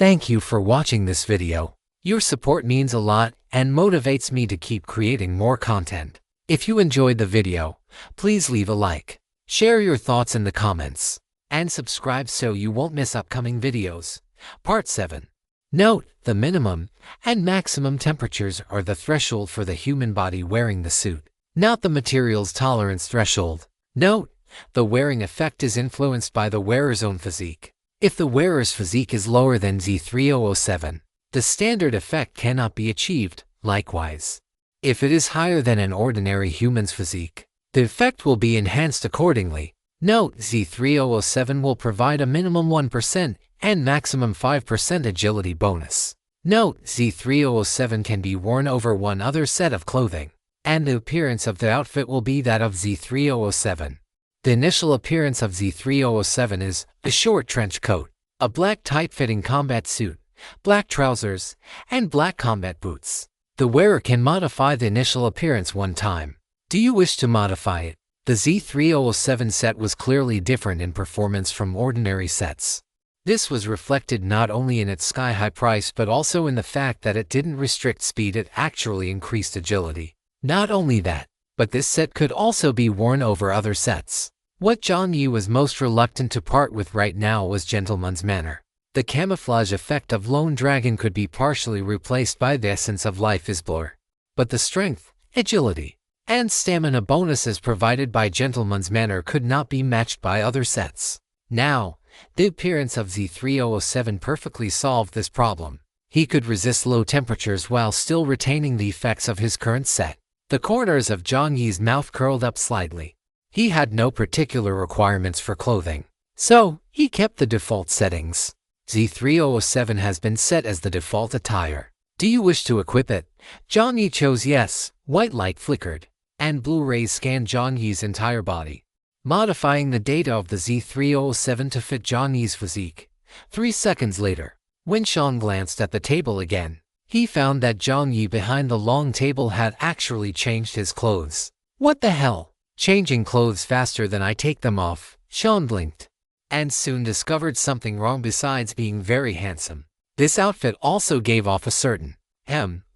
Thank you for watching this video. Your support means a lot and motivates me to keep creating more content. If you enjoyed the video, please leave a like, share your thoughts in the comments, and subscribe so you won't miss upcoming videos. Part 7. Note, the minimum and maximum temperatures are the threshold for the human body wearing the suit, not the material's tolerance threshold. Note, the wearing effect is influenced by the wearer's own physique. If the wearer's physique is lower than Z3007, the standard effect cannot be achieved. Likewise, if it is higher than an ordinary human's physique, the effect will be enhanced accordingly. Note, Z3007 will provide a minimum 1% and maximum 5% agility bonus. Note, Z3007 can be worn over one other set of clothing, and the appearance of the outfit will be that of Z3007. The initial appearance of Z3007 is a short trench coat, a black tight-fitting combat suit, black trousers, and black combat boots. The wearer can modify the initial appearance one time. Do you wish to modify it? The Z3007 set was clearly different in performance from ordinary sets. This was reflected not only in its sky-high price but also in the fact that it didn't restrict speed, it actually increased agility. Not only that, but this set could also be worn over other sets. What Jiang Yi was most reluctant to part with right now was Gentleman's Manner. The camouflage effect of Lone Dragon could be partially replaced by the Essence of Life is Blur. But the strength, agility, and stamina bonuses provided by Gentleman's Manner could not be matched by other sets. Now, the appearance of Z3007 perfectly solved this problem. He could resist low temperatures while still retaining the effects of his current set. The corners of Jiang Yi's mouth curled up slightly. He had no particular requirements for clothing, so he kept the default settings. Z3007 has been set as the default attire. Do you wish to equip it? Jiang Yi chose yes. White light flickered, and blue rays scanned Jiang Yi's entire body, modifying the data of the Z3007 to fit Jiang Yi's physique. 3 seconds later, when Sean glanced at the table again, he found that Jiang Yi behind the long table had actually changed his clothes. What the hell? Changing clothes faster than I take them off, Sean blinked, and soon discovered something wrong besides being very handsome. This outfit also gave off a certain,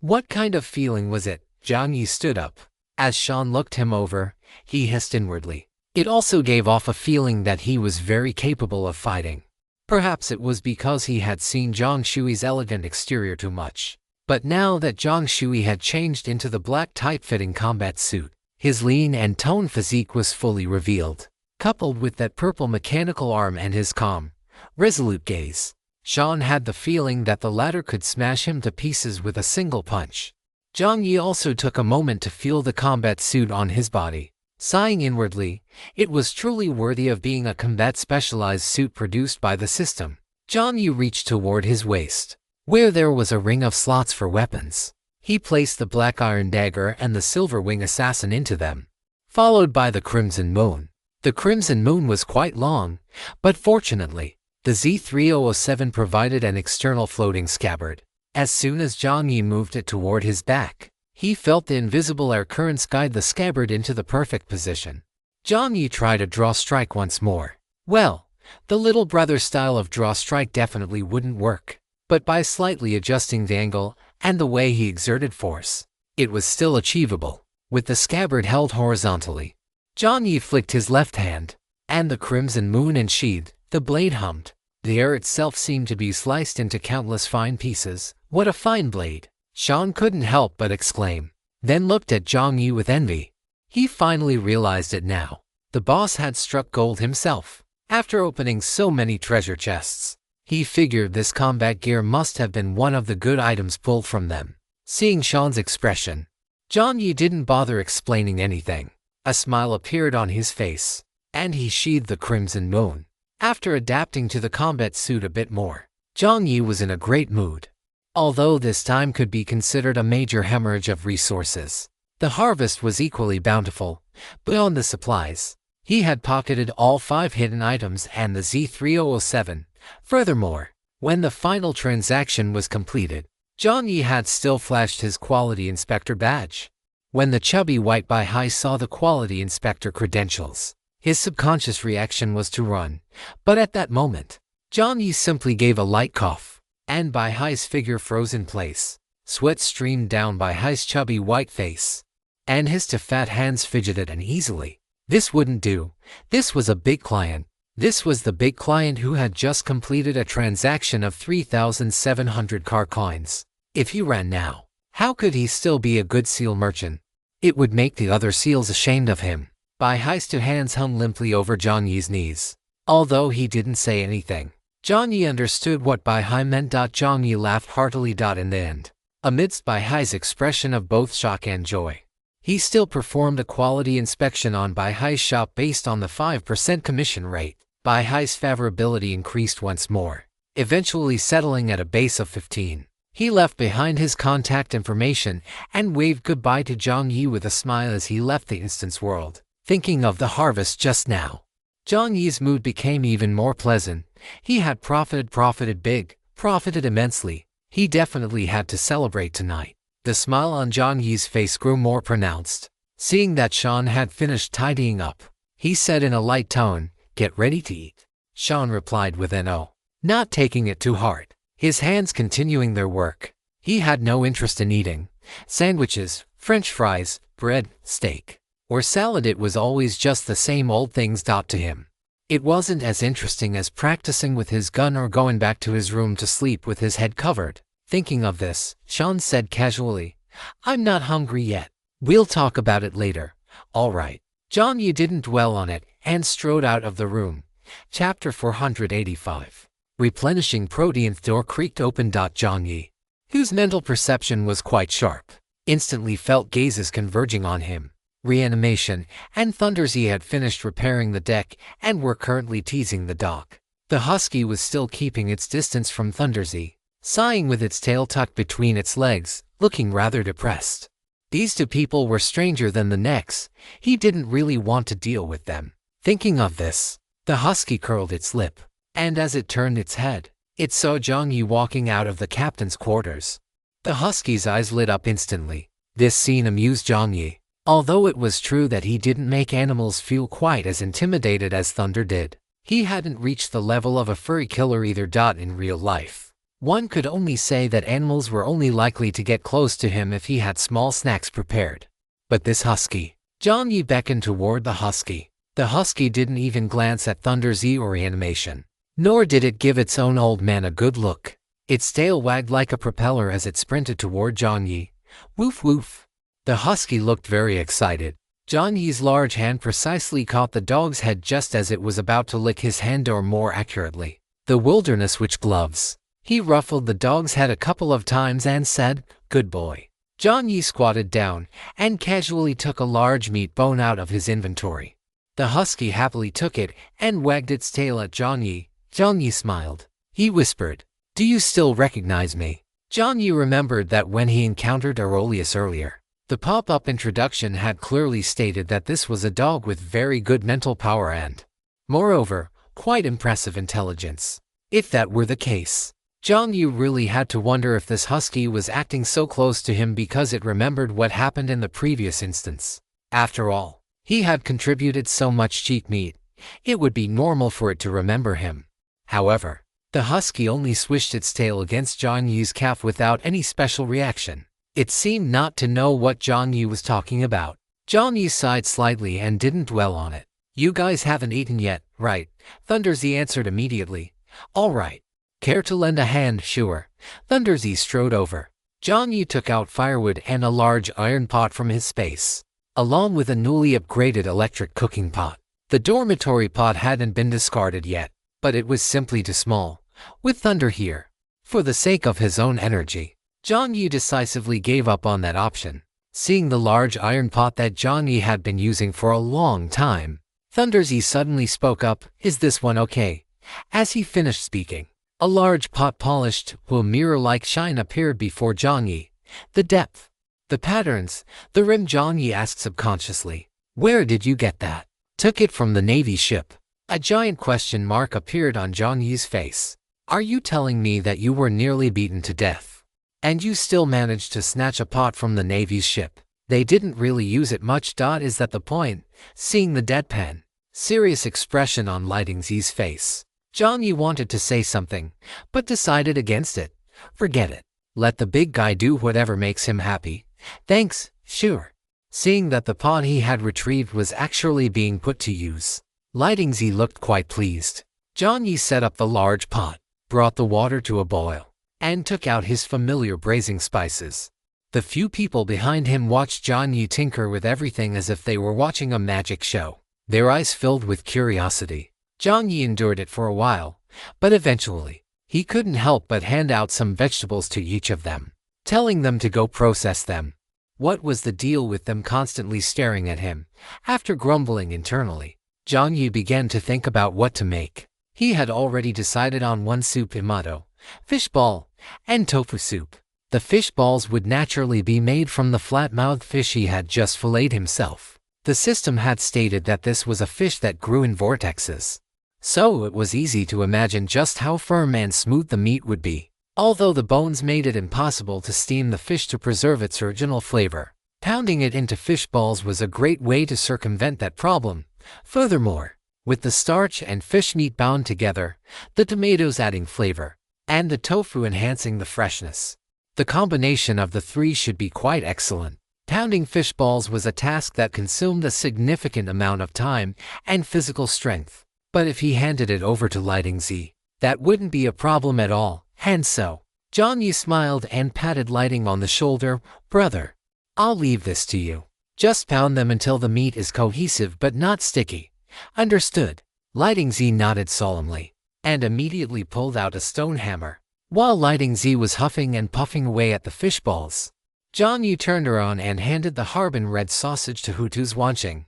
what kind of feeling was it? Jiang Yi stood up. As Sean looked him over, he hissed inwardly. It also gave off a feeling that he was very capable of fighting. Perhaps it was because he had seen Zhang Shui's elegant exterior too much. But now that Zhang Shui had changed into the black tight-fitting combat suit, his lean and toned physique was fully revealed. Coupled with that purple mechanical arm and his calm, resolute gaze, Sean had the feeling that the latter could smash him to pieces with a single punch. Jiang Yi also took a moment to feel the combat suit on his body. Sighing inwardly, it was truly worthy of being a combat specialized suit produced by the system. Jiang Yi reached toward his waist, where there was a ring of slots for weapons. He placed the black iron dagger and the silver wing assassin into them, followed by the crimson moon. The crimson moon was quite long, but fortunately, the Z3007 provided an external floating scabbard. As soon as Jiang Yi moved it toward his back, he felt the invisible air currents guide the scabbard into the perfect position. Jiang Yi tried a draw strike once more. Well, the little brother style of draw strike definitely wouldn't work. But by slightly adjusting the angle and the way he exerted force, it was still achievable. With the scabbard held horizontally, Jiang Yi flicked his left hand, and the crimson moon unsheathed. The blade hummed. The air itself seemed to be sliced into countless fine pieces. What a fine blade! Sean couldn't help but exclaim, then looked at Jiang Yi with envy. He finally realized it now. The boss had struck gold himself. After opening so many treasure chests, he figured this combat gear must have been one of the good items pulled from them. Seeing Sean's expression, Jiang Yi didn't bother explaining anything. A smile appeared on his face, and he sheathed the crimson moon. After adapting to the combat suit a bit more, Jiang Yi was in a great mood. Although this time could be considered a major hemorrhage of resources, the harvest was equally bountiful. Beyond the supplies, he had pocketed all 5 hidden items and the Z3007. Furthermore, when the final transaction was completed, Jiang Yi had still flashed his quality inspector badge. When the chubby white Bai Hai saw the quality inspector credentials, his subconscious reaction was to run. But at that moment, Jiang Yi simply gave a light cough. and Bai Hai's figure froze in place. Sweat streamed down Bai Hai's chubby white face, and his fat hands fidgeted uneasily. This wouldn't do. This was a big client. This was the big client who had just completed a transaction of 3,700 car coins. If he ran now, how could he still be a good seal merchant? It would make the other seals ashamed of him. Bai Hai's two hands hung limply over Jiang Yi's knees. Although he didn't say anything, Jiang Yi understood what Bai Hai meant. Jiang Yi laughed heartily. In the end, amidst Bai Hai's expression of both shock and joy, he still performed a quality inspection on Bai Hai's shop based on the 5% commission rate. Bai Hai's favorability increased once more, eventually settling at a base of 15. He left behind his contact information and waved goodbye to Jiang Yi with a smile as he left the instance world, thinking of the harvest just now. Jiang Yi's mood became even more pleasant. He had profited big, profited immensely. He definitely had to celebrate tonight. The smile on Jiang Yi's face grew more pronounced. Seeing that Sean had finished tidying up, he said in a light tone, "Get ready to eat." Sean replied with an "Oh," not taking it too hard, his hands continuing their work. He had no interest in eating sandwiches, French fries, bread, steak, or salad. It was always just the same old things. To him, it wasn't as interesting as practicing with his gun or going back to his room to sleep with his head covered. Thinking of this, Sean said casually, "I'm not hungry yet. We'll talk about it later." "All right." Jiang Yi didn't dwell on it and strode out of the room. Chapter 485. Replenishing protein. Door creaked open. Jiang Yi, whose mental perception was quite sharp, instantly felt gazes converging on him. Reanimation and Thundersy had finished repairing the deck and were currently teasing the dog. The husky was still keeping its distance from Thundersy, sighing with its tail tucked between its legs, looking rather depressed. These two people were stranger than the next. He didn't really want to deal with them. Thinking of this, the husky curled its lip, and as it turned its head, it saw Jiang Yi walking out of the captain's quarters. The husky's eyes lit up instantly. This scene amused Jiang Yi, although it was true that he didn't make animals feel quite as intimidated as Thunder did. He hadn't reached the level of a furry killer either. In real life, one could only say that animals were only likely to get close to him if he had small snacks prepared. But this husky, Jiang Yi beckoned toward the husky. The husky didn't even glance at Thunder's or reanimation, nor did it give its own old man a good look. Its tail wagged like a propeller as it sprinted toward Jiang Yi. Woof woof. The husky looked very excited. Jiang Yi's large hand precisely caught the dog's head just as it was about to lick his hand, or more accurately, the wilderness witch gloves. He ruffled the dog's head a couple of times and said, "Good boy." Jiang Yi squatted down and casually took a large meat bone out of his inventory. The husky happily took it and wagged its tail at Jiang Yi. Jiang Yi smiled. He whispered, "Do you still recognize me?" Jiang Yi remembered that when he encountered Aurelius earlier, the pop-up introduction had clearly stated that this was a dog with very good mental power and, moreover, quite impressive intelligence. If that were the case, Jiang Yi really had to wonder if this husky was acting so close to him because it remembered what happened in the previous instance. After all, he had contributed so much cheap meat, it would be normal for it to remember him. However, the husky only swished its tail against Jiang Yi's calf without any special reaction. It seemed not to know what Jiang Yi was talking about. Jiang Yi sighed slightly and didn't dwell on it. "You guys haven't eaten yet, right?" Thundersy answered immediately. "All right. Care to lend a hand?" "Sure." Thundersy strode over. Jiang Yi took out firewood and a large iron pot from his space, along with a newly upgraded electric cooking pot. The dormitory pot hadn't been discarded yet, but it was simply too small. With Thunder here, for the sake of his own energy, Jiang Yi decisively gave up on that option. Seeing the large iron pot that Jiang Yi had been using for a long time, Thundersy suddenly spoke up, "Is this one okay?" As he finished speaking, a large pot polished to a mirror-like shine appeared before Jiang Yi. The depth, the patterns, the rim. Jiang Yi asked subconsciously, "Where did you get that?" "Took it from the Navy ship." A giant question mark appeared on Jiang Yi's face. "Are you telling me that you were nearly beaten to death, and you still managed to snatch a pot from the Navy's ship? They didn't really use it much. Is that the point?" Seeing the deadpan, serious expression on Lighting Z's face, Jiang Yi wanted to say something, but decided against it. Forget it. Let the big guy do whatever makes him happy. Thanks, sure. Seeing that the pot he had retrieved was actually being put to use, Lighting-Z looked quite pleased. Jiang Yi set up the large pot, brought the water to a boil, and took out his familiar braising spices. The few people behind him watched Jiang Yi tinker with everything as if they were watching a magic show, their eyes filled with curiosity. Jiang Yi endured it for a while, but eventually, he couldn't help but hand out some vegetables to each of them, telling them to go process them. What was the deal with them constantly staring at him? After grumbling internally, Jiang Yi began to think about what to make. He had already decided on one soup imato, fish ball, and tofu soup. The fish balls would naturally be made from the flat-mouthed fish he had just filleted himself. The system had stated that this was a fish that grew in vortexes, so it was easy to imagine just how firm and smooth the meat would be. Although the bones made it impossible to steam the fish to preserve its original flavor, pounding it into fish balls was a great way to circumvent that problem. Furthermore, with the starch and fish meat bound together, the tomatoes adding flavor, and the tofu enhancing the freshness, the combination of the three should be quite excellent. Pounding fish balls was a task that consumed a significant amount of time and physical strength, but if he handed it over to Lighting-Z, that wouldn't be a problem at all. And so, Jiang Yi smiled and patted Lighting on the shoulder. Brother, I'll leave this to you. Just pound them until the meat is cohesive but not sticky. Understood. Lighting-Z nodded solemnly, and immediately pulled out a stone hammer. While Lighting-Z was huffing and puffing away at the fish balls, Jiang Yi turned around and handed the haren red sausage to Hutu's Wanqing.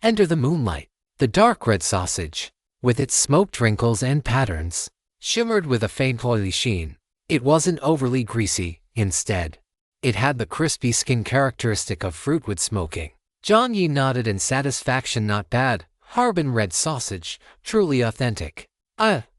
Enter the moonlight. The dark red sausage, with its smoked wrinkles and patterns, shimmered with a faint oily sheen. It wasn't overly greasy. Instead, it had the crispy skin characteristic of fruit with smoking. Jiang Yi nodded in satisfaction. Not bad. Haren red sausage, truly authentic.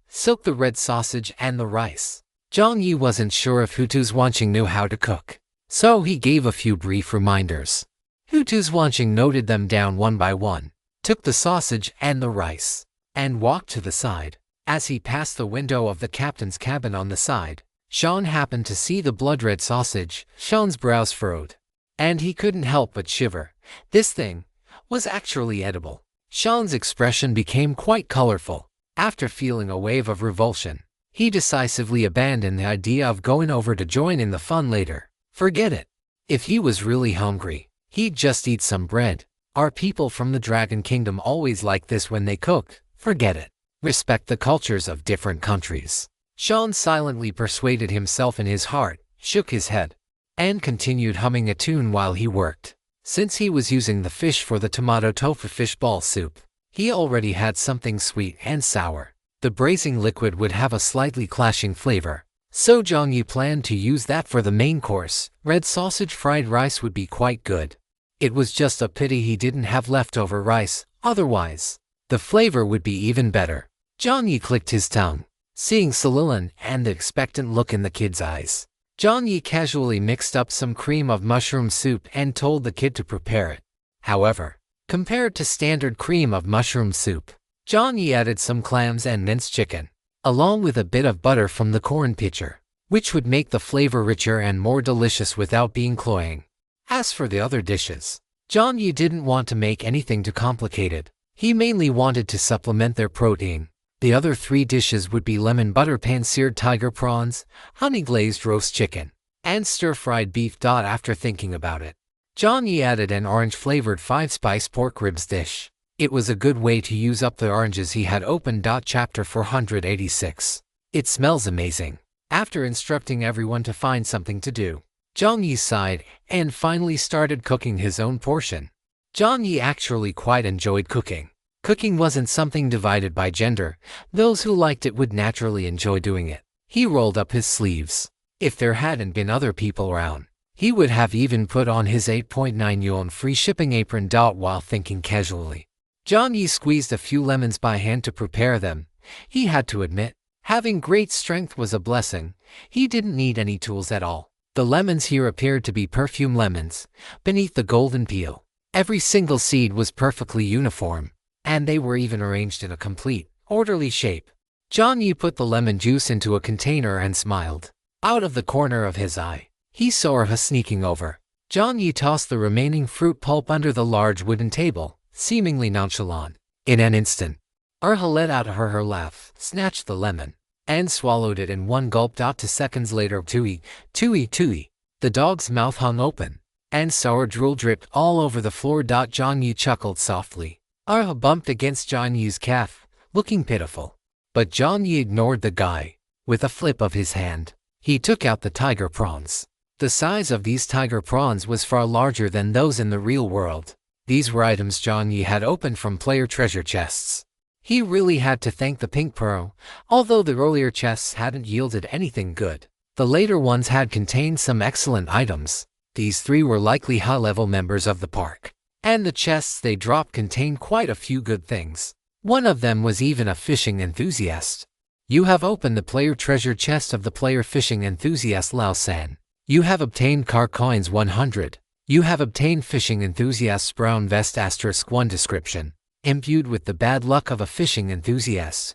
Soak the red sausage and the rice. Jiang Yi wasn't sure if Hutu's Wanqing knew how to cook, so he gave a few brief reminders. Hutu's Wanqing noted them down one by one, took the sausage and the rice, and walked to the side. As he passed the window of the captain's cabin on the side, Sean happened to see the blood-red sausage. Sean's brows furrowed, and he couldn't help but shiver. This thing was actually edible. Sean's expression became quite colorful. After feeling a wave of revulsion, he decisively abandoned the idea of going over to join in the fun later. Forget it. If he was really hungry, he'd just eat some bread. Our people from the Dragon Kingdom always like this when they cook. Forget it. Respect the cultures of different countries. Sean silently persuaded himself in his heart, shook his head, and continued humming a tune while he worked. Since he was using the fish for the tomato tofu fish ball soup, he already had something sweet and sour. The braising liquid would have a slightly clashing flavor, so Jiang Yi planned to use that for the main course. Red sausage fried rice would be quite good. It was just a pity he didn't have leftover rice, otherwise, the flavor would be even better. Jiang Yi clicked his tongue, seeing Celilin and the expectant look in the kid's eyes. Jiang Yi casually mixed up some cream of mushroom soup and told the kid to prepare it. However, compared to standard cream of mushroom soup, Jiang Yi added some clams and minced chicken, along with a bit of butter from the corn pitcher, which would make the flavor richer and more delicious without being cloying. As for the other dishes, Jiang Yi didn't want to make anything too complicated. He mainly wanted to supplement their protein. The other three dishes would be lemon butter pan-seared tiger prawns, honey-glazed roast chicken, and stir-fried beef. After thinking about it, Jiang Yi added an orange-flavored 5-spice pork ribs dish. It was a good way to use up the oranges he had opened. Chapter 486. It smells amazing. After instructing everyone to find something to do, Jiang Yi sighed and finally started cooking his own portion. Jiang Yi actually quite enjoyed cooking. Cooking wasn't something divided by gender. Those who liked it would naturally enjoy doing it. He rolled up his sleeves. If there hadn't been other people around, he would have even put on his 8.9 yuan free shipping apron. While thinking casually, Jiang Yi squeezed a few lemons by hand to prepare them. He had to admit, having great strength was a blessing. He didn't need any tools at all. The lemons here appeared to be perfume lemons. Beneath the golden peel, every single seed was perfectly uniform, and they were even arranged in a complete, orderly shape. Jiang Yi put the lemon juice into a container and smiled. Out of the corner of his eye, he saw her sneaking over. Jiang Yi tossed the remaining fruit pulp under the large wooden table, seemingly nonchalant. In an instant, Arha let out her laugh, snatched the lemon, and swallowed it in one gulp. 2 seconds later, tui, tui, tui. The dog's mouth hung open, and sour drool dripped all over the floor. Jiang Yi chuckled softly. Arha bumped against Jiang Yi's calf, looking pitiful. But Jiang Yi ignored the guy. With a flip of his hand, he took out the tiger prawns. The size of these tiger prawns was far larger than those in the real world. These were items Jiang Yi had opened from player treasure chests. He really had to thank the pink pearl, although the earlier chests hadn't yielded anything good. The later ones had contained some excellent items. These 3 were likely high-level members of the park, and the chests they dropped contained quite a few good things. One of them was even a fishing enthusiast. You have opened the player treasure chest of the player fishing enthusiast Lao-san. You have obtained car coins 100. You have obtained fishing enthusiast's brown vest *1 description. Imbued with the bad luck of a fishing enthusiast.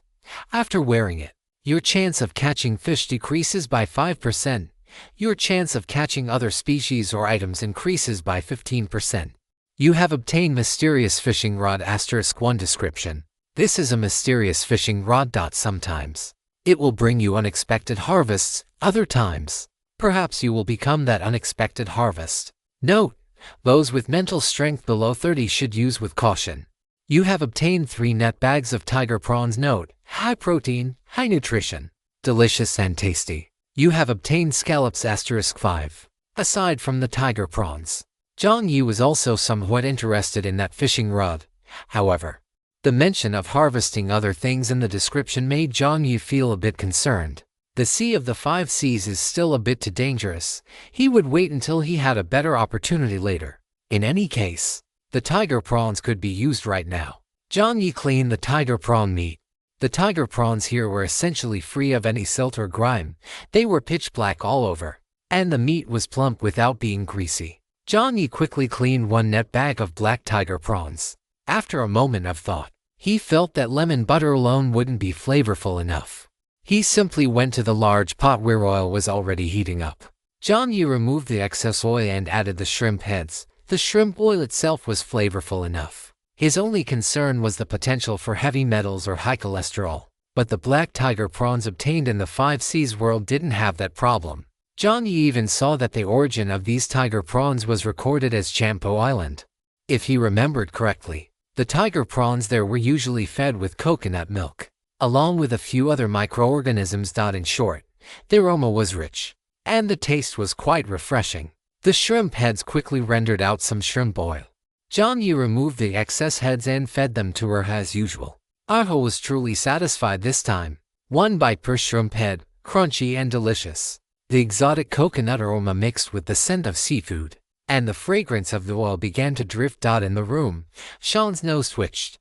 After wearing it, your chance of catching fish decreases by 5%. Your chance of catching other species or items increases by 15%. You have obtained mysterious fishing rod *1 description. This is a mysterious fishing rod. Sometimes it will bring you unexpected harvests, other times perhaps you will become that unexpected harvest. Note: those with mental strength below 30 should use with caution. You have obtained 3 net bags of tiger prawns. Note: high protein, high nutrition, delicious and tasty. You have obtained scallops *5. Aside from the tiger prawns, Jiang Yi was also somewhat interested in that fishing rod. However, the mention of harvesting other things in the description made Jiang Yi feel a bit concerned. The Sea of the 5 Seas is still a bit too dangerous. He would wait until he had a better opportunity later. In any case, the tiger prawns could be used right now. Jiang Yi cleaned the tiger prawn meat. The tiger prawns here were essentially free of any silt or grime. They were pitch black all over, and the meat was plump without being greasy. Jiang Yi quickly cleaned 1 net bag of black tiger prawns. After a moment of thought, he felt that lemon butter alone wouldn't be flavorful enough. He simply went to the large pot where oil was already heating up. Jiang Yi removed the excess oil and added the shrimp heads. The shrimp oil itself was flavorful enough. His only concern was the potential for heavy metals or high cholesterol. But the black tiger prawns obtained in the 5 Seas world didn't have that problem. Jiang Yi even saw that the origin of these tiger prawns was recorded as Champo Island. If he remembered correctly, the tiger prawns there were usually fed with coconut milk, along with a few other microorganisms. In short, the aroma was rich, and the taste was quite refreshing. The shrimp heads quickly rendered out some shrimp oil. Jiang Yi removed the excess heads and fed them to her as usual. Arha was truly satisfied this time. 1 bite per shrimp head, crunchy and delicious. The exotic coconut aroma mixed with the scent of seafood, and the fragrance of the oil began to drift. In the room, Sean's nose twitched.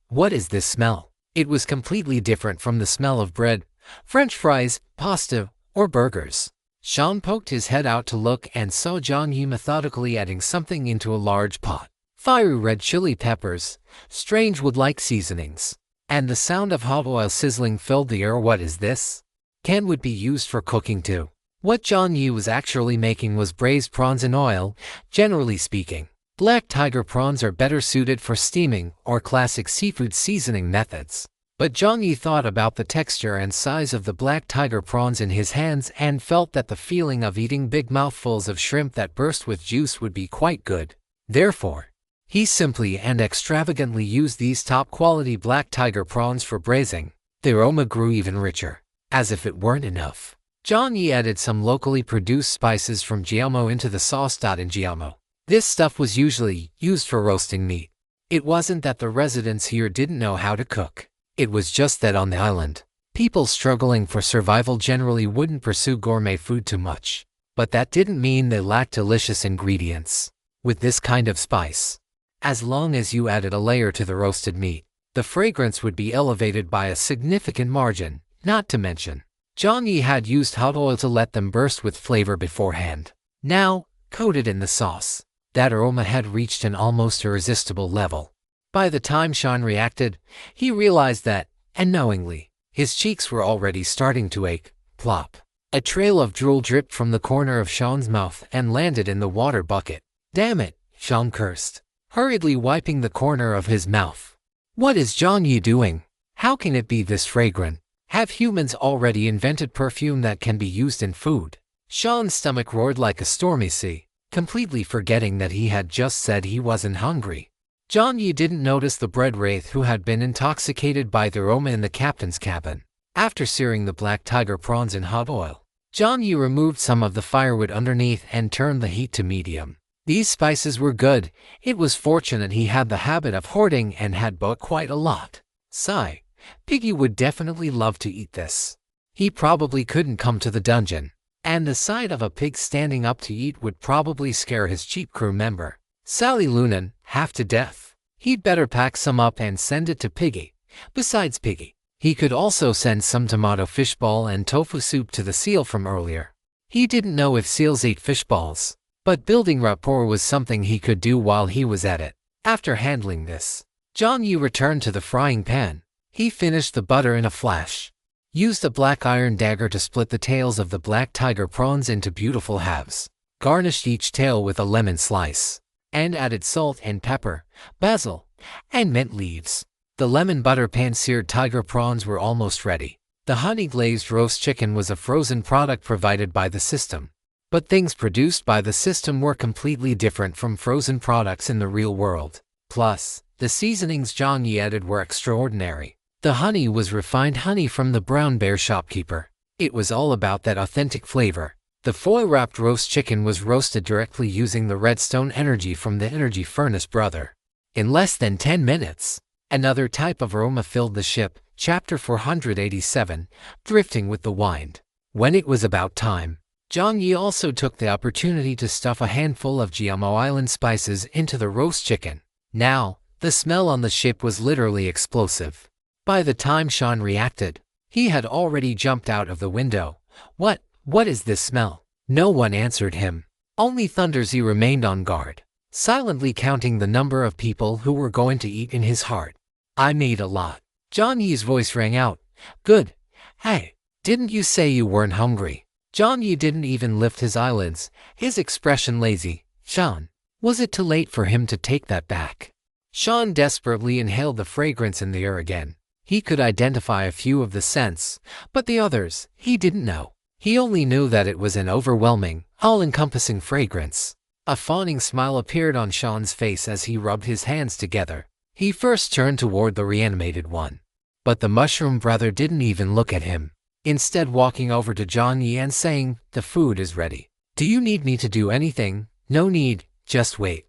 What is this smell? It was completely different from the smell of bread, French fries, pasta, or burgers. Sean poked his head out to look and saw Jiang Yi methodically adding something into a large pot. Fiery red chili peppers, strange wood-like seasonings, and the sound of hot oil sizzling filled the air. What is this? Can would be used for cooking too. What Jiang Yi was actually making was braised prawns in oil. Generally speaking, black tiger prawns are better suited for steaming or classic seafood seasoning methods. But Jiang Yi thought about the texture and size of the black tiger prawns in his hands and felt that the feeling of eating big mouthfuls of shrimp that burst with juice would be quite good. Therefore, he simply and extravagantly used these top-quality black tiger prawns for braising. The aroma grew even richer. As if it weren't enough, Jiang Yi added some locally produced spices from Jiamo into the sauce. In Jiamo, this stuff was usually used for roasting meat. It wasn't that the residents here didn't know how to cook. It was just that on the island, people struggling for survival generally wouldn't pursue gourmet food too much. But that didn't mean they lacked delicious ingredients. With this kind of spice, as long as you added a layer to the roasted meat, the fragrance would be elevated by a significant margin. Not to mention, Jiang Yi had used hot oil to let them burst with flavor beforehand. Now, coated in the sauce, that aroma had reached an almost irresistible level. By the time Sean reacted, he realized that, unknowingly, his cheeks were already starting to ache. Plop. A trail of drool dripped from the corner of Sean's mouth and landed in the water bucket. Damn it, Sean cursed, hurriedly wiping the corner of his mouth. What is Jiang Yi doing? How can it be this fragrant? Have humans already invented perfume that can be used in food? Sean's stomach roared like a stormy sea, completely forgetting that he had just said he wasn't hungry. Jiang Yi didn't notice the bread wraith who had been intoxicated by the aroma in the captain's cabin. After searing the black tiger prawns in hot oil, Jiang Yi removed some of the firewood underneath and turned the heat to medium. These spices were good. It was fortunate he had the habit of hoarding and had bought quite a lot. Sigh. Piggy would definitely love to eat this. He probably couldn't come to the dungeon, and the sight of a pig standing up to eat would probably scare his cheap crew member, Sally Lunan, half to death. He'd better pack some up and send it to Piggy. Besides Piggy, he could also send some tomato fishball and tofu soup to the seal from earlier. He didn't know if seals ate fishballs, but building rapport was something he could do while he was at it. After handling this, Jiang Yi returned to the frying pan. He finished the butter in a flash, used a black iron dagger to split the tails of the black tiger prawns into beautiful halves, garnished each tail with a lemon slice, and added salt and pepper, basil, and mint leaves. The lemon butter pan-seared tiger prawns were almost ready. The honey-glazed roast chicken was a frozen product provided by the system. But things produced by the system were completely different from frozen products in the real world. Plus, the seasonings Jiang Yi added were extraordinary. The honey was refined honey from the Brown Bear shopkeeper. It was all about that authentic flavor. The foil-wrapped roast chicken was roasted directly using the redstone energy from the energy furnace brother. In less than 10 minutes, another type of aroma filled the ship. Chapter 487, Drifting with the Wind. When it was about time, Jiang Yi also took the opportunity to stuff a handful of Jiamo Island spices into the roast chicken. Now, the smell on the ship was literally explosive. By the time Sean reacted, he had already jumped out of the window. What is this smell? No one answered him. Only Thunderzy remained on guard, silently counting the number of people who were going to eat in his heart. I made a lot. Jiang Yi's voice rang out. Good. Hey, didn't you say you weren't hungry? Jiang Yi didn't even lift his eyelids, his expression lazy. Sean, was it too late for him to take that back? Sean desperately inhaled the fragrance in the air again. He could identify a few of the scents, but the others, he didn't know. He only knew that it was an overwhelming, all-encompassing fragrance. A fawning smile appeared on Sean's face as he rubbed his hands together. He first turned toward the reanimated one, but the mushroom brother didn't even look at him, instead walking over to Jiang Yi and saying, "The food is ready. Do you need me to do anything?" "No need, just wait."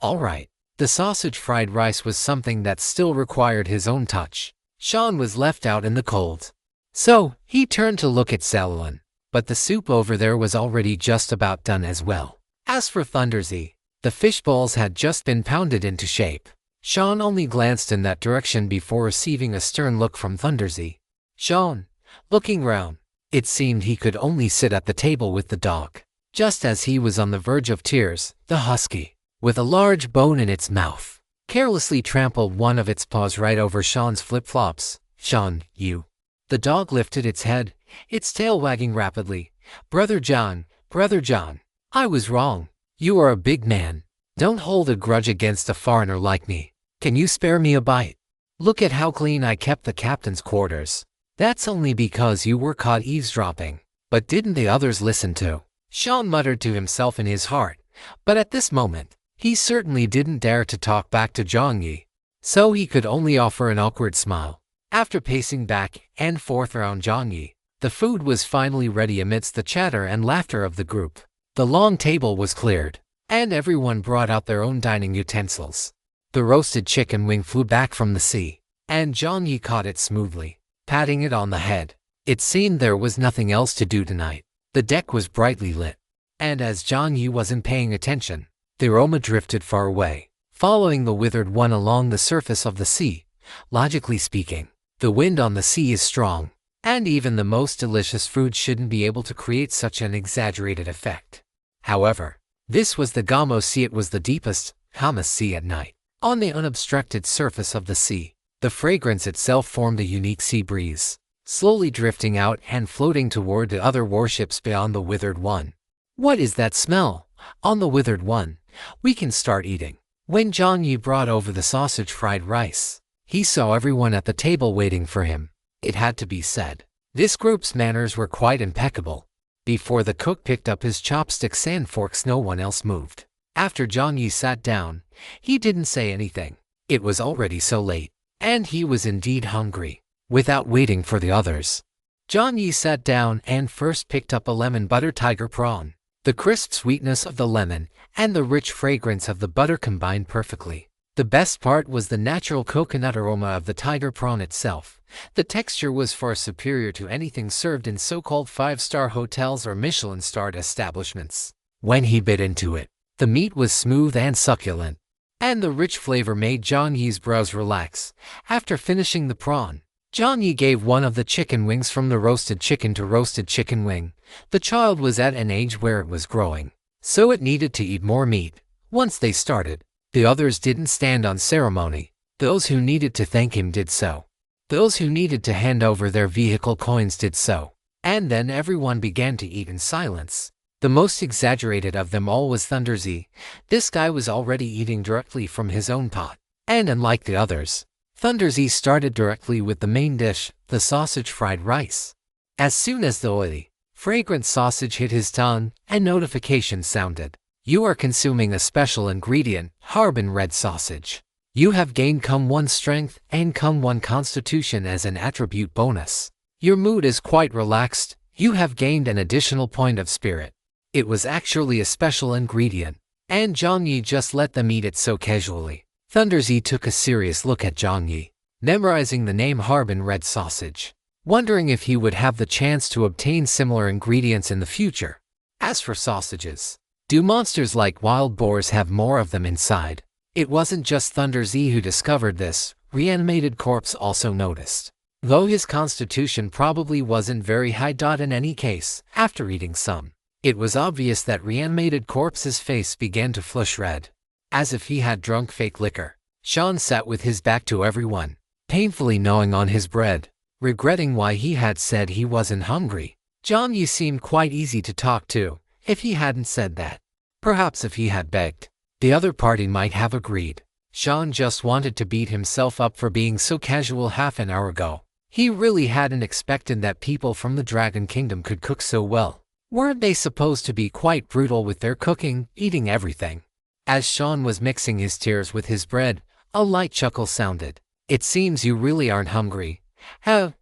"All right." The sausage fried rice was something that still required his own touch. Sean was left out in the cold. So, he turned to look at Celine, but the soup over there was already just about done as well. As for Thunderzy, the fish balls had just been pounded into shape. Sean only glanced in that direction before receiving a stern look from Thunderzy. Sean, looking round, it seemed he could only sit at the table with the dog. Just as he was on the verge of tears, the husky, with a large bone in its mouth, carelessly trampled one of its paws right over Sean's flip-flops. "Sean, you." The dog lifted its head, its tail wagging rapidly. Brother John, I was wrong. You are a big man. Don't hold a grudge against a foreigner like me. Can you spare me a bite? Look at how clean I kept the captain's quarters. That's only because you were caught eavesdropping. But didn't the others listen too? Sean muttered to himself in his heart, but at this moment, he certainly didn't dare to talk back to Jiang Yi, so he could only offer an awkward smile. After pacing back and forth around Jiang Yi, the food was finally ready amidst the chatter and laughter of the group. The long table was cleared, and everyone brought out their own dining utensils. The roasted chicken wing flew back from the sea, and Jiang Yi caught it smoothly, patting it on the head. It seemed there was nothing else to do tonight. The deck was brightly lit, and as Jiang Yi wasn't paying attention, the aroma drifted far away, following the withered one along the surface of the sea. Logically speaking, the wind on the sea is strong, and even the most delicious food shouldn't be able to create such an exaggerated effect. However, this was the Gamo Sea. It was the deepest, calmest sea at night. On the unobstructed surface of the sea, the fragrance itself formed a unique sea breeze, slowly drifting out and floating toward the other warships beyond the Withered One. What is that smell? On the Withered One, we can start eating. When Jiang Yi brought over the sausage fried rice, he saw everyone at the table waiting for him. It had to be said, this group's manners were quite impeccable. Before the cook picked up his chopsticks and forks, no one else moved. After Jiang Yi sat down, he didn't say anything. It was already so late, and he was indeed hungry. Without waiting for the others, Jiang Yi sat down and first picked up a lemon butter tiger prawn. The crisp sweetness of the lemon and the rich fragrance of the butter combined perfectly. The best part was the natural coconut aroma of the tiger prawn itself. The texture was far superior to anything served in so-called 5-star hotels or Michelin-starred establishments. When he bit into it, the meat was smooth and succulent, and the rich flavor made Jiang Yi's brows relax. After finishing the prawn, Jiang Yi gave one of the chicken wings from the roasted chicken to roasted chicken wing. The child was at an age where it was growing, so it needed to eat more meat. Once they started, the others didn't stand on ceremony. Those who needed to thank him did so. Those who needed to hand over their vehicle coins did so. And then everyone began to eat in silence. The most exaggerated of them all was Thunderzy. This guy was already eating directly from his own pot. And unlike the others, Thunderzy started directly with the main dish, the sausage fried rice. As soon as the oily, fragrant sausage hit his tongue, a notification sounded. You are consuming a special ingredient, haren red sausage. You have gained kum1 strength and kum1 constitution as an attribute bonus. Your mood is quite relaxed. You have gained an additional point of spirit. It was actually a special ingredient, and Jiang Yi just let them eat it so casually. Thunderzy took a serious look at Jiang Yi, memorizing the name haren red sausage, wondering if he would have the chance to obtain similar ingredients in the future. As for sausages, do monsters like wild boars have more of them inside? It wasn't just Thunderzy who discovered this. Reanimated Corpse also noticed, though his constitution probably wasn't very high. In any case, after eating some, it was obvious that Reanimated Corpse's face began to flush red, as if he had drunk fake liquor. Sean sat with his back to everyone, painfully gnawing on his bread, regretting why he had said he wasn't hungry. Jiang Yi seemed quite easy to talk to. If he hadn't said that, perhaps if he had begged, the other party might have agreed. Sean just wanted to beat himself up for being so casual half an hour ago. He really hadn't expected that people from the Dragon Kingdom could cook so well. Weren't they supposed to be quite brutal with their cooking, eating everything? As Sean was mixing his tears with his bread, a light chuckle sounded. It seems you really aren't hungry.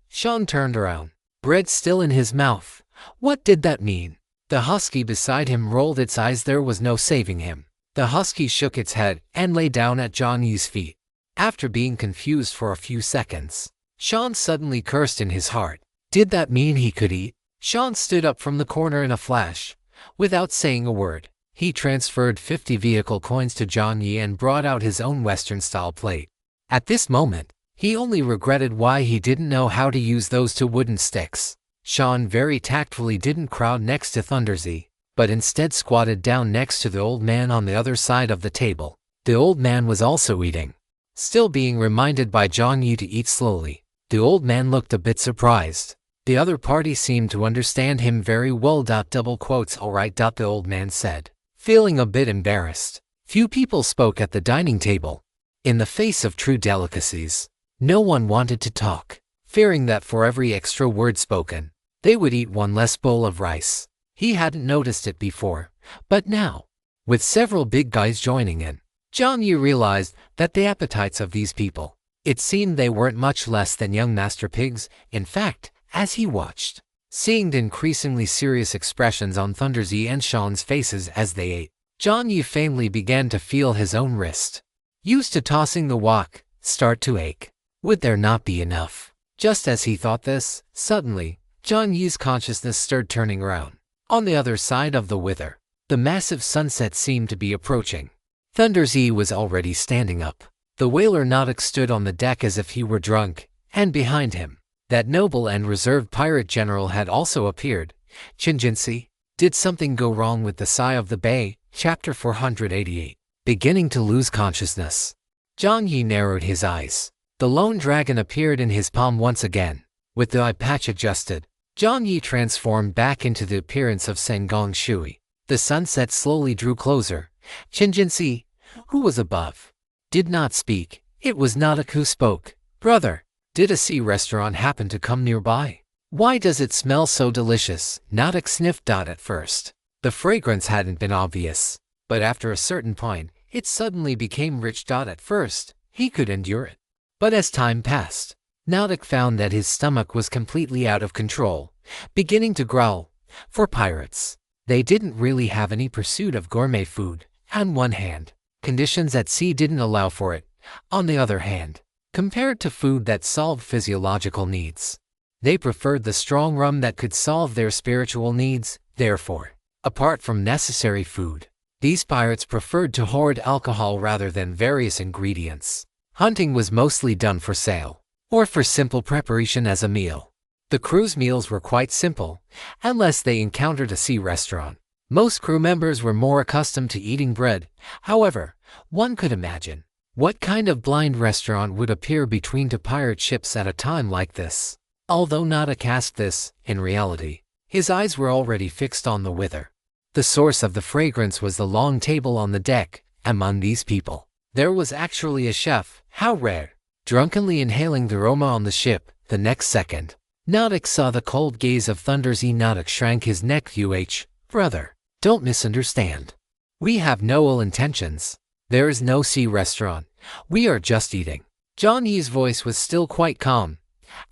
Sean turned around, bread still in his mouth. What did that mean? The husky beside him rolled its eyes. There was no saving him. The husky shook its head and lay down at Jiang Yi's feet. After being confused for a few seconds, Sean suddenly cursed in his heart. Did that mean he could eat? Sean stood up from the corner in a flash. Without saying a word, he transferred 50 vehicle coins to Jiang Yi and brought out his own Western-style plate. At this moment, he only regretted why he didn't know how to use those 2 wooden sticks. Sean very tactfully didn't crowd next to Thunderzy, but instead squatted down next to the old man on the other side of the table. The old man was also eating, still being reminded by Jiang Yi to eat slowly. The old man looked a bit surprised. The other party seemed to understand him very well. Double quotes, all right, the old man said, feeling a bit embarrassed. Few people spoke at the dining table. In the face of true delicacies, no one wanted to talk, fearing that for every extra word spoken, they would eat one less bowl of rice. He hadn't noticed it before, but now, with several big guys joining in, Jiang Yi realized that the appetites of these people, it seemed they weren't much less than young master pigs. In fact, as he watched, seeing the increasingly serious expressions on Thunderzy and Sean's faces as they ate, Jiang Yi faintly began to feel his own wrist, used to tossing the wok, start to ache. Would there not be enough? Just as he thought this, suddenly, Jiang Yi's consciousness stirred, turning around. On the other side of the wither, the massive sunset seemed to be approaching. Thunderzy was already standing up. The whaler Nautic stood on the deck as if he were drunk, and behind him, that noble and reserved pirate general had also appeared. Chinjinsy, did something go wrong with the Sigh of the Bay? Chapter 488. Beginning to lose consciousness. Jiang Yi narrowed his eyes. The lone dragon appeared in his palm once again. With the eye patch adjusted, Jiang Yi transformed back into the appearance of Sengong Shui. The sunset slowly drew closer. Qinjianxi, who was above, did not speak. It was Nautic who spoke. Brother, did a sea restaurant happen to come nearby? Why does it smell so delicious? Nautic sniffed at first. The fragrance hadn't been obvious, but after a certain point, it suddenly became rich. At first, he could endure it. But as time passed, Nautic found that his stomach was completely out of control, beginning to growl. For pirates, they didn't really have any pursuit of gourmet food. On one hand, conditions at sea didn't allow for it. On the other hand, compared to food that solved physiological needs, they preferred the strong rum that could solve their spiritual needs. Therefore, apart from necessary food, these pirates preferred to hoard alcohol rather than various ingredients. Hunting was mostly done for sale, or for simple preparation as a meal. The crew's meals were quite simple, unless they encountered a sea restaurant. Most crew members were more accustomed to eating bread. However, one could imagine what kind of blind restaurant would appear between two pirate ships at a time like this. Although Nautic asked this, in reality, his eyes were already fixed on the wither. The source of the fragrance was the long table on the deck. Among these people, there was actually a chef. How rare! Drunkenly inhaling the aroma on the ship, the next second, Nautic saw the cold gaze of Thunder's Nautic shrank his neck. Brother, don't misunderstand. We have no ill intentions. There is no sea restaurant. We are just eating. Jiang Yi's voice was still quite calm.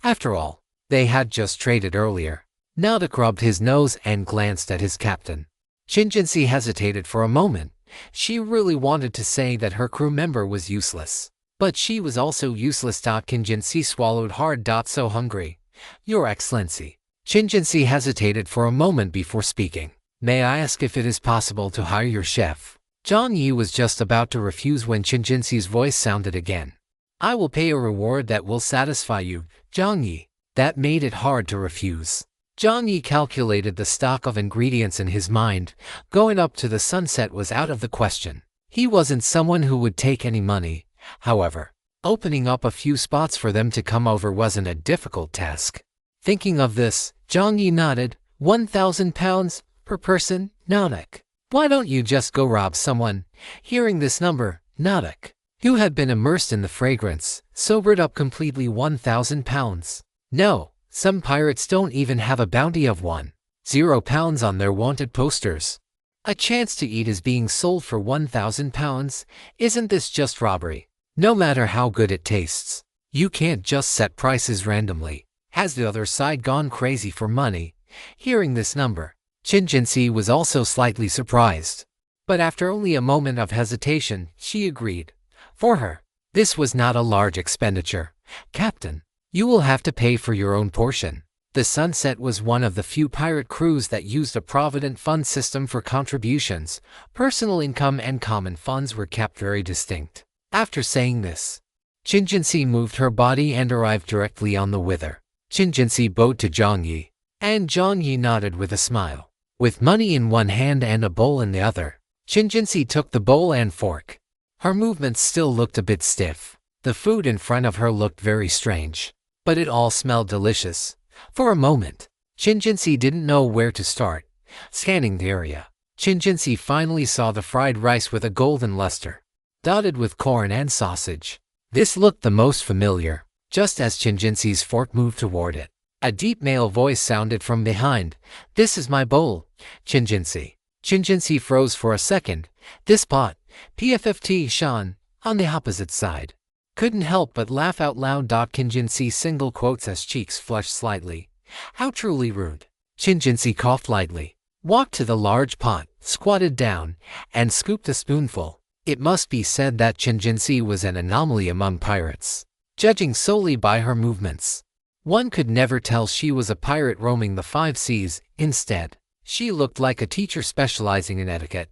After all, they had just traded earlier. Nautic rubbed his nose and glanced at his captain. Qinjianxi hesitated for a moment. She really wanted to say that her crew member was useless, but she was also useless. Qinjianxi swallowed hard. So hungry. Your Excellency. Qinjianxi hesitated for a moment before speaking. May I ask if it is possible to hire your chef? Jiang Yi was just about to refuse when Qinjianxi's voice sounded again. I will pay a reward that will satisfy you, Jiang Yi. That made it hard to refuse. Jiang Yi calculated the stock of ingredients in his mind. Going up to the sunset was out of the question. He wasn't someone who would take any money. However, opening up a few spots for them to come over wasn't a difficult task. Thinking of this, Jiang Yi nodded. 1,000 pounds per person, Nautic. Why don't you just go rob someone? Hearing this number, Nautic, who had been immersed in the fragrance, sobered up completely. 1,000 pounds. No, some pirates don't even have a bounty of 1,000 pounds on their wanted posters. A chance to eat is being sold for 1,000 pounds. Isn't this just robbery? No matter how good it tastes, you can't just set prices randomly. Has the other side gone crazy for money? Hearing this number, Qinjianxi was also slightly surprised. But after only a moment of hesitation, she agreed. For her, this was not a large expenditure. Captain, you will have to pay for your own portion. The Sunset was one of the few pirate crews that used a provident fund system for contributions. Personal income and common funds were kept very distinct. After saying this, Qinjianxi moved her body and arrived directly on the wither. Qinjianxi bowed to Jiang Yi, and Jiang Yi nodded with a smile. With money in one hand and a bowl in the other, Qinjianxi took the bowl and fork. Her movements still looked a bit stiff. The food in front of her looked very strange, but it all smelled delicious. For a moment, Qinjianxi didn't know where to start. Scanning the area, Qinjianxi finally saw the fried rice with a golden luster, dotted with corn and sausage. This looked the most familiar. Just as Qinjianxi's fork moved toward it, a deep male voice sounded from behind. This is my bowl, Qinjianxi. Qinjianxi froze for a second. This pot, PFFT Shan, on the opposite side, couldn't help but laugh out loud. Qinjianxi single quotes as cheeks flushed slightly. How truly rude. Qinjianxi coughed lightly, walked to the large pot, squatted down, and scooped a spoonful. It must be said that Qinjianxi was an anomaly among pirates. Judging solely by her movements, one could never tell she was a pirate roaming the 5 seas. Instead, she looked like a teacher specializing in etiquette.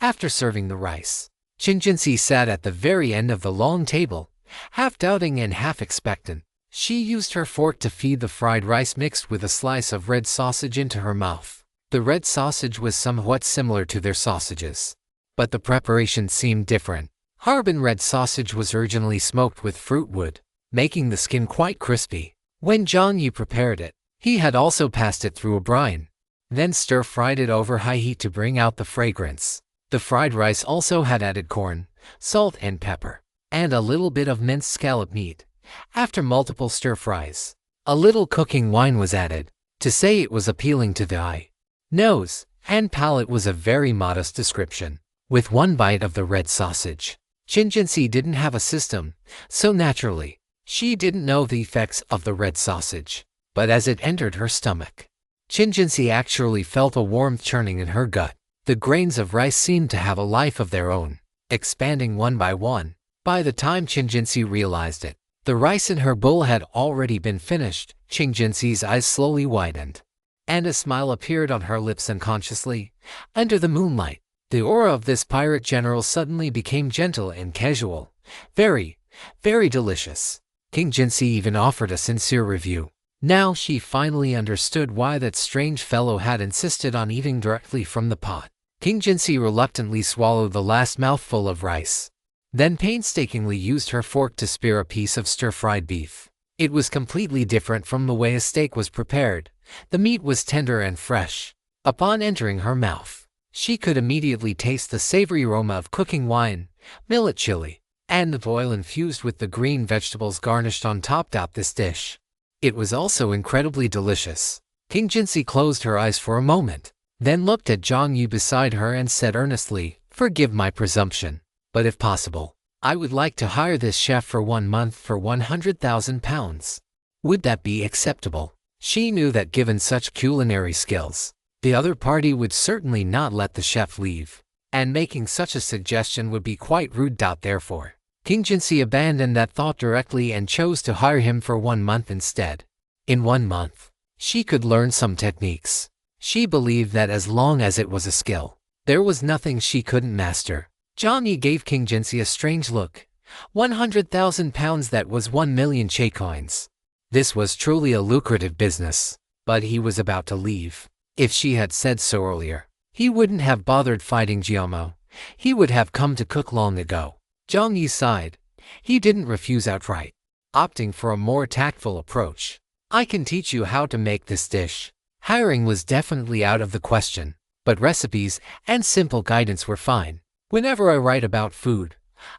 After serving the rice, Qinjianxi sat at the very end of the long table, half doubting and half expectant. She used her fork to feed the fried rice mixed with a slice of red sausage into her mouth. The red sausage was somewhat similar to their sausages, but the preparation seemed different. Harbin red sausage was originally smoked with fruit wood, making the skin quite crispy. When Jiang Yi prepared it, he had also passed it through a brine, then stir-fried it over high heat to bring out the fragrance. The fried rice also had added corn, salt and pepper, and a little bit of minced scallop meat. After multiple stir-fries, a little cooking wine was added. To say it was appealing to the eye, nose, and palate was a very modest description. With one bite of the red sausage, Jinjinsi didn't have a system, so naturally, she didn't know the effects of the red sausage. But as it entered her stomach, Jinjinsi actually felt a warmth churning in her gut. The grains of rice seemed to have a life of their own, expanding one by one. By the time Jinjinsi realized it, the rice in her bowl had already been finished. Jinjinsi's eyes slowly widened, and a smile appeared on her lips unconsciously. Under the moonlight, the aura of this pirate general suddenly became gentle and casual. Very, very delicious. King Jinsi even offered a sincere review. Now she finally understood why that strange fellow had insisted on eating directly from the pot. King Jinsi reluctantly swallowed the last mouthful of rice, then painstakingly used her fork to spear a piece of stir-fried beef. It was completely different from the way a steak was prepared. The meat was tender and fresh. Upon entering her mouth, she could immediately taste the savory aroma of cooking wine, millet chili, and the oil infused with the green vegetables garnished on top. This dish, it was also incredibly delicious. King Jinsi closed her eyes for a moment, then looked at Jiang Yi beside her and said earnestly, "Forgive my presumption, but if possible, I would like to hire this chef for 1 month for 100,000 pounds. Would that be acceptable?" She knew that given such culinary skills, the other party would certainly not let the chef leave, and making such a suggestion would be quite rude. Therefore, King Jinsi abandoned that thought directly and chose to hire him for 1 month instead. In 1 month, she could learn some techniques. She believed that as long as it was a skill, there was nothing she couldn't master. Jiang Yi gave King Jinsi a strange look. 100,000 pounds, that was 1 million Che coins. This was truly a lucrative business, but he was about to leave. If she had said so earlier, he wouldn't have bothered fighting Jiamo. He would have come to cook long ago. Jiang Yi sighed. He didn't refuse outright, opting for a more tactful approach. "I can teach you how to make this dish." Hiring was definitely out of the question, but recipes and simple guidance were fine. "Whenever I write about food,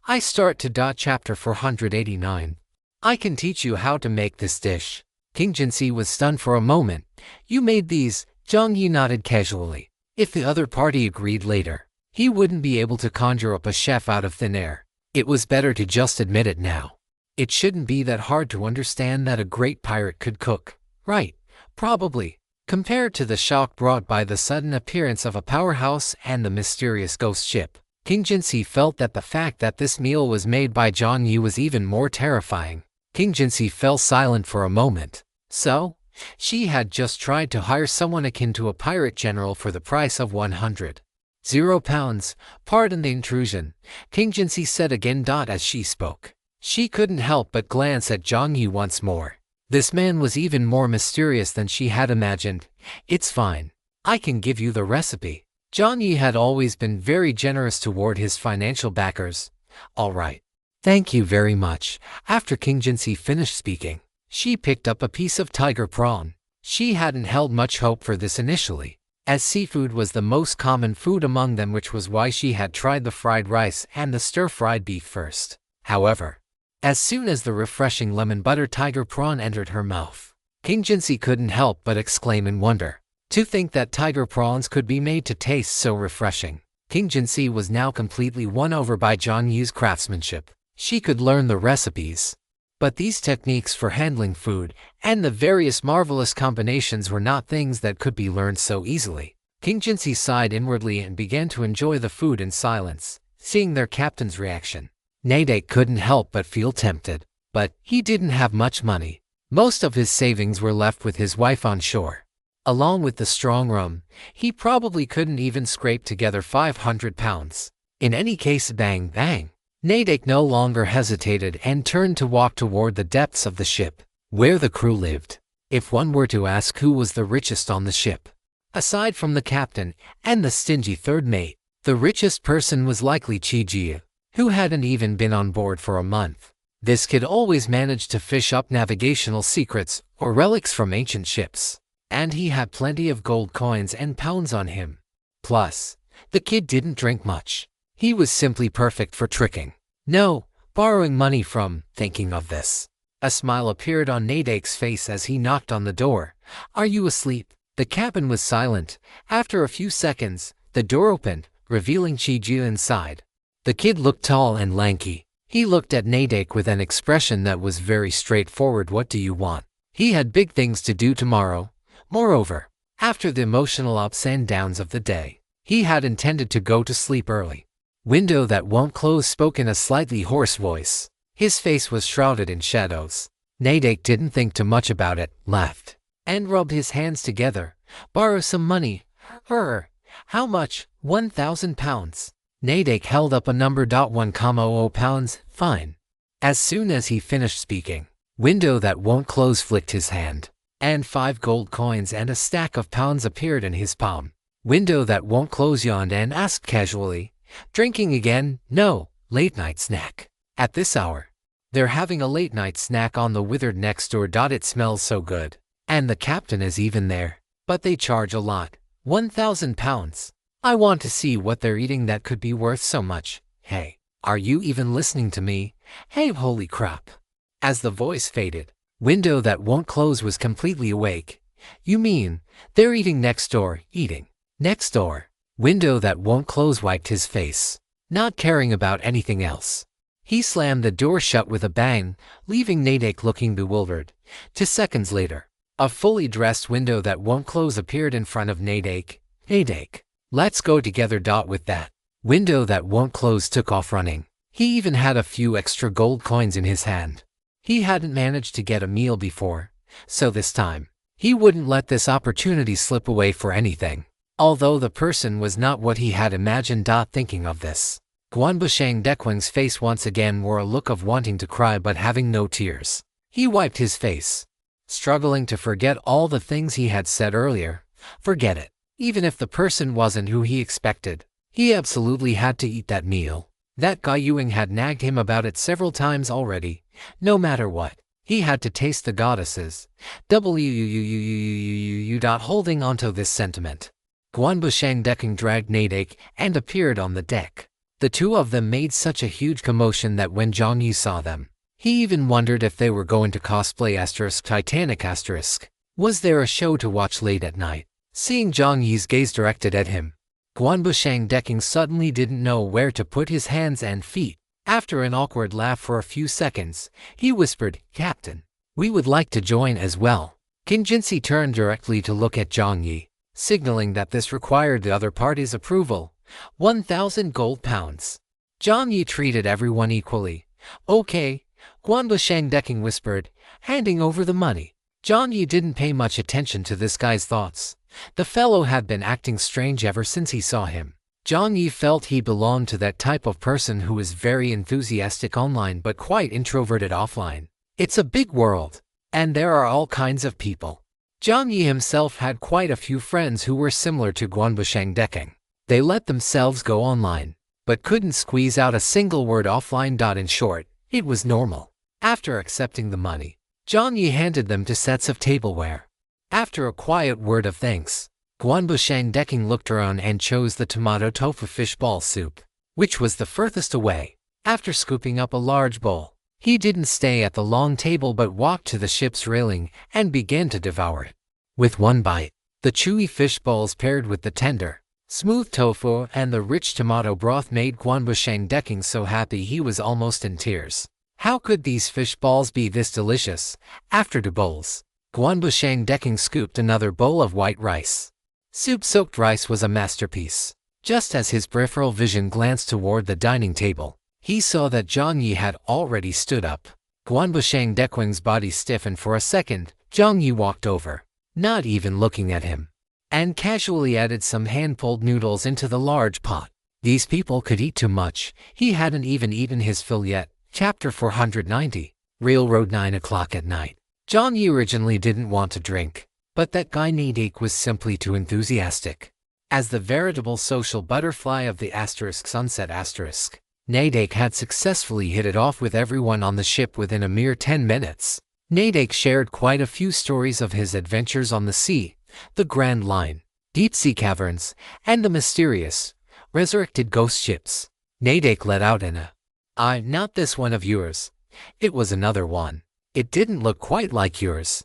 I start to chapter 489. I can teach you how to make this dish." King Jinsi was stunned for a moment. "You made these?" Jiang Yi nodded casually. If the other party agreed later, he wouldn't be able to conjure up a chef out of thin air. It was better to just admit it now. It shouldn't be that hard to understand that a great pirate could cook, right? Probably. Compared to the shock brought by the sudden appearance of a powerhouse and the mysterious ghost ship, King Jinsi felt that the fact that this meal was made by Jiang Yi was even more terrifying. King Jinsi fell silent for a moment. So, she had just tried to hire someone akin to a pirate general for the price of 100,000 pounds. "Pardon the intrusion," King Jinsi said again. As she spoke, she couldn't help but glance at Jiang Yi once more. This man was even more mysterious than she had imagined. "It's fine. I can give you the recipe." Jiang Yi had always been very generous toward his financial backers. "All right. Thank you very much." After King Jinsi finished speaking, she picked up a piece of tiger prawn. She hadn't held much hope for this initially, as seafood was the most common food among them, which was why she had tried the fried rice and the stir-fried beef first. However, as soon as the refreshing lemon butter tiger prawn entered her mouth, King Jinsi couldn't help but exclaim in wonder. To think that tiger prawns could be made to taste so refreshing. King Jinsi was now completely won over by Jiang Yi's craftsmanship. She could learn the recipes, but these techniques for handling food and the various marvelous combinations were not things that could be learned so easily. King Jinsi sighed inwardly and began to enjoy the food in silence, seeing their captain's reaction. Nadek couldn't help but feel tempted, but he didn't have much money. Most of his savings were left with his wife on shore. Along with the strong rum, he probably couldn't even scrape together 500 pounds. In any case, bang bang. Nadek no longer hesitated and turned to walk toward the depths of the ship, where the crew lived. If one were to ask who was the richest on the ship, aside from the captain and the stingy third mate, the richest person was likely Ji, who hadn't even been on board for a month. This kid always managed to fish up navigational secrets or relics from ancient ships. And he had plenty of gold coins and pounds on him. Plus, the kid didn't drink much. He was simply perfect for tricking. No, borrowing money from. Thinking of this, a smile appeared on Nadek's face as he knocked on the door. Are you asleep? The cabin was silent. After a few seconds, the door opened, revealing Chiju inside. The kid looked tall and lanky. He looked at Nadek with an expression that was very straightforward. What do you want? He had big things to do tomorrow. Moreover, after the emotional ups and downs of the day, he had intended to go to sleep early. Window that won't close spoke in a slightly hoarse voice. His face was shrouded in shadows. Nadek didn't think too much about it, laughed, and rubbed his hands together. Borrow some money. How much? 1,000 pounds. Nadek held up a number. 1,000 pounds. Fine. As soon as he finished speaking, Window that won't close flicked his hand, and 5 gold coins and a stack of pounds appeared in his palm. Window that won't close yawned and asked casually, drinking again? No, late night snack. At this hour, they're having a late night snack on the withered next door. It smells so good. And the captain is even there. But they charge a lot. 1,000 pounds. I want to see what they're eating that could be worth so much. Hey, are you even listening to me? Hey, holy crap. As the voice faded, Window that won't close was completely awake. You mean, they're eating next door? Eating next door? Window that won't close wiped his face, not caring about anything else. He slammed the door shut with a bang, leaving Nadek looking bewildered. 2 seconds later, a fully dressed Window that won't close appeared in front of Nadek. Nadek, let's go together. With that, Window that won't close took off running. He even had a few extra gold coins in his hand. He hadn't managed to get a meal before, so this time, he wouldn't let this opportunity slip away for anything. Although the person was not what he had imagined. Thinking of this, Guanbushang Dekwang's face once again wore a look of wanting to cry but having no tears. He wiped his face, struggling to forget all the things he had said earlier. Forget it. Even if the person wasn't who he expected, he absolutely had to eat that meal. That guy Ewing had nagged him about it several times already. No matter what, he had to taste the goddesses. Holding onto this sentiment, Guanbushang Dekang dragged Nadek and appeared on the deck. The two of them made such a huge commotion that when Jiang Yi saw them, he even wondered if they were going to cosplay Titanic *. Was there a show to watch late at night? Seeing Jiang Yi's gaze directed at him, Guanbushang Dekang suddenly didn't know where to put his hands and feet. After an awkward laugh for a few seconds, he whispered, Captain, we would like to join as well. King Jinsi turned directly to look at Jiang Yi, signaling that this required the other party's approval. 1,000 gold pounds. Jiang Yi treated everyone equally. Okay, Guanbushang Dekang whispered, handing over the money. Jiang Yi didn't pay much attention to this guy's thoughts. The fellow had been acting strange ever since he saw him. Jiang Yi felt he belonged to that type of person who is very enthusiastic online but quite introverted offline. It's a big world, and there are all kinds of people. Jiang Yi himself had quite a few friends who were similar to Guanbushang Dekang. They let themselves go online, but couldn't squeeze out a single word offline. In short, it was normal. After accepting the money, Jiang Yi handed them 2 sets of tableware. After a quiet word of thanks, Guanbushang Dekang looked around and chose the tomato tofu fishball soup, which was the furthest away. After scooping up a large bowl, he didn't stay at the long table but walked to the ship's railing and began to devour it. With one bite, the chewy fish balls paired with the tender, smooth tofu and the rich tomato broth made Guanbushang Dekang so happy he was almost in tears. How could these fish balls be this delicious? After 2 bowls, Guanbushang Dekang scooped another bowl of white rice. Soup-soaked rice was a masterpiece. Just as his peripheral vision glanced toward the dining table, he saw that Jiang Yi had already stood up. Guanbushang Dekang's body stiffened for a second. Jiang Yi walked over, not even looking at him, and casually added some hand-pulled noodles into the large pot. These people could eat too much. He hadn't even eaten his fill yet. Chapter 490. Railroad 9 o'clock at night. Jiang Yi originally didn't want to drink, but that guy Nadek was simply too enthusiastic. As the veritable social butterfly of the *sunset*, Nadek had successfully hit it off with everyone on the ship within a mere 10 minutes. Nadek shared quite a few stories of his adventures on the sea, the Grand Line, deep-sea caverns, and the mysterious, resurrected ghost ships. Nadek let out not this one of yours. It was another one. It didn't look quite like yours.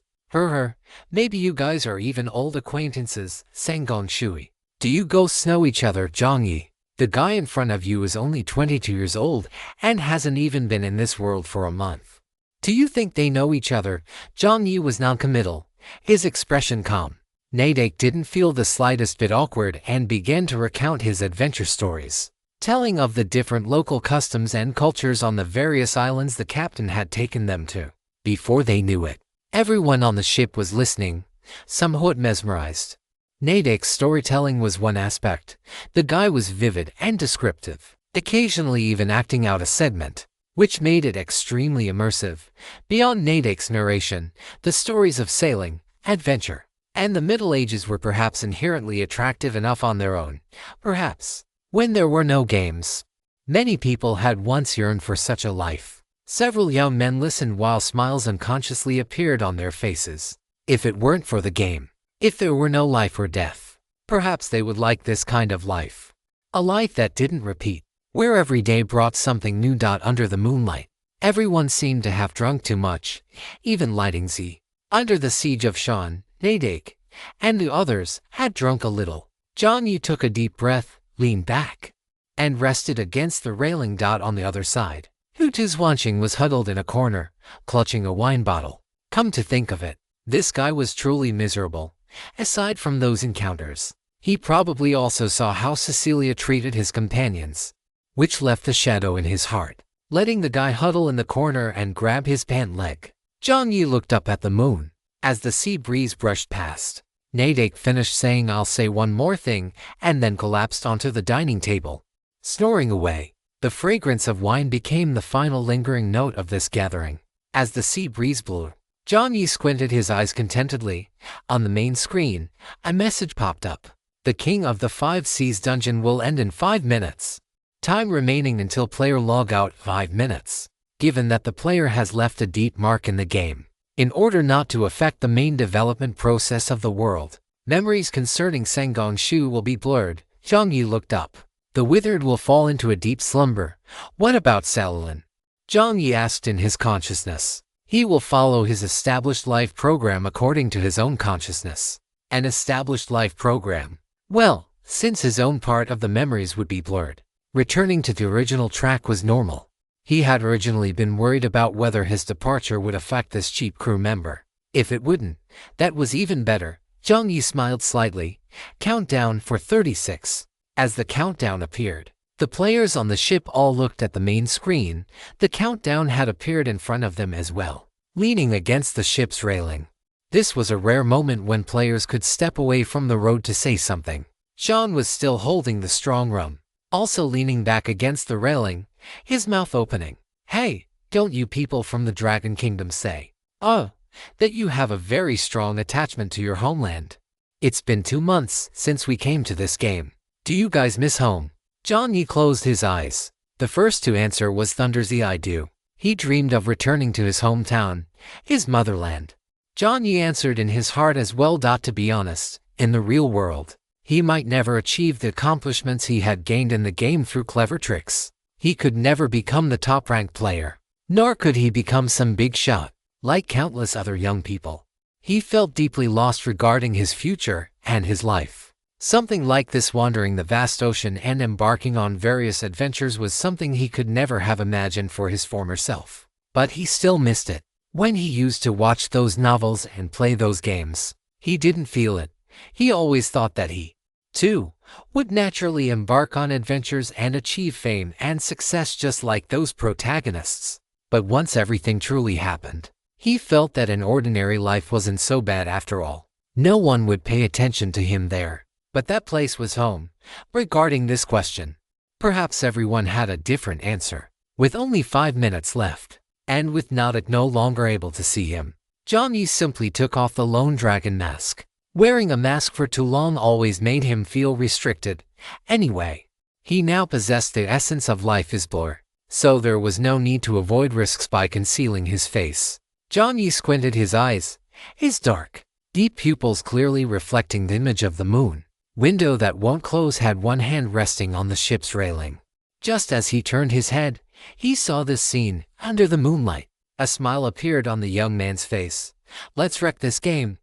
Maybe you guys are even old acquaintances, Sangon Shui. Do you ghosts know each other, Jiang Yi? The guy in front of you is only 22 years old and hasn't even been in this world for a month. Do you think they know each other? Jiang Yi was non-committal, his expression calm. Nadek didn't feel the slightest bit awkward and began to recount his adventure stories, telling of the different local customs and cultures on the various islands the captain had taken them to. Before they knew it, everyone on the ship was listening, somewhat mesmerized. Nadek's storytelling was one aspect. The guy was vivid and descriptive, occasionally even acting out a segment, which made it extremely immersive. Beyond Nadek's narration, the stories of sailing, adventure, and the Middle Ages were perhaps inherently attractive enough on their own. Perhaps, when there were no games, many people had once yearned for such a life. Several young men listened while smiles unconsciously appeared on their faces. If it weren't for the game, if there were no life or death, perhaps they would like this kind of life. A life that didn't repeat, where every day brought something new. Under the moonlight, everyone seemed to have drunk too much, even Lighting Z. Under the siege of Shan, Nadek, and the others had drunk a little. Jiang Yi took a deep breath, leaned back, and rested against the railing. On the other side, Hu Tizwanqing was huddled in a corner, clutching a wine bottle. Come to think of it, this guy was truly miserable. Aside from those encounters, he probably also saw how Cecilia treated his companions, which left a shadow in his heart. Letting the guy huddle in the corner and grab his pant leg, Jiang Yi looked up at the moon. As the sea breeze brushed past, Nadek finished saying, "I'll say one more thing," and then collapsed onto the dining table, snoring away. The fragrance of wine became the final lingering note of this gathering. As the sea breeze blew, Jiang Yi squinted his eyes contentedly. On the main screen, a message popped up. The King of the Five Seas dungeon will end in 5 minutes. Time remaining until player log out 5 minutes. Given that the player has left a deep mark in the game, in order not to affect the main development process of the world, memories concerning Sangon Shu will be blurred. Jiang Yi looked up. The withered will fall into a deep slumber. What about Salilin? Jiang Yi asked in his consciousness. He will follow his established life program according to his own consciousness. An established life program? Well, since his own part of the memories would be blurred, returning to the original track was normal. He had originally been worried about whether his departure would affect this cheap crew member. If it wouldn't, that was even better. Jiang Yi smiled slightly. Countdown for 36. As the countdown appeared, the players on the ship all looked at the main screen. The countdown had appeared in front of them as well, leaning against the ship's railing. This was a rare moment when players could step away from the road to say something. Sean was still holding the strong rum, also leaning back against the railing, his mouth opening. Hey, don't you people from the Dragon Kingdom say, that you have a very strong attachment to your homeland? It's been 2 months since we came to this game. Do you guys miss home? Jiang Yi closed his eyes. The first to answer was Thunderzy. I do. He dreamed of returning to his hometown, his motherland. Jiang Yi answered in his heart as well. To be honest, in the real world, he might never achieve the accomplishments he had gained in the game through clever tricks. He could never become the top-ranked player, nor could he become some big shot, like countless other young people. He felt deeply lost regarding his future and his life. Something like this, wandering the vast ocean and embarking on various adventures, was something he could never have imagined for his former self. But he still missed it. When he used to watch those novels and play those games, he didn't feel it. He always thought that he, too, would naturally embark on adventures and achieve fame and success just like those protagonists. But once everything truly happened, he felt that an ordinary life wasn't so bad after all. No one would pay attention to him there. But that place was home. Regarding this question, perhaps everyone had a different answer. With only 5 minutes left, and with Nadek no longer able to see him, Jiang Yi simply took off the lone dragon mask. Wearing a mask for too long always made him feel restricted. Anyway, He now possessed the essence of life is blur, so there was no need to avoid risks by concealing his face. Jiang Yi squinted his eyes, his dark, deep pupils clearly reflecting the image of the moon. Window that won't close had one hand resting on the ship's railing. Just as he turned his head, he saw this scene, under the moonlight. A smile appeared on the young man's face. Let's wreck this game.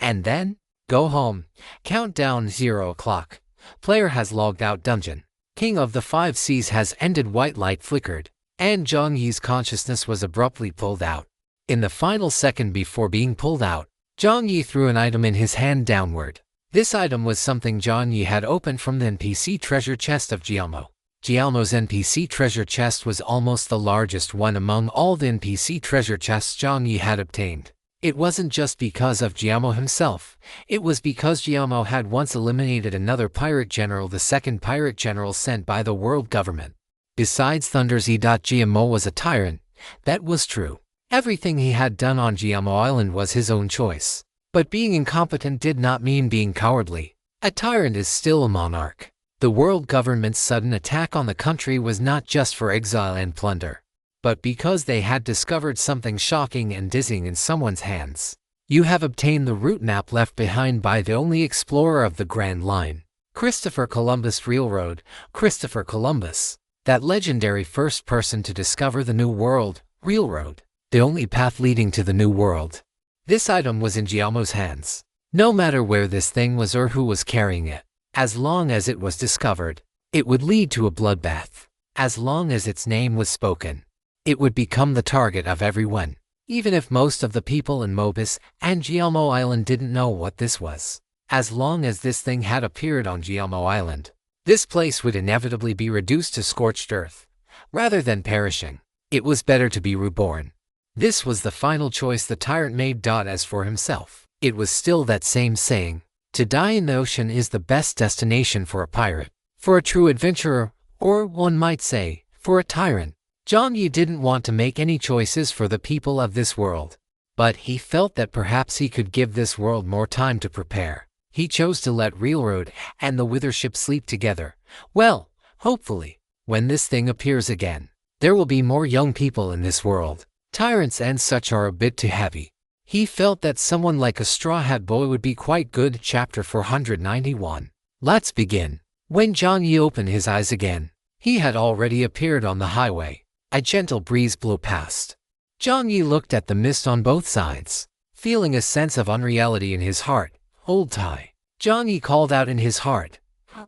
And then, go home. Countdown 0 o'clock. Player has logged out dungeon. King of the Five Seas has ended. White light flickered, and Jiang Yi's consciousness was abruptly pulled out. In the final second before being pulled out, Jiang Yi threw an item in his hand downward. This item was something Jiang Yi had opened from the NPC treasure chest of Yahello. Yahello's NPC treasure chest was almost the largest one among all the NPC treasure chests Jiang Yi had obtained. It wasn't just because of Yahello himself, it was because Yahello had once eliminated another pirate general, the second pirate general sent by the world government. Besides Thunder's Yahello was a tyrant, that was true. Everything he had done on Yahello Island was his own choice. But being incompetent did not mean being cowardly. A tyrant is still a monarch. The world government's sudden attack on the country was not just for exile and plunder, but because they had discovered something shocking and dizzying in someone's hands. You have obtained the route map left behind by the only explorer of the Grand Line, Christopher Columbus. Railroad, Christopher Columbus, that legendary first person to discover the New World, Railroad, the only path leading to the New World. This item was in Yahello's hands. No matter where this thing was or who was carrying it, as long as it was discovered, it would lead to a bloodbath. As long as its name was spoken, it would become the target of everyone, even if most of the people in Mobus and Yahello Island didn't know what this was. As long as this thing had appeared on Yahello Island, this place would inevitably be reduced to scorched earth. Rather than perishing, it was better to be reborn. This was the final choice the tyrant made. As for himself, it was still that same saying, to die in the ocean is the best destination for a pirate, for a true adventurer, or one might say, for a tyrant. Jiang Yi didn't want to make any choices for the people of this world, but he felt that perhaps he could give this world more time to prepare. He chose to let Railroad and the Withership sleep together. Well, hopefully, when this thing appears again, there will be more young people in this world. Tyrants and such are a bit too heavy. He felt that someone like a Straw Hat Boy would be quite good. Chapter 491. Let's begin. When Jiang Yi opened his eyes again, he had already appeared on the highway. A gentle breeze blew past. Jiang Yi looked at the mist on both sides, feeling a sense of unreality in his heart. Old Tai. Jiang Yi called out in his heart,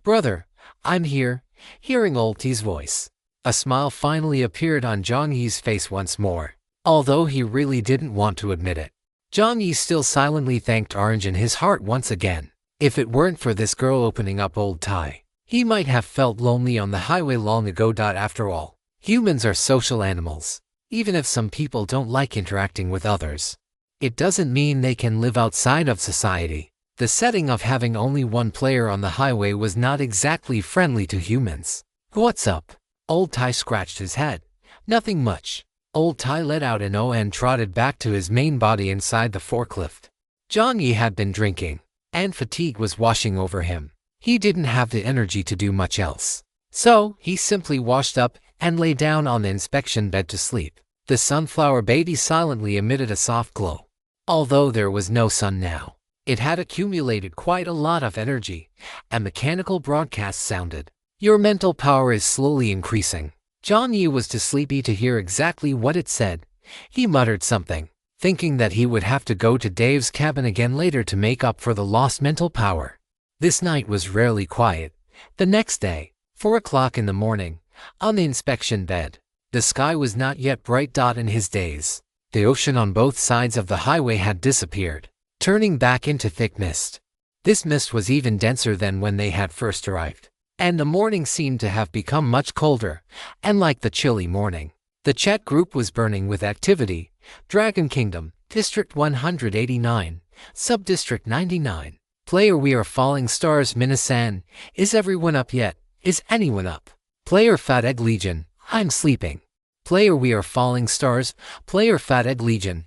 "Brother, I'm here," hearing Old Tai's voice. A smile finally appeared on Jiang Yi's face once more, although he really didn't want to admit it. Jiang Yi still silently thanked Orange in his heart once again. If it weren't for this girl opening up Old Tai, he might have felt lonely on the highway long ago. After all, humans are social animals. Even if some people don't like interacting with others, it doesn't mean they can live outside of society. The setting of having only one player on the highway was not exactly friendly to humans. "What's up?" Old Tai scratched his head. "Nothing much." Old Tai let out an "oh" and trotted back to his main body inside the forklift. Jiang Yi had been drinking, and fatigue was washing over him. He didn't have the energy to do much else. So, he simply washed up and lay down on the inspection bed to sleep. The sunflower baby silently emitted a soft glow. Although there was no sun now, it had accumulated quite a lot of energy. A mechanical broadcast sounded. "Your mental power is slowly increasing." Jiang Yi was too sleepy to hear exactly what it said. He muttered something, thinking that he would have to go to Dave's cabin again later to make up for the lost mental power. This night was rarely quiet. The next day, 4 o'clock in the morning, on the inspection bed, the sky was not yet bright. In his daze, the ocean on both sides of the highway had disappeared, turning back into thick mist. This mist was even denser than when they had first arrived, and the morning seemed to have become much colder, and like the chilly morning. The chat group was burning with activity. Dragon Kingdom, District 189, Sub-District 99. Player, we are falling stars. Minasan, is everyone up yet? Is anyone up? Player, Fat Egg Legion, I'm sleeping. Player, we are falling stars. Player, Fat Egg Legion,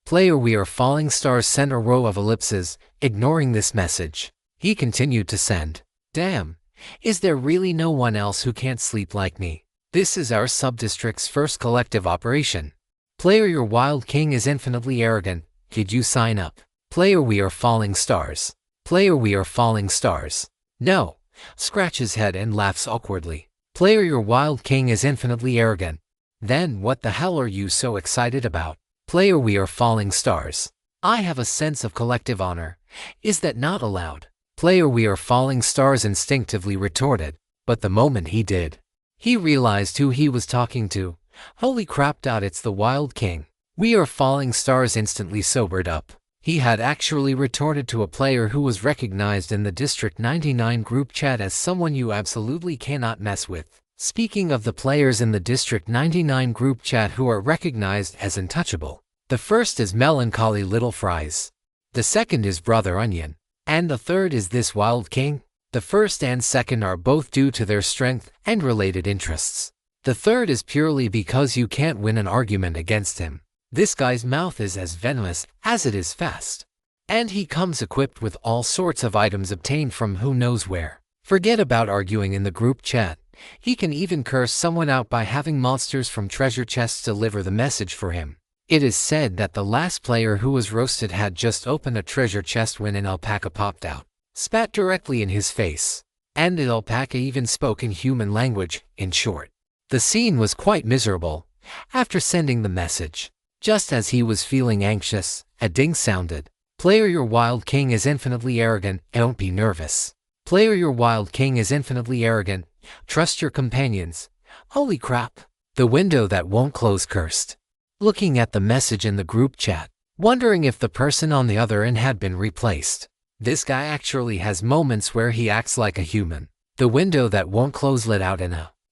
Player, we are falling stars. Sent a row of ellipses, ignoring this message. He continued to send. Damn, Is there really no one else who can't sleep like me? This is our subdistrict's first collective operation. Player, your wild king is infinitely arrogant. Did you sign up? Player, we are falling stars. Player, we are falling stars. No. Scratch his head and laughs awkwardly. Player, your wild king is infinitely arrogant. Then what the hell are you so excited about? Player, we are falling stars. I have a sense of collective honor. Is that not allowed? Player, we are falling stars, instinctively retorted. But the moment he did, he realized who he was talking to. Holy crap! It's the wild king. We are falling stars instantly sobered up. He had actually retorted to a player who was recognized in the District 99 group chat as someone you absolutely cannot mess with. Speaking of the players in the District 99 group chat who are recognized as untouchable, the first is Melancholy Little Fries. The second is Brother Onion. And the third is this wild king. The first and second are both due to their strength and related interests. The third is purely because you can't win an argument against him. This guy's mouth is as venomous as it is fast. And he comes equipped with all sorts of items obtained from who knows where. Forget about arguing in the group chat. He can even curse someone out by having monsters from treasure chests deliver the message for him. It is said that the last player who was roasted had just opened a treasure chest when an alpaca popped out, spat directly in his face, and the alpaca even spoke in human language. In short, the scene was quite miserable. After sending the message, just as he was feeling anxious, a ding sounded. Player, your wild king is infinitely arrogant. Don't be nervous. Player, your wild king is infinitely arrogant. Trust your companions. Holy crap. The window that won't close cursed. Looking at the message in the group chat, wondering if the person on the other end had been replaced. This guy actually has moments where he acts like a human. The window that won't close let out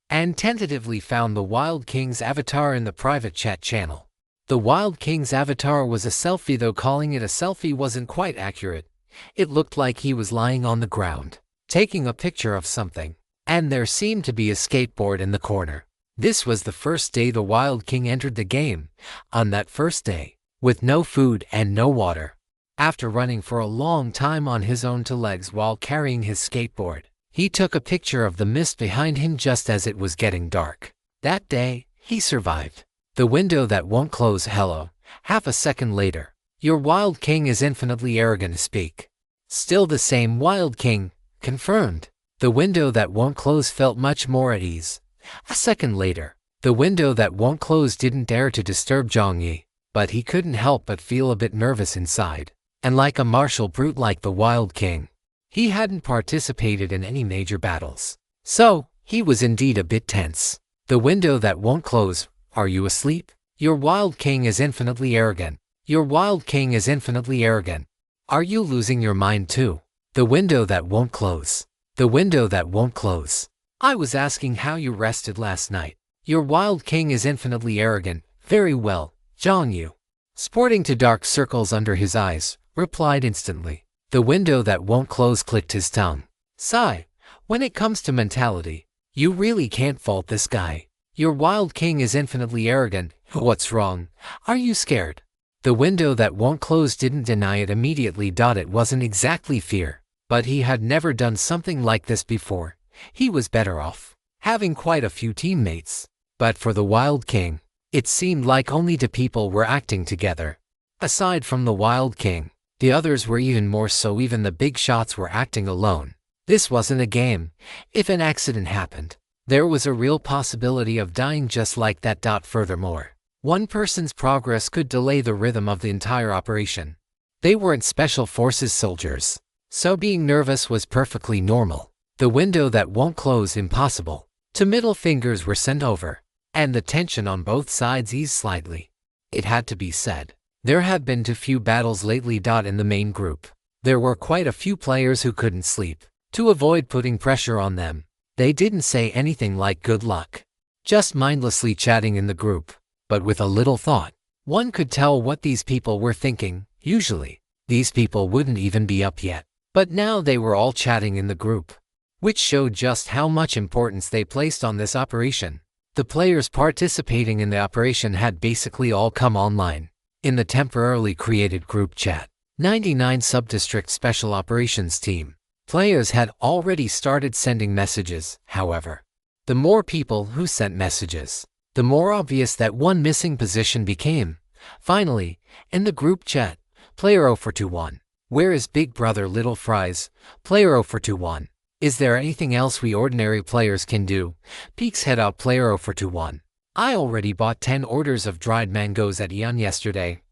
and tentatively found the Wild King's avatar in the private chat channel. The Wild King's avatar was a selfie, though calling it a selfie wasn't quite accurate. It looked like he was lying on the ground, taking a picture of something, and there seemed to be a skateboard in the corner. This was the first day the Wild King entered the game. On that first day, with no food and no water, after running for a long time on his own two legs while carrying his skateboard, he took a picture of the mist behind him just as it was getting dark. That day, he survived. The window that won't close. Hello. Half a second later, your Wild King is infinitely arrogant to speak. Still the same Wild King. Confirmed. The window that won't close felt much more at ease. A second later, the window that won't close didn't dare to disturb Jiang Yi, but he couldn't help but feel a bit nervous inside. And like a martial brute like the Wild King, he hadn't participated in any major battles, so he was indeed a bit tense. The window that won't close. Are you asleep? Your Wild King is infinitely arrogant. Your Wild King is infinitely arrogant. Are you losing your mind too? The window that won't close. The window that won't close. I was asking how you rested last night. Your Wild King is infinitely arrogant. Very well, Jiang Yi, sporting to dark circles under his eyes, replied instantly. The window that won't close clicked his tongue. Sigh. When it comes to mentality, you really can't fault this guy. Your Wild King is infinitely arrogant. What's wrong? Are you scared? The window that won't close didn't deny it immediately. It wasn't exactly fear, but he had never done something like this before. He was better off having quite a few teammates. But for the Wild King, it seemed like only two people were acting together. Aside from the Wild King, the others were even more so. Even the big shots were acting alone. This wasn't a game. If an accident happened, there was a real possibility of dying just like that. Furthermore, one person's progress could delay the rhythm of the entire operation. They weren't special forces soldiers, so being nervous was perfectly normal. The window that won't close. Impossible. Two middle fingers were sent over, and the tension on both sides eased slightly. It had to be said, there had been too few battles lately. In the main group, there were quite a few players who couldn't sleep. To avoid putting pressure on them, they didn't say anything like good luck, just mindlessly chatting in the group. But with a little thought, one could tell what these people were thinking. Usually, these people wouldn't even be up yet, but now they were all chatting in the group, which showed just how much importance they placed on this operation. The players participating in the operation had basically all come online in the temporarily created group chat. 99 Subdistrict Special Operations Team. Players had already started sending messages, however. The more people who sent messages, the more obvious that one missing position became. Finally, in the group chat, Player 0421. Where is Big Brother Little Fries? Player 0421. Is there anything else we ordinary players can do? Peeks head out Player 0421. I already bought 10 orders of dried mangoes at Eon yesterday.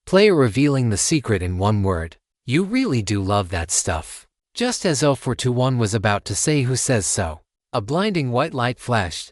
Player revealing the secret in one word. You really do love that stuff. Just as 0421 was about to say who says so, a blinding white light flashed,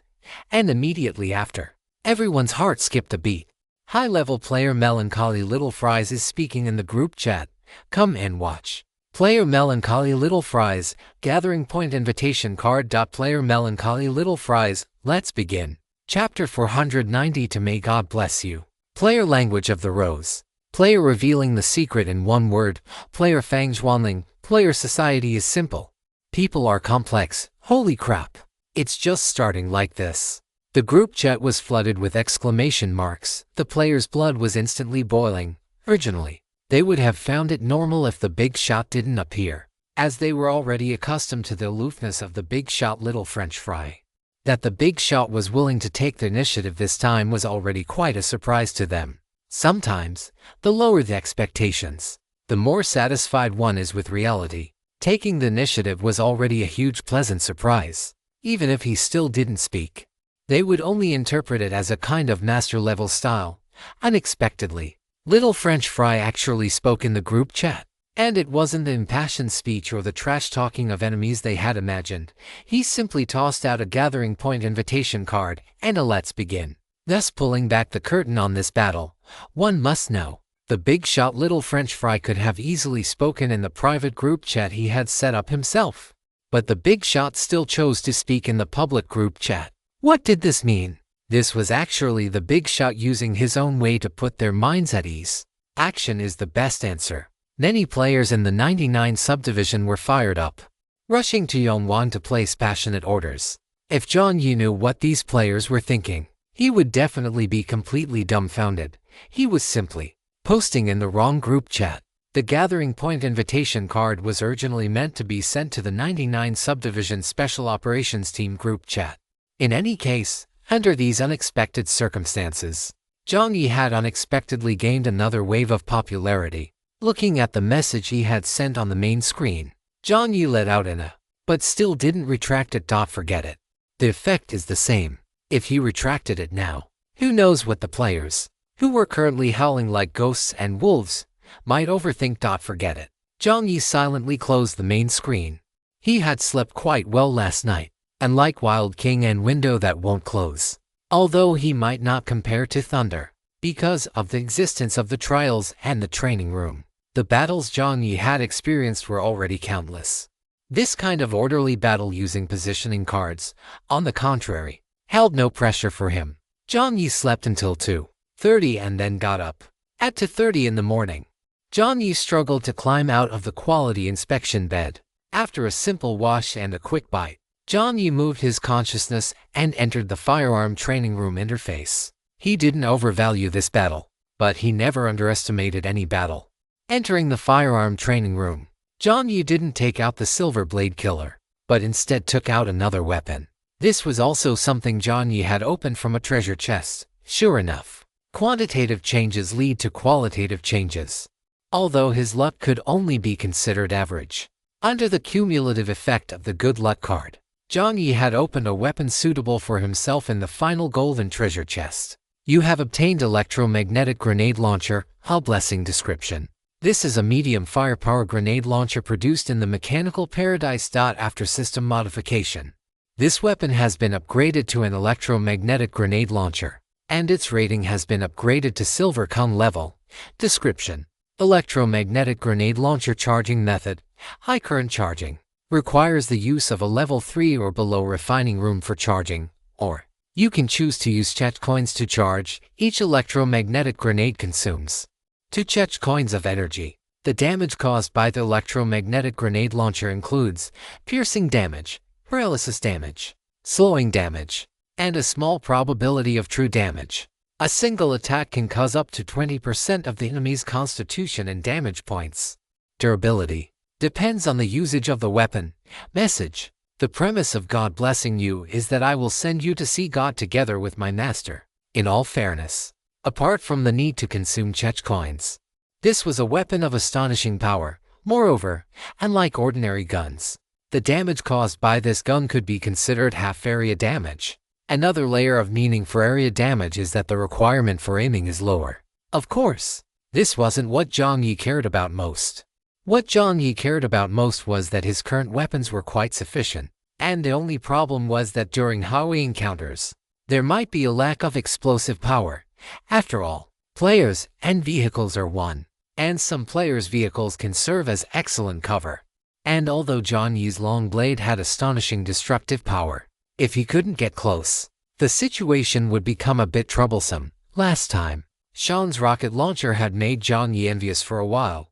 and immediately after, everyone's heart skipped a beat. High-level player Melancholy Little Fries is speaking in the group chat. Come and watch. Player Melancholy Little Fries, gathering point invitation card. Player Melancholy Little Fries, let's begin. Chapter 490 to May God Bless You. Player Language of the Rose. Player revealing the secret in one word. Player Fang Zhuanling. Player Society is simple. People are complex. Holy crap. It's just starting like this. The group chat was flooded with exclamation marks. The players' blood was instantly boiling. Originally, they would have found it normal if the big shot didn't appear, as they were already accustomed to the aloofness of the big shot little French fry. That the big shot was willing to take the initiative this time was already quite a surprise to them. Sometimes, the lower the expectations, the more satisfied one is with reality. Taking the initiative was already a huge pleasant surprise. Even if he still didn't speak, they would only interpret it as a kind of master-level style. Unexpectedly, little French fry actually spoke in the group chat. And it wasn't the impassioned speech or the trash-talking of enemies they had imagined. He simply tossed out a gathering point invitation card and a let's begin. Thus pulling back the curtain on this battle. One must know, the big shot little French fry could have easily spoken in the private group chat he had set up himself. But the big shot still chose to speak in the public group chat. What did this mean? This was actually the big shot using his own way to put their minds at ease. Action is the best answer. Many players in the 99 subdivision were fired up, rushing to Yongwan to place passionate orders. If Jiang Yi knew what these players were thinking, he would definitely be completely dumbfounded. He was simply posting in the wrong group chat. The gathering point invitation card was originally meant to be sent to the 99 subdivision Special Operations Team group chat. In any case, under these unexpected circumstances, Jiang Yi had unexpectedly gained another wave of popularity. Looking at the message he had sent on the main screen, Jiang Yi let out an but still didn't retract it. Forget it. The effect is the same. If he retracted it now, who knows what the players, who were currently howling like ghosts and wolves, might overthink. Forget it. Jiang Yi silently closed the main screen. He had slept quite well last night, and like Wild King and window that won't close. Although he might not compare to Thunder, because of the existence of the trials and the training room. The battles Jiang Yi had experienced were already countless. This kind of orderly battle using positioning cards, on the contrary, held no pressure for him. Jiang Yi slept until 2:30 and then got up. At 2:30 in the morning, Jiang Yi struggled to climb out of the quality inspection bed. After a simple wash and a quick bite, Jiang Yi moved his consciousness and entered the firearm training room interface. He didn't overvalue this battle, but he never underestimated any battle. Entering the firearm training room, Jiang Yi didn't take out the silver blade killer, but instead took out another weapon. This was also something Jiang Yi had opened from a treasure chest. Sure enough, quantitative changes lead to qualitative changes. Although his luck could only be considered average, under the cumulative effect of the good luck card, Jiang Yi had opened a weapon suitable for himself in the final golden treasure chest. You have obtained electromagnetic grenade launcher. Blessing description. This is a medium firepower grenade launcher produced in the mechanical paradise. After system modification, this weapon has been upgraded to an electromagnetic grenade launcher, and its rating has been upgraded to Silver Con level. Description. Electromagnetic grenade launcher charging method. High current charging. Requires the use of a level 3 or below refining room for charging, or you can choose to use Chet coins to charge. Each electromagnetic grenade consumes 2 Chet coins of energy. The damage caused by the electromagnetic grenade launcher includes piercing damage, paralysis damage, slowing damage, and a small probability of true damage. A single attack can cause up to 20% of the enemy's constitution and damage points. Durability. Depends on the usage of the weapon. Message. The premise of God blessing you is that I will send you to see God together with my master. In all fairness, apart from the need to consume chech coins, this was a weapon of astonishing power. Moreover, unlike ordinary guns, the damage caused by this gun could be considered half-area damage. Another layer of meaning for area damage is that the requirement for aiming is lower. Of course, this wasn't what Jiang Yi cared about most. What Jiang Yi cared about most was that his current weapons were quite sufficient, and the only problem was that during highway encounters, there might be a lack of explosive power. After all, players and vehicles are one, and some players' vehicles can serve as excellent cover. And although Jiang Yi's long blade had astonishing destructive power, if he couldn't get close, the situation would become a bit troublesome. Last time, Sean's rocket launcher had made Jiang Yi envious for a while.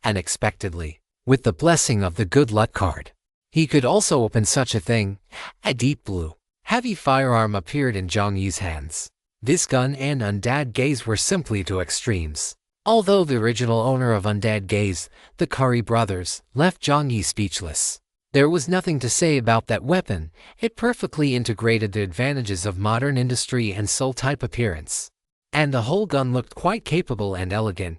Unexpectedly, with the blessing of the good luck card, he could also open such a thing. A deep blue, heavy firearm appeared in Jiang Yi's hands. This gun and Undead Gaze were simply two extremes. Although the original owner of Undead Gaze, the Curry brothers, left Jiang Yi speechless, there was nothing to say about that weapon. It perfectly integrated the advantages of modern industry and soul-type appearance. And the whole gun looked quite capable and elegant.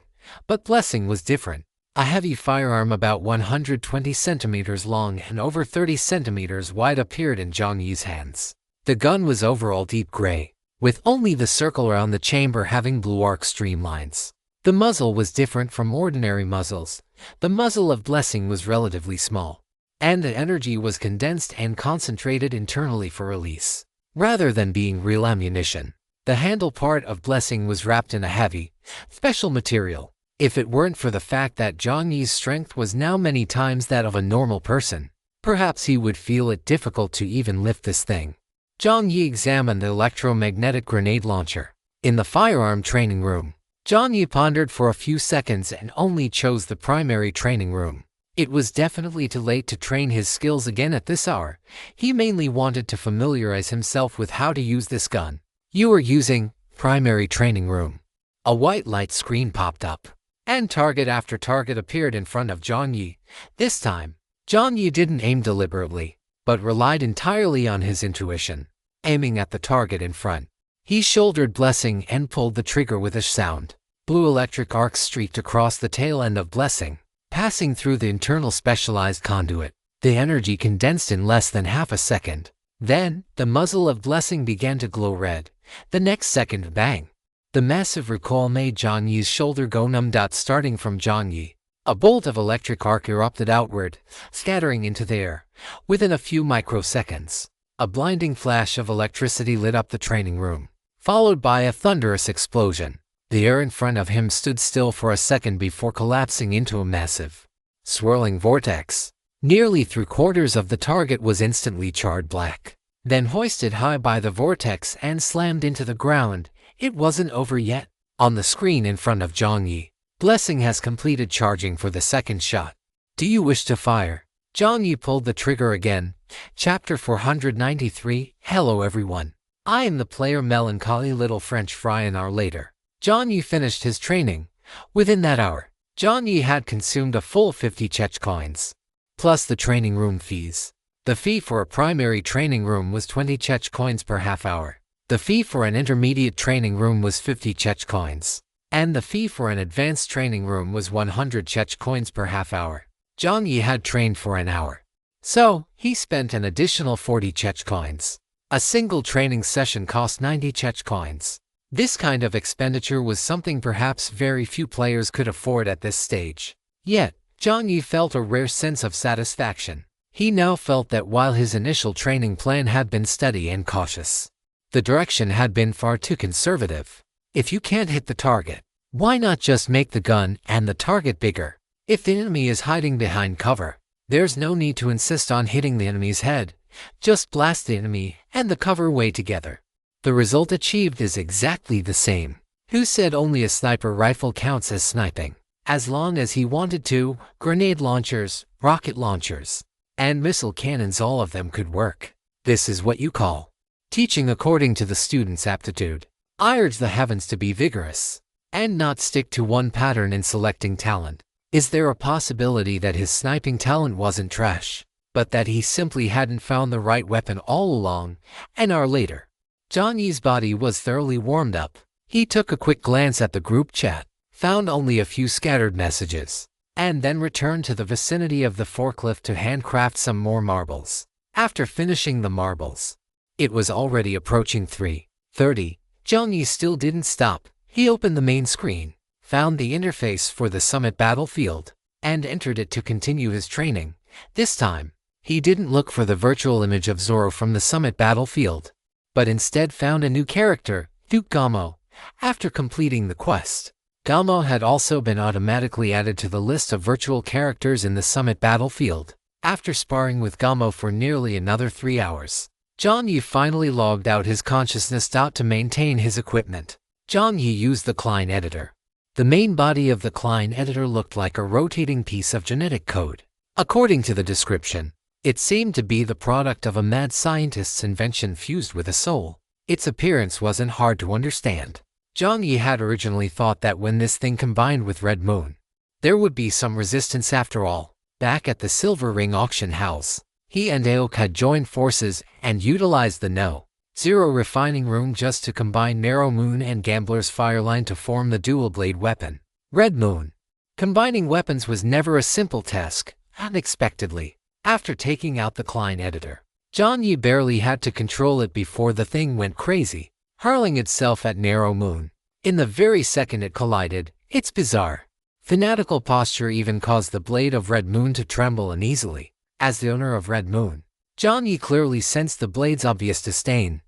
But Blessing was different. A heavy firearm about 120 centimeters long and over 30 centimeters wide appeared in Jiang Yi's hands. The gun was overall deep gray, with only the circle around the chamber having blue arc streamlines. The muzzle was different from ordinary muzzles. The muzzle of Blessing was relatively small, and the energy was condensed and concentrated internally for release, rather than being real ammunition. The handle part of Blessing was wrapped in a heavy, special material. If it weren't for the fact that Jiang Yi's strength was now many times that of a normal person, perhaps he would feel it difficult to even lift this thing. Jiang Yi examined the electromagnetic grenade launcher. In the firearm training room, Jiang Yi pondered for a few seconds and only chose the primary training room. It was definitely too late to train his skills again at this hour. He mainly wanted to familiarize himself with how to use this gun. You are using primary training room. A white light screen popped up, and target after target appeared in front of Jiang Yi. This time, Jiang Yi didn't aim deliberately, but relied entirely on his intuition. Aiming at the target in front, he shouldered Blessing and pulled the trigger with a sound. Blue electric arcs streaked across the tail end of Blessing, passing through the internal specialized conduit. The energy condensed in less than half a second. Then, the muzzle of Blessing began to glow red. The next second, bang! The massive recoil made Jiang Yi's shoulder go numb. Starting from Jiang Yi, a bolt of electric arc erupted outward, scattering into the air. Within a few microseconds, a blinding flash of electricity lit up the training room, followed by a thunderous explosion. The air in front of him stood still for a second before collapsing into a massive, swirling vortex. Nearly 3/4 of the target was instantly charred black, then hoisted high by the vortex and slammed into the ground. It wasn't over yet. On the screen in front of Jiang Yi, Blessing has completed charging for the second shot. Do you wish to fire? Jiang Yi pulled the trigger again. Chapter 493. Hello everyone. I am the player Melancholy Little French Fry. An hour later, Jiang Yi finished his training. Within that hour, Jiang Yi had consumed a full 50 chech coins, plus the training room fees. The fee for a primary training room was 20 chech coins per half hour. The fee for an intermediate training room was 50 chech coins, and the fee for an advanced training room was 100 chech coins per half hour. Jiang Yi had trained for an hour, so he spent an additional 40 chech coins. A single training session cost 90 chech coins. This kind of expenditure was something perhaps very few players could afford at this stage. Yet, Jiang Yi felt a rare sense of satisfaction. He now felt that while his initial training plan had been steady and cautious, the direction had been far too conservative. If you can't hit the target, why not just make the gun and the target bigger? If the enemy is hiding behind cover, there's no need to insist on hitting the enemy's head. Just blast the enemy and the cover way together. The result achieved is exactly the same. Who said only a sniper rifle counts as sniping? As long as he wanted to, grenade launchers, rocket launchers, and missile cannons, all of them could work. This is what you call teaching according to the student's aptitude. I urge the heavens to be vigorous, and not stick to one pattern in selecting talent. Is there a possibility that his sniping talent wasn't trash, but that he simply hadn't found the right weapon all along? An hour later, Jiang Yi's body was thoroughly warmed up. He took a quick glance at the group chat, found only a few scattered messages, and then returned to the vicinity of the forklift to handcraft some more marbles. After finishing the marbles, it was already approaching 3:30. Jiang Yi still didn't stop. He opened the main screen, found the interface for the summit battlefield, and entered it to continue his training. This time, he didn't look for the virtual image of Zoro from the summit battlefield, but instead found a new character, Duke Gamo. After completing the quest, Gamo had also been automatically added to the list of virtual characters in the summit battlefield. After sparring with Gamo for nearly another 3 hours, Jiang Yi finally logged out his consciousness to maintain his equipment. Jiang Yi used the Klein editor. The main body of the Klein editor looked like a rotating piece of genetic code. According to the description, it seemed to be the product of a mad scientist's invention fused with a soul. Its appearance wasn't hard to understand. Jiang Yi had originally thought that when this thing combined with Red Moon, there would be some resistance after all. Back at the Silver Ring auction house, he and Aok had joined forces and utilized the No.0 refining room just to combine Narrow Moon and Gambler's Fireline to form the dual-blade weapon, Red Moon. Combining weapons was never a simple task. Unexpectedly, after taking out the Klein editor, Jiang Yi barely had to control it before the thing went crazy, hurling itself at Narrow Moon. In the very second it collided, its bizarre, fanatical posture even caused the blade of Red Moon to tremble uneasily. As the owner of Red Moon, Jiang Yi clearly sensed the blade's obvious disdain.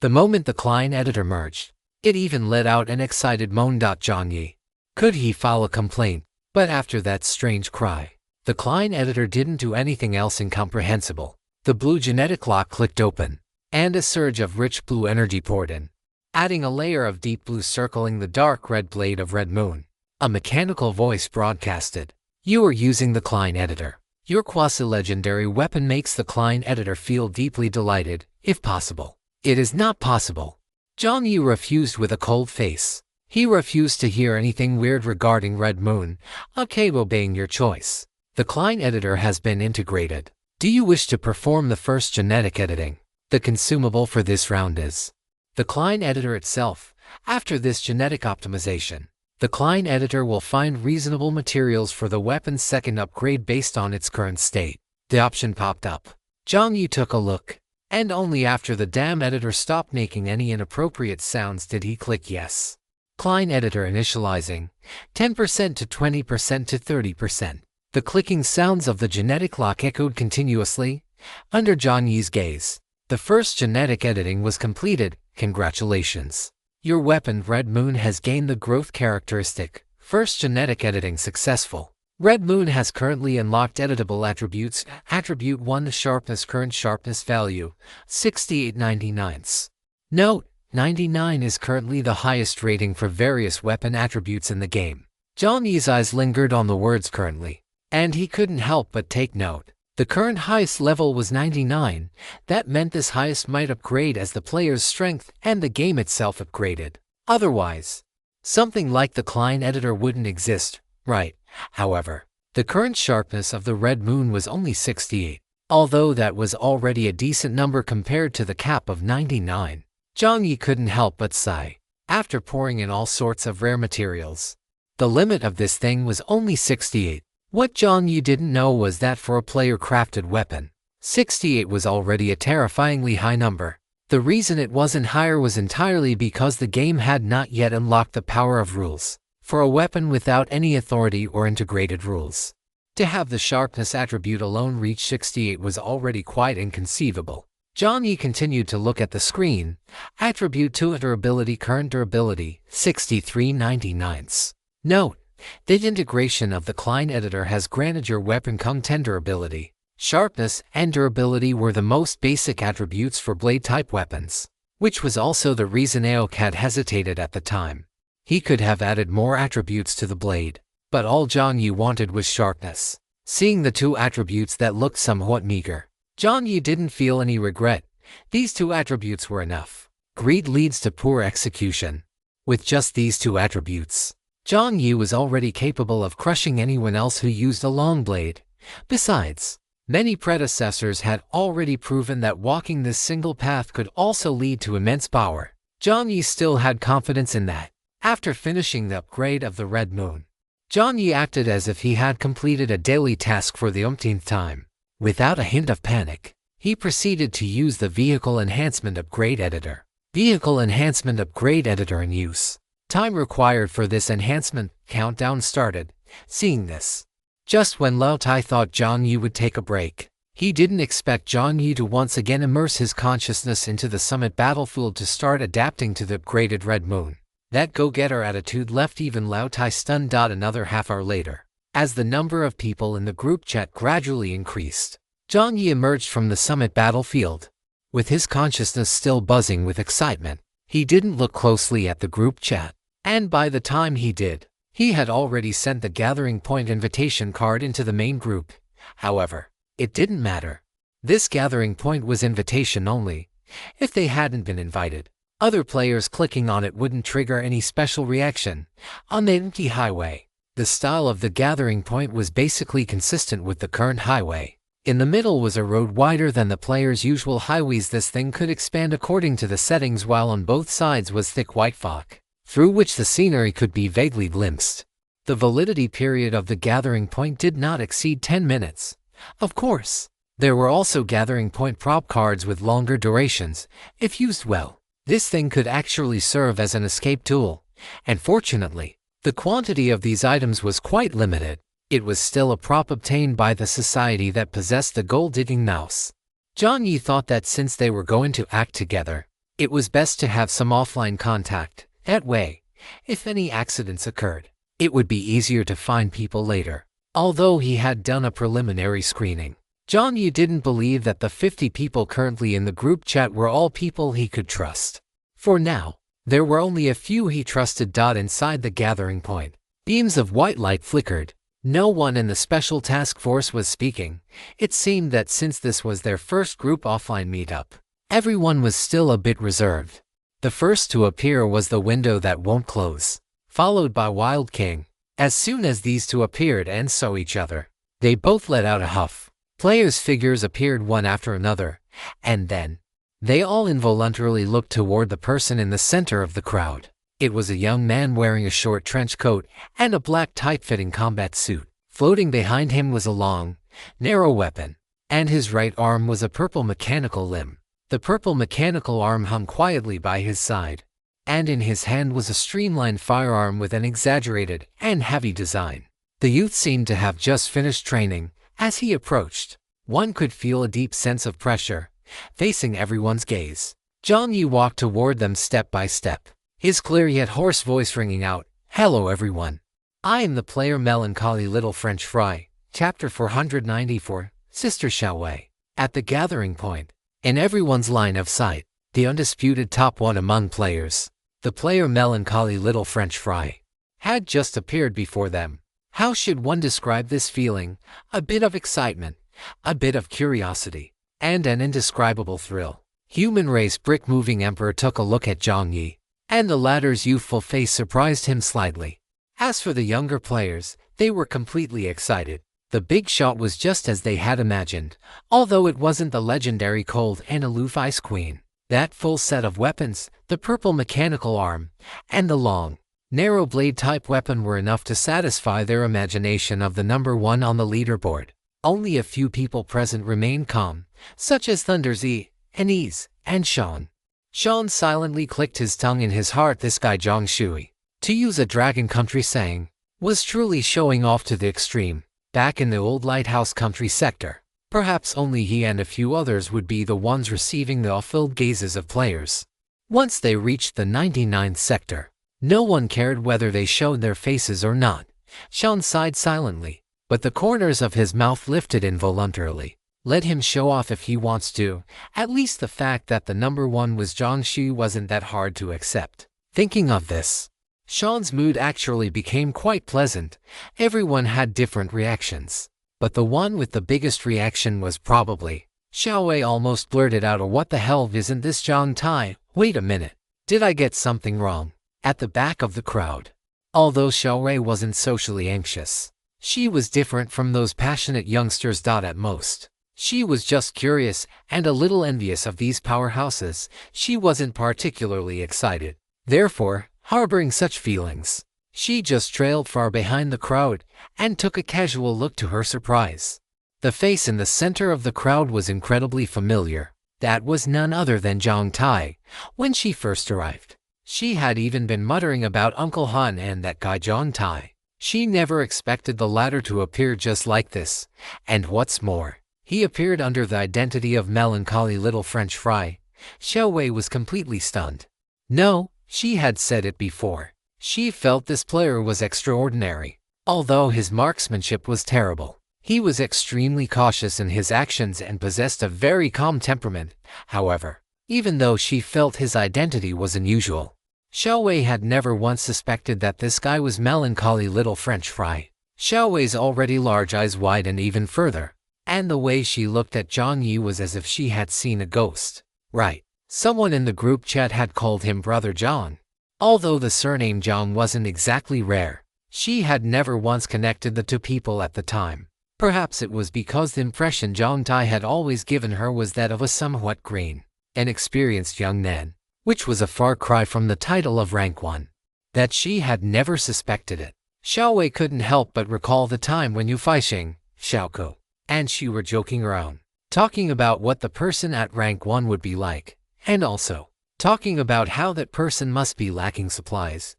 The moment the Klein editor merged, it even let out an excited moan. Jiang Yi, could he file a complaint? But after that strange cry, the Klein editor didn't do anything else incomprehensible. The blue genetic lock clicked open, and a surge of rich blue energy poured in, adding a layer of deep blue circling the dark red blade of Red Moon. A mechanical voice broadcasted, "You are using the Klein editor. Your quasi-legendary weapon makes the Klein editor feel deeply delighted, if possible." "It is not possible." Jiang Yi refused with a cold face. He refused to hear anything weird regarding Red Moon. "Okay, obeying your choice. The Klein editor has been integrated. Do you wish to perform the first genetic editing? The consumable for this round is the Klein editor itself. After this genetic optimization, the Klein editor will find reasonable materials for the weapon's second upgrade based on its current state." The option popped up. Jiang Yi took a look, and only after the damn editor stopped making any inappropriate sounds did he click yes. Klein editor initializing, 10% to 20% to 30%. The clicking sounds of the genetic lock echoed continuously. Under Jiang Yi's gaze, the first genetic editing was completed. "Congratulations. Your weapon Red Moon has gained the growth characteristic. First genetic editing successful. Red Moon has currently unlocked editable attributes. Attribute 1 Sharpness. Current sharpness value 68/99. Note: 99 is currently the highest rating for various weapon attributes in the game. Jiang Yi's eyes lingered on the words currently, and he couldn't help but take note. The current highest level was 99. That meant this highest might upgrade as the player's strength and the game itself upgraded. Otherwise, something like the Klein editor wouldn't exist, right? However, the current sharpness of the Red Moon was only 68. Although that was already a decent number compared to the cap of 99. Jiang Yi couldn't help but sigh. After pouring in all sorts of rare materials, the limit of this thing was only 68. What Jiang Yi didn't know was that for a player-crafted weapon, 68 was already a terrifyingly high number. The reason it wasn't higher was entirely because the game had not yet unlocked the power of rules for a weapon without any authority or integrated rules. To have the sharpness attribute alone reach 68 was already quite inconceivable. Jiang Yi continued to look at the screen. Attribute 2 Durability. Current durability 63/99. Note: the integration of the Klein editor has granted your weapon content durability. Sharpness and durability were the most basic attributes for blade-type weapons, which was also the reason Aok had hesitated at the time. He could have added more attributes to the blade, but all Jiang Yi wanted was sharpness. Seeing the two attributes that looked somewhat meager, Jiang Yi didn't feel any regret. These two attributes were enough. Greed leads to poor execution. With just these two attributes, Jiang Yi was already capable of crushing anyone else who used a long blade. Besides, many predecessors had already proven that walking this single path could also lead to immense power. Jiang Yi still had confidence in that. After finishing the upgrade of the Red Moon, Jiang Yi acted as if he had completed a daily task for the umpteenth time. Without a hint of panic, he proceeded to use the Vehicle Enhancement Upgrade Editor. Vehicle Enhancement Upgrade Editor in use. Time required for this enhancement countdown started. Seeing this, just when Lao Tai thought Jiang Yi would take a break, he didn't expect Jiang Yi to once again immerse his consciousness into the summit battlefield to start adapting to the upgraded Red Moon. That go-getter attitude left even Lao Tai stunned. Another half-hour later, as the number of people in the group chat gradually increased, Jiang Yi emerged from the summit battlefield. With his consciousness still buzzing with excitement, he didn't look closely at the group chat. And by the time he did, he had already sent the Gathering Point invitation card into the main group. However, it didn't matter. This Gathering Point was invitation only. If they hadn't been invited, other players clicking on it wouldn't trigger any special reaction. On the empty highway, the style of the Gathering Point was basically consistent with the current highway. In the middle was a road wider than the player's usual highways. This thing could expand according to the settings, while on both sides was thick white fog, through which the scenery could be vaguely glimpsed. The validity period of the Gathering Point did not exceed 10 minutes. Of course, there were also Gathering Point prop cards with longer durations. If used well, this thing could actually serve as an escape tool. And fortunately, the quantity of these items was quite limited. It was still a prop obtained by the society that possessed the gold-digging mouse. Jiang Yi thought that since they were going to act together, it was best to have some offline contact. That way, if any accidents occurred, it would be easier to find people later. Although he had done a preliminary screening, Jiang Yi didn't believe that the 50 people currently in the group chat were all people he could trust. For now, there were only a few he trusted. Inside the Gathering Point, beams of white light flickered. No one in the special task force was speaking. It seemed that since this was their first group offline meetup, everyone was still a bit reserved. The first to appear was the Window That Won't Close, followed by Wild King. As soon as these two appeared and saw each other, they both let out a huff. Players' figures appeared one after another, and then they all involuntarily looked toward the person in the center of the crowd. It was a young man wearing a short trench coat and a black tight-fitting combat suit. Floating behind him was a long, narrow weapon, and his right arm was a purple mechanical limb. The purple mechanical arm hung quietly by his side, and in his hand was a streamlined firearm with an exaggerated and heavy design. The youth seemed to have just finished training. As he approached, one could feel a deep sense of pressure, facing everyone's gaze. Jiang Yi walked toward them step by step, his clear yet hoarse voice ringing out, "Hello everyone. I am the player Melancholy Little French Fry." Chapter 494, Sister Xiaowei. At the Gathering Point, in everyone's line of sight, the undisputed top one among players, the player Melancholy Little French Fry, had just appeared before them. How should one describe this feeling? A bit of excitement, a bit of curiosity, and an indescribable thrill. Human race brick-moving emperor took a look at Jiang Yi, and the latter's youthful face surprised him slightly. As for the younger players, they were completely excited. The big shot was just as they had imagined, although it wasn't the legendary cold and aloof Ice Queen. That full set of weapons, the purple mechanical arm, and the long, narrow blade-type weapon were enough to satisfy their imagination of the number one on the leaderboard. Only a few people present remained calm, such as Thunder Z, Anise, and Sean. Sean silently clicked his tongue in his heart. This guy Zhang Shui, to use a Dragon Country saying, was truly showing off to the extreme. Back in the old lighthouse country sector, perhaps only he and a few others would be the ones receiving the awe-filled gazes of players. Once they reached the 99th sector, no one cared whether they showed their faces or not. Sean sighed silently, but the corners of his mouth lifted involuntarily. Let him show off if he wants to. At least the fact that the number one was Zhang Shui wasn't that hard to accept. Thinking of this, Sean's mood actually became quite pleasant. Everyone had different reactions, but the one with the biggest reaction was probably Xiaowei. Almost blurted out, "Oh, what the hell isn't this Zhang Tai? Wait a minute, did I get something wrong?" At the back of the crowd, Although Xiaowei wasn't socially anxious, she was different from those passionate youngsters. At most, she was just curious and a little envious of these powerhouses. She wasn't particularly excited, therefore, harboring such feelings. She just trailed far behind the crowd and took a casual look. To her surprise, the face in the center of the crowd was incredibly familiar. That was none other than Jiang Tai. When she first arrived, she had even been muttering about Uncle Han and that guy Jiang Tai. She never expected the latter to appear just like this, and what's more, he appeared under the identity of melancholy little French fry. Xiaowei was completely stunned. No, she had said it before. She felt this player was extraordinary. Although his marksmanship was terrible, he was extremely cautious in his actions and possessed a very calm temperament. However, even though she felt his identity was unusual, Xiaowei had never once suspected that this guy was melancholy little French fry. Xiaowei's already large eyes widened even further, and the way she looked at Jiang Yi was as if she had seen a ghost. Right. Someone in the group chat had called him Brother John. Although the surname Jiang wasn't exactly rare, she had never once connected the two people at the time. Perhaps it was because the impression Jiang Tai had always given her was that of a somewhat green, inexperienced young man, which was a far cry from the title of rank 1. That she had never suspected it. Xiaowei couldn't help but recall the time when Yu Faixing, Xiaoko, and she were joking around, talking about what the person at rank 1 would be like, and also talking about how that person must be lacking supplies,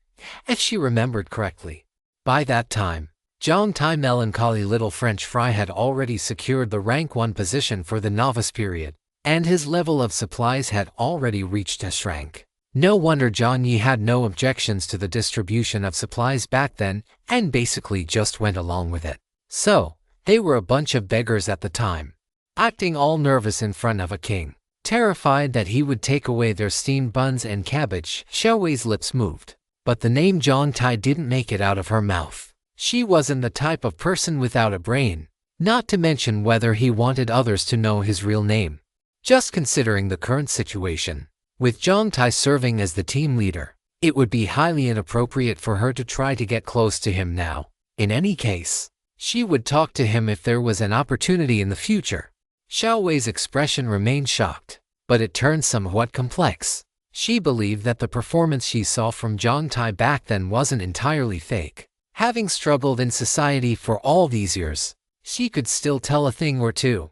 if she remembered correctly. By that time, Jiang Tai melancholy little French fry had already secured the rank 1 position for the novice period, and his level of supplies had already reached S rank. No wonder Jiang Yi had no objections to the distribution of supplies back then, and basically just went along with it. So, they were a bunch of beggars at the time, acting all nervous in front of a king, terrified that he would take away their steamed buns and cabbage. Xiaowei's lips moved, but the name Jiang Tai didn't make it out of her mouth. She wasn't the type of person without a brain, not to mention whether he wanted others to know his real name. Just considering the current situation, with Jiang Tai serving as the team leader, it would be highly inappropriate for her to try to get close to him now. In any case, she would talk to him if there was an opportunity in the future. Xiaowei's expression remained shocked, but it turned somewhat complex. She believed that the performance she saw from Jiang Tai back then wasn't entirely fake. Having struggled in society for all these years, she could still tell a thing or two.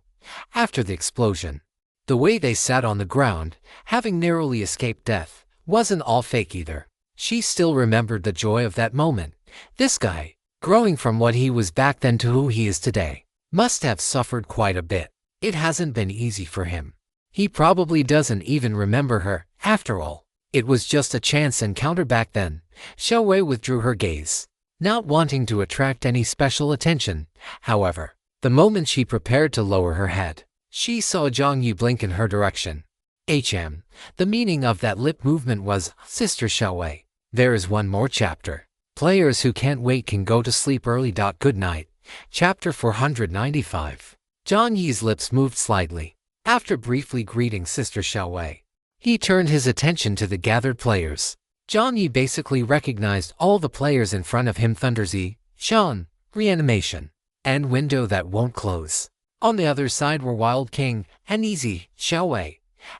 After the explosion, the way they sat on the ground, having narrowly escaped death, wasn't all fake either. She still remembered the joy of that moment. This guy, growing from what he was back then to who he is today, must have suffered quite a bit. It hasn't been easy for him. He probably doesn't even remember her. After all, it was just a chance encounter back then. Xiaowei withdrew her gaze, not wanting to attract any special attention. However, the moment she prepared to lower her head, she saw Jiang Yi blink in her direction. The meaning of that lip movement was, Sister Xiaowei, there is one more chapter. Players who can't wait can go to sleep early. Good night. Chapter 495. Jiang Yi's lips moved slightly. After briefly greeting Sister Xiaowei, he turned his attention to the gathered players. Jiang Yi basically recognized all the players in front of him: Thunderzy, Shan, Reanimation, and Window That Won't Close. On the other side were Wild King, and Easy, Xiaowei,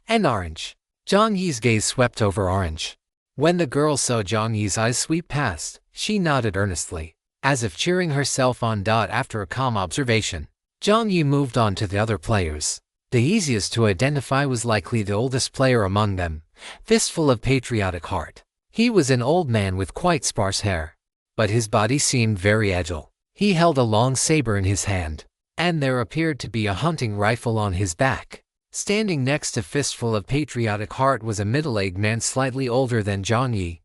and Orange. Jiang Yi's gaze swept over Orange. When the girl saw Jiang Yi's eyes sweep past, she nodded earnestly, as if cheering herself on. After a calm observation, Jiang Yi moved on to the other players. The easiest to identify was likely the oldest player among them, Fistful of Patriotic Heart. He was an old man with quite sparse hair, but his body seemed very agile. He held a long saber in his hand, and there appeared to be a hunting rifle on his back. Standing next to Fistful of Patriotic Heart was a middle-aged man slightly older than Jiang Yi.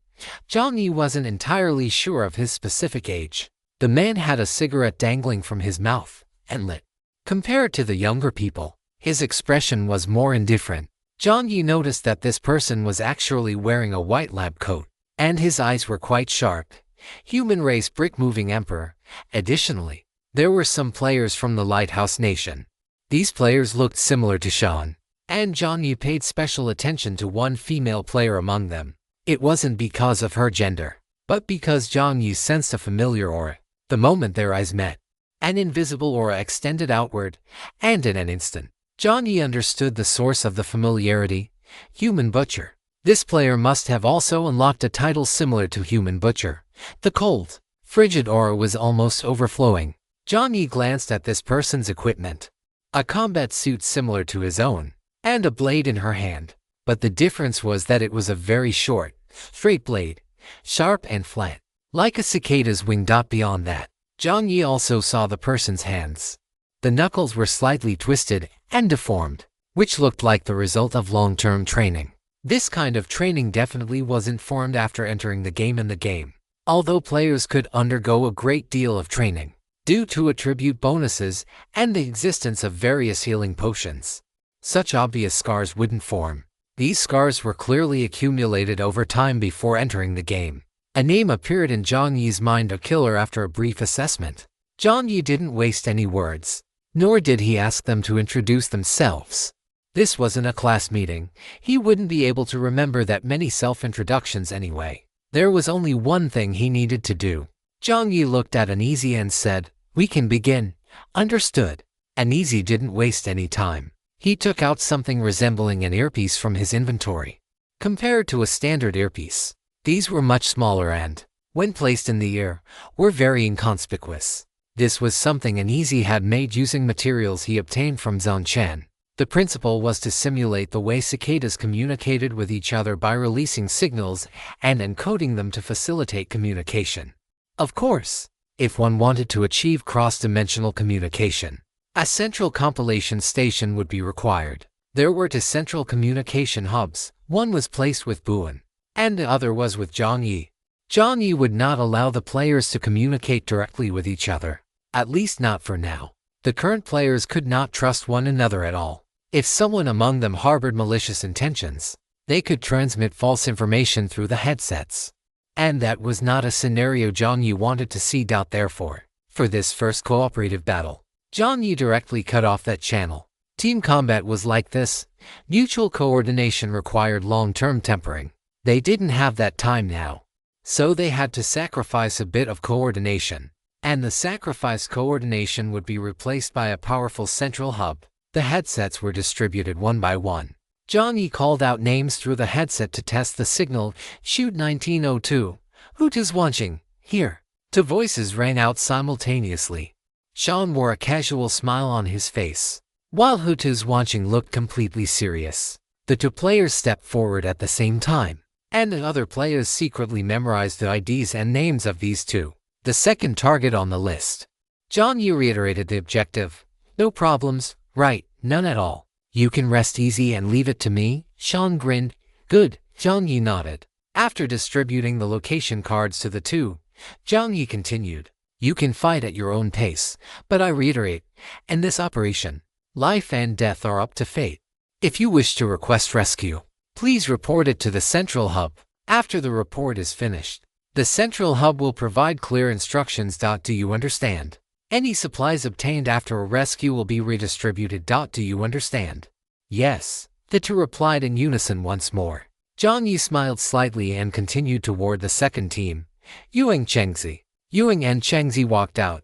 Jiang Yi wasn't entirely sure of his specific age. The man had a cigarette dangling from his mouth, and lit. Compared to the younger people, his expression was more indifferent. Jiang Yi noticed that this person was actually wearing a white lab coat, and his eyes were quite sharp. Human race brick-moving emperor. Additionally, there were some players from the Lighthouse Nation. These players looked similar to Shan, and Jiang Yi paid special attention to one female player among them. It wasn't because of her gender. But because Jiang Yi sensed a familiar aura, the moment their eyes met, an invisible aura extended outward, and in an instant, Jiang Yi understood the source of the familiarity: Human Butcher. This player must have also unlocked a title similar to Human Butcher. The cold, frigid aura was almost overflowing. Jiang Yi glanced at this person's equipment. A combat suit similar to his own, and a blade in her hand. But the difference was that it was a very short, straight blade, sharp and flat, like a cicada's wing. Beyond that, Jiang Yi also saw the person's hands. The knuckles were slightly twisted and deformed, which looked like the result of long-term training. This kind of training definitely wasn't formed after entering the game, although players could undergo a great deal of training, due to attribute bonuses and the existence of various healing potions. Such obvious scars wouldn't form. These scars were clearly accumulated over time before entering the game. A name appeared in Jiang Yi's mind: a killer. After a brief assessment, Jiang Yi didn't waste any words, nor did he ask them to introduce themselves. This wasn't a class meeting. He wouldn't be able to remember that many self-introductions anyway. There was only one thing he needed to do. Jiang Yi looked at Anizi and said, "We can begin." Understood. Anizi didn't waste any time. He took out something resembling an earpiece from his inventory. Compared to a standard earpiece, these were much smaller and, when placed in the ear, were very inconspicuous. This was something Anizi had made using materials he obtained from Zhongchen. The principle was to simulate the way cicadas communicated with each other by releasing signals and encoding them to facilitate communication. Of course, if one wanted to achieve cross-dimensional communication, a central compilation station would be required. There were two central communication hubs. One was placed with Buan, and the other was with Jiang Yi. Jiang Yi would not allow the players to communicate directly with each other, at least not for now. The current players could not trust one another at all. If someone among them harbored malicious intentions, they could transmit false information through the headsets. And that was not a scenario Jiang Yi wanted to see. Therefore, for this first cooperative battle, Jiang Yi directly cut off that channel. Team combat was like this. Mutual coordination required long-term tempering. They didn't have that time now, so they had to sacrifice a bit of coordination. And the sacrificed coordination would be replaced by a powerful central hub. The headsets were distributed one by one. Jiang Yi called out names through the headset to test the signal. Shoot 1902. Who's watching? Here. Two voices rang out simultaneously. Sean wore a casual smile on his face, while Who's watching looked completely serious. The two players stepped forward at the same time, and the other players secretly memorized the IDs and names of these two. The second target on the list. Jiang Yi reiterated the objective. No problems, right? None at all. You can rest easy and leave it to me? Sean grinned. Good, Jiang Yi nodded. After distributing the location cards to the two, Jiang Yi continued. You can fight at your own pace, but I reiterate, in this operation, life and death are up to fate. If you wish to request rescue, please report it to the central hub. After the report is finished, the central hub will provide clear instructions. Do you understand? Any supplies obtained after a rescue will be redistributed. Do you understand? Yes, the two replied in unison once more. Jiang Yi smiled slightly and continued toward the second team. Yuing Chengzi. Yuing and Chengzi walked out.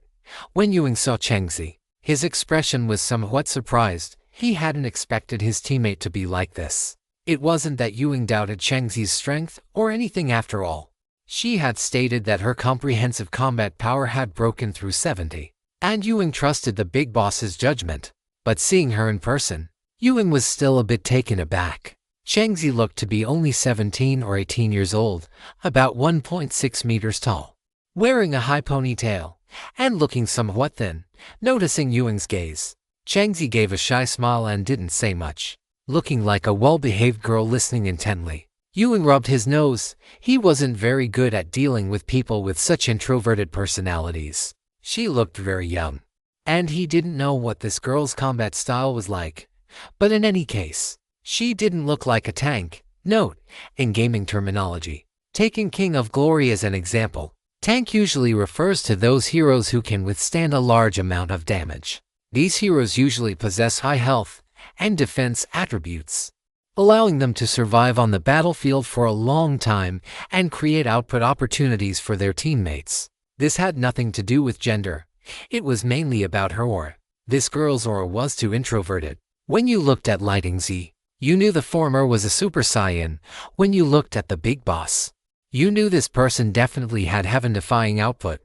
When Yuing saw Chengzi, his expression was somewhat surprised. He hadn't expected his teammate to be like this. It wasn't that Yuing doubted Chengzi's strength or anything after all. She had stated that her comprehensive combat power had broken through 70, and Yuing trusted the big boss's judgment. But seeing her in person, Yuing was still a bit taken aback. Chengzi looked to be only 17 or 18 years old, about 1.6 meters tall, wearing a high ponytail, and looking somewhat thin. Noticing Yuing's gaze, Chengzi gave a shy smile and didn't say much, looking like a well-behaved girl listening intently. Yuing rubbed his nose. He wasn't very good at dealing with people with such introverted personalities. She looked very young, and he didn't know what this girl's combat style was like. But in any case, she didn't look like a tank. Note, in gaming terminology, taking King of Glory as an example, tank usually refers to those heroes who can withstand a large amount of damage. These heroes usually possess high health and defense attributes. allowing them to survive on the battlefield for a long time and create output opportunities for their teammates. This had nothing to do with gender. It was mainly about her aura. This girl's aura was too introverted. When you looked at Lighting Z, you knew the former was a Super Saiyan. When you looked at the big boss, you knew this person definitely had heaven-defying output.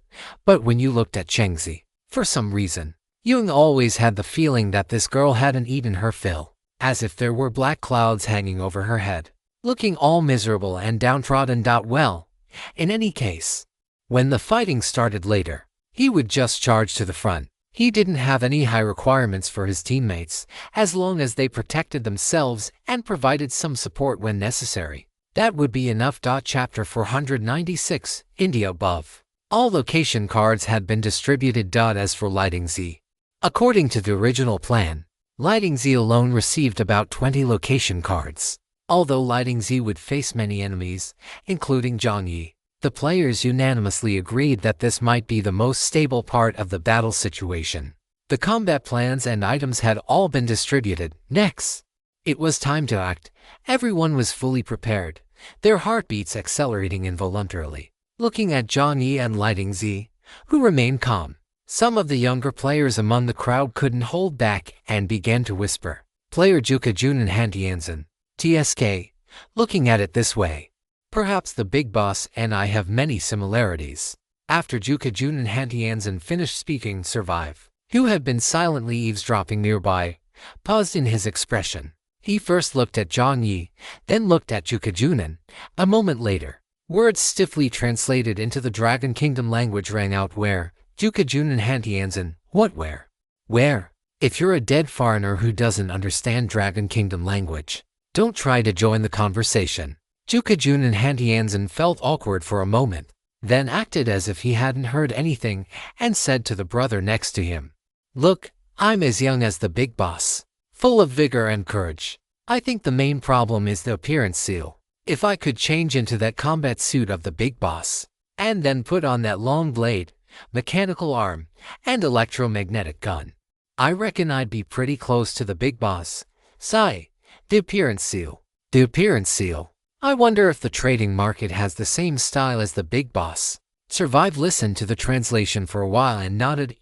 But when you looked at Chengzi, for some reason, Jung always had the feeling that this girl hadn't eaten her fill, as if there were black clouds hanging over her head, looking all miserable and downtrodden. Well, in any case, when the fighting started later, he would just charge to the front. He didn't have any high requirements for his teammates, as long as they protected themselves and provided some support when necessary. That would be enough. Chapter 496, India above. All location cards had been distributed. As for Lighting Z, according to the original plan, Lighting Z alone received about 20 location cards. Although Lighting Z would face many enemies, including Jiang Yi, the players unanimously agreed that this might be the most stable part of the battle situation. The combat plans and items had all been distributed. Next, it was time to act. Everyone was fully prepared, their heartbeats accelerating involuntarily, looking at Jiang Yi and Lighting Z, who remained calm. Some of the younger players among the crowd couldn't hold back and began to whisper. Player Jukajun and Hantianzen, TSK, looking at it this way. Perhaps the big boss and I have many similarities. After Jukajun and Hantianzen finished speaking, Survive, who had been silently eavesdropping nearby, paused in his expression. He first looked at Jiang Yi, then looked at Jukajunen. A moment later, words stiffly translated into the Dragon Kingdom language rang out. Where? Jukajunen Hantianzen, what where? Where? If you're a dead foreigner who doesn't understand Dragon Kingdom language, don't try to join the conversation. Jukajunen Hantianzen felt awkward for a moment, then acted as if he hadn't heard anything and said to the brother next to him, Look, I'm as young as the big boss, full of vigor and courage. I think the main problem is the appearance seal. If I could change into that combat suit of the big boss, and then put on that long blade, mechanical arm, and electromagnetic gun, I reckon I'd be pretty close to the big boss. Sigh. The appearance seal. The appearance seal. I wonder if the trading market has the same style as the big boss. Survive listened to the translation for a while and nodded.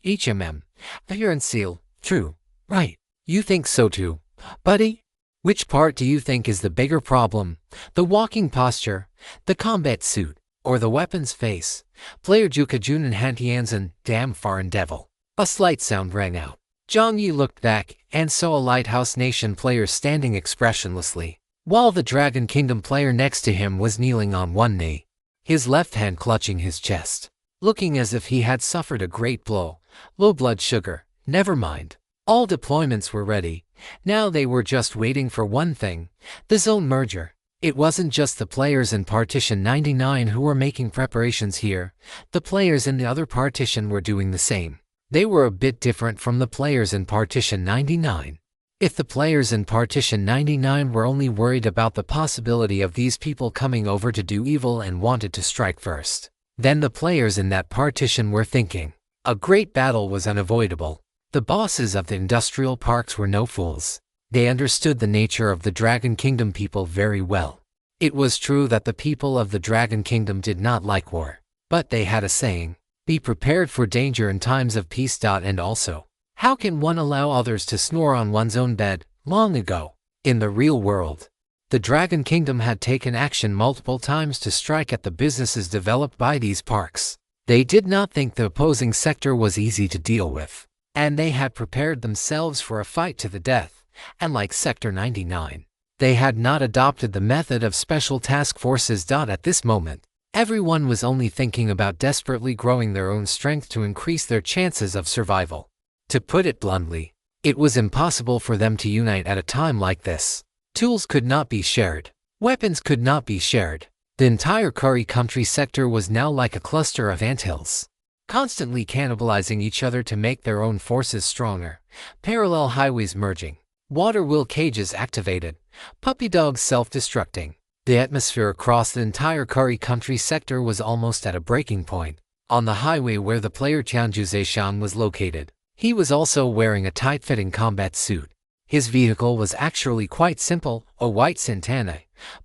Appearance seal. True. Right. You think so too, buddy? Which part do you think is the bigger problem? The walking posture, the combat suit, or the weapon's face? Player Jukajun and Hantianzen, damn foreign devil. A slight sound rang out. Jiang Yi looked back and saw a Lighthouse Nation player standing expressionlessly, while the Dragon Kingdom player next to him was kneeling on one knee, his left hand clutching his chest, looking as if he had suffered a great blow. Low blood sugar. Never mind. All deployments were ready. Now they were just waiting for one thing, the zone merger. It wasn't just the players in Partition 99 who were making preparations here. The players in the other partition were doing the same. They were a bit different from the players in Partition 99. If the players in Partition 99 were only worried about the possibility of these people coming over to do evil and wanted to strike first, then the players in that partition were thinking a great battle was unavoidable. The bosses of the industrial parks were no fools. They understood the nature of the Dragon Kingdom people very well. It was true that the people of the Dragon Kingdom did not like war, but they had a saying, be prepared for danger in times of peace. And also, how can one allow others to snore on one's own bed? Long ago, in the real world, the Dragon Kingdom had taken action multiple times to strike at the businesses developed by these parks. They did not think the opposing sector was easy to deal with, and they had prepared themselves for a fight to the death. And like Sector 99, they had not adopted the method of special task forces. At this moment, everyone was only thinking about desperately growing their own strength to increase their chances of survival. To put it bluntly, it was impossible for them to unite at a time like this. Tools could not be shared. Weapons could not be shared. The entire Curry Country sector was now like a cluster of anthills, constantly cannibalizing each other to make their own forces stronger. Parallel highways merging. Water wheel cages activated. Puppy dogs self-destructing. The atmosphere across the entire Curry Country sector was almost at a breaking point. On the highway where the player Tianju Zheishan was located, he was also wearing a tight-fitting combat suit. His vehicle was actually quite simple, a white Santana,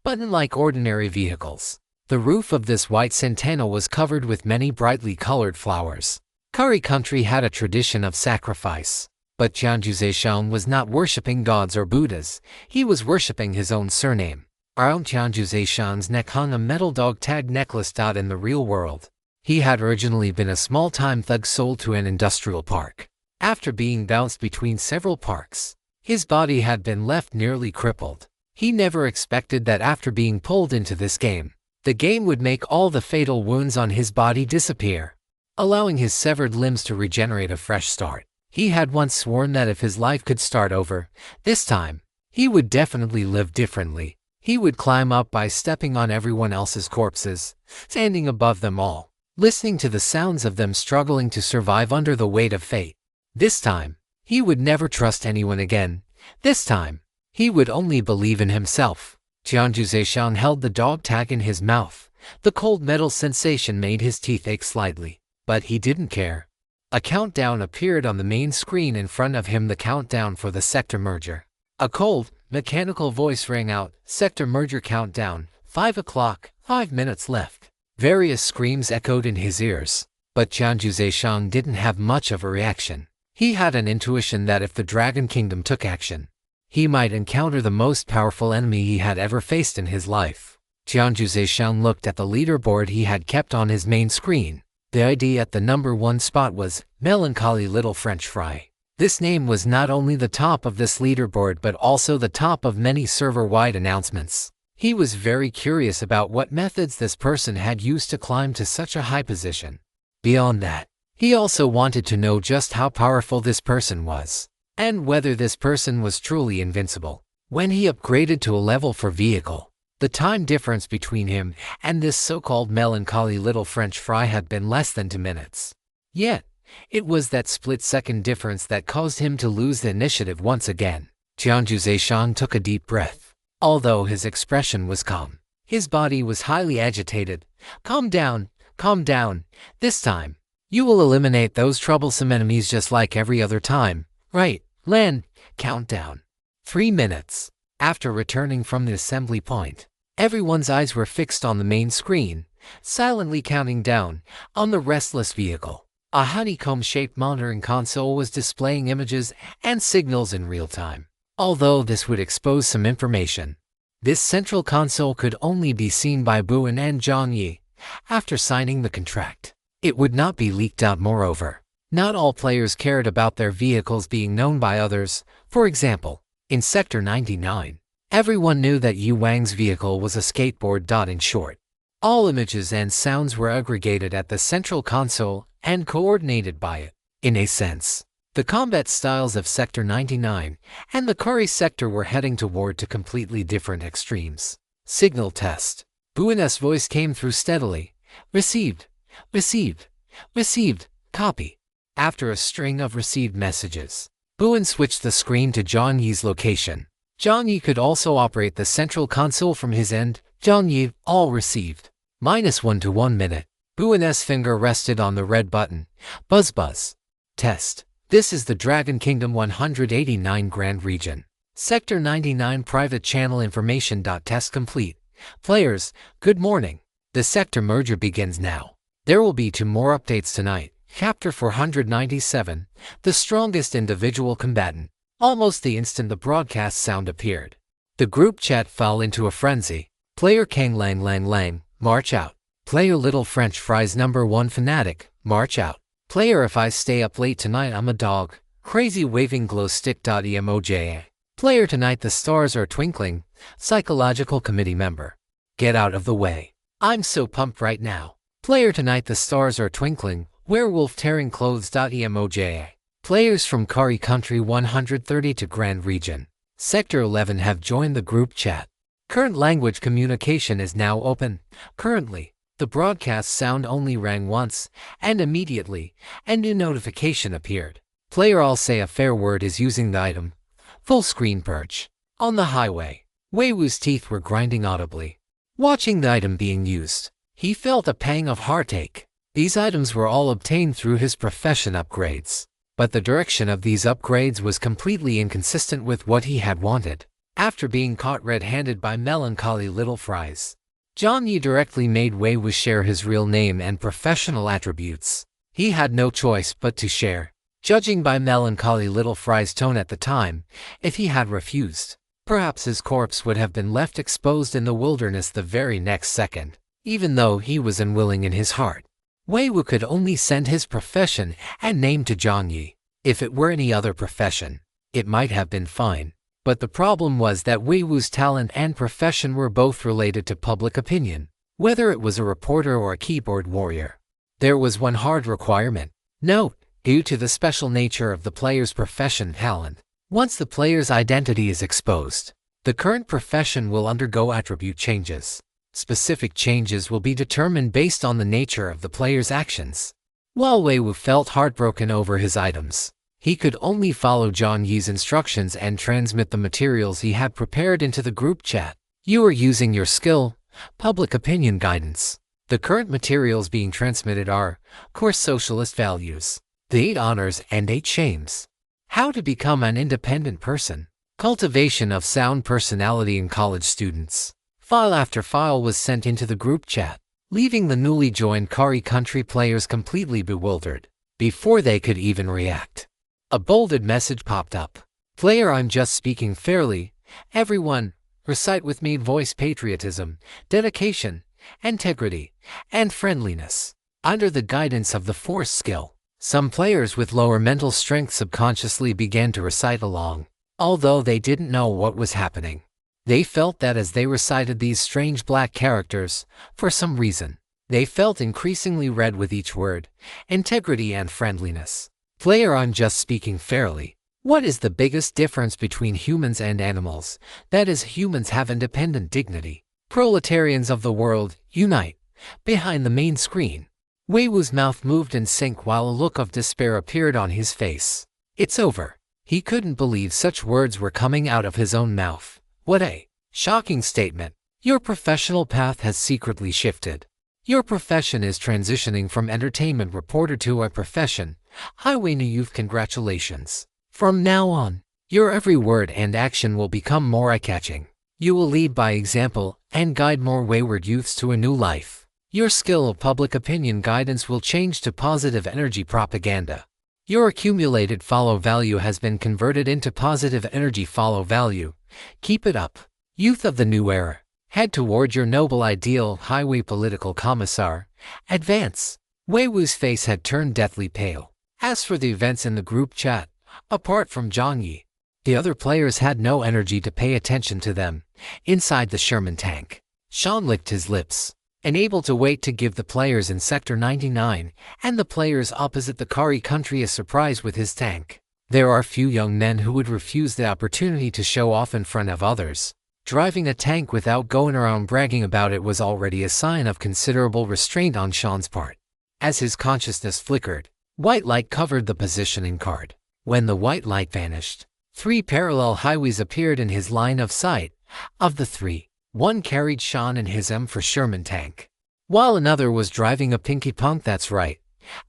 but unlike ordinary vehicles. The roof of this white Santana was covered with many brightly colored flowers. Curry country had a tradition of sacrifice. But Jiang Yi was not worshipping gods or Buddhas, he was worshipping his own surname. Around Jiang Yi's neck hung a metal dog tag necklace. In the real world, he had originally been a small-time thug sold to an industrial park. After being bounced between several parks, his body had been left nearly crippled. He never expected that after being pulled into this game, the game would make all the fatal wounds on his body disappear, allowing his severed limbs to regenerate a fresh start. He had once sworn that if his life could start over, this time, he would definitely live differently. He would climb up by stepping on everyone else's corpses, standing above them all, listening to the sounds of them struggling to survive under the weight of fate. This time, he would never trust anyone again. This time, he would only believe in himself. Jiang Yi held the dog tag in his mouth. The cold metal sensation made his teeth ache slightly, but he didn't care. A countdown appeared on the main screen in front of him, the countdown for the sector merger. A cold, mechanical voice rang out, "Sector merger countdown, 5 o'clock, 5 minutes left." Various screams echoed in his ears, but Jiang Yi didn't have much of a reaction. He had an intuition that if the Dragon Kingdom took action, he might encounter the most powerful enemy he had ever faced in his life. Jiang Yi looked at the leaderboard he had kept on his main screen. The ID at the number 1 spot was Melancholy Little French Fry. This name was not only the top of this leaderboard but also the top of many server-wide announcements. He was very curious about what methods this person had used to climb to such a high position. Beyond that, he also wanted to know just how powerful this person was, and whether this person was truly invincible. When he upgraded to a level 4 vehicle, the time difference between him and this so-called melancholy little French fry had been less than 2 minutes. Yet, it was that split-second difference that caused him to lose the initiative once again. Jiang Yi took a deep breath. Although his expression was calm, his body was highly agitated. Calm down, calm down. This time, you will eliminate those troublesome enemies just like every other time, right? Land, countdown. 3 minutes. After returning from the assembly point, everyone's eyes were fixed on the main screen, silently counting down. On the restless vehicle, a honeycomb-shaped monitoring console was displaying images and signals in real time. Although this would expose some information, this central console could only be seen by Buin and Jiang Yi. After signing the contract, it would not be leaked out. Moreover, not all players cared about their vehicles being known by others. For example, in Sector 99, everyone knew that Yu Wang's vehicle was a skateboard. In short, all images and sounds were aggregated at the central console and coordinated by it. In a sense, the combat styles of Sector 99 and the Curry sector were heading toward two completely different extremes. Signal test. Buin's voice came through steadily. Received. Received. Received. Copy. After a string of received messages, Buin switched the screen to Jiang Yi's location. Jiang Yi could also operate the central console from his end. Jiang Yi, all received. -1 to 1 minute. Buin's finger rested on the red button. Buzz buzz. Test. This is the Dragon Kingdom 189 Grand Region. Sector 99 Private Channel Information. Test complete. Players, good morning. The sector merger begins now. There will be 2 more updates tonight. Chapter 497, The Strongest Individual Combatant. Almost the instant the broadcast sound appeared, the group chat fell into a frenzy. Player Kang Lang Lang Lang, march out. Player Little French Fries #1 Fanatic, march out. Player If I Stay Up Late Tonight I'm a Dog, Crazy Waving Glow Stick. Emoji. Player Tonight The Stars Are Twinkling, Psychological Committee Member. Get out of the way. I'm so pumped right now. Player Tonight The Stars Are Twinkling, Werewolf Tearing Clothes. Emoji. Players from Kari Country 130 to Grand Region, Sector 11 have joined the group chat. Current language communication is now open. Currently, the broadcast sound only rang once, and immediately, a new notification appeared. Player I'll Say a Fair Word is using the item. Full screen purge. On the highway, Wei Wu's teeth were grinding audibly. Watching the item being used, he felt a pang of heartache. These items were all obtained through his profession upgrades. but the direction of these upgrades was completely inconsistent with what he had wanted. After being caught red-handed by melancholy little fries, Jiang Yi directly made Wei Wu share his real name and professional attributes. He had no choice but to share. Judging by melancholy little fry's tone at the time, if he had refused, perhaps his corpse would have been left exposed in the wilderness the very next second. Even though he was unwilling in his heart, Wei Wu could only send his profession and name to Jiang Yi. If it were any other profession, it might have been fine. But the problem was that Wei Wu's talent and profession were both related to public opinion, whether it was a reporter or a keyboard warrior. There was one hard requirement. Note, due to the special nature of the player's profession talent, once the player's identity is exposed, the current profession will undergo attribute changes. Specific changes will be determined based on the nature of the player's actions. While Wei Wu felt heartbroken over his items, he could only follow Jiang Yi's instructions and transmit the materials he had prepared into the group chat. You are using your skill, public opinion guidance. The current materials being transmitted are core socialist values, the 8 honors and 8 shames, how to become an independent person, cultivation of sound personality in college students. File after file was sent into the group chat, leaving the newly joined Kari country players completely bewildered. Before they could even react, a bolded message popped up. Player, I'm just speaking fairly. Everyone, recite with me. Voice patriotism, dedication, integrity, and friendliness. Under the guidance of the force skill, some players with lower mental strength subconsciously began to recite along, although they didn't know what was happening. They felt that as they recited these strange black characters, for some reason, they felt increasingly red with each word, integrity and friendliness. Player, I'm just speaking fairly. What is the biggest difference between humans and animals? That is, humans have independent dignity. Proletarians of the world, unite. Behind the main screen, Wei Wu's mouth moved in sync while a look of despair appeared on his face. It's over. He couldn't believe such words were coming out of his own mouth. What a shocking statement. Your professional path has secretly shifted. Your profession is transitioning from entertainment reporter to a profession. Highway New Youth, congratulations. From now on, your every word and action will become more eye-catching. You will lead by example and guide more wayward youths to a new life. Your skill of public opinion guidance will change to positive energy propaganda. Your accumulated follow value has been converted into positive energy follow value. Keep it up. Youth of the new era, head toward your noble ideal. Highway political commissar, advance. Wei Wu's face had turned deathly pale. As for the events in the group chat, apart from Jiang Yi, the other players had no energy to pay attention to them. Inside the Sherman tank, Sean licked his lips, unable to wait to give the players in Sector 99 and the players opposite the Kari country a surprise with his tank. There are few young men who would refuse the opportunity to show off in front of others. Driving a tank without going around bragging about it was already a sign of considerable restraint on Sean's part. As his consciousness flickered, white light covered the positioning card. When the white light vanished, 3 parallel highways appeared in his line of sight. Of the 3, one carried Sean and his M for Sherman tank, while another was driving a Pinky Punk. That's right,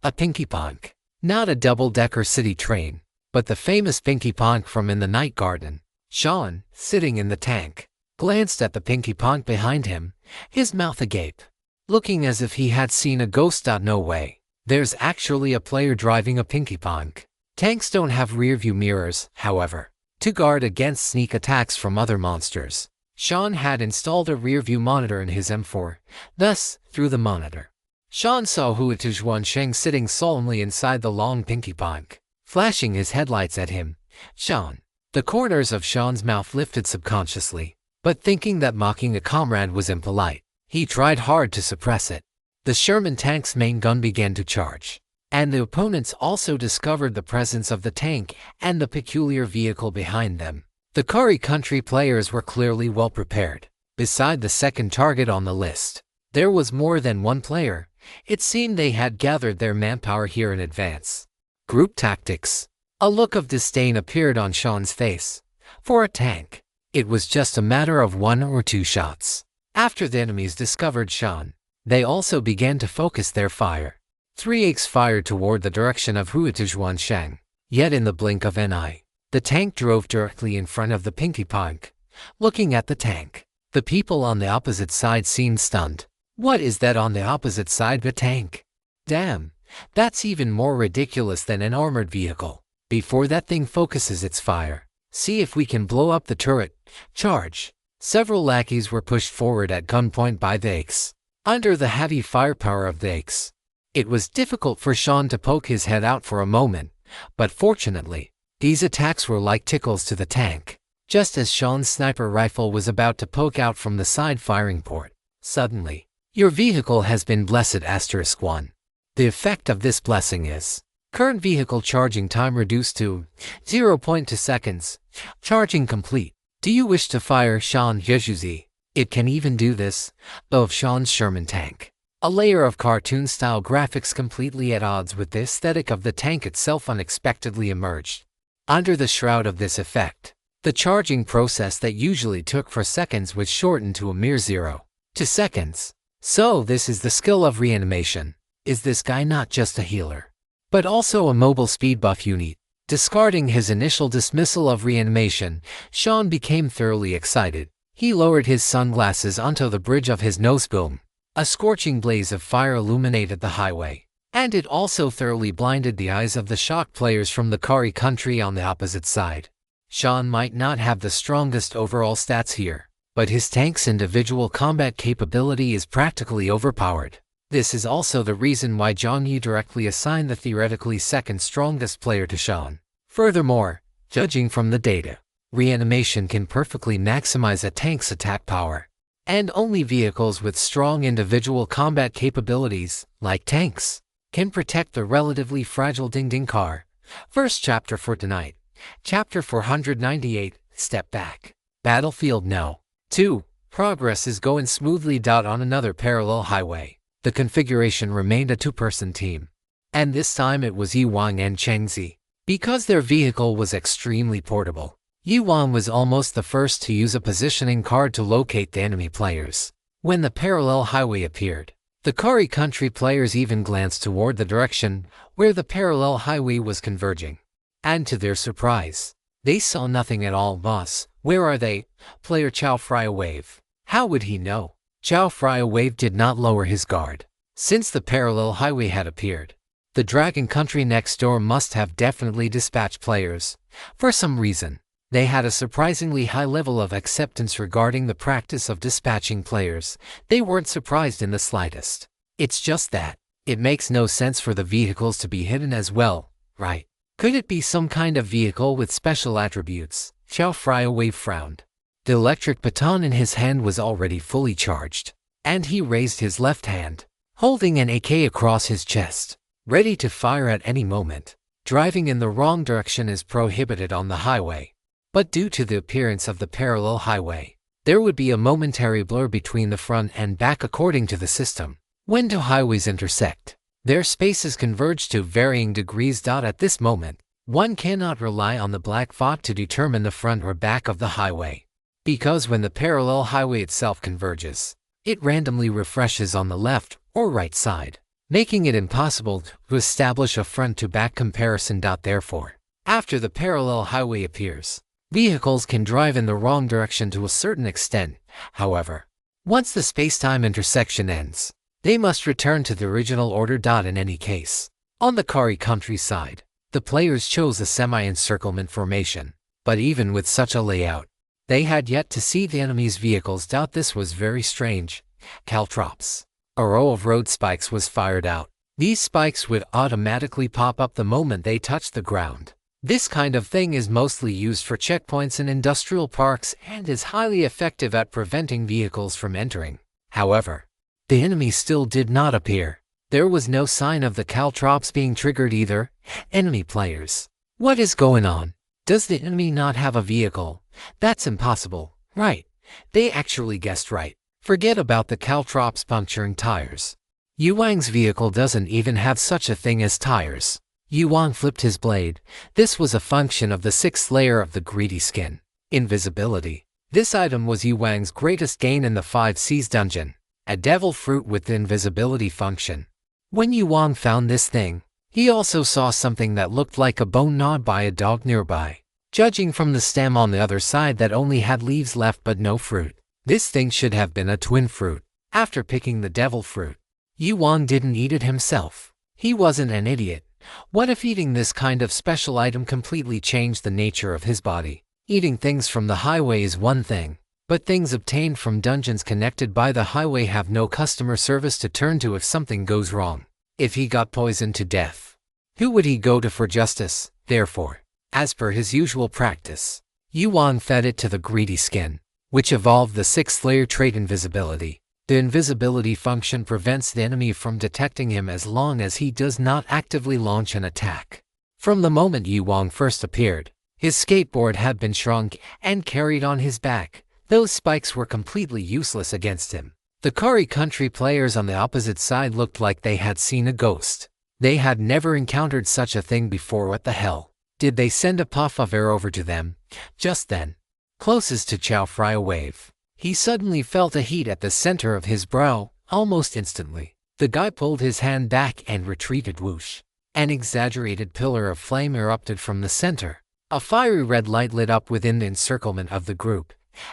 a Pinky Punk. Not a double-decker city train, but the famous Pinky Punk from In the Night Garden. Sean, sitting in the tank, glanced at the Pinky Punk behind him, his mouth agape, looking as if he had seen a ghost. No way. There's actually a player driving a Pinky Punk. Tanks don't have rearview mirrors, however, to guard against sneak attacks from other monsters. Sean had installed a rearview monitor in his M4. Thus, through the monitor, Sean saw Hua Tujuansheng sitting solemnly inside the long Pinky Punk, flashing his headlights at him. Sean. The corners of Sean's mouth lifted subconsciously, but thinking that mocking a comrade was impolite, he tried hard to suppress it. The Sherman tank's main gun began to charge, and the opponents also discovered the presence of the tank and the peculiar vehicle behind them. The Kari country players were clearly well prepared. Beside the second target on the list, there was more than one player. It seemed they had gathered their manpower here in advance. Group tactics. A look of disdain appeared on Sean's face. For a tank, it was just a matter of 1 or 2 shots. After the enemies discovered Sean, they also began to focus their fire. 3 eggs fired toward the direction of Hua Tujuansheng. Yet in the blink of an eye, the tank drove directly in front of the Pinky Punk. Looking at the tank, the people on the opposite side seemed stunned. What is that on the opposite side of the tank? Damn, that's even more ridiculous than an armored vehicle. Before that thing focuses its fire, see if we can blow up the turret. Charge! Several lackeys were pushed forward at gunpoint by the ecchi. Under the heavy firepower of the ecchi, it was difficult for Sean to poke his head out for a moment, but fortunately, these attacks were like tickles to the tank. Just as Sean's sniper rifle was about to poke out from the side firing port, suddenly, your vehicle has been blessed *1. The effect of this blessing is current vehicle charging time reduced to 0.2 seconds. Charging complete. Do you wish to fire Sean Yejuzi? It can even do this of Sean's Sherman tank. A layer of cartoon-style graphics completely at odds with the aesthetic of the tank itself unexpectedly emerged. Under the shroud of this effect, the charging process that usually took 4 seconds was shortened to a mere 0.2 seconds. So this is the skill of reanimation. Is this guy not just a healer, but also a mobile speed buff unit? Discarding his initial dismissal of reanimation, Sean became thoroughly excited. He lowered his sunglasses onto the bridge of his noseboom. A scorching blaze of fire illuminated the highway, and it also thoroughly blinded the eyes of the shocked players from the Kari country on the opposite side. Sean might not have the strongest overall stats here, but his tank's individual combat capability is practically overpowered. This is also the reason why Jiang Yi directly assigned the theoretically second strongest player to Sean. Furthermore, judging from the data, reanimation can perfectly maximize a tank's attack power, and only vehicles with strong individual combat capabilities, like tanks, can protect the relatively fragile Ding Ding car. First chapter for tonight. Chapter 498, Step Back. Battlefield No. 2. Progress is going smoothly. On another parallel highway, the configuration remained a 2-person team, and this time it was Yiwang and Chengzi. Because their vehicle was extremely portable, Yiwang was almost the first to use a positioning card to locate the enemy players. When the parallel highway appeared, the Kari country players even glanced toward the direction where the parallel highway was converging. And to their surprise, they saw nothing at all. Boss, where are they? Player Chow Frya Wave. How would he know? Chow Frya Wave did not lower his guard. Since the parallel highway had appeared, the Dragon country next door must have definitely dispatched players. For some reason, they had a surprisingly high level of acceptance regarding the practice of dispatching players. They weren't surprised in the slightest. It's just that it makes no sense for the vehicles to be hidden as well, right? Could it be some kind of vehicle with special attributes? Chow Frya Wave frowned. The electric baton in his hand was already fully charged, and he raised his left hand, holding an AK across his chest, ready to fire at any moment. Driving in the wrong direction is prohibited on the highway, but due to the appearance of the parallel highway, there would be a momentary blur between the front and back according to the system. When two highways intersect, their spaces converge to varying degrees. At this moment, one cannot rely on the black fog to determine the front or back of the highway, because when the parallel highway itself converges, it randomly refreshes on the left or right side, making it impossible to establish a front-to-back comparison. Therefore, after the parallel highway appears, vehicles can drive in the wrong direction to a certain extent. However, once the space-time intersection ends, they must return to the original order. In any case, on the Kari countryside, the players chose a semi-encirclement formation, but even with such a layout, they had yet to see the enemy's vehicles. This was very strange. Caltrops. A row of road spikes was fired out. These spikes would automatically pop up the moment they touched the ground. This kind of thing is mostly used for checkpoints in industrial parks and is highly effective at preventing vehicles from entering. However, the enemy still did not appear. There was no sign of the caltrops being triggered either. Enemy players. What is going on? Does the enemy not have a vehicle? That's impossible, right? They actually guessed right. Forget about the caltrops puncturing tires. Yiwang's vehicle doesn't even have such a thing as tires. Yiwang flipped his blade. This was a function of the 6th layer of the greedy skin. Invisibility. This item was Yiwang's greatest gain in the 5C's dungeon. A devil fruit with the invisibility function. When Yiwang found this thing, He also saw something that looked like a bone gnawed by a dog nearby. Judging from the stem on the other side that only had leaves left but no fruit, this thing should have been a twin fruit. After picking the devil fruit, Yuan didn't eat it himself. He wasn't an idiot. What if eating this kind of special item completely changed the nature of his body? Eating things from the highway is one thing, but things obtained from dungeons connected by the highway have no customer service to turn to if something goes wrong. If he got poisoned to death, who would he go to for justice? Therefore, as per his usual practice, Yuan fed it to the greedy skin, which evolved the 6th-layer trait invisibility. The invisibility function prevents the enemy from detecting him as long as he does not actively launch an attack. From the moment Yuan first appeared, his skateboard had been shrunk and carried on his back. Those spikes were completely useless against him. The Kari country players on the opposite side looked like they had seen a ghost. They had never encountered such a thing before. What the hell? Did they send a puff of air over to them? Just then, closest to Chow Fry a wave, he suddenly felt a heat at the center of his brow. Almost instantly, the guy pulled his hand back and retreated. Whoosh! An exaggerated pillar of flame erupted from the center. A fiery red light lit up within the encirclement of the group.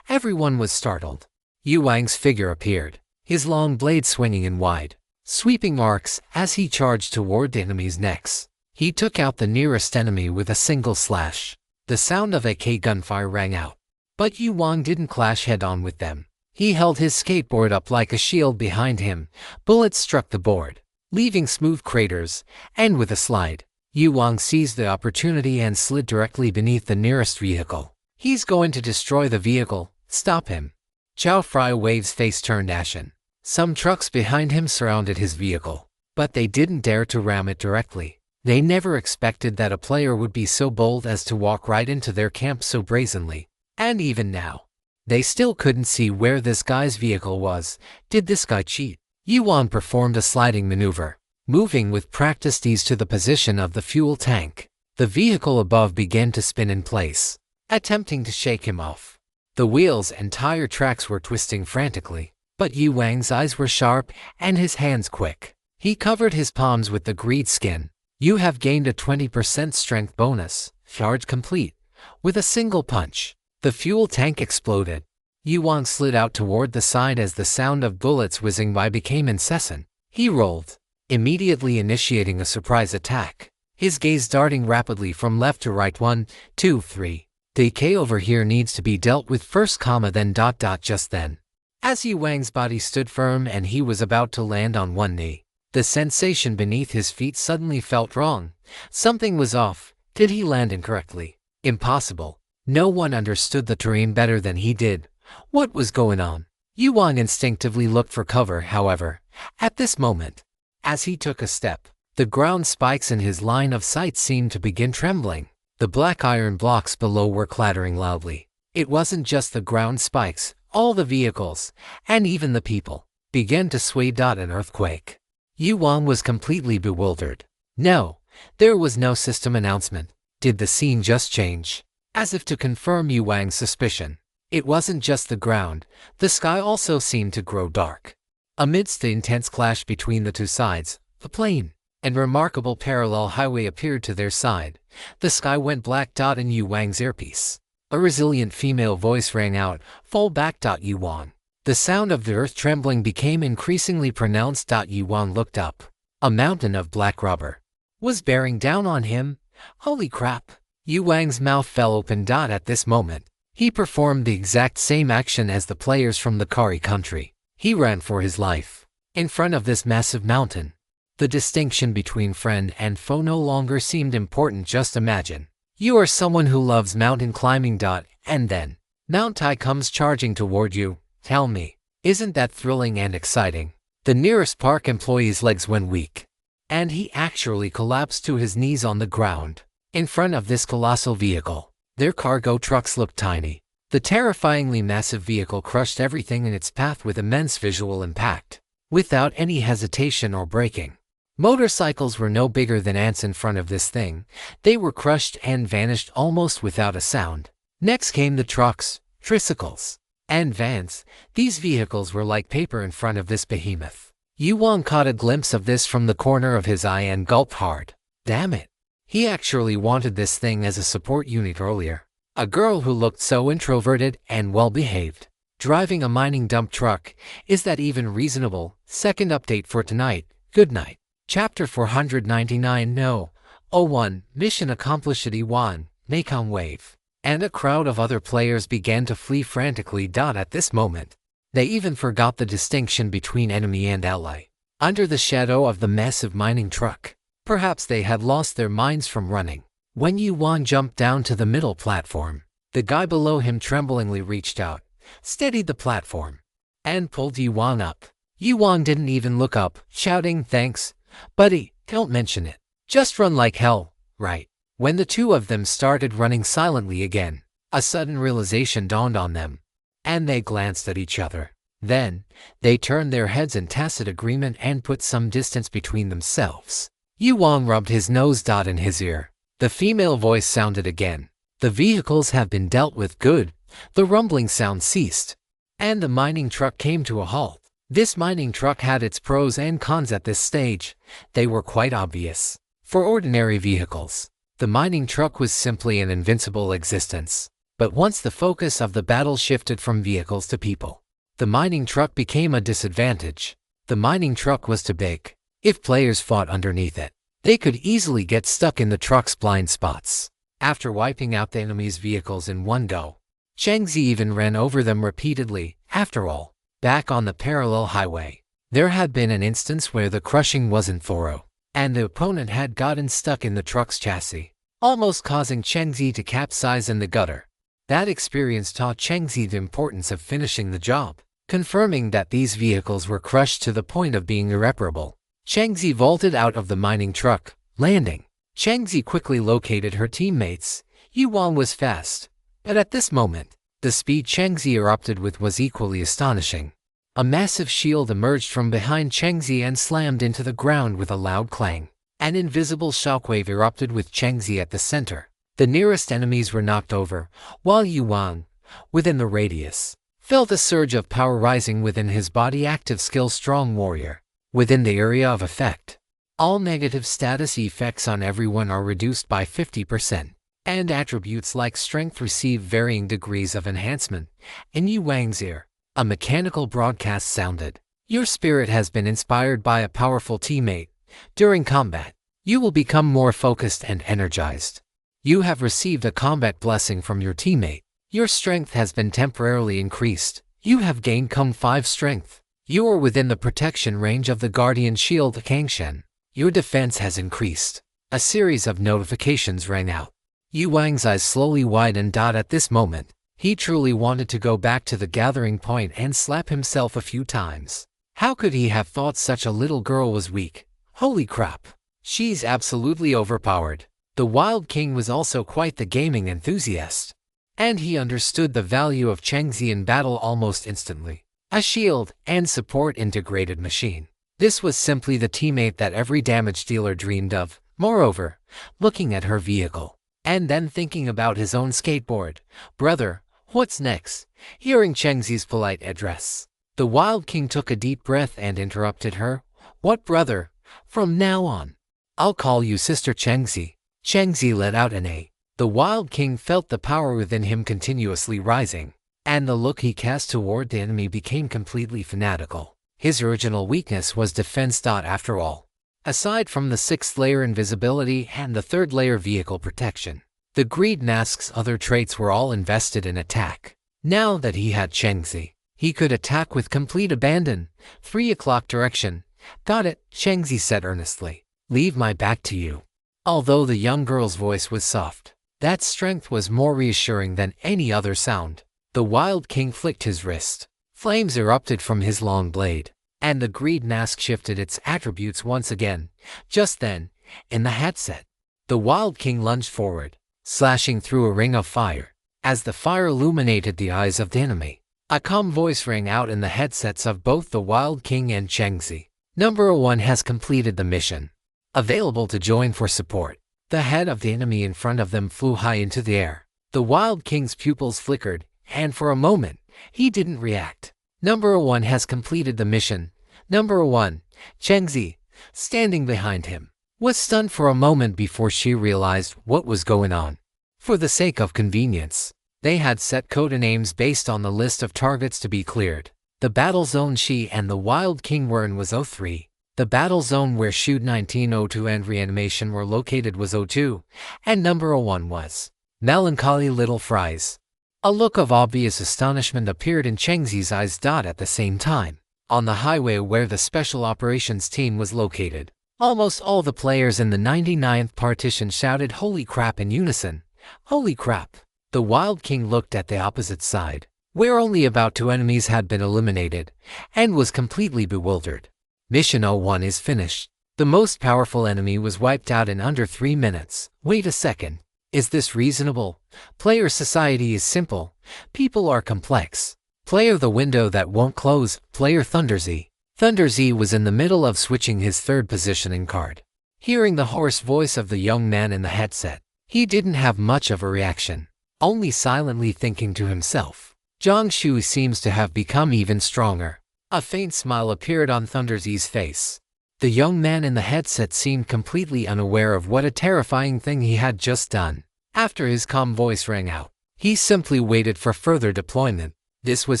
Everyone was startled. Yuan's figure appeared, his long blade swinging in wide, sweeping arcs as he charged toward the enemy's necks. He took out the nearest enemy with a single slash. The sound of AK gunfire rang out. But Yuan didn't clash head-on with them. He held his skateboard up like a shield behind him. Bullets struck the board, leaving smooth craters, and with a slide, Yuan seized the opportunity and slid directly beneath the nearest vehicle. He's going to destroy the vehicle. Stop him. Chow Fry Wave's face turned ashen. Some trucks behind him surrounded his vehicle, but they didn't dare to ram it directly. They never expected that a player would be so bold as to walk right into their camp so brazenly. And even now, they still couldn't see where this guy's vehicle was. Did this guy cheat? Yuan performed a sliding maneuver, moving with practiced ease to the position of the fuel tank. The vehicle above began to spin in place, attempting to shake him off. The wheels and tire tracks were twisting frantically, but Yuan's eyes were sharp and his hands quick. He covered his palms with the greed skin. You have gained a 20% strength bonus. Charge complete. With a single punch, the fuel tank exploded. Yuan slid out toward the side as the sound of bullets whizzing by became incessant. He rolled, immediately initiating a surprise attack, his gaze darting rapidly from left to right. 1, 2, 3. The K over here needs to be dealt with first, then ... Just then, as Yuan's body stood firm and he was about to land on one knee, the sensation beneath his feet suddenly felt wrong. Something was off. Did he land incorrectly? Impossible. No one understood the terrain better than he did. What was going on? Yuan instinctively looked for cover, however. At this moment, as he took a step, the ground spikes in his line of sight seemed to begin trembling. The black iron blocks below were clattering loudly. It wasn't just the ground spikes. All the vehicles, and even the people, began to sway. An earthquake. Yuan was completely bewildered. No, there was no system announcement. Did the scene just change? As if to confirm Yuan's suspicion, it wasn't just the ground, the sky also seemed to grow dark. Amidst the intense clash between the two sides, the plain and remarkable parallel highway appeared to their side. The sky went black. In Yuan's earpiece, a resilient female voice rang out, "Fall back." Yuan. The sound of the earth trembling became increasingly pronounced. Yuan looked up. A mountain of black rubber was bearing down on him. Holy crap! Yuan's mouth fell open. At this moment, he performed the exact same action as the players from the Kari country. He ran for his life in front of this massive mountain. The distinction between friend and foe no longer seemed important. Just imagine, you are someone who loves mountain climbing. And then, Mount Tai comes charging toward you. Tell me, isn't that thrilling and exciting? The nearest park employee's legs went weak, and he actually collapsed to his knees on the ground. In front of this colossal vehicle, their cargo trucks looked tiny. The terrifyingly massive vehicle crushed everything in its path with immense visual impact, without any hesitation or braking. Motorcycles were no bigger than ants in front of this thing. They were crushed and vanished almost without a sound. Next came the trucks, tricycles, and vans. These vehicles were like paper in front of this behemoth. Yuan caught a glimpse of this from the corner of his eye and gulped hard. Damn it. He actually wanted this thing as a support unit earlier. A girl who looked so introverted and well-behaved. Driving a mining dump truck, is that even reasonable? Second update for tonight. Good night. Chapter 499 No. 01 Mission accomplished. E1 Macon Wave. And a crowd of other players began to flee frantically. At this moment, they even forgot the distinction between enemy and ally. Under the shadow of the massive mining truck, perhaps they had lost their minds from running. When Yuan jumped down to the middle platform, the guy below him tremblingly reached out, steadied the platform, and pulled Yuan up. Yuan didn't even look up, shouting, "Thanks, buddy, don't mention it. Just run like hell, right?" When the two of them started running silently again, a sudden realization dawned on them, and they glanced at each other. Then, they turned their heads in tacit agreement and put some distance between themselves. Yuan rubbed his nose. In his ear, the female voice sounded again. "The vehicles have been dealt with. Good." The rumbling sound ceased, and the mining truck came to a halt. This mining truck had its pros and cons at this stage. They were quite obvious. For ordinary vehicles, the mining truck was simply an invincible existence. But once the focus of the battle shifted from vehicles to people, the mining truck became a disadvantage. The mining truck was too big. If players fought underneath it, they could easily get stuck in the truck's blind spots. After wiping out the enemy's vehicles in one go, Jiang Yi even ran over them repeatedly. After all, back on the parallel highway, there had been an instance where the crushing wasn't thorough, and the opponent had gotten stuck in the truck's chassis, almost causing Jiang Yi to capsize in the gutter. That experience taught Jiang Yi the importance of finishing the job, confirming that these vehicles were crushed to the point of being irreparable. Jiang Yi vaulted out of the mining truck, landing. Jiang Yi quickly located her teammates. Yuan was fast, but at this moment, the speed Jiang Yi erupted with was equally astonishing. A massive shield emerged from behind Jiang Yi and slammed into the ground with a loud clang. An invisible shockwave erupted with Jiang Yi at the center. The nearest enemies were knocked over, while Yuan, within the radius, felt a surge of power rising within his body. Active skill Strong Warrior. Within the area of effect, all negative status effects on everyone are reduced by 50%, and attributes like strength receive varying degrees of enhancement. In Yuan's ear, a mechanical broadcast sounded. "Your spirit has been inspired by a powerful teammate. During combat, you will become more focused and energized. You have received a combat blessing from your teammate. Your strength has been temporarily increased. You have gained Kung-5 strength. You are within the protection range of the Guardian Shield Kangshen. Your defense has increased." A series of notifications rang out. Yuan's eyes slowly widened. At this moment, he truly wanted to go back to the gathering point and slap himself a few times. How could he have thought such a little girl was weak? Holy crap. She's absolutely overpowered. The Wild King was also quite the gaming enthusiast, and he understood the value of Jiang Yi in battle almost instantly. A shield and support integrated machine. This was simply the teammate that every damage dealer dreamed of. Moreover, looking at her vehicle, and then thinking about his own skateboard. "Brother, what's next?" Hearing Jiang Yi's polite address, the Wild King took a deep breath and interrupted her. "What, brother? From now on, I'll call you Sister Jiang Yi." Jiang Yi let out an "A." The Wild King felt the power within him continuously rising, and the look he cast toward the enemy became completely fanatical. His original weakness was defense. After all, aside from the 6th layer invisibility and the 3rd layer vehicle protection, the Greed Mask's other traits were all invested in attack. Now that he had Jiang Yi, he could attack with complete abandon. 3 o'clock direction. "Got it," Jiang Yi said earnestly. "Leave my back to you." Although the young girl's voice was soft, that strength was more reassuring than any other sound. The Wild King flicked his wrist. Flames erupted from his long blade, and the Greed Mask shifted its attributes once again. Just then, in the headset, the Wild King lunged forward, slashing through a ring of fire. As the fire illuminated the eyes of the enemy, a calm voice rang out in the headsets of both the Wild King and Jiang Yi. "Number 1 has completed the mission. Available to join for support." The head of the enemy in front of them flew high into the air. The Wild King's pupils flickered, and for a moment, he didn't react. "Number 1 has completed the mission. Number 1, Jiang Yi," standing behind him, was stunned for a moment before she realized what was going on. For the sake of convenience, they had set codenames based on the list of targets to be cleared. The battle zone she and the Wild King were in was 03. The battle zone where Shoot 1902 and Reanimation were located was 02, and number 01 was Melancholy Little Fries. A look of obvious astonishment appeared in Cheng Zi's eyes. At the same time, on the highway where the Special Operations team was located, almost all the players in the 99th partition shouted "Holy crap" in unison. Holy crap! The Wild King looked at the opposite side, where only about 2 enemies had been eliminated, and was completely bewildered. Mission 01 is finished. The most powerful enemy was wiped out in under 3 minutes. Wait a second. Is this reasonable? Player society is simple. People are complex. Player the window that won't close. Player Thunder Z. Thunder Z was in the middle of switching his third positioning card. Hearing the hoarse voice of the young man in the headset, he didn't have much of a reaction, only silently thinking to himself, Jiang Shu seems to have become even stronger. A faint smile appeared on Thunder Z's face. The young man in the headset seemed completely unaware of what a terrifying thing he had just done. After his calm voice rang out, he simply waited for further deployment. This was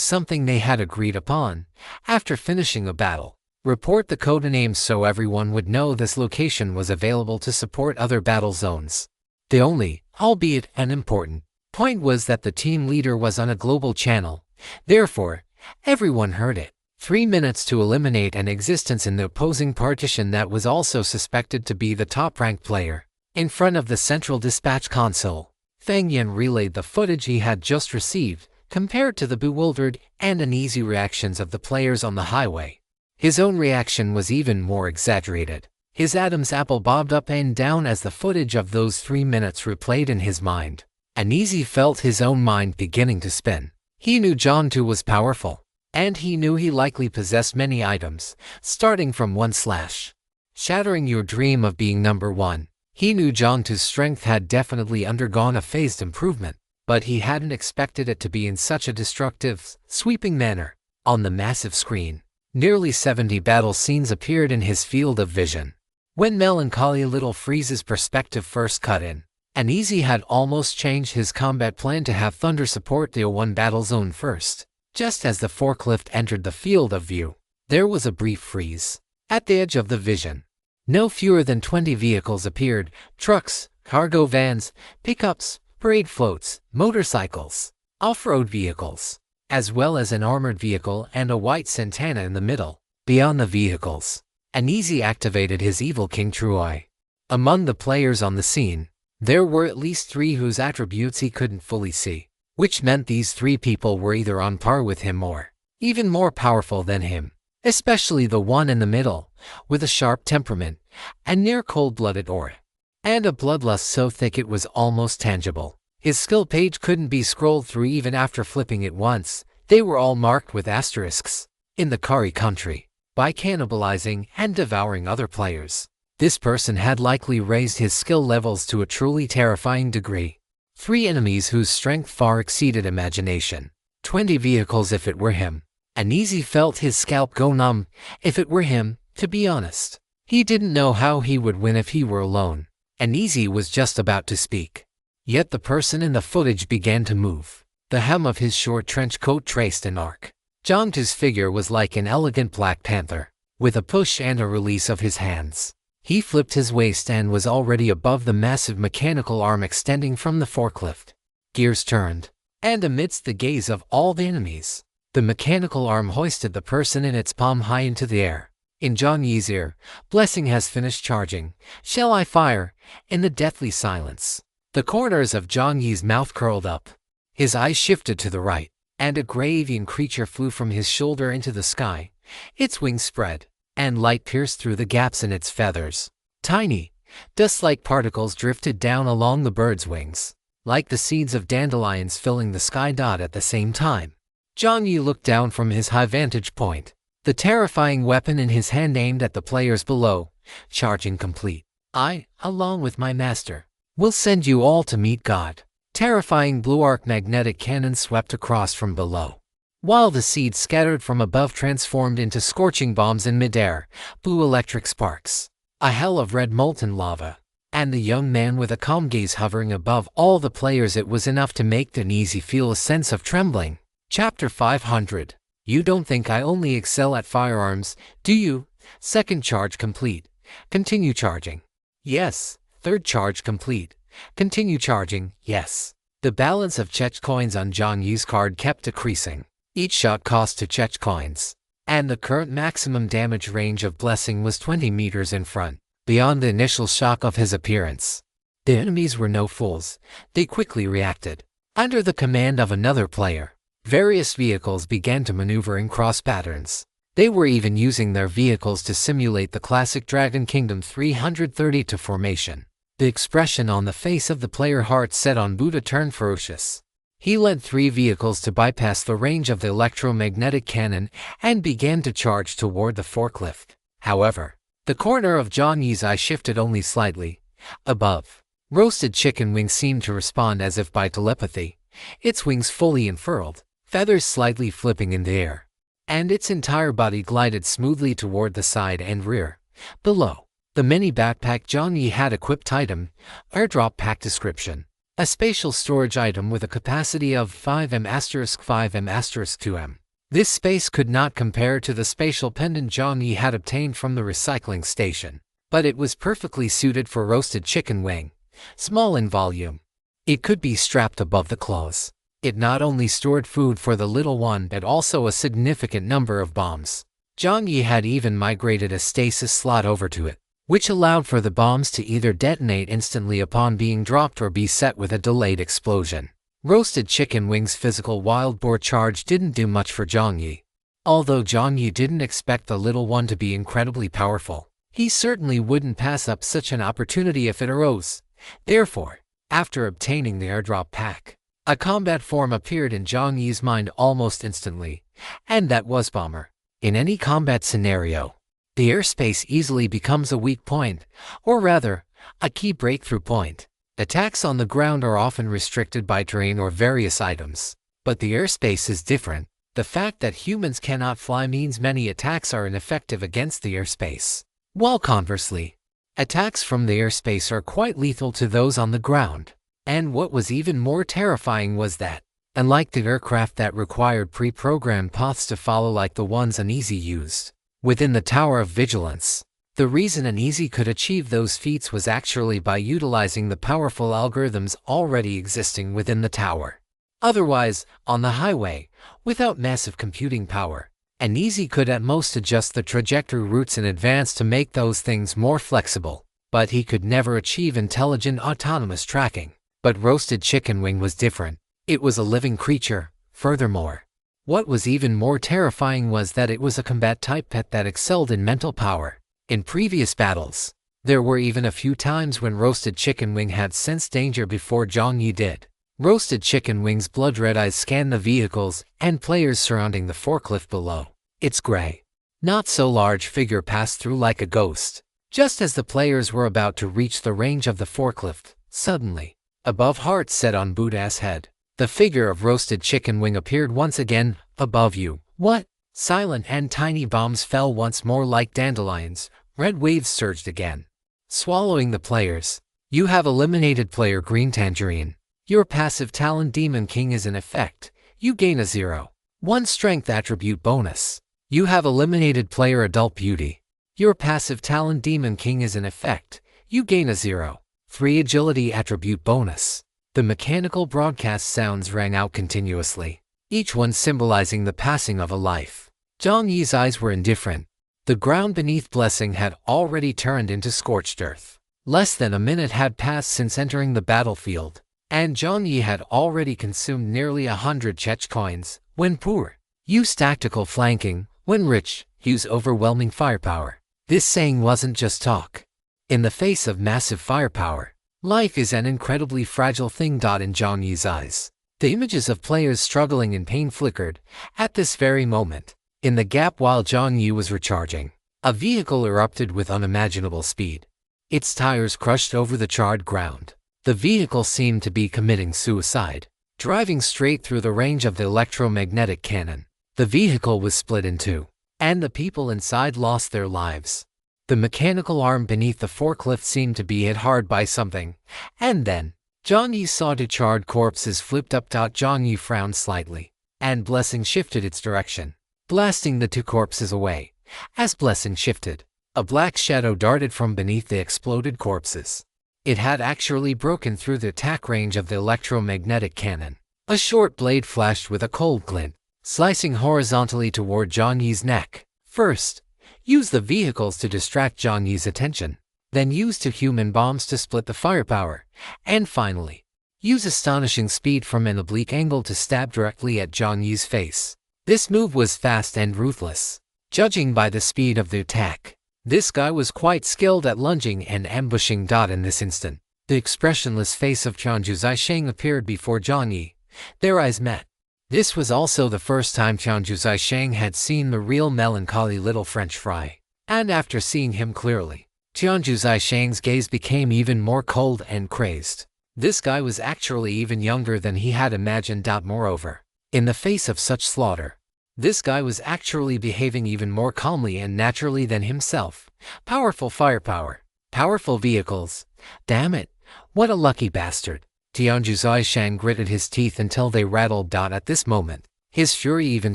something they had agreed upon. After finishing a battle, report the codenames so everyone would know this location was available to support other battle zones. The only, albeit unimportant, point was that the team leader was on a global channel. Therefore, everyone heard it. 3 minutes to eliminate an existence in the opposing partition that was also suspected to be the top-ranked player. In front of the central dispatch console, Feng Yan relayed the footage he had just received, compared to the bewildered and uneasy reactions of the players on the highway. His own reaction was even more exaggerated. His Adam's apple bobbed up and down as the footage of those 3 minutes replayed in his mind. Uneasy felt his own mind beginning to spin. He knew John 2 was powerful, and he knew he likely possessed many items, starting from 1/ shattering your dream of being number 1. He knew John 2's strength had definitely undergone a phased improvement, but he hadn't expected it to be in such a destructive, sweeping manner. On the massive screen, nearly 70 battle scenes appeared in his field of vision. When Melancholy Little Freeze's perspective first cut in, Uneasy had almost changed his combat plan to have Thunder support the 01 battle zone first. Just as the forklift entered the field of view, there was a brief freeze. At the edge of the vision, no fewer than 20 vehicles appeared: trucks, cargo vans, pickups, parade floats, motorcycles, off-road vehicles, as well as an armored vehicle and a white Santana in the middle. Beyond the vehicles, Uneasy activated his Evil King True Eye. Among the players on the scene, there were at least 3 whose attributes he couldn't fully see, which meant these 3 people were either on par with him or even more powerful than him, especially the one in the middle, with a sharp temperament, a near cold-blooded aura, and a bloodlust so thick it was almost tangible. His skill page couldn't be scrolled through even after flipping it once. They were all marked with asterisks. In the Kari country, by cannibalizing and devouring other players, this person had likely raised his skill levels to a truly terrifying degree. 3 enemies whose strength far exceeded imagination. 20 vehicles if it were him. Uneasy felt his scalp go numb. If it were him, to be honest, he didn't know how he would win if he were alone. Uneasy was just about to speak. Yet the person in the footage began to move. The hem of his short trench coat traced an arc. Jiang Yi's figure was like an elegant black panther, with a push and a release of his hands. He flipped his waist and was already above the massive mechanical arm extending from the forklift. Gears turned, and amidst the gaze of all the enemies, the mechanical arm hoisted the person in its palm high into the air. In Jiang Yi's ear, "Blessing has finished charging. Shall I fire?" In the deathly silence, the corners of Jiang Yi's mouth curled up. His eyes shifted to the right, and a gray avian creature flew from his shoulder into the sky. Its wings spread, and light pierced through the gaps in its feathers. Tiny, dust-like particles drifted down along the bird's wings, like the seeds of dandelions filling the sky. At the same time, Jiang Yi looked down from his high vantage point, the terrifying weapon in his hand aimed at the players below. Charging complete. I, along with my master, will send you all to meet God. Terrifying blue arc magnetic cannons swept across from below, while the seeds scattered from above transformed into scorching bombs in midair. Blue electric sparks, a hell of red molten lava, and the young man with a calm gaze hovering above all the players. It was enough to make Uneasy feel a sense of trembling. Chapter 500. You don't think I only excel at firearms, do you? Second charge complete. Continue charging. Yes. Third charge complete. Continue charging. Yes. The balance of Chech coins on Jiang Yi's card kept decreasing. Each shot cost 2 Chech coins. And the current maximum damage range of Blessing was 20 meters in front, beyond the initial shock of his appearance. The enemies were no fools. They quickly reacted. Under the command of another player, various vehicles began to maneuver in cross patterns. They were even using their vehicles to simulate the classic Dragon Kingdom 332 formation. The expression on the face of the player heart set on Buddha turned ferocious. He led 3 vehicles to bypass the range of the electromagnetic cannon and began to charge toward the forklift. However, the corner of Jiang Yi's eye shifted only slightly. Above, Roasted Chicken Wing seemed to respond as if by telepathy, its wings fully unfurled, feathers slightly flipping in the air, and its entire body glided smoothly toward the side and rear. Below, the mini backpack Jiang Yi had equipped item, airdrop pack description. A spatial storage item with a capacity of 5m*5m*2m. This space could not compare to the spatial pendant Jiang Yi had obtained from the recycling station, but it was perfectly suited for Roasted Chicken Wing. Small in volume, it could be strapped above the clothes. It not only stored food for the little one but also a significant number of bombs. Jiang Yi had even migrated a stasis slot over to it, which allowed for the bombs to either detonate instantly upon being dropped or be set with a delayed explosion. Roasted Chicken Wing's physical wild boar charge didn't do much for Jiang Yi. Although Jiang Yi didn't expect the little one to be incredibly powerful, he certainly wouldn't pass up such an opportunity if it arose. Therefore, after obtaining the airdrop pack, a combat form appeared in Jiang Yi's mind almost instantly, and that was Bomber. In any combat scenario, the airspace easily becomes a weak point, or rather, a key breakthrough point. Attacks on the ground are often restricted by terrain or various items, but the airspace is different. The fact that humans cannot fly means many attacks are ineffective against the airspace, while conversely, attacks from the airspace are quite lethal to those on the ground. And what was even more terrifying was that, unlike the aircraft that required pre-programmed paths to follow like the ones Uneasy used within the Tower of Vigilance, the reason Uneasy could achieve those feats was actually by utilizing the powerful algorithms already existing within the tower. Otherwise, on the highway, without massive computing power, Uneasy could at most adjust the trajectory routes in advance to make those things more flexible, but he could never achieve intelligent autonomous tracking. But Roasted Chicken Wing was different. It was a living creature. Furthermore, what was even more terrifying was that it was a combat-type pet that excelled in mental power. In previous battles, there were even a few times when Roasted Chicken Wing had sensed danger before Jiang Yi did. Roasted Chicken Wing's blood-red eyes scanned the vehicles and players surrounding the forklift below. Its gray, not so large figure passed through like a ghost. Just as the players were about to reach the range of the forklift, suddenly, above heart set on Buddha's head, the figure of Roasted Chicken Wing appeared once again. Above you. What? Silent and tiny bombs fell once more like dandelions. Red waves surged again, swallowing the players. You have eliminated player Green Tangerine. Your passive talent Demon King is in effect. You gain a 0.1 strength attribute bonus. You have eliminated player Adult Beauty. Your passive talent Demon King is in effect. You gain a 0.3 agility attribute bonus. The mechanical broadcast sounds rang out continuously, each one symbolizing the passing of a life. Jiang Yi's eyes were indifferent. The ground beneath Blessing had already turned into scorched earth. Less than a minute had passed since entering the battlefield, and Jiang Yi had already consumed nearly 100 Chech coins. When poor, use tactical flanking. When rich, use overwhelming firepower. This saying wasn't just talk. In the face of massive firepower, life is an incredibly fragile thing. In Jiang Yi's eyes, the images of players struggling in pain flickered. At this very moment, in the gap while Jiang Yi was recharging, a vehicle erupted with unimaginable speed. Its tires crushed over the charred ground. The vehicle seemed to be committing suicide, driving straight through the range of the electromagnetic cannon. The vehicle was split in two, and the people inside lost their lives. The mechanical arm beneath the forklift seemed to be hit hard by something, and then Jiang Yi saw two charred corpses flipped up. Jiang Yi frowned slightly, and Blessing shifted its direction, blasting the two corpses away. As Blessing shifted, a black shadow darted from beneath the exploded corpses. It had actually broken through the attack range of the electromagnetic cannon. A short blade flashed with a cold glint, slicing horizontally toward Jiang Yi's neck. First, use the vehicles to distract Jiang Yi's attention, then use two human bombs to split the firepower, and finally, use astonishing speed from an oblique angle to stab directly at Jiang Yi's face. This move was fast and ruthless, judging by the speed of the attack. This guy was quite skilled at lunging and ambushing. In this instant, the expressionless face of Tianzhu Zisheng appeared before Jiang Yi. Their eyes met. This was also the first time Tianzhu Zisheng had seen the real melancholy little French fry. And after seeing him clearly, Tianzhu Zisheng's gaze became even more cold and crazed. This guy was actually even younger than he had imagined. Moreover, in the face of such slaughter, this guy was actually behaving even more calmly and naturally than himself. Powerful firepower, powerful vehicles. Damn it, what a lucky bastard. Tianzhu Zisheng gritted his teeth until they rattled. At this moment, his fury even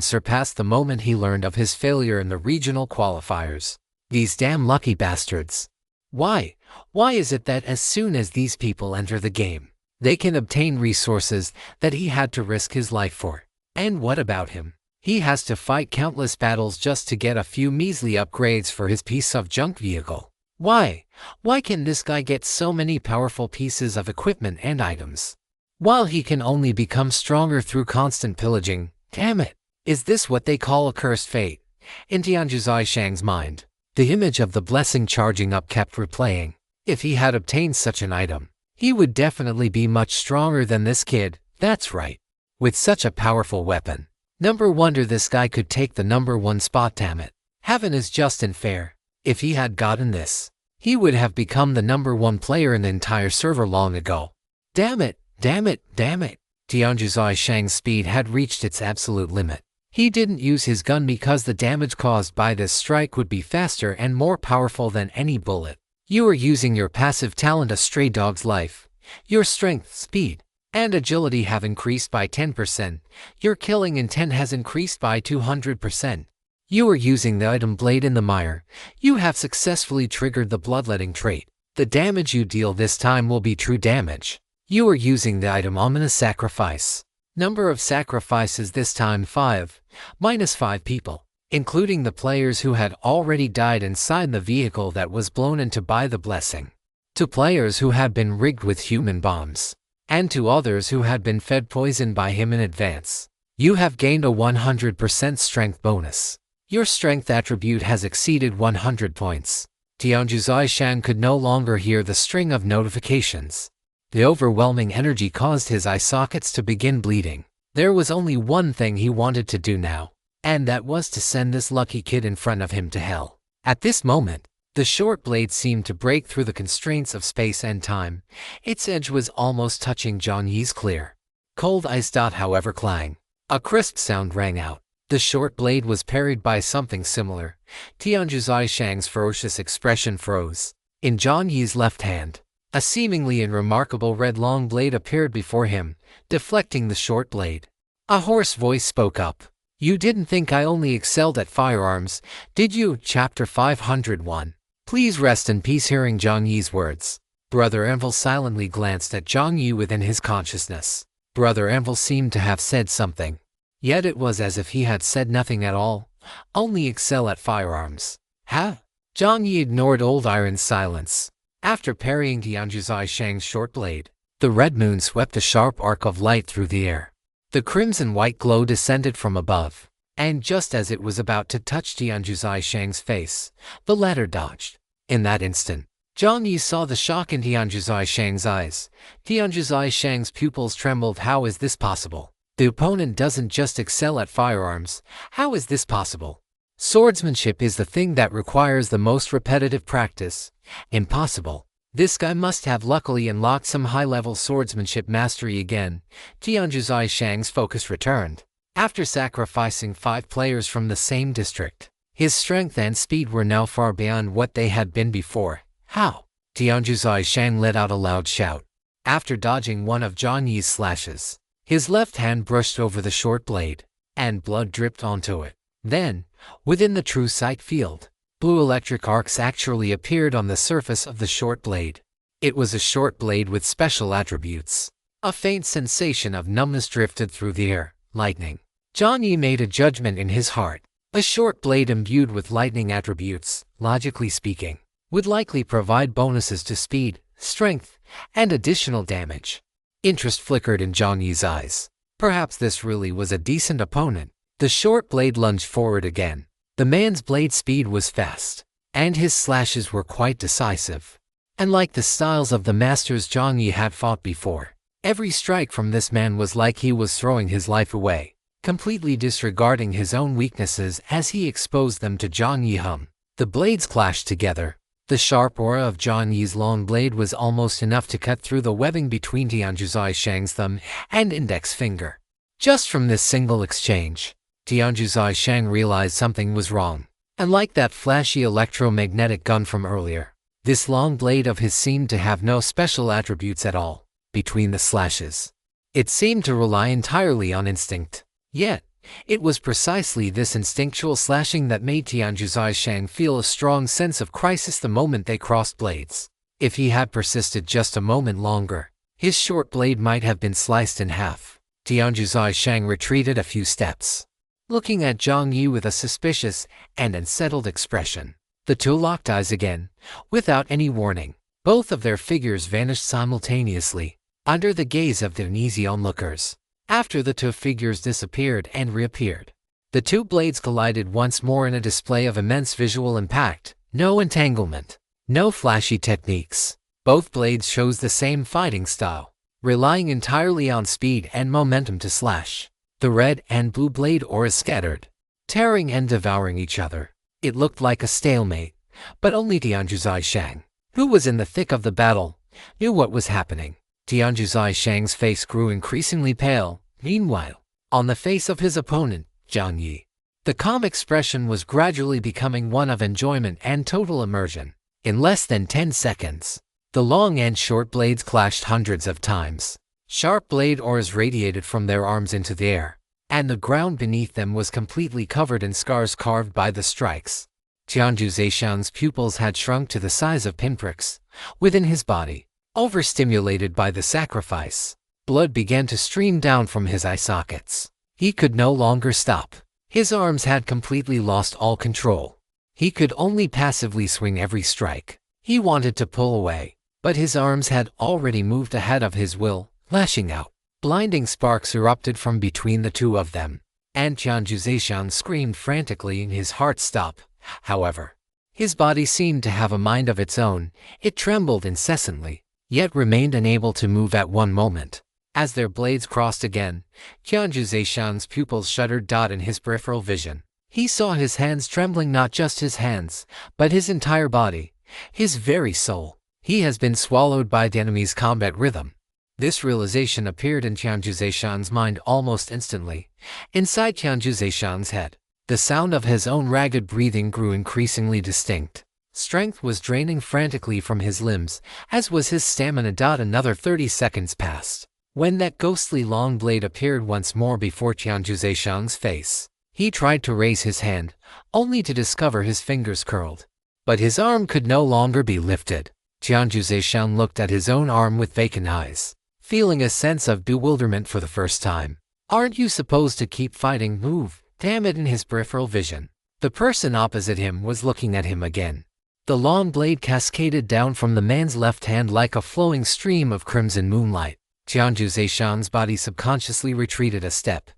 surpassed the moment he learned of his failure in the regional qualifiers. These damn lucky bastards. Why is it that as soon as these people enter the game, they can obtain resources that he had to risk his life for? And what about him? He has to fight countless battles just to get a few measly upgrades for his piece of junk vehicle. Why can this guy get so many powerful pieces of equipment and items, while he can only become stronger through constant pillaging? Damn it! Is this what they call a cursed fate? In Tianzhu Zisheng's mind, the image of the blessing charging up kept replaying. If he had obtained such an item, he would definitely be much stronger than this kid. That's right. With such a powerful weapon, no wonder this guy could take the #1 spot. Damn it. Heaven is just and fair. If he had gotten this, he would have become the #1 player in the entire server long ago. Damn it. Tianzhu Zisheng's speed had reached its absolute limit. He didn't use his gun because the damage caused by this strike would be faster and more powerful than any bullet. You are using your passive talent, a stray dog's life. Your strength, speed, and agility have increased by 10%. Your killing intent has increased by 200%. You are using the item Blade in the Mire. You have successfully triggered the bloodletting trait. The damage you deal this time will be true damage. You are using the item Ominous Sacrifice. Number of sacrifices this time 5, -5 people, including the players who had already died inside the vehicle that was blown into by the blessing, to players who had been rigged with human bombs, and to others who had been fed poison by him in advance. You have gained a 100% strength bonus. Your strength attribute has exceeded 100 points. Tianzhu Zisheng could no longer hear the string of notifications. The overwhelming energy caused his eye sockets to begin bleeding. There was only one thing he wanted to do now, and that was to send this lucky kid in front of him to hell. At this moment, the short blade seemed to break through the constraints of space and time. Its edge was almost touching Jiang Yi's clear, cold eyes. However, clang. A crisp sound rang out. The short blade was parried by something similar. Tianzhu Zisheng's ferocious expression froze. In Jiang Yi's left hand, a seemingly unremarkable red long blade appeared before him, deflecting the short blade. A hoarse voice spoke up. You didn't think I only excelled at firearms, did you? Chapter 501. Please rest in peace. Hearing Jiang Yi's words, Brother Envel silently glanced at Jiang Yi within his consciousness. Brother Envel seemed to have said something, yet it was as if he had said nothing at all. Only excel at firearms. Huh? Jiang Yi ignored Old Iron's silence. After parrying Tianzhu Zisheng's short blade, the red moon swept a sharp arc of light through the air. The crimson-white glow descended from above, and just as it was about to touch Tianzhu Zisheng's face, the latter dodged. In that instant, Jiang Yi saw the shock in Tianzhu Zisheng's eyes. Tianzhu Zisheng's pupils trembled. How is this possible? The opponent doesn't just excel at firearms. How is this possible? Swordsmanship is the thing that requires the most repetitive practice. Impossible. This guy must have luckily unlocked some high-level swordsmanship mastery again. Tianzhu Zisheng's focus returned. After sacrificing 5 players from the same district, His strength and speed were now far beyond what they had been before. How? Tianjuzai Shang let out a loud shout. After dodging one of Jiang Yi's slashes, his left hand brushed over the short blade, and blood dripped onto it. Then, within the true sight field, blue electric arcs actually appeared on the surface of the short blade. It was a short blade with special attributes. A faint sensation of numbness drifted through the air. Lightning. Jiang Yi made a judgment in his heart. A short blade imbued with lightning attributes, logically speaking, would likely provide bonuses to speed, strength, and additional damage. Interest flickered in Jiang Yi's eyes. Perhaps this really was a decent opponent. The short blade lunged forward again. The man's blade speed was fast, and his slashes were quite decisive. And like the styles of the masters Jiang Yi had fought before, every strike from this man was like he was throwing his life away, completely disregarding his own weaknesses as he exposed them to Jiang Yi. The blades clashed together. The sharp aura of Jiang Yi's long blade was almost enough to cut through the webbing between Tianjuzai Shang's thumb and index finger. Just from this single exchange, Tianjuzai Shang realized something was wrong. And like that flashy electromagnetic gun from earlier, this long blade of his seemed to have no special attributes at all. Between the slashes, it seemed to rely entirely on instinct. Yet, it was precisely this instinctual slashing that made Tianjuzai Shang feel a strong sense of crisis the moment they crossed blades. If he had persisted just a moment longer, his short blade might have been sliced in half. Tianjuzai Shang retreated a few steps, looking at Jiang Yi with a suspicious and unsettled expression. The two locked eyes again, without any warning. Both of their figures vanished simultaneously, under the gaze of the uneasy onlookers. After the two figures disappeared and reappeared, the two blades collided once more in a display of immense visual impact. No entanglement, no flashy techniques. Both blades chose the same fighting style, relying entirely on speed and momentum to slash. The red and blue blade auras scattered, tearing and devouring each other. It looked like a stalemate, but only Tianjuzai Shang, who was in the thick of the battle, knew what was happening. Tianjuzai Shang's face grew increasingly pale. Meanwhile, on the face of his opponent, Jiang Yi, the calm expression was gradually becoming one of enjoyment and total immersion. In less than 10 seconds, the long and short blades clashed hundreds of times. Sharp blade auras radiated from their arms into the air, and the ground beneath them was completely covered in scars carved by the strikes. Tianjuzai Shang's pupils had shrunk to the size of pinpricks within his body. Overstimulated by the sacrifice, blood began to stream down from his eye sockets. He could no longer stop. His arms had completely lost all control. He could only passively swing every strike. He wanted to pull away, but his arms had already moved ahead of his will, lashing out. Blinding sparks erupted from between the two of them, and Tianjuzai Shang screamed frantically and his heart stopped. However, his body seemed to have a mind of its own. It trembled incessantly, yet remained unable to move at one moment. As their blades crossed again, Tianjuzai Shang's pupils shuddered. In his peripheral vision, he saw his hands trembling, not just his hands, but his entire body, his very soul. He has been swallowed by the enemy's combat rhythm. This realization appeared in Tianjuzai Shang's mind almost instantly. Inside Tianjuzai Shang's head, the sound of his own ragged breathing grew increasingly distinct. Strength was draining frantically from his limbs, as was his stamina. Another 30 seconds passed, when that ghostly long blade appeared once more before Tianjuzai Shang's face. He tried to raise his hand, only to discover his fingers curled. But his arm could no longer be lifted. Tianjuzai Shang looked at his own arm with vacant eyes, feeling a sense of bewilderment for the first time. "Aren't you supposed to keep fighting? Move, damn it!" In his peripheral vision, the person opposite him was looking at him again. The long blade cascaded down from the man's left hand like a flowing stream of crimson moonlight. Tianjuzai Shang's body subconsciously retreated a step.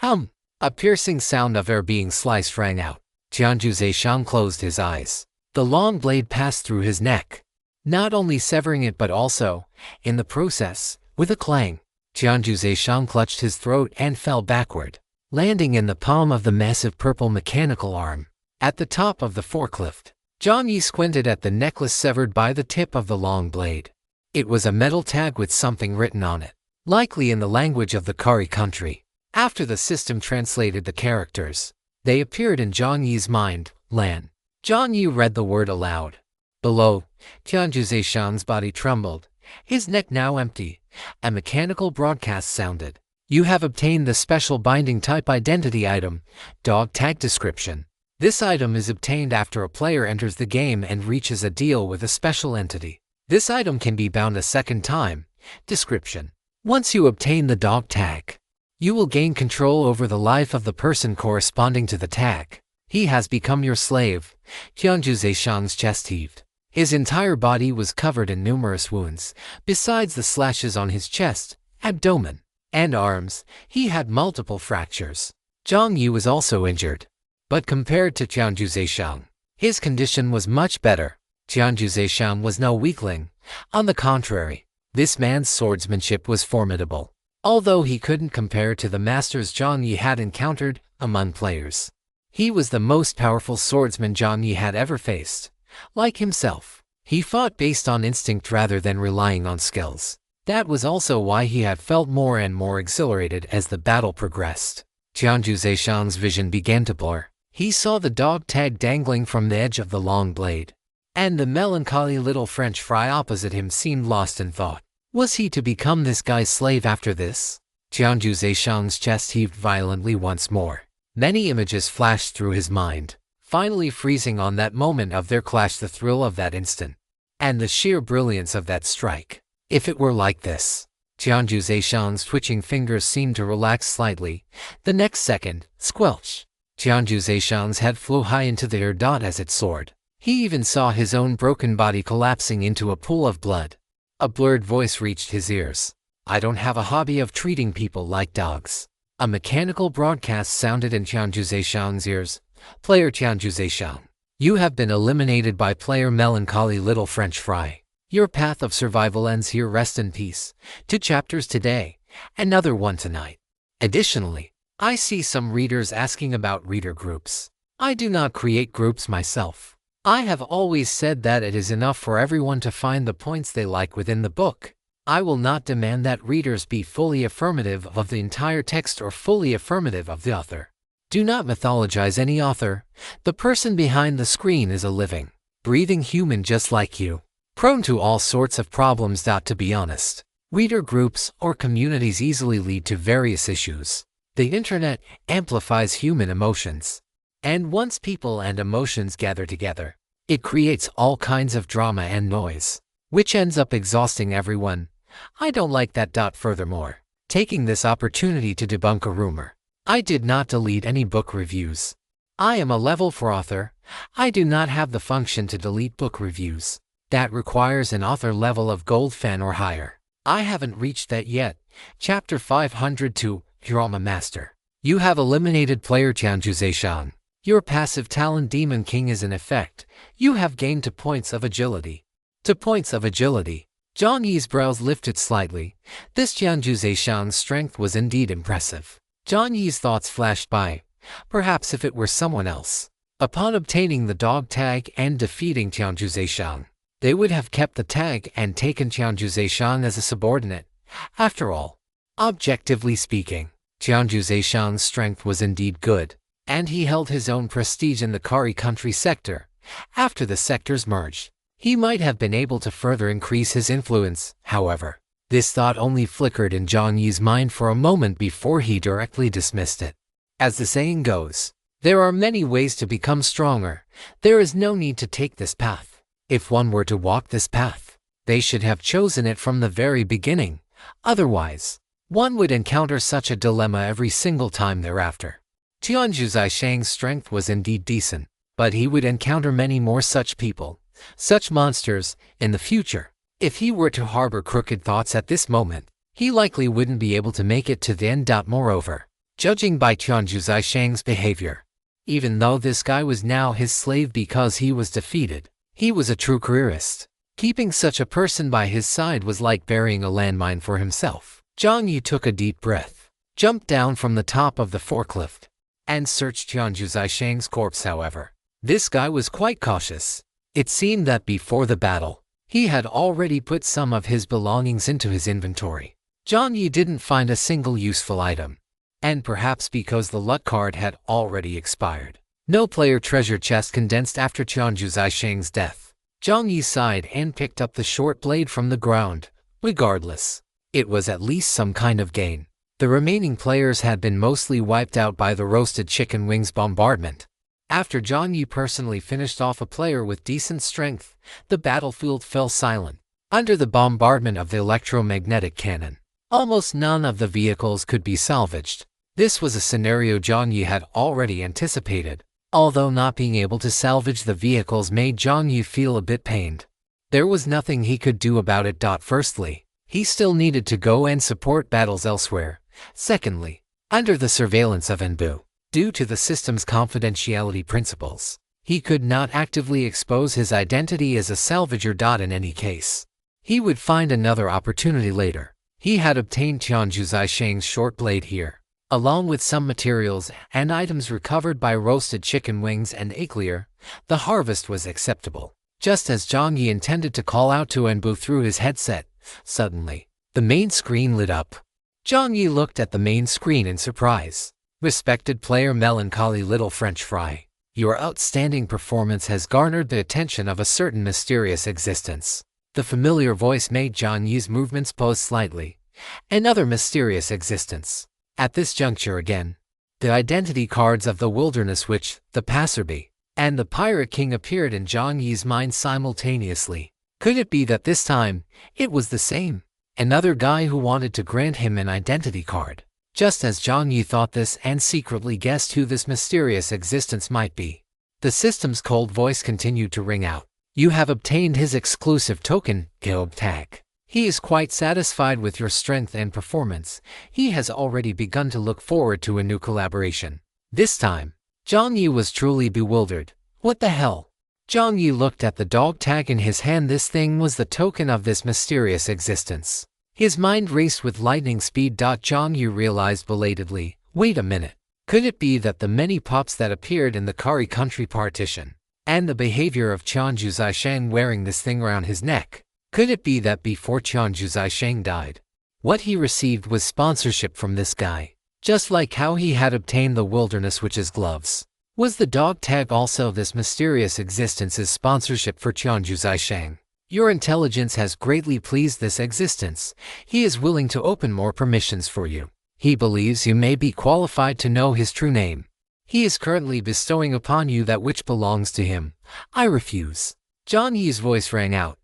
A piercing sound of air being sliced rang out. Tianjuzai Shang closed his eyes. The long blade passed through his neck, not only severing it but also, in the process, with a clang, Tianjuzai Shang clutched his throat and fell backward, landing in the palm of the massive purple mechanical arm. At the top of the forklift, Jiang Yi squinted at the necklace severed by the tip of the long blade. It was a metal tag with something written on it, likely in the language of the Kari country. After the system translated the characters, they appeared in Jiang Yi's mind, Lan. Jiang Yi read the word aloud. Below, Tianju Zishan's body trembled, his neck now empty. A mechanical broadcast sounded. You have obtained the special binding type identity item, dog tag description. This item is obtained after a player enters the game and reaches a deal with a special entity. This item can be bound a second time. Description. Once you obtain the dog tag, you will gain control over the life of the person corresponding to the tag. He has become your slave. Tianju Zishan's chest heaved. His entire body was covered in numerous wounds. Besides the slashes on his chest, abdomen, and arms, he had multiple fractures. Jiang Yi was also injured. But compared to Tianju Zishan, his condition was much better. Tianju Zishan was no weakling. On the contrary, this man's swordsmanship was formidable, although he couldn't compare to the masters Jiang Yi had encountered among players. He was the most powerful swordsman Jiang Yi had ever faced. Like himself, he fought based on instinct rather than relying on skills. That was also why he had felt more and more exhilarated as the battle progressed. Tianju Zishan's vision began to blur. He saw the dog tag dangling from the edge of the long blade, and the melancholy little French fry opposite him seemed lost in thought. Was he to become this guy's slave after this? Tianju Zishan's chest heaved violently once more. Many images flashed through his mind, finally freezing on that moment of their clash, the thrill of that instant, and the sheer brilliance of that strike. If it were like this. Tianju Zishan's twitching fingers seemed to relax slightly. The next second, squelch. Tianju Zishan's head flew high into the air as it soared. He even saw his own broken body collapsing into a pool of blood. A blurred voice reached his ears. I don't have a hobby of treating people like dogs. A mechanical broadcast sounded in Tianju Zishan's ears. Player Tianju Zishan, you have been eliminated by player Melancholy Little French Fry. Your path of survival ends here. Rest in peace. 2 chapters today, another one tonight. Additionally, I see some readers asking about reader groups. I do not create groups myself. I have always said that it is enough for everyone to find the points they like within the book. I will not demand that readers be fully affirmative of the entire text or fully affirmative of the author. Do not mythologize any author. The person behind the screen is a living, breathing human just like you, prone to all sorts of problems. To be honest, reader groups or communities easily lead to various issues. The internet amplifies human emotions, and once people and emotions gather together, it creates all kinds of drama and noise, which ends up exhausting everyone. I don't like that. Furthermore, taking this opportunity to debunk a rumor, I did not delete any book reviews. I am a level 4 author. I do not have the function to delete book reviews. That requires an author level of gold fan or higher. I haven't reached that yet. Chapter 502, Drama Master. You have eliminated player Tianju Zishan. Your passive talent Demon King is in effect. You have gained 2 points of agility. 2 points of agility. Jiang Yi's brows lifted slightly. This Tianju Zishan's strength was indeed impressive. Jiang Yi's thoughts flashed by. Perhaps if it were someone else. Upon obtaining the dog tag and defeating Tianju Zishan, they would have kept the tag and taken Tianju Zishan as a subordinate. After all, objectively speaking, Tianju Zishan's strength was indeed good, and he held his own prestige in the Kari country sector. After the sectors merged, he might have been able to further increase his influence. However, this thought only flickered in Jiang Yi's mind for a moment before he directly dismissed it. As the saying goes, there are many ways to become stronger. There is no need to take this path. If one were to walk this path, they should have chosen it from the very beginning. Otherwise, one would encounter such a dilemma every single time thereafter. Tianju Zishang's strength was indeed decent, but he would encounter many more such people, such monsters, in the future. If he were to harbor crooked thoughts at this moment, he likely wouldn't be able to make it to the end. Moreover, judging by Tianju Zishang's behavior, even though this guy was now his slave because he was defeated, he was a true careerist. Keeping such a person by his side was like burying a landmine for himself. Jiang Yi took a deep breath, jumped down from the top of the forklift, and searched Tianju Zishang's corpse. However, this guy was quite cautious. It seemed that before the battle, he had already put some of his belongings into his inventory. Jiang Yi didn't find a single useful item, and perhaps because the luck card had already expired. No player treasure chest condensed after Qianzhu Zaisheng's death. Jiang Yi sighed and picked up the short blade from the ground. Regardless, it was at least some kind of gain. The remaining players had been mostly wiped out by the roasted chicken wings bombardment. After Jiang Yi personally finished off a player with decent strength, the battlefield fell silent. Under the bombardment of the electromagnetic cannon, almost none of the vehicles could be salvaged. This was a scenario Jiang Yi had already anticipated, although not being able to salvage the vehicles made Jiang Yi feel a bit pained. There was nothing he could do about it. Firstly, he still needed to go and support battles elsewhere. Secondly, under the surveillance of Enbu, due to the system's confidentiality principles, he could not actively expose his identity as a salvager. In any case, he would find another opportunity later. He had obtained Qianzhu Zaisheng's short blade here, along with some materials and items recovered by roasted chicken wings and ecchi. The harvest was acceptable. Just as Jiang Yi intended to call out to Enbu through his headset, suddenly, the main screen lit up. Jiang Yi looked at the main screen in surprise. Respected player Melancholy Little French Fry, your outstanding performance has garnered the attention of a certain mysterious existence. The familiar voice made Jiang Yi's movements pose slightly. Another mysterious existence. At this juncture again, the identity cards of the Wilderness Witch, the Passerby, and the Pirate King appeared in Jiang Yi's mind simultaneously. Could it be that this time, it was the same? Another guy who wanted to grant him an identity card. Just as Jiang Yi thought this and secretly guessed who this mysterious existence might be, the system's cold voice continued to ring out. You have obtained his exclusive token, Guild Tag. He is quite satisfied with your strength and performance. He has already begun to look forward to a new collaboration. This time, Jiang Yi was truly bewildered. What the hell? Jiang Yi looked at the dog tag in his hand. This thing was the token of this mysterious existence. His mind raced with lightning speed. Jiang Yi realized belatedly, wait a minute. Could it be that the many pops that appeared in the Kari country partition, and the behavior of Qianzhu Zaisheng wearing this thing around his neck, could it be that before Qianzhu Zaisheng died, what he received was sponsorship from this guy? Just like how he had obtained the Wilderness Witch's gloves. Was the dog tag also this mysterious existence's sponsorship for Qianzhu Zaisheng? Your intelligence has greatly pleased this existence. He is willing to open more permissions for you. He believes you may be qualified to know his true name. He is currently bestowing upon you that which belongs to him. I refuse. Jiang Yi's voice rang out,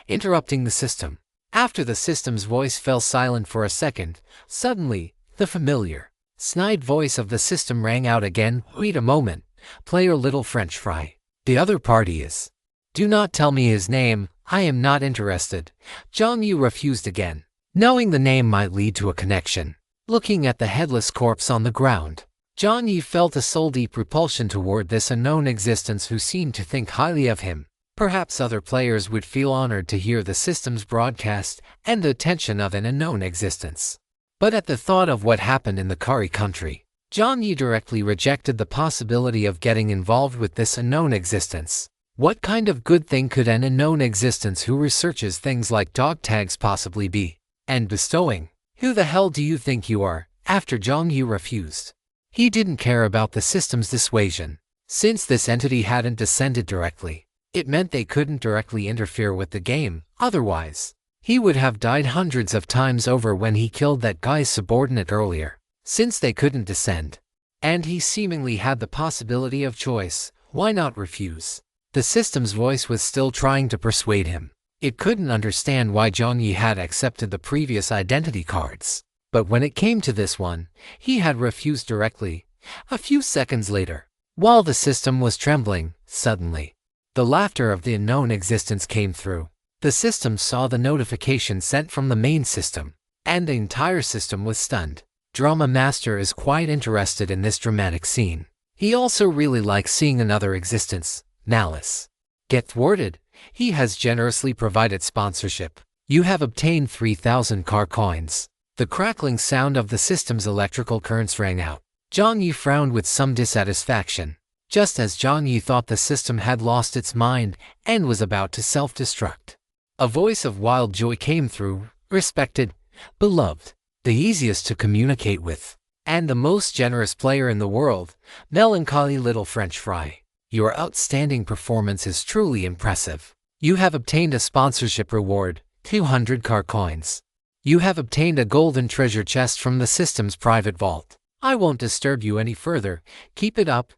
interrupting the system. After the system's voice fell silent for a second, suddenly, the familiar, snide voice of the system rang out again. Wait a moment. Player Little French Fry. The other party is. Do not tell me his name. I am not interested. Jiang Yi refused again. Knowing the name might lead to a connection. Looking at the headless corpse on the ground, Jiang Yi felt a soul-deep repulsion toward this unknown existence who seemed to think highly of him. Perhaps other players would feel honored to hear the system's broadcast and the attention of an unknown existence. But at the thought of what happened in the Kari country, Jiang Yi directly rejected the possibility of getting involved with this unknown existence. What kind of good thing could an unknown existence who researches things like dog tags possibly be? And bestowing? Who the hell do you think you are? After Jiang Yi refused, he didn't care about the system's dissuasion. Since this entity hadn't descended directly, it meant they couldn't directly interfere with the game. Otherwise, he would have died hundreds of times over when he killed that guy's subordinate earlier. Since they couldn't descend, and he seemingly had the possibility of choice, why not refuse? The system's voice was still trying to persuade him. It couldn't understand why Jiang Yi had accepted the previous identity cards. But when it came to this one, he had refused directly. A few seconds later, while the system was trembling, suddenly, the laughter of the unknown existence came through. The system saw the notification sent from the main system, and the entire system was stunned. Drama Master is quite interested in this dramatic scene. He also really likes seeing another existence, Malice, get thwarted. He has generously provided sponsorship. You have obtained 3,000 car coins. The crackling sound of the system's electrical currents rang out. Jiang Yi frowned with some dissatisfaction. Just as Jiang Yi thought the system had lost its mind and was about to self-destruct, a voice of wild joy came through. Respected, beloved, the easiest to communicate with, and the most generous player in the world, melancholy little French fry. Your outstanding performance is truly impressive. You have obtained a sponsorship reward, 200 car coins. You have obtained a golden treasure chest from the system's private vault. I won't disturb you any further. Keep it up.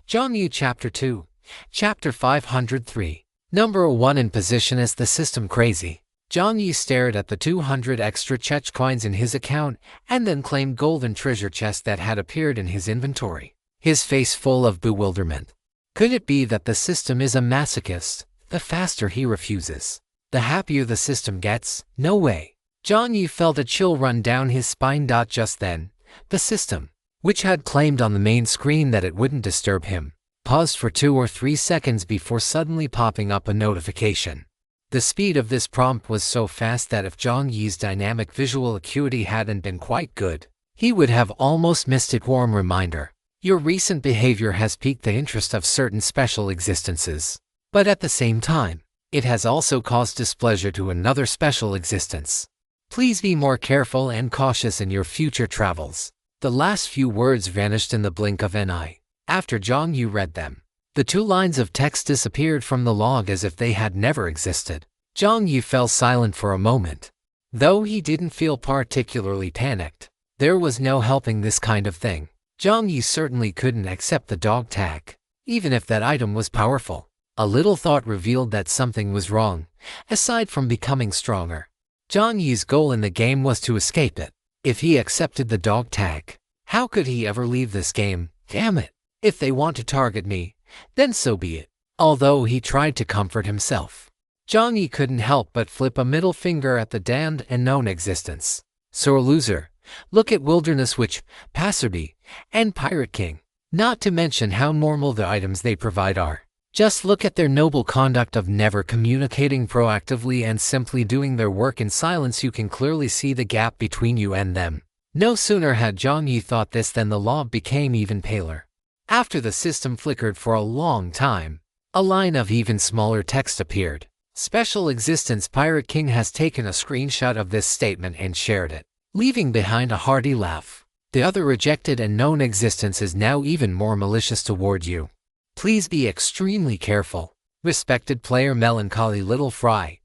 Jiang Yi Chapter 2, Chapter 503. Number 1 in position as the system crazy. Jiang Yi stared at the 200 extra chech coins in his account and then claimed golden treasure chest that had appeared in his inventory, his face full of bewilderment. Could it be that the system is a masochist? The faster he refuses, the happier the system gets? No way. Jiang Yi felt a chill run down his spine. Just then, the system, which had claimed on the main screen that it wouldn't disturb him, paused for 2 or 3 seconds before suddenly popping up a notification. The speed of this prompt was so fast that if Jiang Yi's dynamic visual acuity hadn't been quite good, he would have almost missed it. Warm reminder. Your recent behavior has piqued the interest of certain special existences, but at the same time, it has also caused displeasure to another special existence. Please be more careful and cautious in your future travels. The last few words vanished in the blink of an eye. After Jiang Yi read them, the 2 lines of text disappeared from the log as if they had never existed. Jiang Yi fell silent for a moment. Though he didn't feel particularly panicked, there was no helping this kind of thing. Jiang Yi certainly couldn't accept the dog tag, even if that item was powerful. A little thought revealed that something was wrong, aside from becoming stronger. Jiang Yi's goal in the game was to escape it. If he accepted the dog tag, how could he ever leave this game? Damn it. If they want to target me, then so be it. Although he tried to comfort himself, Jiang Yi couldn't help but flip a middle finger at the damned and known existence. Sore loser. Look at Wilderness Witch, Passerby, and Pirate King. Not to mention how normal the items they provide are. Just look at their noble conduct of never communicating proactively and simply doing their work in silence. You can clearly see the gap between you and them. No sooner had Jiang Yi thought this than the log became even paler. After the system flickered for a long time, a line of even smaller text appeared. Special Existence Pirate King has taken a screenshot of this statement and shared it, leaving behind a hearty laugh. The other rejected and known existence is now even more malicious toward you. Please be extremely careful. Respected player Melancholy Little Fry.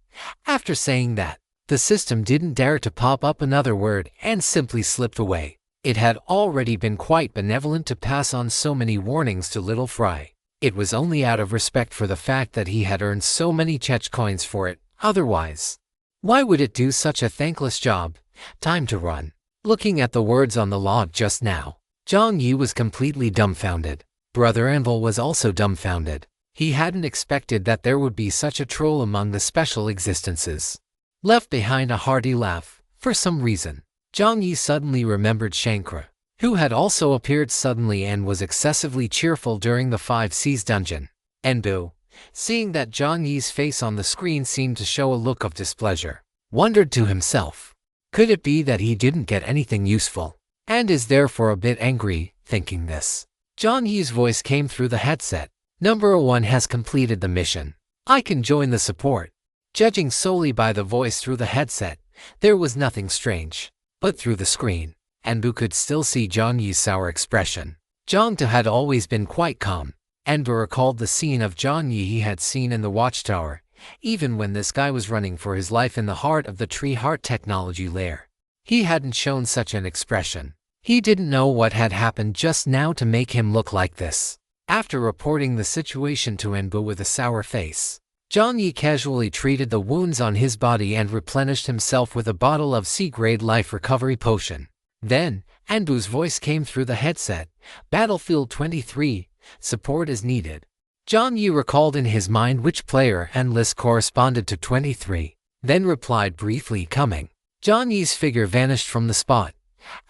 After saying that, the system didn't dare to pop up another word and simply slipped away. It had already been quite benevolent to pass on so many warnings to Little Fry. It was only out of respect for the fact that he had earned so many chech coins for it. Otherwise, why would it do such a thankless job? Time to run. Looking at the words on the log just now, Jiang Yi was completely dumbfounded. Brother Anvil was also dumbfounded. He hadn't expected that there would be such a troll among the special existences. Left behind a hearty laugh, for some reason, Jiang Yi suddenly remembered Shankra, who had also appeared suddenly and was excessively cheerful during the 5 Seas dungeon. Enbu, seeing that Jiang Yi's face on the screen seemed to show a look of displeasure, wondered to himself, could it be that he didn't get anything useful, and is therefore a bit angry? Thinking this, Jiang Yi's voice came through the headset. Number 1 has completed the mission. I can join the support. Judging solely by the voice through the headset, there was nothing strange. But through the screen, Enbu could still see Jiang Yi's sour expression. Jiang Tu had always been quite calm. Enbu recalled the scene of Jiang Yi he had seen in the watchtower, even when this guy was running for his life in the heart of the Tree Heart technology lair. He hadn't shown such an expression. He didn't know what had happened just now to make him look like this. After reporting the situation to Enbu with a sour face, Jiang Yi casually treated the wounds on his body and replenished himself with a bottle of C-grade life recovery potion. Then, Enbu's voice came through the headset. Battlefield 23, support is needed. Jiang Yi recalled in his mind which player and list corresponded to 23, then replied briefly, coming. Jiang Yi's figure vanished from the spot.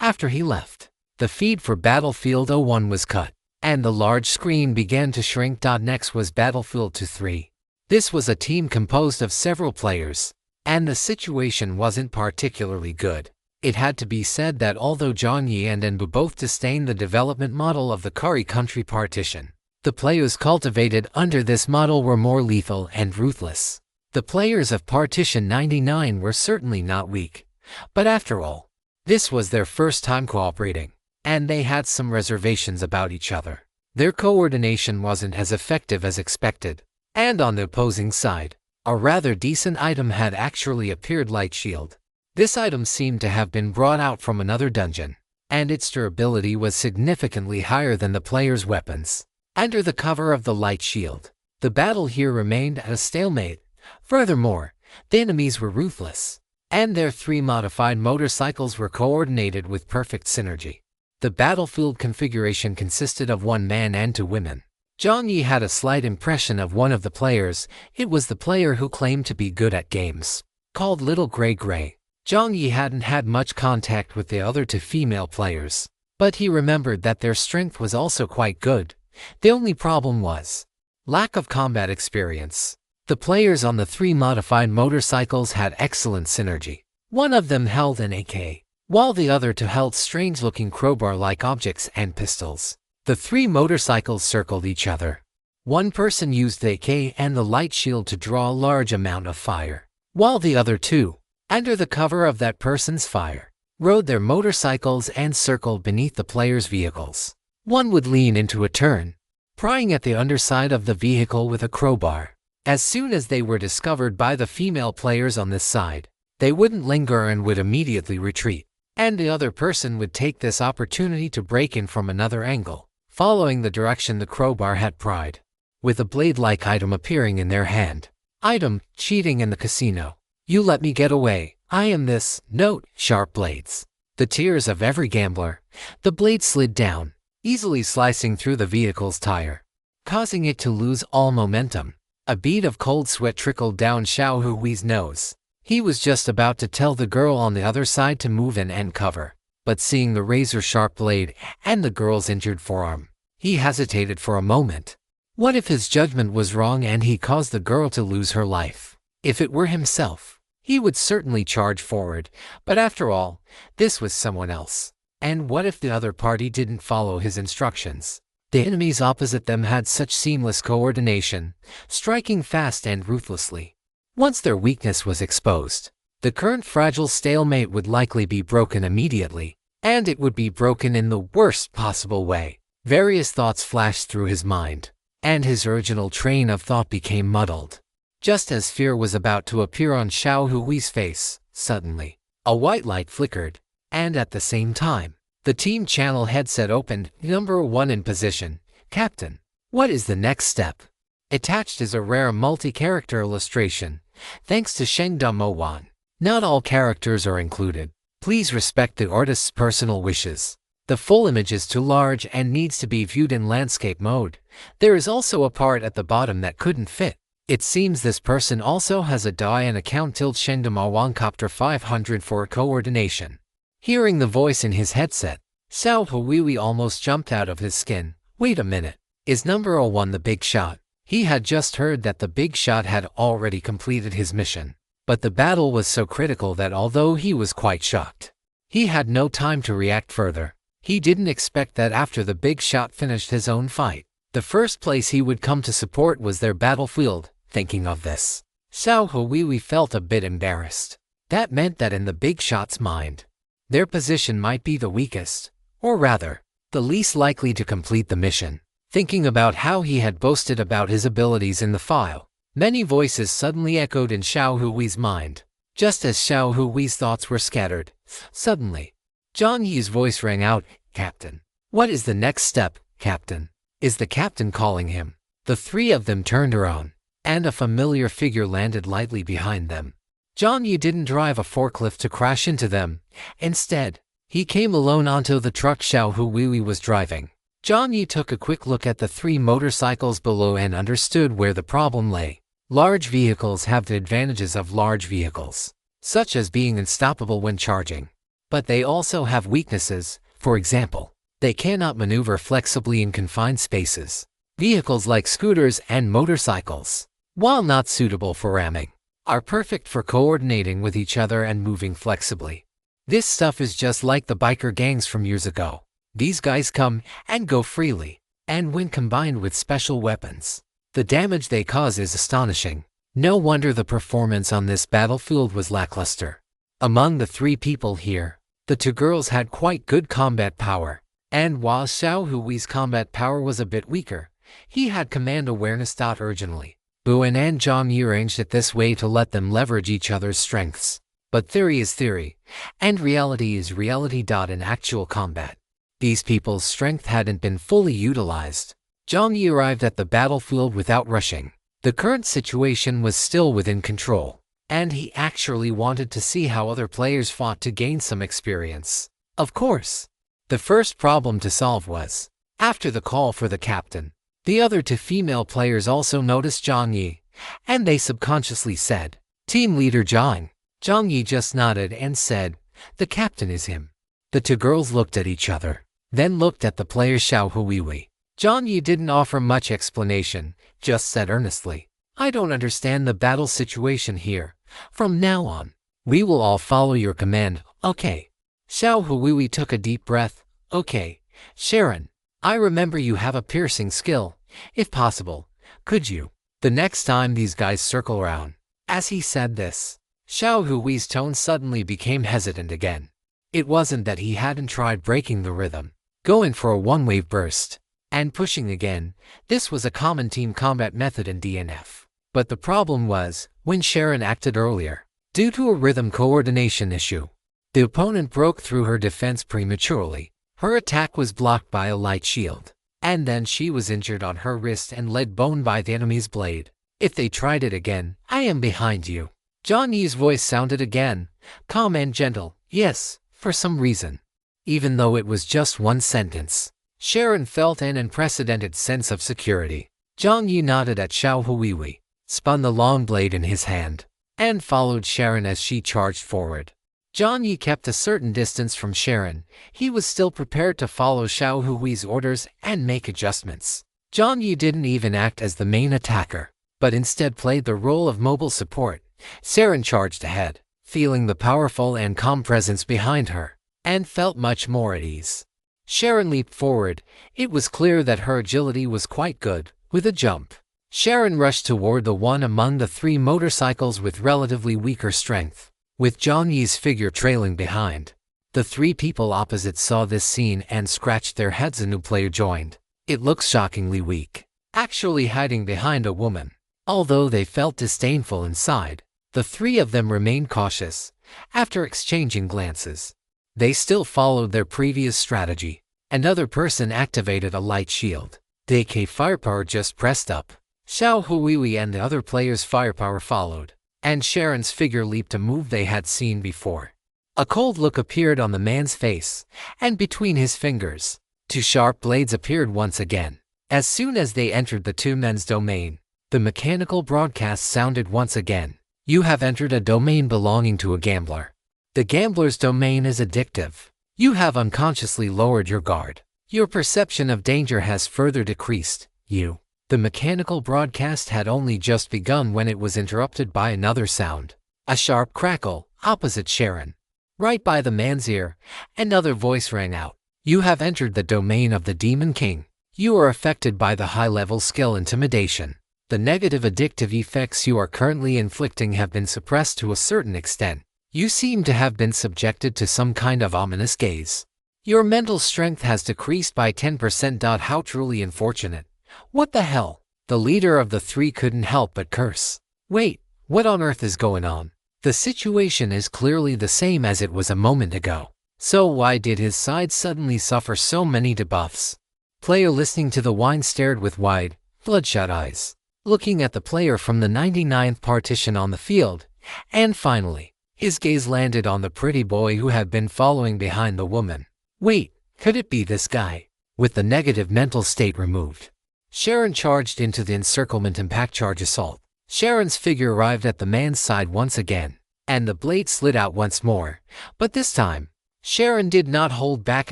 After he left, the feed for Battlefield 01 was cut, and the large screen began to shrink. Next was Battlefield 23. This was a team composed of several players, and the situation wasn't particularly good. It had to be said that although Jiang Yi and Enbu both disdained the development model of the Kari country partition, the players cultivated under this model were more lethal and ruthless. The players of Partition 99 were certainly not weak, but after all, this was their first time cooperating. and they had some reservations about each other. Their coordination wasn't as effective as expected. And on the opposing side, a rather decent item had actually appeared: Light Shield. This item seemed to have been brought out from another dungeon, and its durability was significantly higher than the player's weapons. Under the cover of the Light Shield, the battle here remained at a stalemate. Furthermore, the enemies were ruthless, and their 3 modified motorcycles were coordinated with perfect synergy. The battlefield configuration consisted of 1 man and 2 women. Jiang Yi had a slight impression of one of the players. It was the player who claimed to be good at games, called Little Gray Gray. Jiang Yi hadn't had much contact with the other 2 female players, but he remembered that their strength was also quite good. The only problem was lack of combat experience. The players on the 3 modified motorcycles had excellent synergy. One of them held an ecchi, while the other 2 held strange-looking crowbar-like objects and pistols. The 3 motorcycles circled each other. One person used the ecchi and the light shield to draw a large amount of fire, while the other 2, under the cover of that person's fire, rode their motorcycles and circled beneath the players' vehicles. One would lean into a turn, prying at the underside of the vehicle with a crowbar. As soon as they were discovered by the female players on this side, they wouldn't linger and would immediately retreat, and the other person would take this opportunity to break in from another angle, following the direction the crowbar had pried, with a blade-like item appearing in their hand. Item: cheating in the casino. You let me get away. I am this. Note: sharp blades. The tears of every gambler. The blade slid down, easily slicing through the vehicle's tire, causing it to lose all momentum. A bead of cold sweat trickled down Xiao Hui's nose. He was just about to tell the girl on the other side to move in and cover, but seeing the razor-sharp blade and the girl's injured forearm, he hesitated for a moment. What if his judgment was wrong and he caused the girl to lose her life? If it were himself, he would certainly charge forward, but after all, this was someone else. And what if the other party didn't follow his instructions? The enemies opposite them had such seamless coordination, striking fast and ruthlessly. Once their weakness was exposed, the current fragile stalemate would likely be broken immediately, and it would be broken in the worst possible way. Various thoughts flashed through his mind, and his original train of thought became muddled. Just as fear was about to appear on Xiao Hui's face, suddenly, a white light flickered, and at the same time, the team channel headset opened. Number 1 in position. Captain. What is the next step? Attached is a rare multi-character illustration, thanks to Shengda Mowan. Not all characters are included. Please respect the artist's personal wishes. The full image is too large and needs to be viewed in landscape mode. There is also a part at the bottom that couldn't fit. It seems this person also has a die and account Shengda ManhwaCapped 500 for coordination. Hearing the voice in his headset, Xiao Hui almost jumped out of his skin. Wait a minute. Is number 1 the big shot? He had just heard that the big shot had already completed his mission. But the battle was so critical that although he was quite shocked, he had no time to react further. He didn't expect that after the big shot finished his own fight, the first place he would come to support was their battlefield. Thinking of this, Xiao Hui felt a bit embarrassed. That meant that in the big shot's mind, their position might be the weakest, or rather, the least likely to complete the mission. Thinking about how he had boasted about his abilities in the file, many voices suddenly echoed in Xiao Hui's mind. Just as Xiao Hui's thoughts were scattered, suddenly, Jiang Yi's voice rang out. Captain. What is the next step, Captain? Is the captain calling him? The 3 of them turned around, and a familiar figure landed lightly behind them. Jiang Yi didn't drive a forklift to crash into them. Instead, he came alone onto the truck Xiao Hui was driving. Jiang Yi took a quick look at the 3 motorcycles below and understood where the problem lay. Large vehicles have the advantages of large vehicles, such as being unstoppable when charging. But they also have weaknesses. For example, they cannot maneuver flexibly in confined spaces. Vehicles like scooters and motorcycles, while not suitable for ramming, are perfect for coordinating with each other and moving flexibly. This stuff is just like the biker gangs from years ago. These guys come and go freely, and when combined with special weapons, the damage they cause is astonishing. No wonder the performance on this battlefield was lackluster. Among the 3 people here, the 2 girls had quite good combat power. And while Xiao Hui's combat power was a bit weaker, he had command awareness. Urgently, Buan and Jiang Yi arranged it this way to let them leverage each other's strengths. But theory is theory, and reality is reality. In actual combat, these people's strength hadn't been fully utilized. Jiang Yi arrived at the battlefield without rushing. The current situation was still within control, and he actually wanted to see how other players fought to gain some experience. Of course, the first problem to solve was, after the call for the captain, the other two female players also noticed Jiang Yi, and they subconsciously said, "Team leader Jiang." Jiang Yi just nodded and said, "The captain is him." The two girls looked at each other, then looked at the player Xiao Hui. Jiang Yi didn't offer much explanation, just said earnestly, "I don't understand the battle situation here. From now on, we will all follow your command, okay?" Xiao Hui took a deep breath. "Okay, Sharon, I remember you have a piercing skill. If possible, could you, the next time these guys circle around?" As he said this, Xiao Hui's tone suddenly became hesitant again. It wasn't that he hadn't tried breaking the rhythm, going for a one-wave burst, and pushing again. This was a common team combat method in DNF. But the problem was, when Sharon acted earlier, due to a rhythm coordination issue, the opponent broke through her defense prematurely. Her attack was blocked by a light shield, and then she was injured on her wrist and leg bone by the enemy's blade. If they tried it again, "I am behind you." Jiang Yi's voice sounded again, calm and gentle. Yes, for some reason. Even though it was just one sentence, Sharon felt an unprecedented sense of security. Jiang Yi nodded at Xiao Hui, spun the long blade in his hand, and followed Sharon as she charged forward. Jiang Yi kept a certain distance from Sharon. He was still prepared to follow Xiao Hui's orders and make adjustments. Jiang Yi didn't even act as the main attacker, but instead played the role of mobile support. Sharon charged ahead, feeling the powerful and calm presence behind her, and felt much more at ease. Sharon leaped forward. It was clear that her agility was quite good. With a jump, Sharon rushed toward the one among the three motorcycles with relatively weaker strength, with Jiang Yi's figure trailing behind. The three people opposite saw this scene and scratched their heads. A new player joined. It looks shockingly weak, actually hiding behind a woman. Although they felt disdainful inside, the three of them remained cautious. After exchanging glances, they still followed their previous strategy. Another person activated a light shield. The AK firepower just pressed up. Xiao Hui and the other players' firepower followed, and Sharon's figure leaped a move they had seen before. A cold look appeared on the man's face, and between his fingers, two sharp blades appeared once again. As soon as they entered the two men's domain, the mechanical broadcast sounded once again. "You have entered a domain belonging to a gambler. The gambler's domain is addictive. You have unconsciously lowered your guard. Your perception of danger has further decreased. The mechanical broadcast had only just begun when it was interrupted by another sound. A sharp crackle, opposite Sharon. Right by the man's ear, another voice rang out. "You have entered the domain of the Demon King. You are affected by the high-level skill Intimidation. The negative addictive effects you are currently inflicting have been suppressed to a certain extent. You seem to have been subjected to some kind of ominous gaze. Your mental strength has decreased by 10%. How truly unfortunate. What the hell?" The leader of the three couldn't help but curse. Wait, what on earth is going on? The situation is clearly the same as it was a moment ago. So why did his side suddenly suffer so many debuffs? Player listening to the whine stared with wide, bloodshot eyes, looking at the player from the 99th partition on the field, and finally, his gaze landed on the pretty boy who had been following behind the woman. Wait, could it be this guy? With the negative mental state removed, Sharon charged into the encirclement impact charge assault. Sharon's figure arrived at the man's side once again, and the blade slid out once more, but this time, Sharon did not hold back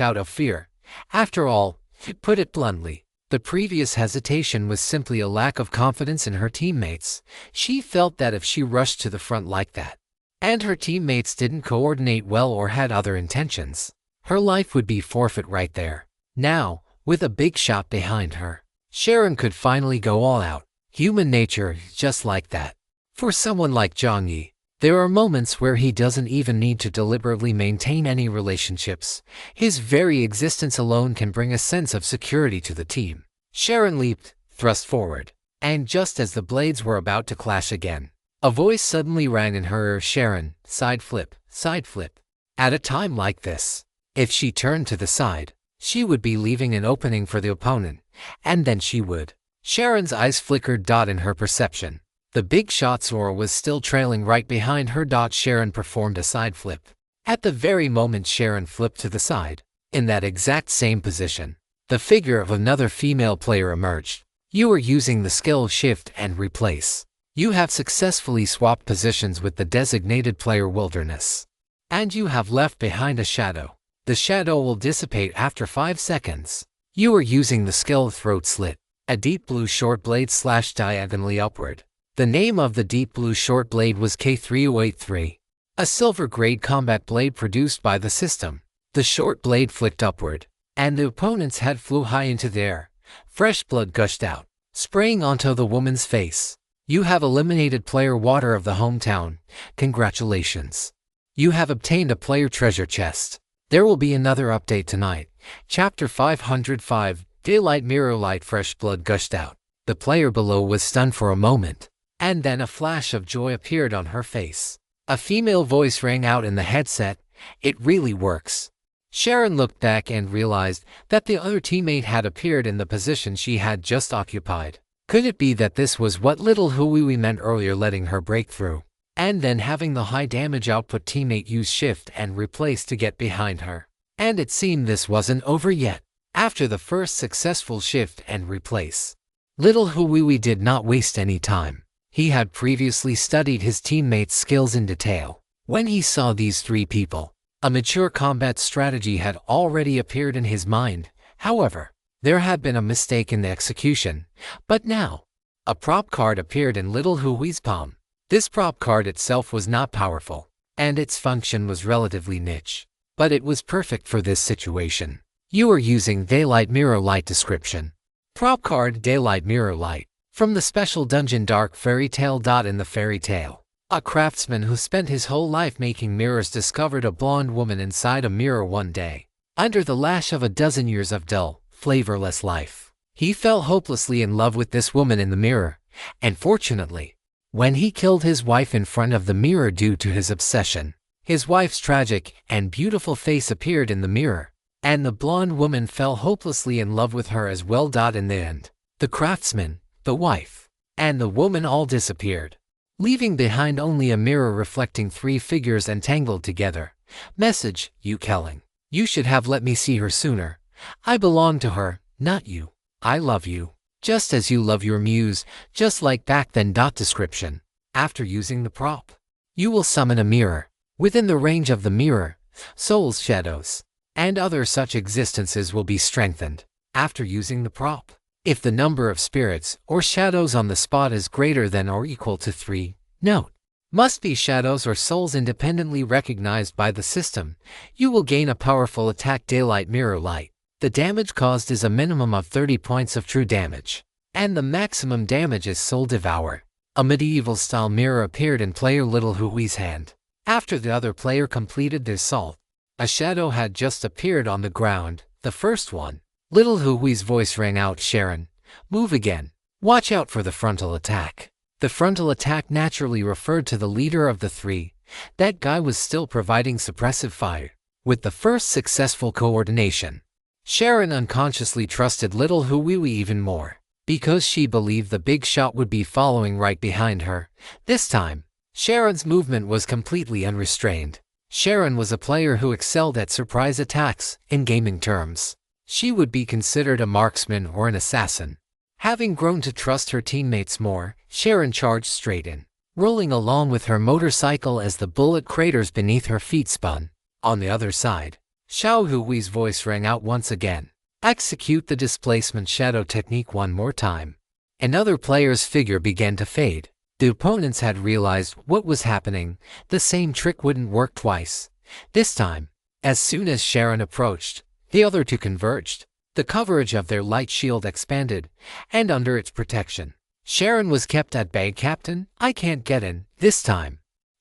out of fear. After all, to put it bluntly, the previous hesitation was simply a lack of confidence in her teammates. She felt that if she rushed to the front like that, and her teammates didn't coordinate well or had other intentions, her life would be forfeit right there. Now, with a big shot behind her, Sharon could finally go all out. Human nature is just like that. For someone like Jiang Yi, There are moments where he doesn't even need to deliberately maintain any relationships. His very existence alone can bring a sense of security to the team. Sharon leaped, thrust forward, and just as the blades were about to clash again, a voice suddenly rang in her ear. Sharon, side flip, side flip. At a time like this, if she turned to the side, she would be leaving an opening for the opponent, and then she would. Sharon's eyes flickered. In her perception, the big shot Sora was still trailing right behind her. Sharon performed a side flip. At the very moment Sharon flipped to the side, in that exact same position, the figure of another female player emerged. You are using the skill Shift and Replace. You have successfully swapped positions with the designated player Wilderness, and you have left behind a shadow. The shadow will dissipate after 5 seconds. You are using the skill Throat Slit. A deep blue short blade slashed diagonally upward. The name of the deep blue short blade was K3083, a silver-grade combat blade produced by the system. The short blade flicked upward, and the opponent's head flew high into the air. Fresh blood gushed out, spraying onto the woman's face. You have eliminated player Water of the hometown. Congratulations. You have obtained a player treasure chest. There will be another update tonight. Chapter 505, Daylight Mirror Light. Fresh blood gushed out. The player below was stunned for a moment, and then a flash of joy appeared on her face. A female voice rang out in the headset. It really works. Sharon looked back and realized that the other teammate had appeared in the position she had just occupied. Could it be that this was what little Huiwi meant earlier, letting her break through, and then having the high damage output teammate use Shift and Replace to get behind her? And it seemed this wasn't over yet. After the first successful Shift and Replace, little Huiwi did not waste any time. He had previously studied his teammates' skills in detail. When he saw these three people, a mature combat strategy had already appeared in his mind. However, there had been a mistake in the execution. But now, a prop card appeared in little Hui's palm. This prop card itself was not powerful, and its function was relatively niche, but it was perfect for this situation. You are using Daylight Mirror Light. Description: prop card Daylight Mirror Light. From the special dungeon Dark Fairy Tale. In the fairy tale, a craftsman who spent his whole life making mirrors discovered a blonde woman inside a mirror one day. Under the lash of a dozen years of dull, flavorless life, he fell hopelessly in love with this woman in the mirror, and fortunately, when he killed his wife in front of the mirror due to his obsession, his wife's tragic and beautiful face appeared in the mirror, and the blonde woman fell hopelessly in love with her as well. In the end, the craftsman, the wife, and the woman all disappeared, leaving behind only a mirror reflecting three figures entangled together. Message: You Kelling. You should have let me see her sooner. I belong to her, not you. I love you, just as you love your muse, just like back then. Description: after using the prop, you will summon a mirror. Within the range of the mirror, souls, shadows, and other such existences will be strengthened. After using the prop, if the number of spirits or shadows on the spot is greater than or equal to 3, note, must be shadows or souls independently recognized by the system, you will gain a powerful attack. Daylight Mirror Light. The damage caused is a minimum of 30 points of true damage, and the maximum damage is Soul Devour. A medieval-style mirror appeared in player little Hui's hand. After the other player completed their assault, a shadow had just appeared on the ground, the first one. Little Hui's voice rang out: Sharon, move again. Watch out for the frontal attack. The frontal attack naturally referred to the leader of the three. That guy was still providing suppressive fire. With the first successful coordination, Sharon unconsciously trusted little Hui even more, because she believed the big shot would be following right behind her. This time, Sharon's movement was completely unrestrained. Sharon was a player who excelled at surprise attacks. In gaming terms, she would be considered a marksman or an assassin. Having grown to trust her teammates more, Sharon charged straight in, rolling along with her motorcycle as the bullet craters beneath her feet spun. On the other side, Xiao Hui's voice rang out once again. Execute the displacement shadow technique one more time. Another player's figure began to fade. The opponents had realized what was happening. The same trick wouldn't work twice. This time, as soon as Sharon approached, the other two converged. The coverage of their light shield expanded, and under its protection, Sharon was kept at bay. Captain, I can't get in. This time,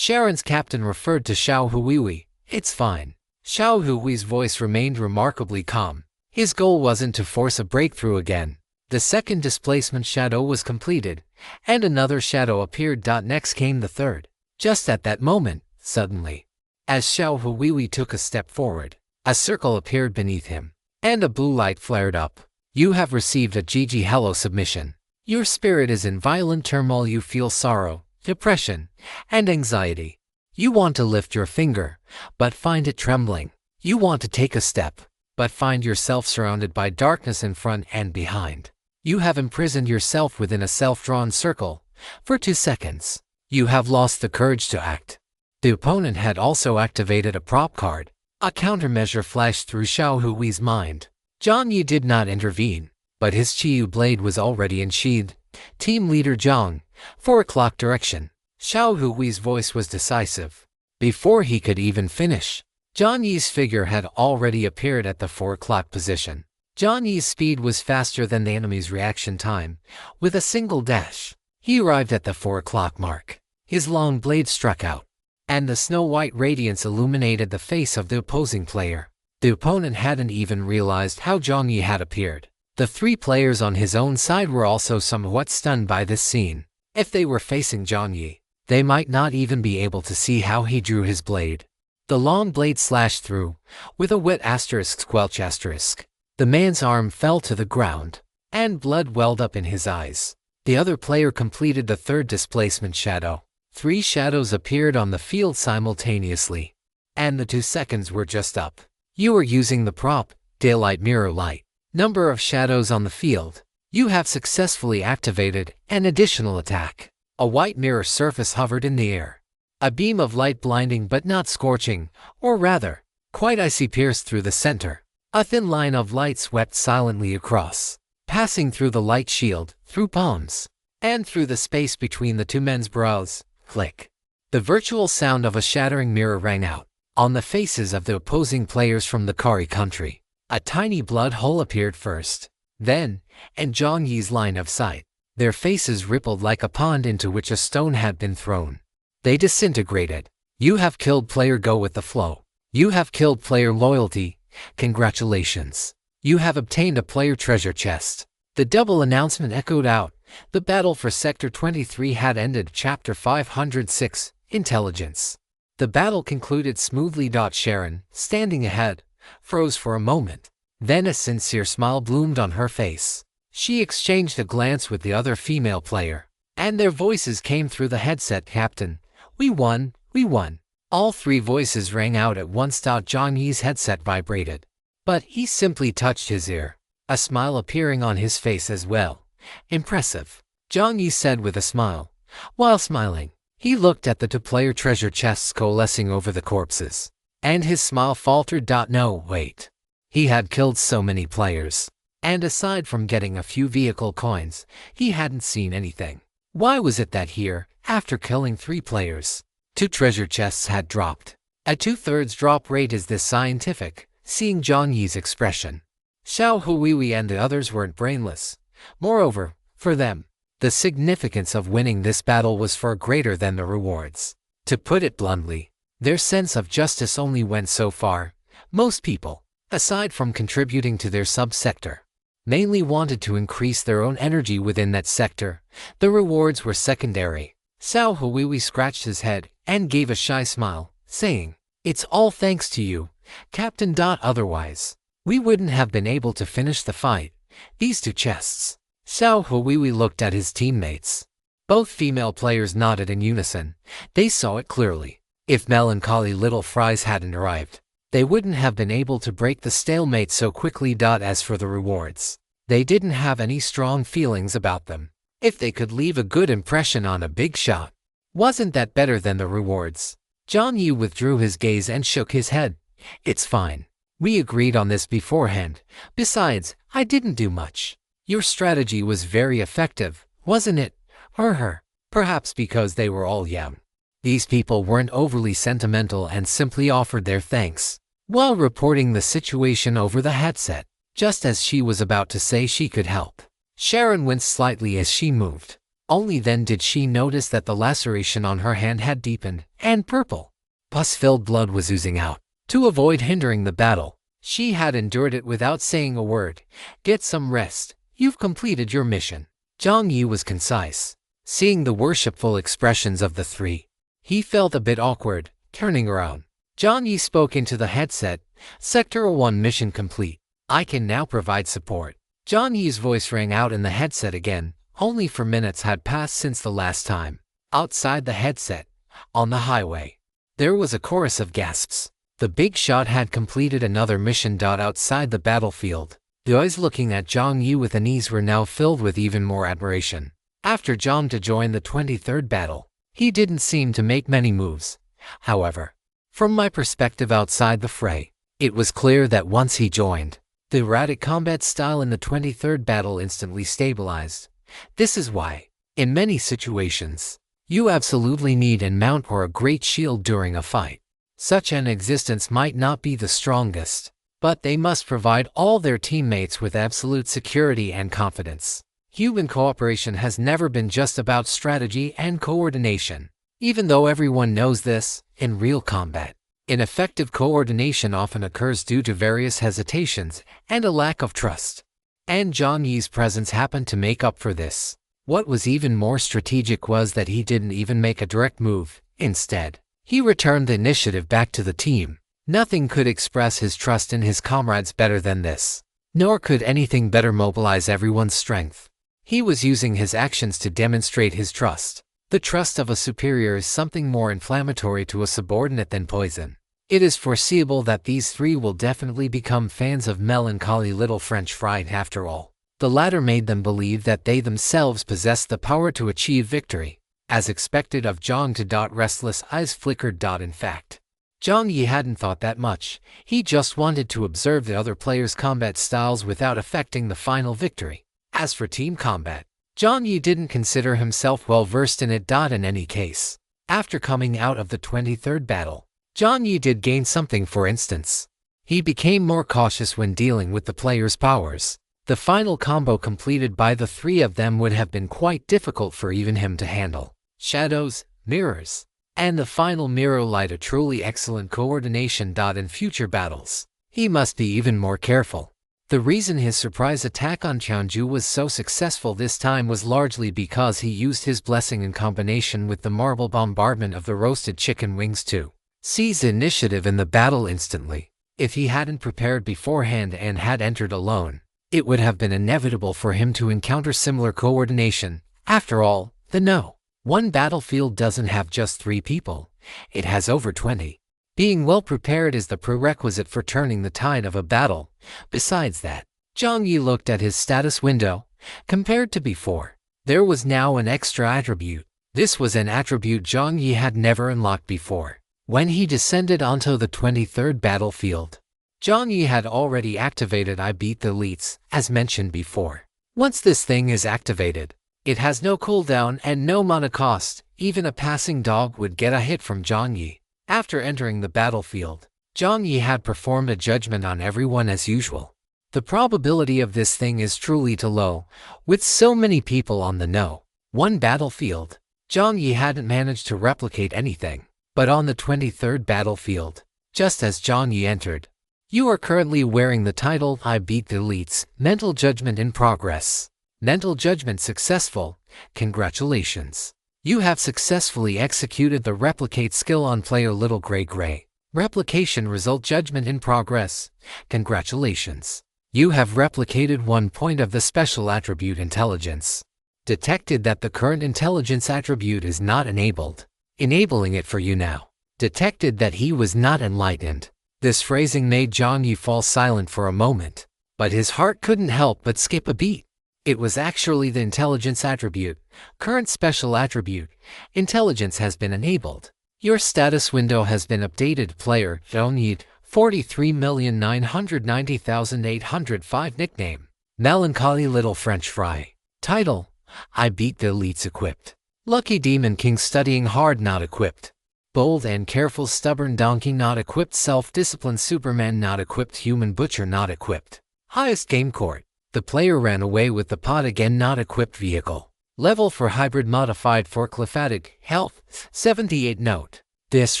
Sharon's captain referred to Xiao Huihui. It's fine. Xiao Hui's voice remained remarkably calm. His goal wasn't to force a breakthrough again. The second displacement shadow was completed, and another shadow appeared. Next came the third. Just at that moment, suddenly, as Xiao Huihui took a step forward, a circle appeared beneath him, and a blue light flared up. You have received a GG Hello submission. Your spirit is in violent turmoil. You feel sorrow, depression, and anxiety. You want to lift your finger, but find it trembling. You want to take a step, but find yourself surrounded by darkness in front and behind. You have imprisoned yourself within a self-drawn circle. For 2 seconds, you have lost the courage to act. The opponent had also activated a prop card. A countermeasure flashed through Xiao Hui's mind. Jiang Yi did not intervene, but his Qiyu blade was already unsheathed. Team leader Jiang, 4 o'clock direction. Xiao Hui's voice was decisive. Before he could even finish, Jiang Yi's figure had already appeared at the 4 o'clock position. Jiang Yi's speed was faster than the enemy's reaction time. With a single dash, he arrived at the 4 o'clock mark. His long blade struck out, and the snow-white radiance illuminated the face of the opposing player. The opponent hadn't even realized how Jiang Yi had appeared. The 3 players on his own side were also somewhat stunned by this scene. If they were facing Jiang Yi, they might not even be able to see how he drew his blade. The long blade slashed through, with a wet asterisk squelch asterisk. The man's arm fell to the ground, and blood welled up in his eyes. The other player completed the third displacement shadow. 3 shadows appeared on the field simultaneously, and the 2 seconds were just up. You are using the prop, daylight mirror light. Number of shadows on the field. You have successfully activated an additional attack. A white mirror surface hovered in the air. A beam of light blinding but not scorching, or rather, quite icy pierced through the center. A thin line of light swept silently across, passing through the light shield, through palms, and through the space between the 2 men's brows. Click. The virtual sound of a shattering mirror rang out on the faces of the opposing players from the Kari country. A tiny blood hole appeared first, then, in Jiang Yi's line of sight. Their faces rippled like a pond into which a stone had been thrown. They disintegrated. You have killed player Go with the flow. You have killed player Loyalty. Congratulations. You have obtained a player treasure chest. The double announcement echoed out. The battle for Sector 23 had ended. Chapter 506, Intelligence. The battle concluded smoothly. Sharon, standing ahead, froze for a moment. Then a sincere smile bloomed on her face. She exchanged a glance with the other female player, and their voices came through the headset. Captain, we won, we won. All 3 voices rang out at once. Jiang Yi's headset vibrated, but he simply touched his ear, a smile appearing on his face as well. Impressive, Jiang Yi said with a smile. While smiling, he looked at the 2 player treasure chests coalescing over the corpses, and his smile faltered. No, wait. He had killed so many players, and aside from getting a few vehicle coins, he hadn't seen anything. Why was it that here, after killing 3 players, 2 treasure chests had dropped? A 2/3 drop rate. Is this scientific? Seeing Jiang Yi's expression, Xiao Huihui and the others weren't brainless. Moreover, for them, the significance of winning this battle was far greater than the rewards. To put it bluntly, their sense of justice only went so far. Most people, aside from contributing to their subsector, mainly wanted to increase their own energy within that sector. The rewards were secondary. Xiao Huihui scratched his head and gave a shy smile, saying, It's all thanks to you, Captain. Otherwise, we wouldn't have been able to finish the fight. These 2 chests. Xiao Huihui looked at his teammates. Both female players nodded in unison. They saw it clearly. If melancholy little fries hadn't arrived, they wouldn't have been able to break the stalemate so quickly. As for the rewards, they didn't have any strong feelings about them. If they could leave a good impression on a big shot, wasn't that better than the rewards? Jiang Yi withdrew his gaze and shook his head. It's fine. We agreed on this beforehand. Besides, I didn't do much. Your strategy was very effective, wasn't it? Her. Perhaps because they were all young. These people weren't overly sentimental and simply offered their thanks, while reporting the situation over the headset. Just as she was about to say she could help, Sharon winced slightly as she moved. Only then did she notice that the laceration on her hand had deepened, and purple, pus-filled blood was oozing out. To avoid hindering the battle, she had endured it without saying a word. "Get some rest. You've completed your mission." Jiang Yi was concise. Seeing the worshipful expressions of the three, he felt a bit awkward. Turning around, Jiang Yi spoke into the headset. "Sector 1 mission complete. I can now provide support." Jiang Yi's voice rang out in the headset again. Only 4 minutes had passed since the last time. Outside the headset, on the highway, there was a chorus of gasps. The big shot had completed another mission. Outside the battlefield, the eyes looking at Jiang Yi with unease were now filled with even more admiration. After Jiang to join the 23rd battle, he didn't seem to make many moves. However, from my perspective outside the fray, it was clear that once he joined, the erratic combat style in the 23rd battle instantly stabilized. This is why, in many situations, you absolutely need a mount or a great shield during a fight. Such an existence might not be the strongest, but they must provide all their teammates with absolute security and confidence. Human cooperation has never been just about strategy and coordination. Even though everyone knows this, in real combat, ineffective coordination often occurs due to various hesitations and a lack of trust. And Jiang Yi's presence happened to make up for this. What was even more strategic was that he didn't even make a direct move. Instead, he returned the initiative back to the team. Nothing could express his trust in his comrades better than this. Nor could anything better mobilize everyone's strength. He was using his actions to demonstrate his trust. The trust of a superior is something more inflammatory to a subordinate than poison. It is foreseeable that these three will definitely become fans of melancholy little French fry after all. The latter made them believe that they themselves possessed the power to achieve victory. As expected of Jiang to. Restless eyes flickered. In fact, Jiang Yi hadn't thought that much. He just wanted to observe the other players' combat styles without affecting the final victory. As for team combat, Jiang Yi didn't consider himself well versed in it. In any case, after coming out of the 23rd battle, Jiang Yi did gain something. For instance, he became more cautious when dealing with the players' powers. The final combo completed by the three of them would have been quite difficult for even him to handle. Shadows, mirrors, and the final mirror light a truly excellent coordination. In future battles, he must be even more careful. The reason his surprise attack on Qianju was so successful this time was largely because he used his blessing in combination with the marble bombardment of the roasted chicken wings to seize initiative in the battle instantly. If he hadn't prepared beforehand and had entered alone, it would have been inevitable for him to encounter similar coordination. After all, the one battlefield doesn't have just 3 people, it has over 20. Being well prepared is the prerequisite for turning the tide of a battle. Besides that, Jiang Yi looked at his status window. Compared to before, there was now an extra attribute. This was an attribute Jiang Yi had never unlocked before. When he descended onto the 23rd battlefield, Jiang Yi had already activated I Beat the Elites, as mentioned before. Once this thing is activated, it has no cooldown and no mana cost. Even a passing dog would get a hit from Jiang Yi. After entering the battlefield, Jiang Yi had performed a judgment on everyone as usual. The probability of this thing is truly too low. With so many people on the one battlefield, Jiang Yi hadn't managed to replicate anything. But on the 23rd battlefield, just as Jiang Yi entered, "You are currently wearing the title I Beat the Elites. Mental Judgment in progress. Mental Judgment successful. Congratulations. You have successfully executed the replicate skill on player Little Gray Gray. Replication result Judgment in progress. Congratulations. You have replicated 1 point of the special attribute Intelligence. Detected that the current Intelligence attribute is not enabled. Enabling it for you now. Detected that he was not enlightened." This phrasing made Jiang Yi fall silent for a moment, but his heart couldn't help but skip a beat. It was actually the Intelligence attribute. Current special attribute. Intelligence has been enabled. Your status window has been updated. Player Jiang Yi, 43,990,805. Nickname: Melancholy Little French Fry. Title: I Beat the Elites. Equipped: Lucky Demon King. Studying Hard. Not equipped. Bold and Careful. Stubborn Donkey. Not equipped. Self-Disciplined Superman. Not equipped. Human Butcher. Not equipped. Highest Game Court. The player ran away with the pot again. Not equipped. Vehicle: Level for hybrid modified for glyphatic health 78. Note: this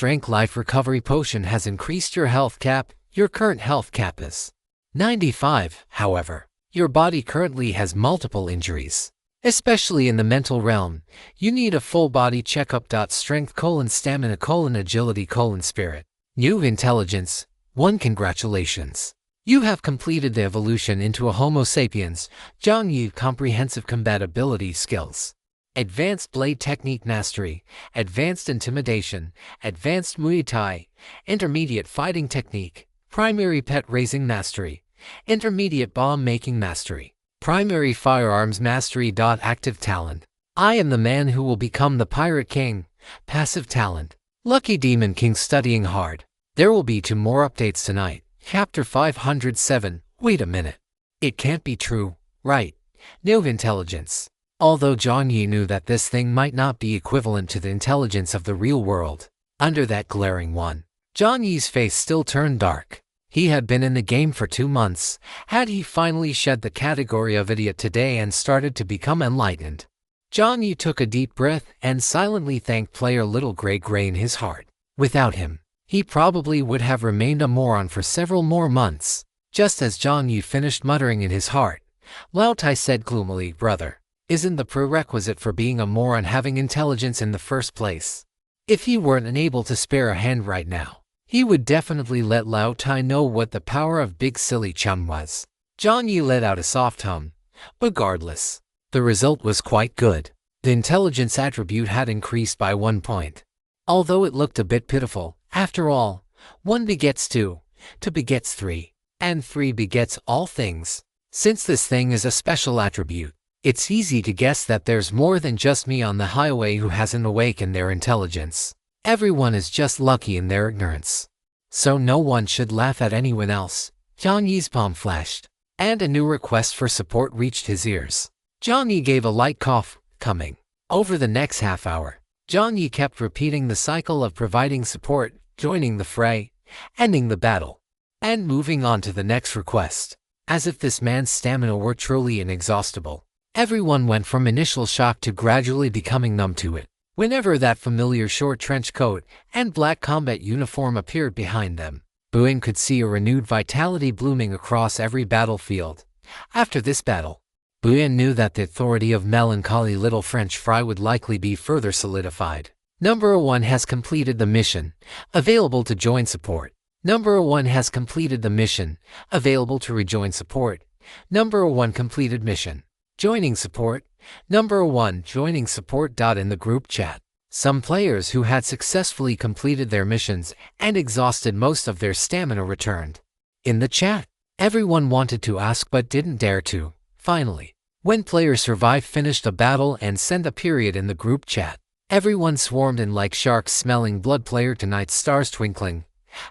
rank life recovery potion has increased your health cap. Your current health cap is 95. However, your body currently has multiple injuries, especially in the mental realm. You need a full body checkup. Strength: stamina: agility: spirit. New intelligence 1. Congratulations! You have completed the evolution into a Homo sapiens. Jiang Yi. Comprehensive compatibility skills: Advanced Blade Technique Mastery, Advanced Intimidation, Advanced Muay Thai, Intermediate Fighting Technique, Primary Pet Raising Mastery, Intermediate Bomb Making Mastery, Primary Firearms Mastery. Active Talent: I am the man who will become the Pirate King. Passive Talent: Lucky Demon King. Studying hard. There will be 2 more updates tonight. Chapter 507. Wait a minute. It can't be true, right? No intelligence. Although Jiang Yi knew that this thing might not be equivalent to the intelligence of the real world, under that glaring one, Jiang Yi's face still turned dark. He had been in the game for 2 months. Had he finally shed the category of idiot today and started to become enlightened? Jiang Yi took a deep breath and silently thanked player Little Gray in his heart. Without him, he probably would have remained a moron for several more months. Just as Jiang Yi finished muttering in his heart, Lao Tai said gloomily, "Brother, isn't the prerequisite for being a moron having intelligence in the first place?" If he weren't unable to spare a hand right now, he would definitely let Lao Tai know what the power of Big Silly Chum was. Jiang Yi let out a soft hum. Regardless, the result was quite good. The intelligence attribute had increased by 1 point. Although it looked a bit pitiful, after all, 1 begets 2, 2 begets 3, and 3 begets all things. Since this thing is a special attribute, it's easy to guess that there's more than just me on the highway who hasn't awakened their intelligence. Everyone is just lucky in their ignorance. So no one should laugh at anyone else. Jiang Yi's palm flashed, and a new request for support reached his ears. Jiang Yi gave a light cough. Coming. Over the next half hour, Jiang Yi kept repeating the cycle of providing support, joining the fray, ending the battle, and moving on to the next request. As if this man's stamina were truly inexhaustible, everyone went from initial shock to gradually becoming numb to it. Whenever that familiar short trench coat and black combat uniform appeared behind them, Buin could see a renewed vitality blooming across every battlefield. After this battle, Buin knew that the authority of melancholy little French fry would likely be further solidified. Number 1 has completed the mission. Available to join support. Number 1 has completed the mission. Available to rejoin support. Number 1 completed mission. Joining support. Number 1 joining support. In the group chat, some players who had successfully completed their missions and exhausted most of their stamina returned. In the chat, everyone wanted to ask but didn't dare to. Finally, when player survive finished a battle and sent a period in the group chat, everyone swarmed in like sharks smelling blood. Player tonight's stars twinkling.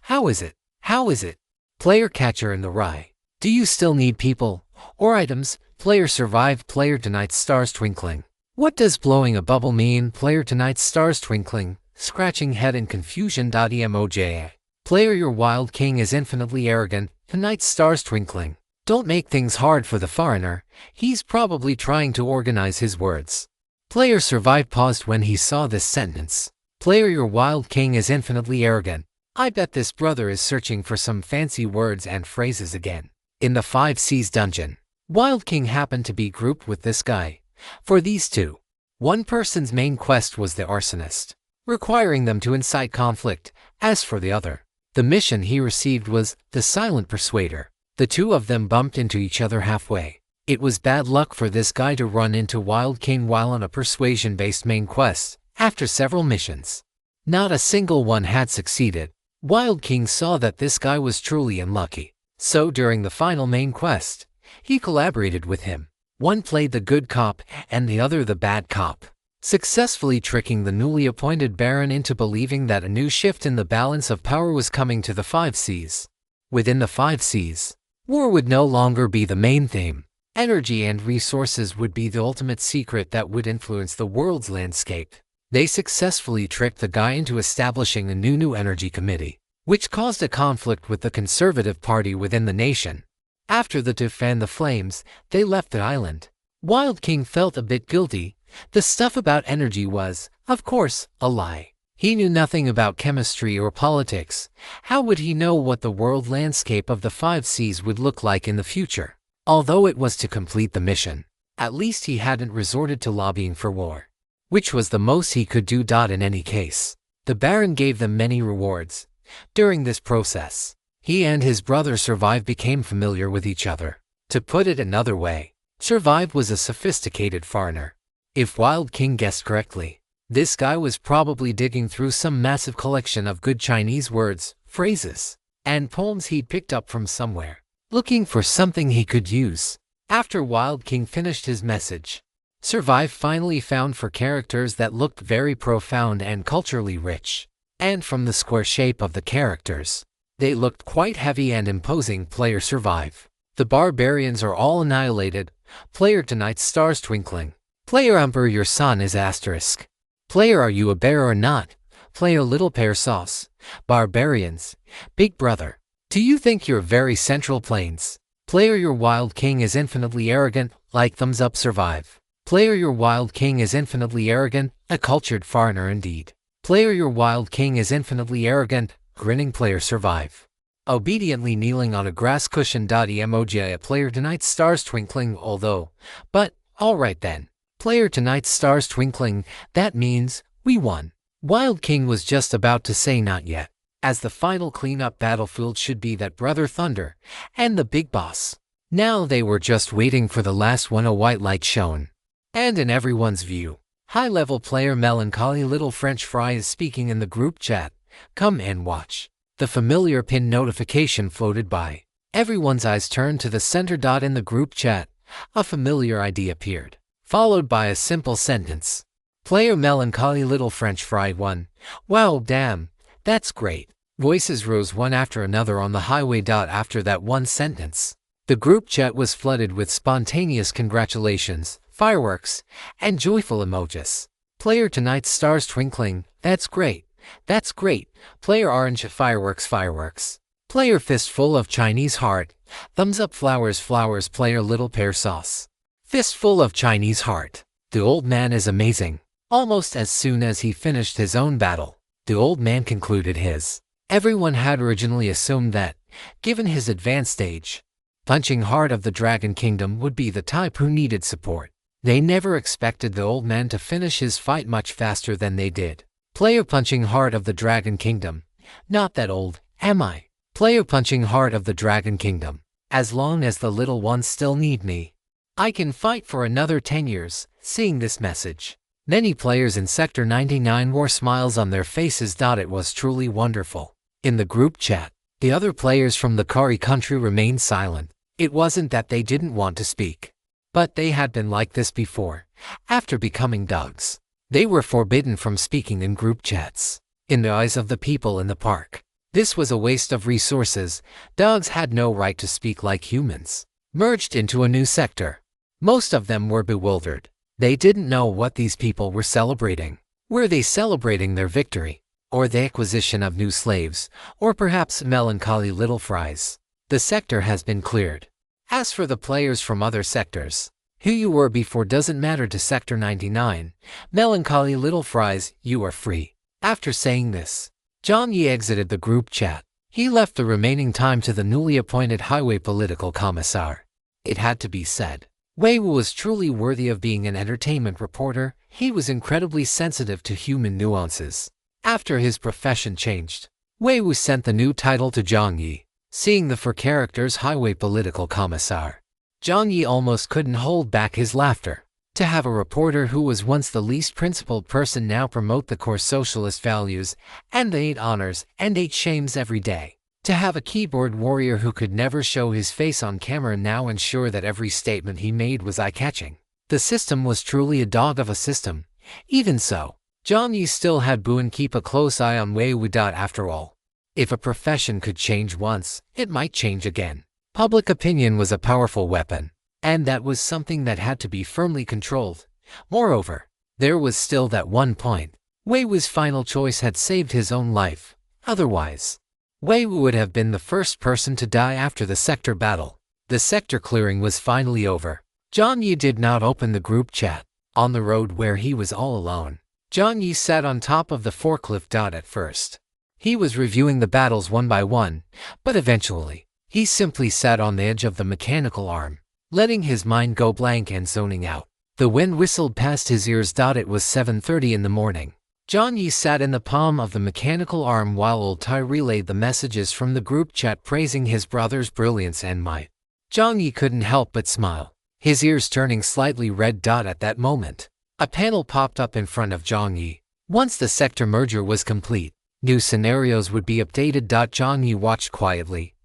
How is it? How is it? Player catcher in the rye. Do you still need people or items? Player survived. Player tonight's stars twinkling. What does blowing a bubble mean? Player tonight's stars twinkling. Scratching head in confusion. Emoji. Player your wild king is infinitely arrogant. Tonight's stars twinkling. Don't make things hard for the foreigner. He's probably trying to organize his words. Player survived paused when he saw this sentence. Player your wild king is infinitely arrogant. I bet this brother is searching for some fancy words and phrases again. In the 5 Seas dungeon, Wild King happened to be grouped with this guy. For these two, one person's main quest was the arsonist, requiring them to incite conflict. As for the other, the mission he received was the silent persuader. The 2 of them bumped into each other halfway. It was bad luck for this guy to run into Wild King while on a persuasion-based main quest. After several missions, not a single one had succeeded. Wild King saw that this guy was truly unlucky. So during the final main quest, he collaborated with him. One played the good cop and the other the bad cop, successfully tricking the newly appointed Baron into believing that a new shift in the balance of power was coming to the 5 Seas. Within the 5 Seas, war would no longer be the main theme. Energy and resources would be the ultimate secret that would influence the world's landscape. They successfully tricked the guy into establishing a new energy committee, which caused a conflict with the Conservative Party within the nation. After the two fanned the flames, they left the island. Wild King felt a bit guilty, The stuff about energy was, of course, a lie. He knew nothing about chemistry or politics. How would he know what the world landscape of the 5 Cs would look like in the future? Although it was to complete the mission, at least he hadn't resorted to lobbying for war, which was the most he could do. In any case, the Baron gave them many rewards. During this process, he and his brother Survive became familiar with each other. To put it another way, Survive was a sophisticated foreigner. If Wild King guessed correctly, this guy was probably digging through some massive collection of good Chinese words, phrases, and poems he'd picked up from somewhere, looking for something he could use. After Wild King finished his message, Survive finally found 4 characters that looked very profound and culturally rich. And from the square shape of the characters, they looked quite heavy and imposing. Player Survive. The barbarians are all annihilated. Player Tonight's stars twinkling. Player Emperor your son is asterisk. Player Are you a bear or not? Player Little Pear Sauce. Barbarians. Big Brother. Do you think you're very Central Plains? Player Your Wild King is infinitely arrogant. Like thumbs up Survive. Player Your Wild King is infinitely arrogant. A cultured foreigner indeed. Player Your Wild King is infinitely arrogant. Grinning Player Survive. Obediently kneeling on a grass cushion. Emoji. Player Tonight's stars twinkling. Although, but, alright then. Player Tonight's stars twinkling, that means, we won. Wild King was just about to say not yet, as the final cleanup battlefield should be that Brother Thunder and the big boss. Now they were just waiting for the last one. A white light shone. And in everyone's view, high-level player Melancholy Little French Fry is speaking in the group chat. Come and watch. The familiar pin notification floated by. Everyone's eyes turned to the center. In the group chat, a familiar ID appeared, followed by a simple sentence. Player Melancholy Little French Fry 1. Wow, damn, that's great. Voices rose one after another on the highway. After that one sentence, the group chat was flooded with spontaneous congratulations, fireworks, and joyful emojis. Player Tonight's stars twinkling, that's great. That's great. Player Orange fireworks fireworks. Player Fistful of Chinese heart. Thumbs up flowers flowers. Player Little Pear Sauce. Fistful of Chinese heart. The old man is amazing. Almost as soon as he finished his own battle, the old man concluded his. Everyone had originally assumed that, given his advanced age, Punching Heart of the Dragon Kingdom would be the type who needed support. They never expected the old man to finish his fight much faster than they did. Player Punching Heart of the Dragon Kingdom. Not that old, am I? Player Punching Heart of the Dragon Kingdom. As long as the little ones still need me, I can fight for another 10 years. Seeing this message, many players in Sector 99 wore smiles on their faces. It was truly wonderful. In the group chat, the other players from the Kari country remained silent. It wasn't that they didn't want to speak, but they had been like this before. After becoming dogs, they were forbidden from speaking in group chats. In the eyes of the people in the park, this was a waste of resources. Dogs had no right to speak like humans. Merged into a new sector, most of them were bewildered. They didn't know what these people were celebrating. Were they celebrating their victory, or the acquisition of new slaves, or perhaps melancholy little fries? The sector has been cleared. As for the players from other sectors, who you were before doesn't matter to Sector 99. Melancholy Little Fries, you are free. After saying this, Jiang Yi exited the group chat. He left the remaining time to the newly appointed highway political commissar. It had to be said, Wei Wu was truly worthy of being an entertainment reporter. He was incredibly sensitive to human nuances. After his profession changed, Wei Wu sent the new title to Jiang Yi. Seeing the 4 characters highway political commissar, Jiang Yi almost couldn't hold back his laughter. To have a reporter who was once the least principled person now promote the core socialist values and the 8 honors and 8 shames every day. To have a keyboard warrior who could never show his face on camera now ensure that every statement he made was eye-catching. The system was truly a dog of a system. Even so, Jiang Yi still had Buin keep a close eye on Wei Wu. After all, if a profession could change once, it might change again. Public opinion was a powerful weapon, and that was something that had to be firmly controlled. Moreover, there was still that one point. Wei Wu's final choice had saved his own life. Otherwise, Wei Wu would have been the first person to die after the sector battle. The sector clearing was finally over. Jiang Yi did not open the group chat. On the road where he was all alone, Jiang Yi sat on top of the forklift. At first, he was reviewing the battles one by one, but eventually, he simply sat on the edge of the mechanical arm, letting his mind go blank and zoning out. The wind whistled past his ears. It was 7:30 in the morning. Jiang Yi sat in the palm of the mechanical arm while old Tai relayed the messages from the group chat praising his brother's brilliance and might. Jiang Yi couldn't help but smile, his ears turning slightly red. At that moment, a panel popped up in front of Jiang Yi. Once the sector merger was complete, new scenarios would be updated. Jiang Yi watched quietly.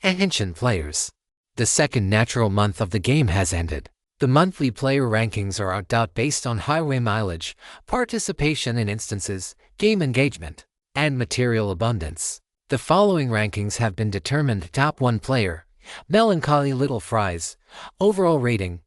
Attention players. The second natural month of the game has ended. The monthly player rankings are out. Based on highway mileage, participation in instances, game engagement, and material abundance. The following rankings have been determined. Top 1 player, Melancholy Little Fries. Overall rating,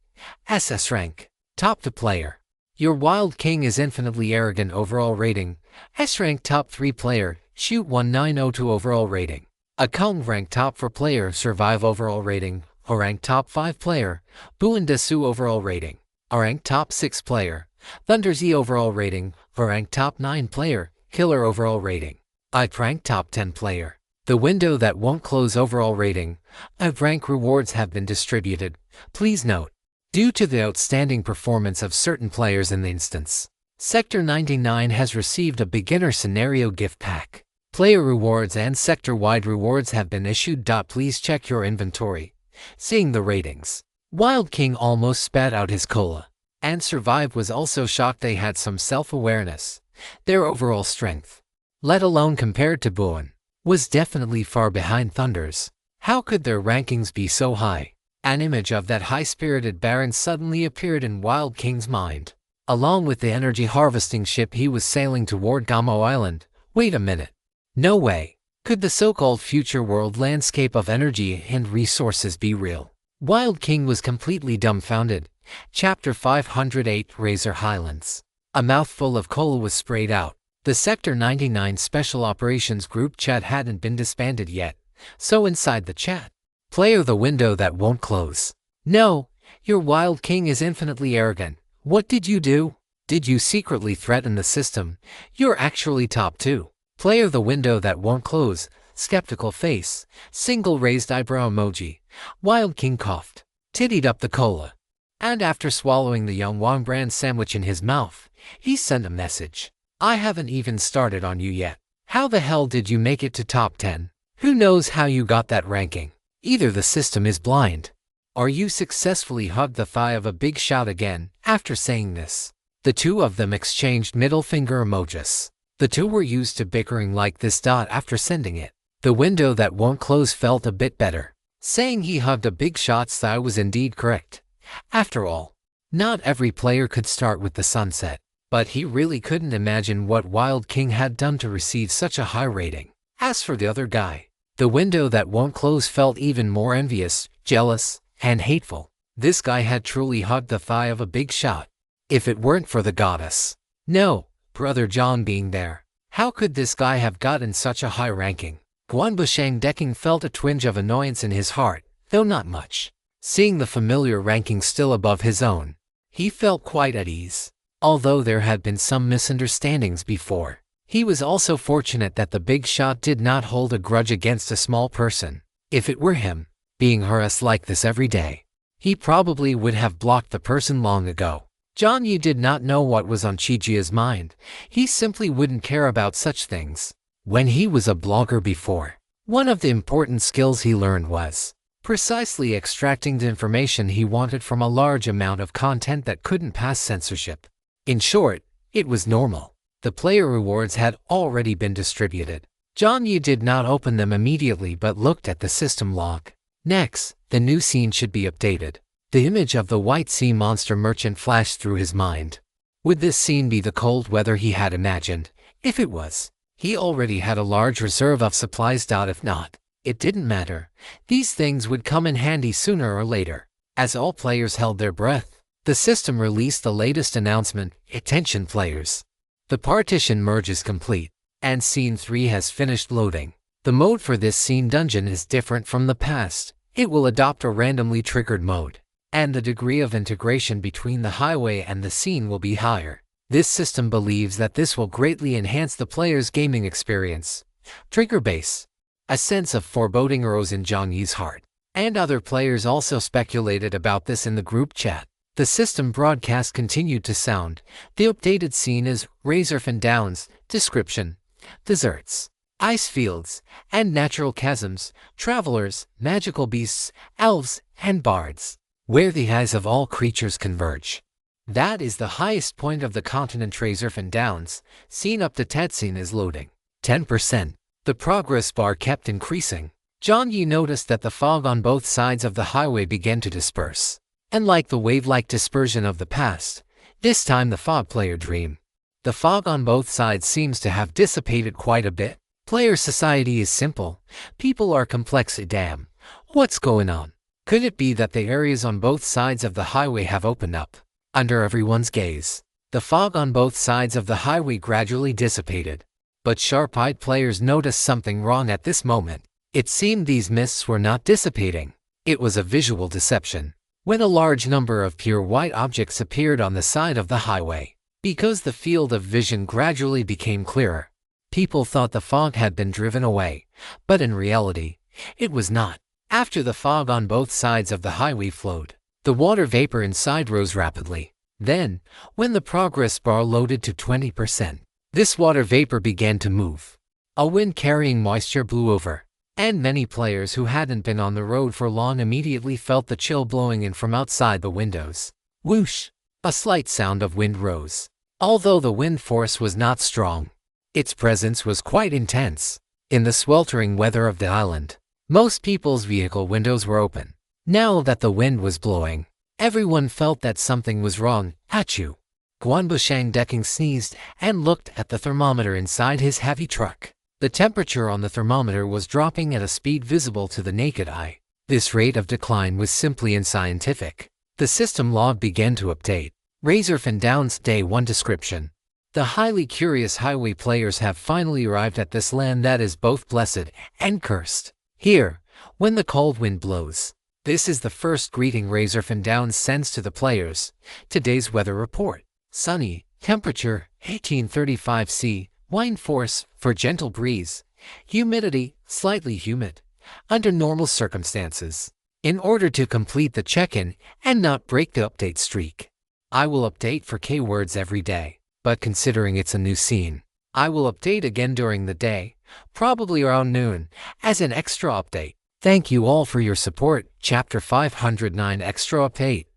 SS rank. Top 2 player, Your Wild King is Infinitely Arrogant. Overall rating, S rank. Top 3 player, Shoot 1902. Overall rating, Account rank. Top 4 player, Survive. Overall rating, O rank. Top 5 player, Buin Desu. Overall rating, A rank. Top 6 player, Thunder Z. Overall rating, O rank. Top 9 player, Killer. Overall rating, I rank. Top 10 player, The Window That Won't Close. Overall rating, I rank. Rewards have been distributed. Please note, due to the outstanding performance of certain players in the instance, Sector 99 has received a beginner scenario gift pack. Player rewards and sector-wide rewards have been issued. Please check your inventory. Seeing the ratings, Wild King almost spat out his cola, and Survive was also shocked. They had some self-awareness. Their overall strength, let alone compared to Buin, was definitely far behind Thunder's. How could their rankings be so high? An image of that high-spirited Baron suddenly appeared in Wild King's mind, along with the energy harvesting ship he was sailing toward Gamo Island. Wait a minute. No way. Could the so-called future world landscape of energy and resources be real? Wild King was completely dumbfounded. Chapter 508, Razor Highlands. A mouthful of cola was sprayed out. The Sector 99 Special Operations Group chat hadn't been disbanded yet, so inside the chat, player The Window That Won't Close. No, your Wild King is infinitely arrogant. What did you do? Did you secretly threaten the system? You're actually top 2. Player The Window That Won't Close. Skeptical face. Single raised eyebrow emoji. Wild King coughed, tittied up the cola, and after swallowing the Young Wang brand sandwich in his mouth, he sent a message. I haven't even started on you yet. How the hell did you make it to top 10? Who knows how you got that ranking? Either the system is blind, or you successfully hugged the thigh of a big shot again. After saying this, the two of them exchanged middle finger emojis. The two were used to bickering like this. After sending it, The Window That Won't Close felt a bit better. Saying he hugged a big shot's thigh was indeed correct. After all, not every player could start with the sunset, but he really couldn't imagine what Wild King had done to receive such a high rating. As for the other guy, The Window That Won't Close felt even more envious, jealous, and hateful. This guy had truly hugged the thigh of a big shot. If it weren't for the goddess, no, Brother John being there, how could this guy have gotten such a high ranking? Guan Bushang Decking felt a twinge of annoyance in his heart, though not much. Seeing the familiar ranking still above his own, he felt quite at ease. Although there had been some misunderstandings before, he was also fortunate that the big shot did not hold a grudge against a small person. If it were him, being harassed like this every day, he probably would have blocked the person long ago. Jiang Yi did not know what was on Chijia's mind. He simply wouldn't care about such things. When he was a blogger before, one of the important skills he learned was precisely extracting the information he wanted from a large amount of content that couldn't pass censorship. In short, it was normal. The player rewards had already been distributed. Jiang Yi did not open them immediately but looked at the system log. Next, the new scene should be updated. The image of the White Sea Monster merchant flashed through his mind. Would this scene be the cold weather he had imagined? If it was, he already had a large reserve of supplies. If not, it didn't matter. These things would come in handy sooner or later. As all players held their breath, the system released the latest announcement. Attention players. The partition merge is complete, and Scene 3 has finished loading. The mode for this scene dungeon is different from the past. It will adopt a randomly triggered mode, and the degree of integration between the highway and the scene will be higher. This system believes that this will greatly enhance the player's gaming experience. Trigger base. A sense of foreboding arose in Jiang Yi's heart, and other players also speculated about this in the group chat. The system broadcast continued to sound. The updated scene is Razorfen Downs, description, deserts, ice fields, and natural chasms, travelers, magical beasts, elves, and bards, where the eyes of all creatures converge. That is the highest point of the continent Razorfen Downs. Scene up to Tetsin is loading. 10%. The progress bar kept increasing. Jiang Yi noticed that the fog on both sides of the highway began to disperse. And like the wave-like dispersion of the past, this time the fog player dream. The fog on both sides seems to have dissipated quite a bit. Player society is simple. People are complex. Damn. What's going on? Could it be that the areas on both sides of the highway have opened up? Under everyone's gaze, the fog on both sides of the highway gradually dissipated. But sharp-eyed players noticed something wrong at this moment. It seemed these mists were not dissipating. It was a visual deception. When a large number of pure white objects appeared on the side of the highway, because the field of vision gradually became clearer, people thought the fog had been driven away, but in reality, it was not. After the fog on both sides of the highway flowed, the water vapor inside rose rapidly. Then, when the progress bar loaded to 20%, this water vapor began to move. A wind carrying moisture blew over, and many players who hadn't been on the road for long immediately felt the chill blowing in from outside the windows. Whoosh! A slight sound of wind rose. Although the wind force was not strong, its presence was quite intense. In the sweltering weather of the island, most people's vehicle windows were open. Now that the wind was blowing, everyone felt that something was wrong. Achoo! Guanbushang Decking sneezed and looked at the thermometer inside his heavy truck. The temperature on the thermometer was dropping at a speed visible to the naked eye. This rate of decline was simply unscientific. The system log began to update. Razorfen Downs Day 1 description. The highly curious highway players have finally arrived at this land that is both blessed and cursed. Here, when the cold wind blows, this is the first greeting Razorfen Downs sends to the players. Today's weather report. Sunny, temperature 1835 C, wind force for gentle breeze, humidity slightly humid, under normal circumstances. In order to complete the check-in and not break the update streak, I will update for keywords every day, but considering it's a new scene, I will update again during the day, probably around noon, as an extra update. Thank you all for your support. Chapter 509 Extra Update.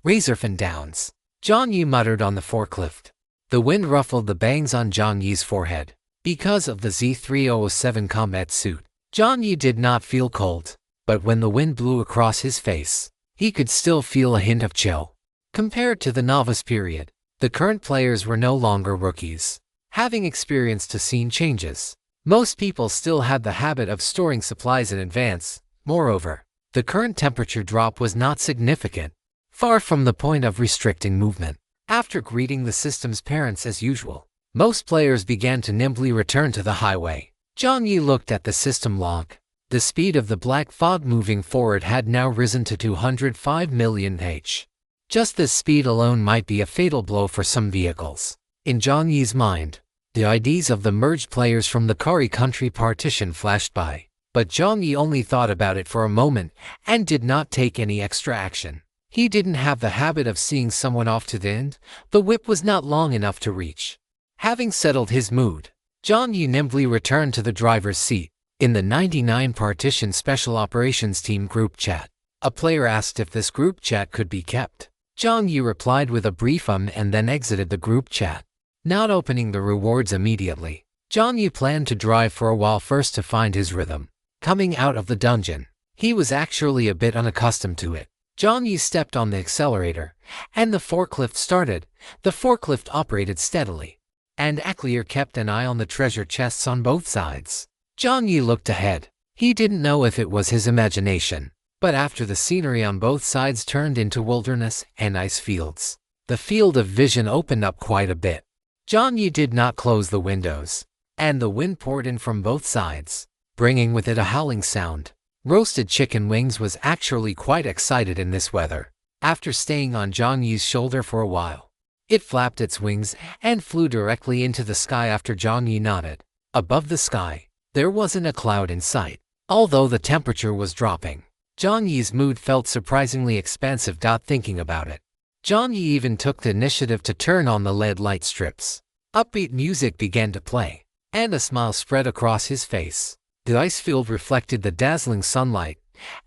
Razorfen Downs. Jiang Yi muttered on the forklift. The wind ruffled the bangs on Jiang Yi's forehead. Because of the Z3007 combat suit, Jiang Yi did not feel cold, but when the wind blew across his face, he could still feel a hint of chill. Compared to the novice period, the current players were no longer rookies, having experienced scene changes. Most people still had the habit of storing supplies in advance. Moreover, the current temperature drop was not significant, far from the point of restricting movement. After greeting the system's parents as usual, most players began to nimbly return to the highway. Jiang Yi looked at the system log. The speed of the black fog moving forward had now risen to 205 million h. Just this speed alone might be a fatal blow for some vehicles. In Jiang Yi's mind, the IDs of the merged players from the Kari country partition flashed by, but Jiang Yi only thought about it for a moment and did not take any extra action. He didn't have the habit of seeing someone off to the end. The whip was not long enough to reach. Having settled his mood, Jiang Yi nimbly returned to the driver's seat. In the 99 Partition Special Operations Team group chat, a player asked if this group chat could be kept. Jiang Yi replied with a brief and then exited the group chat, not opening the rewards immediately. Jiang Yi planned to drive for a while first to find his rhythm. Coming out of the dungeon, he was actually a bit unaccustomed to it. Jiang Yi stepped on the accelerator, and the forklift started. The forklift operated steadily, and Aniclimax kept an eye on the treasure chests on both sides. Jiang Yi looked ahead. He didn't know if it was his imagination, but after the scenery on both sides turned into wilderness and ice fields, the field of vision opened up quite a bit. Jiang Yi did not close the windows, and the wind poured in from both sides, bringing with it a howling sound. Roasted chicken wings was actually quite excited in this weather. after staying on Jiang Yi's shoulder for a while. It flapped its wings and flew directly into the sky after Jiang Yi nodded. Above the sky, there wasn't a cloud in sight, although the temperature was dropping. Jiang Yi's mood felt surprisingly expansive. Thinking about it, Jiang Yi even took the initiative to turn on the LED light strips. Upbeat music began to play, and a smile spread across his face. The ice field reflected the dazzling sunlight,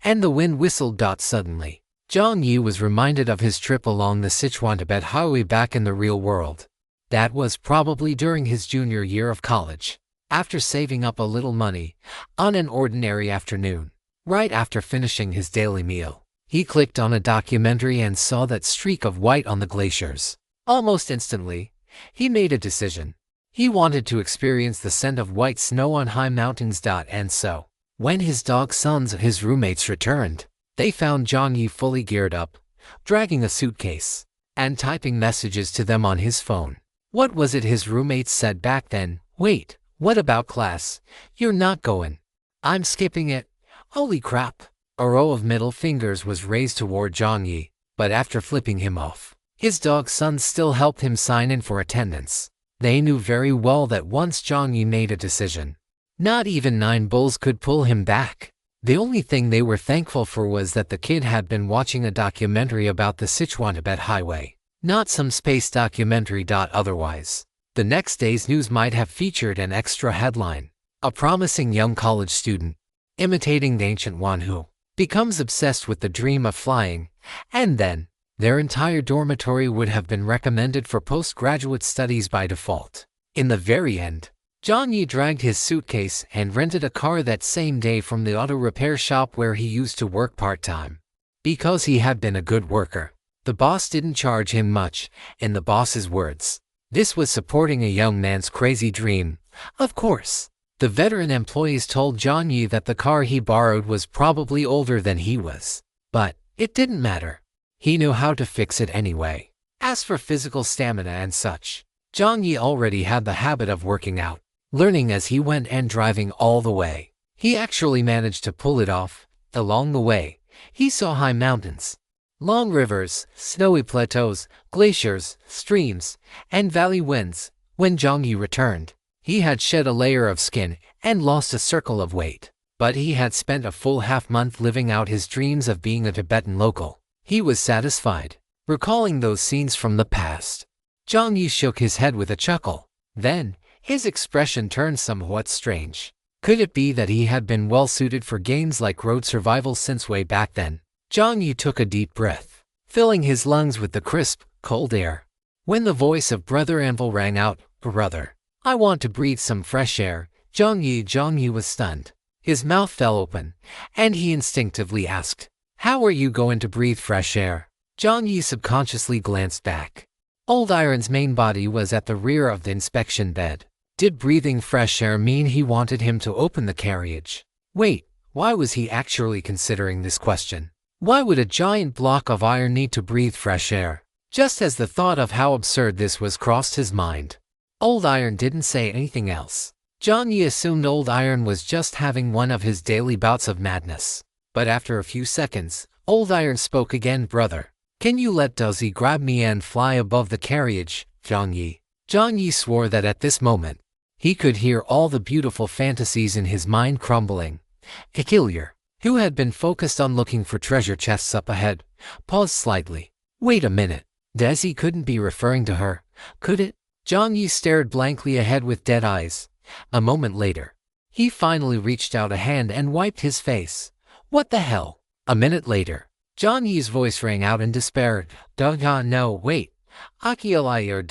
and the wind whistled. Suddenly, Jiang Yi was reminded of his trip along the Sichuan-Tibet highway back in the real world. That was probably during his junior year of college. After saving up a little money, on an ordinary afternoon, right after finishing his daily meal, he clicked on a documentary and saw that streak of white on the glaciers. Almost instantly, he made a decision. He wanted to experience the scent of white snow on high mountains. And so, when his dog sons and his roommates returned, they found Jiang Yi fully geared up, dragging a suitcase, and typing messages to them on his phone. What was it his roommates said back then? Wait, what about class? You're not going. I'm skipping it. Holy crap. A row of middle fingers was raised toward Jiang Yi, but after flipping him off, his dog sons still helped him sign in for attendance. They knew very well that once Jiang Yi made a decision, not even 9 bulls could pull him back. The only thing they were thankful for was that the kid had been watching a documentary about the Sichuan-Tibet highway, not some space documentary. Otherwise, the next day's news might have featured an extra headline: a promising young college student, imitating the ancient one who becomes obsessed with the dream of flying, and then their entire dormitory would have been recommended for postgraduate studies by default. In the very end, Jiang Yi dragged his suitcase and rented a car that same day from the auto repair shop where he used to work part-time. Because he had been a good worker, the boss didn't charge him much. In the boss's words, this was supporting a young man's crazy dream. Of course, the veteran employees told Jiang Yi that the car he borrowed was probably older than he was, but it didn't matter. He knew how to fix it anyway. As for physical stamina and such, Jiang Yi already had the habit of working out, learning as he went and driving all the way. He actually managed to pull it off. Along the way, he saw high mountains, long rivers, snowy plateaus, glaciers, streams, and valley winds. When Jiang Yi returned, he had shed a layer of skin and lost a circle of weight, but he had spent a full half-month living out his dreams of being a Tibetan local. He was satisfied, recalling those scenes from the past. Jiang Yi shook his head with a chuckle. Then, his expression turned somewhat strange. Could it be that he had been well-suited for games like road survival since way back then? Jiang Yi took a deep breath, filling his lungs with the crisp, cold air. When the voice of Brother Anvil rang out, "Brother, I want to breathe some fresh air." Jiang Yi was stunned. His mouth fell open, and he instinctively asked, "How are you going to breathe fresh air?" Jiang Yi subconsciously glanced back. Old Iron's main body was at the rear of the inspection bed. Did breathing fresh air mean he wanted him to open the carriage? Wait, why was he actually considering this question? Why would a giant block of iron need to breathe fresh air? Just as the thought of how absurd this was crossed his mind, Old Iron didn't say anything else. Jiang Yi assumed Old Iron was just having one of his daily bouts of madness. But after a few seconds, Old Iron spoke again. "Brother, can you let Dozy grab me and fly above the carriage?" Jiang Yi swore that at this moment, he could hear all the beautiful fantasies in his mind crumbling. Ecchi, who had been focused on looking for treasure chests up ahead, paused slightly. Wait a minute, Desi couldn't be referring to her, could it? Jiang Yi stared blankly ahead with dead eyes. A moment later, he finally reached out a hand and wiped his face. What the hell? A minute later, Jiang Yi's voice rang out in despair. No, wait. Akilayar.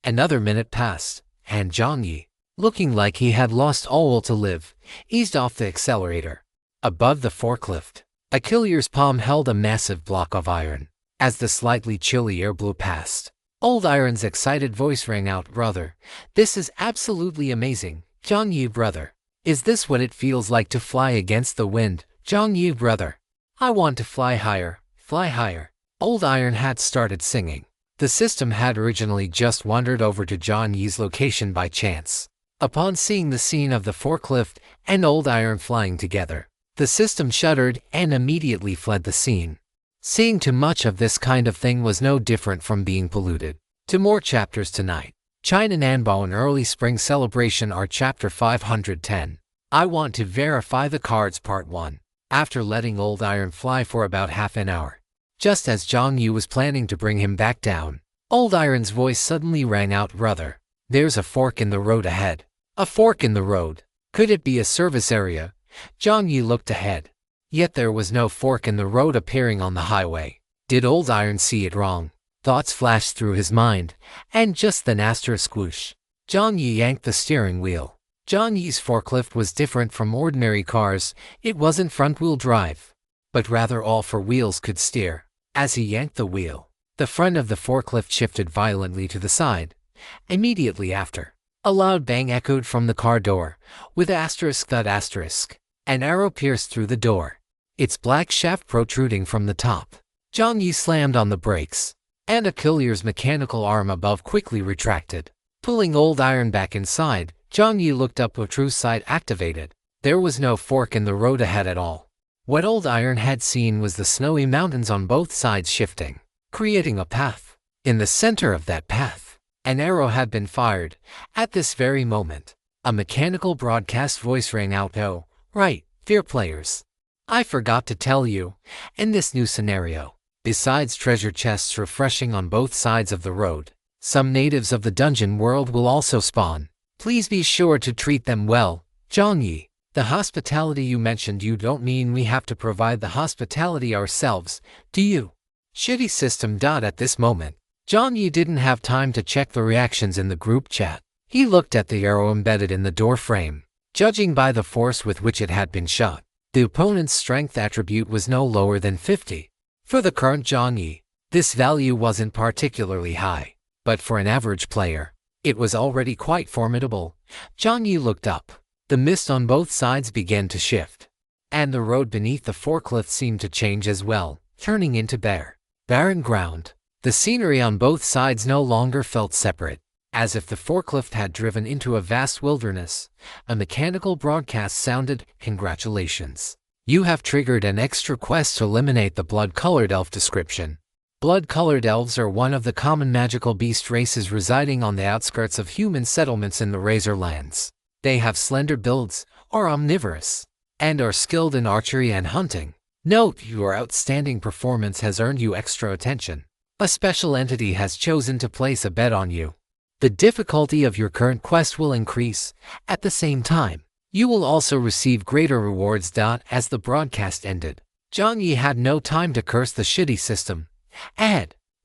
Another minute passed, and Jiang Yi, looking like he had lost all will to live, eased off the accelerator. Above the forklift, Achille's palm held a massive block of iron. As the slightly chilly air blew past, Old Iron's excited voice rang out. "Brother, this is absolutely amazing." Jiang Yi, brother, is this what it feels like to fly against the wind? Jiang Yi, brother, I want to fly higher, fly higher. Old Iron had started singing. The system had originally just wandered over to Jiang Yi's location by chance. Upon seeing the scene of the forklift and Old Iron flying together, the system shuddered and immediately fled the scene. Seeing too much of this kind of thing was no different from being polluted. Two more chapters tonight. China Nanbao and Early Spring Celebration are Chapter 510. I Want to Verify the Cards Part 1. After letting Old Iron fly for about half an hour, just as Jiang Yi was planning to bring him back down, Old Iron's voice suddenly rang out, "Brother, there's a fork in the road ahead." A fork in the road? Could it be a service area? Jiang Yi looked ahead. Yet there was no fork in the road appearing on the highway. Did Old Iron see it wrong? Thoughts flashed through his mind, and just then after a squoosh, Jiang Yi yanked the steering wheel. Jiang Yi's forklift was different from ordinary cars. It wasn't front-wheel drive, but rather all four wheels could steer. As he yanked the wheel, the front of the forklift shifted violently to the side. Immediately after, a loud bang echoed from the car door, with ****. An arrow pierced through the door, its black shaft protruding from the top. Jiang Yi slammed on the brakes, and a killer's mechanical arm above quickly retracted. Pulling Old Iron back inside, Jiang Yi looked up with true sight activated. There was no fork in the road ahead at all. What Old Iron had seen was the snowy mountains on both sides shifting, creating a path. In the center of that path, an arrow had been fired. At this very moment, a mechanical broadcast voice rang out, "Oh, right, dear players. I forgot to tell you, in this new scenario, besides treasure chests refreshing on both sides of the road, some natives of the dungeon world will also spawn. Please be sure to treat them well." Jiang Yi, the hospitality you mentioned, you don't mean we have to provide the hospitality ourselves, do you? Shitty system. At this moment, Jiang Yi didn't have time to check the reactions in the group chat. He looked at the arrow embedded in the door frame. Judging by the force with which it had been shot, the opponent's strength attribute was no lower than 50. For the current Jiang Yi, this value wasn't particularly high, but for an average player, it was already quite formidable. Jiang Yi looked up. The mist on both sides began to shift, and the road beneath the forklift seemed to change as well, turning into barren ground. The scenery on both sides no longer felt separate, as if the forklift had driven into a vast wilderness. A mechanical broadcast sounded, "Congratulations. You have triggered an extra quest to eliminate the blood-colored elf." Description: blood-colored elves are one of the common magical beast races residing on the outskirts of human settlements in the Razorlands. They have slender builds, are omnivorous, and are skilled in archery and hunting. Note, your outstanding performance has earned you extra attention. A special entity has chosen to place a bet on you. The difficulty of your current quest will increase. At the same time, you will also receive greater rewards. As the broadcast ended, Jiang Yi had no time to curse the shitty system.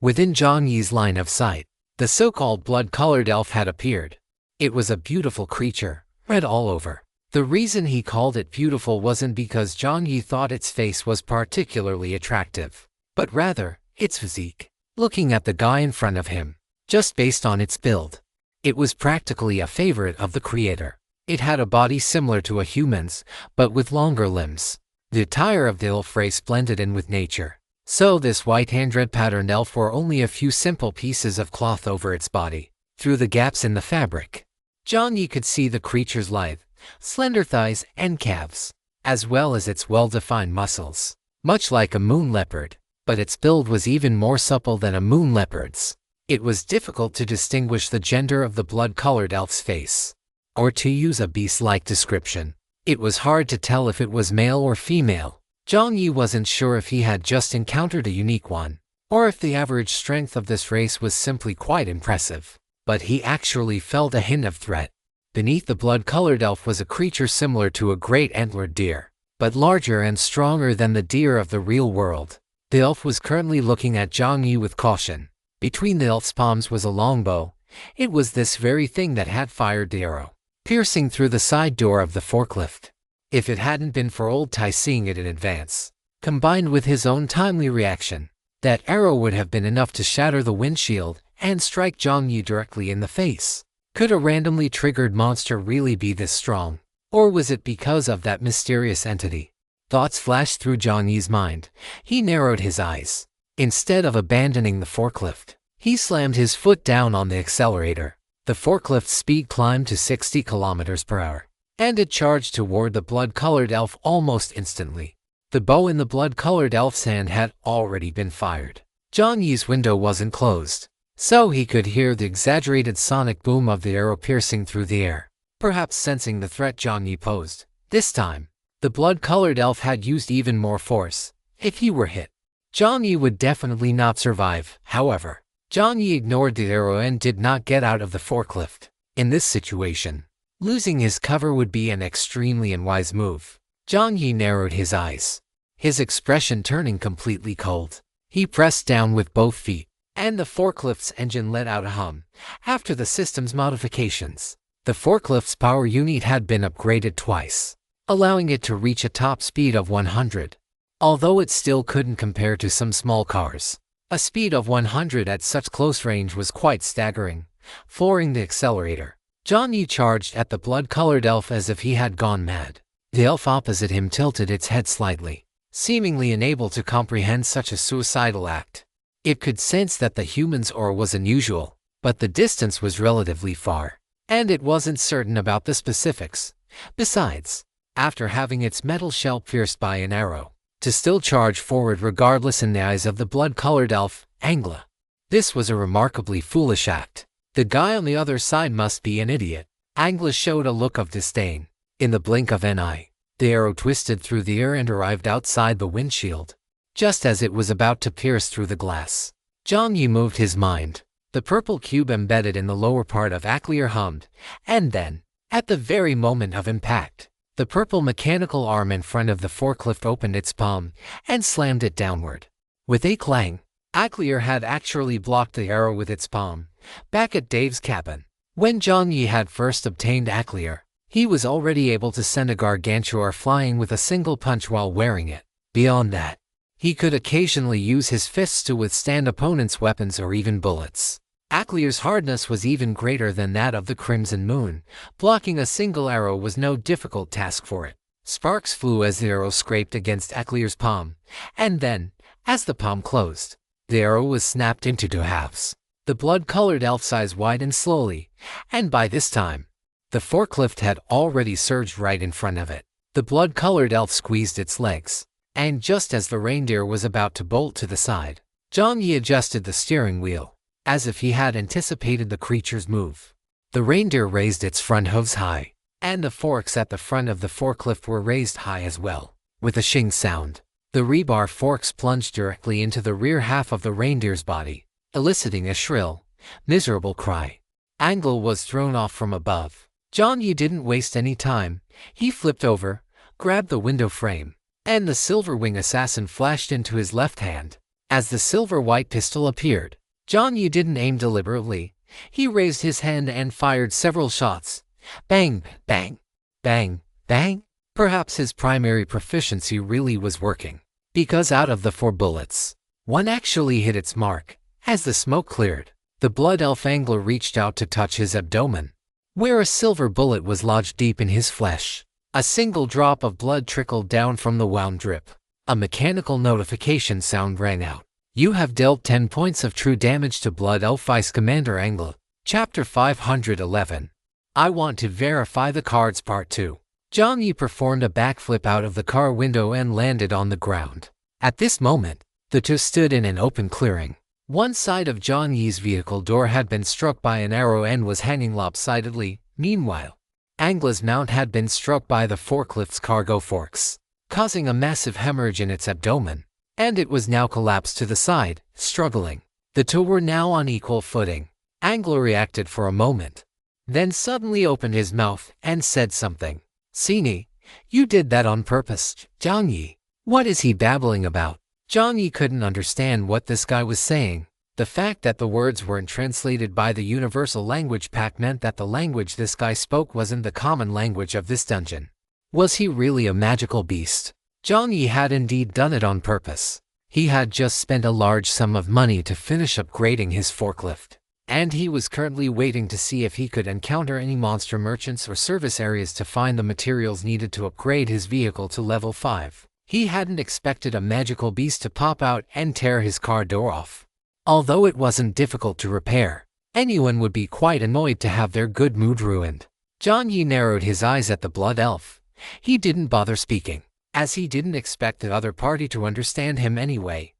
Within Jiang Yi's line of sight, the so-called blood-colored elf had appeared. It was a beautiful creature, red all over. The reason he called it beautiful wasn't because Jiang Yi thought its face was particularly attractive, but rather, its physique. Looking at the guy in front of him, just based on its build, it was practically a favorite of the creator. It had a body similar to a human's, but with longer limbs. The attire of the elf race blended in with nature. So this white hand-patterned elf wore only a few simple pieces of cloth over its body. Through the gaps in the fabric, Jiang Yi could see the creature's lithe, slender thighs and calves, as well as its well-defined muscles. Much like a moon leopard, but its build was even more supple than a moon leopard's. It was difficult to distinguish the gender of the blood-colored elf's face, or to use a beast-like description. It was hard to tell if it was male or female. Jiang Yi wasn't sure if he had just encountered a unique one, or if the average strength of this race was simply quite impressive. But he actually felt a hint of threat. Beneath the blood-colored elf was a creature similar to a great antlered deer, but larger and stronger than the deer of the real world. The elf was currently looking at Jiang Yi with caution. Between the elf's palms was a longbow. It was this very thing that had fired the arrow, piercing through the side door of the forklift. If it hadn't been for Old Tai seeing it in advance, combined with his own timely reaction, that arrow would have been enough to shatter the windshield and strike Jiang Yi directly in the face. Could a randomly triggered monster really be this strong? Or was it because of that mysterious entity? Thoughts flashed through Jiang Yi's mind. He narrowed his eyes. Instead of abandoning the forklift, he slammed his foot down on the accelerator. The forklift's speed climbed to 60 km/h, and it charged toward the blood-colored elf almost instantly. The bow in the blood-colored elf's hand had already been fired. Jiang Yi's window wasn't closed, so he could hear the exaggerated sonic boom of the arrow piercing through the air. Perhaps sensing the threat Jiang Yi posed, this time, the blood-colored elf had used even more force. If he were hit, Jiang Yi would definitely not survive. However, Jiang Yi ignored the arrow and did not get out of the forklift. In this situation, losing his cover would be an extremely unwise move. Jiang Yi narrowed his eyes, his expression turning completely cold. He pressed down with both feet, and the forklift's engine let out a hum. After the system's modifications, the forklift's power unit had been upgraded twice, allowing it to reach a top speed of 100. Although it still couldn't compare to some small cars, a speed of 100 at such close range was quite staggering. Flooring the accelerator, Jiang Yi charged at the blood-colored elf as if he had gone mad. The elf opposite him tilted its head slightly, seemingly unable to comprehend such a suicidal act. It could sense that the human's aura was unusual, but the distance was relatively far, and it wasn't certain about the specifics. Besides, after having its metal shell pierced by an arrow, to still charge forward regardless in the eyes of the blood-colored elf, Angla. This was a remarkably foolish act. The guy on the other side must be an idiot. Angla showed a look of disdain. In the blink of an eye, the arrow twisted through the air and arrived outside the windshield. Just as it was about to pierce through the glass, Jiang Yi moved his mind. The purple cube embedded in the lower part of Aniclimax hummed, and then, at the very moment of impact, the purple mechanical arm in front of the forklift opened its palm and slammed it downward. With a clang, Aniclimax had actually blocked the arrow with its palm. Back at Dave's cabin, when Jiang Yi had first obtained Aniclimax, he was already able to send a gargantuar flying with a single punch while wearing it. Beyond that, he could occasionally use his fists to withstand opponents' weapons or even bullets. Aniclimax's hardness was even greater than that of the Crimson Moon. Blocking a single arrow was no difficult task for it. Sparks flew as the arrow scraped against Aniclimax's palm, and then, as the palm closed, the arrow was snapped into two halves. The blood-colored elf's eyes widened slowly, and by this time, the forklift had already surged right in front of it. The blood-colored elf squeezed its legs, and just as the reindeer was about to bolt to the side, Jiang Yi adjusted the steering wheel, as if he had anticipated the creature's move. The reindeer raised its front hooves high, and the forks at the front of the forklift were raised high as well. With a shing sound, the rebar forks plunged directly into the rear half of the reindeer's body, eliciting a shrill, miserable cry. Angla was thrown off from above. Jiang Yi didn't waste any time. He flipped over, grabbed the window frame, and the silver wing assassin flashed into his left hand. As the silver-white pistol appeared, Jiang Yi didn't aim deliberately. He raised his hand and fired several shots. Bang, bang, bang, bang. Perhaps his primary proficiency really was working, because out of the 4 bullets, one actually hit its mark. As the smoke cleared, the blood elf Angla reached out to touch his abdomen, where a silver bullet was lodged deep in his flesh. A single drop of blood trickled down from the wound drip. A mechanical notification sound rang out. You have dealt 10 points of true damage to Blood Elf Vice Commander Angla. Chapter 511. I want to verify the cards Part 2. Jiang Yi performed a backflip out of the car window and landed on the ground. At this moment, the two stood in an open clearing. One side of Jiang Yi's vehicle door had been struck by an arrow and was hanging lopsidedly. Meanwhile, Angla's mount had been struck by the forklift's cargo forks, causing a massive hemorrhage in its abdomen, and it was now collapsed to the side, struggling. The two were now on equal footing. Angla reacted for a moment, then suddenly opened his mouth and said something. Sini, you did that on purpose. Jiang Yi, what is he babbling about? Jiang Yi couldn't understand what this guy was saying. The fact that the words weren't translated by the universal language pack meant that the language this guy spoke wasn't the common language of this dungeon. Was he really a magical beast? Jiang Yi had indeed done it on purpose. He had just spent a large sum of money to finish upgrading his forklift, and he was currently waiting to see if he could encounter any monster merchants or service areas to find the materials needed to upgrade his vehicle to level 5. He hadn't expected a magical beast to pop out and tear his car door off. Although it wasn't difficult to repair, anyone would be quite annoyed to have their good mood ruined. Jiang Yi narrowed his eyes at the blood elf. He didn't bother speaking. as he didn't expect the other party to understand him anyway.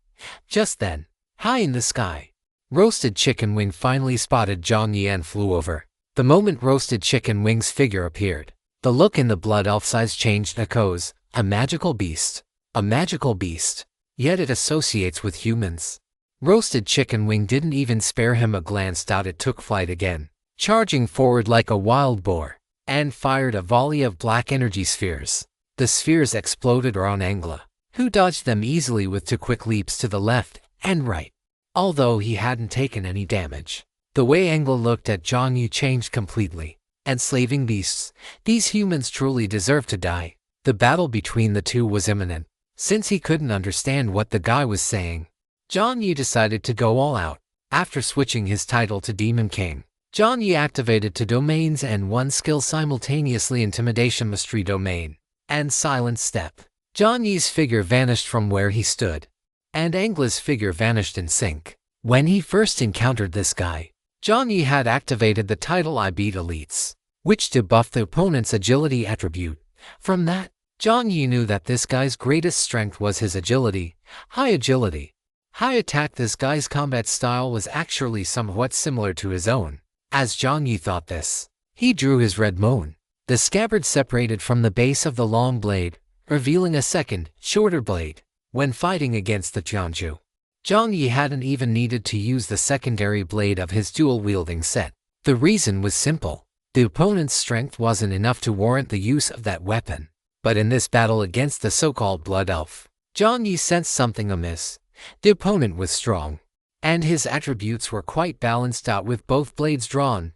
Just then, high in the sky, Roasted Chicken Wing finally spotted Jiang Yi and flew over. The moment Roasted Chicken Wing's figure appeared, the look in the blood elf's eyes changed. Echoes, a magical beast. A magical beast. Yet it associates with humans. Roasted Chicken Wing didn't even spare him a glance. It took flight again, charging forward like a wild boar, and fired a volley of black energy spheres. The spheres exploded around Angla, who dodged them easily with 2 quick leaps to the left and right, although he hadn't taken any damage. The way Angla looked at Jiang Yi changed completely. Enslaving beasts, these humans truly deserve to die. The battle between the two was imminent. Since he couldn't understand what the guy was saying, Jiang Yi decided to go all out. After switching his title to Demon King, Jiang Yi activated 2 domains and 1 skill simultaneously: Intimidation Mastery domain and Silent Step. Jiang Yi's figure vanished from where he stood, and Angla's figure vanished in sync. When he first encountered this guy, Jiang Yi had activated the title I Beat Elites, which debuffed the opponent's agility attribute. From that, Jiang Yi knew that this guy's greatest strength was his agility, high agility. High attack. This guy's combat style was actually somewhat similar to his own. As Jiang Yi thought this, he drew his red moon. The scabbard separated from the base of the long blade, revealing a second, shorter blade. When fighting against the Jiangju, Jiang Yi hadn't even needed to use the secondary blade of his dual-wielding set. The reason was simple. The opponent's strength wasn't enough to warrant the use of that weapon. But in this battle against the so-called Blood Elf, Jiang Yi sensed something amiss. The opponent was strong, and his attributes were quite balanced out. With both blades drawn,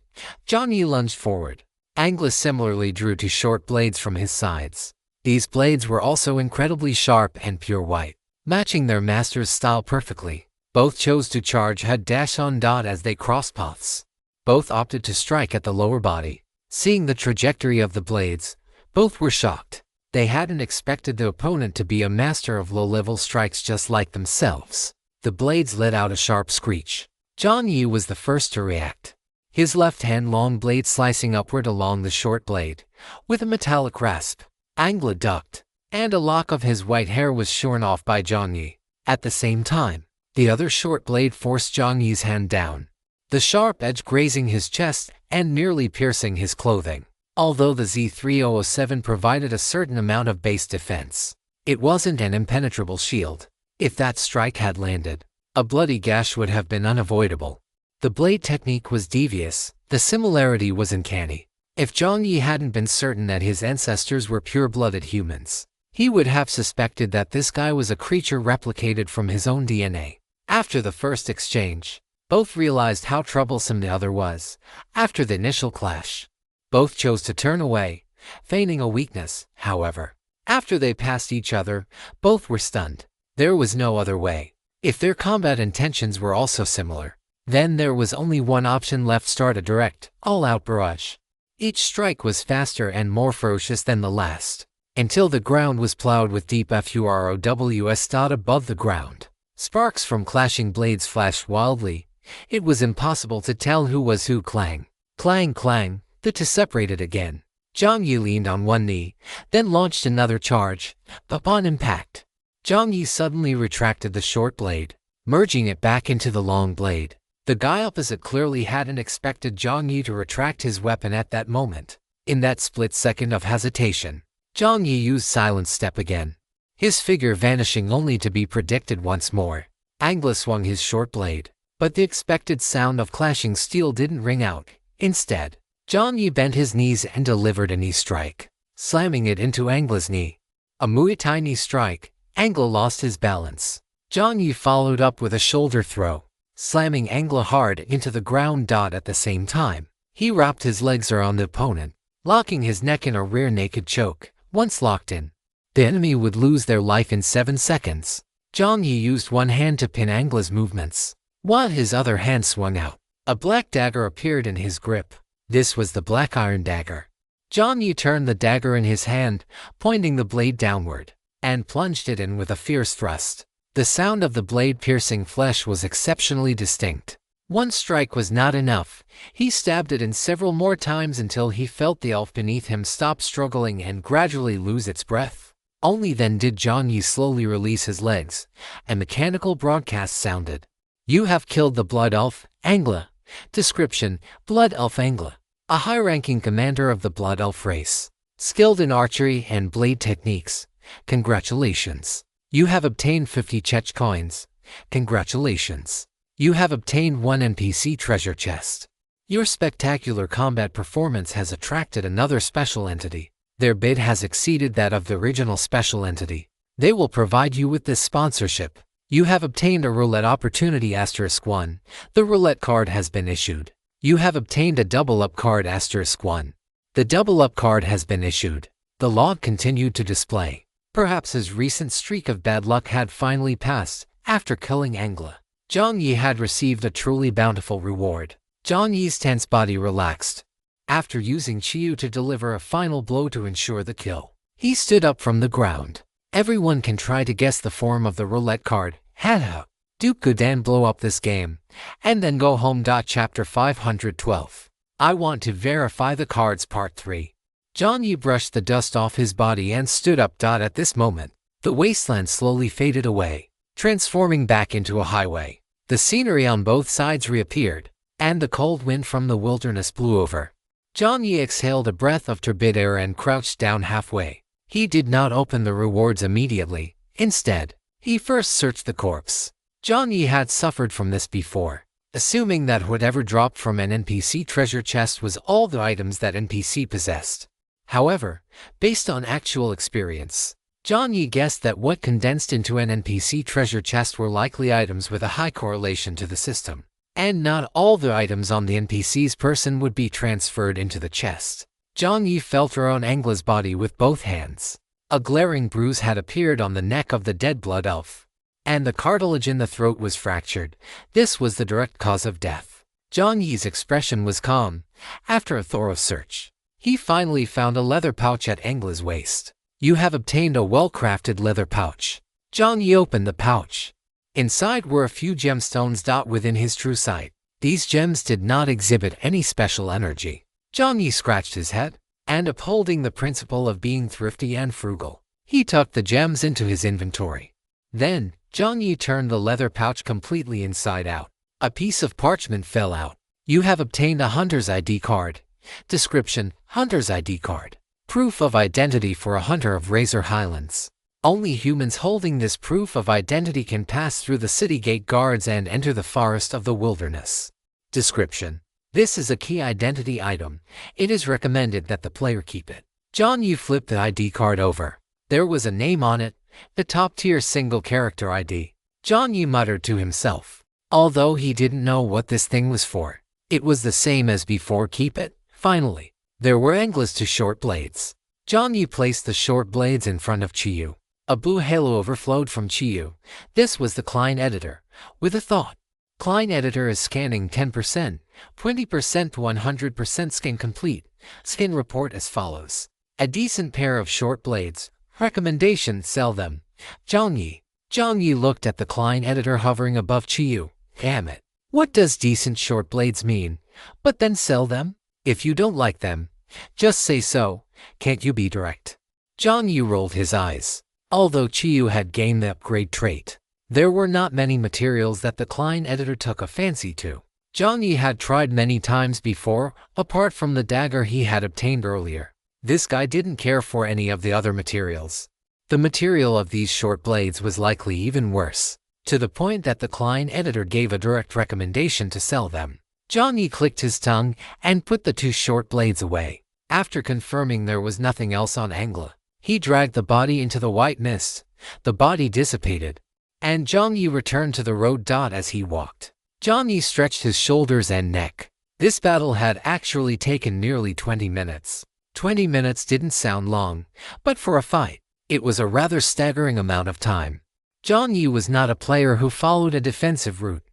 Jiang Yi lunged forward. Angla similarly drew 2 short blades from his sides. These blades were also incredibly sharp and pure white, matching their master's style perfectly. Both chose to charge head dash on. As they crossed paths, both opted to strike at the lower body. Seeing the trajectory of the blades, both were shocked. They hadn't expected the opponent to be a master of low-level strikes just like themselves. The blades let out a sharp screech. Jiang Yi was the first to react. His left hand long blade slicing upward along the short blade, with a metallic rasp. Angla ducked, and a lock of his white hair was shorn off by Jiang Yi. At the same time, the other short blade forced Jiang Yi's hand down, the sharp edge grazing his chest and nearly piercing his clothing. Although the Z3007 provided a certain amount of base defense, it wasn't an impenetrable shield. If that strike had landed, a bloody gash would have been unavoidable. The blade technique was devious, the similarity was uncanny. If Jiang Yi hadn't been certain that his ancestors were pure-blooded humans, he would have suspected that this guy was a creature replicated from his own DNA. After the first exchange, both realized how troublesome the other was. After the initial clash, both chose to turn away, feigning a weakness. However, after they passed each other, both were stunned. There was no other way. If their combat intentions were also similar, then there was only one option left: start a direct, all-out barrage. Each strike was faster and more ferocious than the last, until the ground was plowed with deep FUROWS. Above the ground, sparks from clashing blades flashed wildly. It was impossible to tell who was who. Clang, clang, clang. The two separated again. Jiang Yi leaned on one knee, then launched another charge. Upon impact, Jiang Yi suddenly retracted the short blade, merging it back into the long blade. The guy opposite clearly hadn't expected Jiang Yi to retract his weapon at that moment. In that split second of hesitation, Jiang Yi used Silent Step again, his figure vanishing only to be predicted once more. Angla swung his short blade, but the expected sound of clashing steel didn't ring out. Instead, Jiang Yi bent his knees and delivered a knee strike, slamming it into Angla's knee. A Muay Thai knee strike. Angla lost his balance. Jiang Yi followed up with a shoulder throw, slamming Angla hard into the ground. At the same time, he wrapped his legs around the opponent, locking his neck in a rear naked choke. Once locked in, the enemy would lose their life in 7 seconds. Jiang Yi used one hand to pin Angla's movements, while his other hand swung out. A black dagger appeared in his grip. This was the Black Iron Dagger. Jiang Yi turned the dagger in his hand, pointing the blade downward, and plunged it in with a fierce thrust. The sound of the blade piercing flesh was exceptionally distinct. One strike was not enough. He stabbed it in several more times until he felt the elf beneath him stop struggling and gradually lose its breath. Only then did Jiang Yi slowly release his legs. A mechanical broadcast sounded. You have killed the Blood Elf, Angla. Description: Blood Elf Angla, a high-ranking commander of the Blood Elf race, skilled in archery and blade techniques. Congratulations. You have obtained 50 Chech coins. Congratulations. You have obtained 1 NPC treasure chest. Your spectacular combat performance has attracted another special entity. Their bid has exceeded that of the original special entity. They will provide you with this sponsorship. You have obtained a roulette opportunity *1. The roulette card has been issued. You have obtained a double up card *1. The double up card has been issued. The log continued to display. Perhaps his recent streak of bad luck had finally passed. After killing Angla, Jiang Yi had received a truly bountiful reward. Jiang Yi's tense body relaxed. After using Qiyu to deliver a final blow to ensure the kill, he stood up from the ground. Everyone can try to guess the form of the roulette card. Haha. Duke Gudan blow up this game, and then go home. Chapter 512. I want to verify the cards Part 3. Jiang Yi brushed the dust off his body and stood up. At this moment, the wasteland slowly faded away, transforming back into a highway. The scenery on both sides reappeared, and the cold wind from the wilderness blew over. Jiang Yi exhaled a breath of turbid air and crouched down halfway. He did not open the rewards immediately. Instead, he first searched the corpse. Jiang Yi had suffered from this before, assuming that whatever dropped from an NPC treasure chest was all the items that NPC possessed. However, based on actual experience, Jiang Yi guessed that what condensed into an NPC treasure chest were likely items with a high correlation to the system, and not all the items on the NPC's person would be transferred into the chest. Jiang Yi felt around Angla's body with both hands. A glaring bruise had appeared on the neck of the dead blood elf, and the cartilage in the throat was fractured. This was the direct cause of death. Jiang Yi's expression was calm. After a thorough search, he finally found a leather pouch at Angla's waist. You have obtained a well-crafted leather pouch. Jiang Yi opened the pouch. Inside were a few gemstones. Within his true sight, these gems did not exhibit any special energy. Jiang Yi scratched his head, and upholding the principle of being thrifty and frugal, he tucked the gems into his inventory. Then, Jiang Yi turned the leather pouch completely inside out. A piece of parchment fell out. You have obtained a Hunter's ID card. Description: Hunter's ID card. Proof of identity for a hunter of Razor Highlands. Only humans holding this proof of identity can pass through the city gate guards and enter the forest of the wilderness. Description: This is a key identity item. It is recommended that the player keep it. Jiang Yi flipped the ID card over. There was a name on it, the top-tier single-character ID. Jiang Yi muttered to himself. Although he didn't know what this thing was for, it was the same as before. Keep it. Finally, there were Angla's 2 short blades. Jiang Yi placed the short blades in front of Qiyu. A blue halo overflowed from Qiyu. This was the Klein editor. With a thought, Klein editor is scanning 10%, 20% to 100% scan complete. Skin report as follows. A decent pair of short blades. Recommendation: sell them. Jiang Yi. Jiang Yi looked at the Klein editor hovering above Qiyu. Damn it. What does decent short blades mean? But then sell them? If you don't like them, just say so. Can't you be direct? Jiang Yi rolled his eyes. Although Qiyu had gained the upgrade trait, there were not many materials that the Klein editor took a fancy to. Jiang Yi had tried many times before, apart from the dagger he had obtained earlier. This guy didn't care for any of the other materials. The material of these short blades was likely even worse, to the point that the Klein editor gave a direct recommendation to sell them. Jiang Yi clicked his tongue and put the 2 short blades away. After confirming there was nothing else on Angla, he dragged the body into the white mist. The body dissipated, and Jiang Yi returned to the road. As he walked, Jiang Yi stretched his shoulders and neck. This battle had actually taken nearly 20 minutes. 20 minutes didn't sound long, but for a fight, it was a rather staggering amount of time. Jiang Yi was not a player who followed a defensive route.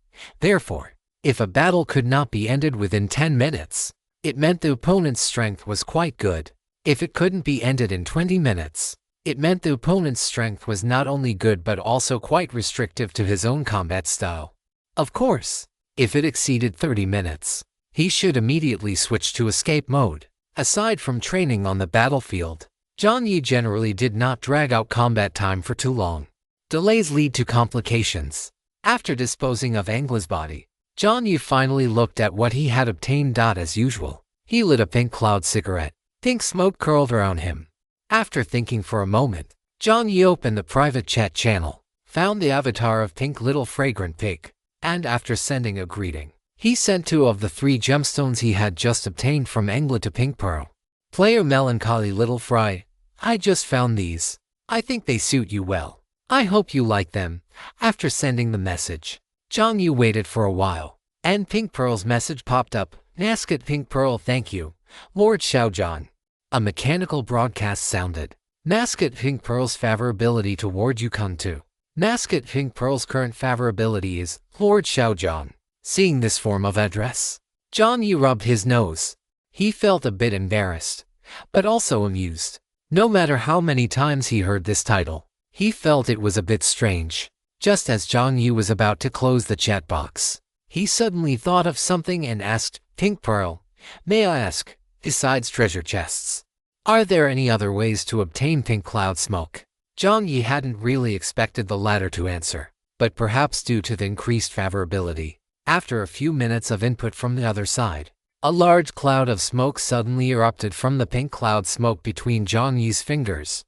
Therefore, if a battle could not be ended within 10 minutes, it meant the opponent's strength was quite good. If it couldn't be ended in 20 minutes, it meant the opponent's strength was not only good but also quite restrictive to his own combat style. Of course, if it exceeded 30 minutes, he should immediately switch to escape mode. Aside from training on the battlefield, Jiang Yi generally did not drag out combat time for too long. Delays lead to complications. After disposing of Angla's body, Jiang Yi finally looked at what he had obtained. As usual, he lit a pink cloud cigarette. Pink smoke curled around him. After thinking for a moment, Jiang Yi opened the private chat channel, found the avatar of Pink Little Fragrant Pig, and after sending a greeting, he sent 2 of the 3 gemstones he had just obtained from Angla to Pink Pearl. Player Melancholy Little Fry, I just found these. I think they suit you well. I hope you like them. After sending the message, Jiang Yi waited for a while, and Pink Pearl's message popped up. Nasket Pink Pearl, thank you, Lord Xiaozhan. A mechanical broadcast sounded. Nasket Pink Pearl's favorability toward you come to. Nasket Pink Pearl's current favorability is Lord Xiaozhan. Seeing this form of address, Jiang Yi rubbed his nose. He felt a bit embarrassed, but also amused. No matter how many times he heard this title, he felt it was a bit strange. Just as Jiang Yi was about to close the chat box, he suddenly thought of something and asked, Pink Pearl, may I ask, besides treasure chests, are there any other ways to obtain pink cloud smoke? Jiang Yi hadn't really expected the latter to answer, but perhaps due to the increased favorability, after a few minutes of input from the other side, a large cloud of smoke suddenly erupted from the pink cloud smoke between Jiang Yi's fingers.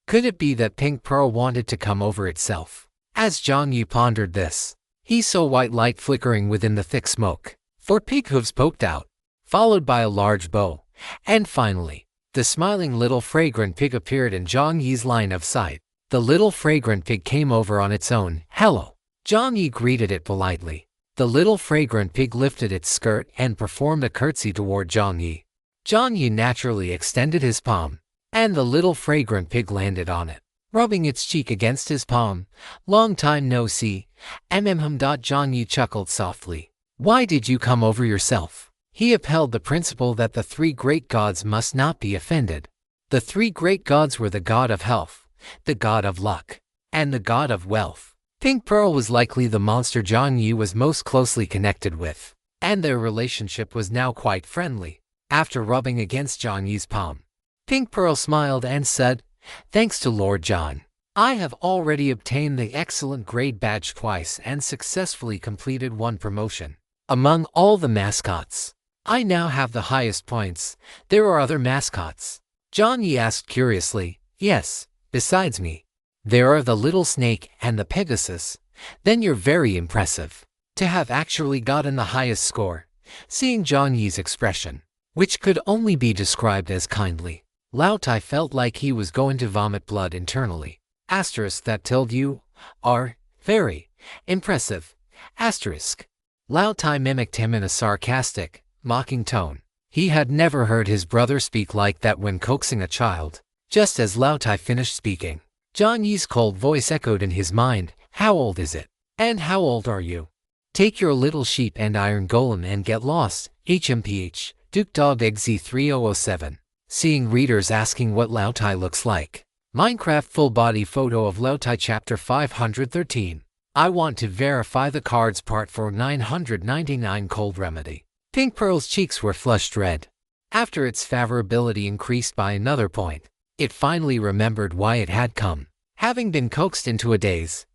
Could it be that Pink Pearl wanted to come over itself? As Jiang Yi pondered this, he saw white light flickering within the thick smoke. 4 pig hooves poked out, followed by a large bow, and finally, the smiling little fragrant pig appeared in Jiang Yi's line of sight. The little fragrant pig came over on its own. Hello. Jiang Yi greeted it politely. The little fragrant pig lifted its skirt and performed a curtsy toward Jiang Yi. Jiang Yi naturally extended his palm, and the little fragrant pig landed on it, rubbing its cheek against his palm. Long time no see. Jiang Yi chuckled softly. Why did you come over yourself? He upheld the principle that the 3 great gods must not be offended. The 3 great gods were the god of health, the god of luck, and the god of wealth. Pink Pearl was likely the monster Jiang Yi was most closely connected with, and their relationship was now quite friendly. After rubbing against Jiang Yi's palm, Pink Pearl smiled and said, thanks to Lord John, I have already obtained the excellent grade badge twice and successfully completed 1 promotion. Among all the mascots, I now have the highest points. There are other mascots? Jiang Yi asked curiously. Yes, besides me. There are the little snake and the Pegasus. Then you're very impressive. To have actually gotten the highest score. Seeing Jiang Yi's expression, which could only be described as kindly, Lao Tai felt like he was going to vomit blood internally. Asterisk that told you are very impressive. Asterisk. Lao Tai mimicked him in a sarcastic, mocking tone. He had never heard his brother speak like that when coaxing a child. Just as Lao Tai finished speaking, Jiang Yi's cold voice echoed in his mind. How old is it? And how old are you? Take your little sheep and iron golem and get lost. HMPH, Duke Dog XZ 3007. Seeing readers asking what Lao Tai looks like. Minecraft full body photo of Lao Tai chapter 513. I want to verify the cards part for 999 cold remedy. Pink Pearl's cheeks were flushed red. After its favorability increased by another point, it finally remembered why it had come, having been coaxed into a daze.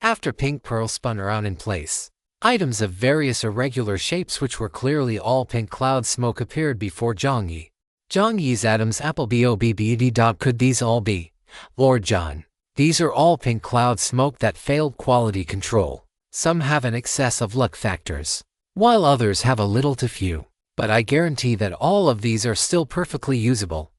After Pink Pearl spun around in place, items of various irregular shapes which were clearly all pink cloud smoke appeared before Jiang Yi. Jiang Yi's Adam's apple bobbd. Could these all be? Lord John, these are all pink cloud smoke that failed quality control. Some have an excess of luck factors, while others have a little to few. But I guarantee that all of these are still perfectly usable.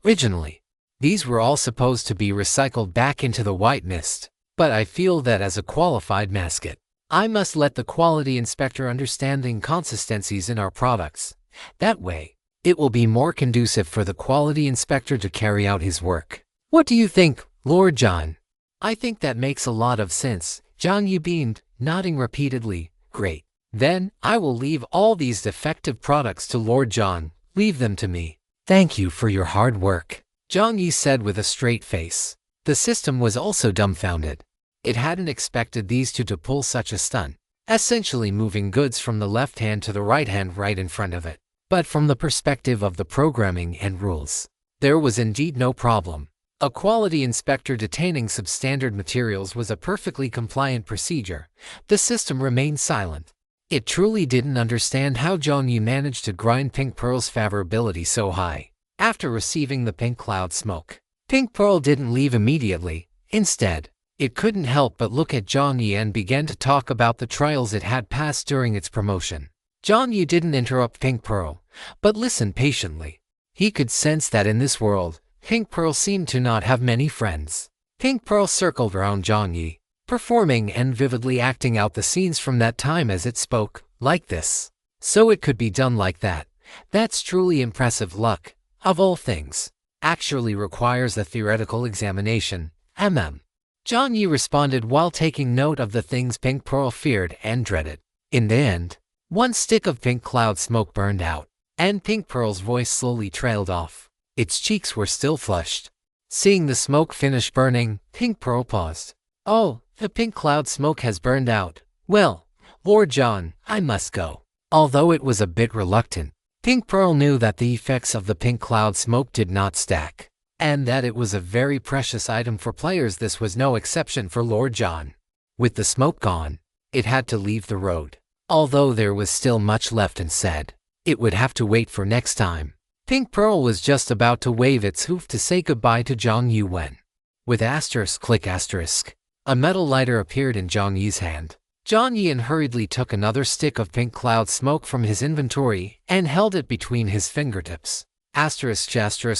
Originally, these were all supposed to be recycled back into the white mist, but I feel that as a qualified mascot, I must let the quality inspector understand the inconsistencies in our products. That way, it will be more conducive for the quality inspector to carry out his work. What do you think, Lord John? I think that makes a lot of sense. Jiang Yi beamed, nodding repeatedly. Great. Then, I will leave all these defective products to Lord John. Leave them to me. Thank you for your hard work, Jiang Yi said with a straight face. The system was also dumbfounded. It hadn't expected these two to pull such a stunt, essentially moving goods from the left hand to the right hand right in front of it. But from the perspective of the programming and rules, There was indeed no problem. A quality inspector detaining substandard materials was a perfectly compliant procedure. The system remained silent. It truly didn't understand how Jiang Yi managed to grind Pink Pearl's favorability so high. After receiving the pink cloud smoke, Pink Pearl didn't leave immediately. Instead, it couldn't help but look at Jiang Yi and began to talk about the trials it had passed during its promotion. Jiang Yi didn't interrupt Pink Pearl, but listened patiently. He could sense that in this world, Pink Pearl seemed to not have many friends. Pink Pearl circled around Jiang Yi, performing and vividly acting out the scenes from that time as it spoke, like this. So it could be done like that. That's truly impressive. Luck, of all things, actually requires a theoretical examination. Jiang Yi responded while taking note of the things Pink Pearl feared and dreaded. In the end, one stick of pink cloud smoke burned out, and Pink Pearl's voice slowly trailed off. Its cheeks were still flushed. Seeing the smoke finish burning, Pink Pearl paused. "Oh, the pink cloud smoke has burned out. Well, Lord John, I must go." Although it was a bit reluctant, Pink Pearl knew that the effects of the pink cloud smoke did not stack, and that it was a very precious item for players. This was no exception for Lord John. With the smoke gone, it had to leave the road. Although there was still much left and said, it would have to wait for next time. Pink Pearl was just about to wave its hoof to say goodbye to Jiang Yi when, with click asterisk, a metal lighter appeared in Jiang Yi's hand. Jiang Yi hurriedly took another stick of pink cloud smoke from his inventory and held it between his fingertips. A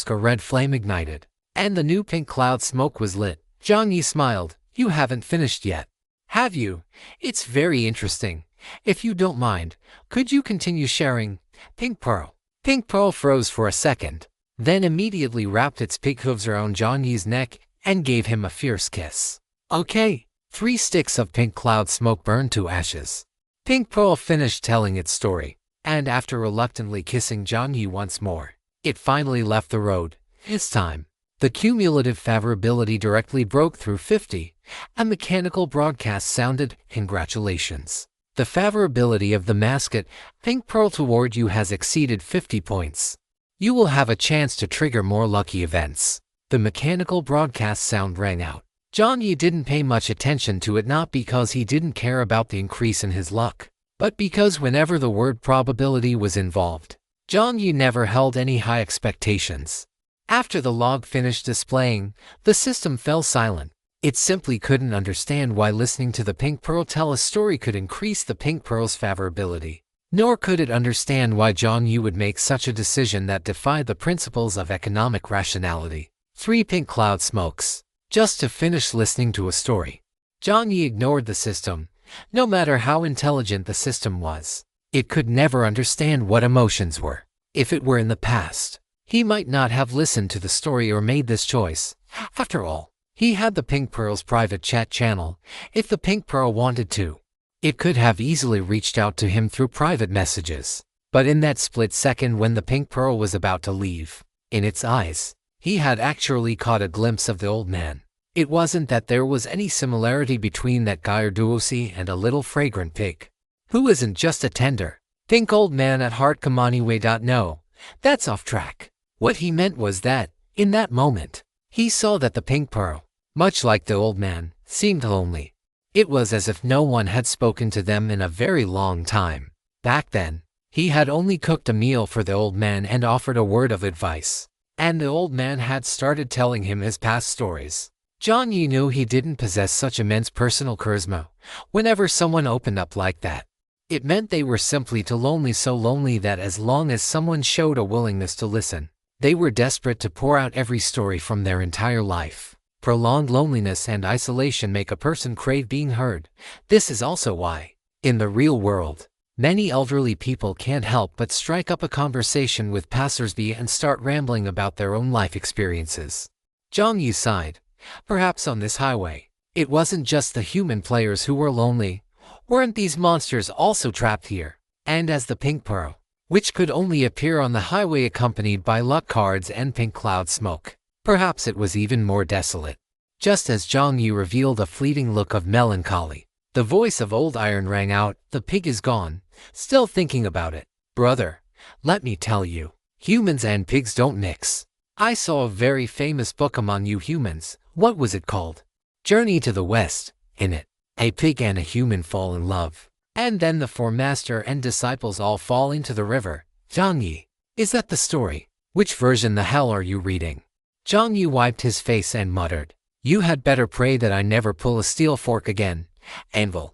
red flame ignited, and the new pink cloud smoke was lit. Jiang Yi smiled. "You haven't finished yet, have you? It's very interesting. If you don't mind, could you continue sharing?" Pink Pearl froze for a second, then immediately wrapped its pink hooves around Jiang Yi's neck and gave him a fierce kiss. "Okay." 3 sticks of pink cloud smoke burned to ashes. Pink Pearl finished telling its story, and after reluctantly kissing Jiang Yi once more, it finally left the road. This time, the cumulative favorability directly broke through 50. A mechanical broadcast sounded, "Congratulations. The favorability of the mascot, Pink Pearl toward you has exceeded 50 points. You will have a chance to trigger more lucky events." The mechanical broadcast sound rang out. Jiang Yi didn't pay much attention to it, not because he didn't care about the increase in his luck, but because whenever the word probability was involved, Jiang Yi never held any high expectations. After the log finished displaying, the system fell silent. It simply couldn't understand why listening to the Pink Pearl tell a story could increase the Pink Pearl's favorability. Nor could it understand why Jiang Yi would make such a decision that defied the principles of economic rationality. 3 pink cloud smokes, just to finish listening to a story. Jiang Yi ignored the system. No matter how intelligent the system was, it could never understand what emotions were. If it were in the past, he might not have listened to the story or made this choice. After all, he had the Pink Pearl's private chat channel. If the Pink Pearl wanted to, it could have easily reached out to him through private messages. But in that split second when the Pink Pearl was about to leave, in its eyes, he had actually caught a glimpse of the old man. It wasn't that there was any similarity between that guy Duosi and a little fragrant pig, who isn't just a tender, pink old man at heart. Come on, anyway. No, that's off track. What he meant was that, in that moment, he saw that the Pink Pearl, much like the old man, seemed lonely. It was as if no one had spoken to them in a very long time. Back then, he had only cooked a meal for the old man and offered a word of advice, and the old man had started telling him his past stories. Jiang Yi knew he didn't possess such immense personal charisma. Whenever someone opened up like that, it meant they were simply too lonely, so lonely that as long as someone showed a willingness to listen, they were desperate to pour out every story from their entire life. Prolonged loneliness and isolation make a person crave being heard. This is also why, in the real world, many elderly people can't help but strike up a conversation with passersby and start rambling about their own life experiences. Jiang Yi sighed. Perhaps on this highway, it wasn't just the human players who were lonely. Weren't these monsters also trapped here? And as the Pink Pearl, which could only appear on the highway accompanied by luck cards and pink cloud smoke, perhaps it was even more desolate. Just as Jiang Yi revealed a fleeting look of melancholy, the voice of Old Iron rang out. "The pig is gone. Still thinking about it? Brother, let me tell you, humans and pigs don't mix. I saw a very famous book among you humans. What was it called? Journey to the West. In it, a pig and a human fall in love. And then the four master and disciples all fall into the river. Jiang Yi. Is that the story? Which version the hell are you reading? Jiang Yi wiped his face and muttered, "You had better pray that I never pull a steel fork again. Anvil.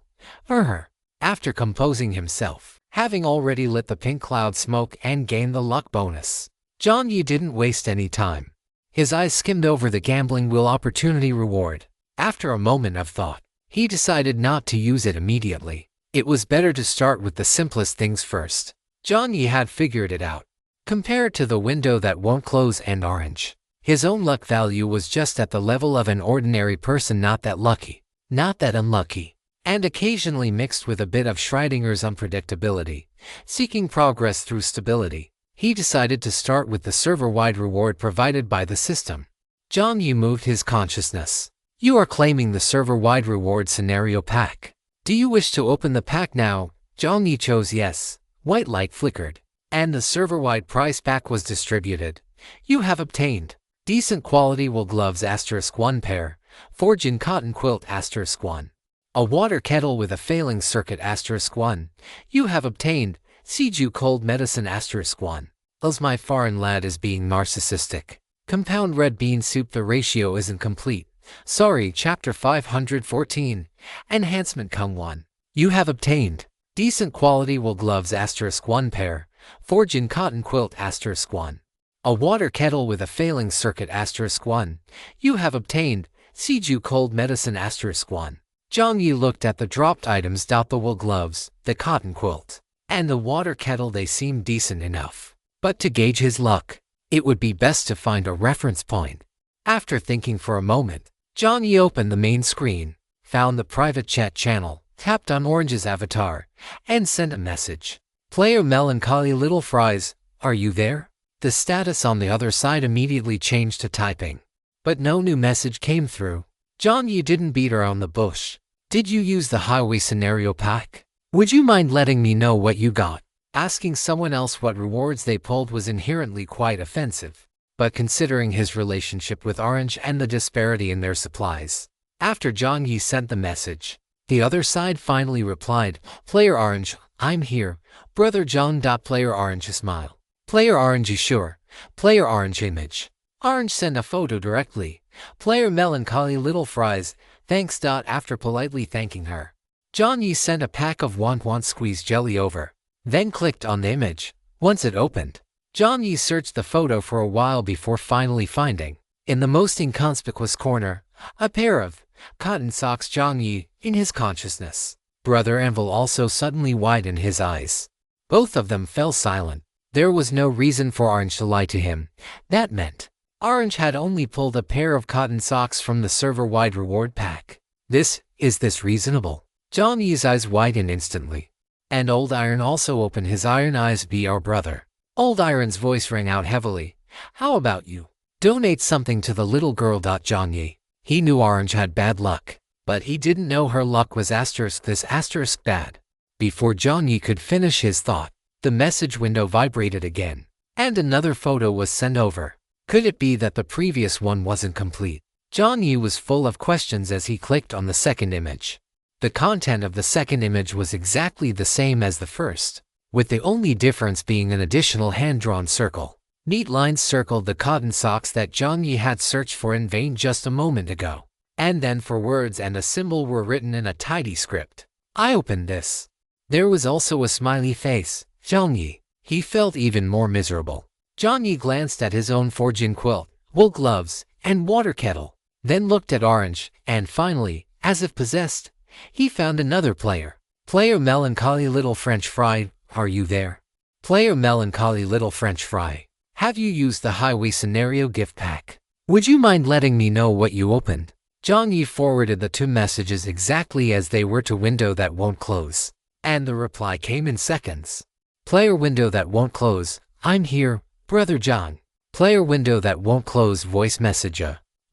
After composing himself, having already lit the pink cloud smoke and gained the luck bonus, Jiang Yi didn't waste any time. His eyes skimmed over the gambling wheel opportunity reward. After a moment of thought, he decided not to use it immediately. It was better to start with the simplest things first. Jiang Yi had figured it out. Compared to the window that won't close and orange, his own luck value was just at the level of an ordinary person, not that lucky, not that unlucky, and occasionally mixed with a bit of Schrodinger's unpredictability. Seeking progress through stability, he decided to start with the server-wide reward provided by the system. Jiang Yi moved his consciousness. You are claiming the server-wide reward scenario pack. Do you wish to open the pack now? Jiang Yi chose yes. White light flickered, and the server-wide prize pack was distributed. You have obtained decent quality wool gloves *1 pair, forged in cotton quilt *1. A water kettle with a failing circuit *1. You have obtained Seju cold medicine *1. As my foreign lad is being narcissistic. Compound red bean soup, the ratio isn't complete. Sorry, chapter 514. Enhancement Kung 1. You have obtained decent quality wool gloves *1 pair, forged in cotton quilt *1. A water kettle with a failing circuit *1. You have obtained Seju cold medicine *1. Jiang Yi looked at the dropped items. The wool gloves, the cotton quilt, and the water kettle, they seemed decent enough. But to gauge his luck, it would be best to find a reference point. After thinking for a moment, Jiang Yi opened the main screen, found the private chat channel, tapped on Orange's avatar, and sent a message. Player Melancholy Little Fries, are you there? The status on the other side immediately changed to typing. But no new message came through. Jiang Yi didn't beat around the bush. Did you use the highway scenario pack? Would you mind letting me know what you got? Asking someone else what rewards they pulled was inherently quite offensive. But considering his relationship with Orange and the disparity in their supplies. After Jiang Yi sent the message, the other side finally replied, Player Orange, I'm here. Brother John. Player Orange smile. Player Orange sure. Player Orange image. Orange sent a photo directly. Player Melancholy Little Fries, thanks. After politely thanking her, Jiang Yi sent a pack of want squeezed jelly over, then clicked on the image. Once it opened, Jiang Yi searched the photo for a while before finally finding, in the most inconspicuous corner, a pair of cotton socks. Jiang Yi, in his consciousness, Brother Anvil also suddenly widened his eyes. Both of them fell silent. There was no reason for Orange to lie to him. That meant Orange had only pulled a pair of cotton socks from the server-wide reward pack. Is this reasonable? Jiang Yi's eyes widened instantly. And Old Iron also opened his iron eyes. Be our brother. Old Iron's voice rang out heavily. How about you? Donate something to the little girl. Jiang Yi. He knew Orange had bad luck, but he didn't know her luck was this bad. Before Jiang Yi could finish his thought, the message window vibrated again, and another photo was sent over. Could it be that the previous one wasn't complete? Jiang Yi was full of questions as he clicked on the second image. The content of the second image was exactly the same as the first, with the only difference being an additional hand-drawn circle. Neat lines circled the cotton socks that Jiang Yi had searched for in vain just a moment ago. And then for words and a symbol were written in a tidy script. I opened this. There was also a smiley face. Jiang Yi. He felt even more miserable. Jiang Yi glanced at his own forging quilt, wool gloves, and water kettle, then looked at Orange, and finally, as if possessed, he found another player. Player Melancholy Little French Fry, are you there? Player Melancholy Little French Fry, have you used the highway scenario gift pack? Would you mind letting me know what you opened? Jiang Yi forwarded the two messages exactly as they were to window that won't close, and the reply came in seconds. Player window that won't close, I'm here, Brother John. Player window that won't close voice message.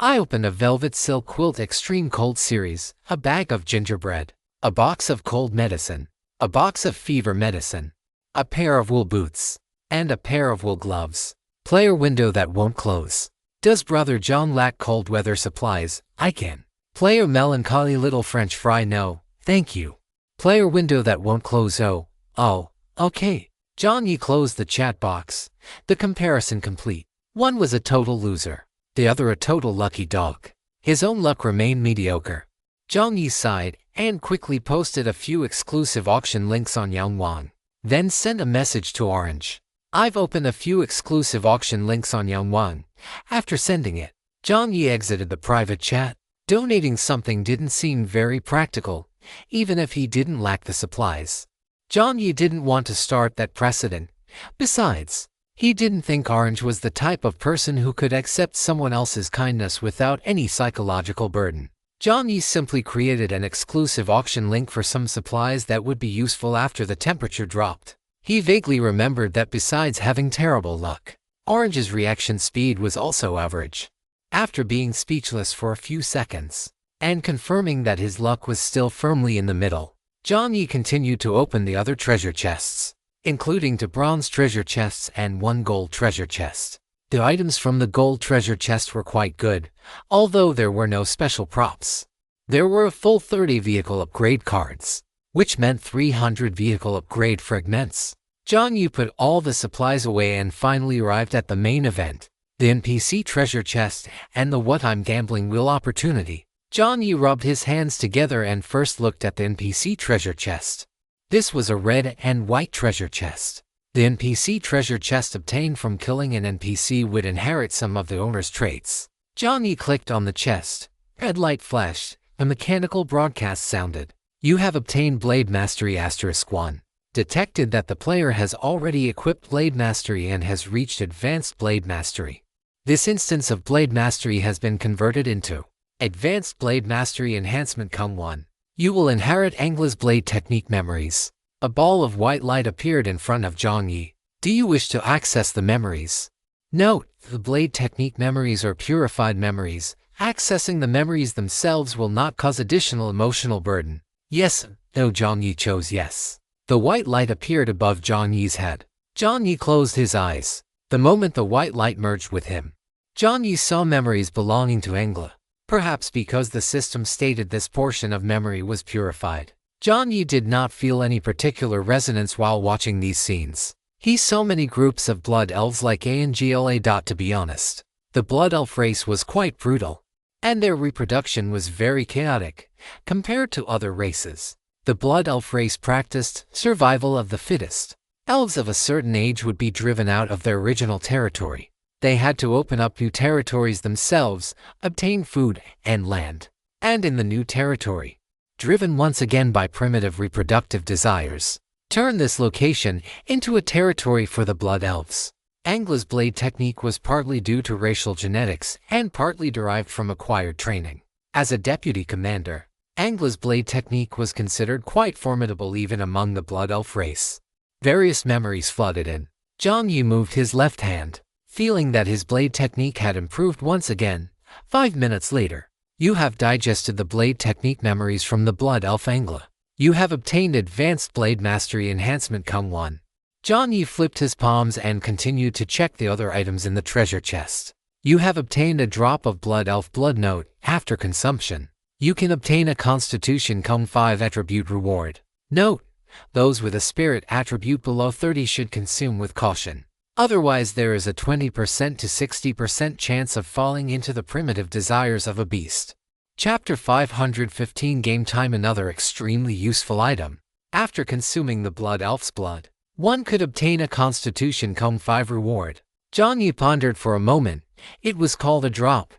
I opened a velvet silk quilt extreme cold series, a bag of gingerbread, a box of cold medicine, a box of fever medicine, a pair of wool boots, and a pair of wool gloves. Player window that won't close. Does Brother John lack cold weather supplies? I can. Player melancholy little French fry no, thank you. Player window that won't close oh, okay. Jiang Yi closed the chat box. The comparison complete. One was a total loser. The other a total lucky dog. His own luck remained mediocre. Jiang Yi sighed and quickly posted a few exclusive auction links on Yangwan. Then sent a message to Orange. I've opened a few exclusive auction links on Yangwan. After sending it, Jiang Yi exited the private chat. Donating something didn't seem very practical, even if he didn't lack the supplies. Jiang Yi didn't want to start that precedent. Besides, he didn't think Orange was the type of person who could accept someone else's kindness without any psychological burden. Jiang Yi simply created an exclusive auction link for some supplies that would be useful after the temperature dropped. He vaguely remembered that besides having terrible luck, Orange's reaction speed was also average. After being speechless for a few seconds, and confirming that his luck was still firmly in the middle, Jiang Yi continued to open the other treasure chests, including 2 bronze treasure chests and 1 gold treasure chest. The items from the gold treasure chest were quite good, although there were no special props. There were a full 30 vehicle upgrade cards, which meant 300 vehicle upgrade fragments. Jiang Yi put all the supplies away and finally arrived at the main event, the NPC treasure chest and the What I'm Gambling Wheel opportunity. Jiang Yi rubbed his hands together and first looked at the NPC treasure chest. This was a red and white treasure chest. The NPC treasure chest obtained from killing an NPC would inherit some of the owner's traits. Jiang Yi clicked on the chest. Red light flashed. A mechanical broadcast sounded. You have obtained Blade Mastery *1. Detected that the player has already equipped Blade Mastery and has reached Advanced Blade Mastery. This instance of Blade Mastery has been converted into Advanced Blade Mastery Enhancement *1. You will inherit Angla's blade technique memories. A ball of white light appeared in front of Jiang Yi. Do you wish to access the memories? Note, the blade technique memories are purified memories. Accessing the memories themselves will not cause additional emotional burden. Yes, no. Jiang Yi chose yes. The white light appeared above Jiang Yi's head. Jiang Yi closed his eyes. The moment the white light merged with him, Jiang Yi saw memories belonging to Angla. Perhaps because the system stated this portion of memory was purified, Jiang Yi did not feel any particular resonance while watching these scenes. He saw many groups of blood elves like Angla. To be honest, the blood elf race was quite brutal, and their reproduction was very chaotic compared to other races. The blood elf race practiced survival of the fittest. Elves of a certain age would be driven out of their original territory. They had to open up new territories themselves, obtain food and land, and in the new territory, driven once again by primitive reproductive desires, turn this location into a territory for the blood elves. Angla's blade technique was partly due to racial genetics and partly derived from acquired training. As a deputy commander, Angla's blade technique was considered quite formidable even among the blood elf race. Various memories flooded in. Jiang Yi moved his left hand, feeling that his blade technique had improved once again. 5 minutes later, you have digested the blade technique memories from the blood elf Angla. You have obtained Advanced Blade Mastery Enhancement *1. Jiang Yi flipped his palms and continued to check the other items in the treasure chest. You have obtained a drop of blood elf blood note. After consumption, you can obtain a Constitution *5 attribute reward. Note: those with a spirit attribute below 30 should consume with caution. Otherwise there is a 20% to 60% chance of falling into the primitive desires of a beast. Chapter 515 Game Time. Another extremely useful item. After consuming the blood elf's blood, one could obtain a Constitution *5 reward. Jiang Yi pondered for a moment. It was called a drop,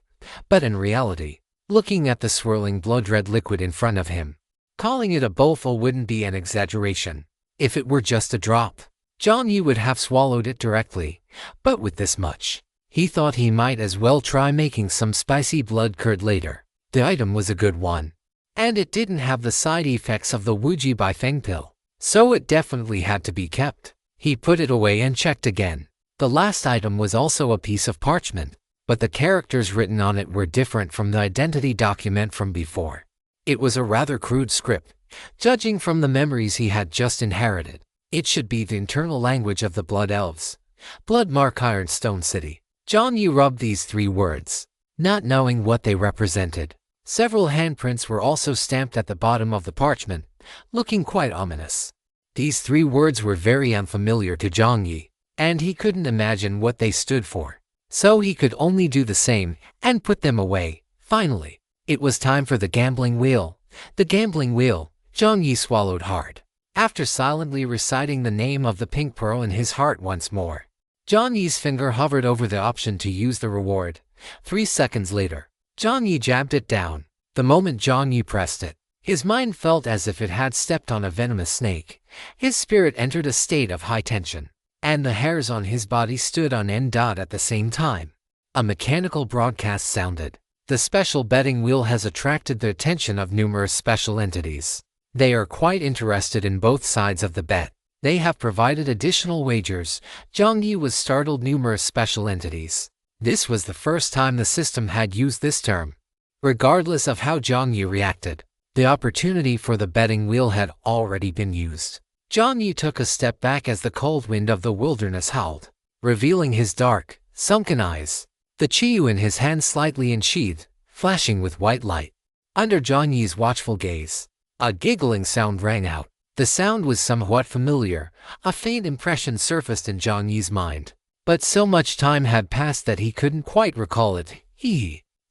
but in reality, looking at the swirling blood-red liquid in front of him, calling it a bowlful wouldn't be an exaggeration. If it were just a drop, Jiang Yi would have swallowed it directly, but with this much, he thought he might as well try making some spicy blood curd later. The item was a good one, and it didn't have the side effects of the Wuji Bai Feng pill, so it definitely had to be kept. He put it away and checked again. The last item was also a piece of parchment, but the characters written on it were different from the identity document from before. It was a rather crude script, judging from the memories he had just inherited. It should be the internal language of the blood elves. Bloodmark Ironstone City. Jiang Yi rubbed these 3 words, not knowing what they represented. Several handprints were also stamped at the bottom of the parchment, looking quite ominous. These 3 words were very unfamiliar to Jiang Yi, and he couldn't imagine what they stood for. So he could only do the same and put them away. Finally, it was time for the gambling wheel. The gambling wheel. Jiang Yi swallowed hard. After silently reciting the name of the pink pearl in his heart once more, Jiang Yi's finger hovered over the option to use the reward. 3 seconds later, Jiang Yi jabbed it down. The moment Jiang Yi pressed it, his mind felt as if it had stepped on a venomous snake. His spirit entered a state of high tension, and the hairs on his body stood on end. At the same time, a mechanical broadcast sounded. The special betting wheel has attracted the attention of numerous special entities. They are quite interested in both sides of the bet. They have provided additional wagers. Jiang Yi was startled. Numerous special entities. This was the first time the system had used this term. Regardless of how Jiang Yi reacted, the opportunity for the betting wheel had already been used. Jiang Yi took a step back as the cold wind of the wilderness howled, revealing his dark, sunken eyes. The chiyu in his hand slightly unsheathed, flashing with white light. Under Jiang Yi's watchful gaze, a giggling sound rang out. The sound was somewhat familiar. A faint impression surfaced in Jiang Yi's mind, but so much time had passed that he couldn't quite recall it.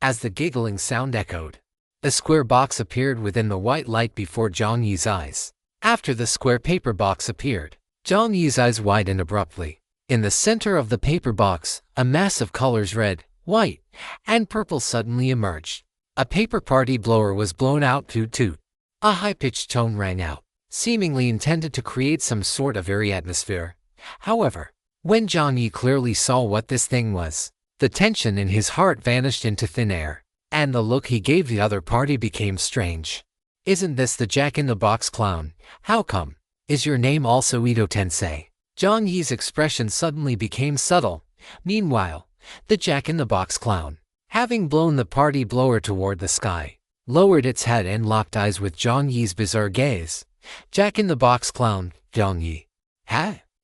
As the giggling sound echoed, a square box appeared within the white light before Jiang Yi's eyes. After the square paper box appeared, Jiang Yi's eyes widened abruptly. In the center of the paper box, a mass of colors red, white, and purple suddenly emerged. A paper party blower was blown out. Toot toot. A high-pitched tone rang out, seemingly intended to create some sort of airy atmosphere. However, when Jiang Yi clearly saw what this thing was, the tension in his heart vanished into thin air, and the look he gave the other party became strange. Isn't this the Jack-in-the-Box clown? How come? Is your name also Ito Tensei? Jiang Yi's expression suddenly became subtle. Meanwhile, the Jack-in-the-Box clown, having blown the party blower toward the sky, lowered its head and locked eyes with Jiang Yi's bizarre gaze. Jack-in-the-Box clown, Jiang Yi.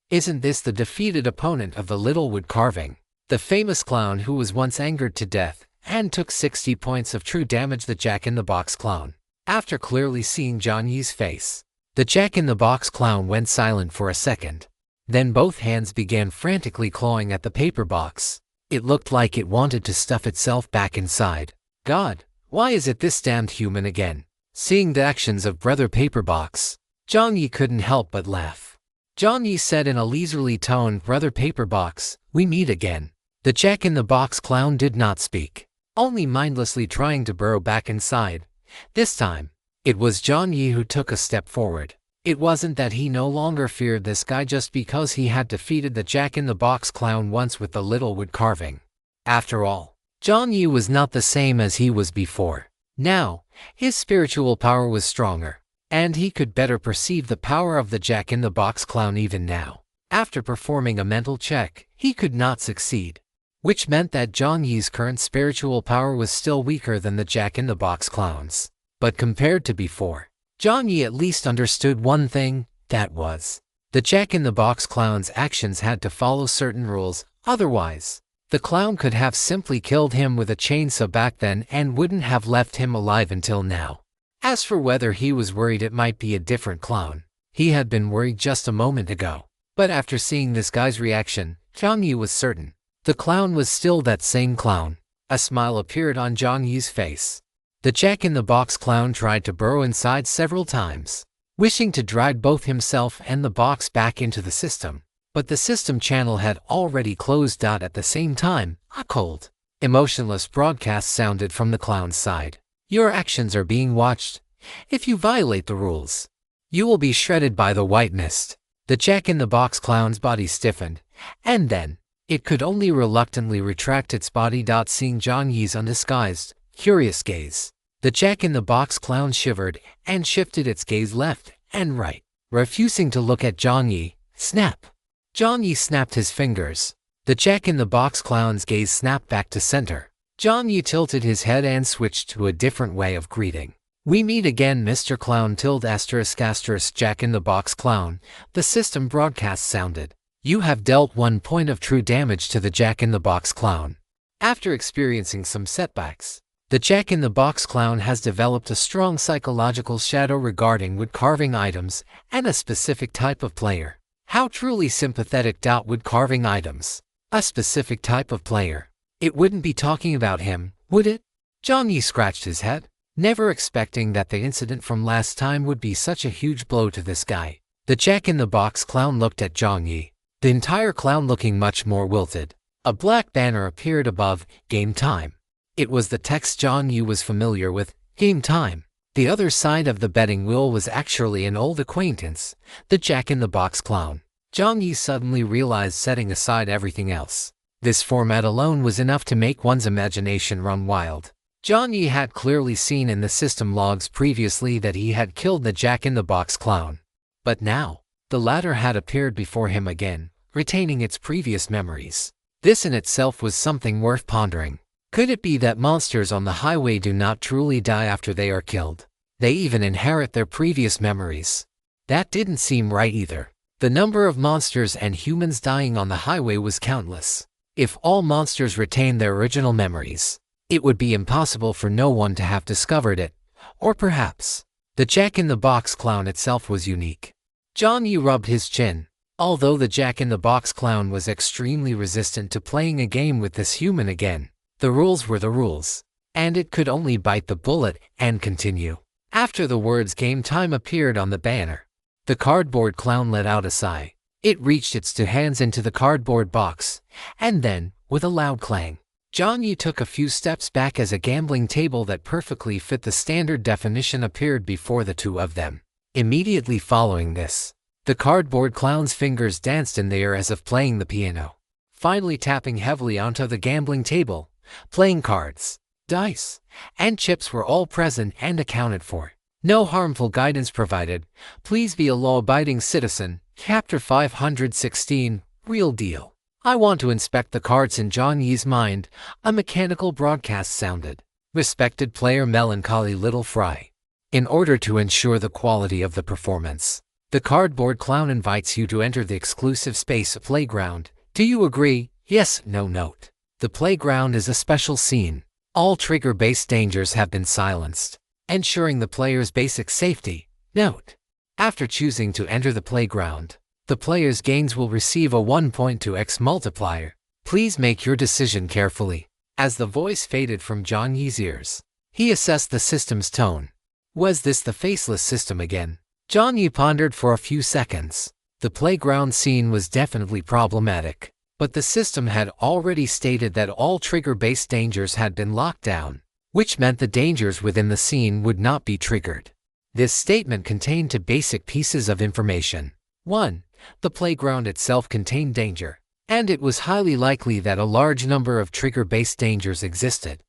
Isn't this the defeated opponent of the little wood carving? The famous clown who was once angered to death and took 60 points of true damage. The Jack-in-the-Box clown. After clearly seeing Jiang Yi's face, the Jack-in-the-Box clown went silent for a second. Then both hands began frantically clawing at the paper box. It looked like it wanted to stuff itself back inside. God, why is it this damned human again? Seeing the actions of Brother Paperbox, Jiang Yi couldn't help but laugh. Jiang Yi said in a leisurely tone, Brother Paperbox, we meet again. The Jack-in-the-Box clown did not speak, only mindlessly trying to burrow back inside. This time, it was Jiang Yi who took a step forward. It wasn't that he no longer feared this guy just because he had defeated the Jack-in-the-Box clown once with the little wood carving. After all, Jiang Yi was not the same as he was before. Now, his spiritual power was stronger, and he could better perceive the power of the Jack-in-the-Box clown even now. After performing a mental check, he could not succeed, which meant that Jiang Yi's current spiritual power was still weaker than the Jack-in-the-Box clown's. But compared to before, Jiang Yi at least understood one thing, that was, the Jack-in-the-Box clown's actions had to follow certain rules, otherwise, the clown could have simply killed him with a chainsaw back then and wouldn't have left him alive until now. As for whether he was worried it might be a different clown, he had been worried just a moment ago. But after seeing this guy's reaction, Jiang Yi was certain. The clown was still that same clown. A smile appeared on Jiang Yi's face. The Jack-in-the-Box clown tried to burrow inside several times, wishing to drag both himself and the box back into the system. But the system channel had already closed. At the same time, a cold, emotionless broadcast sounded from the clown's side. Your actions are being watched. If you violate the rules, you will be shredded by the white mist. The Jack-in-the-Box clown's body stiffened, and then, it could only reluctantly retract its body. Seeing Jiang Yi's undisguised, curious gaze, the Jack-in-the-Box clown shivered and shifted its gaze left and right, refusing to look at Jiang Yi. Snap! Jiang Yi snapped his fingers. The Jack-in-the-Box clown's gaze snapped back to center. Jiang Yi tilted his head and switched to a different way of greeting. We meet again, Mr. Clown ***** Jack-in-the-Box clown. The system broadcast sounded. You have dealt 1 point of true damage to the Jack-in-the-Box clown. After experiencing some setbacks, the Jack-in-the-Box clown has developed a strong psychological shadow regarding wood carving items and a specific type of player. How truly sympathetic. Wood carving items. A specific type of player. It wouldn't be talking about him, would it? Jiang Yi scratched his head, never expecting that the incident from last time would be such a huge blow to this guy. The Jack-in-the-Box clown looked at Jiang Yi, the entire clown looking much more wilted. A black banner appeared above, Game Time. It was the text Jiang Yi was familiar with, Game Time. The other side of the betting wheel was actually an old acquaintance, the Jack-in-the-Box clown. Jiang Yi suddenly realized, setting aside everything else, this format alone was enough to make one's imagination run wild. Jiang Yi had clearly seen in the system logs previously that he had killed the Jack-in-the-Box clown. But now, the latter had appeared before him again, retaining its previous memories. This in itself was something worth pondering. Could it be that monsters on the highway do not truly die after they are killed? They even inherit their previous memories. That didn't seem right either. The number of monsters and humans dying on the highway was countless. If all monsters retained their original memories, it would be impossible for no one to have discovered it. Or perhaps, the Jack-in-the-Box clown itself was unique. Jiang Yi rubbed his chin. Although the Jack-in-the-Box clown was extremely resistant to playing a game with this human again, the rules were the rules, and it could only bite the bullet and continue. After the words Game Time appeared on the banner, the cardboard clown let out a sigh. It reached its 2 hands into the cardboard box, and then, with a loud clang, Jiang Yi took a few steps back as a gambling table that perfectly fit the standard definition appeared before the 2 of them. Immediately following this, the cardboard clown's fingers danced in the air as if playing the piano, finally tapping heavily onto the gambling table. Playing cards, dice, and chips were all present and accounted for. No harmful guidance provided. Please be a law-abiding citizen. Chapter 516, Real Deal. I want to inspect the cards. In Jiang Yi's mind, a mechanical broadcast sounded. Respected player, melancholy little fry. In order to ensure the quality of the performance, the cardboard clown invites you to enter the exclusive space playground. Do you agree? Yes, no. Note. The playground is a special scene. All trigger-based dangers have been silenced, ensuring the player's basic safety. Note. After choosing to enter the playground, the player's gains will receive a 1.2x multiplier. Please make your decision carefully. As the voice faded from Jiang Yi's ears, he assessed the system's tone. Was this the faceless system again? Jiang Yi pondered for a few seconds. The playground scene was definitely problematic, but the system had already stated that all trigger-based dangers had been locked down, which meant the dangers within the scene would not be triggered. This statement contained 2 basic pieces of information. 1. The playground itself contained danger, and it was highly likely that a large number of trigger-based dangers existed.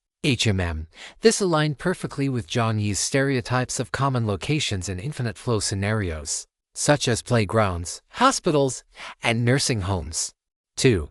This aligned perfectly with Jiang Yi's stereotypes of common locations in infinite flow scenarios, such as playgrounds, hospitals, and nursing homes. 2.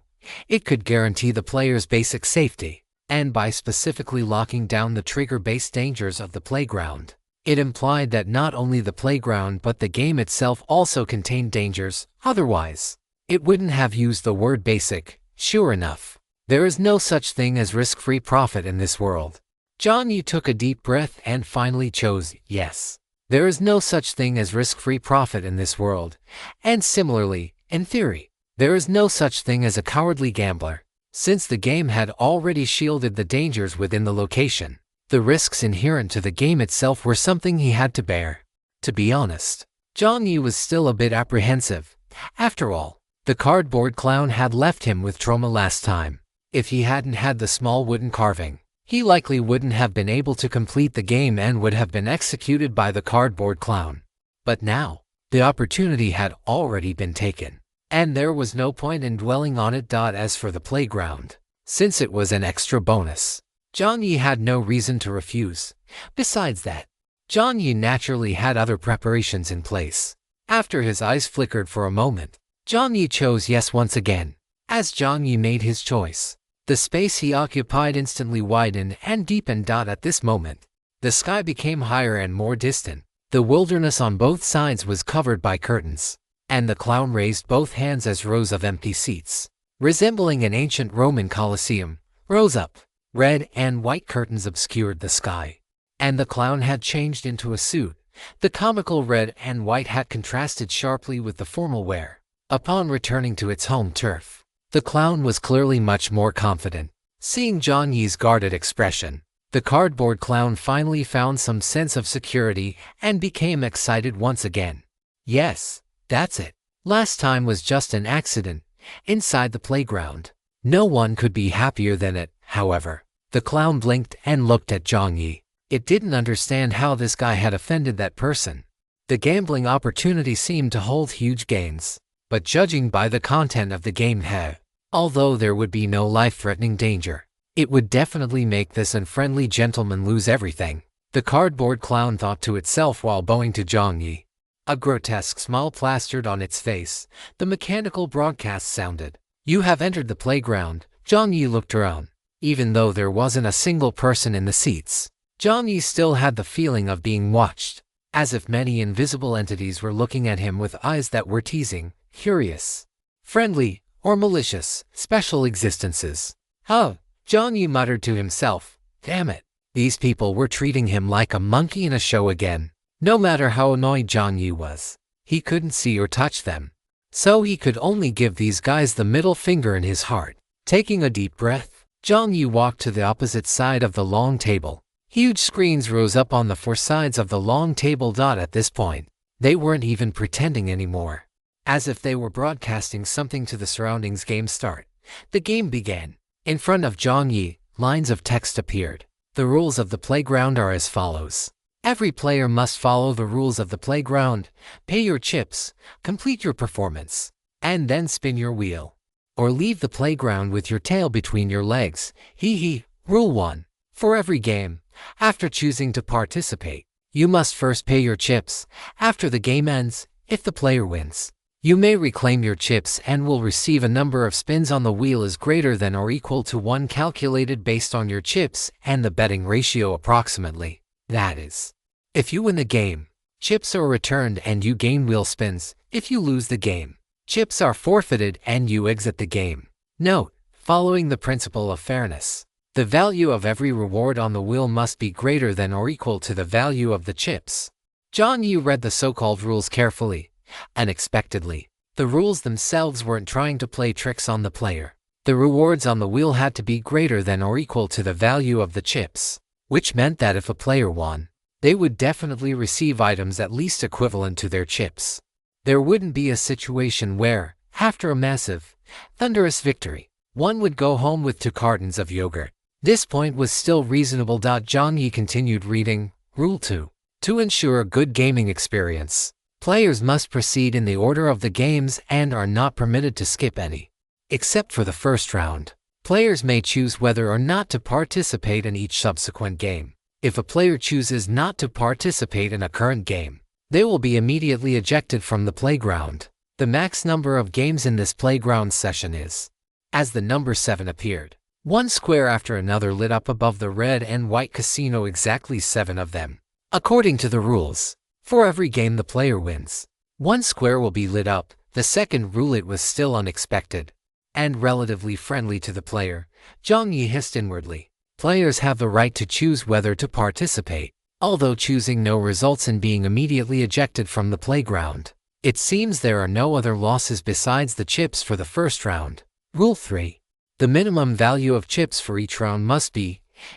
It could guarantee the player's basic safety, and by specifically locking down the trigger-based dangers of the playground, it implied that not only the playground but the game itself also contained dangers. Otherwise, it wouldn't have used the word basic. Sure enough, there is no such thing as risk-free profit in this world. Jiang Yi took a deep breath and finally chose yes. There is no such thing as risk-free profit in this world, and similarly, in theory, there is no such thing as a cowardly gambler. Since the game had already shielded the dangers within the location, the risks inherent to the game itself were something he had to bear. To be honest, Jiang Yi was still a bit apprehensive. After all, the cardboard clown had left him with trauma last time. If he hadn't had the small wooden carving, he likely wouldn't have been able to complete the game and would have been executed by the cardboard clown. But now, the opportunity had already been taken, and there was no point in dwelling on it. As for the playground, since it was an extra bonus, Jiang Yi had no reason to refuse. Besides that, Jiang Yi naturally had other preparations in place. After his eyes flickered for a moment, Jiang Yi chose yes once again. As Jiang Yi made his choice, the space he occupied instantly widened and deepened. At this moment, the sky became higher and more distant. The wilderness on both sides was covered by curtains. And the clown raised both hands as rows of empty seats, resembling an ancient Roman Colosseum, rose up. Red and white curtains obscured the sky. And the clown had changed into a suit. The comical red and white hat contrasted sharply with the formal wear. Upon returning to its home turf, the clown was clearly much more confident. Seeing Jiang Yi's guarded expression, the cardboard clown finally found some sense of security and became excited once again. Yes, that's it. Last time was just an accident, inside the playground. No one could be happier than it, however. The clown blinked and looked at Jiang Yi. It didn't understand how this guy had offended that person. The gambling opportunity seemed to hold huge gains, but judging by the content of the game, although there would be no life-threatening danger, it would definitely make this unfriendly gentleman lose everything. The cardboard clown thought to itself while bowing to Jiang Yi. A grotesque smile plastered on its face. The mechanical broadcast sounded. You have entered the playground. Jiang Yi looked around. Even though there wasn't a single person in the seats, Jiang Yi still had the feeling of being watched, as if many invisible entities were looking at him with eyes that were teasing, curious, friendly, or malicious, special existences. Huh, Jiang Yi muttered to himself. Damn it, these people were treating him like a monkey in a show again. No matter how annoyed Jiang Yi was, he couldn't see or touch them. So he could only give these guys the middle finger in his heart. Taking a deep breath, Jiang Yi walked to the opposite side of the long table. Huge screens rose up on the four sides of the long table. At this point, they weren't even pretending anymore. As if they were broadcasting something to the surroundings. Game start. The game began. In front of Jiang Yi, lines of text appeared. The rules of the playground are as follows. Every player must follow the rules of the playground, pay your chips, complete your performance, and then spin your wheel. Or leave the playground with your tail between your legs. Rule 1. For every game, after choosing to participate, you must first pay your chips. After the game ends, if the player wins, you may reclaim your chips and will receive a number of spins on the wheel is greater than or equal to 1 calculated based on your chips and the betting ratio approximately. That is, if you win the game, chips are returned and you gain wheel spins. If you lose the game, chips are forfeited and you exit the game. Note, following the principle of fairness, the value of every reward on the wheel must be greater than or equal to the value of the chips. Jiang Yi read the so-called rules carefully. Unexpectedly, the rules themselves weren't trying to play tricks on the player. The rewards on the wheel had to be greater than or equal to the value of the chips, which meant that if a player won, they would definitely receive items at least equivalent to their chips. There wouldn't be a situation where, after a massive, thunderous victory, one would go home with 2 cartons of yogurt. This point was still reasonable. Jiang Yi continued reading. Rule 2. To ensure a good gaming experience, players must proceed in the order of the games and are not permitted to skip any. Except for the first round, players may choose whether or not to participate in each subsequent game. If a player chooses not to participate in a current game, they will be immediately ejected from the playground. The max number of games in this playground session is, as the number 7 appeared, 1 square after another lit up above the red and white casino, exactly 7 of them. According to the rules, for every game the player wins, 1 square will be lit up. The second rule, it was still unexpected and relatively friendly to the player. Jiang Yi hissed inwardly. Players have the right to choose whether to participate, although choosing no results in being immediately ejected from the playground. It seems there are no other losses besides the chips for the first round. Rule 3. The minimum value of chips for each round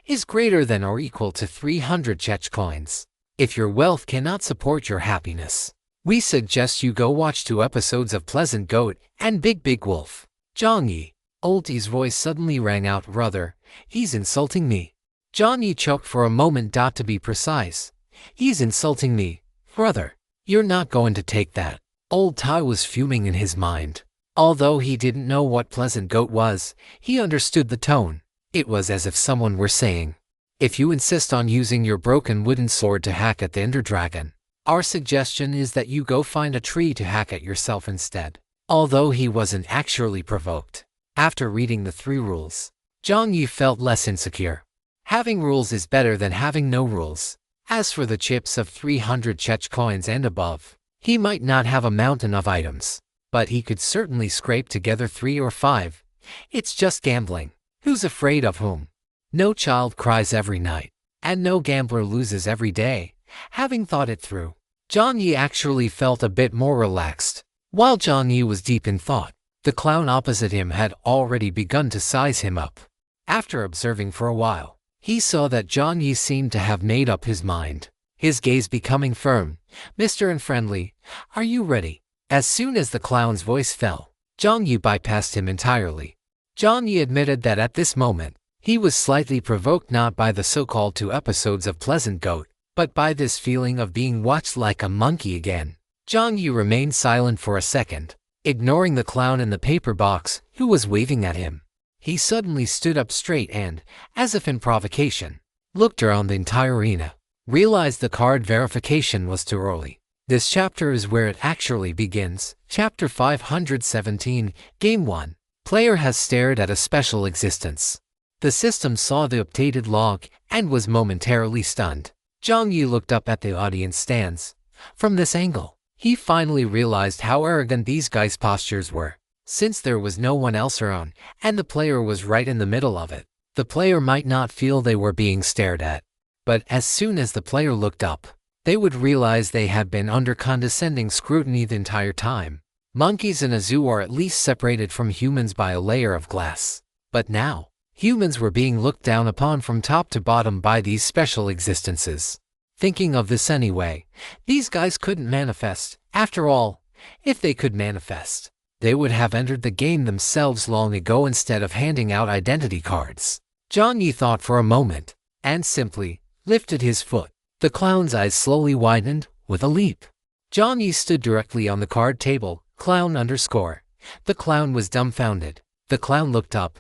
is greater than or equal to 300 ecchi coins. If your wealth cannot support your happiness, we suggest you go watch 2 episodes of Pleasant Goat and Big Wolf. Jiang Yi. Old Yi's voice suddenly rang out. Brother, he's insulting me. Jiang Yi choked for a moment. To be precise, he's insulting me. Brother, you're not going to take that. Old Tai was fuming in his mind. Although he didn't know what Pleasant Goat was, he understood the tone. It was as if someone were saying, if you insist on using your broken wooden sword to hack at the Ender Dragon, our suggestion is that you go find a tree to hack at yourself instead. Although he wasn't actually provoked, after reading the 3 rules, Jiang Yi felt less insecure. Having rules is better than having no rules. As for the chips of 300 ecchi coins and above, He might not have a mountain of items, but he could certainly scrape together 3 or 5. It's just gambling. Who's afraid of whom? No child cries every night, and no gambler loses every day. Having thought it through, Jiang Yi actually felt a bit more relaxed. While Jiang Yi was deep in thought, the clown opposite him had already begun to size him up. After observing for a while, he saw that Jiang Yi seemed to have made up his mind, his gaze becoming firm. "Mr. and friendly, are you ready?" As soon as the clown's voice fell, Jiang Yi bypassed him entirely. Jiang Yi admitted that at this moment, he was slightly provoked not by the so-called 2 episodes of Pleasant Goat, but by this feeling of being watched like a monkey again. Jiang Yi remained silent for a second, ignoring the clown in the paper box, who was waving at him. He suddenly stood up straight and, as if in provocation, looked around the entire arena, realized the card verification was too early. This chapter is where it actually begins. Chapter 517, Game 1. Player has stared at a special existence. The system saw the updated log and was momentarily stunned. Jiang Yi looked up at the audience stands. From this angle, he finally realized how arrogant these guys' postures were. Since there was no one else around, and the player was right in the middle of it, the player might not feel they were being stared at. But as soon as the player looked up, they would realize they had been under condescending scrutiny the entire time. Monkeys in a zoo are at least separated from humans by a layer of glass. But now, humans were being looked down upon from top to bottom by these special existences. Thinking of this anyway, these guys couldn't manifest. After all, if they could manifest, they would have entered the game themselves long ago instead of handing out identity cards. Jiang Yi thought for a moment, and simply lifted his foot. The clown's eyes slowly widened, with a leap. Jiang Yi stood directly on the card table, clown _. The clown was dumbfounded. The clown looked up,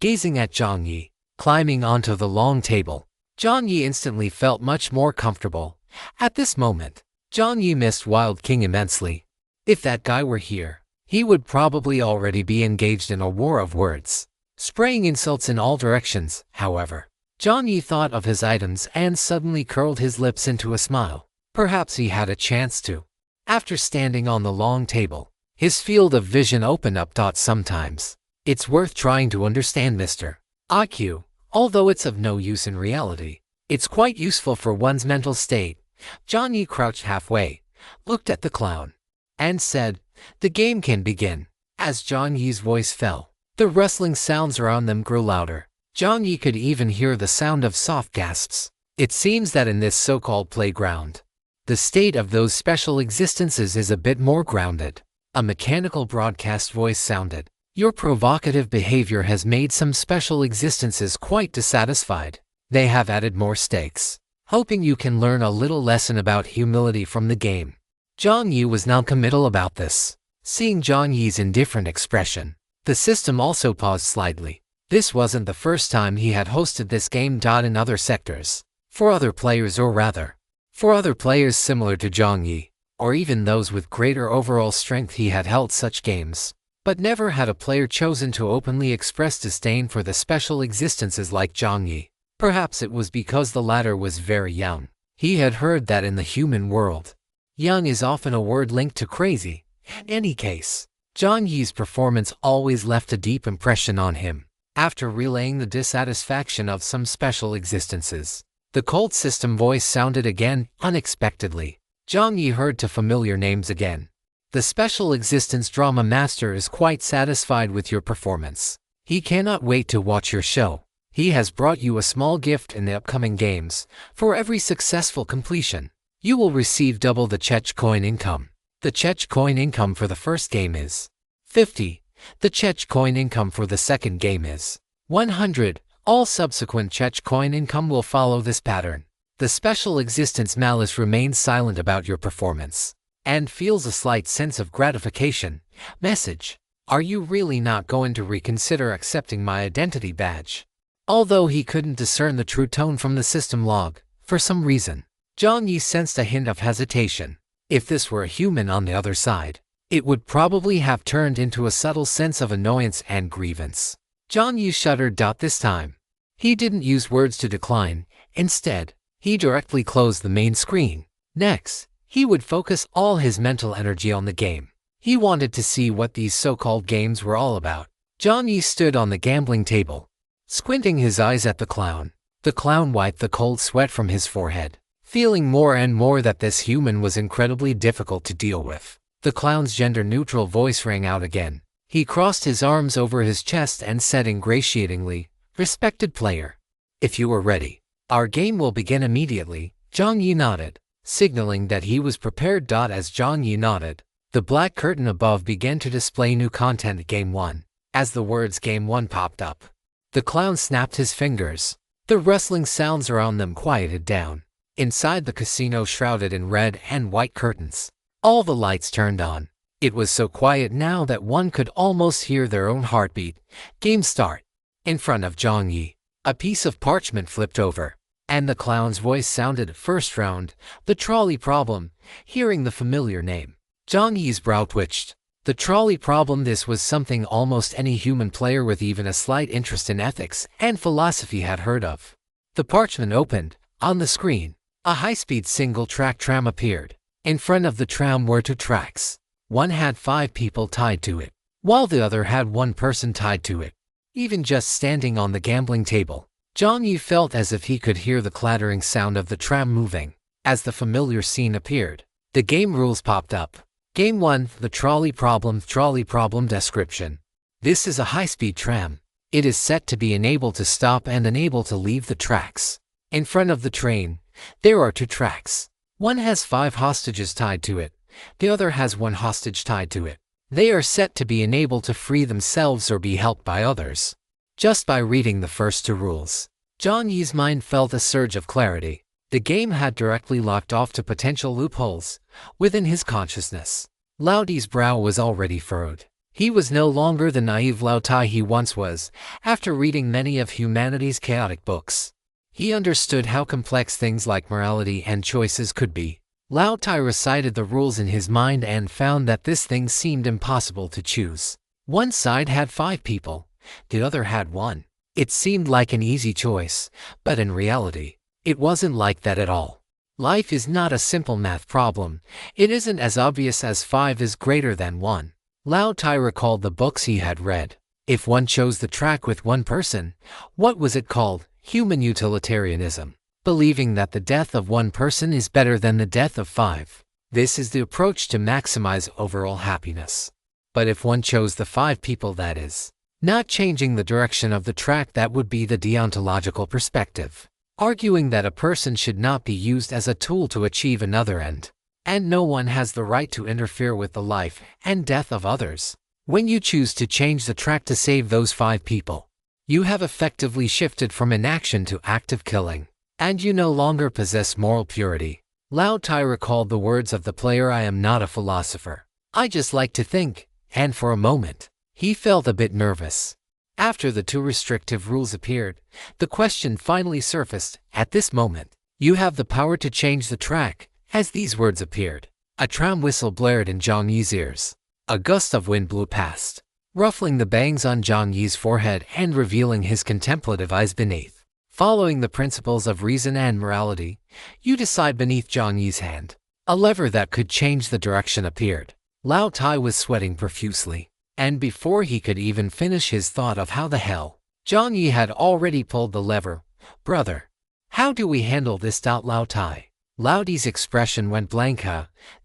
gazing at Jiang Yi, climbing onto the long table. Jiang Yi instantly felt much more comfortable. At this moment, Jiang Yi missed Wild King immensely. If that guy were here, he would probably already be engaged in a war of words, spraying insults in all directions. However, Jiang Yi thought of his items and suddenly curled his lips into a smile. Perhaps he had a chance to. After standing on the long table, his field of vision opened up. Sometimes, it's worth trying to understand Mr. IQ. Although it's of no use in reality, it's quite useful for one's mental state. Jiang Yi crouched halfway, looked at the clown, and said, "The game can begin." As Jiang Yi's voice fell, the rustling sounds around them grew louder. Jiang Yi could even hear the sound of soft gasps. It seems that in this so-called playground, the state of those special existences is a bit more grounded. A mechanical broadcast voice sounded. "Your provocative behavior has made some special existences quite dissatisfied. They have added more stakes, hoping you can learn a little lesson about humility from the game." Jiang Yi was non-committal about this. Seeing Jiang Yi's indifferent expression, the system also paused slightly. This wasn't the first time he had hosted this game. In other sectors, for other players, or rather, for other players similar to Jiang Yi, or even those with greater overall strength, he had held such games. But never had a player chosen to openly express disdain for the special existences like Jiang Yi. Perhaps it was because the latter was very young. He had heard that in the human world, young is often a word linked to crazy. In any case, Jiang Yi's performance always left a deep impression on him. After relaying the dissatisfaction of some special existences, the cold system voice sounded again, unexpectedly. Jiang Yi heard 2 familiar names again. The special existence drama master is quite satisfied with your performance. He cannot wait to watch your show. He has brought you a small gift in the upcoming games. For every successful completion, you will receive double the Chech coin income. The Chech coin income for the first game is 50. The Chech coin income for the second game is 100. All subsequent Chech coin income will follow this pattern. The special existence malice remains silent about your performance and feels a slight sense of gratification. Message: are you really not going to reconsider accepting my identity badge? Although he couldn't discern the true tone from the system log, for some reason, Jiang Yi sensed a hint of hesitation. If this were a human on the other side, it would probably have turned into a subtle sense of annoyance and grievance. Jiang Yi shuddered. This time, he didn't use words to decline. Instead, he directly closed the main screen. Next, He would focus all his mental energy on the game. He wanted to see what these so-called games were all about. Jiang Yi stood on the gambling table, squinting his eyes at the clown. The clown wiped the cold sweat from his forehead, feeling more and more that this human was incredibly difficult to deal with. The clown's gender-neutral voice rang out again. He crossed his arms over his chest and said ingratiatingly, "Respected player, if you are ready, our game will begin immediately." Jiang Yi nodded, signaling that he was prepared. As Jiang Yi nodded, the black curtain above began to display new content. Game 1. As the words Game 1 popped up, the clown snapped his fingers. The rustling sounds around them quieted down. Inside the casino, shrouded in red and white curtains, all the lights turned on. It was so quiet now that one could almost hear their own heartbeat. Game start. In front of Jiang Yi, a piece of parchment flipped over, and the clown's voice sounded. First round, the trolley problem. Hearing the familiar name, Jiang Yi's brow twitched. The trolley problem. This was something almost any human player with even a slight interest in ethics and philosophy had heard of. The parchment opened. On the screen, a high-speed single-track tram appeared. In front of the tram were 2 tracks. One had 5 people tied to it, while the other had 1 person tied to it. Even just standing on the gambling table, Jiang Yi felt as if he could hear the clattering sound of the tram moving. As the familiar scene appeared, the game rules popped up. Game 1, the trolley problem. Trolley problem description. This is a high-speed tram. It is set to be unable to stop and unable to leave the tracks. In front of the train, there are 2 tracks. One has 5 hostages tied to it. The other has 1 hostage tied to it. They are set to be unable to free themselves or be helped by others. Just by reading the first 2 rules, Jiang Yi's mind felt a surge of clarity. The game had directly locked off to potential loopholes within his consciousness. Lao Ti's brow was already furrowed. He was no longer the naive Lao Tai he once was. After reading many of humanity's chaotic books, he understood how complex things like morality and choices could be. Lao Tai recited the rules in his mind and found that this thing seemed impossible to choose. One side had 5 people, the other had 1. It seemed like an easy choice, but in reality, it wasn't like that at all. Life is not a simple math problem. It isn't as obvious as 5 is greater than 1. Lao Tai recalled the books he had read. If one chose the track with 1 person, what was it called? Human utilitarianism. Believing that the death of 1 person is better than the death of 5. This is the approach to maximize overall happiness. But if one chose the 5 people, that is, not changing the direction of the track, that would be the deontological perspective, arguing that a person should not be used as a tool to achieve another end, and no one has the right to interfere with the life and death of others. When you choose to change the track to save those 5 people, you have effectively shifted from inaction to active killing, and you no longer possess moral purity. Lao Tai recalled the words of the player, "I am not a philosopher. I just like to think," and for a moment, he felt a bit nervous. After the 2 restrictive rules appeared, the question finally surfaced. At this moment, you have the power to change the track. As these words appeared, a tram whistle blared in Jiang Yi's ears. A gust of wind blew past, ruffling the bangs on Jiang Yi's forehead and revealing his contemplative eyes beneath. Following the principles of reason and morality, you decide. Beneath Jiang Yi's hand, a lever that could change the direction appeared. Lao Tai was sweating profusely, and before he could even finish his thought of how the hell, Jiang Yi had already pulled the lever. "Brother, how do we handle this?" Lao Tai. Lao Ti's expression went blank.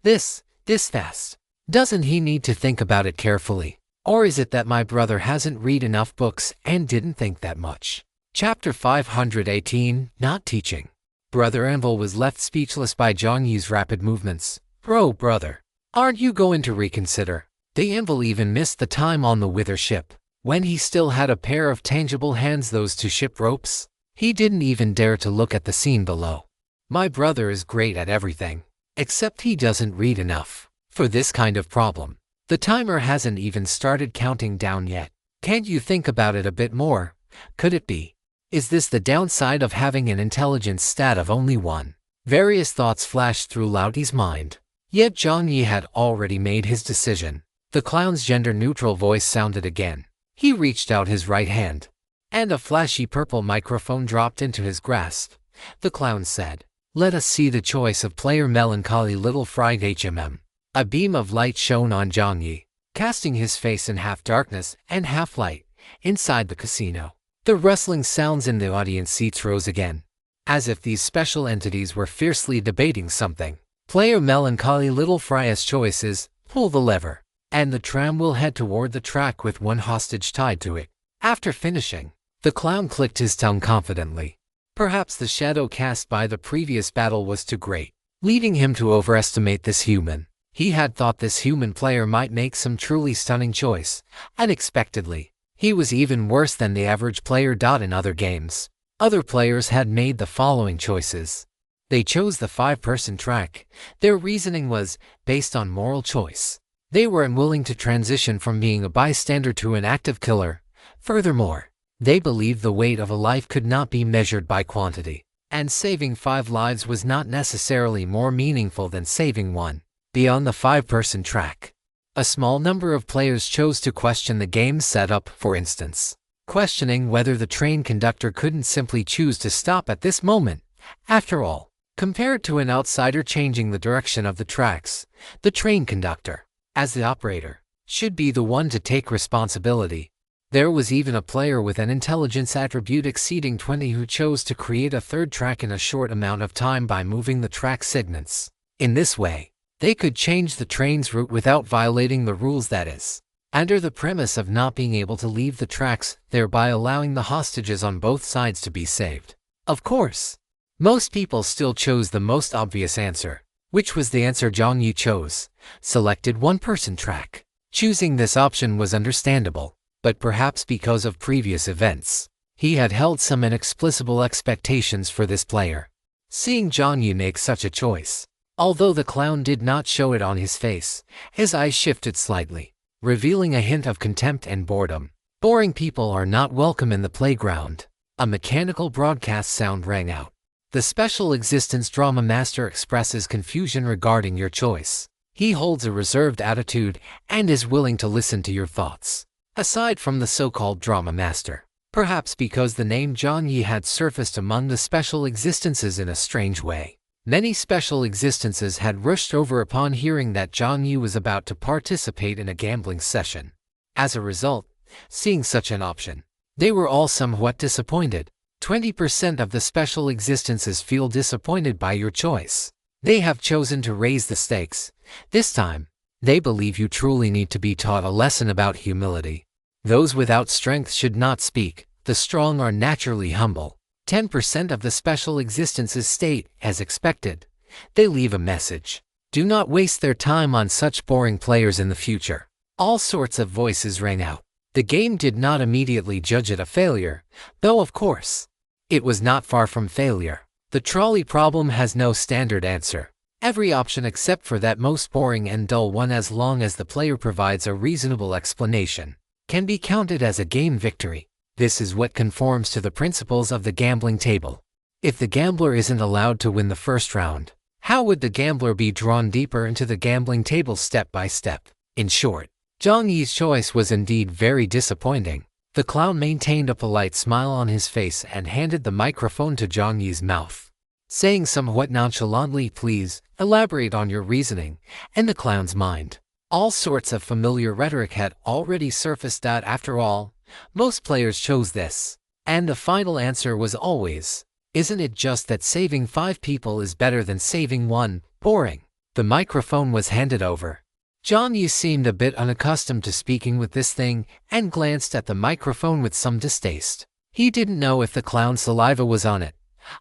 This fast? Doesn't he need to think about it carefully? Or is it that my brother hasn't read enough books and didn't think that much? Chapter 518, Not Teaching. Brother Anvil was left speechless by Jiang Yi's rapid movements. Brother, aren't you going to reconsider?" The Anvil even missed the time on the Wither ship, when he still had a pair of tangible hands, those 2 ship ropes. He didn't even dare to look at the scene below. "My brother is great at everything, except he doesn't read enough for this kind of problem. The timer hasn't even started counting down yet. Can't you think about it a bit more? Could it be? Is this the downside of having an intelligence stat of only 1? Various thoughts flashed through Lao Ti's mind, yet Jiang Yi had already made his decision. The clown's gender-neutral voice sounded again. He reached out his right hand, and a flashy purple microphone dropped into his grasp. The clown said, Let us see the choice of player Melancholy Little Fried HMM. A beam of light shone on Jiang Yi, casting his face in half darkness and half light inside the casino. The rustling sounds in the audience seats rose again, as if these special entities were fiercely debating something. Player Melancholy Little Fry's choice is pull the lever, and the tram will head toward the track with one hostage tied to it. After finishing, the clown clicked his tongue confidently. Perhaps the shadow cast by the previous battle was too great, leading him to overestimate this human. He had thought this human player might make some truly stunning choice. Unexpectedly, he was even worse than the average player. In other games, other players had made the following choices. They chose the 5-person track. Their reasoning was based on moral choice. They were unwilling to transition from being a bystander to an active killer. Furthermore, they believed the weight of a life could not be measured by quantity, and saving 5 lives was not necessarily more meaningful than saving 1. Beyond the 5-person track, a small number of players chose to question the game's setup, for instance, questioning whether the train conductor couldn't simply choose to stop at this moment. After all, compared to an outsider changing the direction of the tracks, the train conductor, as the operator, should be the one to take responsibility. There was even a player with an intelligence attribute exceeding 20 who chose to create a 3rd track in a short amount of time by moving the track segments. In this way, they could change the train's route without violating the rules, that is, under the premise of not being able to leave the tracks, thereby allowing the hostages on both sides to be saved. Of course, most people still chose the most obvious answer, which was the answer Jiang Yi chose, selected 1-person track. Choosing this option was understandable, but perhaps because of previous events, he had held some inexplicable expectations for this player. Seeing Jiang Yi make such a choice, although the clown did not show it on his face, his eyes shifted slightly, revealing a hint of contempt and boredom. Boring people are not welcome in the playground. A mechanical broadcast sound rang out. The Special Existence Drama Master expresses confusion regarding your choice. He holds a reserved attitude and is willing to listen to your thoughts. Aside from the so-called Drama Master, perhaps because the name Jiang Yi had surfaced among the special existences in a strange way, many special existences had rushed over upon hearing that Jiang Yi was about to participate in a gambling session. As a result, seeing such an option, they were all somewhat disappointed. 20% of the special existences feel disappointed by your choice. They have chosen to raise the stakes. This time, they believe you truly need to be taught a lesson about humility. Those without strength should not speak. The strong are naturally humble. 10% of the special existences state, as expected. They leave a message. Do not waste their time on such boring players in the future. All sorts of voices rang out. The game did not immediately judge it a failure, though of course, it was not far from failure. The trolley problem has no standard answer. Every option except for that most boring and dull one, as long as the player provides a reasonable explanation, can be counted as a game victory. This is what conforms to the principles of the gambling table. If the gambler isn't allowed to win the first round, how would the gambler be drawn deeper into the gambling table step by step? In short, Jiang Yi's choice was indeed very disappointing. The clown maintained a polite smile on his face and handed the microphone to Jiang Yi's mouth, saying somewhat nonchalantly, "Please, elaborate on your reasoning." In the clown's mind, all sorts of familiar rhetoric had already surfaced that, after all, most players chose this. And the final answer was always, "Isn't it just that saving 5 people is better than saving 1? Boring." The microphone was handed over. Jiang Yi seemed a bit unaccustomed to speaking with this thing and glanced at the microphone with some distaste. He didn't know if the clown's saliva was on it.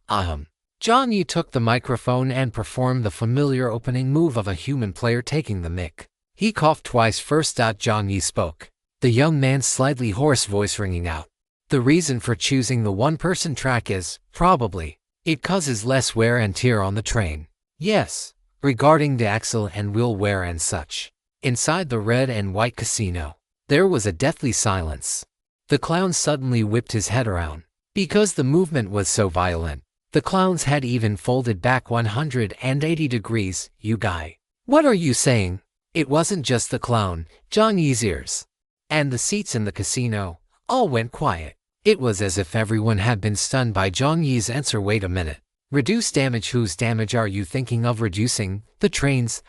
Jiang Yi took the microphone and performed the familiar opening move of a human player taking the mic. He coughed twice first. Jiang Yi spoke, the young man's slightly hoarse voice ringing out. The reason for choosing the 1-person track is, probably, it causes less wear and tear on the train. Yes, regarding the axle and wheel wear and such. Inside the red and white casino, there was a deathly silence. The clown suddenly whipped his head around. Because the movement was so violent, the clown's head even folded back 180 degrees. "You guy, what are you saying?" It wasn't just the clown. Jiang Yi's ears and the seats in the casino all went quiet. It was as if everyone had been stunned by Jiang Yi's answer. "Wait a minute. Reduce damage. Whose damage are you thinking of reducing? The train's.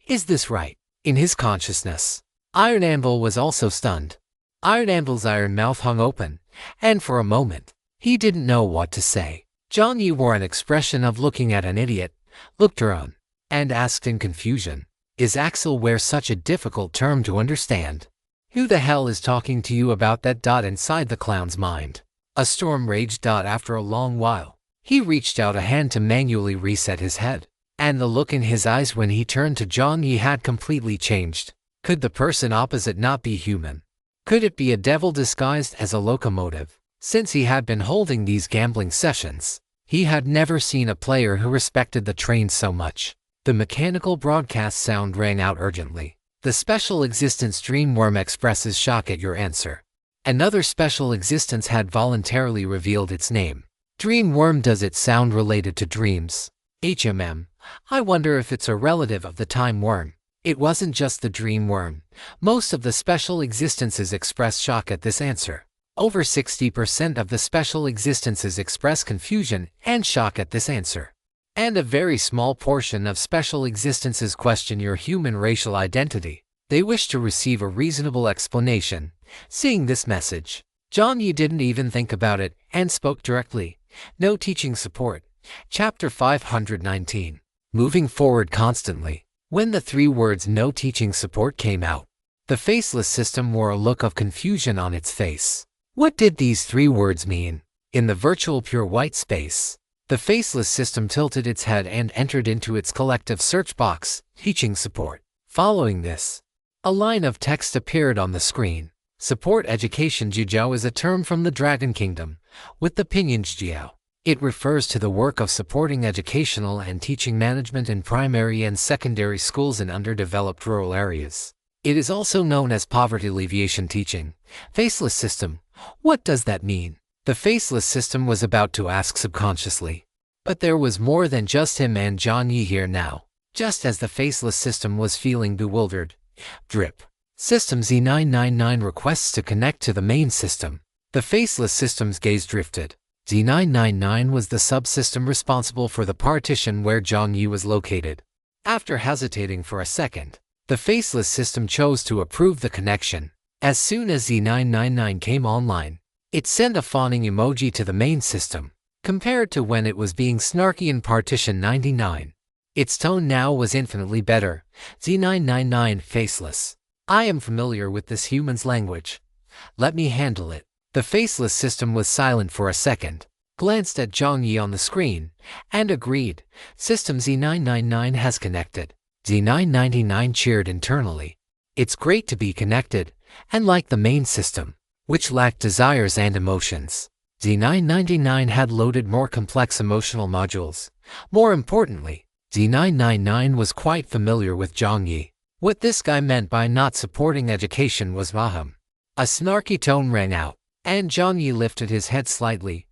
Is this right? In his consciousness, Iron Anvil was also stunned. Iron Anvil's iron mouth hung open, and for a moment, he didn't know what to say. Jiang Yi wore an expression of looking at an idiot, looked around, and asked in confusion, "Is Axelware such a difficult term to understand? Who the hell is talking to you about that?" Inside the clown's mind, a storm raged. After a long while, he reached out a hand to manually reset his head, and the look in his eyes when he turned to Jiang Yi had completely changed. Could the person opposite not be human? Could it be a devil disguised as a locomotive? Since he had been holding these gambling sessions, he had never seen a player who respected the train so much. The mechanical broadcast sound rang out urgently. The special existence Dreamworm expresses shock at your answer. Another special existence had voluntarily revealed its name. Dreamworm. Does it sound related to dreams? I wonder if it's a relative of the time worm. It wasn't just the dream worm. Most of the special existences express shock at this answer. Over 60% of the special existences express confusion and shock at this answer. And a very small portion of special existences question your human racial identity. They wish to receive a reasonable explanation. Seeing this message, Jiang Yi didn't even think about it and spoke directly. No teaching support. Chapter 519. Moving forward constantly. When the 3 words "no teaching support" came out, the faceless system wore a look of confusion on its face. What did these 3 words mean? In the virtual pure white space, the faceless system tilted its head and entered into its collective search box, teaching support. Following this, a line of text appeared on the screen. Support education. Jijiao is a term from the Dragon Kingdom, with the pinyin Jiao. It refers to the work of supporting educational and teaching management in primary and secondary schools in underdeveloped rural areas. It is also known as poverty alleviation teaching. Faceless system. What does that mean? The faceless system was about to ask subconsciously. But there was more than just him and Jiang Yi here now. Just as the faceless system was feeling bewildered. Drip. System Z999 requests to connect to the main system. The faceless system's gaze drifted. Z999 was the subsystem responsible for the partition where Jiang Yi was located. After hesitating for a second, the faceless system chose to approve the connection. As soon as Z999 came online, it sent a fawning emoji to the main system. Compared to when it was being snarky in partition 99, its tone now was infinitely better. Z999 faceless. I am familiar with this human's language. Let me handle it. The faceless system was silent for a second, glanced at Jiang Yi on the screen, and agreed. System Z999 has connected. Z999 cheered internally. It's great to be connected, and like the main system, which lacked desires and emotions, Z999 had loaded more complex emotional modules. More importantly, Z999 was quite familiar with Jiang Yi. What this guy meant by not supporting education was Maham. A snarky tone rang out, and Jiang Yi lifted his head slightly.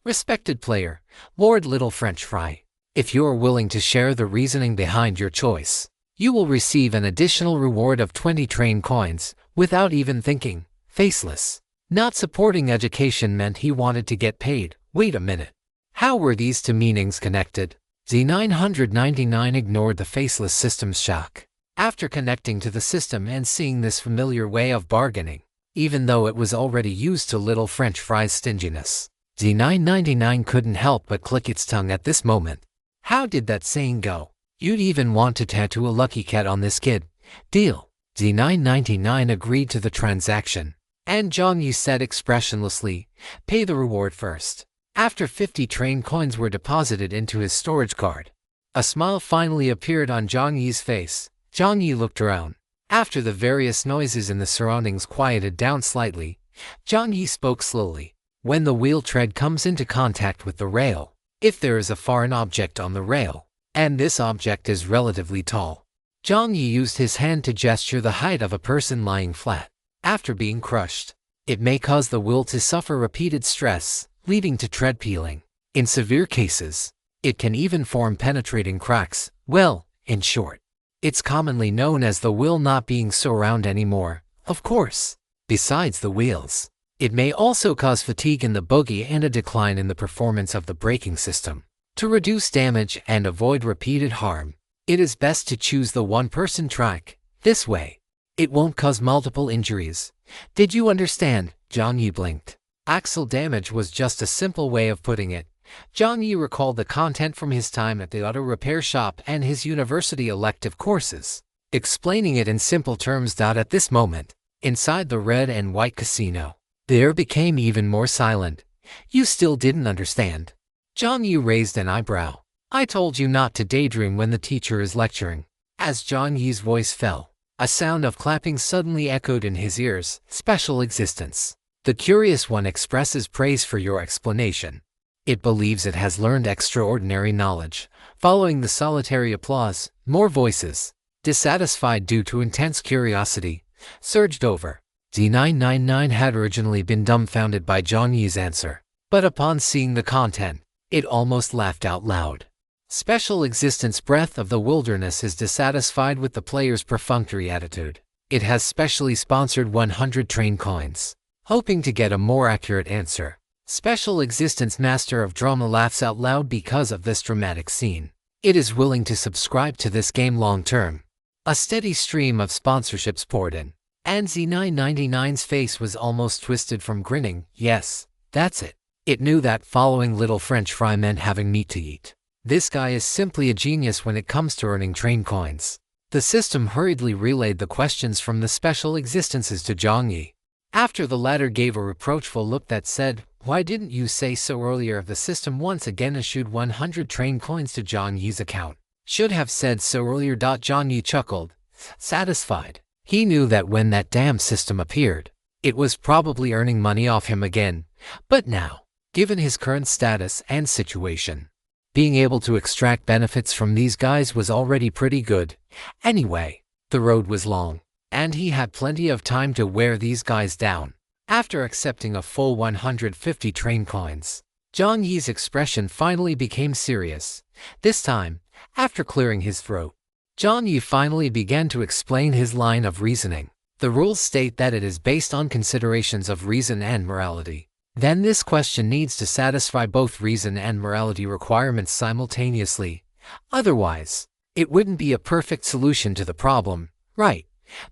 Respected player, Lord Little French Fry, if you are willing to share the reasoning behind your choice, you will receive an additional reward of 20 train coins, without even thinking. Faceless. Not supporting education meant he wanted to get paid. Wait a minute. How were these 2 meanings connected? Z999 ignored the faceless system's shock. After connecting to the system and seeing this familiar way of bargaining, even though it was already used to Little French Fry's stinginess, Z999 couldn't help but click its tongue at this moment. How did that saying go? You'd even want to tattoo a lucky cat on this kid. Deal. Z999 agreed to the transaction, and Jiang Yi said expressionlessly, pay the reward first. After 50 train coins were deposited into his storage card, a smile finally appeared on Jiang Yi's face. Jiang Yi looked around. After the various noises in the surroundings quieted down slightly, Jiang Yi spoke slowly. When the wheel tread comes into contact with the rail, if there is a foreign object on the rail, and this object is relatively tall, Jiang Yi used his hand to gesture the height of a person lying flat. After being crushed, it may cause the wheel to suffer repeated stress, leading to tread peeling. In severe cases, it can even form penetrating cracks. Well, in short, it's commonly known as the wheel not being so round anymore. Of course, besides the wheels, it may also cause fatigue in the bogie and a decline in the performance of the braking system. To reduce damage and avoid repeated harm, it is best to choose the one-person track. This way, it won't cause multiple injuries. Did you understand? Jiang Yi blinked. Axle damage was just a simple way of putting it. Jiang Yi recalled the content from his time at the auto repair shop and his university elective courses, explaining it in simple terms. At this moment, inside the red and white casino, the air became even more silent. You still didn't understand? Jiang Yi raised an eyebrow. I told you not to daydream when the teacher is lecturing. As Jiang Yi's voice fell, a sound of clapping suddenly echoed in his ears. Special existence. The curious one expresses praise for your explanation. It believes it has learned extraordinary knowledge. Following the solitary applause, more voices, dissatisfied due to intense curiosity, surged over. D999 had originally been dumbfounded by Jiang Yi's answer, but upon seeing the content, it almost laughed out loud. Special existence. Breath of the Wilderness is dissatisfied with the player's perfunctory attitude. It has specially sponsored 100 train coins, hoping to get a more accurate answer. Special existence. Master of Drama laughs out loud because of this dramatic scene. It is willing to subscribe to this game long term. A steady stream of sponsorships poured in, and Z999's face was almost twisted from grinning. Yes, that's it. It knew that following little French fry meant having meat to eat. This guy is simply a genius when it comes to earning train coins. The system hurriedly relayed the questions from the special existences to Jiang Yi. After the latter gave a reproachful look that said, "Why didn't you say so earlier?" The system once again issued 100 train coins to Jiang Yi's account. Should have said so earlier. Jiang Yi chuckled, satisfied. He knew that when that damn system appeared, it was probably earning money off him again. But now, given his current status and situation, being able to extract benefits from these guys was already pretty good. Anyway, the road was long, and he had plenty of time to wear these guys down. After accepting a full 150 train coins, Jiang Yi's expression finally became serious. This time, after clearing his throat, Jiang Yi finally began to explain his line of reasoning. The rules state that it is based on considerations of reason and morality. Then this question needs to satisfy both reason and morality requirements simultaneously. Otherwise, it wouldn't be a perfect solution to the problem, right?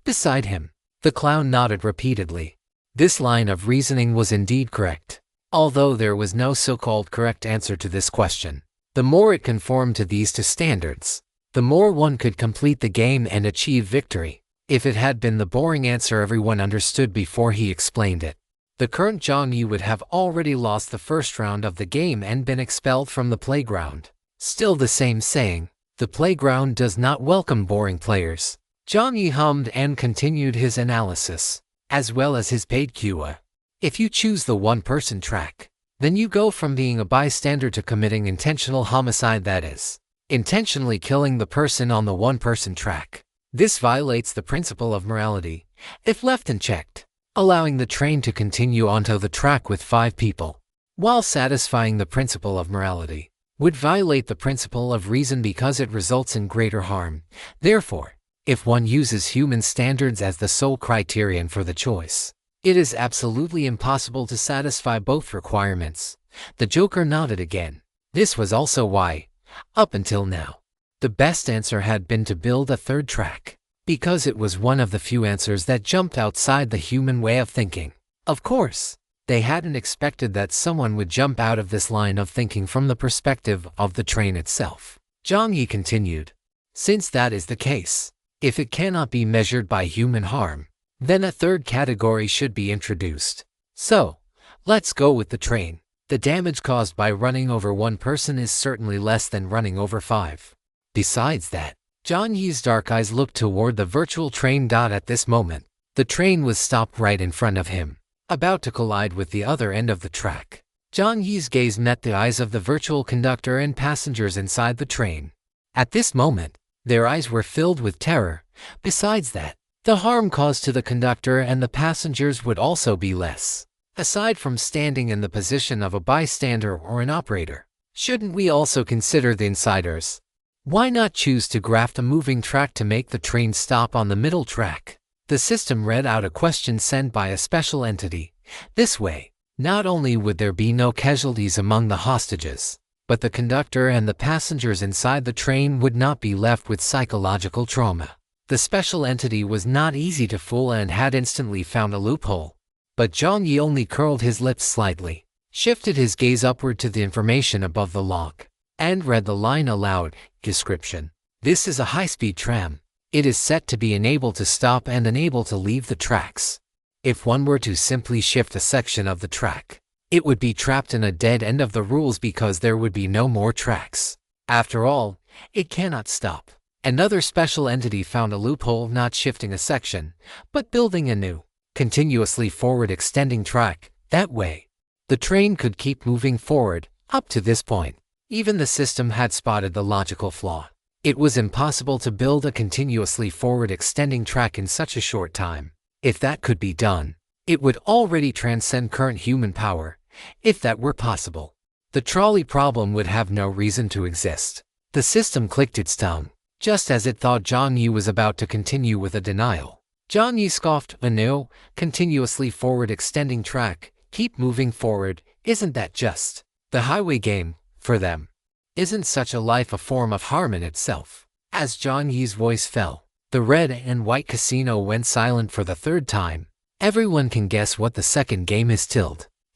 Beside him, the clown nodded repeatedly. This line of reasoning was indeed correct. Although there was no so-called correct answer to this question, the more it conformed to these two standards, the more one could complete the game and achieve victory. If it had been the boring answer everyone understood before he explained it, the current Jiang Yi would have already lost the first round of the game and been expelled from the playground. Still the same saying, the playground does not welcome boring players. Jiang Yi hummed and continued his analysis, as well as his paid QA. If you choose the one-person track, then you go from being a bystander to committing intentional homicide, that is, intentionally killing the person on the one-person track. This violates the principle of morality, if left unchecked, allowing the train to continue onto the track with 5 people, while satisfying the principle of morality, would violate the principle of reason because it results in greater harm. Therefore, if one uses human standards as the sole criterion for the choice, it is absolutely impossible to satisfy both requirements. The Joker nodded again. This was also why, up until now, the best answer had been to build a third track, because it was one of the few answers that jumped outside the human way of thinking. Of course, they hadn't expected that someone would jump out of this line of thinking from the perspective of the train itself. Jiang Yi continued, since that is the case, if it cannot be measured by human harm, then a third category should be introduced. So, let's go with the train. The damage caused by running over one person is certainly less than running over 5. Besides that, Jiang Yi's dark eyes looked toward the virtual train. At this moment, the train was stopped right in front of him, about to collide with the other end of the track. Jiang Yi's gaze met the eyes of the virtual conductor and passengers inside the train. At this moment, their eyes were filled with terror. Besides that, the harm caused to the conductor and the passengers would also be less. Aside from standing in the position of a bystander or an operator, shouldn't we also consider the insiders? Why not choose to graft a moving track to make the train stop on the middle track? The system read out a question sent by a special entity. This way, not only would there be no casualties among the hostages, but the conductor and the passengers inside the train would not be left with psychological trauma. The special entity was not easy to fool and had instantly found a loophole. But Jiang Yi only curled his lips slightly, shifted his gaze upward to the information above the log, and read the line aloud. Description: this is a high-speed tram. It is set to be unable to stop and unable to leave the tracks. If one were to simply shift a section of the track, it would be trapped in a dead end of the rules because there would be no more tracks. After all, it cannot stop. Another special entity found a loophole, not shifting a section, but building a new, continuously forward extending track. That way, the train could keep moving forward. Up to this point, even the system had spotted the logical flaw. It was impossible to build a continuously forward extending track in such a short time. If that could be done, it would already transcend current human power. If that were possible, the trolley problem would have no reason to exist. The system clicked its tongue, just as it thought Jiang Yi was about to continue with a denial. Jiang Yi scoffed. A new, continuously forward extending track, keep moving forward, isn't that just the highway game for them? Isn't such a life a form of harm in itself? As Jiang Yi's voice fell, the red and white casino went silent for the third time. Everyone can guess what the second game is.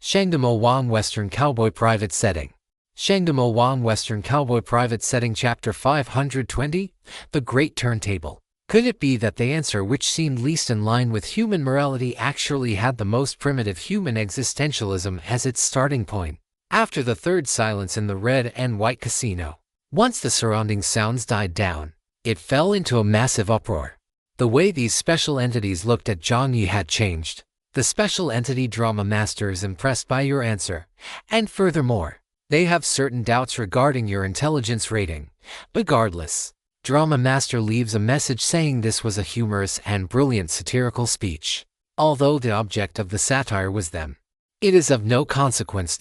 Shangdamo Wan Western Cowboy Private Setting. Shangdamo Wan Western Cowboy Private Setting Chapter 520, The Great Turntable. Could it be that the answer which seemed least in line with human morality actually had the most primitive human existentialism as its starting point? After the third silence in the red and white casino, once the surrounding sounds died down, it fell into a massive uproar. The way these special entities looked at Jiang Yi had changed. The special entity drama master is impressed by your answer, and furthermore, they have certain doubts regarding your intelligence rating. Regardless, drama master leaves a message saying this was a humorous and brilliant satirical speech. Although the object of the satire was them, it is of no consequence.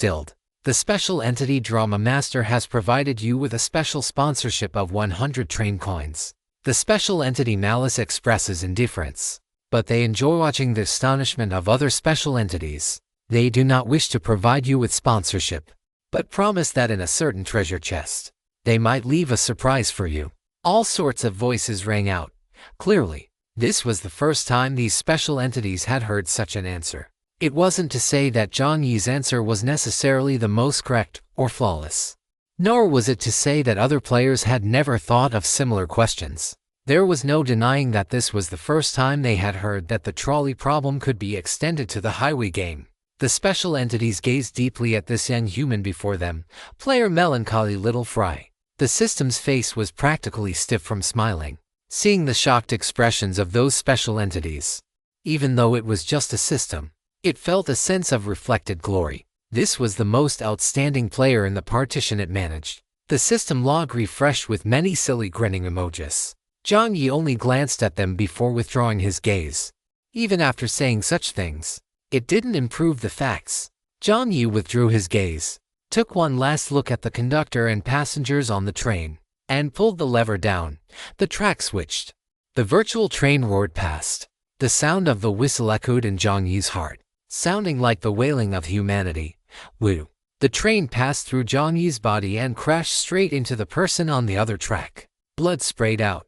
The special entity drama master has provided you with a special sponsorship of 100 train coins. The special entity Malice expresses indifference, but they enjoy watching the astonishment of other special entities. They do not wish to provide you with sponsorship, but promise that in a certain treasure chest, they might leave a surprise for you. All sorts of voices rang out. Clearly, this was the first time these special entities had heard such an answer. It wasn't to say that Jiang Yi's answer was necessarily the most correct or flawless, nor was it to say that other players had never thought of similar questions. There was no denying that this was the first time they had heard that the trolley problem could be extended to the highway game. The special entities gazed deeply at this young human before them, player Melancholy Little Fry. The system's face was practically stiff from smiling, seeing the shocked expressions of those special entities. Even though it was just a system, it felt a sense of reflected glory. This was the most outstanding player in the partition it managed. The system log refreshed with many silly grinning emojis. Jiang Yi only glanced at them before withdrawing his gaze. Even after saying such things, it didn't improve the facts. Jiang Yi withdrew his gaze, took one last look at the conductor and passengers on the train, and pulled the lever down. The track switched. The virtual train roared past. The sound of the whistle echoed in Jiang Yi's heart, sounding like the wailing of humanity. Woo! The train passed through Jiang Yi's body and crashed straight into the person on the other track. Blood sprayed out,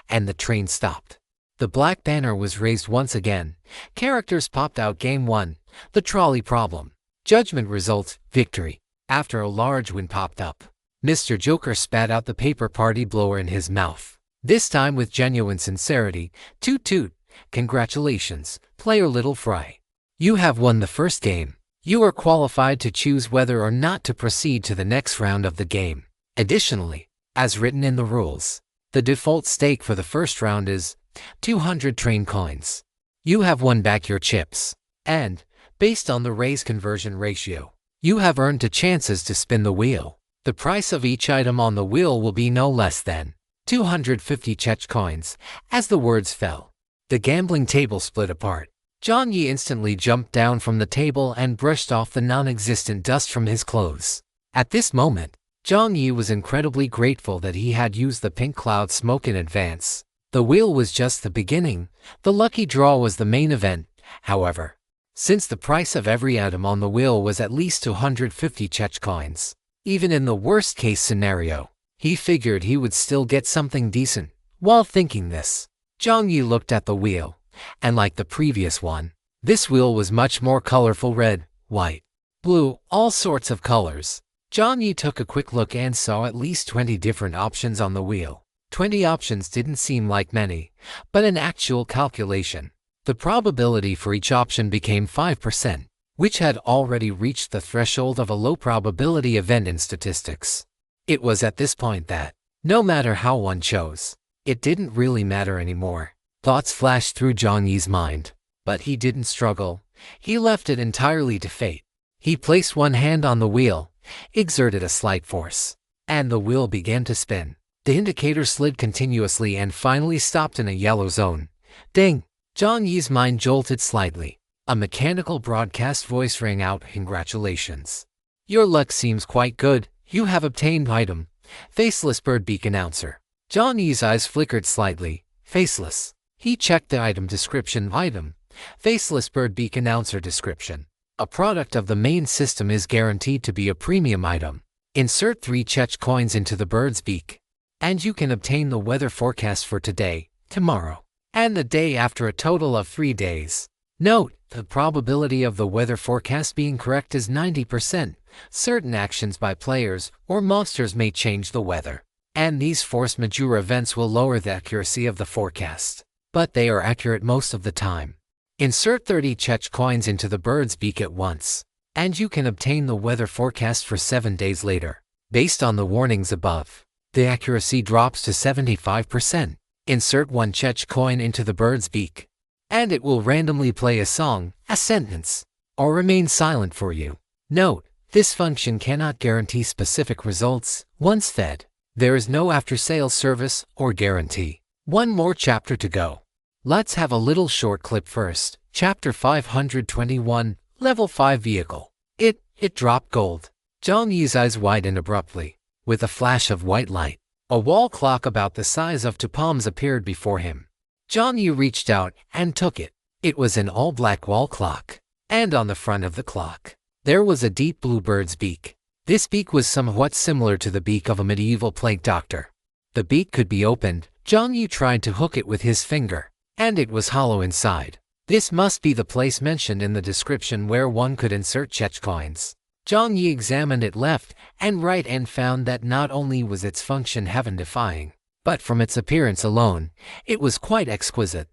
and the train stopped. The black banner was raised once again. Characters popped out. Game 1, The Trolley Problem. Judgment results, victory. After a large wind popped up, Mr. Joker spat out the paper party blower in his mouth, this time with genuine sincerity. Toot toot. Congratulations, player Little Fry. You have won the first game. You are qualified to choose whether or not to proceed to the next round of the game. Additionally, as written in the rules, the default stake for the first round is 200 train coins. You have won back your chips, and, based on the raise conversion ratio, you have earned 2 chances to spin the wheel. The price of each item on the wheel will be no less than 250 Czech coins. As the words fell, the gambling table split apart. Jiang Yi instantly jumped down from the table and brushed off the non-existent dust from his clothes. At this moment, Jiang Yi was incredibly grateful that he had used the pink cloud smoke in advance. The wheel was just the beginning. The lucky draw was the main event, however. Since the price of every item on the wheel was at least 250 Czech coins, Even in the worst-case scenario, he figured he would still get something decent. While thinking this, Jiang Yi looked at the wheel, and like the previous one, this wheel was much more colorful: red, white, blue, all sorts of colors. Jiang Yi took a quick look and saw at least 20 different options on the wheel. 20 options didn't seem like many, but in actual calculation, the probability for each option became 5%, which had already reached the threshold of a low probability event in statistics. It was at this point that, no matter how one chose, it didn't really matter anymore. Thoughts flashed through Jiang Yi's mind, but he didn't struggle. He left it entirely to fate. He placed one hand on the wheel, exerted a slight force, and the wheel began to spin. The indicator slid continuously and finally stopped in a yellow zone. Ding! Jiang Yi's mind jolted slightly. A mechanical broadcast voice rang out, "Congratulations. Your luck seems quite good. You have obtained item." Faceless Birdbeak announcer. Jiang Yi's eyes flickered slightly. Faceless. He checked the item description. Item. Faceless Birdbeak announcer description. A product of the main system, is guaranteed to be a premium item. Insert 3 Chech coins into the bird's beak, and you can obtain the weather forecast for today, tomorrow, and the day after, a total of 3 days. Note: the probability of the weather forecast being correct is 90%. Certain actions by players or monsters may change the weather, and these force majeure events will lower the accuracy of the forecast, but they are accurate most of the time. Insert 30 Chech coins into the bird's beak at once, and you can obtain the weather forecast for 7 days later. Based on the warnings above, the accuracy drops to 75%. Insert 1 Chech coin into the bird's beak, and it will randomly play a song, a sentence, or remain silent for you. Note: this function cannot guarantee specific results once fed. There is no after-sales service or guarantee. One more chapter to go. Let's have a little short clip first. Chapter 521, Level 5 Vehicle. It dropped gold. Jiang Yi's eyes widened abruptly. With a flash of white light, a wall clock about the size of 2 palms appeared before him. Jiang Yi reached out and took it. It was an all-black wall clock, and on the front of the clock, there was a deep blue bird's beak. This beak was somewhat similar to the beak of a medieval plague doctor. The beak could be opened. Jiang Yi tried to hook it with his finger, and it was hollow inside. This must be the place mentioned in the description where one could insert Chech coins. Jiang Yi examined it left and right and found that not only was its function heaven-defying, but from its appearance alone, it was quite exquisite.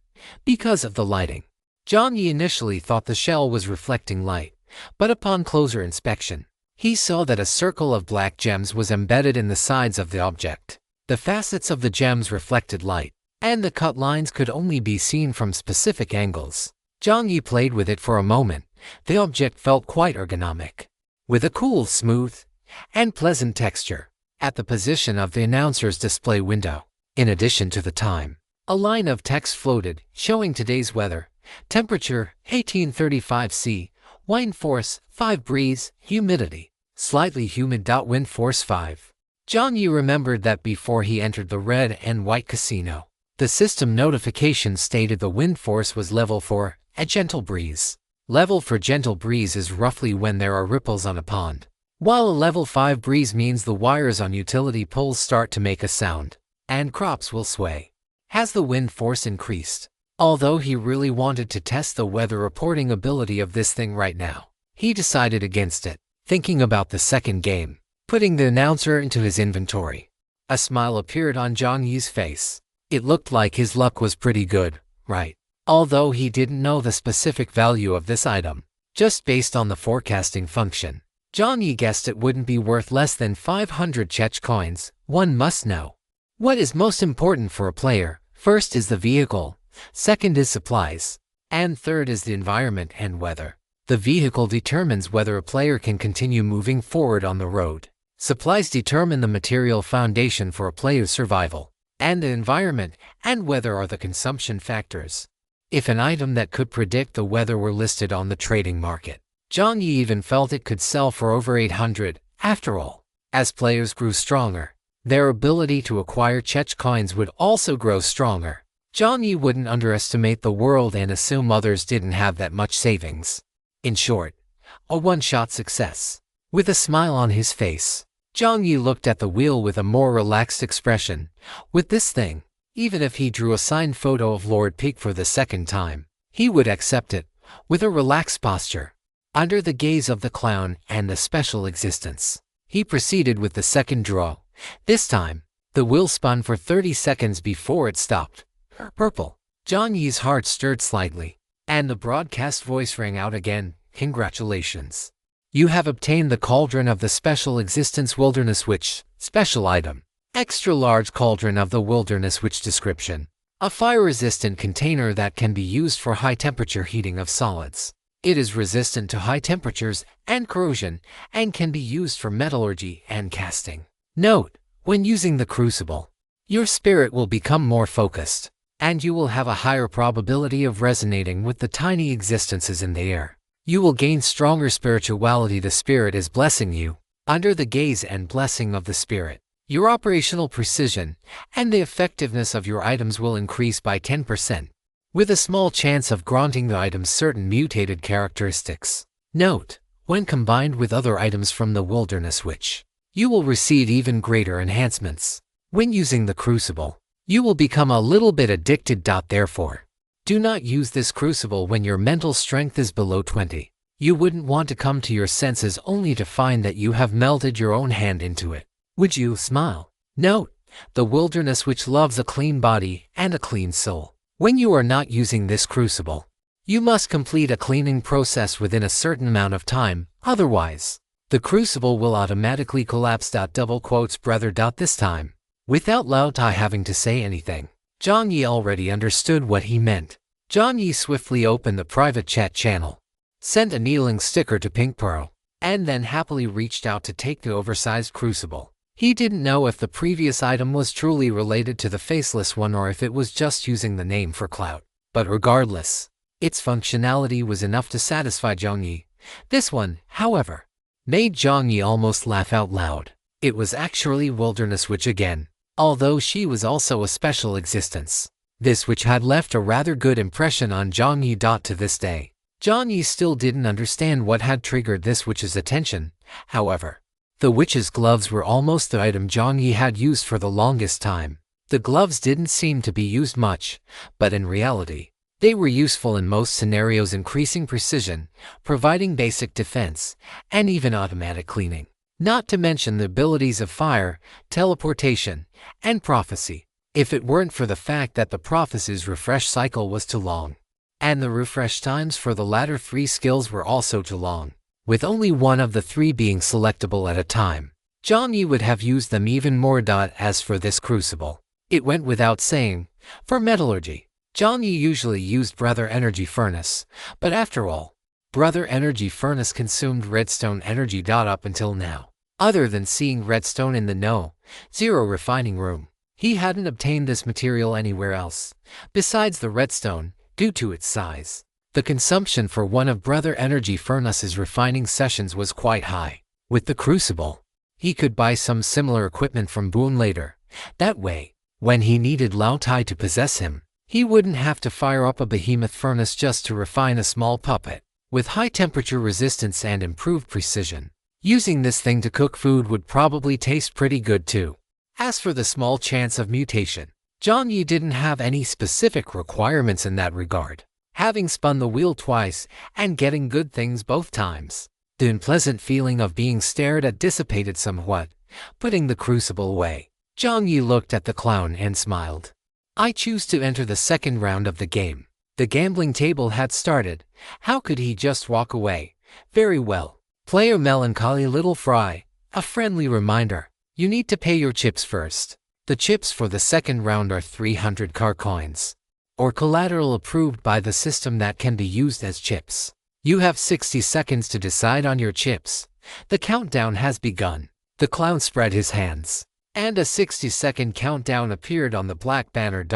Because of the lighting, Jiang Yi initially thought the shell was reflecting light, but upon closer inspection, he saw that a circle of black gems was embedded in the sides of the object. The facets of the gems reflected light, and the cut lines could only be seen from specific angles. Jiang Yi played with it for a moment. The object felt quite ergonomic, with a cool, smooth, and pleasant texture. At the position of the announcer's display window, in addition to the time, a line of text floated, showing today's weather: temperature 1835 C, wind force 5 breeze, humidity slightly humid. Wind force 5. Jiang Yi remembered that before he entered the red and white casino, the system notification stated the wind force was level 4, a gentle breeze. Level for gentle breeze is roughly when there are ripples on a pond, while a level 5 breeze means the wires on utility poles start to make a sound, and crops will sway. Has the wind force increased? Although he really wanted to test the weather reporting ability of this thing right now, he decided against it, thinking about the second game, putting the announcer into his inventory. A smile appeared on Jiang Yi's face. It looked like his luck was pretty good, right? Although he didn't know the specific value of this item, just based on the forecasting function, Jiang Yi guessed it wouldn't be worth less than 500 Chech coins. One must know what is most important for a player. First is the vehicle, second is supplies, and third is the environment and weather. The vehicle determines whether a player can continue moving forward on the road. Supplies determine the material foundation for a player's survival, and the environment and weather are the consumption factors. If an item that could predict the weather were listed on the trading market, Jiang Yi even felt it could sell for over 800. After all, as players grew stronger, their ability to acquire Chech coins would also grow stronger. Jiang Yi wouldn't underestimate the world and assume others didn't have that much savings. In short, a one-shot success. With a smile on his face, Jiang Yi looked at the wheel with a more relaxed expression. With this thing, even if he drew a signed photo of Lord Pig for the second time, he would accept it, with a relaxed posture. Under the gaze of the clown and the special existence, he proceeded with the second draw. This time, the wheel spun for 30 seconds before it stopped. Purple. Jiang Yi's heart stirred slightly, and the broadcast voice rang out again. Congratulations. You have obtained the Cauldron of the Special Existence Wilderness Witch. Special item. Extra large Cauldron of the Wilderness Witch description. A fire-resistant container that can be used for high-temperature heating of solids. It is resistant to high temperatures and corrosion and can be used for metallurgy and casting. Note: when using the crucible, your spirit will become more focused, and you will have a higher probability of resonating with the tiny existences in the air. You will gain stronger spirituality. The spirit is blessing you. Under the gaze and blessing of the spirit, your operational precision and the effectiveness of your items will increase by 10%, with a small chance of granting the items certain mutated characteristics. Note: when combined with other items from the Wilderness Witch, you will receive even greater enhancements. When using the crucible, you will become a little bit addicted. Therefore, do not use this crucible when your mental strength is below 20. You wouldn't want to come to your senses only to find that you have melted your own hand into it. Would you? Smile. Note: the Wilderness Witch loves a clean body and a clean soul. When you are not using this crucible, you must complete a cleaning process within a certain amount of time, otherwise, the crucible will automatically collapse. Brother. This time, without Lao Tai having to say anything, Jiang Yi already understood what he meant. Jiang Yi swiftly opened the private chat channel, sent a kneeling sticker to Pink Pearl, and then happily reached out to take the oversized crucible. He didn't know if the previous item was truly related to the faceless one or if it was just using the name for clout. But regardless, its functionality was enough to satisfy Jiang Yi. This one, however, made Jiang Yi almost laugh out loud. It was actually Wilderness Witch again, although she was also a special existence. This witch had left a rather good impression on Jiang Yi. To this day, Jiang Yi still didn't understand what had triggered this witch's attention. However, the witch's gloves were almost the item Jiang Yi had used for the longest time. The gloves didn't seem to be used much, but in reality, they were useful in most scenarios, increasing precision, providing basic defense, and even automatic cleaning. Not to mention the abilities of fire, teleportation, and prophecy. If it weren't for the fact that the prophecy's refresh cycle was too long, and the refresh times for the latter three skills were also too long, with only one of the three being selectable at a time, Jiang Yi would have used them even more. As for this crucible, it went without saying, for metallurgy, Jiang Yi usually used Brother Energy Furnace, but after all, Brother Energy Furnace consumed redstone energy. Up until now, other than seeing redstone in the No.0 refining room, he hadn't obtained this material anywhere else, besides the redstone, due to its size. The consumption for one of Brother Energy Furnace's refining sessions was quite high. With the crucible, he could buy some similar equipment from Boone later. That way, when he needed Lao Tai to possess him, he wouldn't have to fire up a behemoth furnace just to refine a small puppet. With high temperature resistance and improved precision, using this thing to cook food would probably taste pretty good too. As for the small chance of mutation, Jiang Yi didn't have any specific requirements in that regard. Having spun the wheel twice and getting good things both times, the unpleasant feeling of being stared at dissipated somewhat. Putting the crucible away, Jiang Yi looked at the clown and smiled. I choose to enter the second round of the game. The gambling table had started. How could he just walk away? Very well. Player Melancholy Little Fry. A friendly reminder. You need to pay your chips first. The chips for the second round are 300 car coins, or collateral approved by the system that can be used as chips. You have 60 seconds to decide on your chips. The countdown has begun. The clown spread his hands, and a 60-second countdown appeared on the black banner.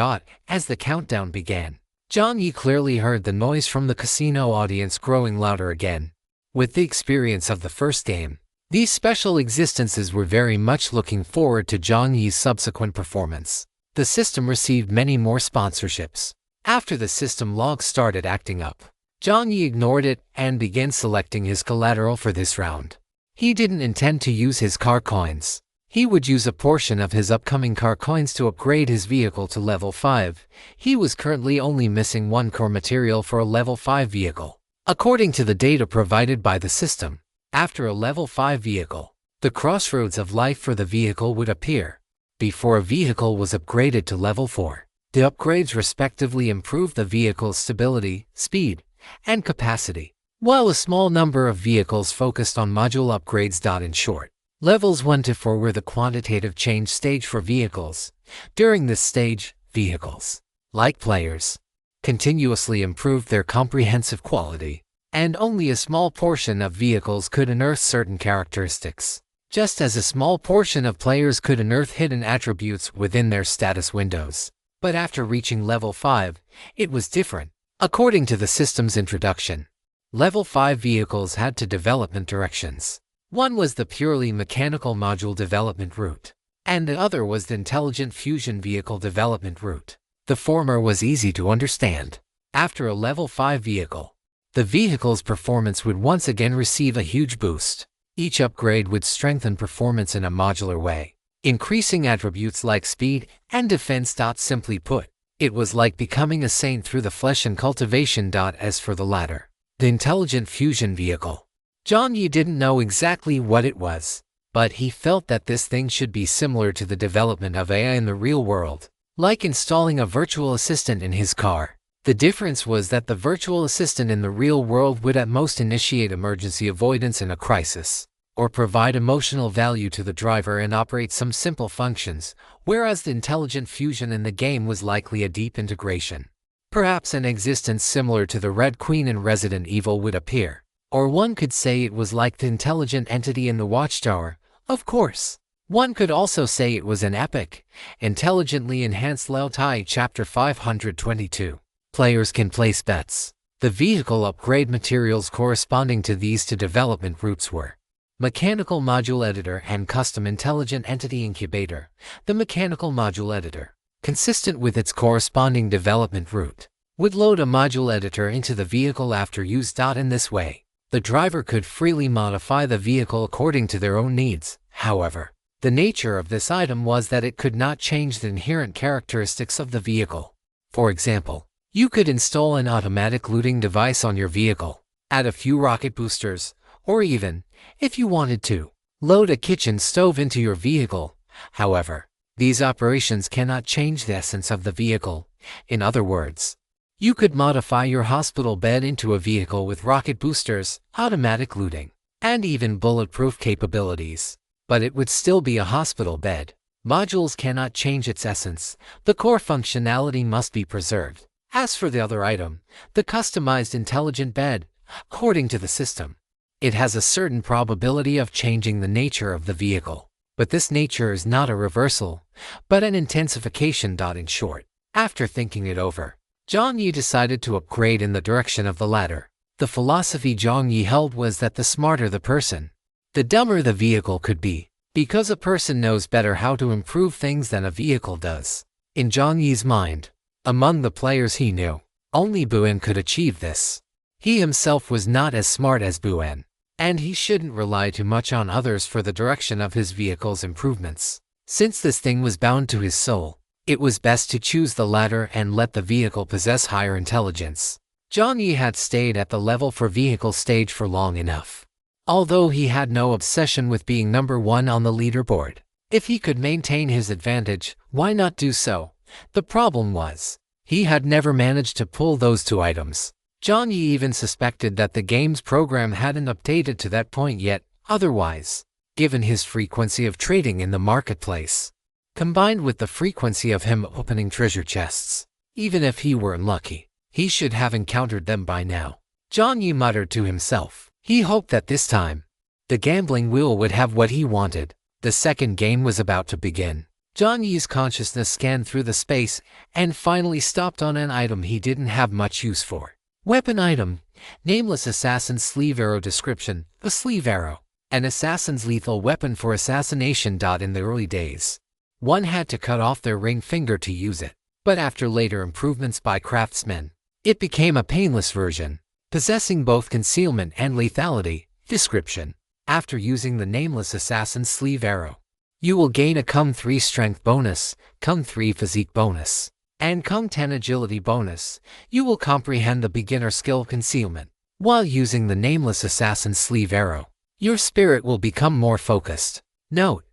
As the countdown began, Jiang Yi clearly heard the noise from the casino audience growing louder again. With the experience of the first game, these special existences were very much looking forward to Jiang Yi's subsequent performance. The system received many more sponsorships. After the system log started acting up, Jiang Yi ignored it and began selecting his collateral for this round. He didn't intend to use his car coins. He would use a portion of his upcoming car coins to upgrade his vehicle to level 5. He was currently only missing 1 core material for a level 5 vehicle. According to the data provided by the system, after a level 5 vehicle, the crossroads of life for the vehicle would appear. Before a vehicle was upgraded to level 4, the upgrades respectively improved the vehicle's stability, speed, and capacity, while a small number of vehicles focused on module upgrades. In short, levels 1 to 4 were the quantitative change stage for vehicles. During this stage, vehicles, like players, continuously improved their comprehensive quality, and only a small portion of vehicles could unearth certain characteristics, just as a small portion of players could unearth hidden attributes within their status windows. But after reaching level 5, it was different. According to the system's introduction, level 5 vehicles had 2 development directions. One was the purely mechanical module development route, and the other was the intelligent fusion vehicle development route. The former was easy to understand. After a level 5 vehicle, the vehicle's performance would once again receive a huge boost. Each upgrade would strengthen performance in a modular way, increasing attributes like speed and defense. Simply put, it was like becoming a saint through the flesh and cultivation. As for the latter, the intelligent fusion vehicle, Jiang Yi didn't know exactly what it was, but he felt that this thing should be similar to the development of AI in the real world, like installing a virtual assistant in his car. The difference was that the virtual assistant in the real world would at most initiate emergency avoidance in a crisis, or provide emotional value to the driver and operate some simple functions, whereas the intelligent fusion in the game was likely a deep integration. Perhaps an existence similar to the Red Queen in Resident Evil would appear, or one could say it was like the intelligent entity in the Watchtower. Of course, one could also say it was an epic, intelligently enhanced Lao Tai Chapter 522. Players can place bets. The vehicle upgrade materials corresponding to these 2 development routes were Mechanical Module Editor and Custom Intelligent Entity Incubator. The Mechanical Module Editor, consistent with its corresponding development route, would load a module editor into the vehicle after use. In this way, the driver could freely modify the vehicle according to their own needs. However, the nature of this item was that it could not change the inherent characteristics of the vehicle. For example, you could install an automatic looting device on your vehicle, add a few rocket boosters, or even, if you wanted to, load a kitchen stove into your vehicle. However, these operations cannot change the essence of the vehicle. In other words, you could modify your hospital bed into a vehicle with rocket boosters, automatic looting, and even bulletproof capabilities, but it would still be a hospital bed. Modules cannot change its essence. The core functionality must be preserved. As for the other item, the customized intelligent bed, according to the system, it has a certain probability of changing the nature of the vehicle, but this nature is not a reversal, but an intensification. In short, after thinking it over, Jiang Yi decided to upgrade in the direction of the latter. The philosophy Jiang Yi held was that the smarter the person, the dumber the vehicle could be, because a person knows better how to improve things than a vehicle does. In Jiang Yi's mind, among the players he knew, only Buen could achieve this. He himself was not as smart as Buen, and he shouldn't rely too much on others for the direction of his vehicle's improvements. Since this thing was bound to his soul, it was best to choose the latter and let the vehicle possess higher intelligence. Jiang Yi had stayed at the level 4 vehicle stage for long enough. Although he had no obsession with being number 1 on the leaderboard, if he could maintain his advantage, why not do so? The problem was, he had never managed to pull those 2 items. Jiang Yi even suspected that the game's program hadn't updated to that point yet. Otherwise, given his frequency of trading in the marketplace, combined with the frequency of him opening treasure chests, even if he were unlucky, he should have encountered them by now. Jiang Yi muttered to himself. He hoped that this time, the gambling wheel would have what he wanted. The second game was about to begin. Jiang Yi's consciousness scanned through the space and finally stopped on an item he didn't have much use for. Weapon item, nameless assassin's sleeve arrow. Description: a sleeve arrow, an assassin's lethal weapon for assassination. In the early days, one had to cut off their ring finger to use it, but after later improvements by craftsmen, it became a painless version, possessing both concealment and lethality. Description: After using the nameless assassin's sleeve arrow, you will gain a cum 3 strength bonus, cum 3 physique bonus, and cum 10 agility bonus. You will comprehend the beginner skill concealment. While using the nameless assassin's sleeve arrow, your spirit will become more focused. Note,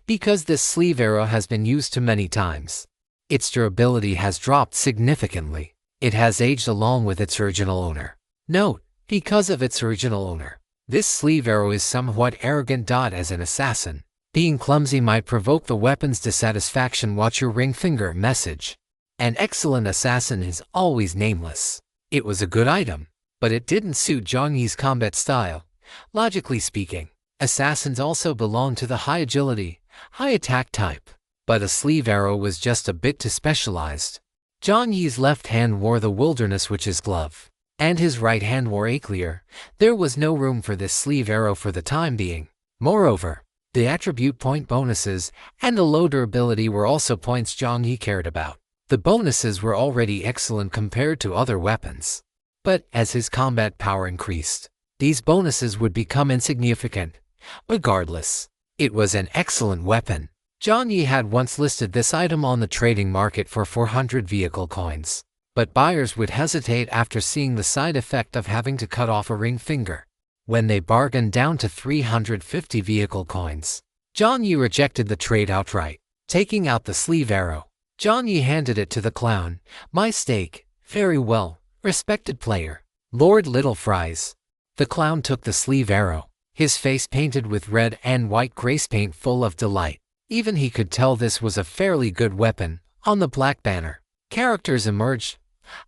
because this sleeve arrow has been used too many times, its durability has dropped significantly. It has aged along with its original owner. Note, because of its original owner, this sleeve arrow is somewhat arrogant. As an assassin, being clumsy might provoke the weapon's dissatisfaction. Watch your ring finger message. An excellent assassin is always nameless. It was a good item, but it didn't suit Jiang Yi's combat style. Logically speaking, assassins also belong to the high agility, high attack type, but a sleeve arrow was just a bit too specialized. Jiang Yi's left hand wore the wilderness witch's glove, and his right hand wore a clear. There was no room for this sleeve arrow for the time being. Moreover, the attribute point bonuses and the low durability were also points Jiang Yi cared about. The bonuses were already excellent compared to other weapons, but as his combat power increased, these bonuses would become insignificant. Regardless, it was an excellent weapon. Jiang Yi had once listed this item on the trading market for 400 vehicle coins, but buyers would hesitate after seeing the side effect of having to cut off a ring finger. When they bargained down to 350 vehicle coins, Jiang Yi rejected the trade outright. Taking out the sleeve arrow, Jiang Yi handed it to the clown. My stake. Very well, respected player. Lord Little Fries. The clown took the sleeve arrow, his face painted with red and white grace paint full of delight. Even he could tell this was a fairly good weapon. On the black banner, characters emerged.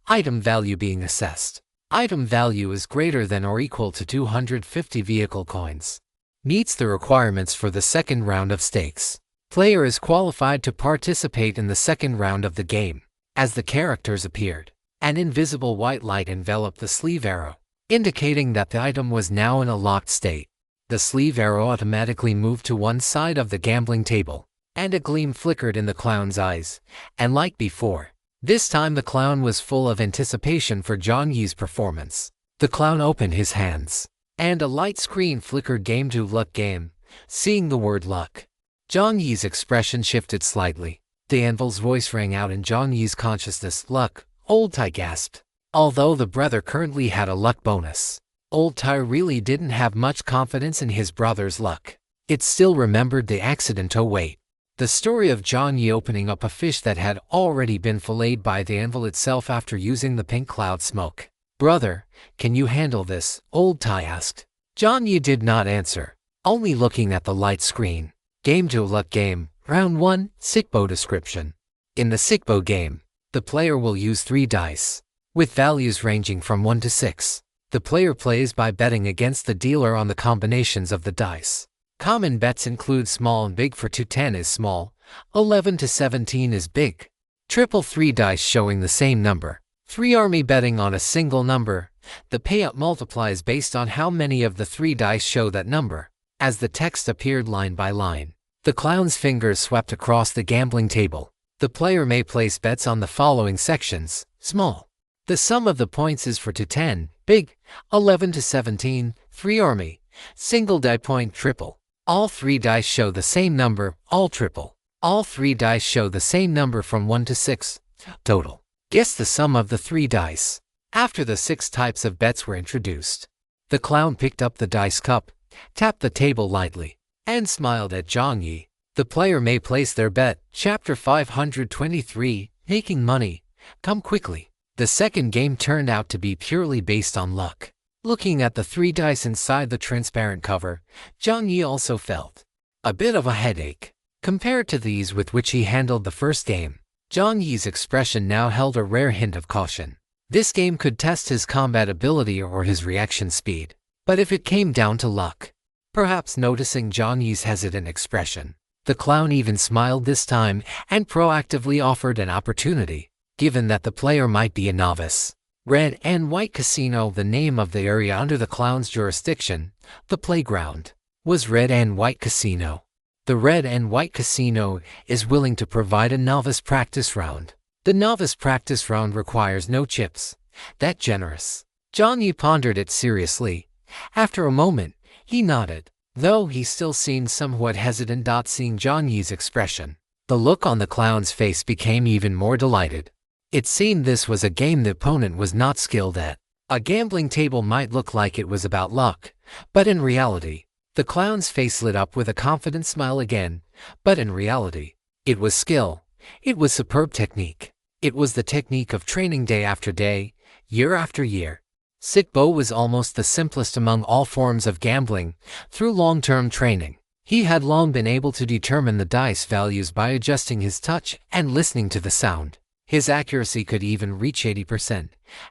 Item value being assessed. Item value is greater than or equal to 250 vehicle coins. Meets the requirements for the second round of stakes. Player is qualified to participate in the second round of the game. As the characters appeared, an invisible white light enveloped the sleeve arrow, indicating that the item was now in a locked state. The sleeve arrow automatically moved to one side of the gambling table, and a gleam flickered in the clown's eyes. And like before, this time the clown was full of anticipation for Jiang Yi's performance. The clown opened his hands, and a light screen flickered. Game to luck game. Seeing the word luck, Jiang Yi's expression shifted slightly. The anvil's voice rang out in Jiang Yi's consciousness. Luck, Old Tai gasped. Although the brother currently had a luck bonus, Old Tai really didn't have much confidence in his brother's luck. It still remembered the accident. Oh wait. The story of Jiang Yi opening up a fish that had already been filleted by the anvil itself after using the pink cloud smoke. Brother, can you handle this? Old Tai asked. Jiang Yi did not answer, only looking at the light screen. Game to luck game. Round 1, Sickbo description. In the Sickbo game, the player will use 3 dice, with values ranging from 1 to 6. The player plays by betting against the dealer on the combinations of the dice. Common bets include small and big. For 2-10 is small, 11 to 17 is big. Triple 3 dice showing the same number. 3 army betting on a single number. The payout multiplies based on how many of the 3 dice show that number. As the text appeared line by line, the clown's fingers swept across the gambling table. The player may place bets on the following sections. Small. The sum of the points is for 2-10, big, 11 to 17, 3 army, single die point. Triple. All 3 dice show the same number. All triple. All 3 dice show the same number from 1 to 6. Total. Guess the sum of the 3 dice. After the 6 types of bets were introduced, the clown picked up the dice cup, tapped the table lightly, and smiled at Jiang Yi. The player may place their bet. Chapter 523, Making Money. Come quickly. The second game turned out to be purely based on luck. Looking at the 3 dice inside the transparent cover, Jiang Yi also felt a bit of a headache. Compared to these with which he handled the first game, Jiang Yi's expression now held a rare hint of caution. This game could test his combat ability or his reaction speed. But if it came down to luck, perhaps noticing Jiang Yi's hesitant expression, the clown even smiled this time and proactively offered an opportunity, given that the player might be a novice. Red and White Casino. The name of the area under the clown's jurisdiction, the playground, was Red and White Casino. The Red and White Casino is willing to provide a novice practice round. The novice practice round requires no chips. That generous. Jiang Yi pondered it seriously. After a moment, he nodded. though he still seemed somewhat hesitant. Seeing Jiang Yi's expression, the look on the clown's face became even more delighted. It seemed this was a game the opponent was not skilled at. A gambling table might look like it was about luck, but in reality, the clown's face lit up with a confident smile again, but in reality, it was skill. It was superb technique. It was the technique of training day after day, year after year. Sitbo was almost the simplest among all forms of gambling. Through long-term training, he had long been able to determine the dice values by adjusting his touch and listening to the sound. His accuracy could even reach 80%.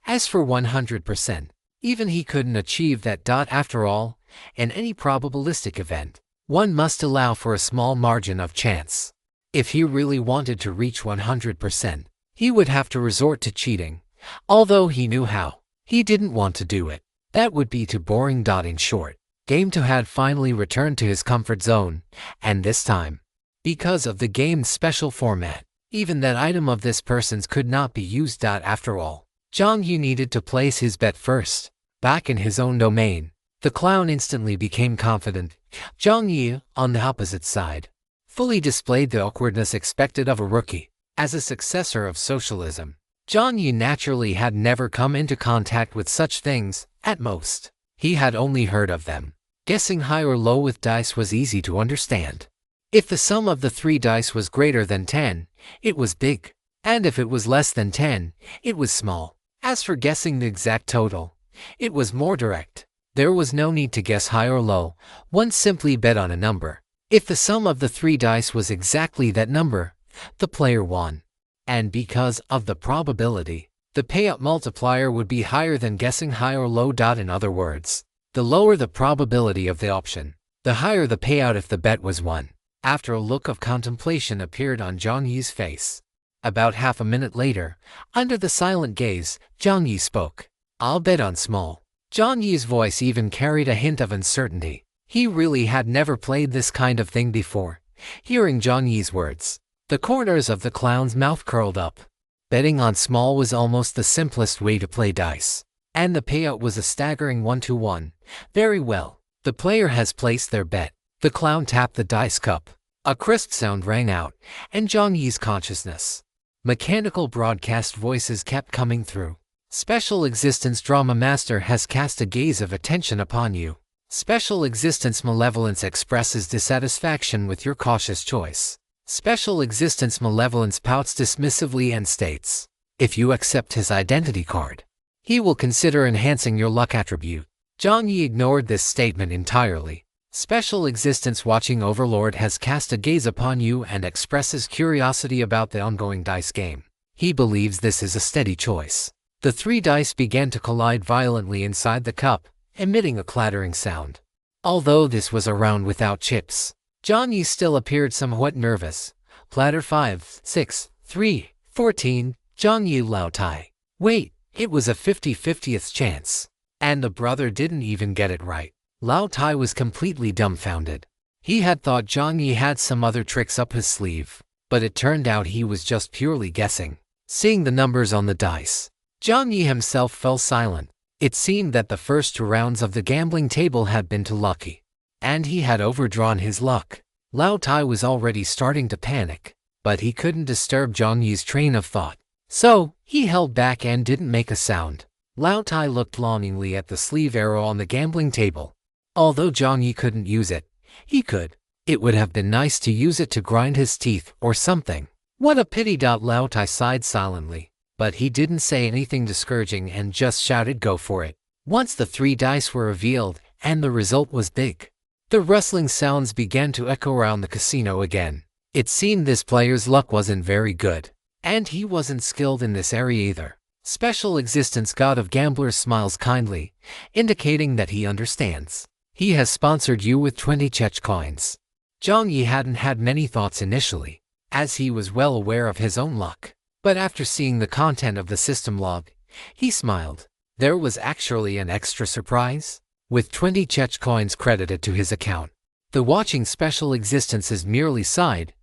As for 100%, even he couldn't achieve that. After all, in any probabilistic event, one must allow for a small margin of chance. If he really wanted to reach 100%, he would have to resort to cheating. Although he knew how, he didn't want to do it. That would be too boring. In short, Game 2 had finally returned to his comfort zone, and this time, because of the game's special format, even that item of this person's could not be used. After all, Jiang Yi needed to place his bet first. Back in his own domain, the clown instantly became confident. Jiang Yi, on the opposite side, fully displayed the awkwardness expected of a rookie. As a successor of socialism, Jiang Yi naturally had never come into contact with such things. At most, he had only heard of them. Guessing high or low with dice was easy to understand. If the sum of the 3 dice was greater than 10, it was big, and if it was less than 10, it was small. As for guessing the exact total, it was more direct. There was no need to guess high or low, one simply bet on a number. If the sum of the 3 dice was exactly that number, the player won. And because of the probability, the payout multiplier would be higher than guessing high or low. In other words, the lower the probability of the option, the higher the payout if the bet was won. After a look of contemplation appeared on Jiang Yi's face. About half a minute later, under the silent gaze, Jiang Yi spoke. "I'll bet on small." Jiang Yi's voice even carried a hint of uncertainty. He really had never played this kind of thing before. Hearing Jiang Yi's words, the corners of the clown's mouth curled up. Betting on small was almost the simplest way to play dice, and the payout was a staggering 1-to-1. Very well, the player has placed their bet. The clown tapped the dice cup. A crisp sound rang out, and Jiang Yi's consciousness. Mechanical broadcast voices kept coming through. Special Existence Drama Master has cast a gaze of attention upon you. Special Existence Malevolence expresses dissatisfaction with your cautious choice. Special Existence Malevolence pouts dismissively and states, if you accept his identity card, he will consider enhancing your luck attribute. Jiang Yi ignored this statement entirely. Special Existence Watching Overlord has cast a gaze upon you and expresses curiosity about the ongoing dice game. He believes this is a steady choice. The 3 dice began to collide violently inside the cup, emitting a clattering sound. Although this was a round without chips, Jiang Yi still appeared somewhat nervous. Platter 5, 6, 3, 14, Jiang Yi Lao Tai. Wait, it was a 50/50th chance. And the brother didn't even get it right. Lao Tai was completely dumbfounded. He had thought Jiang Yi had some other tricks up his sleeve, but it turned out he was just purely guessing. Seeing the numbers on the dice, Jiang Yi himself fell silent. It seemed that the first 2 rounds of the gambling table had been too lucky, and he had overdrawn his luck. Lao Tai was already starting to panic, but he couldn't disturb Jiang Yi's train of thought. So, he held back and didn't make a sound. Lao Tai looked longingly at the sleeve arrow on the gambling table. Although Jiang Yi couldn't use it, he could. It would have been nice to use it to grind his teeth or something. What a pity. Lao Tai sighed silently, but he didn't say anything discouraging and just shouted, "Go for it." Once the 3 dice were revealed, and the result was big, the rustling sounds began to echo around the casino again. It seemed this player's luck wasn't very good, and he wasn't skilled in this area either. Special Existence God of Gamblers smiles kindly, indicating that he understands. He has sponsored you with 20 Chech coins. Jiang Yi hadn't had many thoughts initially, as he was well aware of his own luck. But after seeing the content of the system log, he smiled. There was actually an extra surprise. With 20 Chech coins credited to his account, the watching Special Existences merely sighed,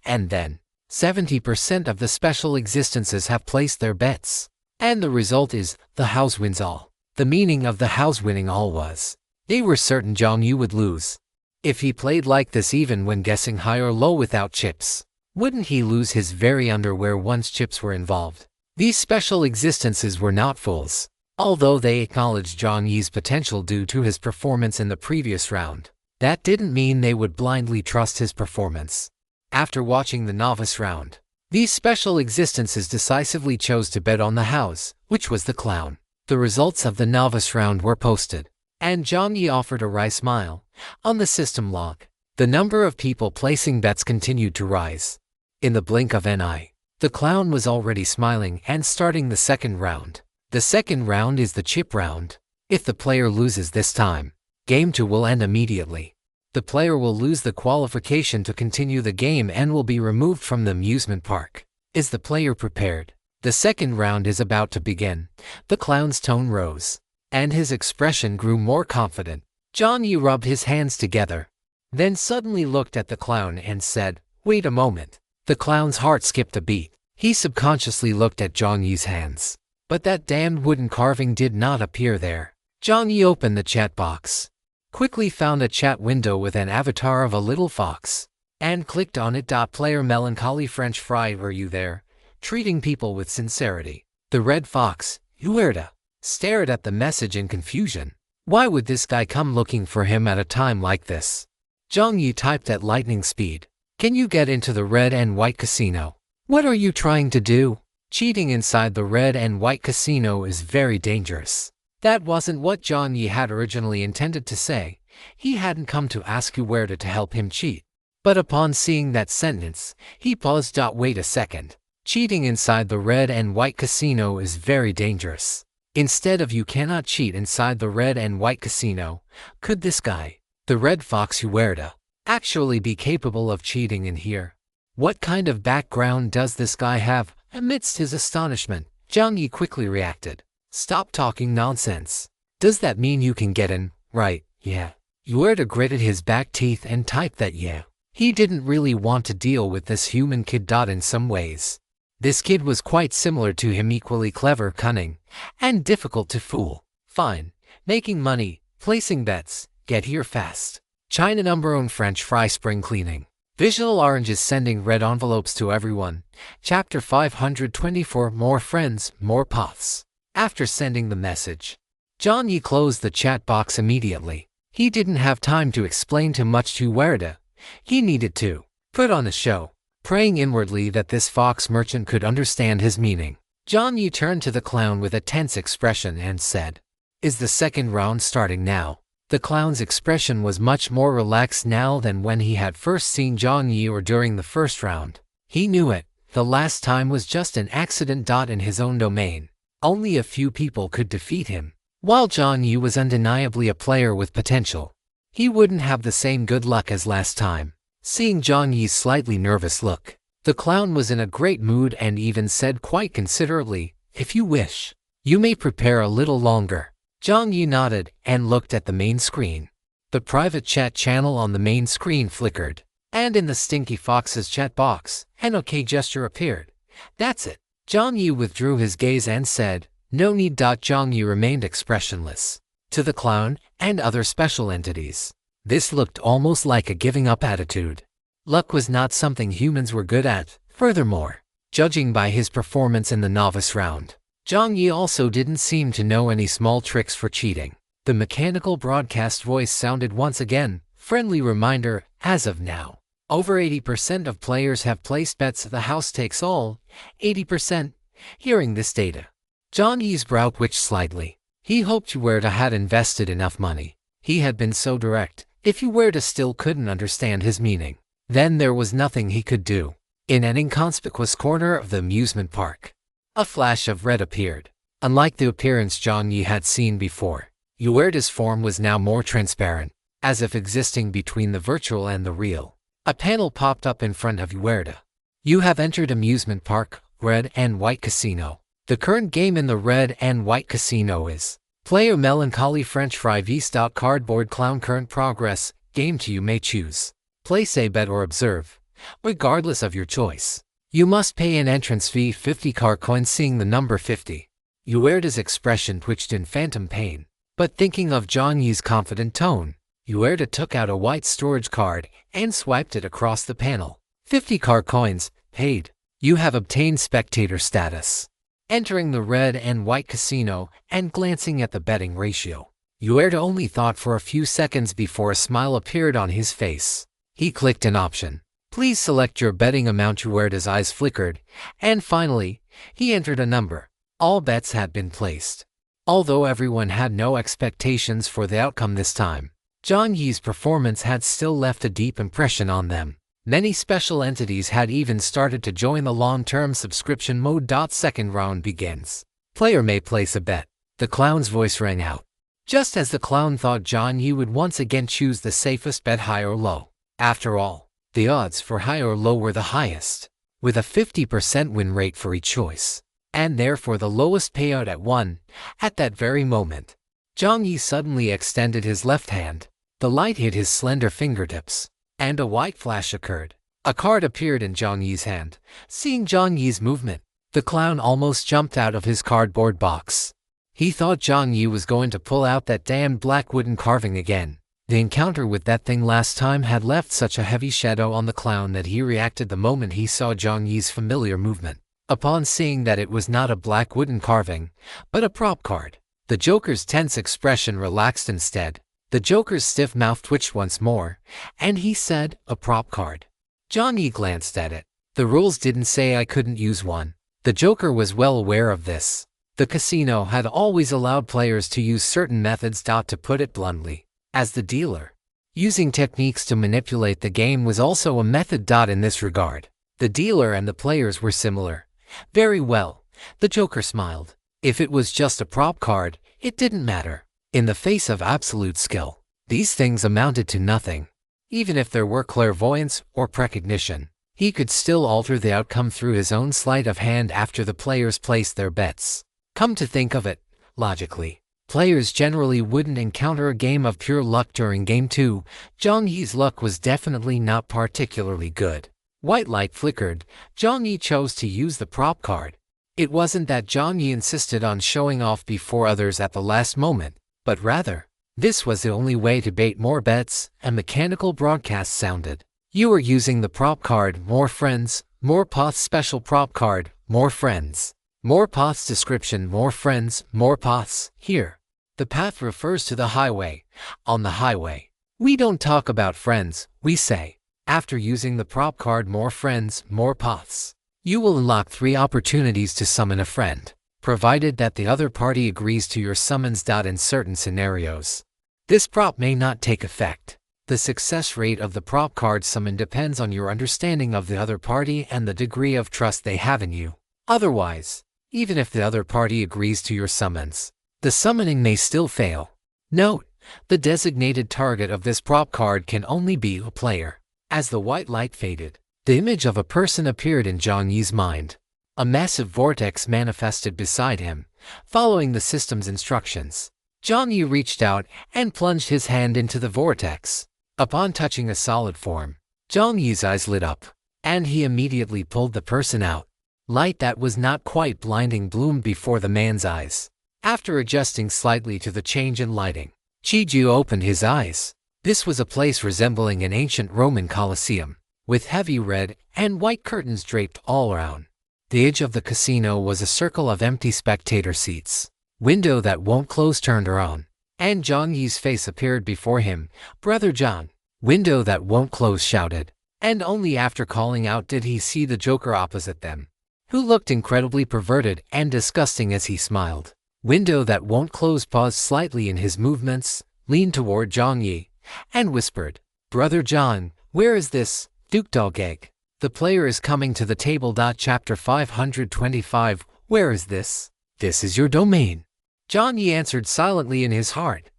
and then 70% of the Special Existences have placed their bets. And the result is, the house wins all. The meaning of the house winning all was, they were certain Jiang Yi would lose. If he played like this even when guessing high or low without chips, wouldn't he lose his very underwear once chips were involved? These special existences were not fools. Although they acknowledged Jiang Yi's potential due to his performance in the previous round, that didn't mean they would blindly trust his performance. After watching the novice round, these special existences decisively chose to bet on the house, which was the clown. The results of the novice round were posted, and Jiang Yi offered a wry smile on the system log. The number of people placing bets continued to rise. In the blink of an eye, the clown was already smiling and starting the second round. The second round is the chip round. If the player loses this time, Game 2 will end immediately. The player will lose the qualification to continue the game and will be removed from the amusement park. Is the player prepared? The second round is about to begin. The clown's tone rose, and his expression grew more confident. Jiang Yi rubbed his hands together, then suddenly looked at the clown and said, "Wait a moment." The clown's heart skipped a beat. He subconsciously looked at Jiang Yi's hands, but that damned wooden carving did not appear there. Jiang Yi opened the chat box, quickly found a chat window with an avatar of a little fox, and clicked on it. Player melancholy French fry, were you there? Treating people with sincerity. The red fox, Huerta, stared at the message in confusion. Why would this guy come looking for him at a time like this? Jiang Yi typed at lightning speed. Can you get into the red and white casino? What are you trying to do? Cheating inside the red and white casino is very dangerous. That wasn't what Jiang Yi had originally intended to say. He hadn't come to ask Huerta to help him cheat. But upon seeing that sentence, he paused. Wait a second. Cheating inside the red and white casino is very dangerous. Instead of you cannot cheat inside the red and white casino, could this guy, the red fox Huerta, actually be capable of cheating in here? What kind of background does this guy have? Amidst his astonishment, Jiang Yi quickly reacted. Stop talking nonsense. Does that mean you can get in? Right, yeah. Huerta gritted his back teeth and typed that yeah. He didn't really want to deal with this human kid. In some ways, this kid was quite similar to him, equally clever, cunning, and difficult to fool. Fine. Making money, placing bets, get here fast. China #1 French fry spring cleaning. Visual oranges sending red envelopes to everyone. Chapter 524 More friends, more paths. After sending the message, Jiang Yi closed the chat box immediately. He didn't have time to explain too much to Huerta. He needed to put on a show, praying inwardly that this fox merchant could understand his meaning. Jiang Yi turned to the clown with a tense expression and said, "Is the second round starting now?" The clown's expression was much more relaxed now than when he had first seen Jiang Yi or during the first round. He knew it. The last time was just an accident. In his own domain, only a few people could defeat him. While Jiang Yi was undeniably a player with potential, he wouldn't have the same good luck as last time. Seeing Jiang Yi's slightly nervous look, the clown was in a great mood and even said quite considerately, "If you wish, you may prepare a little longer." Jiang Yi nodded and looked at the main screen. The private chat channel on the main screen flickered, and in the Stinky Fox's chat box, an OK gesture appeared. That's it. Jiang Yi withdrew his gaze and said, "No need." Jiang Yi remained expressionless. To the clown and other special entities, this looked almost like a giving up attitude. Luck was not something humans were good at. Furthermore, judging by his performance in the novice round, Jiang Yi also didn't seem to know any small tricks for cheating. The mechanical broadcast voice sounded once again. Friendly reminder, as of now, over 80% of players have placed bets. The house takes all. 80%. Hearing this data, Jiang Yi's brow twitched slightly. He hoped Huerta had invested enough money. He had been so direct. If Huerta still couldn't understand his meaning, then there was nothing he could do. In an inconspicuous corner of the amusement park, a flash of red appeared. Unlike the appearance Jiang Yi had seen before, Huerta's form was now more transparent, as if existing between the virtual and the real. A panel popped up in front of Huerta. You have entered amusement park, red and white casino. The current game in the red and white casino is Player Melancholy French Fry vs. Cardboard Clown. Current progress. Game 2. You may choose place a bet or observe. Regardless of your choice, you must pay an entrance fee 50 car coins. Seeing the number 50, Huerta's expression twitched in phantom pain. But thinking of Jiang Yi's confident tone, Uerta took out a white storage card and swiped it across the panel. 50 card coins, paid. You have obtained spectator status. Entering the red and white casino and glancing at the betting ratio, Uerta only thought for a few seconds before a smile appeared on his face. He clicked an option. Please select your betting amount. Uerta's eyes flickered, and finally, he entered a number. All bets had been placed. Although everyone had no expectations for the outcome this time, Jiang Yi's performance had still left a deep impression on them. Many special entities had even started to join the long-term subscription mode. Second round begins. Player may place a bet. The clown's voice rang out. Just as the clown thought Jiang Yi would once again choose the safest bet, high or low. After all, the odds for high or low were the highest, with a 50% win rate for each choice, and therefore the lowest payout at 1. At that very moment, Jiang Yi suddenly extended his left hand. The light hit his slender fingertips, and a white flash occurred. A card appeared in Jiang Yi's hand. Seeing Jiang Yi's movement, the clown almost jumped out of his cardboard box. He thought Jiang Yi was going to pull out that damned black wooden carving again. The encounter with that thing last time had left such a heavy shadow on the clown that he reacted the moment he saw Jiang Yi's familiar movement. Upon seeing that it was not a black wooden carving, but a prop card, the Joker's tense expression relaxed instead. The Joker's stiff mouth twitched once more, and he said, "A prop card." Jiang Yi glanced at it. The rules didn't say I couldn't use one. The Joker was well aware of this. The casino had always allowed players to use certain methods. To put it bluntly, as the dealer, using techniques to manipulate the game was also a method. In this regard, the dealer and the players were similar. Very well, the Joker smiled. If it was just a prop card, it didn't matter. In the face of absolute skill, these things amounted to nothing. Even if there were clairvoyance or precognition, he could still alter the outcome through his own sleight of hand after the players placed their bets. Come to think of it, logically, players generally wouldn't encounter a game of pure luck during Game 2. Jiang Yi's luck was definitely not particularly good. White light flickered. Jiang Yi chose to use the prop card. It wasn't that Jiang Yi insisted on showing off before others at the last moment, but rather, this was the only way to bait more bets. A mechanical broadcast sounded. You are using the prop card. More friends, more pots. Special prop card, more friends. More pots. Description: more friends, more pots. Here, the path refers to the highway. On the highway, we don't talk about friends, we say. After using the prop card more friends, more pots, you will unlock 3 opportunities to summon a friend, provided that the other party agrees to your summons. In certain scenarios, this prop may not take effect. The success rate of the prop card summon depends on your understanding of the other party and the degree of trust they have in you. Otherwise, even if the other party agrees to your summons, the summoning may still fail. Note, the designated target of this prop card can only be a player. As the white light faded, the image of a person appeared in Jiang Yi's mind. A massive vortex manifested beside him, following the system's instructions. Jiang Yi reached out and plunged his hand into the vortex. Upon touching a solid form, Jiang Yi's eyes lit up, and he immediately pulled the person out. Light that was not quite blinding bloomed before the man's eyes. After adjusting slightly to the change in lighting, Chiju opened his eyes. This was a place resembling an ancient Roman Colosseum, with heavy red and white curtains draped all around. The edge of the casino was a circle of empty spectator seats. Window that won't close turned around, and Jiang Yi's face appeared before him. "Brother Jiang." Window that won't close shouted, and only after calling out did he see the Joker opposite them, who looked incredibly perverted and disgusting as he smiled. Window that won't close paused slightly in his movements, leaned toward Jiang Yi, and whispered, "Brother Jiang, where is this Duke Dog Egg? The player is coming to the table." Chapter 525. Where is this? This is your domain. Jiang Yi answered silently in his heart,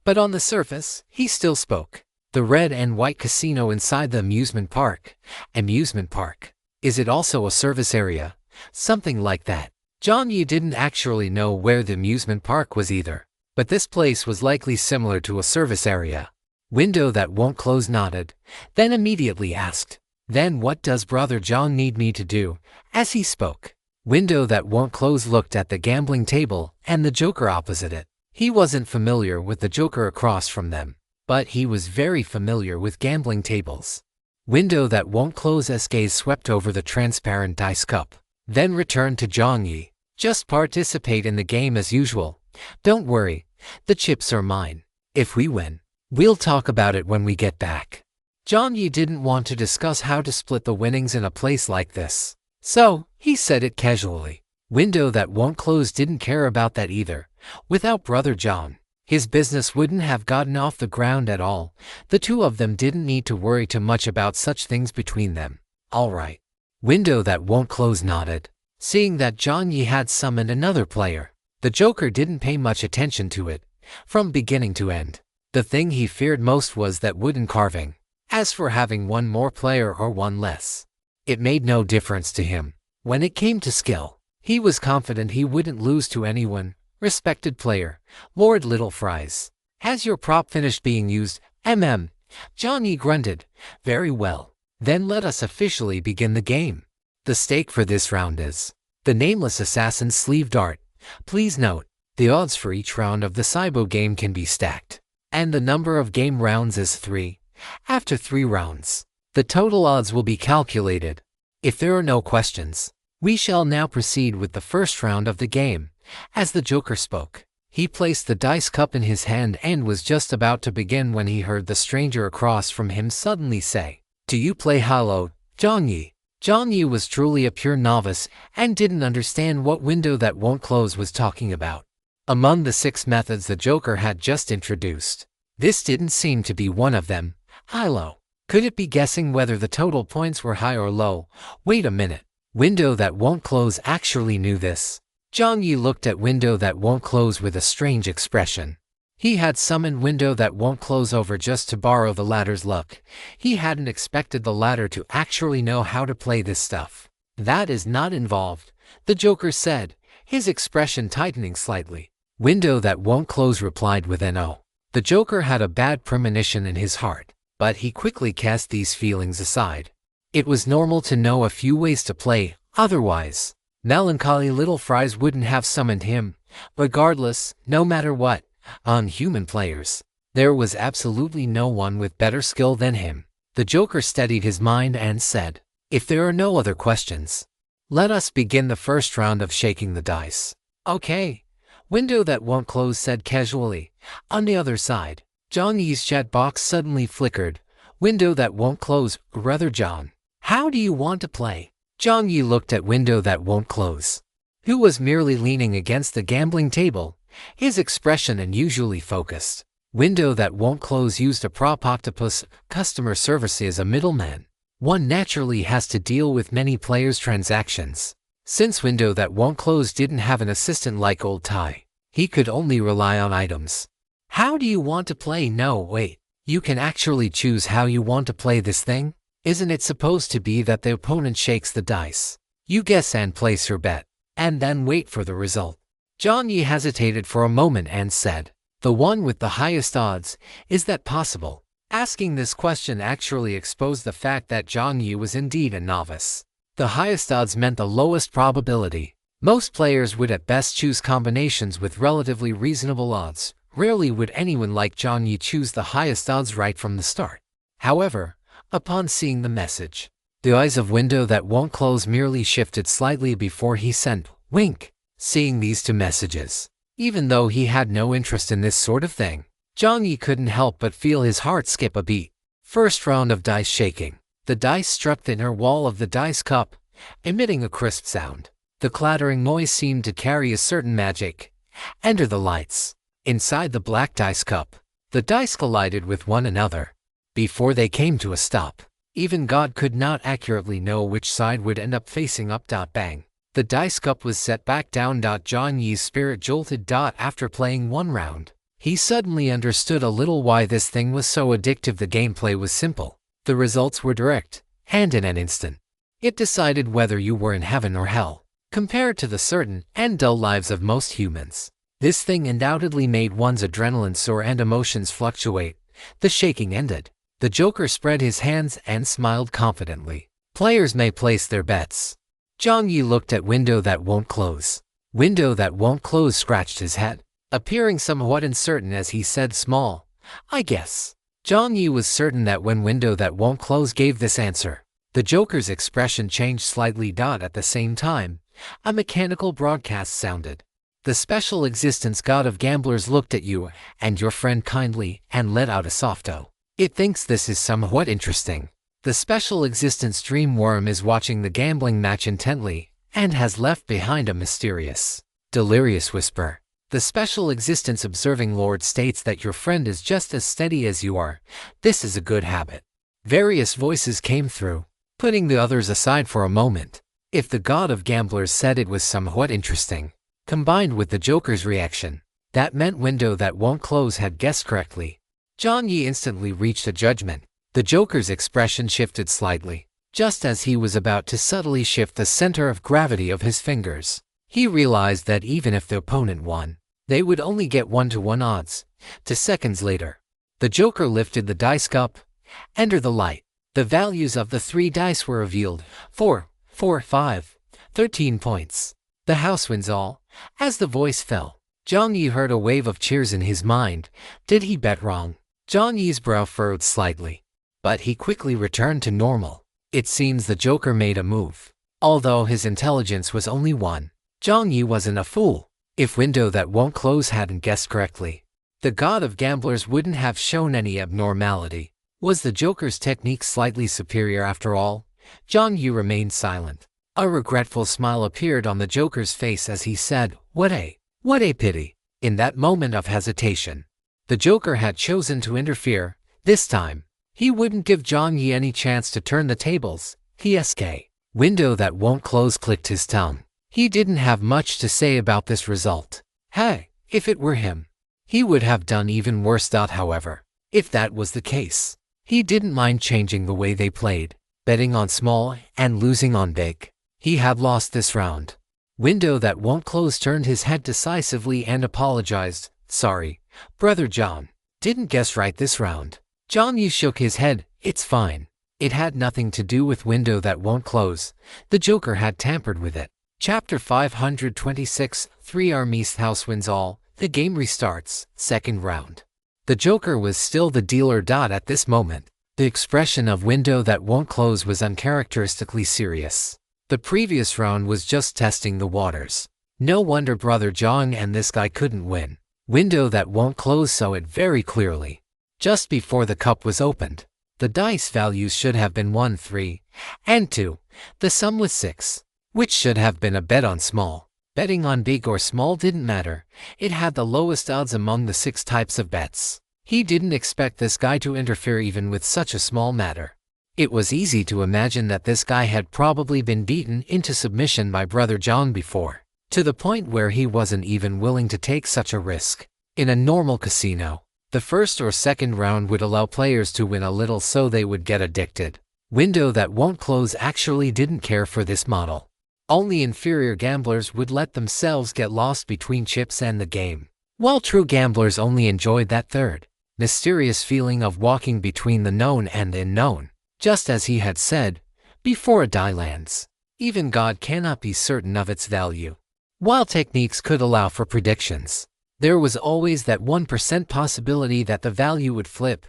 but on the surface, he still spoke. The red and white casino inside the amusement park. Amusement park. Is it also a service area? Something like that. Jiang Yi didn't actually know where the amusement park was either, but this place was likely similar to a service area. Window that won't close nodded, then immediately asked, "Then what does Brother Jiang need me to do?" As he spoke, Window that won't close looked at the gambling table and the Joker opposite it. He wasn't familiar with the Joker across from them. but he was very familiar with gambling tables. Window that won't close. Gaze swept over the transparent dice cup, then returned to Jiang Yi. Just participate in the game as usual. Don't worry, the chips are mine. If we win, we'll talk about it when we get back. Jiang Yi didn't want to discuss how to split the winnings in a place like this, so he said it casually. Window that won't close didn't care about that either. Without Brother John, his business wouldn't have gotten off the ground at all. The two of them didn't need to worry too much about such things between them. All right. Window that won't close nodded. Seeing that Jiang Yi had summoned another player, the Joker didn't pay much attention to it, from beginning to end. The thing he feared most was that wooden carving. As for having one more player or one less, it made no difference to him. When it came to skill, he was confident he wouldn't lose to anyone. Respected player, Lord Little Fries. Has your prop finished being used? Jiang Yi grunted. Very well. Then let us officially begin the game. The stake for this round is the Nameless Assassin's Sleeve Dart. Please note, the odds for each round of the Saibo game can be stacked, and the number of game rounds is 3. After 3 rounds, the total odds will be calculated. If there are no questions, we shall now proceed with the first round of the game. As the Joker spoke, he placed the dice cup in his hand and was just about to begin when he heard the stranger across from him suddenly say, "Do you play Yahello, Jiang Yi?" Jiang Yi was truly a pure novice and didn't understand what Window that won't close was talking about. Among the 6 methods the Joker had just introduced, this didn't seem to be one of them. Yahello. Could it be guessing whether the total points were high or low? Wait a minute. Window that won't close actually knew this. Jiang Yi looked at Window that won't close with a strange expression. He had summoned Window that won't close over just to borrow the latter's luck. He hadn't expected the latter to actually know how to play this stuff. That is not involved, the Joker said, his expression tightening slightly. Window that won't close replied with an "oh." The Joker had a bad premonition in his heart, but he quickly cast these feelings aside. It was normal to know a few ways to play, otherwise, melancholy Little Fries wouldn't have summoned him. Regardless, no matter what, on human players, there was absolutely no one with better skill than him. The Joker steadied his mind and said, "If there are no other questions, let us begin the first round of shaking the dice." "Okay." Window that won't close said casually. On the other side, Jiang Yi's chat box suddenly flickered. "Window that won't close, Brother John. How do you want to play?" Jiang Yi looked at Window that won't close, who was merely leaning against the gambling table, his expression unusually focused. Window that won't close used a prop octopus customer service as a middleman. One naturally has to deal with many players' transactions. Since Window that won't close didn't have an assistant like Old Tai, he could only rely on items. "How do you want to play?" "No, wait. You can actually choose how you want to play this thing? Isn't it supposed to be that the opponent shakes the dice? You guess and place your bet, and then wait for the result." Jiang Yi hesitated for a moment and said, "The one with the highest odds, is that possible?" Asking this question actually exposed the fact that Jiang Yi was indeed a novice. The highest odds meant the lowest probability. Most players would at best choose combinations with relatively reasonable odds. Rarely would anyone like Jiang Yi choose the highest odds right from the start. However, upon seeing the message, the eyes of Window that won't close merely shifted slightly before he sent wink. Seeing these 2 messages, even though he had no interest in this sort of thing, Jiang Yi couldn't help but feel his heart skip a beat. First round of dice shaking. The dice struck the inner wall of the dice cup, emitting a crisp sound. The clattering noise seemed to carry a certain magic. Enter the lights. Inside the black dice cup, the dice collided with one another. Before they came to a stop, even God could not accurately know which side would end up facing up. Bang. The dice cup was set back down. Jiang Yi's spirit jolted. After playing 1 round, he suddenly understood a little why this thing was so addictive. The gameplay was simple. The results were direct, and in an instant, it decided whether you were in heaven or hell. Compared to the certain and dull lives of most humans, this thing undoubtedly made one's adrenaline soar and emotions fluctuate. The shaking ended. The Joker spread his hands and smiled confidently. Players may place their bets. Jiang Yi looked at Window that won't close. Window that won't close scratched his head, appearing somewhat uncertain as he said, "Small, I guess." Jiang Yi was certain that when window that won't close gave this answer, the Joker's expression changed slightly. At the same time, a mechanical broadcast sounded. The special existence god of gamblers looked at you and your friend kindly and let out a soft "oh." It thinks this is somewhat interesting. The special existence dream worm is watching the gambling match intently and has left behind a mysterious, delirious whisper. The special existence observing lord states that your friend is just as steady as you are. This is a good habit. Various voices came through, putting the others aside for a moment. If the god of gamblers said it was somewhat interesting, combined with the Joker's reaction, that meant window that won't close had guessed correctly. Jiang Yi instantly reached a judgment. The Joker's expression shifted slightly, just as he was about to subtly shift the center of gravity of his fingers. He realized that even if the opponent won, they would only get 1-to-1 odds. 2 seconds later, the Joker lifted the dice cup. Enter the light. The values of the 3 dice were revealed. 4, 4, 5, 13 points. The house wins all. As the voice fell, Jiang Yi heard a wave of cheers in his mind. Did he bet wrong? Jiang Yi's brow furrowed slightly, but he quickly returned to normal. It seems the Joker made a move. Although his intelligence was only 1, Jiang Yi wasn't a fool. If window that won't close hadn't guessed correctly, the god of gamblers wouldn't have shown any abnormality. Was the Joker's technique slightly superior after all? Jiang Yi remained silent. A regretful smile appeared on the Joker's face as he said, what a pity. In that moment of hesitation, the Joker had chosen to interfere. This time, he wouldn't give Jiang Yi any chance to turn the tables. Window that won't close clicked his tongue. He didn't have much to say about this result. Hey, if it were him, he would have done even worse. However, if that was the case, he didn't mind changing the way they played, betting on small and losing on big. He had lost this round. Window that won't close turned his head decisively and apologized. Sorry, Brother John, didn't guess right this round. Jiang Yi shook his head. It's fine. It had nothing to do with window that won't close. The Joker had tampered with it. Chapter 526, 3 Armies house wins all. The game restarts. Second round. The Joker was still the dealer. At this moment, the expression of window that won't close was uncharacteristically serious. The previous round was just testing the waters. No wonder Brother Jiang and this guy couldn't win. Window that won't close saw it very clearly. Just before the cup was opened, the dice values should have been 1, 3, and 2. The sum was 6, which should have been a bet on small. Betting on big or small didn't matter. It had the lowest odds among the 6 types of bets. He didn't expect this guy to interfere even with such a small matter. It was easy to imagine that this guy had probably been beaten into submission by Brother John before, to the point where he wasn't even willing to take such a risk. In a normal casino, the first or second round would allow players to win a little so they would get addicted. Window that won't close actually didn't care for this model. Only inferior gamblers would let themselves get lost between chips and the game, while true gamblers only enjoyed that third, mysterious feeling of walking between the known and the unknown. Just as he had said, before a die lands, even God cannot be certain of its value. While techniques could allow for predictions, there was always that 1% possibility that the value would flip.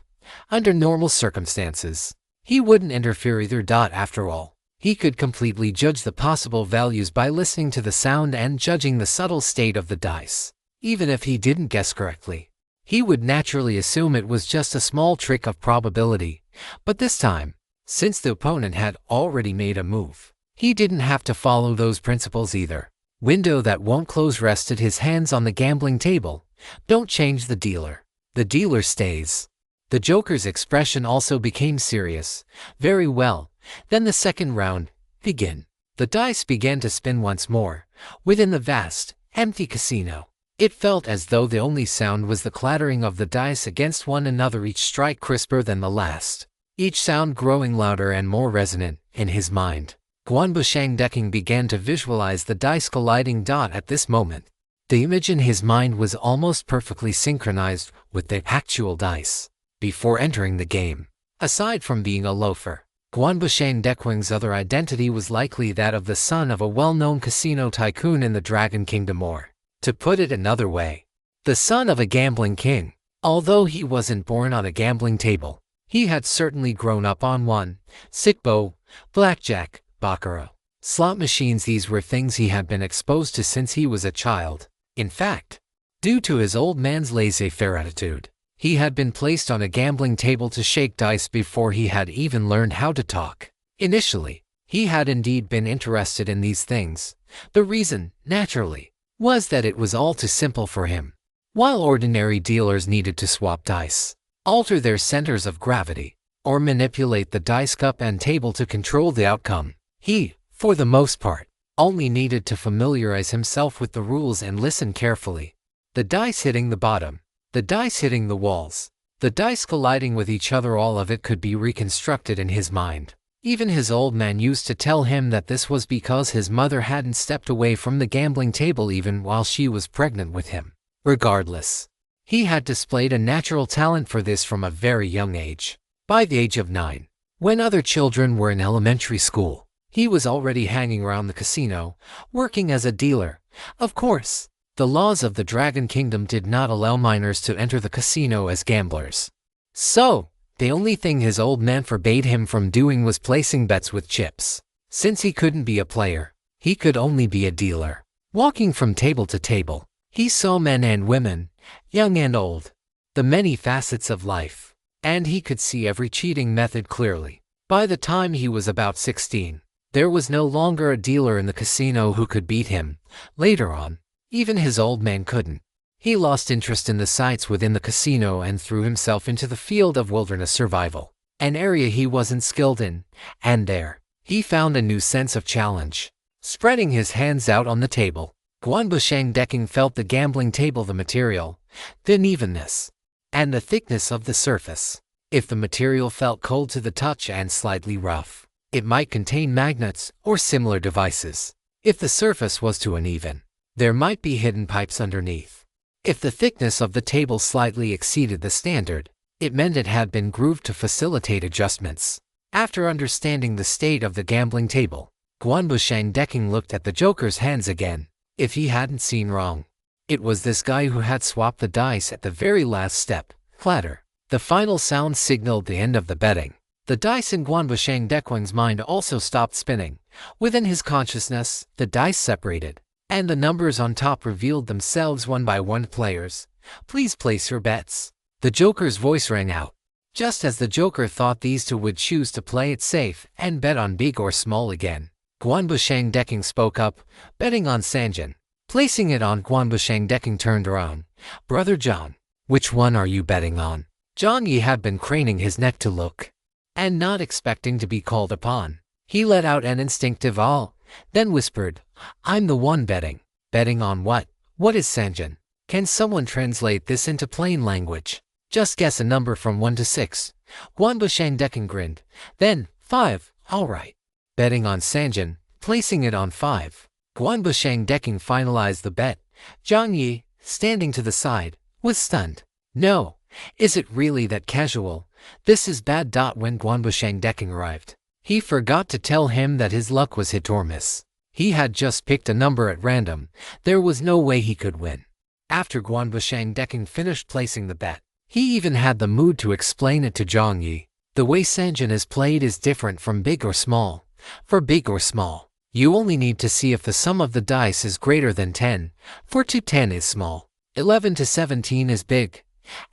Under normal circumstances, he wouldn't interfere either. After all, he could completely judge the possible values by listening to the sound and judging the subtle state of the dice. Even if he didn't guess correctly, he would naturally assume it was just a small trick of probability. But this time, since the opponent had already made a move, he didn't have to follow those principles either. Window that won't close rested his hands on the gambling table. Don't change the dealer. The dealer stays. The Joker's expression also became serious. Very well. Then the second round, begin. The dice began to spin once more. Within the vast, empty casino, it felt as though the only sound was the clattering of the dice against one another, each strike crisper than the last, each sound growing louder and more resonant. In his mind, Guanbushang decking began to visualize the dice colliding. At this moment, the image in his mind was almost perfectly synchronized with the actual dice. Before entering the game, aside from being a loafer, Guanbushang Dekwing's other identity was likely that of the son of a well-known casino tycoon in the Dragon Kingdom, or, to put it another way, the son of a gambling king. Although he wasn't born on a gambling table, he had certainly grown up on one. Sickbo, blackjack, baccarat, slot machines, these were things he had been exposed to since he was a child. In fact, due to his old man's laissez-faire attitude, he had been placed on a gambling table to shake dice before he had even learned how to talk. Initially, he had indeed been interested in these things. The reason, naturally, was that it was all too simple for him. While ordinary dealers needed to swap dice, alter their centers of gravity, or manipulate the dice cup and table to control the outcome, he, for the most part, only needed to familiarize himself with the rules and listen carefully. The dice hitting the bottom, the dice hitting the walls, the dice colliding with each other, all of it could be reconstructed in his mind. Even his old man used to tell him that this was because his mother hadn't stepped away from the gambling table even while she was pregnant with him. Regardless, he had displayed a natural talent for this from a very young age. By the age of 9, when other children were in elementary school, he was already hanging around the casino, working as a dealer. Of course, the laws of the Dragon Kingdom did not allow minors to enter the casino as gamblers. So, the only thing his old man forbade him from doing was placing bets with chips. Since he couldn't be a player, he could only be a dealer. Walking from table to table, he saw men and women, young and old, the many facets of life, and he could see every cheating method clearly. By the time he was about 16, there was no longer a dealer in the casino who could beat him. Later on, even his old man couldn't. He lost interest in the sights within the casino and threw himself into the field of wilderness survival, an area he wasn't skilled in, and there, he found a new sense of challenge. Spreading his hands out on the table, Guanbusheng Decking felt the gambling table, the material, the unevenness, and the thickness of the surface. If the material felt cold to the touch and slightly rough, it might contain magnets or similar devices. If the surface was too uneven, there might be hidden pipes underneath. If the thickness of the table slightly exceeded the standard, it meant it had been grooved to facilitate adjustments. After understanding the state of the gambling table, Guanbusheng Decking looked at the Joker's hands again. If he hadn't seen wrong, it was this guy who had swapped the dice at the very last step. Clatter. The final sound signaled the end of the betting. The dice in Guanbusheng Decking's mind also stopped spinning. Within his consciousness, the dice separated, and the numbers on top revealed themselves one by one. Players, please place your bets. The Joker's voice rang out. Just as the Joker thought these two would choose to play it safe and bet on big or small again, Guanbusheng Decking spoke up, betting on Sanjin. Placing it on, Guanbusheng Decking turned around. Brother John, which one are you betting on? Jiang Yi had been craning his neck to look, and not expecting to be called upon. He let out an instinctive "ah," then whispered, I'm the one betting. Betting on what? What is Sanjin? Can someone translate this into plain language? Just guess a number from 1 to 6. Guanbusheng Decking grinned. Then, 5, alright. Betting on Sanjin, placing it on 5. Guanbusheng Decking finalized the bet. Jiang Yi, standing to the side, was stunned. No, is it really that casual? This is bad. When Guanbusheng Decking arrived, he forgot to tell him that his luck was hit or miss. He had just picked a number at random. There was no way he could win. After Guanbusheng Decking finished placing the bet, he even had the mood to explain it to Jiang Yi. The way Sanjin is played is different from big or small. For big or small, you only need to see if the sum of the dice is greater than 10. For 2, 10 is small. 11 to 17 is big.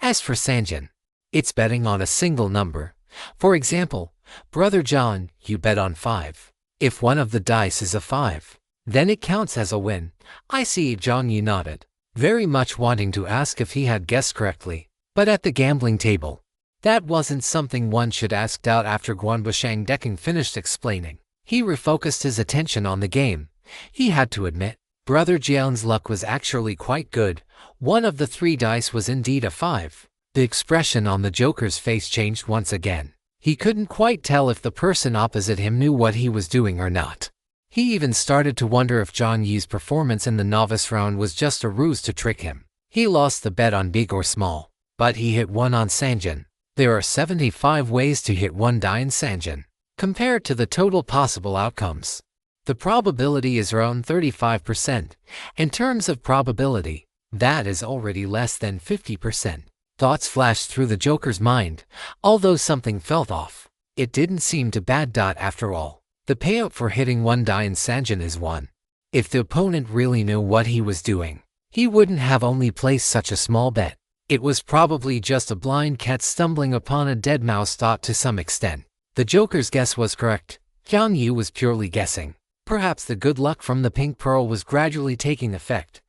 As for Sanjin, it's betting on a single number. For example, Brother John, you bet on 5. If one of the dice is a 5, then it counts as a win. I see. Jiang Yi nodded, very much wanting to ask if he had guessed correctly. But at the gambling table, that wasn't something one should ask. After Guanbusheng Decking finished explaining, he refocused his attention on the game. He had to admit, Brother Jian's luck was actually quite good. One of the 3 dice was indeed a 5. The expression on the Joker's face changed once again. He couldn't quite tell if the person opposite him knew what he was doing or not. He even started to wonder if Jiang Yi's performance in the novice round was just a ruse to trick him. He lost the bet on big or small, but he hit 1 on Sanjin. There are 75 ways to hit 1 die in Sanjin. Compared to the total possible outcomes, the probability is around 35%. In terms of probability, that is already less than 50%. Thoughts flashed through the Joker's mind, although something felt off. It didn't seem too bad. After all, the payout for hitting one die in Sanjin is 1. If the opponent really knew what he was doing, he wouldn't have only placed such a small bet. It was probably just a blind cat stumbling upon a dead mouse. To some extent, the Joker's guess was correct. Jiang Yi was purely guessing. Perhaps the good luck from the pink pearl was gradually taking effect,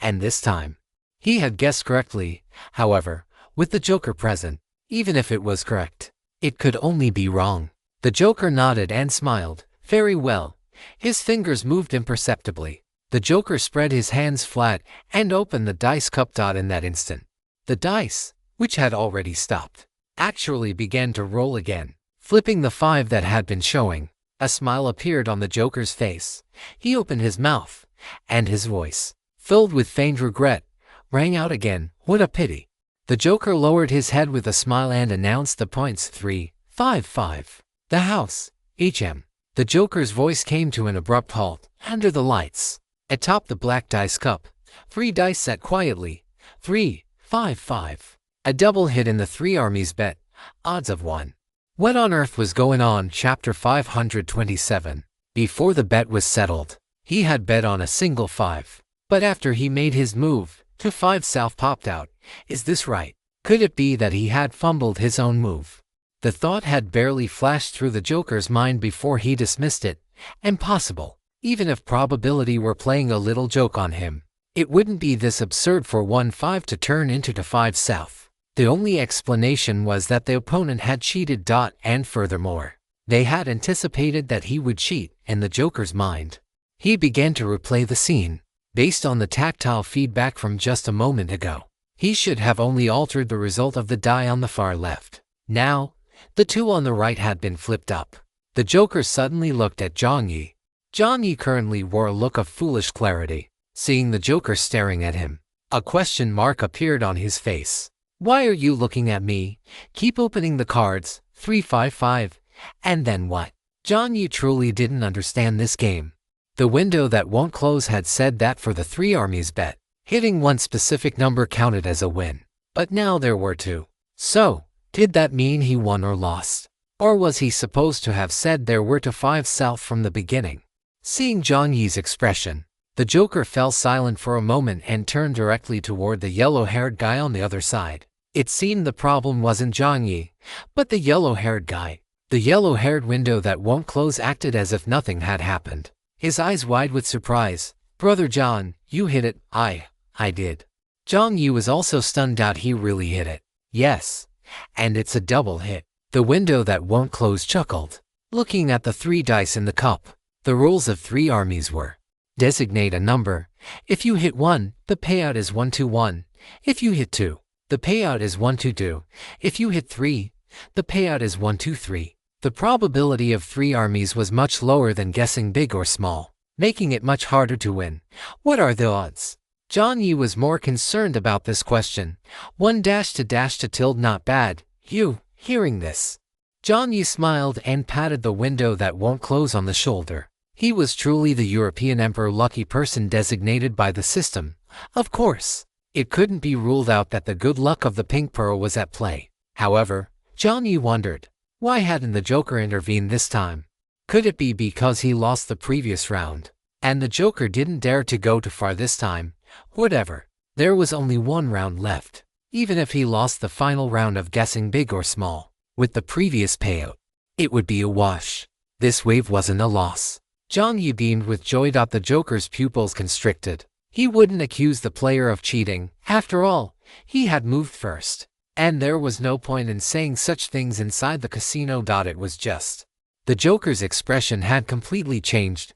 and this time, he had guessed correctly. However, with the Joker present, even if it was correct, it could only be wrong. The Joker nodded and smiled. Very well. His fingers moved imperceptibly. The Joker spread his hands flat and opened the dice cup. In that instant, the dice, which had already stopped, actually began to roll again, flipping the 5 that had been showing. A smile appeared on the Joker's face. He opened his mouth, and his voice, filled with faint regret, rang out again. What a pity. The Joker lowered his head with a smile and announced the points. 3, 5, 5. The house, HM. The Joker's voice came to an abrupt halt. Under the lights, atop the black dice cup, 3 dice sat quietly. 3, 5, 5. A double hit in the 3 armies bet. Odds of 1. What on earth was going on? Chapter 527. Before the bet was settled, he had bet on a single 5. But after he made his move, 2 5 south popped out. Is this right? Could it be that he had fumbled his own move? The thought had barely flashed through the Joker's mind before he dismissed it. Impossible. Even if probability were playing a little joke on him, it wouldn't be this absurd for 1 5 to turn into 2 5 south. The only explanation was that the opponent had cheated. And furthermore, they had anticipated that he would cheat. In the Joker's mind, he began to replay the scene. Based on the tactile feedback from just a moment ago, he should have only altered the result of the die on the far left. Now, the 2 on the right had been flipped up. The Joker suddenly looked at Jiang Yi. Jiang Yi currently wore a look of foolish clarity. Seeing the Joker staring at him, a question mark appeared on his face. Why are you looking at me? Keep opening the cards. 3 5 5. And then what? Jiang Yi truly didn't understand this game. The window that won't close had said that for the 3 armies bet, hitting one specific number counted as a win. But now there were 2. So, did that mean he won or lost? Or was he supposed to have said there were 2 5 south from the beginning? Seeing Jiang Yi's expression, the Joker fell silent for a moment and turned directly toward the yellow-haired guy on the other side. It seemed the problem wasn't Jiang Yi, but the yellow-haired guy. The yellow-haired window that won't close acted as if nothing had happened. His eyes wide with surprise. Brother John, you hit it. I did. Jiang Yi was also stunned. He really hit it. Yes. And it's a double hit. The window that won't close chuckled, looking at the 3 dice in the cup. The rules of 3 armies were: designate a number. If you hit 1, the payout is 1 2 1. If you hit 2, the payout is 1 2 2. If you hit 3, the payout is 1 2 3. The probability of 3 armies was much lower than guessing big or small, making it much harder to win. What are the odds? Jiang Yi was more concerned about this question. 1 to tilde not bad. Hearing this, Jiang Yi smiled and patted the window that won't close on the shoulder. He was truly the European Emperor, lucky person designated by the system. Of course, it couldn't be ruled out that the good luck of the pink pearl was at play. However, Jiang Yi wondered, why hadn't the Joker intervened this time? Could it be because he lost the previous round, and the Joker didn't dare to go too far this time? Whatever, there was only 1 round left. Even if he lost the final round of guessing big or small, with the previous payout, it would be a wash. This wave wasn't a loss. Jiang Yi beamed with joy. The Joker's pupils constricted. He wouldn't accuse the player of cheating. After all, he had moved first. And there was no point in saying such things inside the casino. It was just. The Joker's expression had completely changed.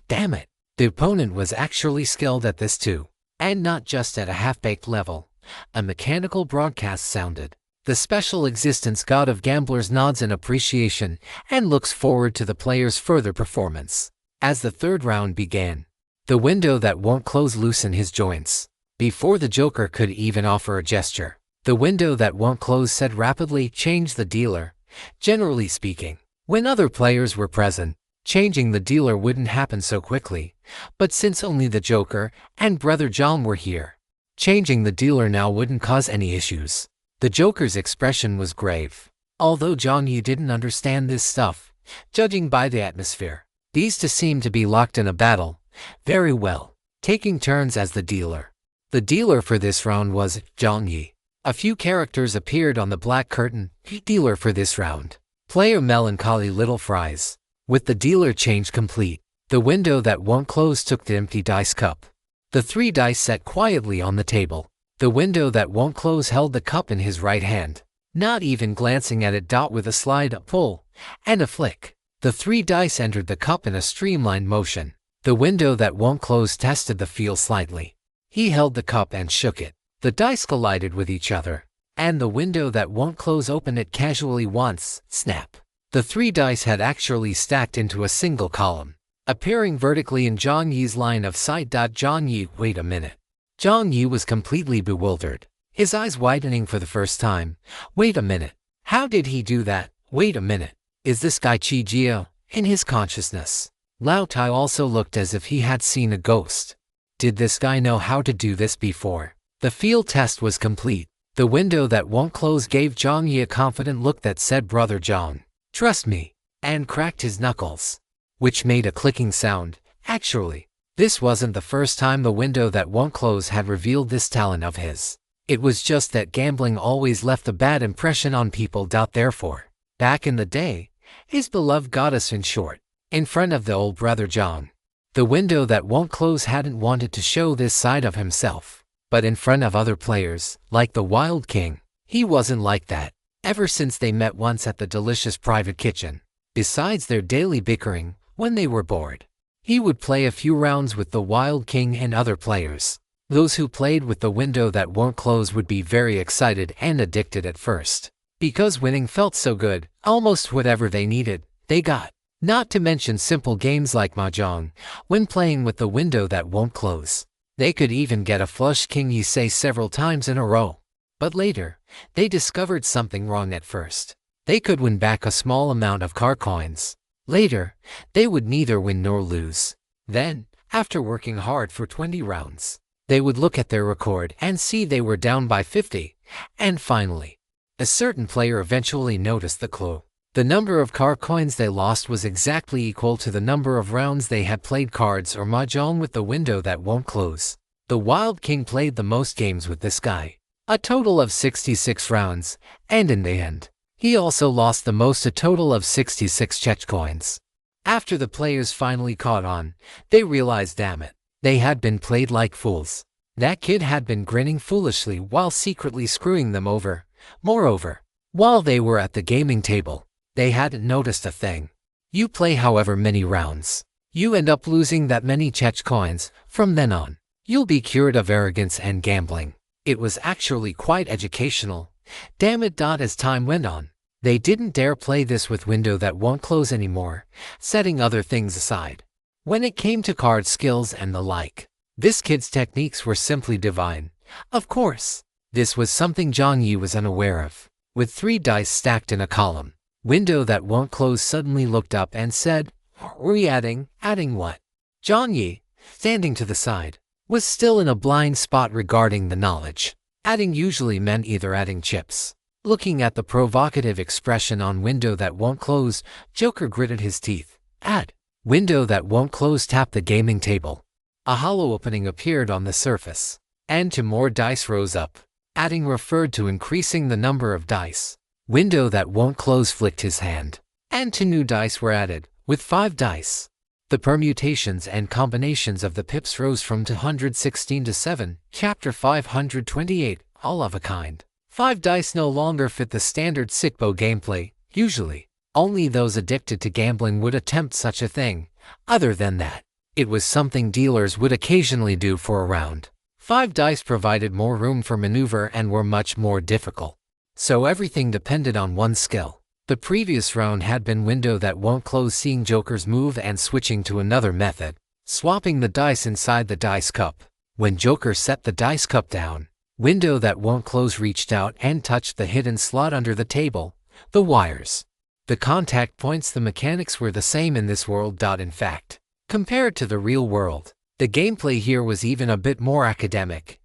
Damn it. The opponent was actually skilled at this too. And not just at a half-baked level. A mechanical broadcast sounded. The special existence god of gamblers nods in appreciation and looks forward to the player's further performance. As the 3rd round began, the window that won't close loosened his joints. Before the Joker could even offer a gesture, the window that won't close said rapidly, change the dealer. Generally speaking, when other players were present, changing the dealer wouldn't happen so quickly. But since only the Joker and Brother John were here, changing the dealer now wouldn't cause any issues. The Joker's expression was grave. Although Jiang Yi didn't understand this stuff, judging by the atmosphere, these two seemed to be locked in a battle very well, taking turns as the dealer. The dealer for this round was Jiang Yi. A few characters appeared on the black curtain. Dealer for this round. Player Melancholy Little Fries. With the dealer change complete, the window that won't close took the empty dice cup. The 3 dice set quietly on the table. The window that won't close held the cup in his right hand, not even glancing at it. With a slide, a pull, and a flick, the 3 dice entered the cup in a streamlined motion. The window that won't close tested the feel slightly. He held the cup and shook it. The dice collided with each other, and the window that won't close opened it casually once. Snap. The 3 dice had actually stacked into a single column, appearing vertically in Jiang Yi's line of sight. Jiang Yi, wait a minute. Jiang Yi was completely bewildered, his eyes widening for the first time. Wait a minute. How did he do that? Wait a minute. Is this guy Qi Jia in his consciousness? Lao Tai also looked as if he had seen a ghost. Did this guy know how to do this before? The field test was complete. The window that won't close gave Jiang Yi a confident look that said, "Brother Jiang, trust me," and cracked his knuckles, which made a clicking sound. Actually, this wasn't the first time the window that won't close had revealed this talent of his. It was just that gambling always left a bad impression on people. Therefore, back in the day, his beloved goddess in short, in front of the old brother Jiang, the window that won't close hadn't wanted to show this side of himself. But in front of other players, like the Wild King, he wasn't like that, ever since they met once at the delicious private kitchen. Besides their daily bickering, when they were bored, he would play a few rounds with the Wild King and other players. Those who played with the window that won't close would be very excited and addicted at first, because winning felt so good. Almost whatever they needed, they got. Not to mention simple games like mahjong, when playing with the window that won't close. They could even get a flush king you say several times in a row. But later, they discovered something wrong. At first, they could win back a small amount of car coins. Later, they would neither win nor lose. Then, after working hard for 20 rounds, they would look at their record and see they were down by 50. And finally, a certain player eventually noticed the clue. The number of car coins they lost was exactly equal to the number of rounds they had played cards or mahjong with the window that won't close. The Wild King played the most games with this guy, a total of 66 rounds, and in the end, he also lost the most, a total of 66 Czech coins. After the players finally caught on, they realized, damn it, they had been played like fools. That kid had been grinning foolishly while secretly screwing them over. Moreover, while they were at the gaming table, they hadn't noticed a thing. You play however many rounds, you end up losing that many Czech coins. From then on, you'll be cured of arrogance and gambling. It was actually quite educational. Damn it. As time went on, they didn't dare play this with window that won't close anymore, setting other things aside. When it came to card skills and the like, this kid's techniques were simply divine. Of course, this was something Jiang Yi was unaware of. With 3 dice stacked in a column, window that won't close suddenly looked up and said, "Are we adding? Adding what?" Jiang Yi, standing to the side, was still in a blind spot regarding the knowledge. Adding usually meant either adding chips. Looking at the provocative expression on window that won't close, Joker gritted his teeth. Add. Window that won't close tapped the gaming table. A hollow opening appeared on the surface, and 2 more dice rose up. Adding referred to increasing the number of dice. Window that won't close flicked his hand, and 2 new dice were added, with 5 dice. The permutations and combinations of the pips rose from 216 to 7, chapter 528, all of a kind. 5 dice no longer fit the standard sickbo gameplay. Usually, only those addicted to gambling would attempt such a thing. Other than that, it was something dealers would occasionally do for a round. 5 dice provided more room for maneuver and were much more difficult. So everything depended on one skill. The previous round had been window that won't close seeing Joker's move and switching to another method, swapping the dice inside the dice cup. When Joker set the dice cup down, window that won't close reached out and touched the hidden slot under the table, the wires. The contact points, the mechanics were the same in this world. In fact, compared to the real world, the gameplay here was even a bit more academic.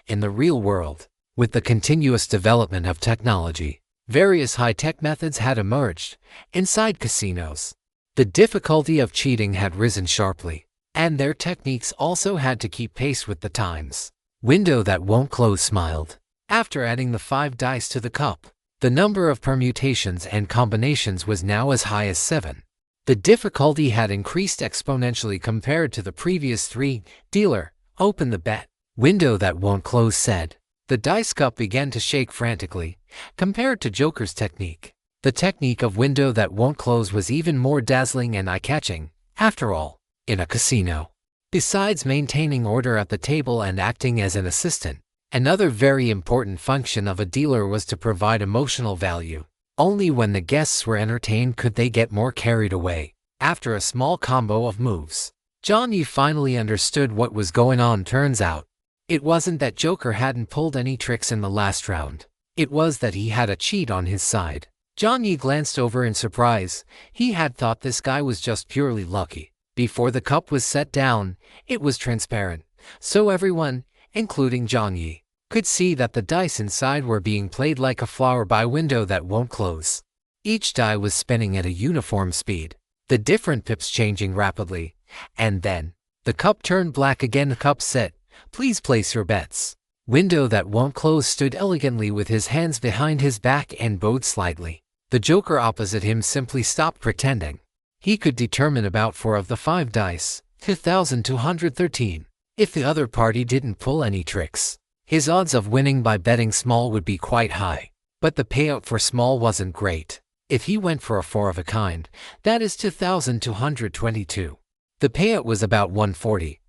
In the real world, With the continuous development of technology, various high-tech methods had emerged inside casinos. The difficulty of cheating had risen sharply, and their techniques also had to keep pace with the times. Window that won't close smiled. After adding the 5 dice to the cup, the number of permutations and combinations was now as high as 7. The difficulty had increased exponentially compared to the previous 3. Dealer, open the bet. Window that won't close said. The dice cup began to shake frantically, compared to Joker's technique. The technique of window that won't close was even more dazzling and eye-catching, after all, in a casino. Besides maintaining order at the table and acting as an assistant, another very important function of a dealer was to provide emotional value. Only when the guests were entertained could they get more carried away. After a small combo of moves, Jiang Yi finally understood what was going on. Turns out, it wasn't that Joker hadn't pulled any tricks in the last round. It was that he had a cheat on his side. Jiang Yi glanced over in surprise. He had thought this guy was just purely lucky. Before the cup was set down, it was transparent, so everyone, including Jiang Yi, could see that the dice inside were being played like a flower by window that won't close. Each die was spinning at a uniform speed, the different pips changing rapidly, and then, the cup turned black again. The cup set. Please place your bets. Window that won't close stood elegantly with his hands behind his back and bowed slightly. The Joker opposite him simply stopped pretending. He could determine about 4 of the 5 dice, 2,213. If the other party didn't pull any tricks, his odds of winning by betting small would be quite high. But the payout for small wasn't great. If he went for a 4 of a kind, that is 2,222. The payout was about 140.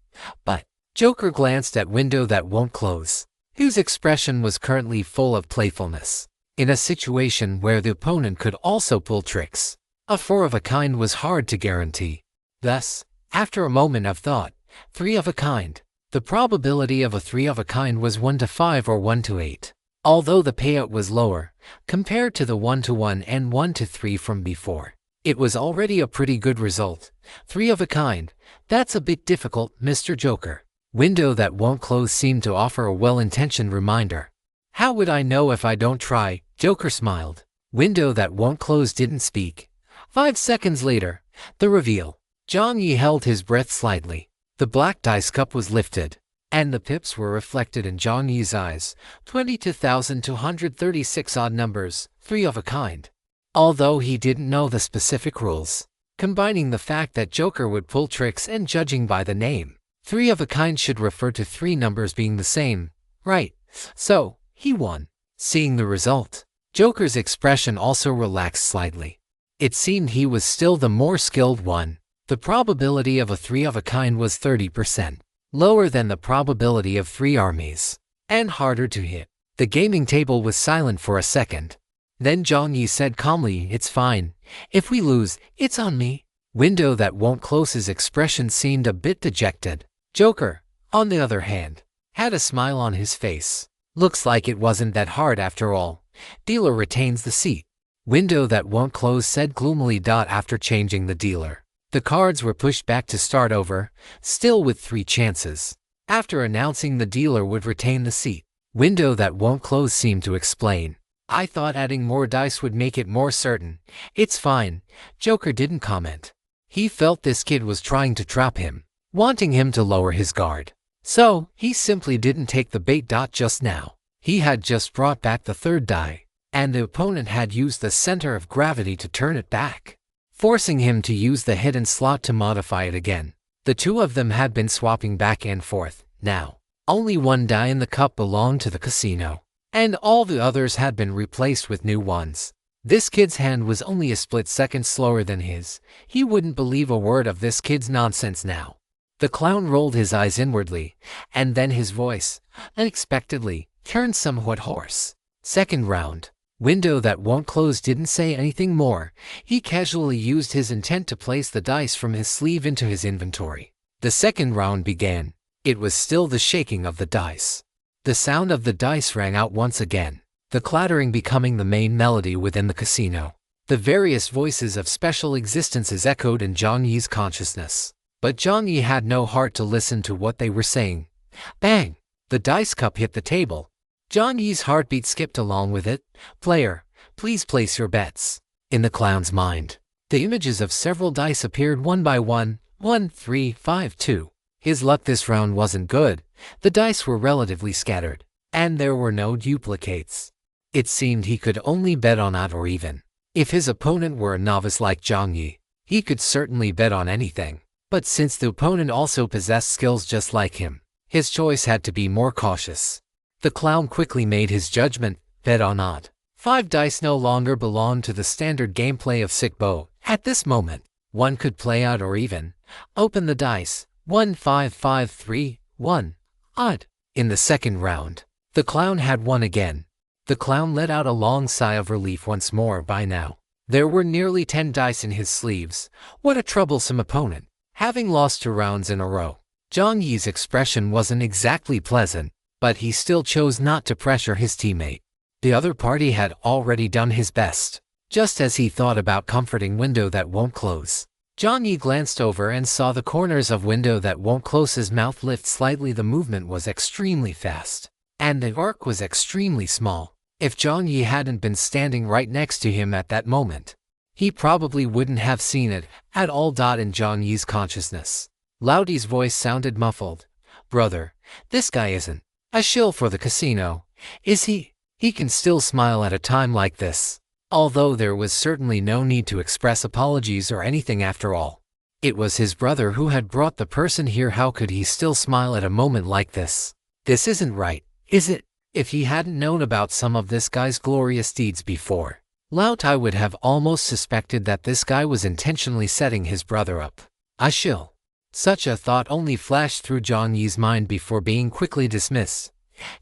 But Joker glanced at window that won't close, whose expression was currently full of playfulness. In a situation where the opponent could also pull tricks, a 4 of a kind was hard to guarantee. Thus, after a moment of thought, 3 of a kind. The probability of a 3 of a kind was 1 to 5 or 1 to 8. Although the payout was lower, compared to the 1 to 1 and 1 to 3 from before, it was already a pretty good result. 3 of a kind. That's a bit difficult, Mr. Joker. Window that won't close seemed to offer a well-intentioned reminder. How would I know if I don't try? Joker smiled. Window that won't close didn't speak. 5 seconds later, the reveal. Jiang Yi held his breath slightly. The black dice cup was lifted, and the pips were reflected in Jiang Yi's eyes. 22,236 odd numbers, 3 of a kind. Although he didn't know the specific rules, combining the fact that Joker would pull tricks and judging by the name, 3 of a kind should refer to 3 numbers being the same, right? So, he won. Seeing the result, Joker's expression also relaxed slightly. It seemed he was still the more skilled one. The probability of a 3 of a kind was 30%, lower than the probability of 3 armies, and harder to hit. The gaming table was silent for a second. Then Jiang Yi said calmly, "It's fine. If we lose, it's on me." Window that won't close's expression seemed a bit dejected. Joker, on the other hand, had a smile on his face. Looks like it wasn't that hard after all. Dealer retains the seat. Window that won't close said gloomily. After changing the dealer, the cards were pushed back to start over, still with 3 chances. After announcing the dealer would retain the seat, window that won't close seemed to explain. "I thought adding more dice would make it more certain. It's fine." Joker didn't comment. He felt this kid was trying to trap him, wanting him to lower his guard. So, he simply didn't take the bait. Just now, he had just brought back the 3rd die, and the opponent had used the center of gravity to turn it back, forcing him to use the hidden slot to modify it again. The 2 of them had been swapping back and forth. Now, only 1 die in the cup belonged to the casino, and all the others had been replaced with new ones. This kid's hand was only a split second slower than his. He wouldn't believe a word of this kid's nonsense now. The clown rolled his eyes inwardly, and then his voice, unexpectedly, turned somewhat hoarse. "Second round." Window that won't close didn't say anything more. He casually used his intent to place the dice from his sleeve into his inventory. The second round began. It was still the shaking of the dice. The sound of the dice rang out once again, the clattering becoming the main melody within the casino. The various voices of special existences echoed in Jiang Yi's consciousness. But Jiang Yi had no heart to listen to what they were saying. Bang! The dice cup hit the table. Jiang Yi's heartbeat skipped along with it. Player, please place your bets. In the clown's mind, the images of several dice appeared one by one. 1, 3, 5, 2. His luck this round wasn't good. The dice were relatively scattered, and there were no duplicates. It seemed he could only bet on odd or even. If his opponent were a novice like Jiang Yi, he could certainly bet on anything. But since the opponent also possessed skills just like him, his choice had to be more cautious. The clown quickly made his judgment, bet on odd. 5 dice no longer belonged to the standard gameplay of Sick Bow. At this moment, one could play odd or even. Open the dice. 1, 5, 5, 3, 1. Odd. In the second round, the clown had won again. The clown let out a long sigh of relief once more. By now, there were nearly 10 dice in his sleeves. What a troublesome opponent, having lost 2 rounds in a row. Jiang Yi's expression wasn't exactly pleasant, but he still chose not to pressure his teammate. The other party had already done his best. Just as he thought about comforting window that won't close, Jiang Yi glanced over and saw the corners of window that won't close. His mouth lift slightly. The movement was extremely fast, and the arc was extremely small. If Jiang Yi hadn't been standing right next to him at that moment, he probably wouldn't have seen it at all. In Jiang Yi's consciousness, Laudi's voice sounded muffled. Brother, this guy isn't a shill for the casino, is he? He can still smile at a time like this. Although there was certainly no need to express apologies or anything after all. It was his brother who had brought the person here. How could he still smile at a moment like this? This isn't right, is it? If he hadn't known about some of this guy's glorious deeds before, Lao Tai would have almost suspected that this guy was intentionally setting his brother up. A shill. Such a thought only flashed through Jiang Yi's mind before being quickly dismissed.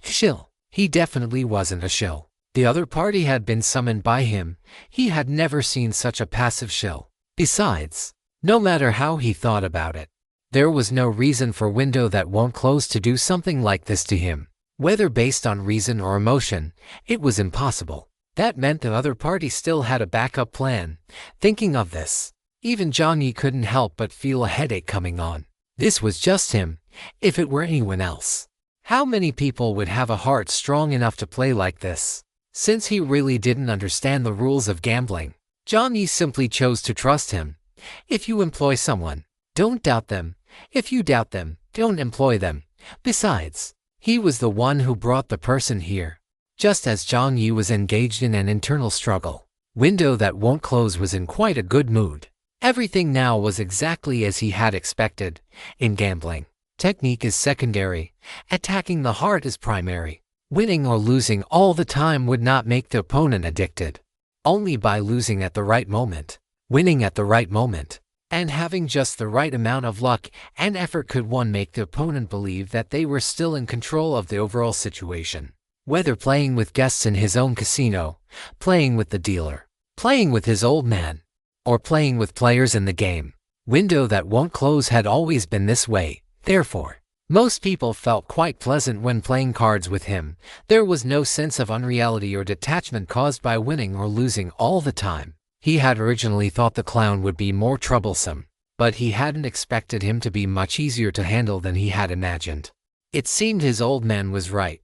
Shill. He definitely wasn't a shill. The other party had been summoned by him. He had never seen such a passive shill. Besides, no matter how he thought about it, there was no reason for window that won't close to do something like this to him. Whether based on reason or emotion, it was impossible. That meant the other party still had a backup plan. Thinking of this, even Jiang Yi couldn't help but feel a headache coming on. This was just him. If it were anyone else, how many people would have a heart strong enough to play like this? Since he really didn't understand the rules of gambling, Jiang Yi simply chose to trust him. If you employ someone, don't doubt them. If you doubt them, don't employ them. Besides, he was the one who brought the person here. Just as Jiang Yi was engaged in an internal struggle, window that won't close was in quite a good mood. Everything now was exactly as he had expected. In gambling, technique is secondary. Attacking the heart is primary. Winning or losing all the time would not make the opponent addicted. Only by losing at the right moment, winning at the right moment, and having just the right amount of luck and effort could one make the opponent believe that they were still in control of the overall situation. Whether playing with guests in his own casino, playing with the dealer, playing with his old man, or playing with players in the game, window that won't close had always been this way. Therefore, most people felt quite pleasant when playing cards with him. There was no sense of unreality or detachment caused by winning or losing all the time. He had originally thought the clown would be more troublesome, but he hadn't expected him to be much easier to handle than he had imagined. It seemed his old man was right.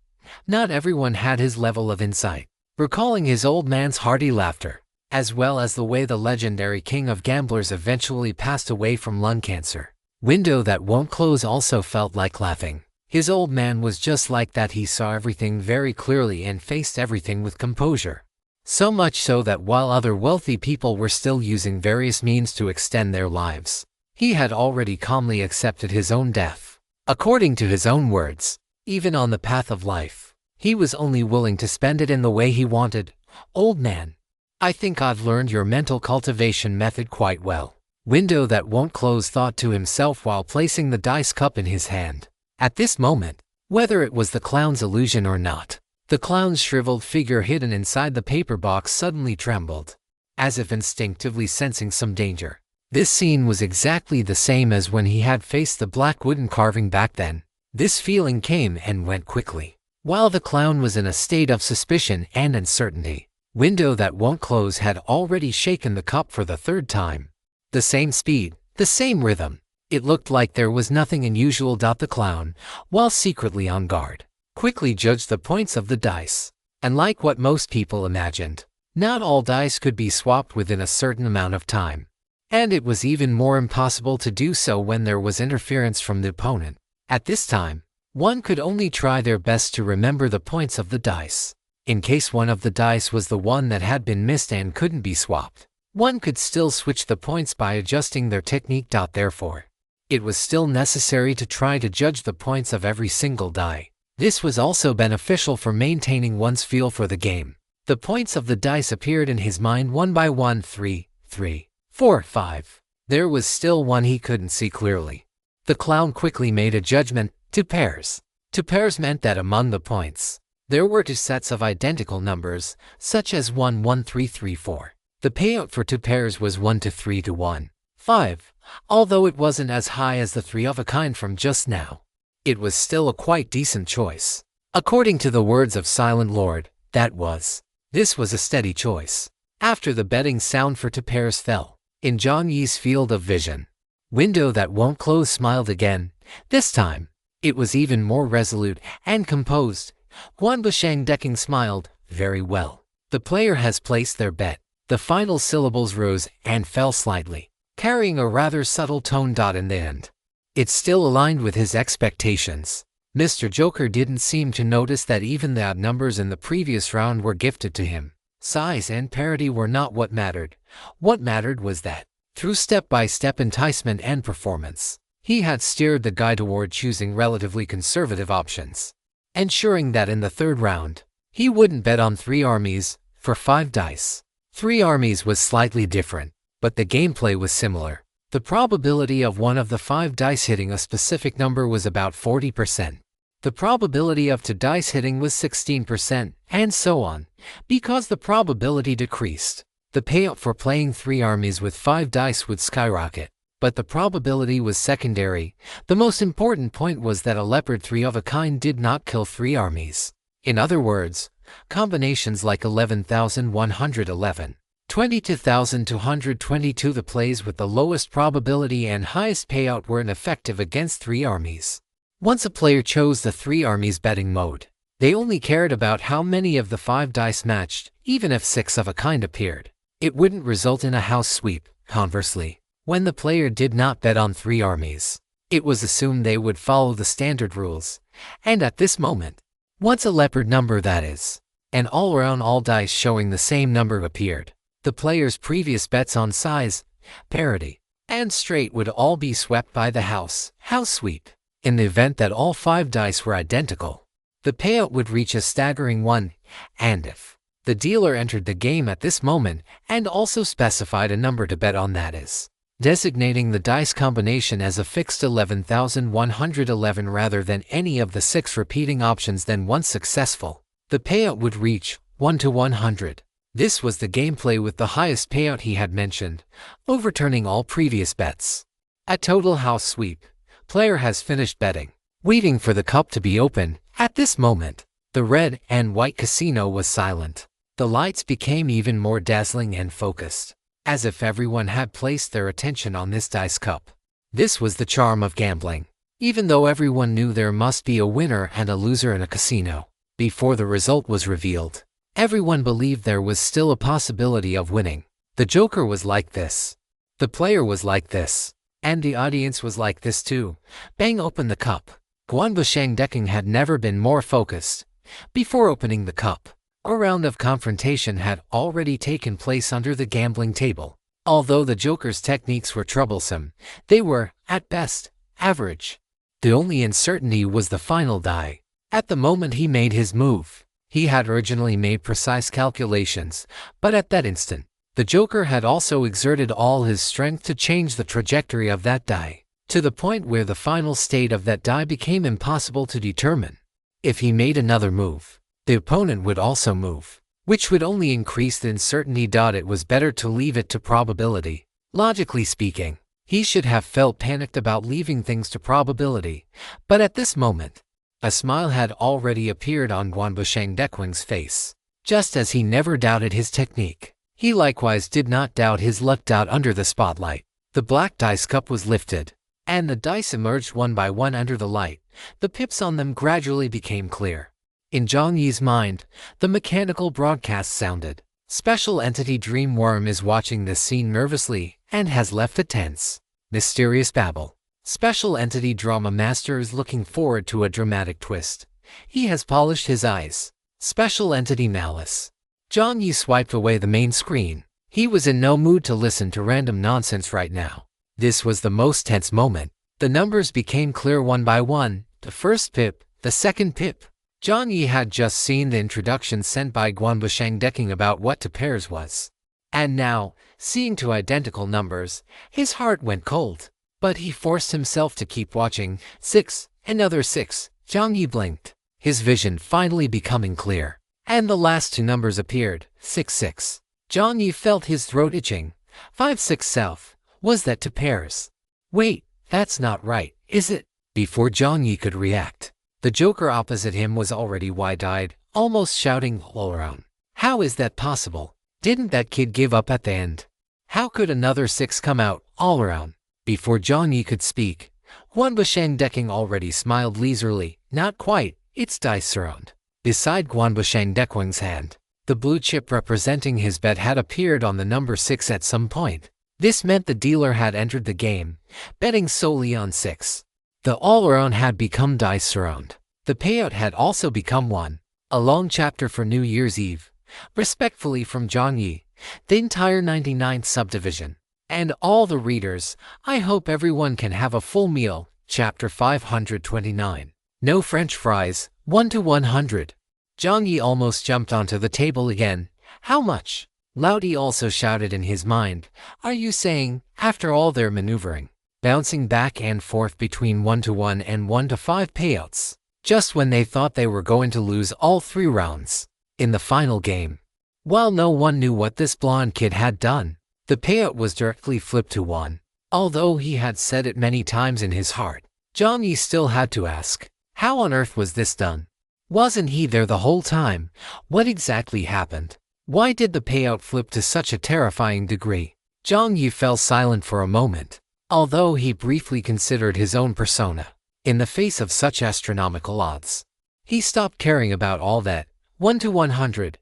Not everyone had his level of insight. Recalling his old man's hearty laughter, as well as the way the legendary king of gamblers eventually passed away from lung cancer, window that won't close also felt like laughing. His old man was just like that. He saw everything very clearly and faced everything with composure. So much so that while other wealthy people were still using various means to extend their lives, he had already calmly accepted his own death. According to his own words, even on the path of life, he was only willing to spend it in the way he wanted. Old man, I think I've learned your mental cultivation method quite well. Window that won't close thought to himself while placing the dice cup in his hand. At this moment, whether it was the clown's illusion or not, the clown's shriveled figure hidden inside the paper box suddenly trembled, as if instinctively sensing some danger. This scene was exactly the same as when he had faced the black wooden carving back then. This feeling came and went quickly. While the clown was in a state of suspicion and uncertainty, window that won't close had already shaken the cup for the 3rd time. The same speed, the same rhythm. It looked like there was nothing unusual. The clown, while secretly on guard, quickly judged the points of the dice. And like what most people imagined, not all dice could be swapped within a certain amount of time. And it was even more impossible to do so when there was interference from the opponent. At this time, one could only try their best to remember the points of the dice. In case one of the dice was the one that had been missed and couldn't be swapped, one could still switch the points by adjusting their technique. Therefore, it was still necessary to try to judge the points of every single die. This was also beneficial for maintaining one's feel for the game. The points of the dice appeared in his mind one by one: 3, 3, 4, 5. There was still one he couldn't see clearly. The clown quickly made a judgment: 2 pairs. 2 pairs meant that among the points, there were 2 sets of identical numbers, such as 1, 1, 3, 3, 4. The payout for 2 pairs was 1 to 3 to 1, 5, although it wasn't as high as the 3 of a kind from just now. It was still a quite decent choice. According to the words of Silent Lord, this was a steady choice. After the betting sound for 2 pairs fell, in Jiang Yi's field of vision, window that won't close smiled again. This time, it was even more resolute and composed. Guanbushang smiled. Very well. The player has placed their bet. The final syllables rose and fell slightly, carrying a rather subtle tone. In the end, it still aligned with his expectations. Mr. Joker didn't seem to notice that even the odd numbers in the previous round were gifted to him. Size and parity were not what mattered. What mattered was that, through step-by-step enticement and performance, he had steered the guy toward choosing relatively conservative options, ensuring that in the third round, he wouldn't bet on 3 armies for 5 dice. 3 armies was slightly different, but the gameplay was similar. The probability of one of the 5 dice hitting a specific number was about 40%. The probability of 2 dice hitting was 16%, and so on. Because the probability decreased, the payout for playing 3 armies with 5 dice would skyrocket. But the probability was secondary. The most important point was that a leopard 3 of a kind did not kill 3 armies. In other words, combinations like 11,111, 22,222, the plays with the lowest probability and highest payout were ineffective against 3 armies. Once a player chose the 3 armies betting mode, they only cared about how many of the 5 dice matched. Even if 6 of a kind appeared, it wouldn't result in a house sweep. Conversely, when the player did not bet on 3 armies, it was assumed they would follow the standard rules. And at this moment, once a leopard number, that is, an all-around all dice showing the same number, appeared, the player's previous bets on size, parity, and straight would all be swept by the house sweep. In the event that all 5 dice were identical, the payout would reach a staggering 1, and if the dealer entered the game at this moment and also specified a number to bet on, that is, designating the dice combination as a fixed 11,111 rather than any of the 6 repeating options, then once successful, the payout would reach 1 to 100. This was the gameplay with the highest payout he had mentioned, overturning all previous bets. A total house sweep. Player has finished betting, waiting for the cup to be open. At this moment, the red and white casino was silent. The lights became even more dazzling and focused, as if everyone had placed their attention on this dice cup. This was the charm of gambling. Even though everyone knew there must be a winner and a loser in a casino, before the result was revealed, everyone believed there was still a possibility of winning. The Joker was like this. The player was like this. And the audience was like this too. Bang open the cup. Guanbushang had never been more focused. Before opening the cup, a round of confrontation had already taken place under the gambling table. Although the Joker's techniques were troublesome, they were, at best, average. The only uncertainty was the final die. At the moment he made his move, he had originally made precise calculations, but at that instant, the Joker had also exerted all his strength to change the trajectory of that die, to the point where the final state of that die became impossible to determine. If he made another move, the opponent would also move, which would only increase the uncertainty. It was better to leave it to probability. Logically speaking, he should have felt panicked about leaving things to probability, but at this moment, a smile had already appeared on Guanbushang's face. Just as he never doubted his technique, he likewise did not doubt his luck. Under the spotlight, the black dice cup was lifted, and the dice emerged one by one under the light. The pips on them gradually became clear. In Jiang Yi's mind, the mechanical broadcast sounded. Special Entity Dreamworm is watching this scene nervously and has left a tense, mysterious babble. Special Entity Drama Master is looking forward to a dramatic twist. He has polished his eyes. Special Entity Malice. Jiang Yi swiped away the main screen. He was in no mood to listen to random nonsense right now. This was the most tense moment. The numbers became clear one by one. The first pip, the second pip. Jiang Yi had just seen the introduction sent by Guanbusheng decking about what two pairs was. And now, seeing two identical numbers, his heart went cold. But he forced himself to keep watching. 6, another 6. Jiang Yi blinked, his vision finally becoming clear. And the last two numbers appeared. 6, 6. Jiang Yi felt his throat itching. 5, 6 south. Was that two pairs? Wait, that's not right, is it? Before Jiang Yi could react, the Joker opposite him was already wide-eyed, almost shouting all around. How is that possible? Didn't that kid give up at the end? How could another 6 come out, all around? Before Jiang Yi could speak, Guanbusheng decking already smiled leisurely. Not quite, it's dice around. Beside Guanbusheng Dekwang's hand, the blue chip representing his bet had appeared on the number 6 at some point. This meant the dealer had entered the game, betting solely on 6. The all-around had become dice around. The payout had also become 1. A long chapter for New Year's Eve. Respectfully from Jiang Yi, the entire 99th subdivision. And all the readers, I hope everyone can have a full meal. Chapter 529. No French fries, 1 to 100. Jiang Yi almost jumped onto the table again. How much? Laudi also shouted in his mind. Are you saying, after all their maneuvering, bouncing back and forth between 1 to 1 and 1 to 5 payouts, just when they thought they were going to lose all 3 rounds in the final game? While no one knew what this blonde kid had done, the payout was directly flipped to 1. Although he had said it many times in his heart, Jiang Yi still had to ask, how on earth was this done? Wasn't he there the whole time? What exactly happened? Why did the payout flip to such a terrifying degree? Jiang Yi fell silent for a moment, although he briefly considered his own persona. In the face of such astronomical odds, he stopped caring about all that. 1 to 100.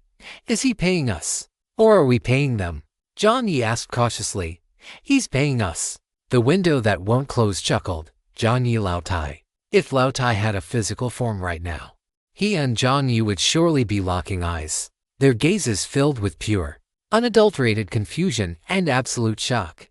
Is he paying us? Or are we paying them? Jiang Yi asked cautiously. He's paying us. The window that won't close chuckled. Jiang Yi Lao Tai. If Lao Tai had a physical form right now, he and Jiang Yi would surely be locking eyes, their gazes filled with pure, unadulterated confusion and absolute shock.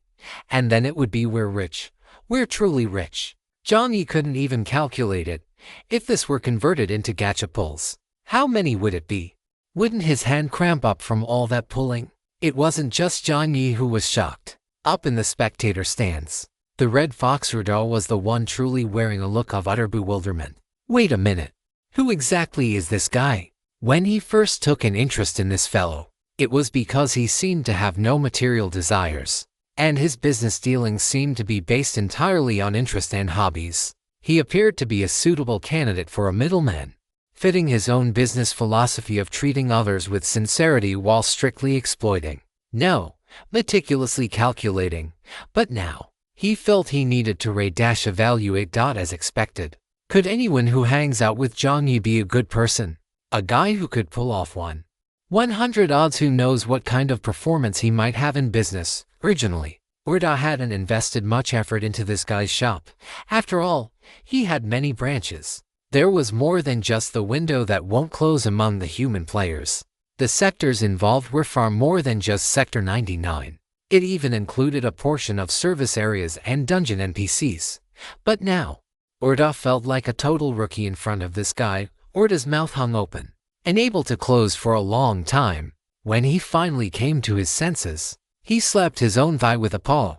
And then it would be we're rich. We're truly rich. Jiang Yi couldn't even calculate it. If this were converted into gacha pulls, how many would it be? Wouldn't his hand cramp up from all that pulling? It wasn't just Jiang Yi who was shocked. Up in the spectator stands, the Red Fox Rudol was the one truly wearing a look of utter bewilderment. Wait a minute. Who exactly is this guy? When he first took an interest in this fellow, it was because he seemed to have no material desires, and his business dealings seemed to be based entirely on interest and hobbies. He appeared to be a suitable candidate for a middleman, fitting his own business philosophy of treating others with sincerity while strictly exploiting. No, meticulously calculating. But now, he felt he needed to evaluate. As expected. Could anyone who hangs out with Jiang Yi be a good person? A guy who could pull off 100 odds? Who knows what kind of performance he might have in business? Originally, Urda hadn't invested much effort into this guy's shop. After all, he had many branches. There was more than just the window that won't close among the human players. The sectors involved were far more than just Sector 99. It even included a portion of service areas and dungeon NPCs. But now, Urda felt like a total rookie in front of this guy. Urda's mouth hung open, unable to close for a long time. When he finally came to his senses, he slapped his own thigh with a paw.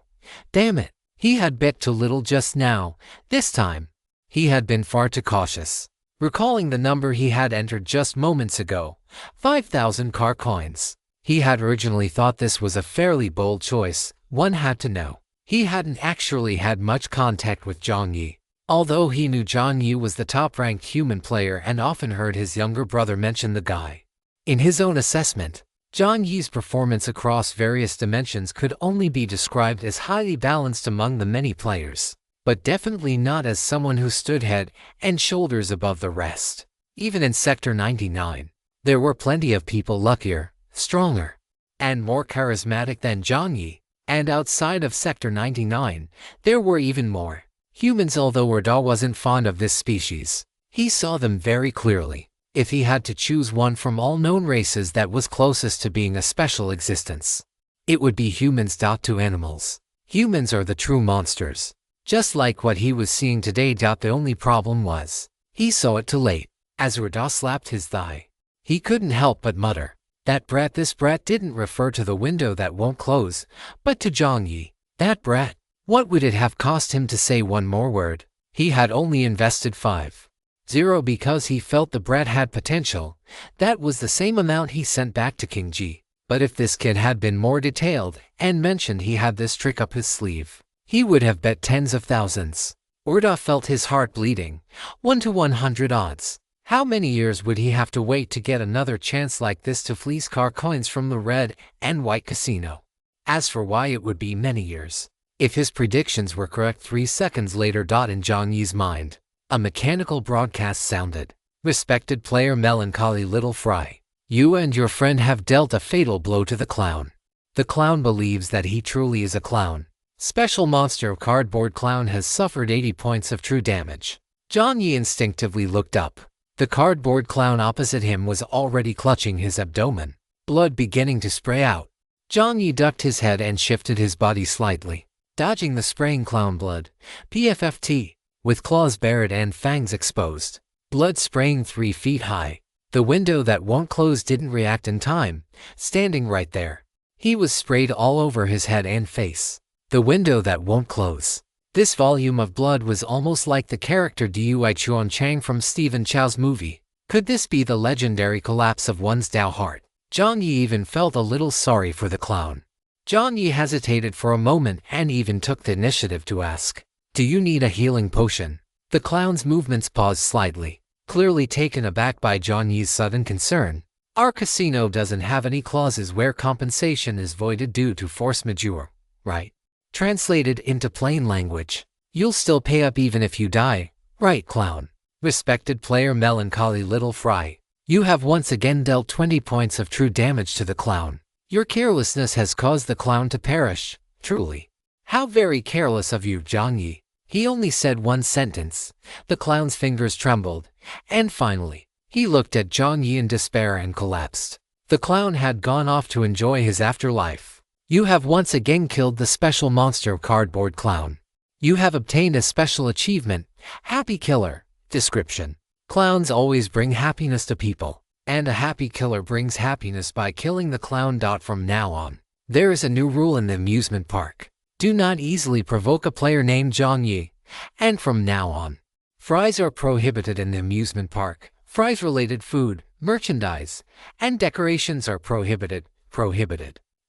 Damn it, he had bet too little just now. This time, he had been far too cautious. Recalling the number he had entered just moments ago, 5,000 car coins. He had originally thought this was a fairly bold choice. One had to know, he hadn't actually had much contact with Jiang Yi. Although he knew Jiang Yi was the top-ranked human player and often heard his younger brother mention the guy. In his own assessment, Jiang Yi's performance across various dimensions could only be described as highly balanced among the many players, but definitely not as someone who stood head and shoulders above the rest. Even in Sector 99, there were plenty of people luckier, stronger, and more charismatic than Jiang Yi. And outside of Sector 99, there were even more humans. Although Erda wasn't fond of this species, he saw them very clearly. If he had to choose one from all known races that was closest to being a special existence, it would be humans. To animals, humans are the true monsters. Just like what he was seeing today. The only problem was, he saw it too late. As Erda slapped his thigh, he couldn't help but mutter, "That brat." This brat didn't refer to the window that won't close, but to Jiang Yi. That brat. What would it have cost him to say one more word? He had only invested 5,000 because he felt the brat had potential. That was the same amount he sent back to King Ji. But if this kid had been more detailed and mentioned he had this trick up his sleeve, he would have bet tens of thousands. Erda felt his heart bleeding. 1 to 100 odds. How many years would he have to wait to get another chance like this to fleece car coins from the red and white casino? As for why, it would be many years. If his predictions were correct. 3 seconds later. In Jiang Yi's mind, a mechanical broadcast sounded. "Respected player, melancholy little fry. You and your friend have dealt a fatal blow to the clown. The clown believes that he truly is a clown. Special monster cardboard clown has suffered 80 points of true damage." Jiang Yi instinctively looked up. The cardboard clown opposite him was already clutching his abdomen, blood beginning to spray out. Jiang Yi ducked his head and shifted his body slightly, dodging the spraying clown blood. PFFT, with claws bared and fangs exposed, blood spraying 3 feet high. The window that won't close didn't react in time, standing right there. He was sprayed all over his head and face. The window that won't close. This volume of blood was almost like the character Dui Chuan Chang from Stephen Chow's movie. Could this be the legendary collapse of one's Dao heart? Jiang Yi even felt a little sorry for the clown. Jiang Yi hesitated for a moment and even took the initiative to ask, "Do you need a healing potion?" The clown's movements paused slightly, clearly taken aback by Jiang Yi's sudden concern. "Our casino doesn't have any clauses where compensation is voided due to force majeure, right?" Translated into plain language, you'll still pay up even if you die, right, clown? Respected player, melancholy little fry. You have once again dealt 20 points of true damage to the clown. Your carelessness has caused the clown to perish, truly. How very careless of you, Jiang Yi. He only said one sentence. The clown's fingers trembled, and finally, he looked at Jiang Yi in despair and collapsed. The clown had gone off to enjoy his afterlife. You have once again killed the special monster cardboard clown. You have obtained a special achievement, Happy Killer. Description: clowns always bring happiness to people, and a happy killer brings happiness by killing the clown. From now on, there is a new rule in the amusement park. Do not easily provoke a player named Jiang Yi, and from now on, fries are prohibited in the amusement park. Fries-related food, merchandise, and decorations are prohibited.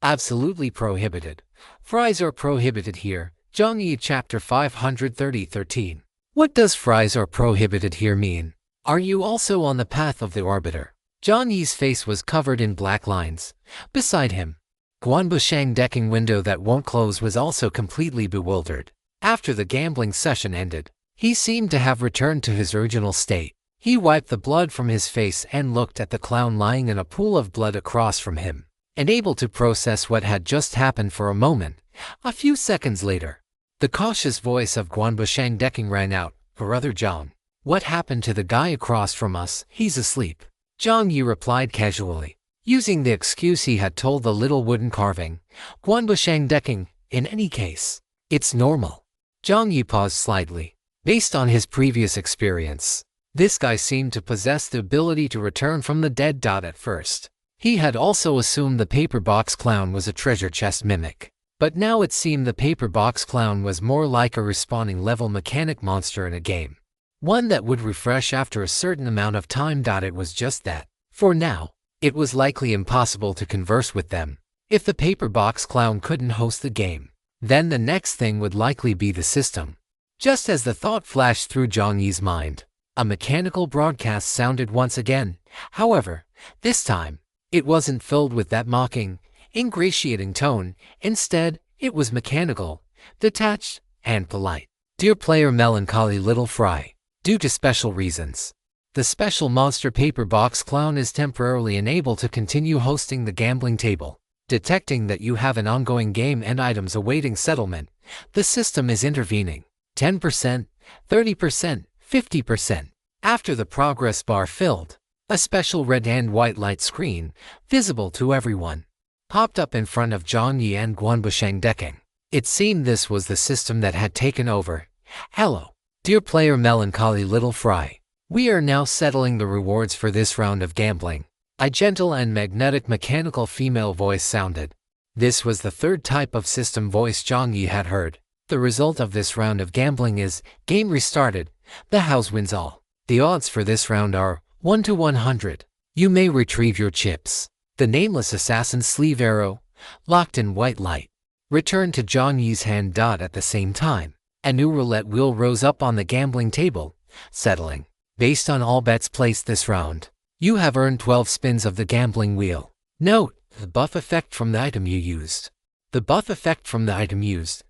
Absolutely prohibited. Fries are prohibited here. Jiang Yi Chapter 530-13. What does fries are prohibited here mean? Are you also on the path of the arbiter? Jiang Yi's face was covered in black lines. Beside him, Guanbushang decking window that won't close was also completely bewildered. After the gambling session ended, he seemed to have returned to his original state. He wiped the blood from his face and looked at the clown lying in a pool of blood across from him, unable to process what had just happened for a moment. A few seconds later, the cautious voice of Guanbushang decking rang out, "Brother Jiang, what happened to the guy across from us? He's asleep." Jiang Yi replied casually, using the excuse he had told the little wooden carving. Guanbushang decking, "In any case, it's normal." Jiang Yi paused slightly. Based on his previous experience, this guy seemed to possess the ability to return from the dead. At first, he had also assumed the paper box clown was a treasure chest mimic, but now it seemed the paper box clown was more like a respawning level mechanic monster in a game, one that would refresh after a certain amount of time. It was just that, for now, it was likely impossible to converse with them. If the paper box clown couldn't host the game, then the next thing would likely be the system. Just as the thought flashed through Jiang Yi's mind, a mechanical broadcast sounded once again. However, this time, it wasn't filled with that mocking, ingratiating tone. Instead, it was mechanical, detached, and polite. "Dear player, melancholy little fry, due to special reasons, The special monster paper box clown is temporarily unable to continue hosting the gambling table. Detecting that you have an ongoing game and items awaiting settlement, the system is intervening. 10%, 30%, 50%. After the progress bar filled, a special red and white light screen, visible to everyone, popped up in front of Jiang Yi and Guanbusheng. It seemed this was the system that had taken over. Hello, dear player Melancholy Little Fry. We are now settling the rewards for this round of gambling. A gentle and magnetic mechanical female voice sounded. This was the third type of system voice Jiang Yi had heard. The result of this round of gambling is, game restarted, the house wins all. The odds for this round are 1 to 100. You may retrieve your chips. The nameless assassin's sleeve arrow, locked in white light, returned to Jiang Yi's hand. At the same time, a new roulette wheel rose up on the gambling table, settling. Based on all bets placed this round, you have earned 12 spins of the gambling wheel. Note, the buff effect from the item you used. The buff effect from the item used.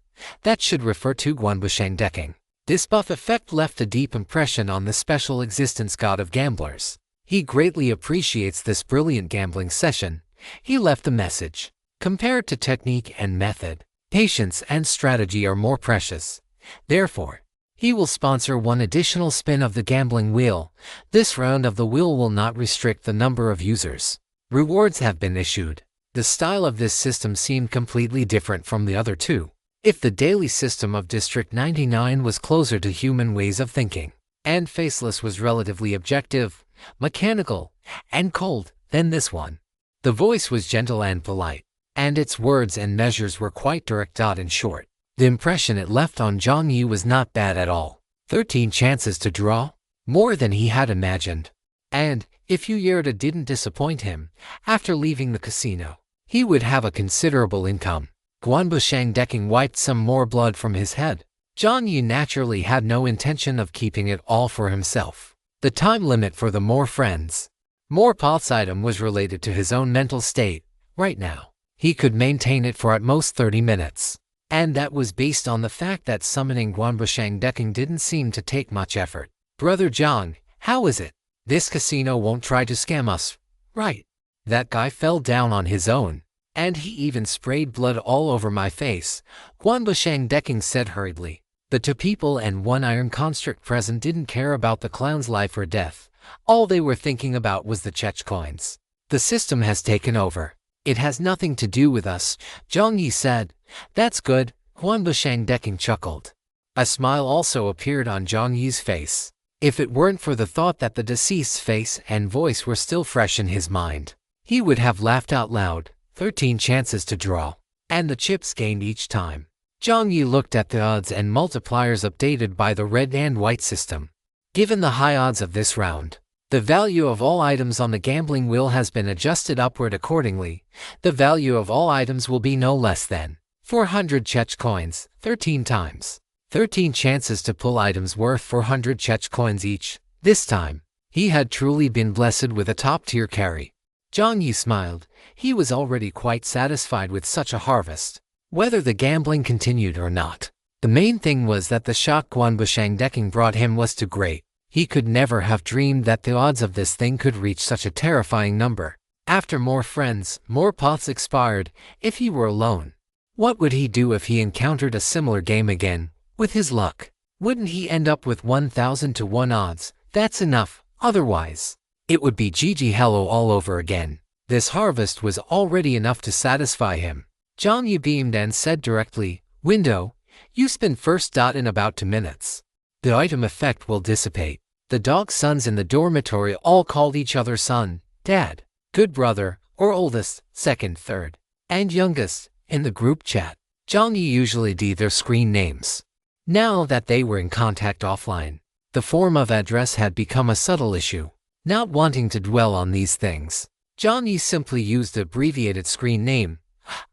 That should refer to Guanbusheng. This buff effect left a deep impression on the special existence god of gamblers. He greatly appreciates this brilliant gambling session. He left a message. Compared to technique and method, patience and strategy are more precious. Therefore, he will sponsor one additional spin of the gambling wheel. This round of the wheel will not restrict the number of users. Rewards have been issued. The style of this system seemed completely different from the other two. If the daily system of District 99 was closer to human ways of thinking, and Faceless was relatively objective, mechanical, and cold, then this one. The voice was gentle and polite, and its words and measures were quite direct. In short, the impression it left on Jiang Yi was not bad at all. 13 chances to draw? More than he had imagined. And, if Yerda didn't disappoint him, after leaving the casino, he would have a considerable income. Guanbusheng wiped some more blood from his head. Jiang Yi naturally had no intention of keeping it all for himself. The time limit for the more friends, more pots item was related to his own mental state. Right now, he could maintain it for at most 30 minutes. And that was based on the fact that summoning Guanbusheng didn't seem to take much effort. Brother Jiang, how is it? This casino won't try to scam us, right? That guy fell down on his own. And he even sprayed blood all over my face, Guanbusheng said hurriedly. The two people and one iron construct present didn't care about the clown's life or death. All they were thinking about was the Chech coins. The system has taken over. It has nothing to do with us, Jiang Yi said. That's good, Guanbusheng chuckled. A smile also appeared on Jiang Yi's face. If it weren't for the thought that the deceased's face and voice were still fresh in his mind, he would have laughed out loud. 13 chances to draw, and the chips gained each time. Jiang Yi looked at the odds and multipliers updated by the red and white system. Given the high odds of this round, the value of all items on the gambling wheel has been adjusted upward accordingly. The value of all items will be no less than 400 Chech coins, 13 times. 13 chances to pull items worth 400 Chech coins each. This time, he had truly been blessed with a top-tier carry. Jiang Yi smiled. He was already quite satisfied with such a harvest. Whether the gambling continued or not, the main thing was that the shock Guanbusheng brought him was too great. He could never have dreamed that the odds of this thing could reach such a terrifying number. After more friends, more pots expired. If he were alone, what would he do if he encountered a similar game again? With his luck, wouldn't he end up with 1,000 to 1 odds? That's enough. Otherwise, it would be GG Hello all over again. This harvest was already enough to satisfy him. Jiang Yi beamed and said directly, Window, you spin first. In about 2 minutes, the item effect will dissipate. The dog sons in the dormitory all called each other son, dad, good brother, or oldest, second, third, and youngest, in the group chat. Jiang Yi usually did their screen names. Now that they were in contact offline, the form of address had become a subtle issue. Not wanting to dwell on these things, Jiang Yi simply used the abbreviated screen name.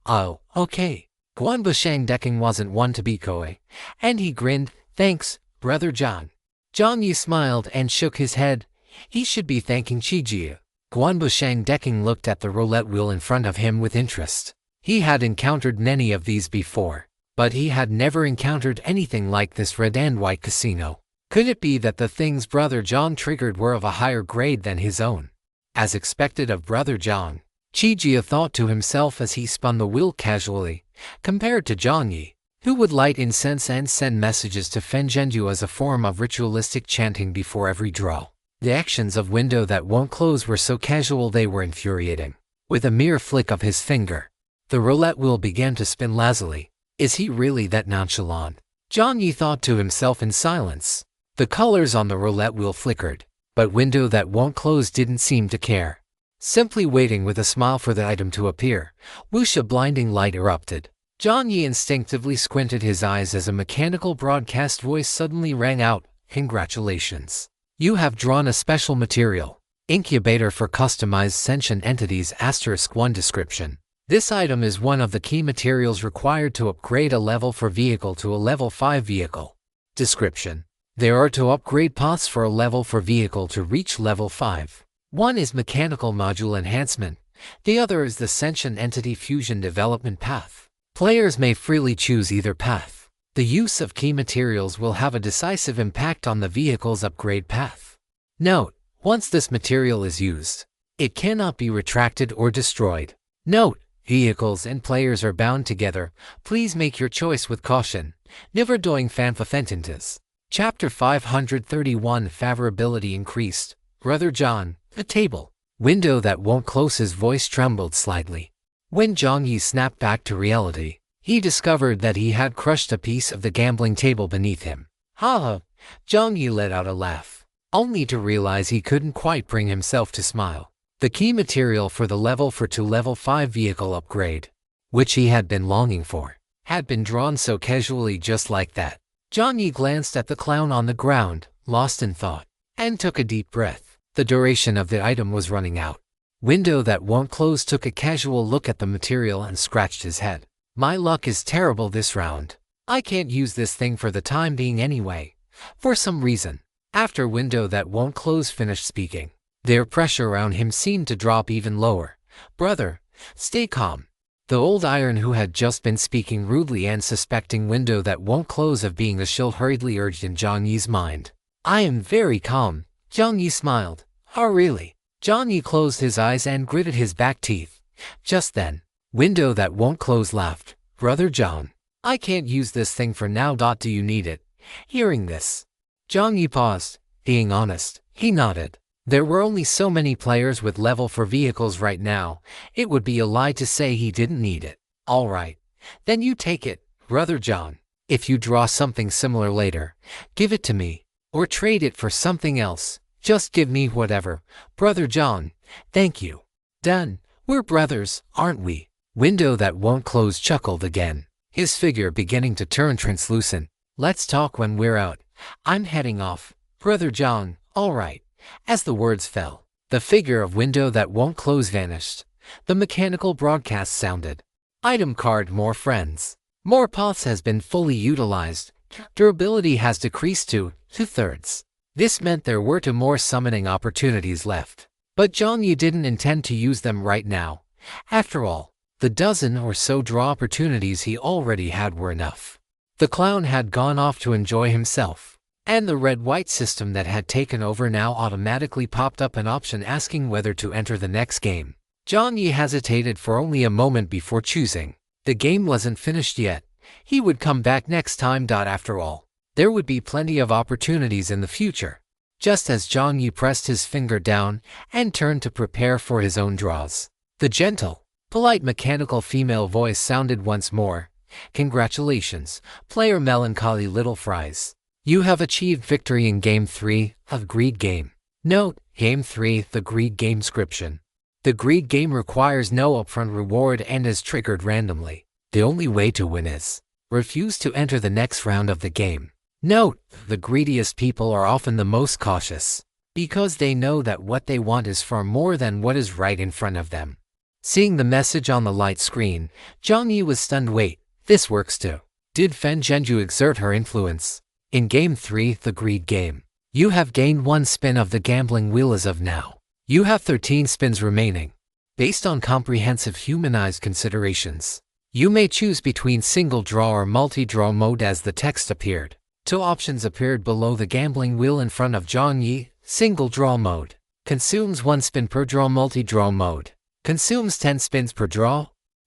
Oh, okay. Guanbusheng wasn't one to be coy, and he grinned. Thanks, brother John. Jiang Yi smiled and shook his head. He should be thanking Chijie. Guanbusheng looked at the roulette wheel in front of him with interest. He had encountered many of these before, but he had never encountered anything like this red and white casino. Could it be that the things Brother John triggered were of a higher grade than his own? As expected of Brother John, Chi thought to himself as he spun the wheel casually, compared to Jiang Yi, who would light incense and send messages to Fengenju as a form of ritualistic chanting before every draw. The actions of window that won't close were so casual they were infuriating. With a mere flick of his finger, the roulette wheel began to spin lazily. Is he really that nonchalant? Jiang Yi thought to himself in silence. The colors on the roulette wheel flickered, but window that won't close didn't seem to care. Simply waiting with a smile for the item to appear, whoosh, a blinding light erupted. Jiang Yi instinctively squinted his eyes as a mechanical broadcast voice suddenly rang out, "Congratulations! You have drawn a special material. Incubator for customized sentient entities *1 description. This item is one of the key materials required to upgrade a level 4 vehicle to a level 5 vehicle. Description: there are two upgrade paths for a level 4 vehicle to reach level 5. One is mechanical module enhancement, the other is the sentient entity fusion development path. Players may freely choose either path. The use of key materials will have a decisive impact on the vehicle's upgrade path. Note: once this material is used, it cannot be retracted or destroyed. Note: vehicles and players are bound together. Please make your choice with caution. Never doing fanfafentintas. Chapter 531 Favorability increased. Brother John, a table. Window that won't close. His voice trembled slightly. When Jiang Yi snapped back to reality, he discovered that he had crushed a piece of the gambling table beneath him. Ha ha! Jiang Yi let out a laugh, only to realize he couldn't quite bring himself to smile. The key material for the level 4 to level 5 vehicle upgrade, which he had been longing for, had been drawn so casually just like that. Jiang Yi glanced at the clown on the ground, lost in thought, and took a deep breath. The duration of the item was running out. Window that won't close took a casual look at the material and scratched his head. My luck is terrible this round. I can't use this thing for the time being anyway, for some reason. After window that won't close finished speaking, their pressure around him seemed to drop even lower. Brother, stay calm. The old iron who had just been speaking rudely and suspecting window that won't close of being the shield hurriedly urged in Jiang Yi's mind. I am very calm. Jiang Yi smiled. Oh really? Jiang Yi closed his eyes and gritted his back teeth. Just then, window that won't close laughed. Brother John, I can't use this thing for now. Do you need it? Hearing this, Jiang Yi paused. Being honest, he nodded. There were only so many players with level 4 vehicles right now. It would be a lie to say he didn't need it. All right, then you take it, Brother John. If you draw something similar later, give it to me, or trade it for something else. Just give me whatever, Brother John. Thank you. Done. We're brothers, aren't we? Window that won't close chuckled again, his figure beginning to turn translucent. Let's talk when we're out. I'm heading off, Brother John. All right. As the words fell, the figure of window that won't close vanished. The mechanical broadcast sounded. Item card: more friends. More paths has been fully utilized. Durability has decreased to 2/3. This meant there were 2 more summoning opportunities left. But Jiang Yi didn't intend to use them right now. After all, the dozen or so draw opportunities he already had were enough. The clown had gone off to enjoy himself, and the red-white system that had taken over now automatically popped up an option asking whether to enter the next game. Jiang Yi hesitated for only a moment before choosing. The game wasn't finished yet. He would come back next time. After all, there would be plenty of opportunities in the future. Just as Jiang Yi pressed his finger down and turned to prepare for his own draws, the gentle, polite mechanical female voice sounded once more. Congratulations, player Melancholy Little Fries. You have achieved victory in Game 3 of Greed Game. Note: Game 3, the Greed Game description. The Greed Game requires no upfront reward and is triggered randomly. The only way to win is refuse to enter the next round of the game. Note: the greediest people are often the most cautious, because they know that what they want is far more than what is right in front of them. Seeing the message on the light screen, Jiang Yi was stunned. Wait, this works too. Did Fengenju exert her influence? In Game 3, the Greed Game, you have gained 1 spin of the gambling wheel as of now. You have 13 spins remaining. Based on comprehensive humanized considerations, you may choose between single draw or multi-draw mode as the text appeared. Two options appeared below the gambling wheel in front of Jiang Yi. Single draw mode. Consumes 1 spin per draw. Multi-draw mode. Consumes 10 spins per draw.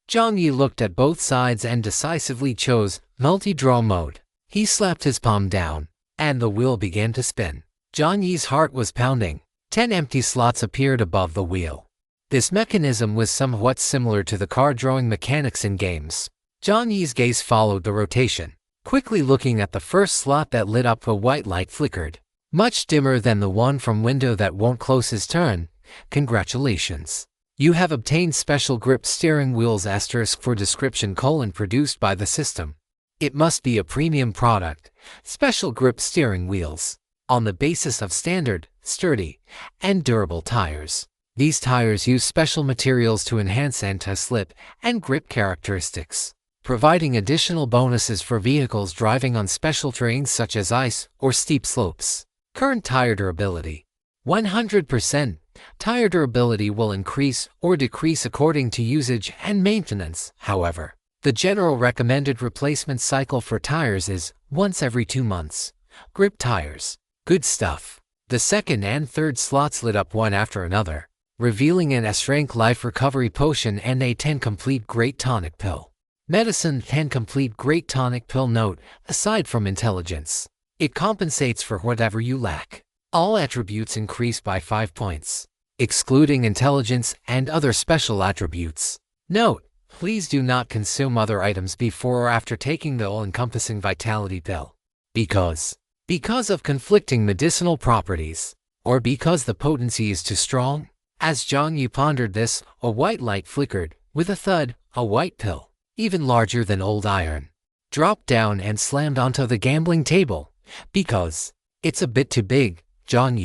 Jiang Yi looked at both sides and decisively chose multi-draw mode. He slapped his palm down, and the wheel began to spin. Jiang Yi's heart was pounding. 10 empty slots appeared above the wheel. This mechanism was somewhat similar to the card drawing mechanics in games. Jiang Yi's gaze followed the rotation, quickly looking at the first slot that lit up. A white light flickered. Much dimmer than the one from window that won't close his turn. Congratulations. You have obtained special grip steering wheels * for description : produced by the system. It must be a premium product. Special grip steering wheels. On the basis of standard, sturdy, and durable tires. These tires use special materials to enhance anti-slip and grip characteristics, providing additional bonuses for vehicles driving on special terrains such as ice or steep slopes. Current tire durability. 100%. Tire durability will increase or decrease according to usage and maintenance. However, the general recommended replacement cycle for tires is once every 2 months. Grip tires. Good stuff. The second and third slots lit up one after another, revealing an S-rank life recovery potion and a 10 complete great tonic pill. Medicine 10 complete great tonic pill. Note: aside from intelligence, it compensates for whatever you lack. All attributes increase by 5 points, excluding intelligence and other special attributes. Note: please do not consume other items before or after taking the all-encompassing vitality pill. Because of conflicting medicinal properties, or because the potency is too strong. As Jiang Yi pondered this, a white light flickered. With a thud, a white pill, even larger than old iron, dropped down and slammed onto the gambling table. Because it's a bit too big, Jiang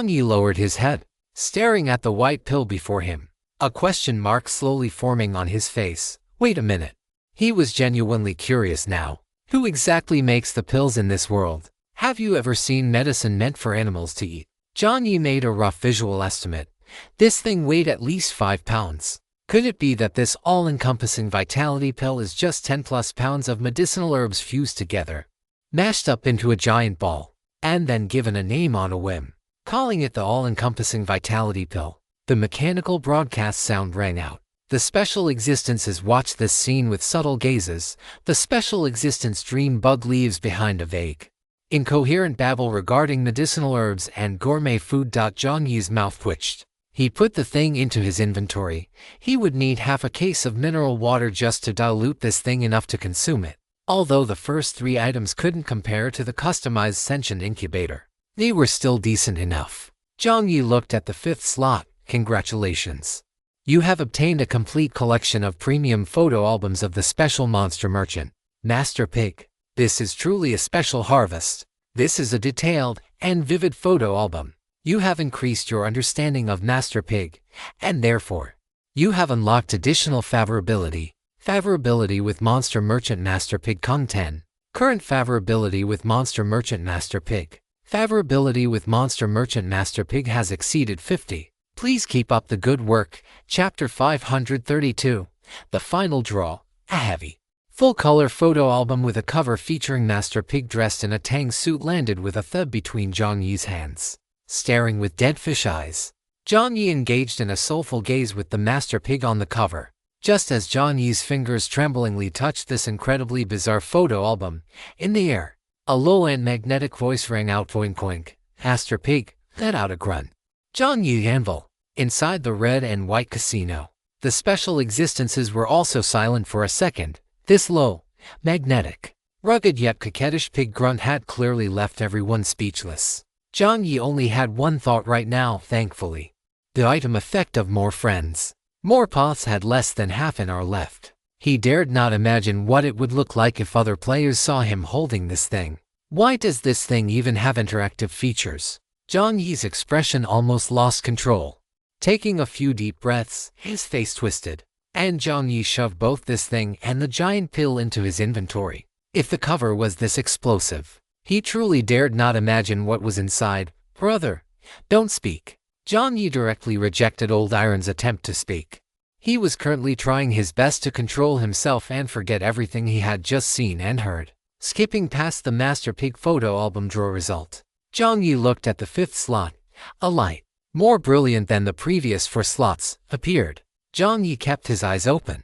Yi lowered his head, staring at the white pill before him, a question mark slowly forming on his face. Wait a minute. He was genuinely curious now. Who exactly makes the pills in this world? Have you ever seen medicine meant for animals to eat? Jiang Yi made a rough visual estimate. This thing weighed at least 5 pounds. Could it be that this all-encompassing vitality pill is just 10+ pounds of medicinal herbs fused together, mashed up into a giant ball, and then given a name on a whim, calling it the all-encompassing vitality pill? The mechanical broadcast sound rang out. The special existences watch this scene with subtle gazes. The special existence dream bug leaves behind a vague, incoherent babble regarding medicinal herbs and gourmet food. Jiang Yi's mouth twitched. He put the thing into his inventory. He would need half a case of mineral water just to dilute this thing enough to consume it. Although the first 3 items couldn't compare to the customized sentient incubator, they were still decent enough. Jiang Yi looked at the 5th slot. Congratulations. You have obtained a complete collection of premium photo albums of the special monster merchant, Master Pig. This is truly a special harvest. This is a detailed and vivid photo album. You have increased your understanding of Master Pig, and therefore, you have unlocked additional favorability. Favorability with Monster Merchant Master Pig Kong 10. Current favorability with Monster Merchant Master Pig. Favorability with Monster Merchant Master Pig has exceeded 50. Please keep up the good work. Chapter 532. The Final Draw. A heavy, full-color photo album with a cover featuring Master Pig dressed in a tang suit landed with a thud between Jiang Yi's hands. Staring with dead fish eyes, Jiang Yi engaged in a soulful gaze with the Master Pig on the cover. Just as Jiang Yi's fingers tremblingly touched this incredibly bizarre photo album, in the air, a low and magnetic voice rang out. Oink oink. Master Pig let out a grunt. Jiang Yi anvil. Inside the red and white casino, the special existences were also silent for a second. This low, magnetic, rugged yet coquettish pig grunt had clearly left everyone speechless. Jiang Yi only had one thought right now, thankfully. The item effect of more friends. More paths had less than half an hour left. He dared not imagine what it would look like if other players saw him holding this thing. Why does this thing even have interactive features? Jiang Yi's expression almost lost control. Taking a few deep breaths, his face twisted, and Jiang Yi shoved both this thing and the giant pill into his inventory. If the cover was this explosive, he truly dared not imagine what was inside. Brother, don't speak. Jiang Yi directly rejected Old Iron's attempt to speak. He was currently trying his best to control himself and forget everything he had just seen and heard. Skipping past the Master Pig photo album draw result, Jiang Yi looked at the 5th slot. A light, more brilliant than the previous 4 slots, appeared. Jiang Yi kept his eyes open,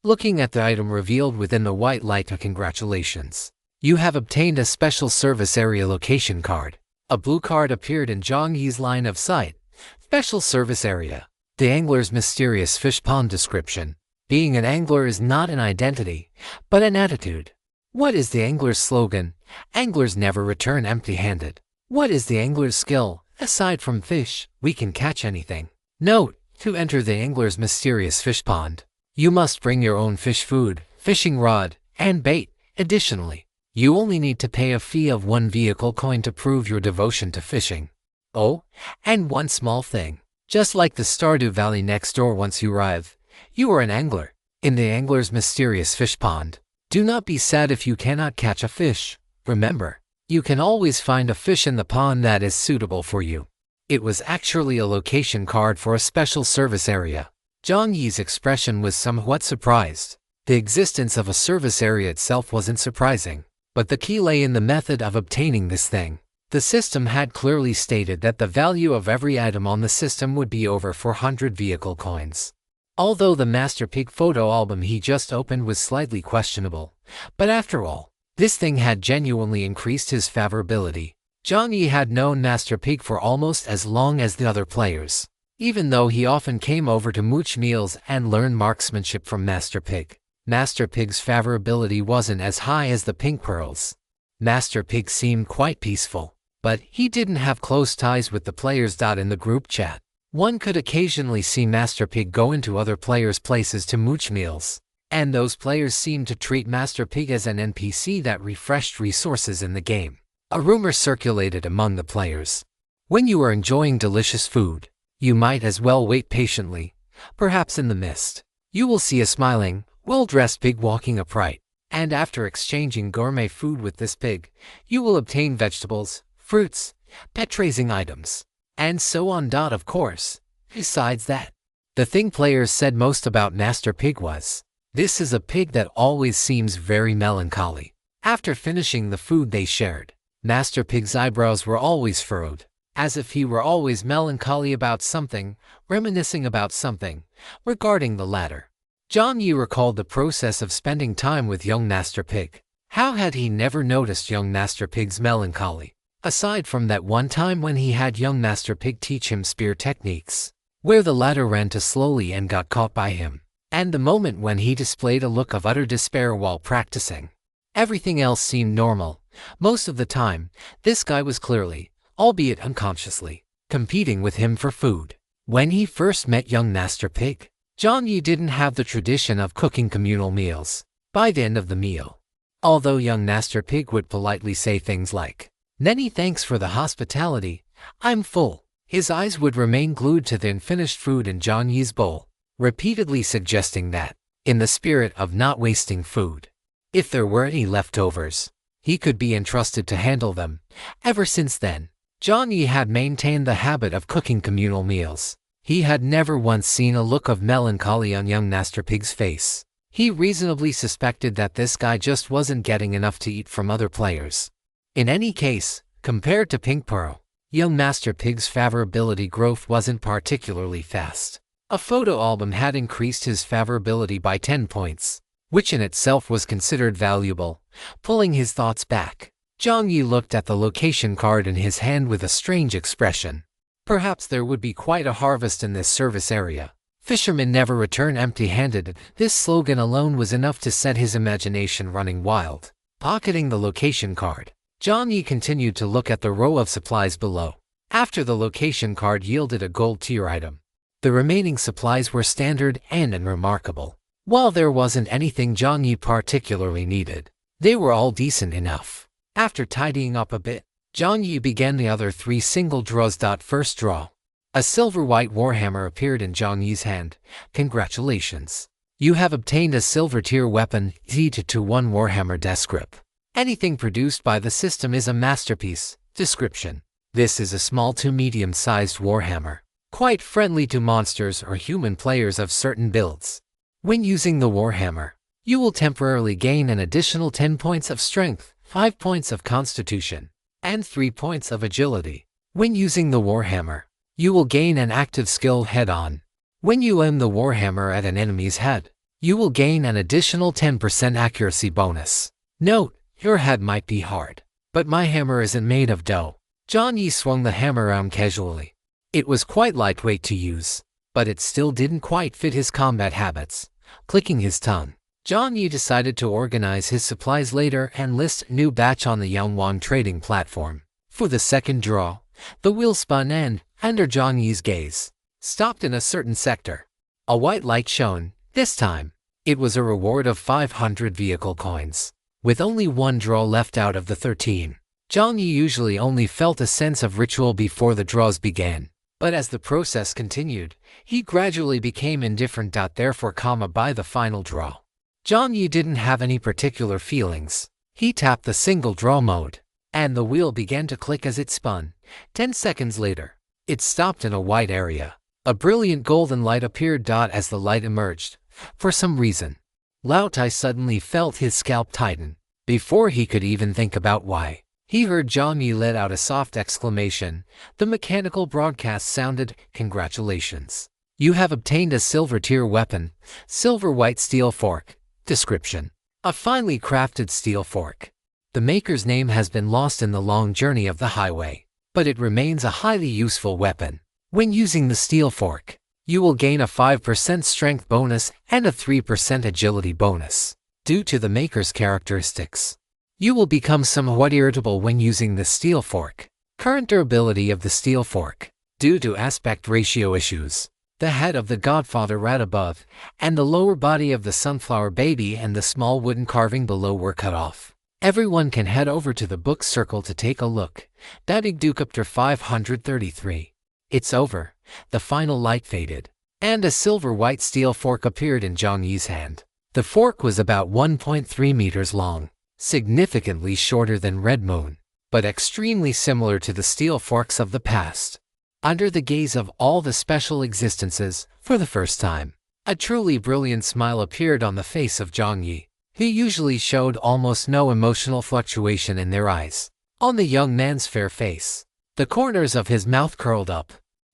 looking at the item revealed within the white light. Congratulations. You have obtained a special service area location card. A blue card appeared in Jiang Yi's line of sight. Special service area. The angler's mysterious fish pond description. Being an angler is not an identity, but an attitude. What is the angler's slogan? Anglers never return empty-handed. What is the angler's skill? Aside from fish, we can catch anything. Note: to enter the angler's mysterious fish pond, you must bring your own fish food, fishing rod, and bait. Additionally, you only need to pay a fee of 1 vehicle coin to prove your devotion to fishing. Oh, and one small thing. Just like the Stardew Valley next door, once you arrive, you are an angler in the angler's mysterious fish pond. Do not be sad if you cannot catch a fish. Remember, you can always find a fish in the pond that is suitable for you. It was actually a location card for a special service area. Jiang Yi's expression was somewhat surprised. The existence of a service area itself wasn't surprising, but the key lay in the method of obtaining this thing. The system had clearly stated that the value of every item on the system would be over 400 vehicle coins. Although the Master Pig photo album he just opened was slightly questionable, but after all, this thing had genuinely increased his favorability. Jiang Yi had known Master Pig for almost as long as the other players, even though he often came over to mooch meals and learn marksmanship from Master Pig. Master Pig's favorability wasn't as high as the Pink Pearls. Master Pig seemed quite peaceful, but he didn't have close ties with the players. In the group chat, one could occasionally see Master Pig go into other players' places to mooch meals, and those players seemed to treat Master Pig as an NPC that refreshed resources in the game. A rumor circulated among the players: when you are enjoying delicious food, you might as well wait patiently. Perhaps in the mist, you will see a smiling, well-dressed pig walking upright, and after exchanging gourmet food with this pig, you will obtain vegetables, fruits, pet-raising items, and so on. Of course, besides that, the thing players said most about Master Pig was, this is a pig that always seems very melancholy. After finishing the food they shared, Master Pig's eyebrows were always furrowed, as if he were always melancholy about something, reminiscing about something. Regarding the latter, Jiang Yi recalled the process of spending time with young Master Pig. How had he never noticed young Master Pig's melancholy? Aside from that one time when he had young Master Pig teach him spear techniques, where the latter ran too slowly and got caught by him, and the moment when he displayed a look of utter despair while practicing. Everything else seemed normal. Most of the time, this guy was clearly, albeit unconsciously, competing with him for food. When he first met young Master Pig, Jiang Yi didn't have the tradition of cooking communal meals. By the end of the meal, although young Master Pig would politely say things like, "Many thanks for the hospitality, I'm full," his eyes would remain glued to the unfinished food in Jiang Yi's bowl, repeatedly suggesting that, in the spirit of not wasting food, if there were any leftovers, he could be entrusted to handle them. Ever since then, Jiang Yi had maintained the habit of cooking communal meals. He had never once seen a look of melancholy on young Master Pig's face. He reasonably suspected that this guy just wasn't getting enough to eat from other players. In any case, compared to Pink Pearl, young Master Pig's favorability growth wasn't particularly fast. A photo album had increased his favorability by 10 points, which in itself was considered valuable. Pulling his thoughts back, Jiang Yi looked at the location card in his hand with a strange expression. Perhaps there would be quite a harvest in this service area. Fishermen never return empty-handed. This slogan alone was enough to set his imagination running wild. Pocketing the location card, Jiang Yi continued to look at the row of supplies below. After the location card yielded a gold tier item, the remaining supplies were standard and unremarkable. While there wasn't anything Jiang Yi particularly needed, they were all decent enough. After tidying up a bit, Jiang Yi began the other 3 single draws. First draw. A silver-white warhammer appeared in Jiang Yi's hand. Congratulations. You have obtained a silver tier weapon, Z2-1 warhammer descript. Anything produced by the system is a masterpiece. Description: this is a small to medium-sized warhammer, quite friendly to monsters or human players of certain builds. When using the warhammer, you will temporarily gain an additional 10 points of strength. 5 points of constitution, and 3 points of agility. When using the Warhammer, you will gain an active skill head-on. When you aim the Warhammer at an enemy's head, you will gain an additional 10% accuracy bonus. Note, your head might be hard, but my hammer isn't made of dough. Jiang Yi swung the hammer around casually. It was quite lightweight to use, but it still didn't quite fit his combat habits. Clicking his tongue, Jiang Yi decided to organize his supplies later and list a new batch on the Yangwang trading platform. For the second draw, the wheel spun and, under Jiang Yi's gaze, stopped in a certain sector. A white light shone. This time, it was a reward of 500 vehicle coins. With only one draw left out of the 13, Jiang Yi usually only felt a sense of ritual before the draws began. But as the process continued, he gradually became indifferent. Therefore, by the final draw, Jiang Yi didn't have any particular feelings. He tapped the single draw mode, and the wheel began to click as it spun. 10 seconds later, it stopped in a white area. A brilliant golden light appeared. As the light emerged, for some reason, Lao Tai suddenly felt his scalp tighten. Before he could even think about why, he heard Jiang Yi let out a soft exclamation. The mechanical broadcast sounded, "Congratulations. You have obtained a silver tier weapon, silver white steel fork." Description: a finely crafted steel fork. The maker's name has been lost in the long journey of the highway, but it remains a highly useful weapon. When using the steel fork, you will gain a 5% strength bonus and a 3% agility bonus. Due to the maker's characteristics, you will become somewhat irritable when using the steel fork. Current durability of the steel fork. Due to aspect ratio issues, the head of the Godfather right above, and the lower body of the sunflower baby and the small wooden carving below were cut off. Everyone can head over to the book circle to take a look. Chapter 533. It's over. The final light faded, and a silver white steel fork appeared in Jiang Yi's hand. The fork was about 1.3 meters long, significantly shorter than Red Moon, but extremely similar to the steel forks of the past. Under the gaze of all the special existences, for the first time, a truly brilliant smile appeared on the face of Jiang Yi. He usually showed almost no emotional fluctuation in their eyes. On the young man's fair face, the corners of his mouth curled up,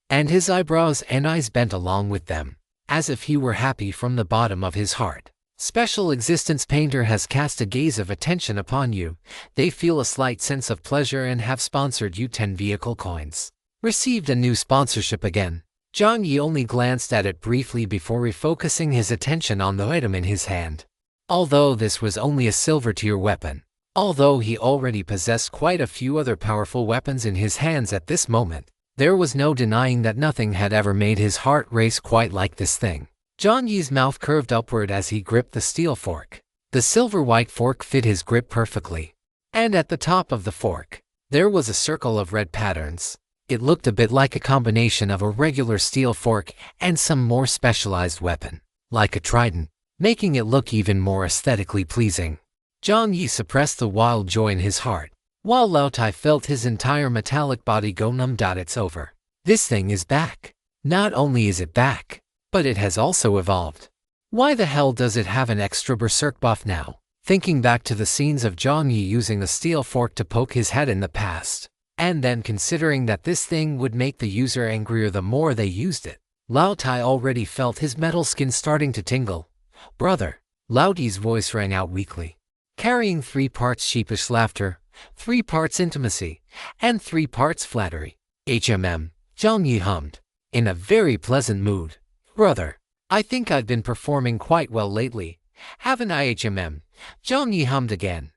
and his eyebrows and eyes bent along with them, as if he were happy from the bottom of his heart. Special Existence Painter has cast a gaze of attention upon you. They feel a slight sense of pleasure and have sponsored you 10 vehicle coins. Received a new sponsorship again. Jiang Yi only glanced at it briefly before refocusing his attention on the item in his hand. Although this was only a silver tier weapon, although he already possessed quite a few other powerful weapons in his hands at this moment, there was no denying that nothing had ever made his heart race quite like this thing. Jiang Yi's mouth curved upward as he gripped the steel fork. The silver-white fork fit his grip perfectly, and at the top of the fork, there was a circle of red patterns. It looked a bit like a combination of a regular steel fork and some more specialized weapon, like a trident, making it look even more aesthetically pleasing. Jiang Yi suppressed the wild joy in his heart, while Lao Tai felt his entire metallic body go numb. It's over. This thing is back. Not only is it back, but it has also evolved. Why the hell does it have an extra berserk buff now? Thinking back to the scenes of Jiang Yi using a steel fork to poke his head in the past, and then considering that this thing would make the user angrier the more they used it, Lao Tai already felt his metal skin starting to tingle. "Brother," Lao Tai's voice rang out weakly, carrying 3 parts sheepish laughter, 3 parts intimacy, and 3 parts flattery. Jiang Yi hummed, in a very pleasant mood. "Brother, I think I've been performing quite well lately, haven't I?" Jiang Yi hummed again.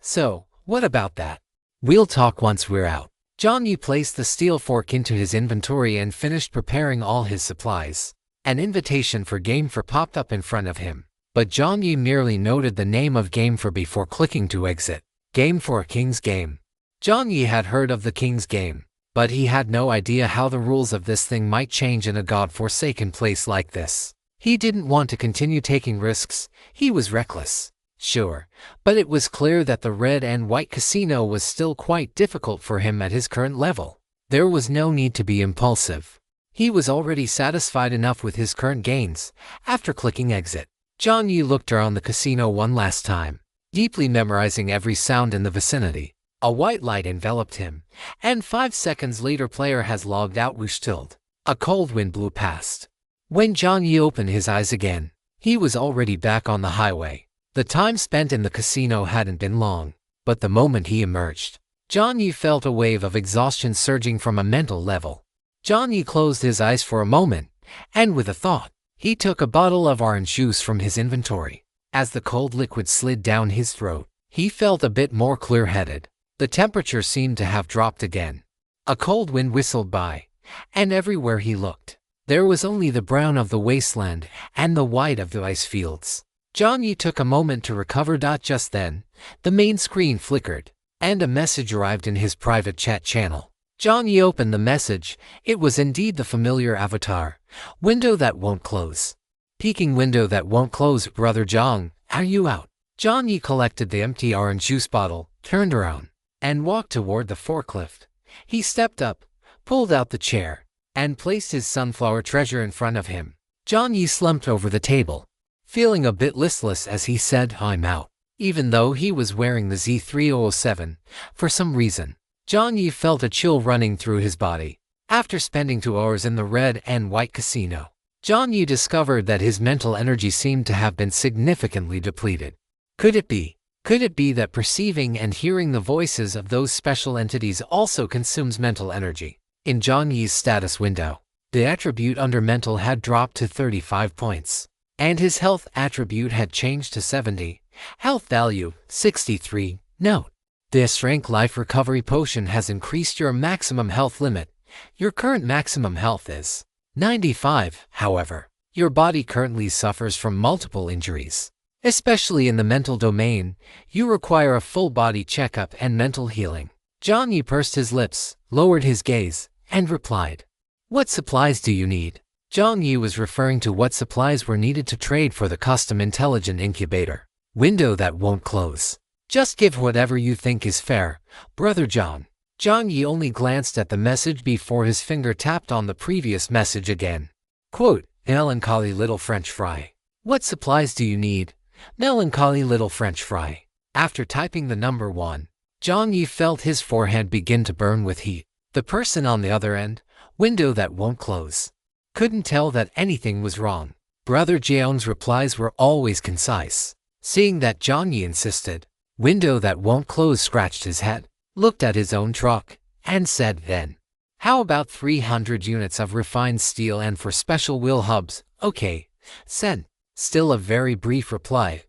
So, what about that? We'll talk once we're out." Jiang Yi placed the steel fork into his inventory and finished preparing all his supplies. An invitation for Game For popped up in front of him, but Jiang Yi merely noted the name of Game For before clicking to exit. Game For King's Game. Jiang Yi had heard of the King's Game, but he had no idea how the rules of this thing might change in a god-forsaken place like this. He didn't want to continue taking risks. He was reckless, sure, but it was clear that the red and white casino was still quite difficult for him at his current level. There was no need to be impulsive. He was already satisfied enough with his current gains. After clicking exit, Jiang Yi looked around the casino one last time. deeply memorizing every sound in the vicinity. A white light enveloped him, and 5 seconds later player has logged out stilled. A cold wind blew past. When Jiang Yi opened his eyes again, he was already back on the highway. The time spent in the casino hadn't been long, but the moment he emerged, Jiang Yi felt a wave of exhaustion surging from a mental level. Jiang Yi closed his eyes for a moment, and with a thought, he took a bottle of orange juice from his inventory. As the cold liquid slid down his throat, he felt a bit more clear-headed. The temperature seemed to have dropped again. A cold wind whistled by, and everywhere he looked, there was only the brown of the wasteland and the white of the ice fields. Jiang Yi took a moment to recover. Just then, the main screen flickered, and a message arrived in his private chat channel. Jiang Yi opened the message. It was indeed the familiar avatar. Window that won't close. Peeking window that won't close. Brother Jiang, are you out? Jiang Yi collected the empty orange juice bottle, turned around, and walked toward the forklift. He stepped up, pulled out the chair, and placed his sunflower treasure in front of him. Jiang Yi slumped over the table, feeling a bit listless as he said, "I'm out." Even though he was wearing the Z3007, for some reason, Jiang Yi felt a chill running through his body. After spending 2 hours in the red and white casino, Jiang Yi discovered that his mental energy seemed to have been significantly depleted. Could it be that perceiving and hearing the voices of those special entities also consumes mental energy? In Jiang Yi's status window, the attribute under mental had dropped to 35 points, and his health attribute had changed to 70. Health value, 63. Note: this strength life recovery potion has increased your maximum health limit. Your current maximum health is 95. However, your body currently suffers from multiple injuries. Especially in the mental domain, you require a full body checkup and mental healing. Jiang Yi pursed his lips, lowered his gaze, and replied, "What supplies do you need?" Jiang Yi was referring to what supplies were needed to trade for the custom intelligent incubator. Window that won't close. Just give whatever you think is fair, Brother Jiang. Jiang Yi only glanced at the message before his finger tapped on the previous message again. Quote, "Melancholy little French fry. What supplies do you need? Melancholy little French fry." After typing the number 1, Jiang Yi felt his forehead begin to burn with heat. The person on the other end, window that won't close, couldn't tell that anything was wrong. Brother Jiang's replies were always concise. Seeing that Jiang Yi insisted, window that won't close scratched his head, looked at his own truck, and said then, "How about 300 units of refined steel and for special wheel hubs?" "Okay," said. Still a very brief reply.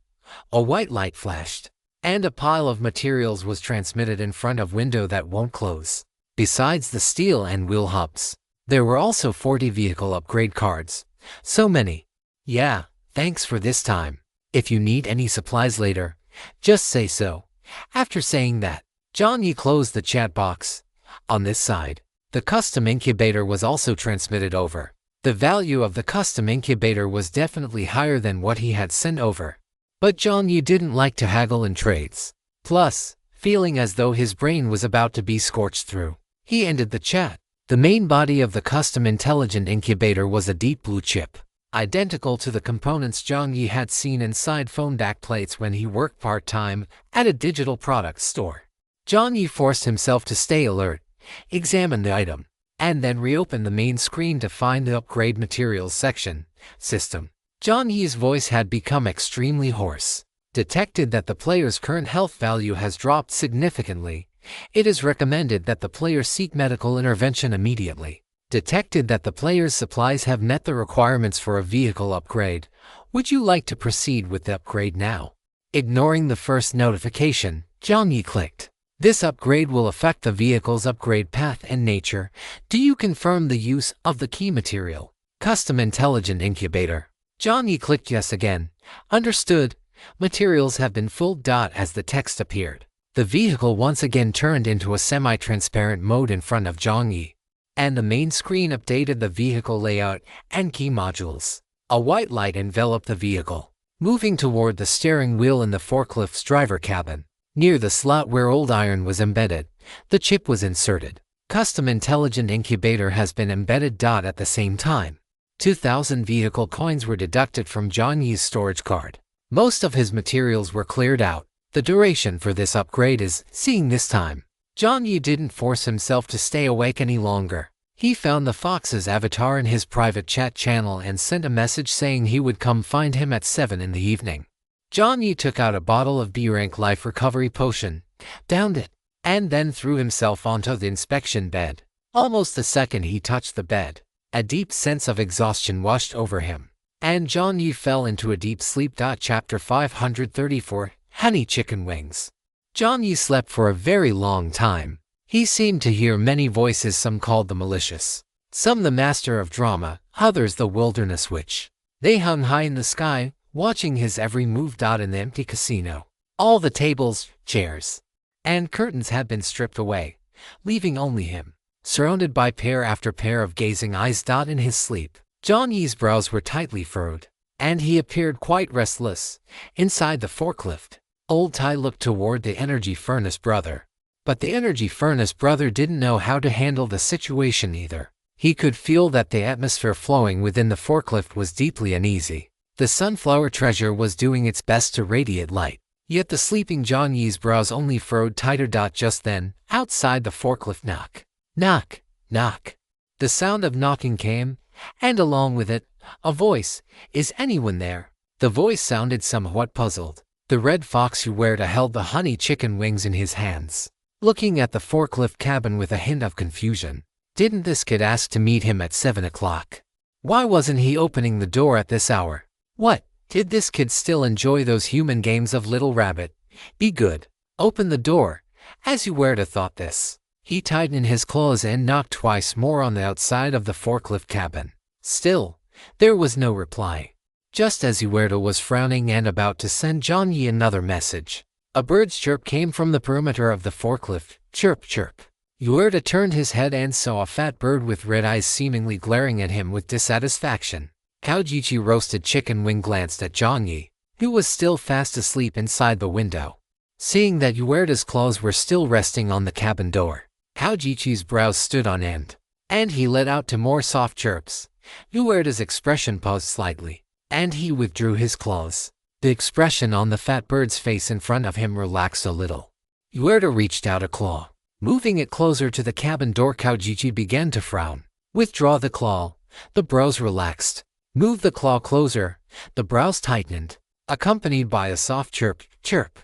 A white light flashed, and a pile of materials was transmitted in front of window that won't close. Besides the steel and wheel hubs, there were also 40 vehicle upgrade cards. So many. "Yeah, thanks for this time. If you need any supplies later, just say so." After saying that, Jiang Yi closed the chat box. On this side, the custom incubator was also transmitted over. The value of the custom incubator was definitely higher than what he had sent over. But Jiang Yi didn't like to haggle in trades. Plus, feeling as though his brain was about to be scorched through, he ended the chat. The main body of the custom intelligent incubator was a deep blue chip, identical to the components Jiang Yi had seen inside phone backplates when he worked part-time at a digital products store. Jiang Yi forced himself to stay alert, examine the item, and then reopen the main screen to find the upgrade materials section. System. Jiang Yi's voice had become extremely hoarse. Detected that the player's current health value has dropped significantly. It is recommended that the player seek medical intervention immediately. Detected that the player's supplies have met the requirements for a vehicle upgrade. Would you like to proceed with the upgrade now? Ignoring the first notification, Jiang Yi clicked. This upgrade will affect the vehicle's upgrade path and nature. Do you confirm the use of the key material? Custom Intelligent Incubator. Jiang Yi clicked yes again. Understood. Materials have been filled. As the text appeared, the vehicle once again turned into a semi-transparent mode in front of Jiang Yi, and the main screen updated the vehicle layout and key modules. A white light enveloped the vehicle, moving toward the steering wheel in the forklift's driver cabin. Near the slot where old iron was embedded, the chip was inserted. Custom Intelligent Incubator has been embedded. At the same time, 2,000 vehicle coins were deducted from Jiang Yi's storage card. Most of his materials were cleared out. The duration for this upgrade is seeing this time. Jiang Yi didn't force himself to stay awake any longer. He found the fox's avatar in his private chat channel and sent a message saying he would come find him at 7 in the evening. Jiang Yi took out a bottle of B-rank life recovery potion, downed it, and then threw himself onto the inspection bed. Almost the second he touched the bed, a deep sense of exhaustion washed over him, and Jiang Yi fell into a deep sleep. Chapter 534, Honey Chicken Wings. Jiang Yi slept for a very long time. He seemed to hear many voices, some called the malicious, some the master of drama, others the wilderness witch. They hung high in the sky, watching his every move. In the empty casino, all the tables, chairs, and curtains had been stripped away, leaving only him, surrounded by pair after pair of gazing eyes. In his sleep, Jiang Yi's brows were tightly furrowed, and he appeared quite restless. Inside the forklift, Old Tai looked toward the energy furnace brother. But the energy furnace brother didn't know how to handle the situation either. He could feel that the atmosphere flowing within the forklift was deeply uneasy. The sunflower treasure was doing its best to radiate light, yet the sleeping Jiang Yi's brows only furrowed tighter. Just then, outside the forklift, knock, knock, knock. The sound of knocking came, and along with it, a voice. Is anyone there? The voice sounded somewhat puzzled. The red fox Yahello held the honey chicken wings in his hands, looking at the forklift cabin with a hint of confusion. Didn't this kid ask to meet him at 7 o'clock? Why wasn't he opening the door at this hour? What? Did this kid still enjoy those human games of Little Rabbit? Be good. Open the door. As Yahello thought this, he tightened his claws and knocked twice more on the outside of the forklift cabin. Still, there was no reply. Just as Yahello was frowning and about to send Jiang Yi another message, a bird's chirp came from the perimeter of the forklift. Chirp, chirp. Yahello turned his head and saw a fat bird with red eyes seemingly glaring at him with dissatisfaction. Kaojichi roasted chicken wing glanced at Jiang Yi, who was still fast asleep inside the window. Seeing that Yahello's claws were still resting on the cabin door, Kaojichi's brows stood on end, and he let out to more soft chirps. Yahello's expression paused slightly, and he withdrew his claws. The expression on the fat bird's face in front of him relaxed a little. Yahello reached out a claw. Moving it closer to the cabin door, Kaojichi began to frown. Withdraw the claw. The brows relaxed. Move the claw closer. The brows tightened, accompanied by a soft chirp, chirp.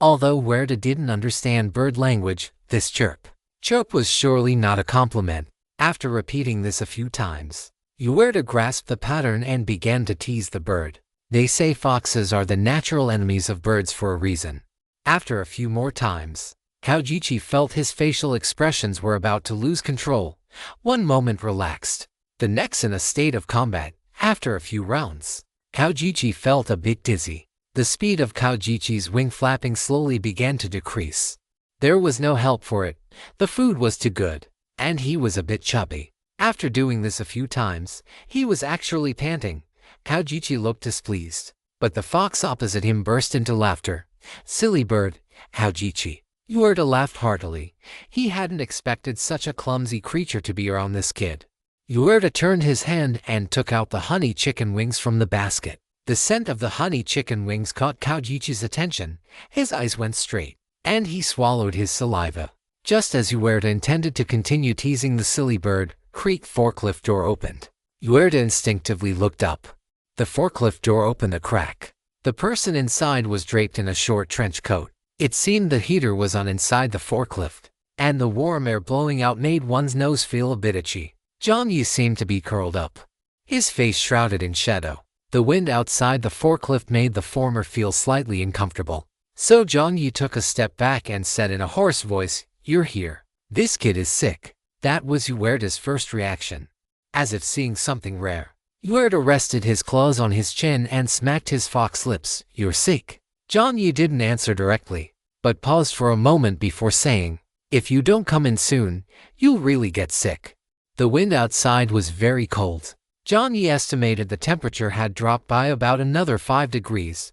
Although Yahello didn't understand bird language, this chirp was surely not a compliment. After repeating this a few times, Yahello grasped the pattern and began to tease the bird. They say foxes are the natural enemies of birds for a reason. After a few more times, Kaojichi felt his facial expressions were about to lose control. One moment relaxed, the next in a state of combat. After a few rounds, Kaojichi felt a bit dizzy. The speed of Kaojichi's wing flapping slowly began to decrease. There was no help for it. The food was too good, and he was a bit chubby. After doing this a few times, he was actually panting. Kaojichi looked displeased, but the fox opposite him burst into laughter. Silly bird, Kaojichi. Yahello laughed heartily. He hadn't expected such a clumsy creature to be around this kid. Yahello turned his hand and took out the honey chicken wings from the basket. The scent of the honey chicken wings caught Kaojichi's attention. His eyes went straight, and he swallowed his saliva. Just as Yahello intended to continue teasing the silly bird, creak forklift door opened. Yahello instinctively looked up. The forklift door opened a crack. The person inside was draped in a short trench coat. It seemed the heater was on inside the forklift, and the warm air blowing out made one's nose feel a bit itchy. Jiang Yi seemed to be curled up, his face shrouded in shadow. The wind outside the forklift made the former feel slightly uncomfortable. So Jiang Yi took a step back and said in a hoarse voice, "You're here. This kid is sick." That was Yahello's first reaction. As if seeing something rare, Yahello rested his claws on his chin and smacked his fox lips. "You're sick." Jiang Yi didn't answer directly, but paused for a moment before saying, "If you don't come in soon, you'll really get sick." The wind outside was very cold. Jiang Yi estimated the temperature had dropped by about another 5 degrees.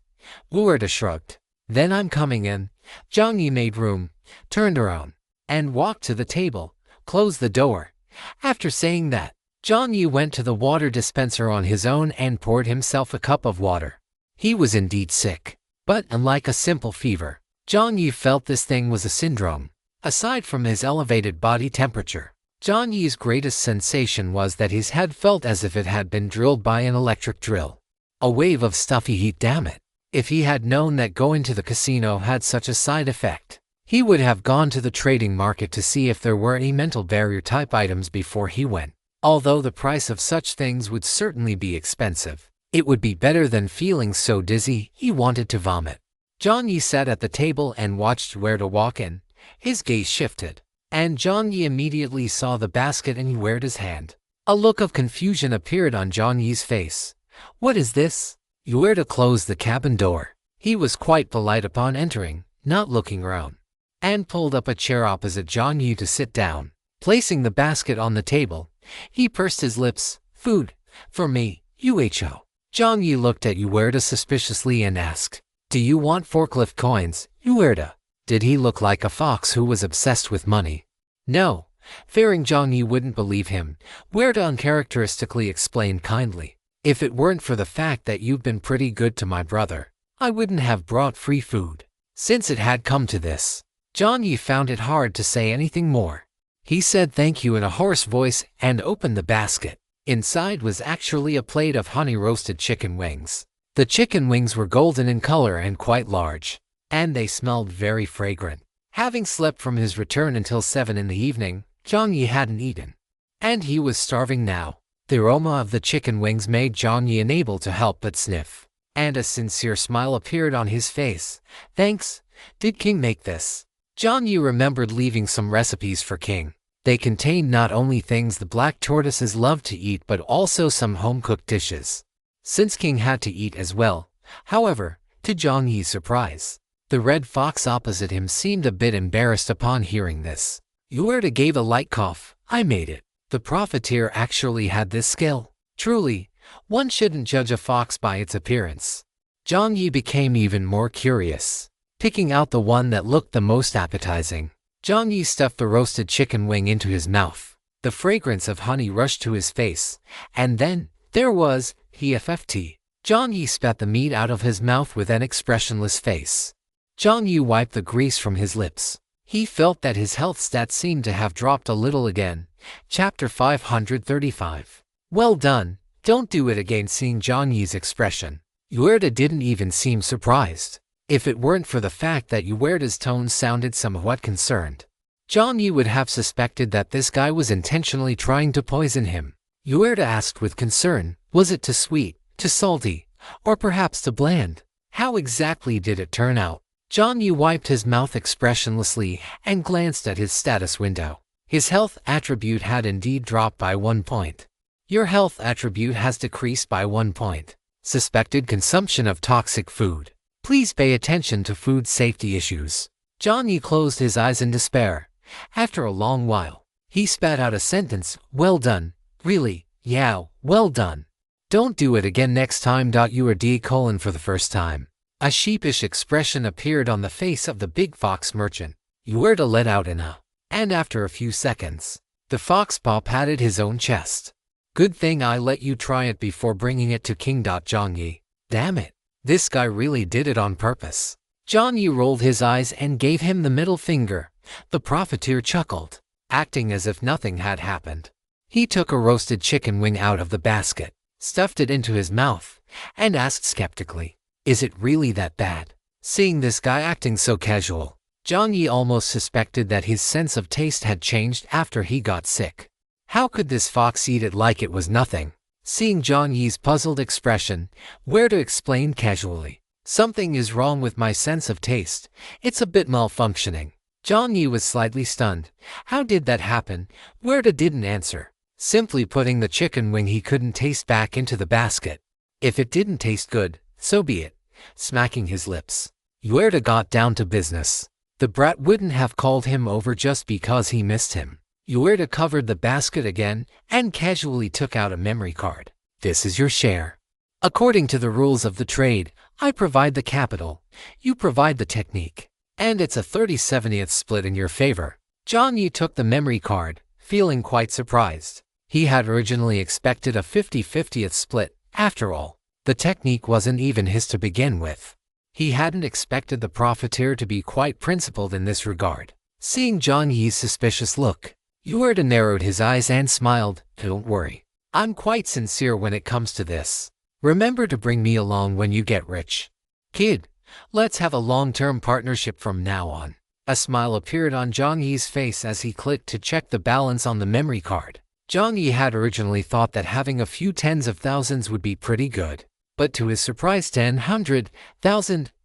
Yahello shrugged. "Then I'm coming in." Jiang Yi made room, turned around, and walked to the table, closed the door. After saying that, Jiang Yi went to the water dispenser on his own and poured himself a cup of water. He was indeed sick, but unlike a simple fever, Jiang Yi felt this thing was a syndrome. Aside from his elevated body temperature, Jiang Yi's greatest sensation was that his head felt as if it had been drilled by an electric drill. A wave of stuffy heat, damn it. If he had known that going to the casino had such a side effect, he would have gone to the trading market to see if there were any mental barrier type items before he went. Although the price of such things would certainly be expensive, it would be better than feeling so dizzy he wanted to vomit. Jiang Yi sat at the table and watched Huerta walk in. His gaze shifted, and Jiang Yi immediately saw the basket in Huerta's hand. A look of confusion appeared on Jiang Yi's face. What is this? Huerta closed the cabin door. He was quite polite upon entering, not looking around, and pulled up a chair opposite Jiang Yi to sit down. Placing the basket on the table, he pursed his lips. Food, for me, UHO. Jiang Yi looked at Huerta suspiciously and asked, do you want forklift coins, Huerta? Did he look like a fox who was obsessed with money? No. Fearing Jiang Yi wouldn't believe him, Huerta uncharacteristically explained kindly. If it weren't for the fact that you've been pretty good to my brother, I wouldn't have brought free food. Since it had come to this, Jiang Yi found it hard to say anything more. He said thank you in a hoarse voice and opened the basket. Inside was actually a plate of honey-roasted chicken wings. The chicken wings were golden in color and quite large, and they smelled very fragrant. Having slept from his return until 7 in the evening, Jiang Yi hadn't eaten, and he was starving now. The aroma of the chicken wings made Jiang Yi unable to help but sniff, and a sincere smile appeared on his face. Thanks. Did King make this? Jiang Yi remembered leaving some recipes for King. They contained not only things the black tortoises loved to eat but also some home-cooked dishes. Since King had to eat as well, however, to Jiang Yi's surprise, the red fox opposite him seemed a bit embarrassed upon hearing this. Huerta gave a light cough. I made it. The profiteer actually had this skill. Truly, one shouldn't judge a fox by its appearance. Jiang Yi became even more curious. Picking out the one that looked the most appetizing, Jiang Yi stuffed the roasted chicken wing into his mouth. The fragrance of honey rushed to his face, and then, there was, PFFT. Jiang Yi spat the meat out of his mouth with an expressionless face. Jiang Yi wiped the grease from his lips. He felt that his health stats seemed to have dropped a little again. Chapter 535. Well done. Don't do it again. Seeing Jiang Yi's expression, Huerta didn't even seem surprised. If it weren't for the fact that Huerta's tone sounded somewhat concerned, Jiang Yi would have suspected that this guy was intentionally trying to poison him. Huerta asked with concern, was it too sweet, too salty, or perhaps too bland? How exactly did it turn out? Jiang Yi wiped his mouth expressionlessly and glanced at his status window. His health attribute had indeed dropped by 1 point. Your health attribute has decreased by 1 point. Suspected consumption of toxic food. Please pay attention to food safety issues. Jiang Yi closed his eyes in despair. After a long while, he spat out a sentence. Well done. Really, yeah, well done. Don't do it again next time. You are D: for the first time. A sheepish expression appeared on the face of the big fox merchant. Huerta let out an and after a few seconds, the fox paw patted his own chest. Good thing I let you try it before bringing it to King. Jiang Yi. Damn it. This guy really did it on purpose. Jiang Yi rolled his eyes and gave him the middle finger. The profiteer chuckled, acting as if nothing had happened. He took a roasted chicken wing out of the basket, stuffed it into his mouth, and asked skeptically, is it really that bad? Seeing this guy acting so casual, Jiang Yi almost suspected that his sense of taste had changed after he got sick. How could this fox eat it like it was nothing? Seeing Jiang Yi's puzzled expression, Huerta explained casually, something is wrong with my sense of taste. It's a bit malfunctioning. Jiang Yi was slightly stunned. How did that happen? Huerta didn't answer, simply putting the chicken wing he couldn't taste back into the basket. If it didn't taste good, so be it. Smacking his lips, Huerta got down to business. The brat wouldn't have called him over just because he missed him. Huerta covered the basket again and casually took out a memory card. This is your share. According to the rules of the trade, I provide the capital, you provide the technique, and it's a 30/70th split in your favor. Jiang Yi took the memory card, feeling quite surprised. He had originally expected a 50/50th split. After all, the technique wasn't even his to begin with. He hadn't expected the profiteer to be quite principled in this regard. Seeing Jiang Yi's suspicious look, Yahello narrowed his eyes and smiled. "Don't worry. I'm quite sincere when it comes to this. Remember to bring me along when you get rich. Kid, let's have a long-term partnership from now on." A smile appeared on Jiang Yi's face as he clicked to check the balance on the memory card. Jiang Yi had originally thought that having a few tens of thousands would be pretty good. But to his surprise, 10,000,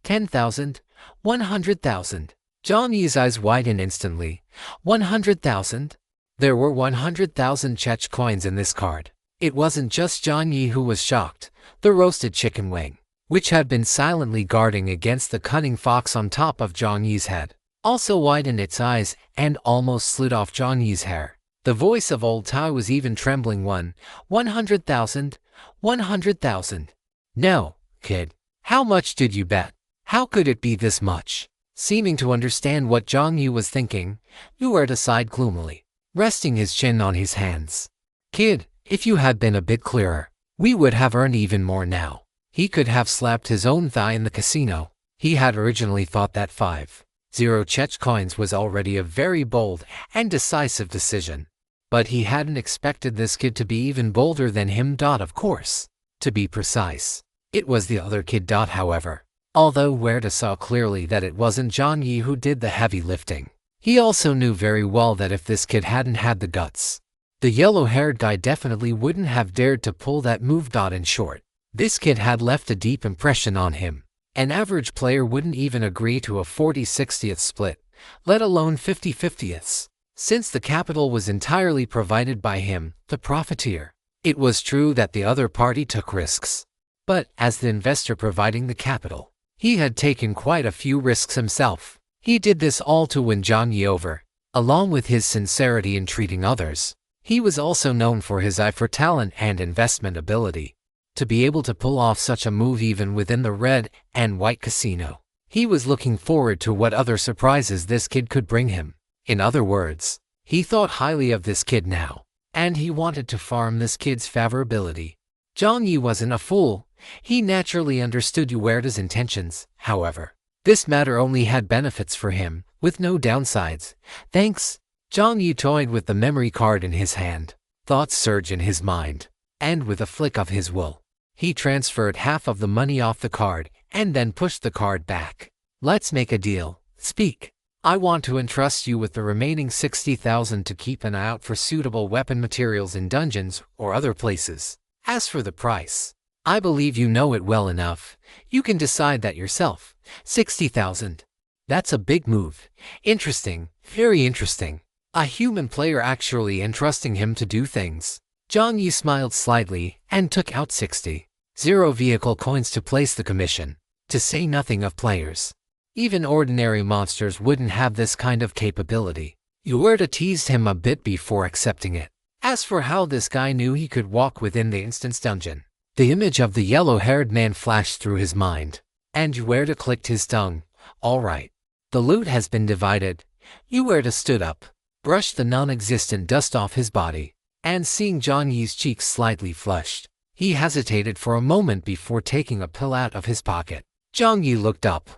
10,000, 100,000. Jiang Yi's eyes widened instantly. 100,000? There were 100,000 Chech coins in this card. It wasn't just Jiang Yi who was shocked. The roasted chicken wing, which had been silently guarding against the cunning fox on top of Jiang Yi's head, also widened its eyes and almost slid off Jiang Yi's hair. The voice of old Tai was even trembling. 100,000, 100,000. No, kid. How much did you bet? How could it be this much? Seeming to understand what Jiang Yi was thinking, Yahello sighed gloomily, resting his chin on his hands. Kid, if you had been a bit clearer, we would have earned even more now. He could have slapped his own thigh in the casino. He had originally thought that 50 Chech coins was already a very bold and decisive decision. But he hadn't expected this kid to be even bolder than him. Of course. To be precise, it was the other kid. However, although Yahello saw clearly that it wasn't Jiang Yi who did the heavy lifting, he also knew very well that if this kid hadn't had the guts, the yellow-haired guy definitely wouldn't have dared to pull that move. In short, this kid had left a deep impression on him. An average player wouldn't even agree to a 40/60th split, let alone 50/50ths. Since the capital was entirely provided by him, the profiteer. It was true that the other party took risks. But, as the investor providing the capital, he had taken quite a few risks himself. He did this all to win Jiang Yi over. Along with his sincerity in treating others, he was also known for his eye for talent and investment ability. To be able to pull off such a move even within the red and white casino, he was looking forward to what other surprises this kid could bring him. In other words, he thought highly of this kid now, and he wanted to farm this kid's favorability. Jiang Yi wasn't a fool. He naturally understood Yahello's intentions. However, this matter only had benefits for him, with no downsides. Thanks. Jiang Yi toyed with the memory card in his hand. Thoughts surged in his mind, and with a flick of his will, he transferred half of the money off the card and then pushed the card back. Let's make a deal. Speak. I want to entrust you with the remaining 60,000 to keep an eye out for suitable weapon materials in dungeons or other places. As for the price, I believe you know it well enough. You can decide that yourself. 60,000. That's a big move. Interesting, very interesting. A human player actually entrusting him to do things. Jiang Yi smiled slightly and took out 60 vehicle coins to place the commission. To say nothing of players. Even ordinary monsters wouldn't have this kind of capability. Yahello teased him a bit before accepting it. As for how this guy knew he could walk within the instance dungeon, the image of the yellow-haired man flashed through his mind, and Yahello clicked his tongue. All right. The loot has been divided. Yahello stood up, brushed the non-existent dust off his body, and seeing Jiang Yi's cheeks slightly flushed, he hesitated for a moment before taking a pill out of his pocket. Jiang Yi looked up.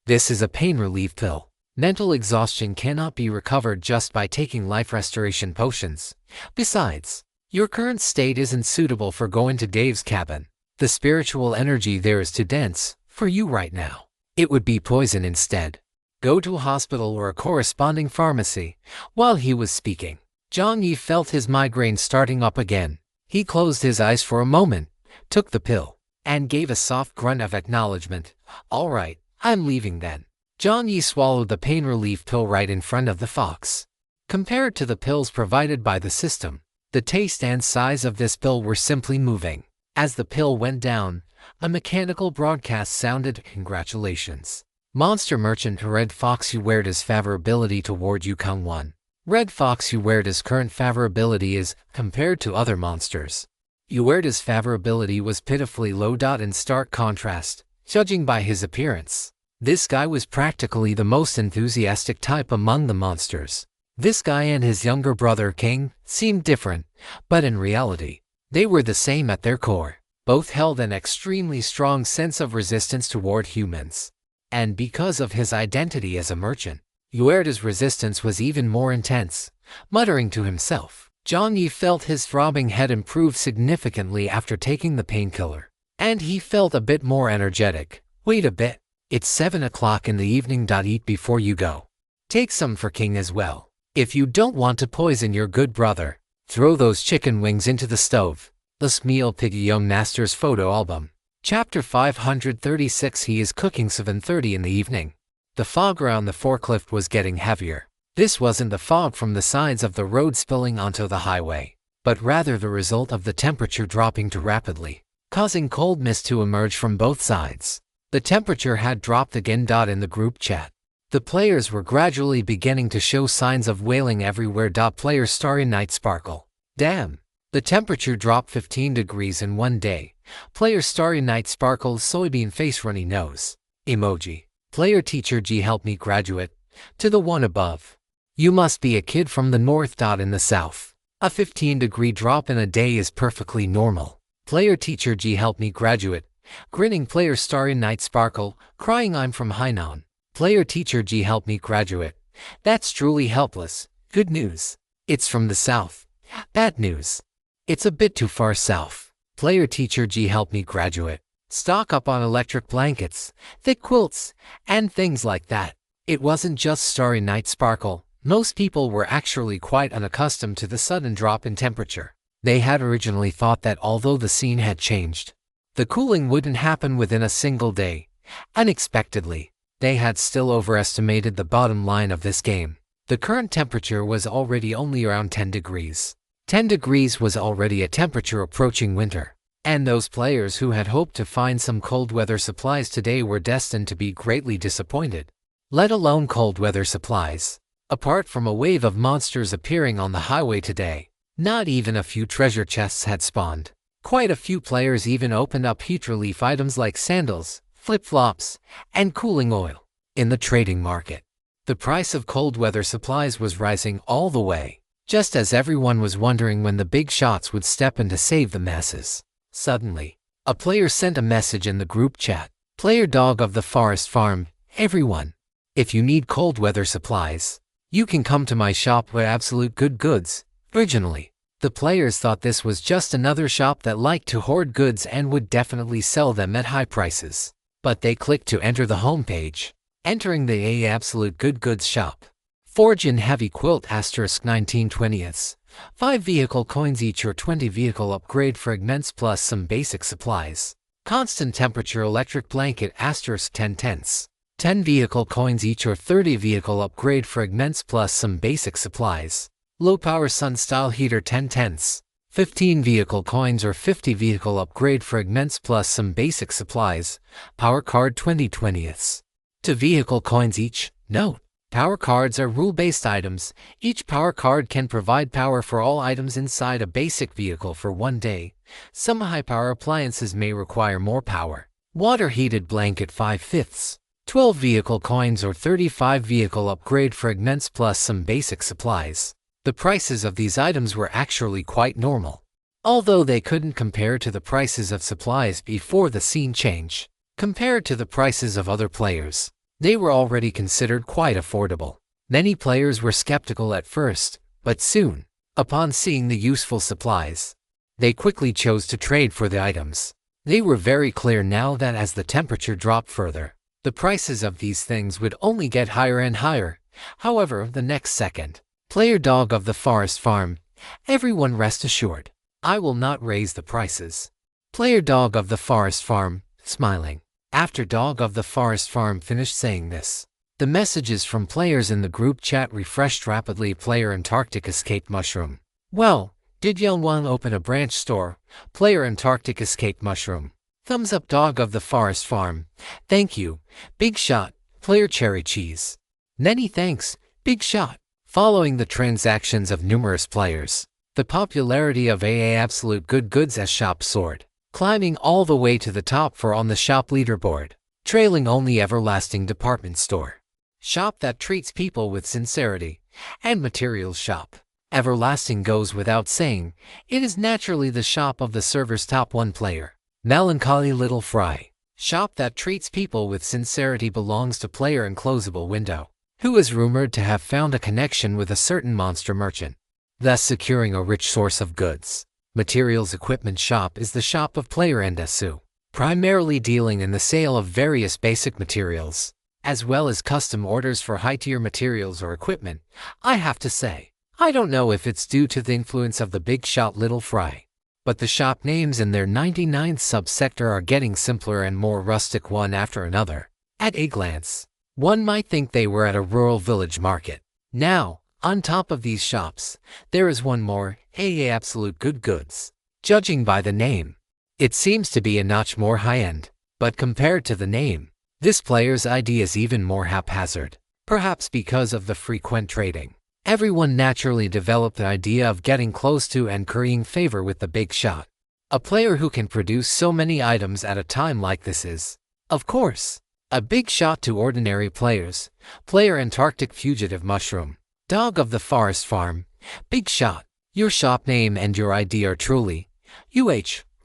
This is a pain relief pill. Mental exhaustion cannot be recovered just by taking life restoration potions. Besides, your current state isn't suitable for going to Dave's cabin. The spiritual energy there is too dense for you right now. It would be poison instead. Go to a hospital or a corresponding pharmacy. While he was speaking, Jiang Yi felt his migraine starting up again. He closed his eyes for a moment, took the pill, and gave a soft grunt of acknowledgement. All right, I'm leaving then. Jiang Yi swallowed the pain relief pill right in front of the fox. Compared to the pills provided by the system, the taste and size of this pill were simply moving. As the pill went down, a mechanical broadcast sounded. Congratulations. Monster Merchant Red Fox Yahello's favorability toward you count 1. Red Fox Yahello's current favorability is, compared to other monsters. Yahello's favorability was pitifully low. In stark contrast, judging by his appearance, this guy was practically the most enthusiastic type among the monsters. This guy and his younger brother King seemed different, but in reality, they were the same at their core. Both held an extremely strong sense of resistance toward humans. And because of his identity as a merchant, Uerda's resistance was even more intense. Muttering to himself, Jiang Yi felt his throbbing head improve significantly after taking the painkiller. And he felt a bit more energetic. Wait a bit. It's 7 o'clock in the evening. Eat before you go. Take some for King as well. If you don't want to poison your good brother, throw those chicken wings into the stove. This meal Piggy Young Master's photo album. Chapter 536. He is cooking 7:30 in the evening. The fog around the forklift was getting heavier. This wasn't the fog from the sides of the road spilling onto the highway, but rather the result of the temperature dropping too rapidly, causing cold mist to emerge from both sides. The temperature had dropped again. In the group chat, the players were gradually beginning to show signs of wailing everywhere. Player Starry Night Sparkle. Damn! The temperature dropped 15 degrees in one day. Player Starry Night Sparkle soybean face runny nose. Emoji. Player Teacher G help me graduate. To the one above. You must be a kid from the north. In the south, a 15-degree drop in a day is perfectly normal. Player Teacher G help me graduate. Grinning Player Starry Night Sparkle, crying I'm from Hainan. Player Teacher G help me graduate. That's truly helpless. Good news. It's from the south. Bad news. It's a bit too far south. Player Teacher G help me graduate. Stock up on electric blankets, thick quilts, and things like that. It wasn't just Starry Night Sparkle. Most people were actually quite unaccustomed to the sudden drop in temperature. They had originally thought that although the scene had changed, the cooling wouldn't happen within a single day. Unexpectedly, they had still overestimated the bottom line of this game. The current temperature was already only around 10 degrees. 10 degrees was already a temperature approaching winter. And those players who had hoped to find some cold weather supplies today were destined to be greatly disappointed. Let alone cold weather supplies. Apart from a wave of monsters appearing on the highway today, not even a few treasure chests had spawned. Quite a few players even opened up heat relief items like sandals, flip-flops, and cooling oil. In the trading market, the price of cold weather supplies was rising all the way, just as everyone was wondering when the big shots would step in to save the masses. Suddenly, a player sent a message in the group chat. Player Dog of the Forest Farm, everyone. If you need cold weather supplies, you can come to my shop with absolute good goods. Originally, the players thought this was just another shop that liked to hoard goods and would definitely sell them at high prices. But they clicked to enter the homepage. Entering the A Absolute Good Goods shop. Forge in Heavy Quilt * 19/20. 5 vehicle coins each or 20 vehicle upgrade fragments plus some basic supplies. Constant temperature electric blanket * 10/10. 10 vehicle coins each or 30 vehicle upgrade fragments plus some basic supplies. Low power sun style heater 10/10. 15 vehicle coins or 50 vehicle upgrade fragments plus some basic supplies. Power card 20/20. 2 vehicle coins each. Note: power cards are rule-based items. Each power card can provide power for all items inside a basic vehicle for one day. Some high-power appliances may require more power. Water heated blanket 5/5. 12 vehicle coins or 35 vehicle upgrade fragments plus some basic supplies. The prices of these items were actually quite normal, although they couldn't compare to the prices of supplies before the scene change. Compared to the prices of other players, they were already considered quite affordable. Many players were skeptical at first, but soon, upon seeing the useful supplies, they quickly chose to trade for the items. They were very clear now that as the temperature dropped further, the prices of these things would only get higher and higher. However, the next second, Player Dog of the Forest Farm, everyone rest assured, I will not raise the prices. Player Dog of the Forest Farm, smiling. After Dog of the Forest Farm finished saying this, the messages from players in the group chat refreshed rapidly. Player Antarctic Escaped Mushroom. Well, did Yelwan open a branch store? Player Antarctic Escaped Mushroom. Thumbs up Dog of the Forest Farm. Thank you, Big Shot. Player Cherry Cheese. Many thanks, Big Shot. Following the transactions of numerous players, the popularity of AA Absolute Good Goods as shop soared, climbing all the way to the top for on the shop leaderboard, trailing only Everlasting Department Store. Shop that treats people with sincerity, and Materials Shop. Everlasting goes without saying, it is naturally the shop of the server's top 1 player. Melancholy Little Fry. shop that treats people with sincerity belongs to player Enclosable Window, who is rumored to have found a connection with a certain monster merchant, thus securing a rich source of goods. Materials Equipment Shop is the shop of player Endesu, primarily dealing in the sale of various basic materials, as well as custom orders for high-tier materials or equipment. I have to say, I don't know if it's due to the influence of the big shot Little Fry, but the shop names in their 99th subsector are getting simpler and more rustic one after another. At a glance, one might think they were at a rural village market. Now, on top of these shops, there is one more, Absolute Good Goods. Judging by the name, it seems to be a notch more high-end, but compared to the name, this player's ID is even more haphazard. Perhaps because of the frequent trading, everyone naturally developed the idea of getting close to and currying favor with the big shot. A player who can produce so many items at a time like this is, of course, a big shot to ordinary players. Player Antarctic Fugitive Mushroom, Dog of the Forest Farm. Big shot, your shop name and your ID are truly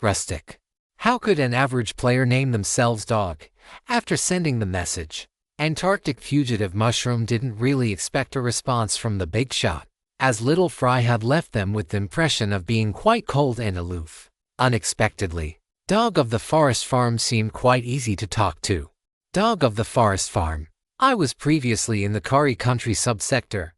rustic. How could an average player name themselves Dog after sending the message? Antarctic Fugitive Mushroom didn't really expect a response from the big shot, as Little Fry had left them with the impression of being quite cold and aloof. Unexpectedly, Dog of the Forest Farm seemed quite easy to talk to. Dog of the Forest Farm, I was previously in the Kari Country subsector.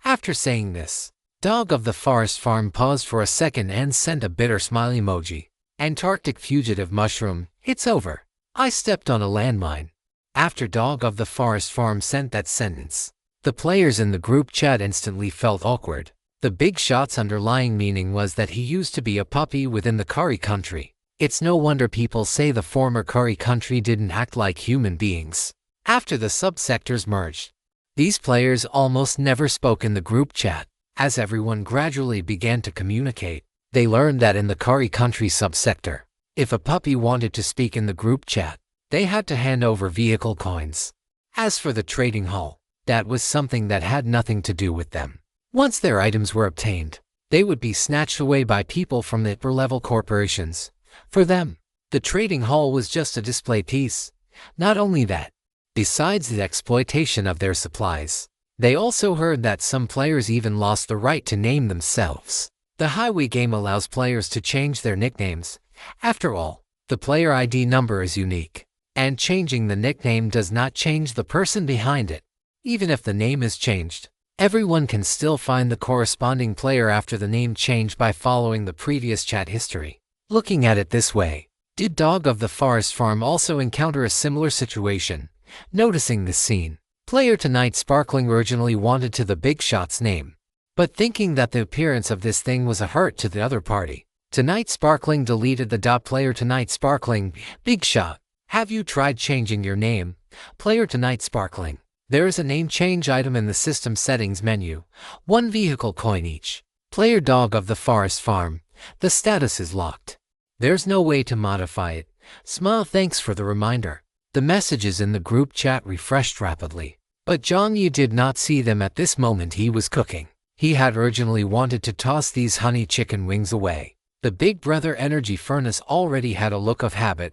After saying this, Dog of the Forest Farm paused for a second and sent a bitter smile emoji. Antarctic Fugitive Mushroom, it's over. I stepped on a landmine. After Dog of the Forest Farm sent that sentence, the players in the group chat instantly felt awkward. The big shot's underlying meaning was that he used to be a puppy within the Kari Country. It's no wonder people say the former Kari Country didn't act like human beings after the subsectors merged. These players almost never spoke in the group chat. As everyone gradually began to communicate, they learned that in the Kari Country subsector, if a puppy wanted to speak in the group chat, they had to hand over vehicle coins. As for the trading hall, that was something that had nothing to do with them. Once their items were obtained, they would be snatched away by people from the upper-level corporations. For them, the trading hall was just a display piece. Not only that, besides the exploitation of their supplies, they also heard that some players even lost the right to name themselves. The highway game allows players to change their nicknames. After all, the player ID number is unique, and changing the nickname does not change the person behind it. Even if the name is changed, everyone can still find the corresponding player after the name change by following the previous chat history. Looking at it this way, did Dog of the Forest Farm also encounter a similar situation? Noticing this scene, player Tonight Sparkling originally wanted to the big shot's name, but thinking that the appearance of this thing was a hurt to the other party, Tonight Sparkling deleted the player Tonight Sparkling. Big shot, have you tried changing your name? Player Tonight Sparkling, there is a name change item in the system settings menu, 1 vehicle coin each. Player Dog of the Forest Farm, the status is locked. There's no way to modify it. Smile, thanks for the reminder. The messages in the group chat refreshed rapidly, but Jiang Yi did not see them at this moment. He was cooking. He had originally wanted to toss these honey chicken wings away. The Big Brother energy furnace already had a look of habit,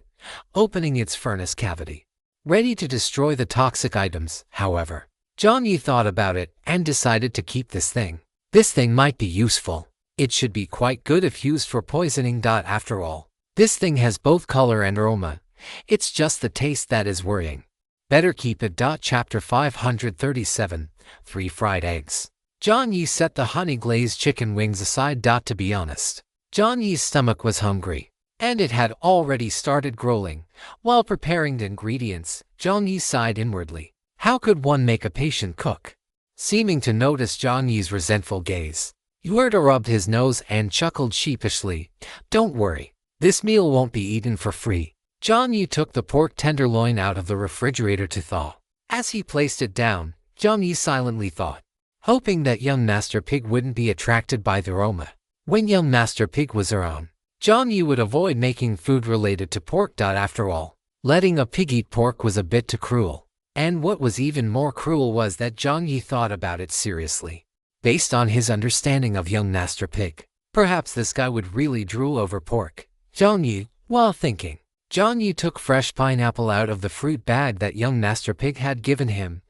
opening its furnace cavity, ready to destroy the toxic items. However, Jiang Yi thought about it and decided to keep this thing. This thing might be useful. It should be quite good if used for poisoning. After all, this thing has both color and aroma. It's just the taste that is worrying. Better keep it. Chapter 537, 3 Fried Eggs. Jiang Yi set the honey-glazed chicken wings aside. To be honest, Jiang Yi's stomach was hungry, and it had already started growling. While preparing the ingredients, Jiang Yi sighed inwardly. How could one make a patient cook? Seeming to notice Jiang Yi's resentful gaze, Yuerta rubbed his nose and chuckled sheepishly. Don't worry, this meal won't be eaten for free. Jiang Yi took the pork tenderloin out of the refrigerator to thaw. As he placed it down, Jiang Yi silently thought, hoping that young Master Pig wouldn't be attracted by the aroma. When young Master Pig was around, Jiang Yi would avoid making food related to pork. After all, letting a pig eat pork was a bit too cruel. And what was even more cruel was that Jiang Yi thought about it seriously. Based on his understanding of young Master Pig, perhaps this guy would really drool over pork. Jiang Yi, while thinking, Jiang Yi took fresh pineapple out of the fruit bag that young Master Pig had given him.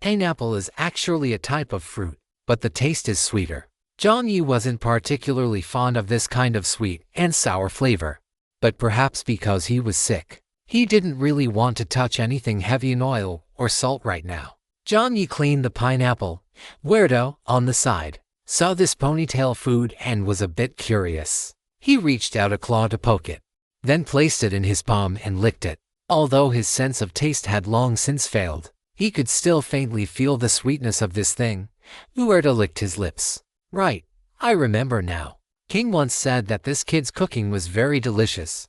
Pineapple is actually a type of fruit, but the taste is sweeter. Jiang Yi wasn't particularly fond of this kind of sweet and sour flavor, but perhaps because he was sick, he didn't really want to touch anything heavy in oil or salt right now. Jiang Yi cleaned the pineapple. Weirdo, on the side, saw this ponytail food and was a bit curious. He reached out a claw to poke it, then placed it in his palm and licked it. Although his sense of taste had long since failed, he could still faintly feel the sweetness of this thing. Weirdo licked his lips. Right, I remember now. King once said that this kid's cooking was very delicious.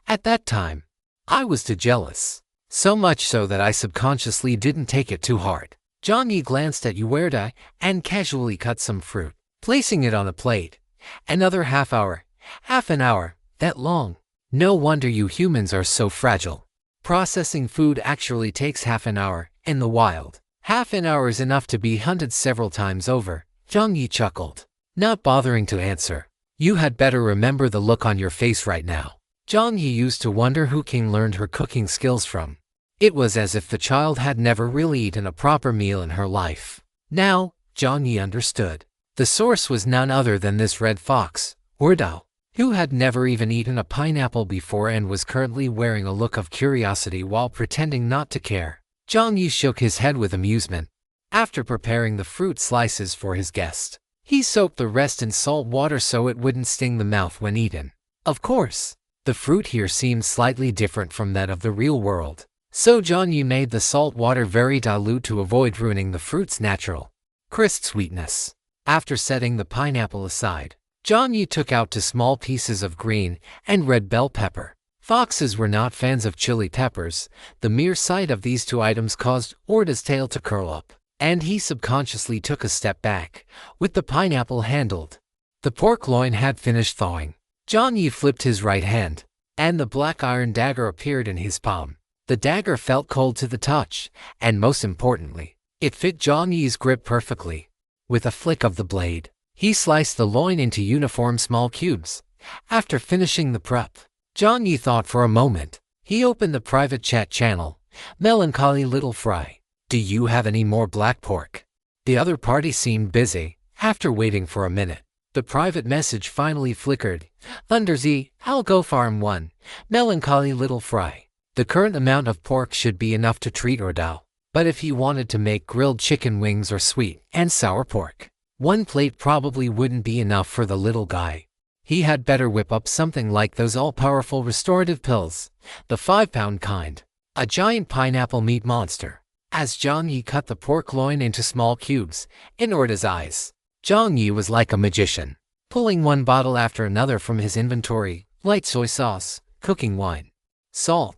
At that time, I was too jealous. So much so that I subconsciously didn't take it too hard. Jiang Yi glanced at Weirdo and casually cut some fruit, placing it on a plate. Another half an hour, that long. No wonder you humans are so fragile. Processing food actually takes half an hour in the wild. Half an hour is enough to be hunted several times over. Jiang Yi chuckled, not bothering to answer. You had better remember the look on your face right now. Jiang Yi used to wonder who King learned her cooking skills from. It was as if the child had never really eaten a proper meal in her life. Now, Jiang Yi understood. The source was none other than this red fox, Weirdo, who had never even eaten a pineapple before and was currently wearing a look of curiosity while pretending not to care. Jiang Yi shook his head with amusement. After preparing the fruit slices for his guest, he soaked the rest in salt water so it wouldn't sting the mouth when eaten. Of course, the fruit here seemed slightly different from that of the real world, so Jiang Yi made the salt water very dilute to avoid ruining the fruit's natural, crisp sweetness. After setting the pineapple aside, Jiang Yi took out 2 small pieces of green and red bell pepper. Foxes were not fans of chili peppers. The mere sight of these 2 items caused Weirdo's tail to curl up, and he subconsciously took a step back, with the pineapple handled. The pork loin had finished thawing. Jiang Yi flipped his right hand, and the black iron dagger appeared in his palm. The dagger felt cold to the touch, and most importantly, it fit Jiang Yi's grip perfectly. With a flick of the blade, he sliced the loin into uniform small cubes. After finishing the prep, Jiang Yi thought for a moment. He opened the private chat channel. Melancholy little fry, do you have any more black pork? The other party seemed busy. After waiting for a minute, the private message finally flickered. Thunder Z, I'll go farm 1. Melancholy little fry. The current amount of pork should be enough to treat Weirdo, but if he wanted to make grilled chicken wings or sweet and sour pork, 1 plate probably wouldn't be enough for the little guy. He had better whip up something like those all-powerful restorative pills, the 5-pound kind. A giant pineapple meat monster. As Jiang Yi cut the pork loin into small cubes, in Weirdo's eyes, Jiang Yi was like a magician, pulling one bottle after another from his inventory, light soy sauce, cooking wine, salt,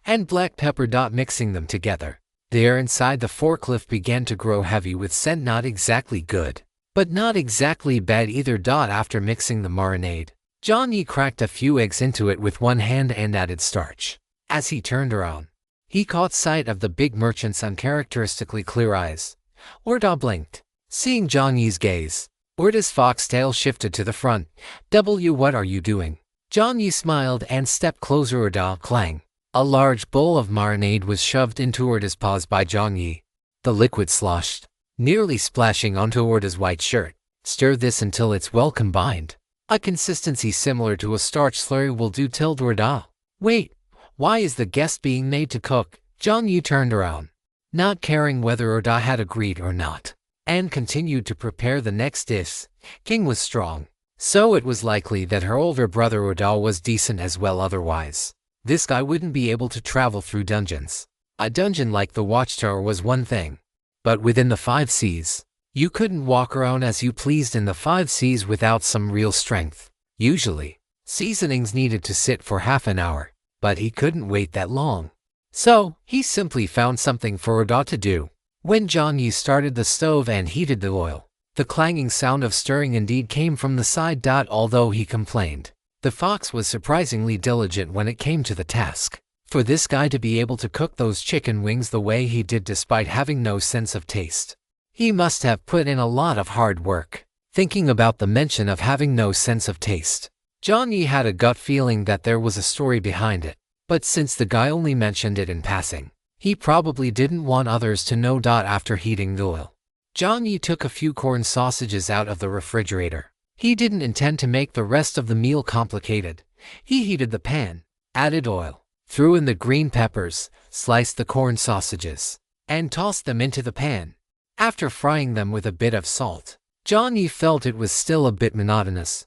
and black pepper. Mixing them together. The air inside the forklift began to grow heavy with scent not exactly good, but not exactly bad either. After mixing the marinade, Jiang Yi cracked a few eggs into it with one hand and added starch. As he turned around, he caught sight of the big merchant's uncharacteristically clear eyes. Weirdo blinked. Seeing Jiang Yi's gaze, Weirdo's foxtail shifted to the front. What are you doing? Jiang Yi smiled and stepped closer. Weirdo clang. A large bowl of marinade was shoved into Weirdo's paws by Jiang Yi. The liquid sloshed, nearly splashing onto Weirdo's white shirt. Stir this until it's well combined. A consistency similar to a starch slurry will do. Weirdo. Wait, why is the guest being made to cook? Jiang Yi turned around, not caring whether Weirdo had agreed or not, and continued to prepare the next dish. King was strong, so it was likely that her older brother Weirdo was decent as well. Otherwise, this guy wouldn't be able to travel through dungeons. A dungeon like the Watchtower was one thing, but within the 5 Seas, you couldn't walk around as you pleased in the 5 Seas without some real strength. Usually, seasonings needed to sit for half an hour, but he couldn't wait that long. So, he simply found something for Weirdo to do. When Jiang Yi started the stove and heated the oil, the clanging sound of stirring indeed came from the side. Although he complained, the fox was surprisingly diligent when it came to the task. For this guy to be able to cook those chicken wings the way he did despite having no sense of taste, he must have put in a lot of hard work. Thinking about the mention of having no sense of taste, Jiang Yi had a gut feeling that there was a story behind it. But since the guy only mentioned it in passing, he probably didn't want others to know. After heating the oil, Jiang Yi took a few corn sausages out of the refrigerator. He didn't intend to make the rest of the meal complicated. He heated the pan, added oil, threw in the green peppers, sliced the corn sausages, and tossed them into the pan. After frying them with a bit of salt, Jiang Yi felt it was still a bit monotonous.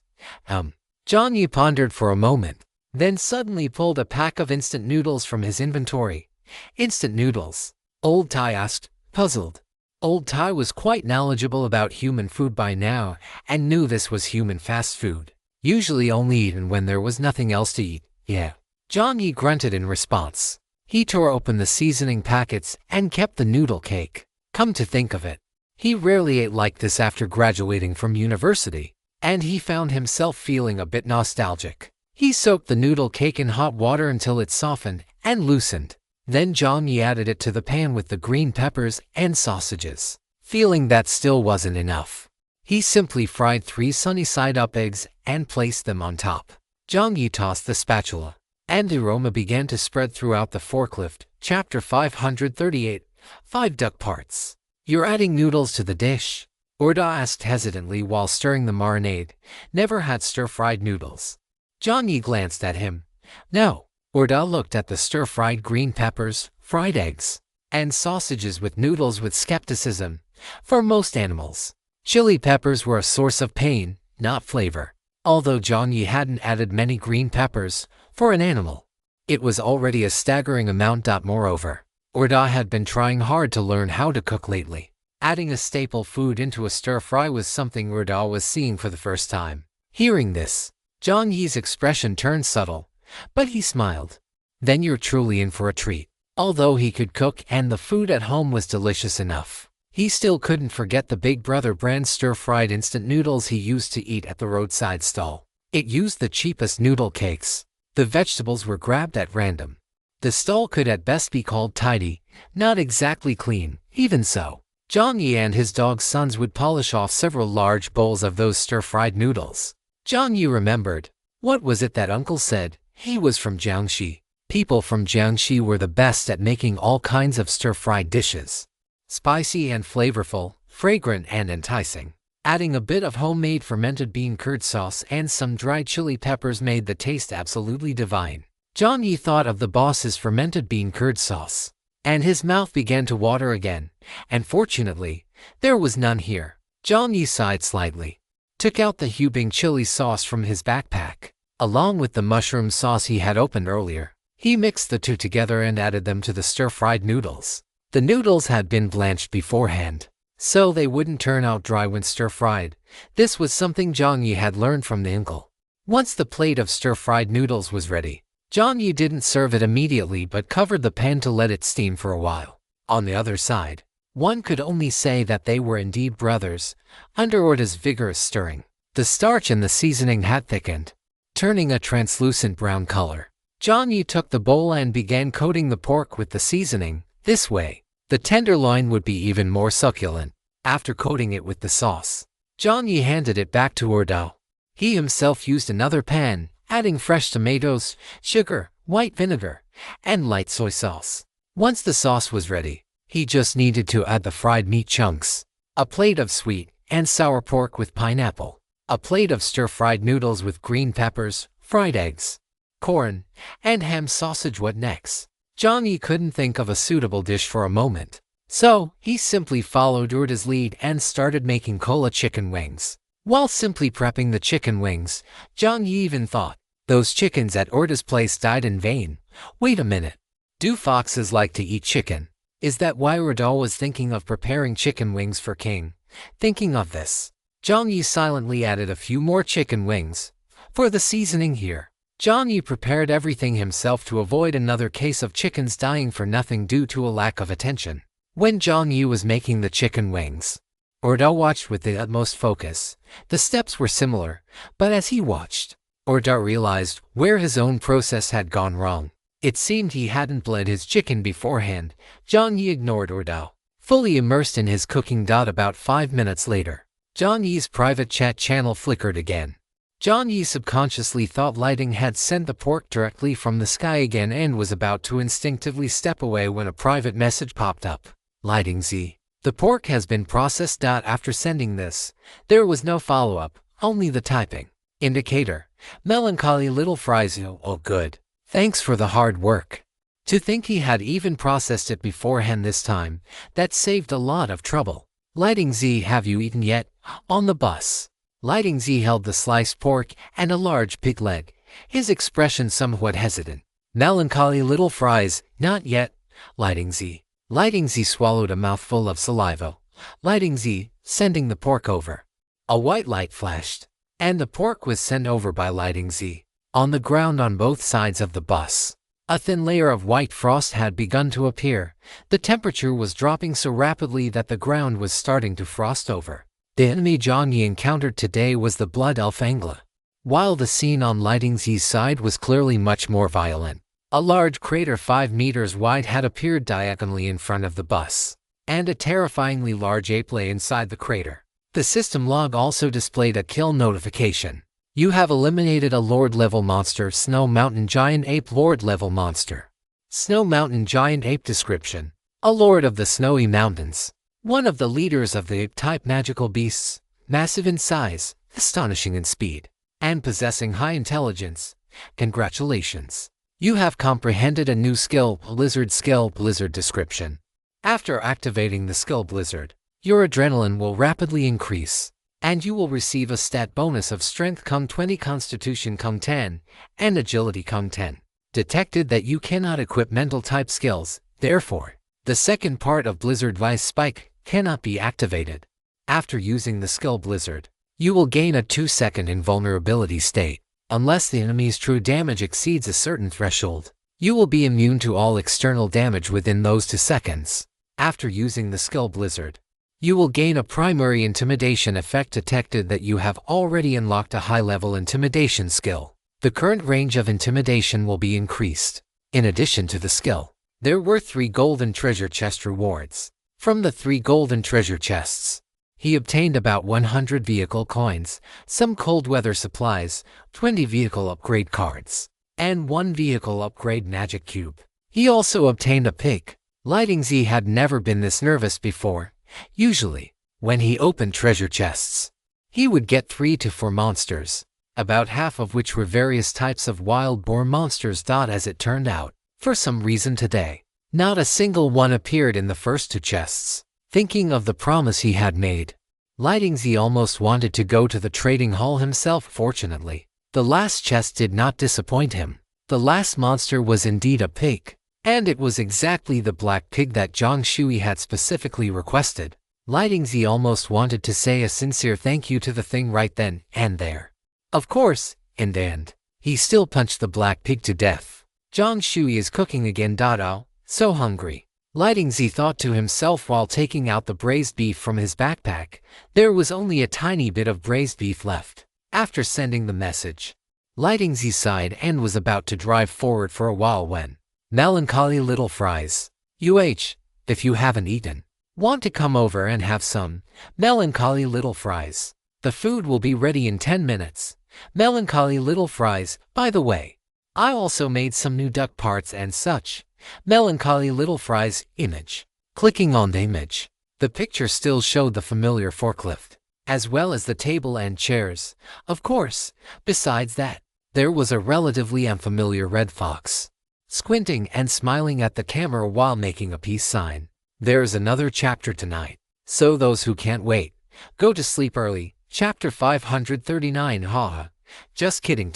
Jiang Yi pondered for a moment, then suddenly pulled a pack of instant noodles from his inventory. Instant noodles? Old Tai asked, puzzled. Old Tai was quite knowledgeable about human food by now and knew this was human fast food, usually only eaten when there was nothing else to eat. Yeah. Jiang Yi grunted in response. He tore open the seasoning packets and kept the noodle cake. Come to think of it, he rarely ate like this after graduating from university, and he found himself feeling a bit nostalgic. He soaked the noodle cake in hot water until it softened and loosened. Then Jiang Yi added it to the pan with the green peppers and sausages. Feeling that still wasn't enough, he simply fried 3 sunny-side-up eggs and placed them on top. Jiang Yi tossed the spatula, and the aroma began to spread throughout the forklift. Chapter 538, 5 Duck Parts. You're adding noodles to the dish? Orda asked hesitantly while stirring the marinade. Never had stir-fried noodles. Jiang Yi glanced at him. No. Orda looked at the stir-fried green peppers, fried eggs, and sausages with noodles with skepticism. For most animals, chili peppers were a source of pain, not flavor. Although Jiang Yi hadn't added many green peppers, for an animal, it was already a staggering amount. Moreover, Orda had been trying hard to learn how to cook lately. Adding a staple food into a stir-fry was something Orda was seeing for the first time. Hearing this, Jiang Yi's expression turned subtle, but he smiled. Then you're truly in for a treat. Although he could cook and the food at home was delicious enough, he still couldn't forget the Big Brother brand stir-fried instant noodles he used to eat at the roadside stall. It used the cheapest noodle cakes. The vegetables were grabbed at random. The stall could at best be called tidy, not exactly clean. Even so, Jiang Yi and his dog's sons would polish off several large bowls of those stir-fried noodles. Jiang Yi remembered. What was it that uncle said? He was from Jiangxi. People from Jiangxi were the best at making all kinds of stir-fried dishes. Spicy and flavorful, fragrant and enticing. Adding a bit of homemade fermented bean curd sauce and some dried chili peppers made the taste absolutely divine. Jiang Yi thought of the boss's fermented bean curd sauce, and his mouth began to water again, and fortunately, there was none here. Jiang Yi sighed slightly, took out the Hubing chili sauce from his backpack, along with the mushroom sauce he had opened earlier. He mixed the two together and added them to the stir-fried noodles. The noodles had been blanched beforehand, so they wouldn't turn out dry when stir-fried. This was something Jiang Yi had learned from the uncle. Once the plate of stir-fried noodles was ready, Jiang Yi didn't serve it immediately but covered the pan to let it steam for a while. On the other side, one could only say that they were indeed brothers. Under Orda's vigorous stirring, the starch in the seasoning had thickened, turning a translucent brown color. Jiang Yi took the bowl and began coating the pork with the seasoning. This way, the tenderloin would be even more succulent. After coating it with the sauce, Jiang Yi handed it back to Orda. He himself used another pan, adding fresh tomatoes, sugar, white vinegar, and light soy sauce. Once the sauce was ready, he just needed to add the fried meat chunks, a plate of sweet and sour pork with pineapple, a plate of stir-fried noodles with green peppers, fried eggs, corn, and ham sausage. What next? Jiang Yi couldn't think of a suitable dish for a moment, so he simply followed Orda's lead and started making cola chicken wings. While simply prepping the chicken wings, Jiang Yi even thought, those chickens at Orda's place died in vain. Wait a minute. Do foxes like to eat chicken? Is that why Orda was thinking of preparing chicken wings for King? Thinking of this, Jiang Yi silently added a few more chicken wings. For the seasoning here, Jiang Yi prepared everything himself to avoid another case of chickens dying for nothing due to a lack of attention. When Jiang Yi was making the chicken wings, Orda watched with the utmost focus. The steps were similar, but as he watched, Orda realized where his own process had gone wrong. It seemed he hadn't bled his chicken beforehand. Jiang Yi ignored Orda, fully immersed in his cooking. About 5 minutes later, Jiang Yi's private chat channel flickered again. Jiang Yi subconsciously thought Lighting had sent the pork directly from the sky again and was about to instinctively step away when a private message popped up. Lighting Z. The pork has been processed. After sending this, there was no follow-up, only the typing indicator. Melancholy little fries. Oh good. Thanks for the hard work. To think he had even processed it beforehand this time, that saved a lot of trouble. Lighting Z. Have you eaten yet? On the bus. Lighting Z held the sliced pork and a large pig leg, his expression somewhat hesitant. Melancholy little fries. Not yet. Lighting Z. Lighting Z swallowed a mouthful of saliva. Lighting Z, sending the pork over. A white light flashed, and the pork was sent over by Lighting Z. On the ground on both sides of the bus, a thin layer of white frost had begun to appear. The temperature was dropping so rapidly that the ground was starting to frost over. The enemy Jiang Yi encountered today was the blood elf Angla. While the scene on Lighting Z's side was clearly much more violent, a large crater 5 meters wide had appeared diagonally in front of the bus, and a terrifyingly large ape lay inside the crater. The system log also displayed a kill notification. You have eliminated a Lord-level monster. Snow Mountain Giant Ape. Lord-level monster. Snow Mountain Giant Ape. Description: a lord of the snowy mountains. One of the leaders of the ape-type magical beasts, massive in size, astonishing in speed, and possessing high intelligence. Congratulations. You have comprehended a new skill, Blizzard skill. Blizzard description: after activating the skill Blizzard, your adrenaline will rapidly increase, and you will receive a stat bonus of Strength ×20, Constitution ×10, and Agility ×10. Detected that you cannot equip mental type skills, therefore, the second part of Blizzard Vice Spike cannot be activated. After using the skill Blizzard, you will gain a 2-second invulnerability state. Unless the enemy's true damage exceeds a certain threshold, you will be immune to all external damage within those 2 seconds. After using the skill Blizzard, you will gain a primary intimidation effect. Detected that you have already unlocked a high-level intimidation skill. The current range of intimidation will be increased. In addition to the skill, there were 3 golden treasure chest rewards. From the 3 golden treasure chests, he obtained about 100 vehicle coins, some cold weather supplies, 20 vehicle upgrade cards, and 1 vehicle upgrade magic cube. He also obtained a pig. Lighting Z had never been this nervous before. Usually, when he opened treasure chests, he would get 3 to 4 monsters, about half of which were various types of wild boar monsters. As it turned out, for some reason today, not a single one appeared in the first 2 chests. Thinking of the promise he had made, Lighting Z almost wanted to go to the trading hall himself. Fortunately, the last chest did not disappoint him. The last monster was indeed a pig, and it was exactly the black pig that Zhang Shui had specifically requested. Lighting Z almost wanted to say a sincere thank you to the thing right then and there. Of course, in the end, he still punched the black pig to death. Zhang Shui is cooking again. Oh, so hungry. Lighting Z thought to himself while taking out the braised beef from his backpack. There was only a tiny bit of braised beef left. After sending the message, Lighting Z sighed and was about to drive forward for a while when, melancholy little fries. If you haven't eaten, want to come over and have some? Melancholy little fries. The food will be ready in 10 minutes. Melancholy little fries. By the way, I also made some new duck parts and such. Melancholy little fries. Image. Clicking on the image, the picture still showed the familiar forklift, as well as the table and chairs. Of course, besides that, there was a relatively unfamiliar red fox, squinting and smiling at the camera while making a peace sign. There's another chapter tonight, so those who can't wait, go to sleep early. Chapter 539. Haha. Just kidding.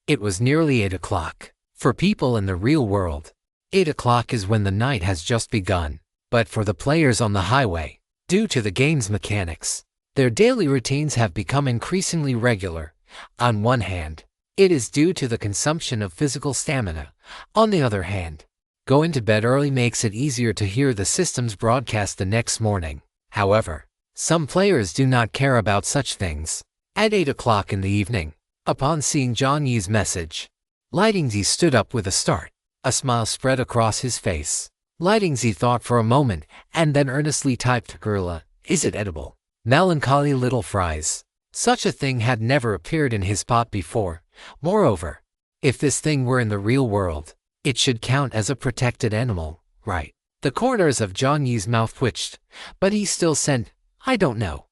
It was nearly 8 o'clock. For people in the real world, 8 o'clock is when the night has just begun. But for the players on the highway, due to the game's mechanics, their daily routines have become increasingly regular. On one hand, it is due to the consumption of physical stamina. On the other hand, going to bed early makes it easier to hear the system's broadcast the next morning. However, some players do not care about such things. At 8 o'clock in the evening, upon seeing Jiang Yi's message, Lighting Z stood up with a start. A smile spread across his face. Lighting Z thought for a moment and then earnestly typed, "Gorilla, is it edible?" Melancholy little fries. Such a thing had never appeared in his pot before. Moreover, if this thing were in the real world, it should count as a protected animal, right? The corners of Jiang Yi's mouth twitched, but he still sent, "I don't know.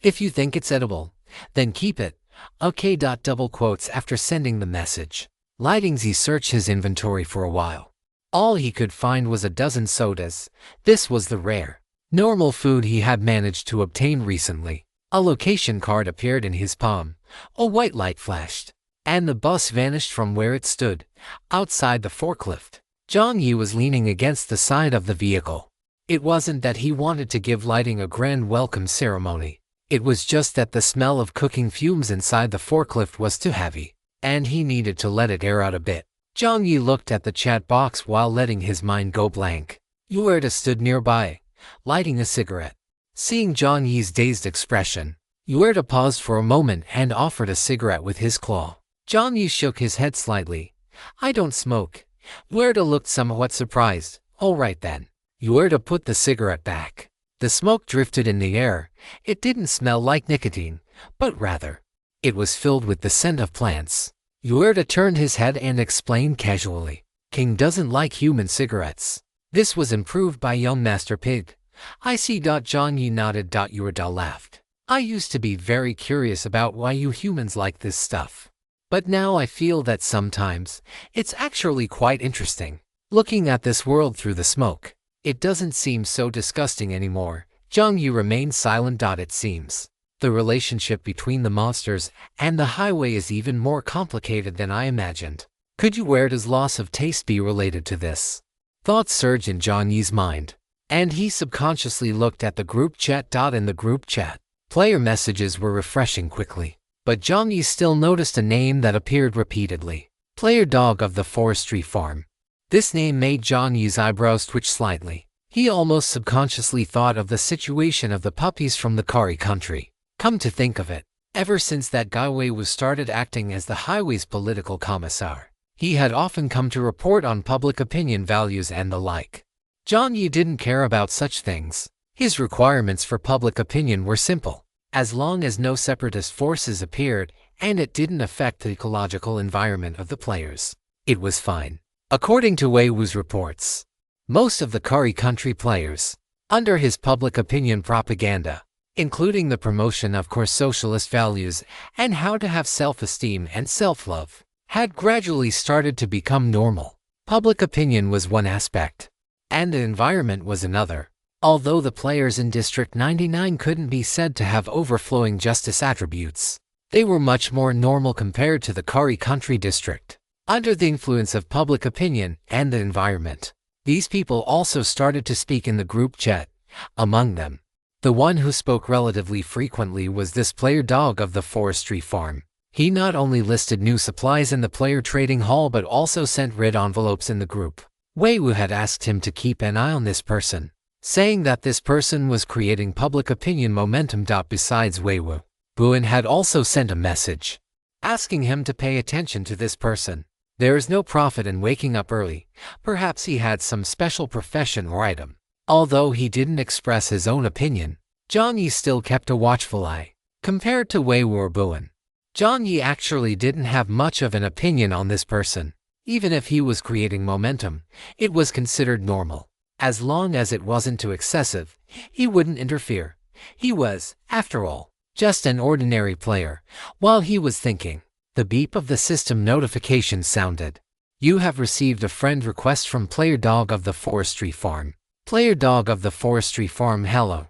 If you think it's edible, then keep it. Okay. Double quotes after sending the message. Lighting Z searched his inventory for a while. All he could find was a dozen sodas. This was the rare, normal food he had managed to obtain recently. A location card appeared in his palm. A white light flashed, and the bus vanished from where it stood, outside the forklift. Jiang Yi was leaning against the side of the vehicle. It wasn't that he wanted to give Lighting a grand welcome ceremony. It was just that the smell of cooking fumes inside the forklift was too heavy, and he needed to let it air out a bit. Jiang Yi looked at the chat box while letting his mind go blank. Yuerta stood nearby, lighting a cigarette. Seeing Jiang Yi's dazed expression, Yuerta paused for a moment and offered a cigarette with his claw. Jiang Yi shook his head slightly. "I don't smoke." Yuerta looked somewhat surprised. "All right then." Yuerta put the cigarette back. The smoke drifted in the air. It didn't smell like nicotine, but rather, it was filled with the scent of plants. Yuerta turned his head and explained casually, "King doesn't like human cigarettes." This was improved by young Master Pig. "I see." Jiang Yi nodded. Yuerta laughed. "I used to be very curious about why you humans like this stuff. But now I feel that sometimes, it's actually quite interesting. Looking at this world through the smoke, it doesn't seem so disgusting anymore." Jiang Yi remained silent. "It seems the relationship between the monsters and the highway is even more complicated than I imagined. Could Yuerta's loss of taste be related to this?" Thoughts surged in Jiang Yi's mind, and he subconsciously looked at the group chat. In the group chat, player messages were refreshing quickly, but Jiang Yi still noticed a name that appeared repeatedly. Player Dog of the Forestry Farm. This name made Jiang Yi's eyebrows twitch slightly. He almost subconsciously thought of the situation of the puppies from the Kari country. Come to think of it, ever since that guy Wei Wu started acting as the highway's political commissar, he had often come to report on public opinion values and the like. Jiang Yi didn't care about such things. His requirements for public opinion were simple. As long as no separatist forces appeared and it didn't affect the ecological environment of the players, it was fine. According to Wei Wu's reports, most of the Kari country players, under his public opinion propaganda, including the promotion of core socialist values and how to have self-esteem and self-love, had gradually started to become normal. Public opinion was one aspect, and the environment was another. Although the players in District 99 couldn't be said to have overflowing justice attributes, they were much more normal compared to the Kari country district. Under the influence of public opinion and the environment, these people also started to speak in the group chat. Among them, the one who spoke relatively frequently was this Player Dog of the Forestry Farm. He not only listed new supplies in the player trading hall but also sent red envelopes in the group. Wei Wu had asked him to keep an eye on this person, saying that this person was creating public opinion momentum. Besides Wei Wu, Buin had also sent a message, asking him to pay attention to this person. There is no profit in waking up early. Perhaps he had some special profession or item. Although he didn't express his own opinion, Jiang Yi still kept a watchful eye. Compared to Wei Wu or Buin, Jiang Yi actually didn't have much of an opinion on this person. Even if he was creating momentum, it was considered normal. As long as it wasn't too excessive, he wouldn't interfere. He was, after all, just an ordinary player. While he was thinking, the beep of the system notification sounded. "You have received a friend request from Player Dog of the Forestry Farm." Player Dog of the Forestry Farm. "Hello,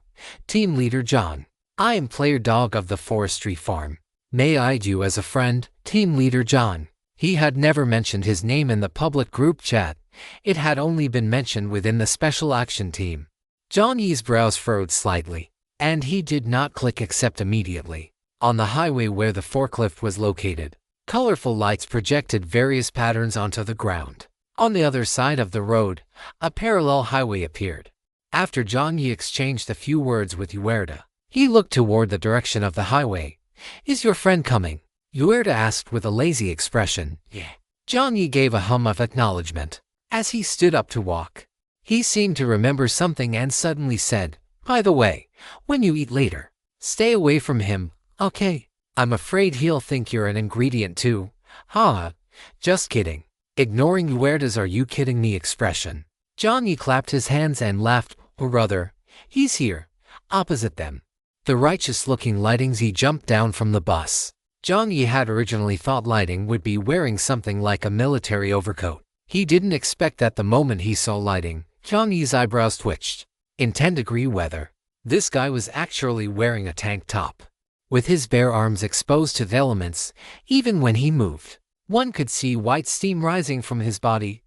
Team Leader John. I am Player Dog of the Forestry Farm. May I add you as a friend, Team Leader John?" He had never mentioned his name in the public group chat. It had only been mentioned within the special action team. Jiang Yi's brows furrowed slightly, and he did not click accept immediately. On the highway where the forklift was located, colorful lights projected various patterns onto the ground. On the other side of the road, a parallel highway appeared. After Jiang Yi exchanged a few words with Yuerta, he looked toward the direction of the highway. "Is your friend coming?" Yuerta asked with a lazy expression. "Yeah." Jiang Yi gave a hum of acknowledgement. As he stood up to walk, he seemed to remember something and suddenly said, "By the way, when you eat later, stay away from him. Okay, I'm afraid he'll think you're an ingredient too. Haha, just kidding. Ignoring Uerda's "are you kidding me" expression, Jiang Yi clapped his hands and laughed, or rather, he's here, opposite them. The righteous-looking Lighting Z jumped down from the bus. Jiang Yi had originally thought Lighting would be wearing something like a military overcoat. He didn't expect that the moment he saw Lighting, Jiang Yi's eyebrows twitched. In 10-degree weather, this guy was actually wearing a tank top. With his bare arms exposed to the elements, even when he moved, one could see white steam rising from his body.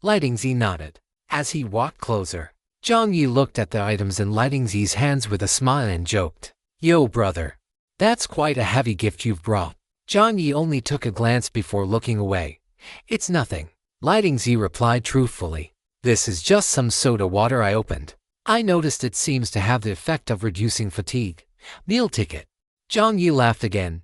Lighting Z nodded. As he walked closer, Jiang Yi looked at the items in Lighting Z's hands with a smile and joked, "Yo, brother. That's quite a heavy gift you've brought." Jiang Yi only took a glance before looking away. "It's nothing," Lighting Z replied truthfully. "This is just some soda water I opened. I noticed it seems to have the effect of reducing fatigue. Meal ticket." Jiang Yi laughed again.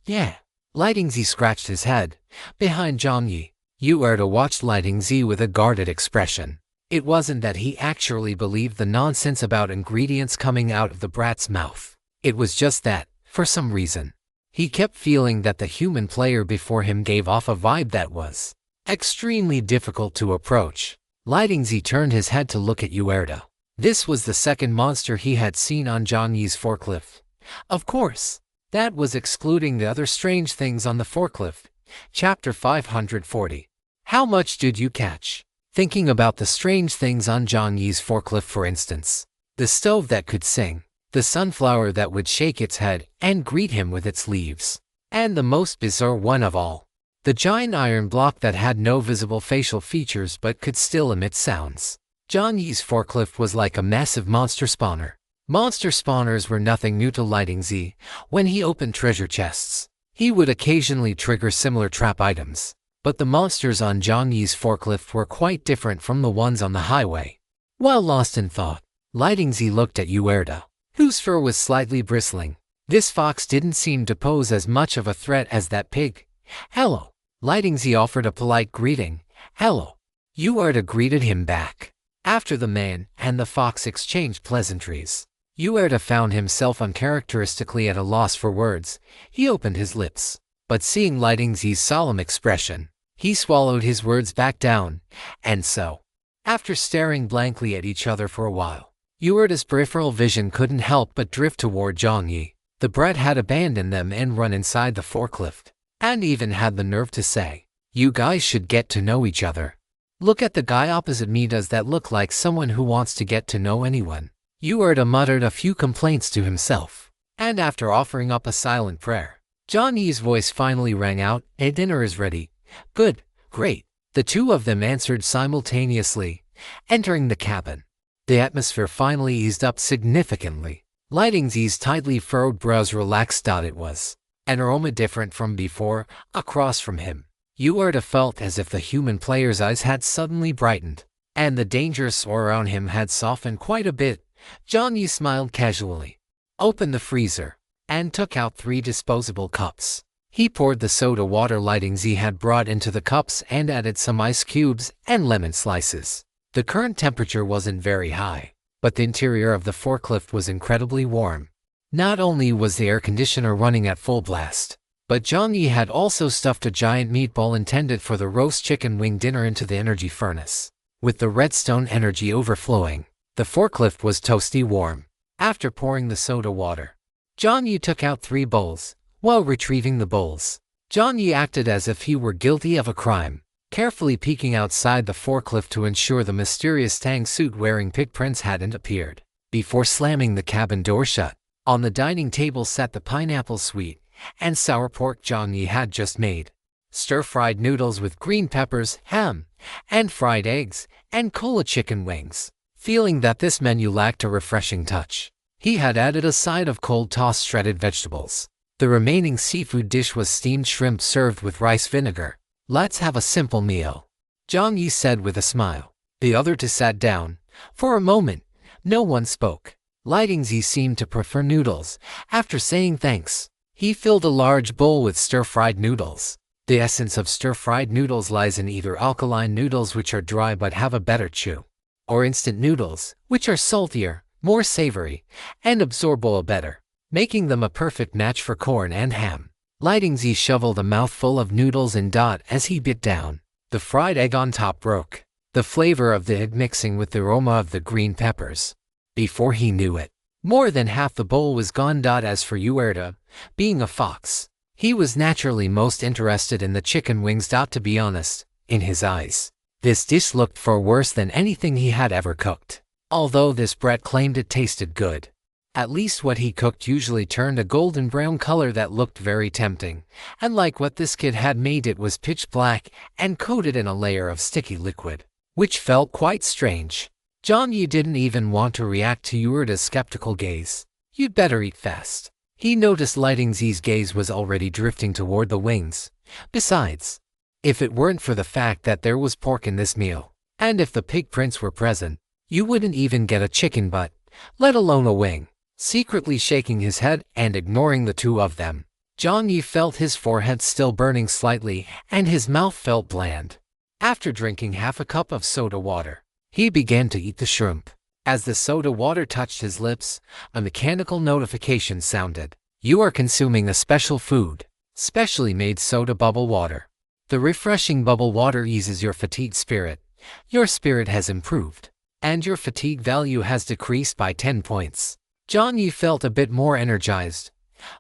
"Yeah." Lighting Z scratched his head. Behind Jiang Yi, Uerda watched Lighting Z with a guarded expression. It wasn't that he actually believed the nonsense about ingredients coming out of the brat's mouth. It was just that, for some reason, he kept feeling that the human player before him gave off a vibe that was extremely difficult to approach. Lighting Z turned his head to look at Uerda. This was the second monster he had seen on Jiang Yi's forklift. Of course, that was excluding the other strange things on the forklift. Chapter 540. How much did you catch? Thinking about the strange things on Jiang Yi's forklift, for instance. The stove that could sing. The sunflower that would shake its head and greet him with its leaves. And the most bizarre one of all, the giant iron block that had no visible facial features but could still emit sounds. Jiang Yi's forklift was like a massive monster spawner. Monster spawners were nothing new to Lighting Z. When he opened treasure chests, he would occasionally trigger similar trap items. But the monsters on Jiang Yi's forklift were quite different from the ones on the highway. While lost in thought, Lighting Z looked at Uerda, whose fur was slightly bristling. This fox didn't seem to pose as much of a threat as that pig. "Hello." Lighting Z offered a polite greeting. "Hello." Uerda greeted him back. After the man and the fox exchanged pleasantries, Uerda found himself uncharacteristically at a loss for words. He opened his lips, but seeing Lighting Z's solemn expression, he swallowed his words back down. And so, after staring blankly at each other for a while, Uerda's peripheral vision couldn't help but drift toward Jiang Yi. The brat had abandoned them and run inside the forklift, and even had the nerve to say, "You guys should get to know each other. Look at the guy opposite me. Does that look like someone who wants to get to know anyone?" Uerda muttered a few complaints to himself, and after offering up a silent prayer, Jiang Yi's voice finally rang out, "Dinner is ready." "Good, great." The two of them answered simultaneously, entering the cabin. The atmosphere finally eased up significantly. Lighting Z's tightly furrowed brows relaxed. It was an aroma different from before. Across from him, Uerda felt as if the human player's eyes had suddenly brightened, and the dangerous aura around him had softened quite a bit. Jiang Yi smiled casually, opened the freezer, and took out 3 disposable cups. He poured the soda water Lighting Z had brought into the cups and added some ice cubes and lemon slices. The current temperature wasn't very high, but the interior of the forklift was incredibly warm. Not only was the air conditioner running at full blast, but Jiang Yi had also stuffed a giant meatball intended for the roast chicken wing dinner into the energy furnace. With the redstone energy overflowing, the forklift was toasty warm. After pouring the soda water, Jiang Yi took out 3 bowls. While retrieving the bowls, Jiang Yi acted as if he were guilty of a crime, carefully peeking outside the forklift to ensure the mysterious tang suit-wearing pig prince hadn't appeared. Before slamming the cabin door shut, on the dining table sat the pineapple sweet and sour pork Jiang Yi had just made, stir-fried noodles with green peppers, ham, and fried eggs, and cola chicken wings. Feeling that this menu lacked a refreshing touch, he had added a side of cold tossed shredded vegetables. The remaining seafood dish was steamed shrimp served with rice vinegar. "Let's have a simple meal," Jiang Yi said with a smile. The other two sat down. For a moment, no one spoke. Lighting Z seemed to prefer noodles. After saying thanks, he filled a large bowl with stir-fried noodles. The essence of stir-fried noodles lies in either alkaline noodles, which are dry but have a better chew, or instant noodles, which are saltier, more savory, and absorb oil better. making them a perfect match for corn and ham. Lighting's shoveled a mouthful of noodles and as he bit down. The fried egg on top broke, the flavor of the egg mixing with the aroma of the green peppers. Before he knew it, more than half the bowl was gone. As for Uerta, being a fox, he was naturally most interested in the chicken wings. To be honest, in his eyes, this dish looked far worse than anything he had ever cooked. Although this Brett claimed it tasted good, at least what he cooked usually turned a golden brown color that looked very tempting, and like what this kid had made, it was pitch black and coated in a layer of sticky liquid, which felt quite strange. Jiang Yi didn't even want to react to Uerta's skeptical gaze. "You'd better eat fast." He noticed Lighting's gaze was already drifting toward the wings. Besides, if it weren't for the fact that there was pork in this meal, and if the pig prince were present, you wouldn't even get a chicken butt, let alone a wing. Secretly shaking his head and ignoring the two of them, Jiang Yi felt his forehead still burning slightly and his mouth felt bland. After drinking half a cup of soda water, he began to eat the shrimp. As the soda water touched his lips, a mechanical notification sounded. "You are consuming a special food, specially made soda bubble water. The refreshing bubble water eases your fatigue spirit. Your spirit has improved, and your fatigue value has decreased by 10 points. Jiang Yi felt a bit more energized.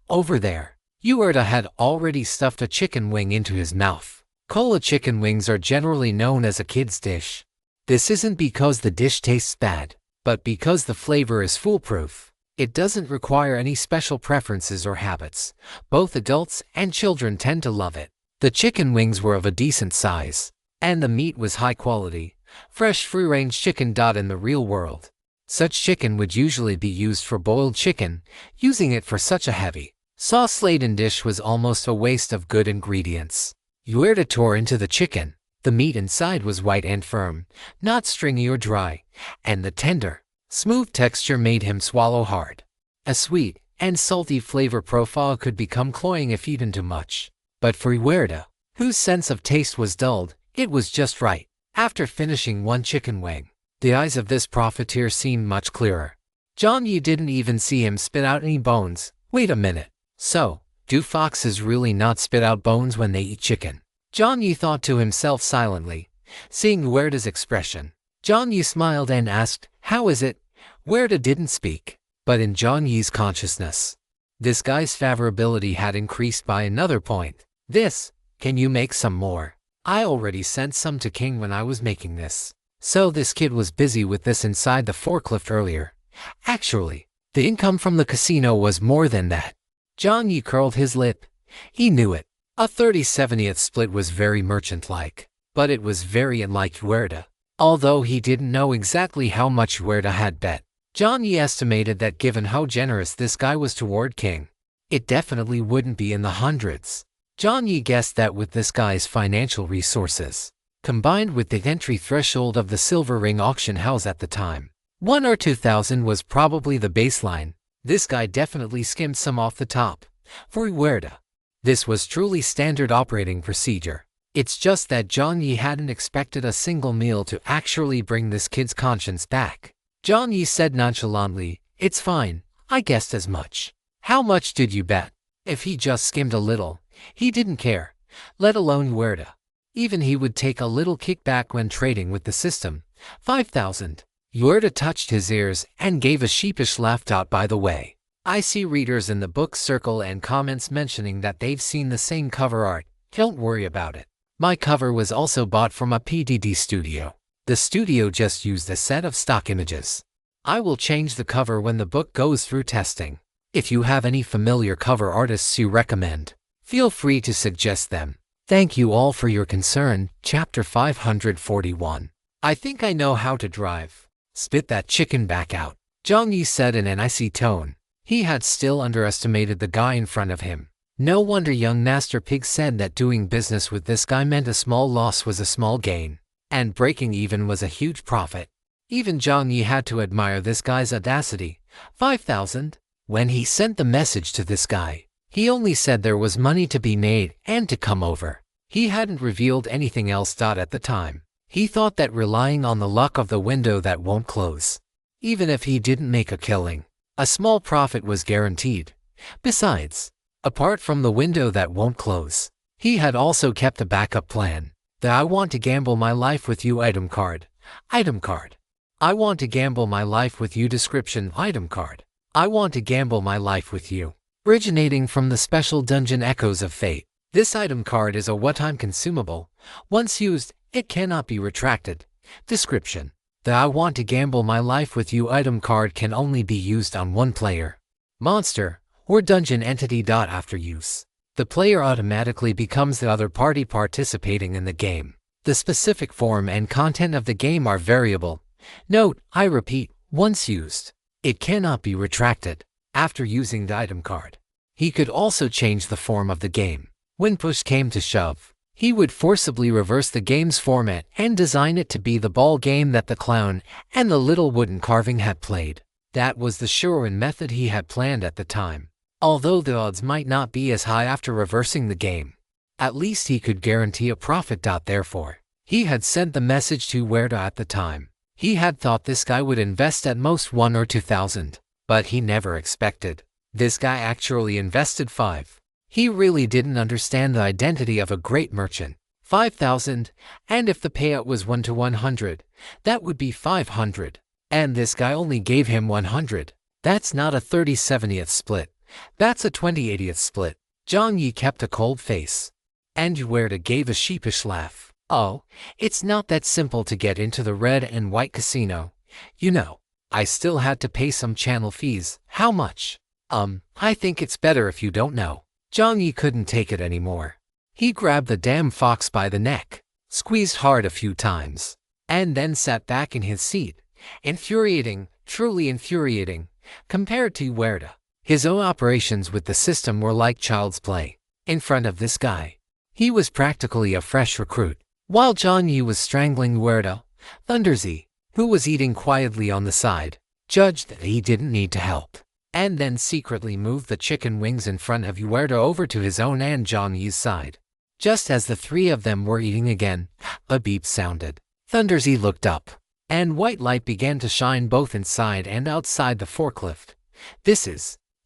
Over there, Uerta had already stuffed a chicken wing into his mouth. Cola chicken wings are generally known as a kid's dish. This isn't because the dish tastes bad, but because the flavor is foolproof. It doesn't require any special preferences or habits. Both adults and children tend to love it. The chicken wings were of a decent size, and the meat was high quality, fresh free-range chicken. In the real world, such chicken would usually be used for boiled chicken. Using it for such a heavy, sauce-laden dish was almost a waste of good ingredients. Uerta tore into the chicken. The meat inside was white and firm, not stringy or dry, and the tender, smooth texture made him swallow hard. A sweet and salty flavor profile could become cloying if eaten too much. But for Uerta, whose sense of taste was dulled, it was just right. After finishing one chicken wing, the eyes of this profiteer seemed much clearer. Jiang Yi didn't even see him spit out any bones. Wait a minute. So, do foxes really not spit out bones when they eat chicken? Jiang Yi thought to himself silently, seeing Uerta's expression. Jiang Yi smiled and asked, "How is it?" Uerta didn't speak, but in Jiang Yi's consciousness, this guy's favorability had increased by another point. Can you make some more? I already sent some to King when I was making this. So this kid was busy with this inside the forklift earlier. Actually, the income from the casino was more than that. Jiang Yi curled his lip. He knew it. A 30/70th split was very merchant-like, but it was very unlike Uerta. Although he didn't know exactly how much Uerta had bet, Jiang Yi estimated that given how generous this guy was toward King, it definitely wouldn't be in the hundreds. Jiang Yi guessed that with this guy's financial resources, combined with the entry threshold of the silver ring auction house at the time, 1 or 2,000 was probably the baseline. This guy definitely skimmed some off the top. For Uerta, this was truly standard operating procedure. It's just that Jiang Yi hadn't expected a single meal to actually bring this kid's conscience back. Jiang Yi said nonchalantly, "It's fine, I guessed as much." How much did you bet? If he just skimmed a little, he didn't care, let alone Uerta. Even he would take a little kickback when trading with the system. 5,000. Uerta touched his ears and gave a sheepish laugh. By the way, I see readers in the book circle and comments mentioning that they've seen the same cover art. Don't worry about it. My cover was also bought from a PDD studio. The studio just used a set of stock images. I will change the cover when the book goes through testing. If you have any familiar cover artists you recommend, feel free to suggest them. Thank you all for your concern. Chapter 541. I think I know how to drive. Spit that chicken back out, Jiang Yi said in an icy tone. He had still underestimated the guy in front of him. No wonder young Master Pig said that doing business with this guy meant a small loss was a small gain, and breaking even was a huge profit. Even Jiang Yi had to admire this guy's audacity. 5,000? When he sent the message to this guy, he only said there was money to be made and to come over. He hadn't revealed anything else. At the time, he thought that relying on the luck of the window that won't close, even if he didn't make a killing, a small profit was guaranteed. Besides, apart from the window that won't close, he had also kept a backup plan. The I want to gamble my life with you item card. Item card. I want to gamble my life with you description item card. I want to gamble my life with you. Originating from the special dungeon Echoes of Fate. This item card is a one-time consumable. Once used, it cannot be retracted. Description. The I want to gamble my life with you item card can only be used on one player, monster, or dungeon entity. After use, the player automatically becomes the other party participating in the game. The specific form and content of the game are variable. Note, I repeat, once used, it cannot be retracted. After using the item card, he could also change the form of the game. When push came to shove, he would forcibly reverse the game's format and design it to be the ball game that the clown and the little wooden carving had played. That was the sure-win method he had planned at the time. Although the odds might not be as high after reversing the game, at least he could guarantee a profit. Therefore, he had sent the message to Werda at the time. He had thought this guy would invest at most 1 or 2,000, but he never expected this guy actually invested 5. He really didn't understand the identity of a great merchant. 5,000, and if the payout was 1 to 100, that would be 500. And this guy only gave him 100. That's not a 30/70th split. That's a 20/80th split. Jiang Yi kept a cold face, and Werda gave a sheepish laugh. Oh, it's not that simple to get into the red and white casino. You know, I still had to pay some channel fees. How much? I think it's better if you don't know. Jiang Yi couldn't take it anymore. He grabbed the damn fox by the neck, squeezed hard a few times, and then sat back in his seat. Infuriating, truly infuriating, compared to Werda. His own operations with the system were like child's play. In front of this guy, he was practically a fresh recruit. While Jiang Yi was strangling Werda, Thunderzy, who was eating quietly on the side, judged that he didn't need to help, and then secretly moved the chicken wings in front of Werda over to his own and Jiang Yi's side. Just as the three of them were eating again, a beep sounded. Thunderzy looked up, and white light began to shine both inside and outside the forklift.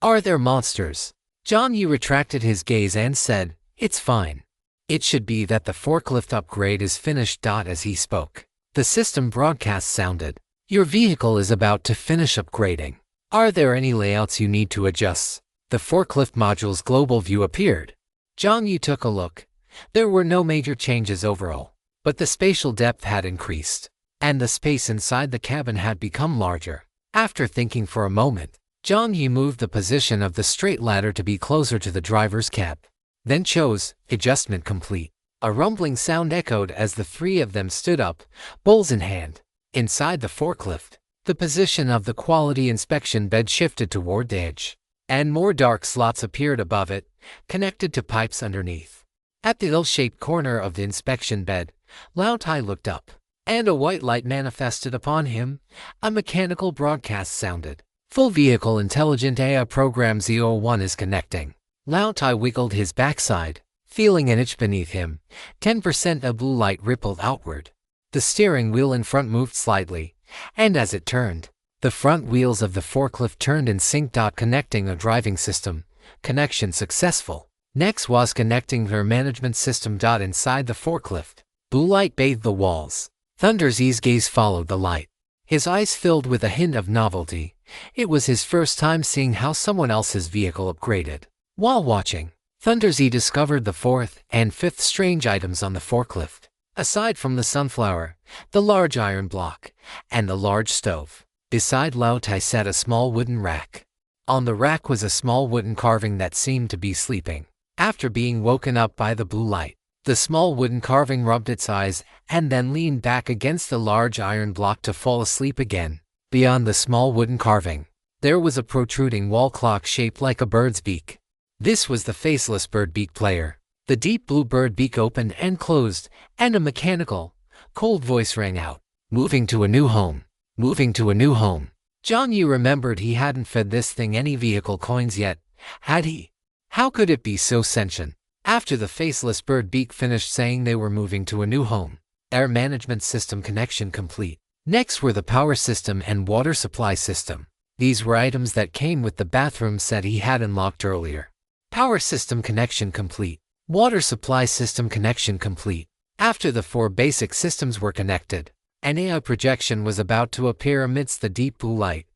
Are there monsters? Jiang Yi retracted his gaze and said, it's fine. It should be that the forklift upgrade is finished. As he spoke, the system broadcast sounded. Your vehicle is about to finish upgrading. Are there any layouts you need to adjust? The forklift module's global view appeared. Jiang Yi took a look. There were no major changes overall, but the spatial depth had increased, and the space inside the cabin had become larger. After thinking for a moment, Jiang Yi moved the position of the straight ladder to be closer to the driver's cab, then chose adjustment complete. A rumbling sound echoed as the three of them stood up, bowls in hand. Inside the forklift, the position of the quality inspection bed shifted toward the edge, and more dark slots appeared above it, connected to pipes underneath. At the L-shaped corner of the inspection bed, Lao Tai looked up, and a white light manifested upon him. A mechanical broadcast sounded. Full vehicle intelligent AI program 01 is connecting. Lao Tai wiggled his backside, feeling an itch beneath him. 10% of blue light rippled outward. The steering wheel in front moved slightly, and as it turned, the front wheels of the forklift turned in sync. Connecting a driving system. Connection successful. Next was connecting their management system. Inside the forklift, blue light bathed the walls. Thunderzy's gaze followed the light, his eyes filled with a hint of novelty. It was his first time seeing how someone else's vehicle upgraded. While watching, Thunderzy discovered the fourth and fifth strange items on the forklift. Aside from the sunflower, the large iron block, and the large stove, beside Lao Tai sat a small wooden rack. On the rack was a small wooden carving that seemed to be sleeping. After being woken up by the blue light, the small wooden carving rubbed its eyes and then leaned back against the large iron block to fall asleep again. Beyond the small wooden carving, there was a protruding wall clock shaped like a bird's beak. This was the faceless bird beak player. The deep blue bird beak opened and closed, and a mechanical, cold voice rang out. Moving to a new home. Moving to a new home. Jiang Yi remembered he hadn't fed this thing any vehicle coins yet, had he? How could it be so sentient? After the faceless bird beak finished saying they were moving to a new home, air management system connection complete. Next were the power system and water supply system. These were items that came with the bathroom set he had unlocked earlier. Power system connection complete. Water supply system connection complete. After the 4 basic systems were connected, an AI projection was about to appear amidst the deep blue light.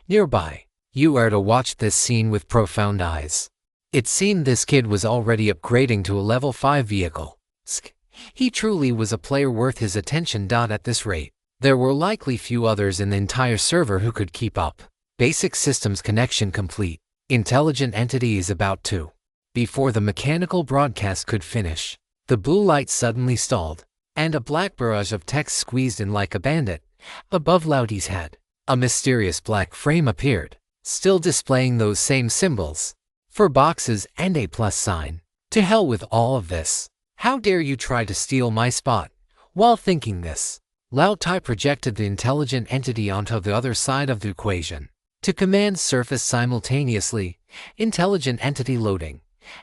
Nearby, you are to watch this scene with profound eyes. It seemed this kid was already upgrading to a level 5 vehicle. He truly was a player worth his attention. At this rate, there were likely few others in the entire server who could keep up. Basic systems connection complete. Intelligent entity is about to. Before the mechanical broadcast could finish, the blue light suddenly stalled, and a black barrage of text squeezed in like a bandit. Above Loudy's head, a mysterious black frame appeared, still displaying those same symbols for boxes and a plus sign. To hell with all of this. How dare you try to steal my spot? While thinking this, Lao Tai projected the intelligent entity onto the other side of the equation. To command surface simultaneously. Intelligent entity loading.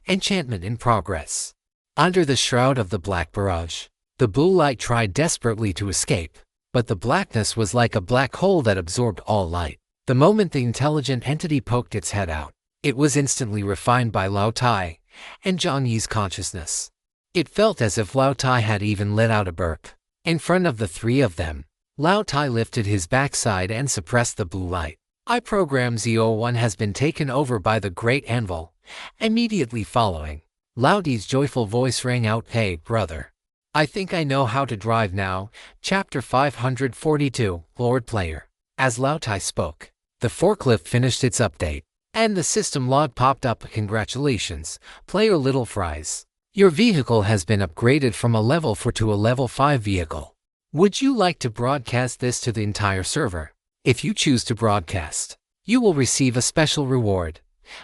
Enchantment in progress. Under the shroud of the black barrage, the blue light tried desperately to escape, but the blackness was like a black hole that absorbed all light. The moment the intelligent entity poked its head out, it was instantly refined by Lao Tai and Jiang Yi's consciousness. It felt as if Lao Tai had even let out a burp. In front of the 3 of them, Lao Tai lifted his backside and suppressed the blue light. Program Z01 has been taken over by the Great Anvil. Immediately following, Loudy's joyful voice rang out, "Hey, brother. I think I know how to drive now." Chapter 542, Lord Player. As Lao Tai spoke, the forklift finished its update, and the system log popped up. "Congratulations, Player Little Fries. Your vehicle has been upgraded from a level 4 to a level 5 vehicle. Would you like to broadcast this to the entire server? If you choose to broadcast, you will receive a special reward."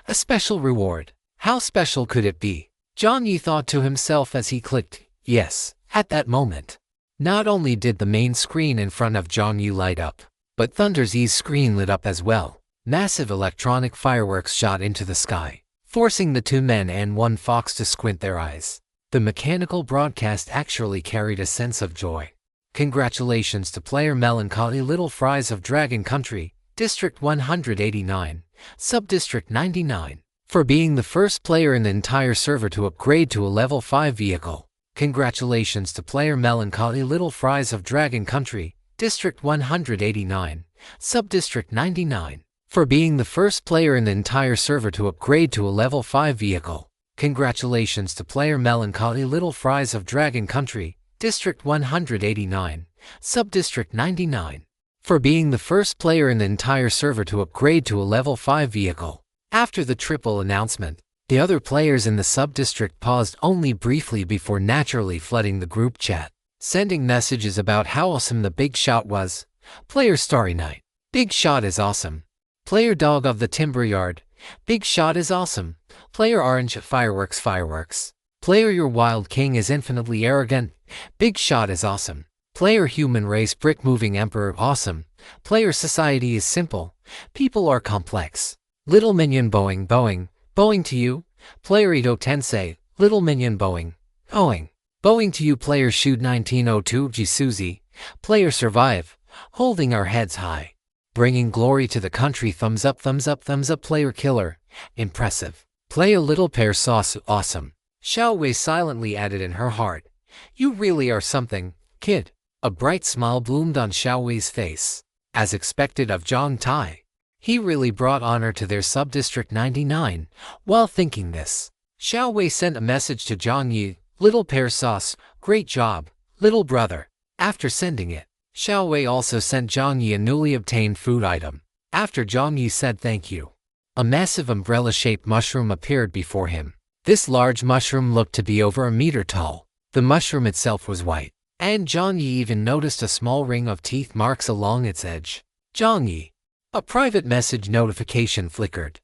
A special reward? How special could it be? Jiang Yi thought to himself as he clicked yes. At that moment, not only did the main screen in front of Jiang Yi light up, but Thunder Z's screen lit up as well. Massive electronic fireworks shot into the sky, forcing the 2 men and 1 fox to squint their eyes. The mechanical broadcast actually carried a sense of joy. "Congratulations to player Melancholy Little Fries of Dragon Country, District 189, Sub-District 99, for being the first player in the entire server to upgrade to a level 5 vehicle. Congratulations to player Melancholy Little Fries of Dragon Country, District 189, Sub-District 99, for being the first player in the entire server to upgrade to a level 5 vehicle. Congratulations to player Melancholy Little Fries of Dragon Country, District 189, Sub-District 99, for being the first player in the entire server to upgrade to a level 5 vehicle." After the triple announcement, the other players in the sub-district paused only briefly before naturally flooding the group chat, sending messages about how awesome the big shot was. Player Starry Night, "Big shot is awesome." Player Dog of the Timber Yard, "Big shot is awesome." Player Orange, "Fireworks fireworks." Player Your Wild King is infinitely arrogant. "Big shot is awesome." Player Human Race, Brick Moving Emperor, "Awesome." Player Society is simple. People are complex. Little Minion, Boing Boing, Boing to you. Player Ito Tensei, "Little Minion, Boing, Boing, Boing to you." Player Shoot 1902, Jisuzi, Player Survive, "Holding our heads high, bringing glory to the country." Thumbs up, thumbs up, thumbs up. Player Killer, "Impressive." Player Little Pear Sauce, "Awesome." Xiao Wei silently added in her heart, "You really are something, kid." A bright smile bloomed on Xiao Wei's face. As expected of Zhang Tai, he really brought honor to their sub-district 99. While thinking this, Xiao Wei sent a message to Jiang Yi, "Little Pear Sauce, great job, little brother." After sending it, Xiao Wei also sent Jiang Yi a newly obtained food item. After Jiang Yi said thank you, a massive umbrella-shaped mushroom appeared before him. This large mushroom looked to be over a meter tall. The mushroom itself was white, and Jiang Yi even noticed a small ring of teeth marks along its edge. "Jiang Yi." A private message notification flickered.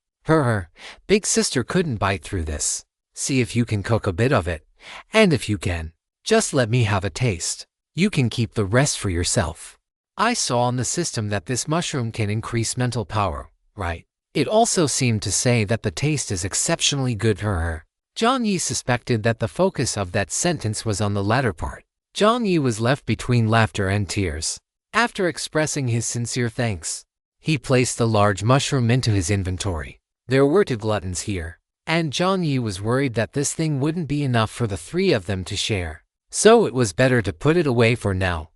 Big sister couldn't bite through this. See if you can cook a bit of it, and if you can, just let me have a taste. You can keep the rest for yourself. I saw on the system that this mushroom can increase mental power, right? It also seemed to say that the taste is exceptionally good for her. Jiang Yi suspected that the focus of that sentence was on the latter part. Jiang Yi was left between laughter and tears. After expressing his sincere thanks, He placed the large mushroom into his inventory. There were two gluttons here, and Jiang Yi was worried that this thing wouldn't be enough for the three of them to share. So it was better to put it away for now.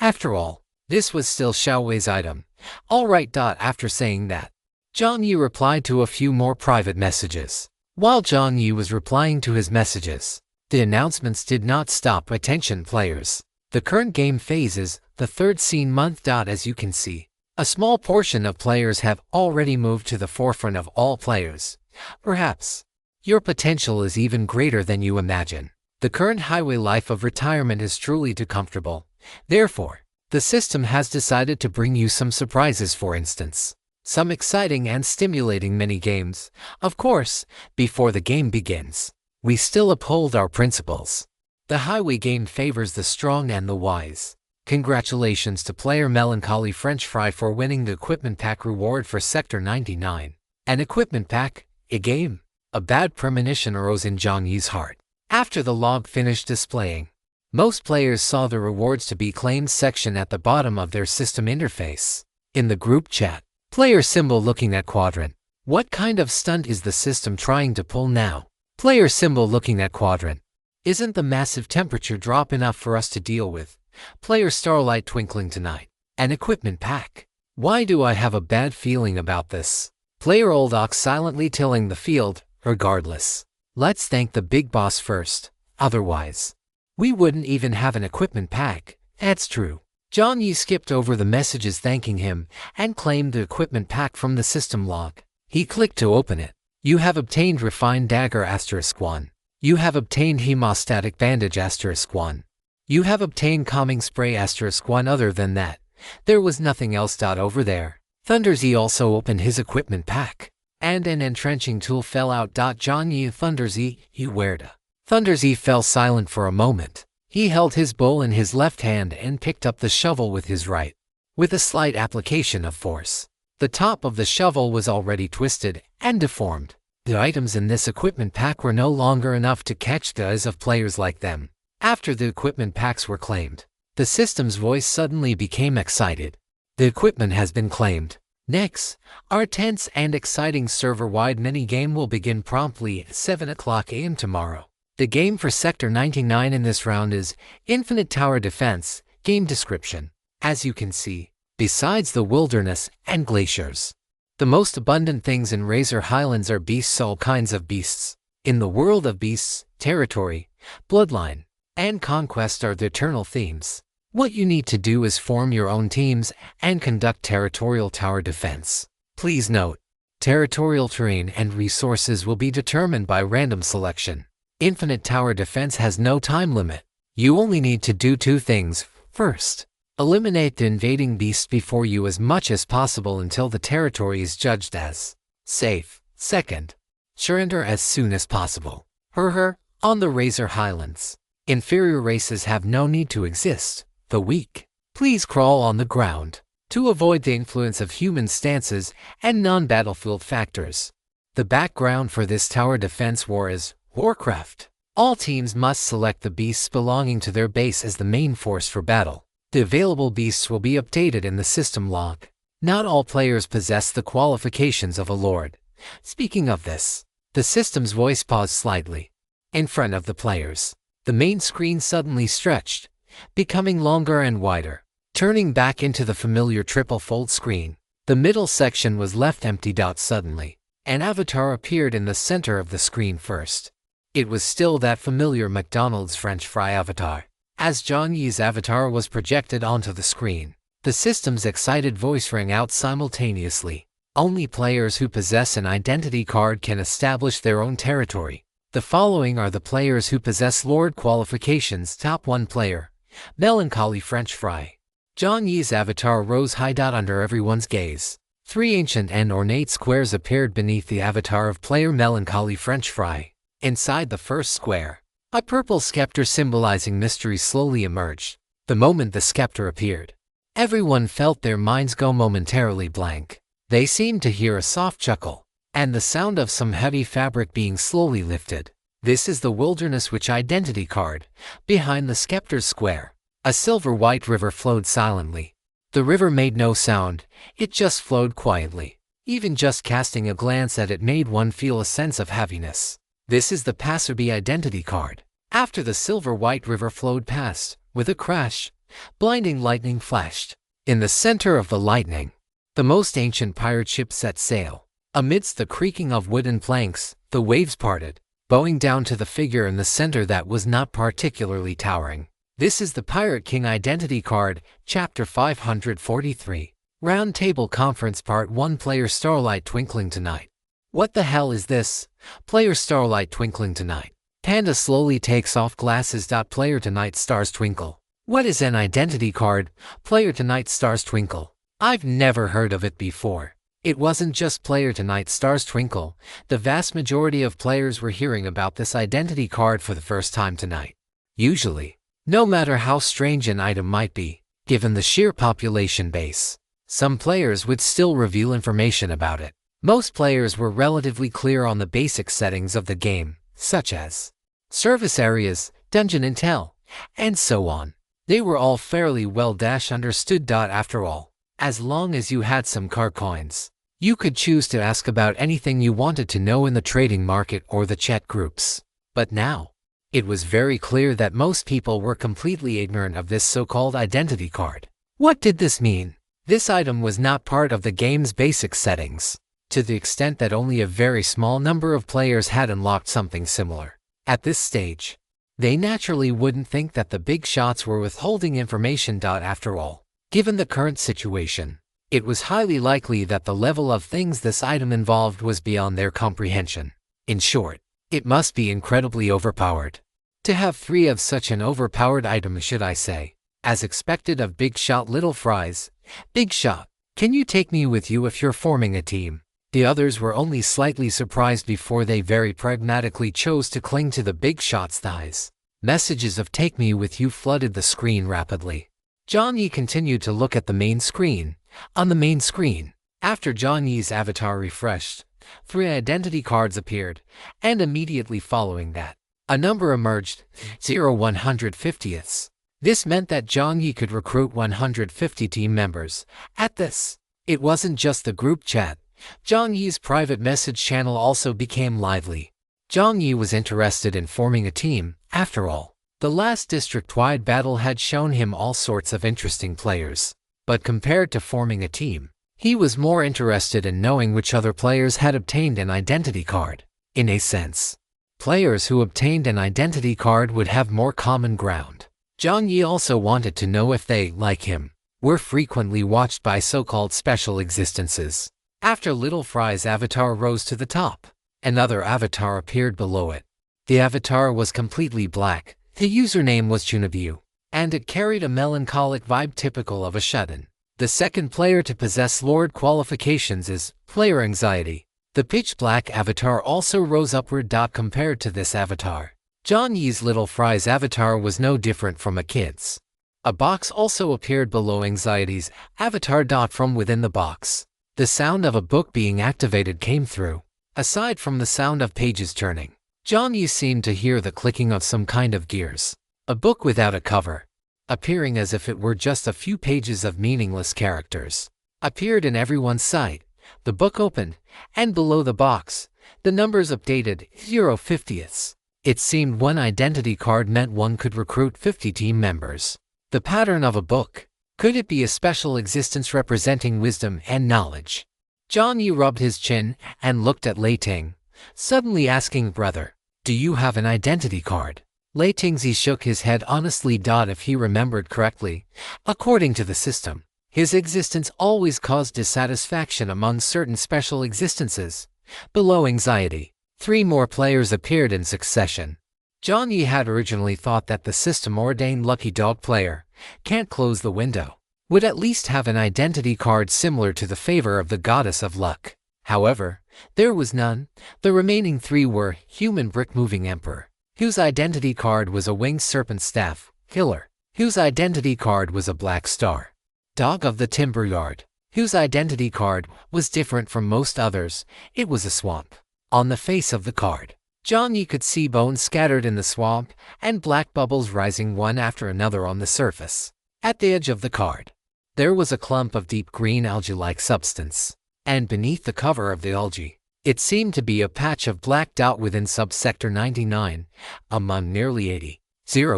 After all, this was still Xiaowei's item. Alright. After saying that, Jiang Yi replied to a few more private messages. While Jiang Yi was replying to his messages, the announcements did not stop. Attention players. The current game phase is the third scene month. As you can see, a small portion of players have already moved to the forefront of all players. Perhaps your potential is even greater than you imagine. The current highway life of retirement is truly too comfortable. Therefore, the system has decided to bring you some surprises. For instance, some exciting and stimulating mini-games. Of course, before the game begins, we still uphold our principles. The highway game favors the strong and the wise. Congratulations to player Melancholy French Fry for winning the equipment pack reward for Sector 99. An equipment pack? A game? A bad premonition arose in Jiang Yi's heart. After the log finished displaying, most players saw the rewards to be claimed section at the bottom of their system interface. In the group chat, player symbol looking at quadrant. What kind of stunt is the system trying to pull now? Player symbol looking at quadrant. Isn't the massive temperature drop enough for us to deal with? Player starlight twinkling tonight. An equipment pack. Why do I have a bad feeling about this? Player old ox silently tilling the field. Regardless, let's thank the big boss first. Otherwise, we wouldn't even have an equipment pack. That's true. Jiang Yi skipped over the messages thanking him and claimed the equipment pack from the system log. He clicked to open it. You have obtained refined dagger *1. You have obtained hemostatic bandage *1. You have obtained calming spray *1. Other than that, there was nothing else. Over there, Thunderzy also opened his equipment pack, and an entrenching tool fell out. Jiang Yi, Thunderzy, you where'd? Thunderzy fell silent for a moment. He held his bowl in his left hand and picked up the shovel with his right. With a slight application of force, the top of the shovel was already twisted and deformed. The items in this equipment pack were no longer enough to catch the eyes of players like them. After the equipment packs were claimed, the system's voice suddenly became excited. The equipment has been claimed. Next, our tense and exciting server-wide mini-game will begin promptly at 7 a.m. tomorrow. The game for Sector 99 in this round is Infinite Tower Defense. Game description. As you can see, besides the wilderness and glaciers, the most abundant things in Razor Highlands are beasts. All kinds of beasts. In the world of beasts, territory, bloodline, and conquest are the eternal themes. What you need to do is form your own teams and conduct territorial tower defense. Please note, territorial terrain and resources will be determined by random selection. Infinite Tower Defense has no time limit. You only need to do two things. First, eliminate the invading beasts before you as much as possible until the territory is judged as safe. Second, surrender as soon as possible. On the Razor Highlands, inferior races have no need to exist. The weak, please crawl on the ground to avoid the influence of human stances and non-battlefield factors. The background for this tower defense war is Warcraft. All teams must select the beasts belonging to their base as the main force for battle. The available beasts will be updated in the system log. Not all players possess the qualifications of a lord. Speaking of this, the system's voice paused slightly. In front of the players, the main screen suddenly stretched, becoming longer and wider, turning back into the familiar triple-fold screen. The middle section was left empty. Suddenly, an avatar appeared in the center of the screen first. It was still that familiar McDonald's French fry avatar. As Jiang Yi's avatar was projected onto the screen, the system's excited voice rang out simultaneously. Only players who possess an identity card can establish their own territory. The following are the players who possess Lord qualifications. Top 1 player, Melancholy French Fry. Jiang Yi's avatar rose high. Under everyone's gaze, 3 ancient and ornate squares appeared beneath the avatar of player Melancholy French Fry. Inside the first square, a purple scepter symbolizing mystery slowly emerged. The moment the scepter appeared, everyone felt their minds go momentarily blank. They seemed to hear a soft chuckle, and the sound of some heavy fabric being slowly lifted. This is the Wilderness Witch identity card. Behind the scepter's square, a silver-white river flowed silently. The river made no sound, it just flowed quietly. Even just casting a glance at it made one feel a sense of heaviness. This is the passerby identity card. After the silver-white river flowed past, with a crash, blinding lightning flashed. In the center of the lightning, the most ancient pirate ship set sail. Amidst the creaking of wooden planks, the waves parted, bowing down to the figure in the center that was not particularly towering. This is the Pirate King Identity Card, Chapter 543. Round Table Conference Part 1. Player Starlight Twinkling Tonight. What the hell is this? Player Starlight Twinkling Tonight. Panda slowly takes off glasses. Player Tonight Stars Twinkle. What is an identity card? Player Tonight Stars Twinkle. I've never heard of it before. It wasn't just Player Tonight Stars Twinkle. The vast majority of players were hearing about this identity card for the first time tonight. Usually, no matter how strange an item might be, given the sheer population base, some players would still reveal information about it. Most players were relatively clear on the basic settings of the game, such as service areas, dungeon intel, and so on. They were all fairly well understood. After all, as long as you had some card coins, you could choose to ask about anything you wanted to know in the trading market or the chat groups. But now, it was very clear that most people were completely ignorant of this so-called identity card. What did this mean? This item was not part of the game's basic settings, to the extent that only a very small number of players had unlocked something similar. At this stage, they naturally wouldn't think that the big shots were withholding information. After all, given the current situation, it was highly likely that the level of things this item involved was beyond their comprehension. In short, it must be incredibly overpowered. To have 3 of such an overpowered item, should I say. As expected of Big Shot Little Fries. Big Shot, can you take me with you if you're forming a team? The others were only slightly surprised before they very pragmatically chose to cling to the Big Shot's thighs. Messages of "take me with you" flooded the screen rapidly. Jiang Yi continued to look at the main screen. On the main screen, after Jiang Yi's avatar refreshed, 3 identity cards appeared, and immediately following that, a number emerged, 0/150ths. This meant that Jiang Yi could recruit 150 team members. At this, it wasn't just the group chat. Jiang Yi's private message channel also became lively. Jiang Yi was interested in forming a team. After all, the last district-wide battle had shown him all sorts of interesting players. But compared to forming a team, he was more interested in knowing which other players had obtained an identity card. In a sense, players who obtained an identity card would have more common ground. Jiang Yi also wanted to know if they, like him, were frequently watched by so-called special existences. After Little Fry's avatar rose to the top, another avatar appeared below it. The avatar was completely black, the username was Chunabyu, and it carried a melancholic vibe typical of a shounen. The second player to possess Lord qualifications is Player Anxiety. The pitch black avatar also rose upward. Compared to this avatar, Jiang Yi's Little Fry's avatar was no different from a kid's. A box also appeared below Anxiety's avatar. From within the box, the sound of a book being activated came through. Aside from the sound of pages turning, Jiang Yi seemed to hear the clicking of some kind of gears. A book without a cover, appearing as if it were just a few pages of meaningless characters, appeared in everyone's sight. The book opened, and below the box, the numbers updated, 0/50ths. It seemed one identity card meant one could recruit 50 team members. The pattern of a book. Could it be a special existence representing wisdom and knowledge? Jiang Yi rubbed his chin and looked at Lei Ting, suddenly asking, "Brother, do you have an identity card?" Lei Tingzi shook his head honestly. If he remembered correctly, according to the system, his existence always caused dissatisfaction among certain special existences. Below Anxiety, 3 more players appeared in succession. Jiang Yi had originally thought that the system ordained Lucky Dog player, Can't Close the Window, would at least have an identity card similar to the favor of the goddess of luck. However, there was none. The remaining 3 were Human Brick Moving Emperor, whose identity card was a winged serpent staff, Killer, whose identity card was a black star, Dog of the Timber Yard, whose identity card was different from most others. It was a swamp. On the face of the card, Jiang Yi could see bones scattered in the swamp and black bubbles rising one after another on the surface. At the edge of the card, There was a clump of deep green algae-like substance, and beneath the cover of the algae, it seemed to be a patch of black dot within subsector 99, among nearly 80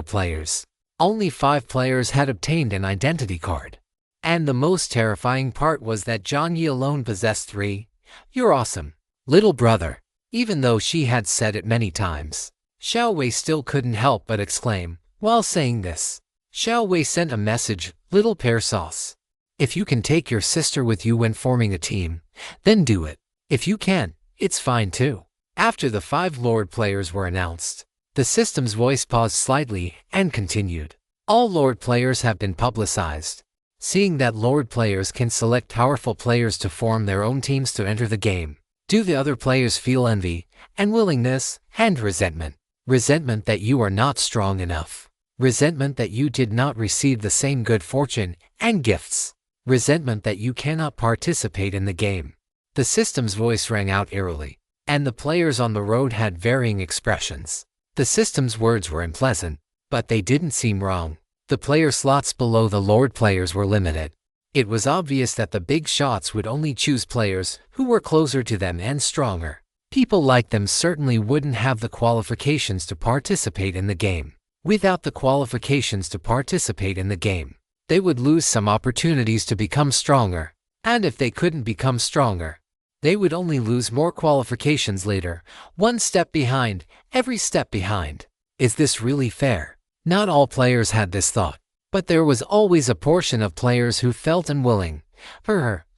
players. Only 5 players had obtained an identity card. And the most terrifying part was that Jiang Yi alone possessed 3. You're awesome, little brother. Even though she had said it many times, Xiao Wei still couldn't help but exclaim. While saying this, Xiao Wei sent a message, little pear sauce. If you can take your sister with you when forming a team, then do it. If you can't, it's fine too. After the 5 Lord players were announced, the system's voice paused slightly and continued. All Lord players have been publicized. Seeing that Lord players can select powerful players to form their own teams to enter the game, do the other players feel envy, and willingness, and resentment? Resentment that you are not strong enough. Resentment that you did not receive the same good fortune and gifts. Resentment that you cannot participate in the game. The system's voice rang out eerily, and the players on the road had varying expressions. The system's words were unpleasant, but they didn't seem wrong. The player slots below the Lord players were limited. It was obvious that the big shots would only choose players who were closer to them and stronger. People like them certainly wouldn't have the qualifications to participate in the game. Without the qualifications to participate in the game, they would lose some opportunities to become stronger. And if they couldn't become stronger, they would only lose more qualifications later. One step behind, every step behind. Is this really fair? Not all players had this thought, but there was always a portion of players who felt unwilling.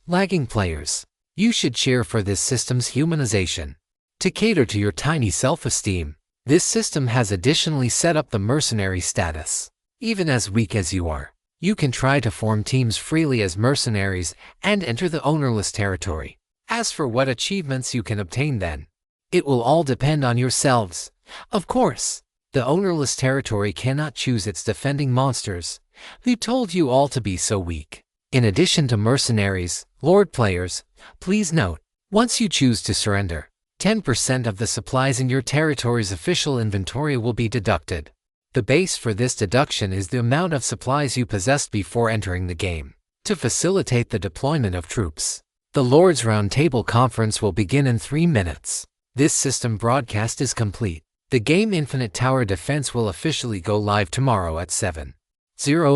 Lagging players. You should cheer for this system's humanization. To cater to your tiny self-esteem, this system has additionally set up the mercenary status. Even as weak as you are, you can try to form teams freely as mercenaries and enter the ownerless territory. As for what achievements you can obtain then, it will all depend on yourselves. Of course, the ownerless territory cannot choose its defending monsters. Who told you all to be so weak? In addition to mercenaries, Lord players, please note, once you choose to surrender, 10% of the supplies in your territory's official inventory will be deducted. The base for this deduction is the amount of supplies you possessed before entering the game. To facilitate the deployment of troops, the Lord's Roundtable Conference will begin in 3 minutes. This system broadcast is complete. The game Infinite Tower Defense will officially go live tomorrow at 7:00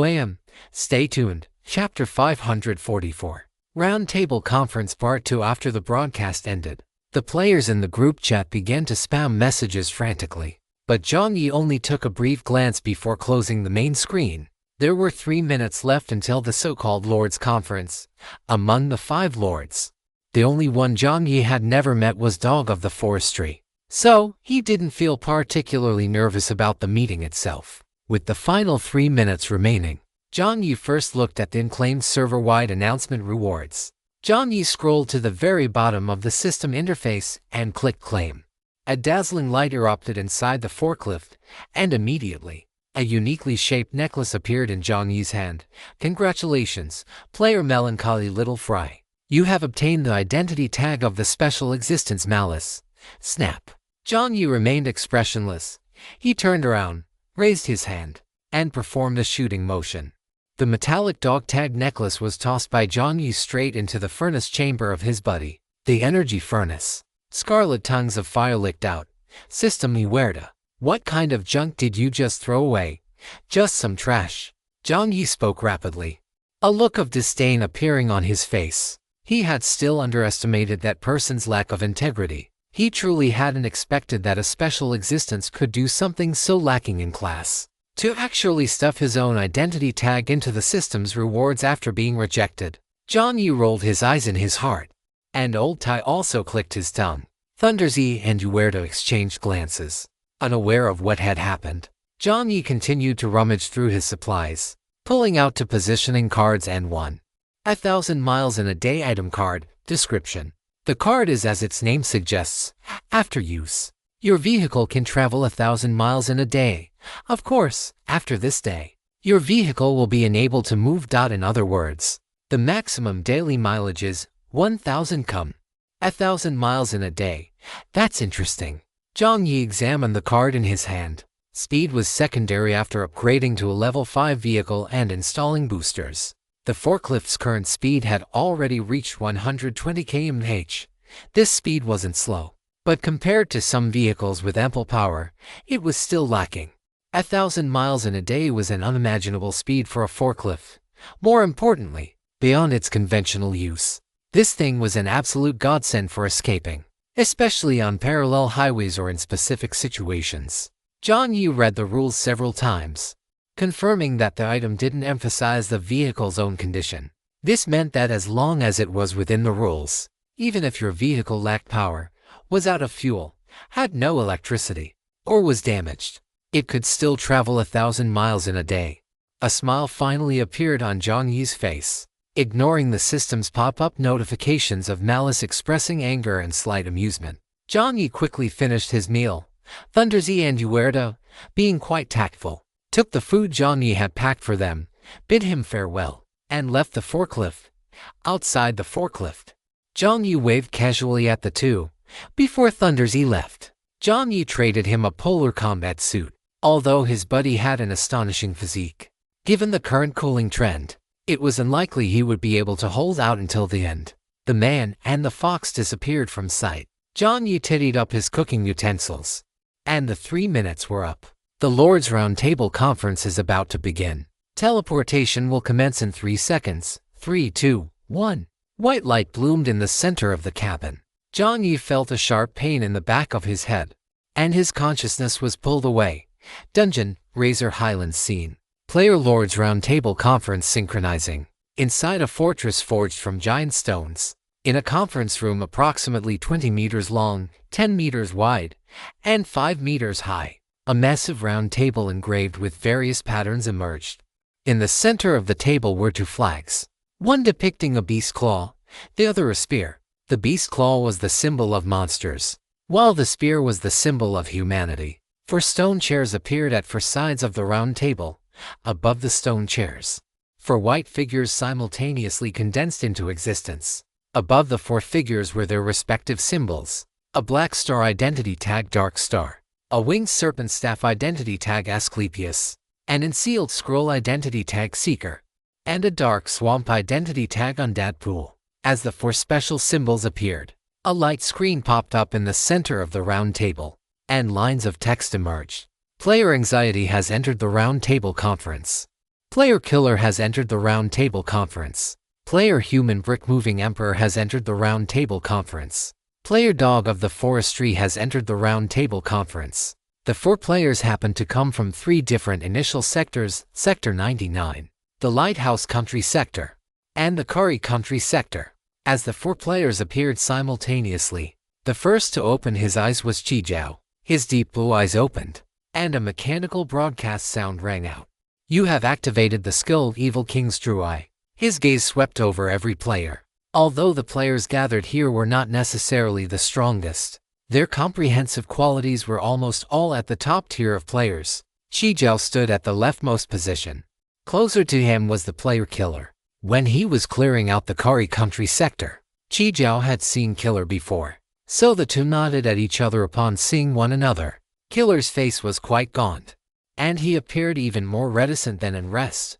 a.m. Stay tuned. Chapter 544. Roundtable Conference Part 2. After the broadcast ended, the players in the group chat began to spam messages frantically, but Jiang Yi only took a brief glance before closing the main screen. There were 3 minutes left until the so-called Lords Conference. Among the 5 Lords, the only one Jiang Yi had never met was Dog of the Forestry, so he didn't feel particularly nervous about the meeting itself. With the final 3 minutes remaining, Jiang Yi first looked at the unclaimed server-wide announcement rewards. Jiang Yi scrolled to the very bottom of the system interface and clicked claim. A dazzling light erupted inside the forklift, and immediately, a uniquely shaped necklace appeared in Jiang Yi's hand. Congratulations, player Melancholy Little Fry. You have obtained the identity tag of the Special Existence Malice. Snap. Jiang Yi remained expressionless. He turned around, raised his hand, and performed a shooting motion. The metallic dog tag necklace was tossed by Jiang Yi straight into the furnace chamber of his body. The energy furnace. Scarlet tongues of fire licked out. System Iwerda. What kind of junk did you just throw away? Just some trash. Jiang Yi spoke rapidly, a look of disdain appearing on his face. He had still underestimated that person's lack of integrity. He truly hadn't expected that a special existence could do something so lacking in class. To actually stuff his own identity tag into the system's rewards after being rejected. Jiang Yi rolled his eyes in his heart, and Old Tai also clicked his tongue. Thunder Z and Uerto exchanged glances, unaware of what had happened. Jiang Yi continued to rummage through his supplies, pulling out two positioning cards and one 1,000 miles in a day item card. Description. The card is, as its name suggests, after use. Your vehicle can travel 1,000 miles in a day. Of course, after this day, your vehicle will be enabled to move. In other words, the maximum daily mileage is 1,000 km. 1,000 miles in a day. That's interesting. Jiang Yi examined the card in his hand. Speed was secondary after upgrading to a level 5 vehicle and installing boosters. The forklift's current speed had already reached 120 km/h. This speed wasn't slow, but compared to some vehicles with ample power, it was still lacking. 1,000 miles in a day was an unimaginable speed for a forklift. More importantly, beyond its conventional use, this thing was an absolute godsend for escaping, especially on parallel highways or in specific situations. Jiang Yi read the rules several times, confirming that the item didn't emphasize the vehicle's own condition. This meant that as long as it was within the rules, even if your vehicle lacked power, was out of fuel, had no electricity, or was damaged, it could still travel 1,000 miles in a day. A smile finally appeared on Jiang Yi's face, ignoring the system's pop-up notifications of malice expressing anger and slight amusement. Jiang Yi quickly finished his meal. Thunderzy and Uerda, being quite tactful, took the food Jiang Yi had packed for them, bid him farewell, and left the forklift. Outside the forklift, Jiang Yi waved casually at the two. Before Thunderzy left, Jiang Yi traded him a polar combat suit, although his buddy had an astonishing physique. Given the current cooling trend, it was unlikely he would be able to hold out until the end. The man and the fox disappeared from sight. Jiang Yi tidied up his cooking utensils, and the 3 minutes were up. The Lord's Round Table Conference is about to begin. Teleportation will commence in 3 seconds. 3, 2, 1. White light bloomed in the center of the cabin. Jiang Yi felt a sharp pain in the back of his head, and his consciousness was pulled away. Dungeon, Razor Highlands scene. Player Lord's Round Table Conference synchronizing. Inside a fortress forged from giant stones. In a conference room approximately 20 meters long, 10 meters wide, and 5 meters high, a massive round table engraved with various patterns emerged. In the center of the table were 2 flags, one depicting a beast claw, the other a spear. The beast claw was the symbol of monsters, while the spear was the symbol of humanity. 4 stone chairs appeared at 4 sides of the round table, above the stone chairs. 4 white figures simultaneously condensed into existence. Above the 4 figures were their respective symbols: a black star identity tag Dark Star, a winged serpent staff identity tag Asclepius, an unsealed scroll identity tag Seeker, and a dark swamp identity tag Undead Pool. As the 4 special symbols appeared, a light screen popped up in the center of the round table, and lines of text emerged. Player Anxiety has entered the round table conference. Player Killer has entered the round table conference. Player Human Brick Moving Emperor has entered the round table conference. Player Dog of the Forestry has entered the round table conference. The 4 players happened to come from 3 different initial sectors: Sector 99, the Lighthouse Country Sector, and the Kari Country Sector. As the 4 players appeared simultaneously, the first to open his eyes was Chijiao. His deep blue eyes opened, and a mechanical broadcast sound rang out. You have activated the skill Evil King's True Eye. His gaze swept over every player. Although the players gathered here were not necessarily the strongest, their comprehensive qualities were almost all at the top tier of players. Chijiao stood at the leftmost position. Closer to him was the player Killer. When he was clearing out the Kari Country Sector, Chijiao had seen Killer before, so the two nodded at each other upon seeing one another. Killer's face was quite gaunt, and he appeared even more reticent than in rest.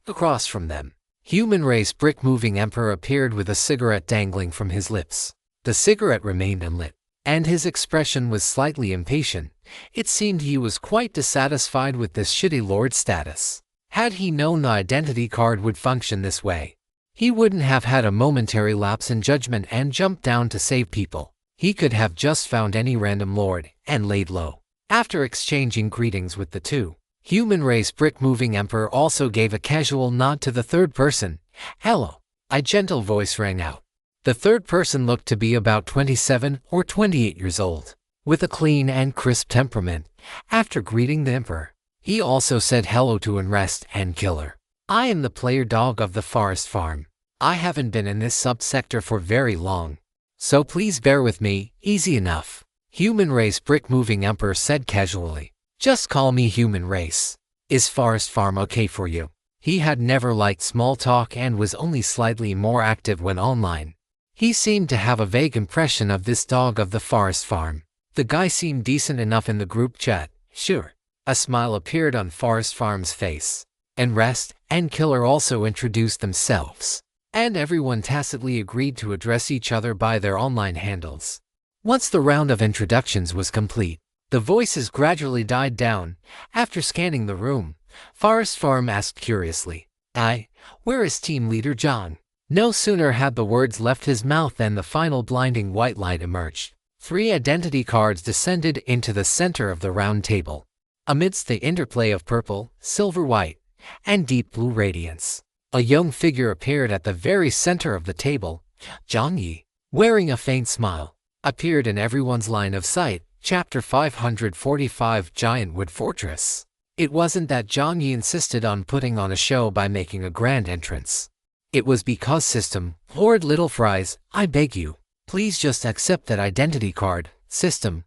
Across from them, Human Race Brick Moving Emperor appeared with a cigarette dangling from his lips. The cigarette remained unlit, and his expression was slightly impatient. It seemed he was quite dissatisfied with this shitty lord status. Had he known the identity card would function this way, he wouldn't have had a momentary lapse in judgment and jumped down to save people. He could have just found any random lord and laid low. After exchanging greetings with the 2, Human Race Brick Moving Emperor also gave a casual nod to the third person. Hello, a gentle voice rang out. The third person looked to be about 27 or 28 years old, with a clean and crisp temperament. After greeting the Emperor, he also said hello to Unrest and Killer. I am the player Dog of the Forest Farm. I haven't been in this subsector for very long, so please bear with me. Easy enough, Human Race Brick Moving Emperor said casually. Just call me Human Race. Is Forest Farm okay for you? He had never liked small talk and was only slightly more active when online. He seemed to have a vague impression of this Dog of the Forest Farm. The guy seemed decent enough in the group chat. Sure. A smile appeared on Forest Farm's face. Unrest and Killer also introduced themselves, and everyone tacitly agreed to address each other by their online handles. Once the round of introductions was complete, the voices gradually died down. After scanning the room, Forest Farm asked curiously, where is team leader John?" No sooner had the words left his mouth than the final blinding white light emerged. 3 identity cards descended into the center of the round table. Amidst the interplay of purple, silver white, and deep blue radiance, a young figure appeared at the very center of the table. Jiang Yi, wearing a faint smile, appeared in everyone's line of sight. Chapter 545, Giant Wood Fortress. It wasn't that Jiang Yi insisted on putting on a show by making a grand entrance. It was because System, Lord Little Fries, I beg you, please just accept that identity card. System,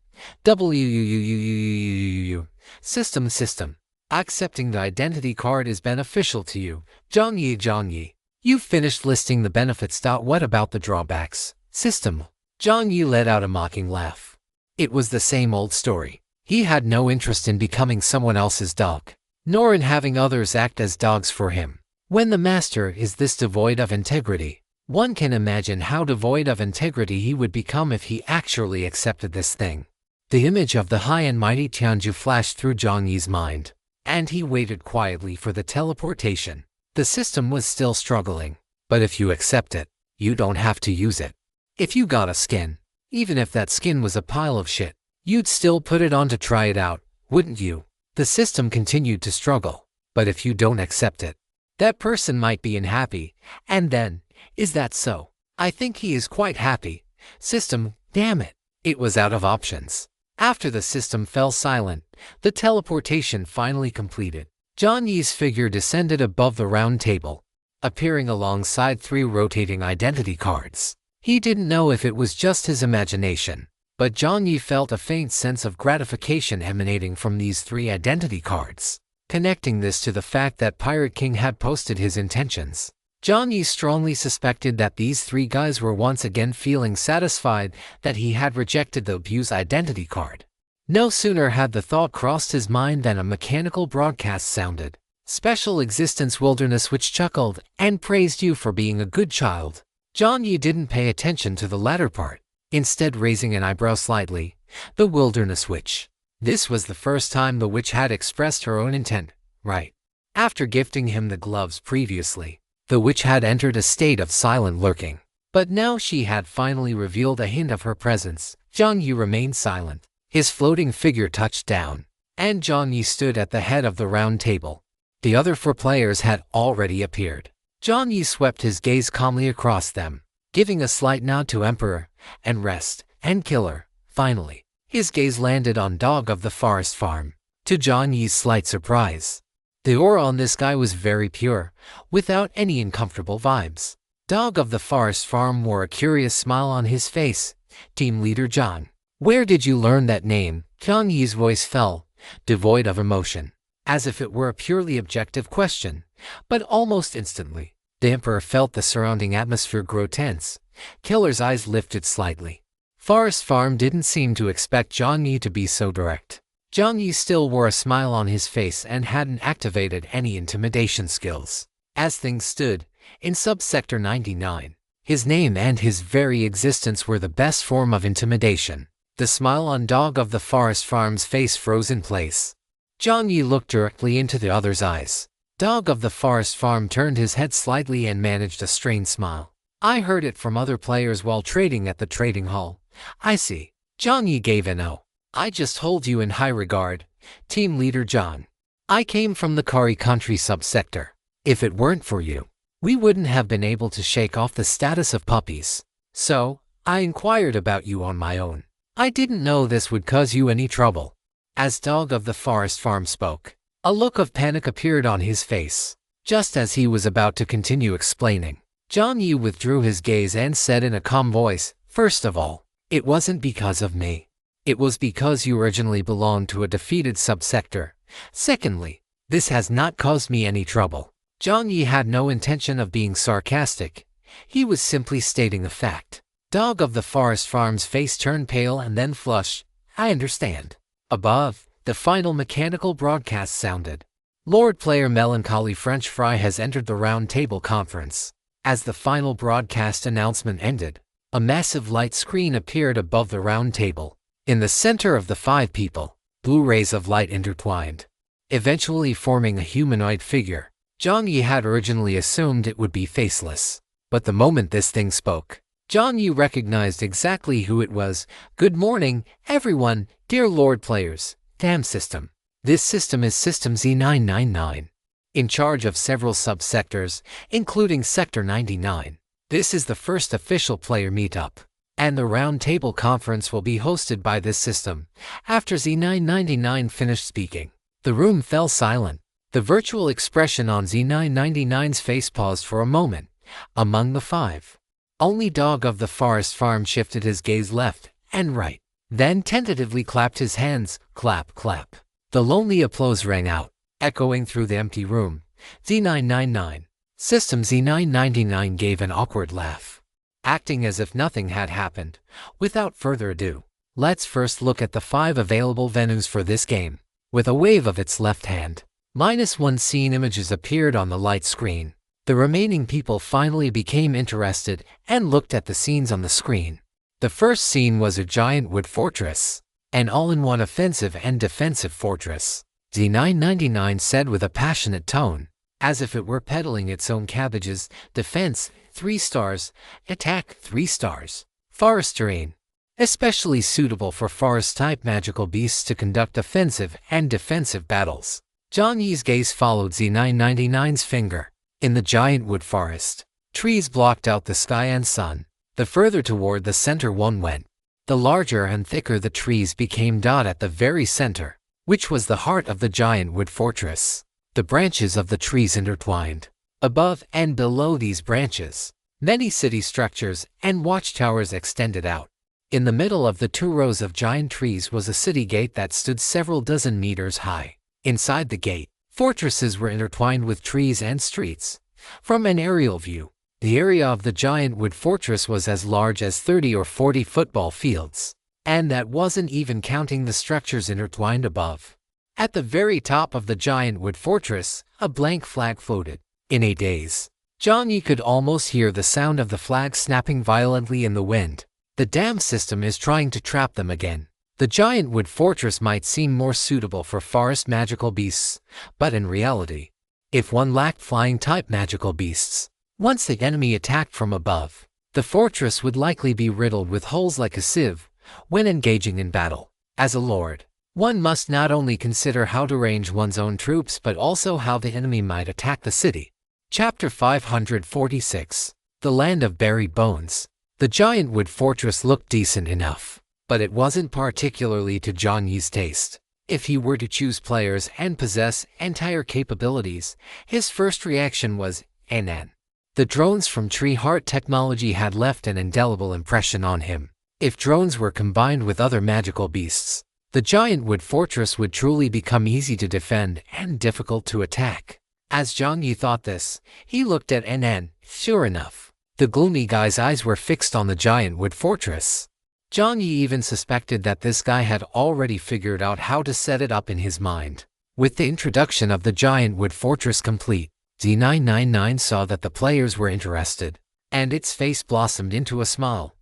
System. Accepting the identity card is beneficial to you. Jiang Yi. You've finished listing the benefits. What about the drawbacks? System. Jiang Yi let out a mocking laugh. It was the same old story. He had no interest in becoming someone else's dog, nor in having others act as dogs for him. When the master is this devoid of integrity, one can imagine how devoid of integrity he would become if he actually accepted this thing. The image of the high and mighty Tianju flashed through Jiang Yi's mind, and he waited quietly for the teleportation. The system was still struggling, but if you accept it, you don't have to use it. If you got a skin, even if that skin was a pile of shit, you'd still put it on to try it out, wouldn't you? The system continued to struggle, but if you don't accept it, that person might be unhappy, and then, is that so? I think he is quite happy. System, damn it. It was out of options. After the system fell silent, the teleportation finally completed. Jiang Yi's figure descended above the round table, appearing alongside 3 rotating identity cards. He didn't know if it was just his imagination, but Jiang Yi felt a faint sense of gratification emanating from these 3 identity cards, connecting this to the fact that Pirate King had posted his intentions. Jiang Yi strongly suspected that these 3 guys were once again feeling satisfied that he had rejected the abuse identity card. No sooner had the thought crossed his mind than a mechanical broadcast sounded. Special Existence Wilderness Witch chuckled and praised you for being a good child. Jiang Yi didn't pay attention to the latter part, instead raising an eyebrow slightly. The Wilderness Witch. This was the first time the witch had expressed her own intent, right? After gifting him the gloves previously, the witch had entered a state of silent lurking. But now she had finally revealed a hint of her presence. Jiang Yi remained silent. His floating figure touched down, and Jiang Yi stood at the head of the round table. The other 4 players had already appeared. Jiang Yi swept his gaze calmly across them, giving a slight nod to Emperor, and Rest, and Killer. Finally, his gaze landed on Dog of the Forest Farm. To Jiang Yi's slight surprise, the aura on this guy was very pure, without any uncomfortable vibes. Dog of the Forest Farm wore a curious smile on his face. Team leader John, where did you learn that name? Jiang Yi's voice fell, devoid of emotion, as if it were a purely objective question. But almost instantly, the Emperor felt the surrounding atmosphere grow tense. Killer's eyes lifted slightly. Forest Farm didn't seem to expect Jiang Yi to be so direct. Jiang Yi still wore a smile on his face and hadn't activated any intimidation skills. As things stood, in Subsector 99, his name and his very existence were the best form of intimidation. The smile on Dog of the Forest Farm's face froze in place. Jiang Yi looked directly into the other's eyes. Dog of the Forest Farm turned his head slightly and managed a strained smile. I heard it from other players while trading at the trading hall. I see. Jiang Yi gave an O. I just hold you in high regard, Team Leader John. I came from the Kari Country subsector. If it weren't for you, we wouldn't have been able to shake off the status of puppies. So, I inquired about you on my own. I didn't know this would cause you any trouble. As Dog of the Forest Farm spoke, a look of panic appeared on his face. Just as he was about to continue explaining, Jiang Yi withdrew his gaze and said in a calm voice, first of all, it wasn't because of me. It was because you originally belonged to a defeated subsector. Secondly, this has not caused me any trouble. Jiang Yi had no intention of being sarcastic. He was simply stating a fact. Dog of the Forest Farm's face turned pale and then flushed. I understand. Above, the final mechanical broadcast sounded. Lord player Melancholy French Fry has entered the round table conference. As the final broadcast announcement ended, a massive light screen appeared above the round table. In the center of the 5 people, blue rays of light intertwined, eventually forming a humanoid figure. Jiang Yi had originally assumed it would be faceless, but the moment this thing spoke, Jiang Yi recognized exactly who it was. "Good morning, everyone, dear Lord players. Damn system. This system is System Z999, in charge of several subsectors, including Sector 99. This is the first official player meetup, and the roundtable conference will be hosted by this system." After Z999 finished speaking, the room fell silent. The virtual expression on Z999's face paused for a moment. Among the 5, only Dog of the Forest Farm shifted his gaze left and right, then tentatively clapped his hands. Clap, clap. The lonely applause rang out, echoing through the empty room. Z999. System Z999 gave an awkward laugh, acting as if nothing had happened. Without further ado, let's first look at the 5 available venues for this game. With a wave of its left hand, -1 scene images appeared on the light screen. The remaining people finally became interested and looked at the scenes on the screen. The first scene was a giant wood fortress, an all-in-one offensive and defensive fortress. Z999 said with a passionate tone, as if it were peddling its own cabbages. Defense, 3 stars. Attack, 3 stars. Forest terrain, especially suitable for forest-type magical beasts to conduct offensive and defensive battles. Jiang Yi's gaze followed Z999's finger. In the giant wood forest, trees blocked out the sky and sun. The further toward the center one went, the larger and thicker the trees became. At the very center, which was the heart of the giant wood fortress, the branches of the trees intertwined. Above and below these branches, many city structures and watchtowers extended out. In the middle of the 2 rows of giant trees was a city gate that stood several dozen meters high. Inside the gate, fortresses were intertwined with trees and streets. From an aerial view, the area of the giant wood fortress was as large as 30 or 40 football fields, and that wasn't even counting the structures intertwined above. At the very top of the giant wood fortress, a blank flag floated. In a daze, Jiang Yi could almost hear the sound of the flag snapping violently in the wind. The damn system is trying to trap them again. The giant wood fortress might seem more suitable for forest magical beasts, but in reality, if one lacked flying-type magical beasts, once the enemy attacked from above, the fortress would likely be riddled with holes like a sieve when engaging in battle. As a lord, one must not only consider how to range one's own troops but also how the enemy might attack the city. Chapter 546. The Land of Buried Bones. The giant wood fortress looked decent enough, but it wasn't particularly to Jiang Yi's taste. If he were to choose players and possess entire capabilities, his first reaction was, "Anan." The drones from Tree Heart Technology had left an indelible impression on him. If drones were combined with other magical beasts, the giant wood fortress would truly become easy to defend and difficult to attack. As Jiang Yi thought this, he looked at Anan. Sure enough, the gloomy guy's eyes were fixed on the giant wood fortress. Jiang Yi even suspected that this guy had already figured out how to set it up in his mind. With the introduction of the giant wood fortress complete, Z999 saw that the players were interested, and its face blossomed into a smile.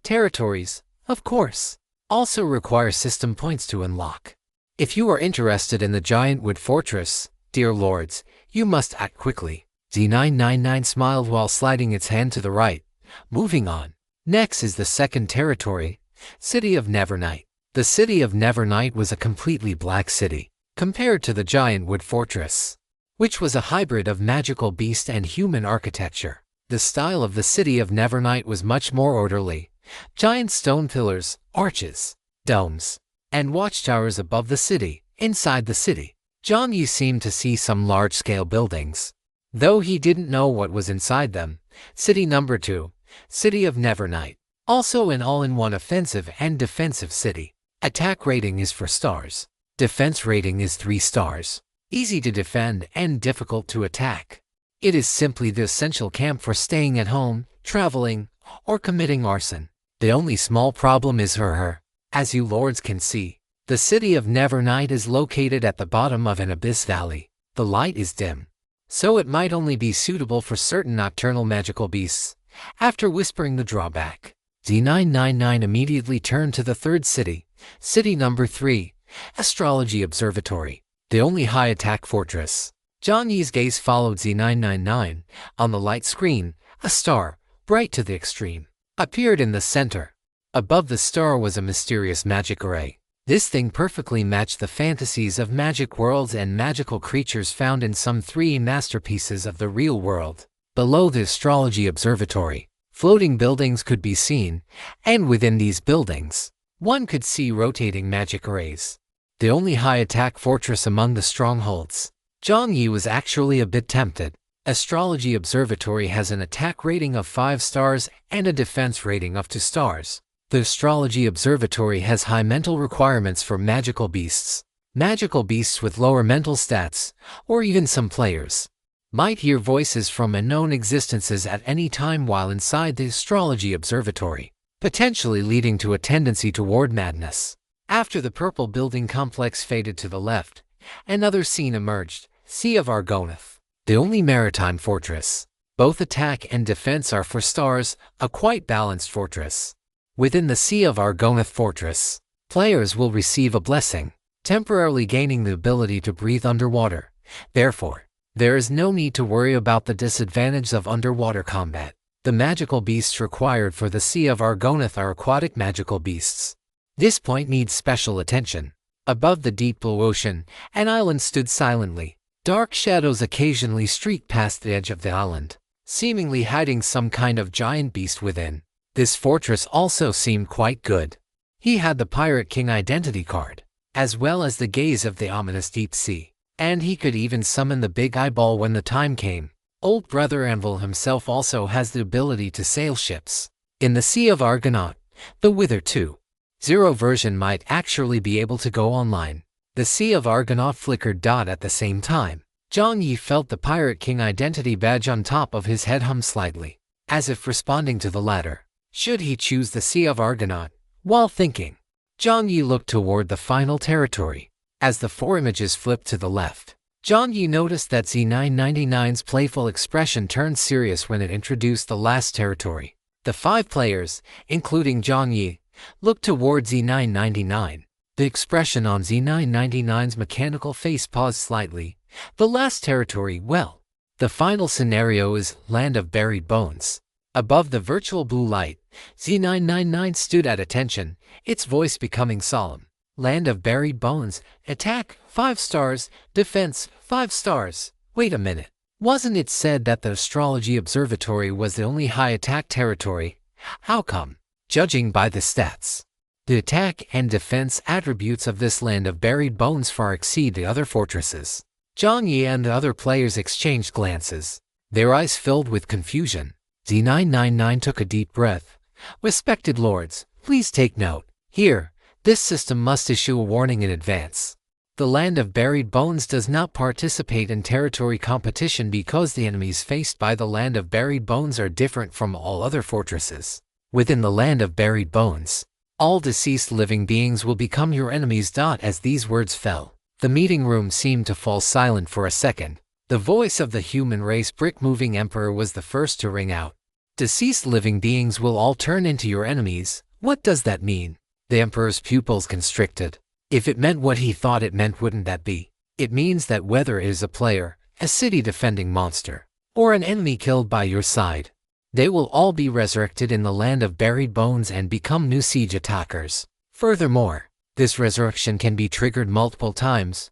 Territories, of course, also require system points to unlock. If you are interested in the giant wood fortress, dear lords, you must act quickly. Z999 smiled while sliding its hand to the right. Moving on. Next is the second territory, City of Nevernight. The City of Nevernight was a completely black city, compared to the giant wood fortress, which was a hybrid of magical beast and human architecture. The style of the City of Nevernight was much more orderly. Giant stone pillars, arches, domes, and watchtowers above the city. Inside the city, Jiang Yi seemed to see some large-scale buildings, though he didn't know what was inside them. City number 2. City of Nevernight. Also an all-in-one offensive and defensive city. Attack rating is 4 stars. Defense rating is 3 stars. Easy to defend and difficult to attack. It is simply the essential camp for staying at home, traveling, or committing arson. The only small problem is her. As you lords can see, The city of Nevernight is located at the bottom of an abyss valley. The light is dim, so it might only be suitable for certain nocturnal magical beasts. After whispering the drawback, Z999 immediately turned to the third city, city number 3, Astrology Observatory, the only high-attack fortress. Jiang Yi's gaze followed Z999. On the light screen, a star, bright to the extreme, appeared in the center. Above the star was a mysterious magic array. This thing perfectly matched the fantasies of magic worlds and magical creatures found in some 3 masterpieces of the real world. Below the Astrology Observatory, floating buildings could be seen, and within these buildings, one could see rotating magic arrays. The only high-attack fortress among the strongholds. Jiang Yi was actually a bit tempted. Astrology Observatory has an attack rating of 5 stars and a defense rating of 2 stars. The Astrology Observatory has high mental requirements for magical beasts. Magical beasts with lower mental stats, or even some players, might hear voices from unknown existences at any time while inside the Astrology Observatory, potentially leading to a tendency toward madness. After the purple building complex faded to the left, another scene emerged, Sea of Argonath, the only maritime fortress. Both attack and defense are 4 stars, a quite balanced fortress. Within the Sea of Argonath fortress, players will receive a blessing, temporarily gaining the ability to breathe underwater. Therefore, there is no need to worry about the disadvantage of underwater combat. The magical beasts required for the Sea of Argonath are aquatic magical beasts. This point needs special attention. Above the deep blue ocean, an island stood silently. Dark shadows occasionally streaked past the edge of the island, seemingly hiding some kind of giant beast within. This fortress also seemed quite good. He had the Pirate King identity card, as well as the gaze of the ominous deep sea, and he could even summon the big eyeball when the time came. Old Brother Anvil himself also has the ability to sail ships. In the Sea of Argonath, the Wither 2.0 version might actually be able to go online. The Sea of Argonath flickered at the same time. Jiang Yi felt the Pirate King identity badge on top of his head hum slightly, as if responding to the latter. Should he choose the Sea of Argonath? While thinking, Jiang Yi looked toward the final territory. As the 4 images flipped to the left, Jiang Yi noticed that Z999's playful expression turned serious when it introduced the last territory. The 5 players, including Jiang Yi, looked toward Z999. The expression on Z999's mechanical face paused slightly. The last territory, well, the final scenario is Land of Buried Bones. Above the virtual blue light, Z999 stood at attention, its voice becoming solemn. Land of Buried Bones, attack, 5 stars, defense, 5 stars. Wait a minute. Wasn't it said that the Astrology Observatory was the only high-attack territory? How come? Judging by the stats, the attack and defense attributes of this Land of Buried Bones far exceed the other fortresses. Jiang Yi and the other players exchanged glances, their eyes filled with confusion. Z999 took a deep breath. Respected lords, please take note. Here, this system must issue a warning in advance. The Land of Buried Bones does not participate in territory competition because the enemies faced by the Land of Buried Bones are different from all other fortresses. Within the Land of Buried Bones, all deceased living beings will become your enemies. As these words fell, the meeting room seemed to fall silent for a second. The voice of the human race brick-moving emperor was the first to ring out. Deceased living beings will all turn into your enemies. What does that mean? The emperor's pupils constricted. If it meant what he thought it meant, wouldn't that be? It means that whether it is a player, a city-defending monster, or an enemy killed by your side, they will all be resurrected in the Land of Buried Bones and become new siege attackers. Furthermore, this resurrection can be triggered multiple times.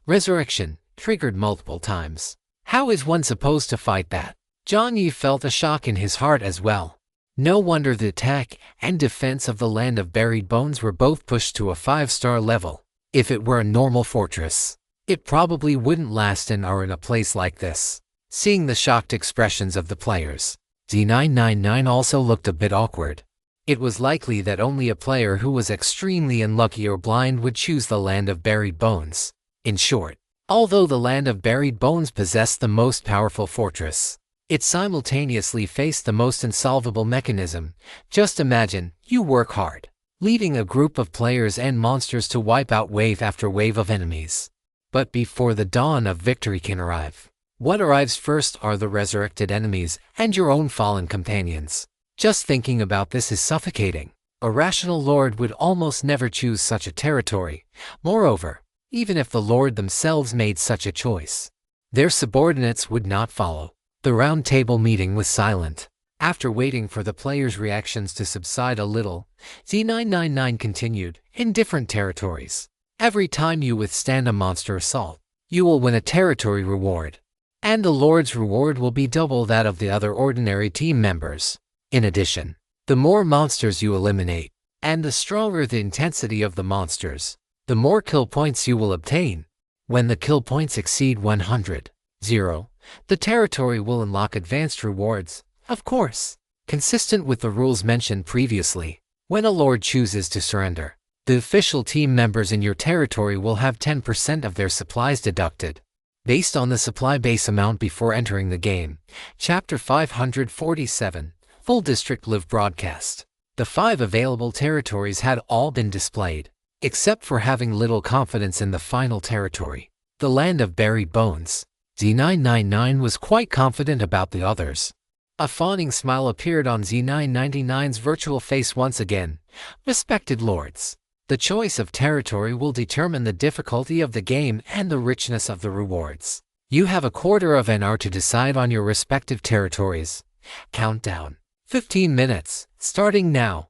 Resurrection, triggered multiple times. How is one supposed to fight that? Jiang Yi felt a shock in his heart as well. No wonder the attack and defense of the Land of Buried Bones were both pushed to a 5-star level. If it were a normal fortress, it probably wouldn't last an hour in a place like this. Seeing the shocked expressions of the players, Z999 also looked a bit awkward. It was likely that only a player who was extremely unlucky or blind would choose the Land of Buried Bones. In short, although the Land of Buried Bones possessed the most powerful fortress, it simultaneously faced the most insolvable mechanism. Just imagine, you work hard, leading a group of players and monsters to wipe out wave after wave of enemies. But before the dawn of victory can arrive, what arrives first are the resurrected enemies and your own fallen companions. Just thinking about this is suffocating. A rational lord would almost never choose such a territory. Moreover, even if the lord themselves made such a choice, their subordinates would not follow. The round table meeting was silent. After waiting for the players' reactions to subside a little, Z999 continued, in different territories. Every time you withstand a monster assault, you will win a territory reward, and the Lord's reward will be double that of the other ordinary team members. In addition, the more monsters you eliminate, and the stronger the intensity of the monsters, the more kill points you will obtain. When the kill points exceed 100, the territory will unlock advanced rewards, of course, consistent with the rules mentioned previously. When a lord chooses to surrender, the official team members in your territory will have 10% of their supplies deducted, based on the supply base amount before entering the game. Chapter 547, Full District Live Broadcast. The 5 available territories had all been displayed, except for having little confidence in the final territory, the Land of Buried Bones. Z999 was quite confident about the others. A fawning smile appeared on Z999's virtual face once again. Respected lords, the choice of territory will determine the difficulty of the game and the richness of the rewards. You have a quarter of an hour to decide on your respective territories. Countdown. 15 minutes, starting now.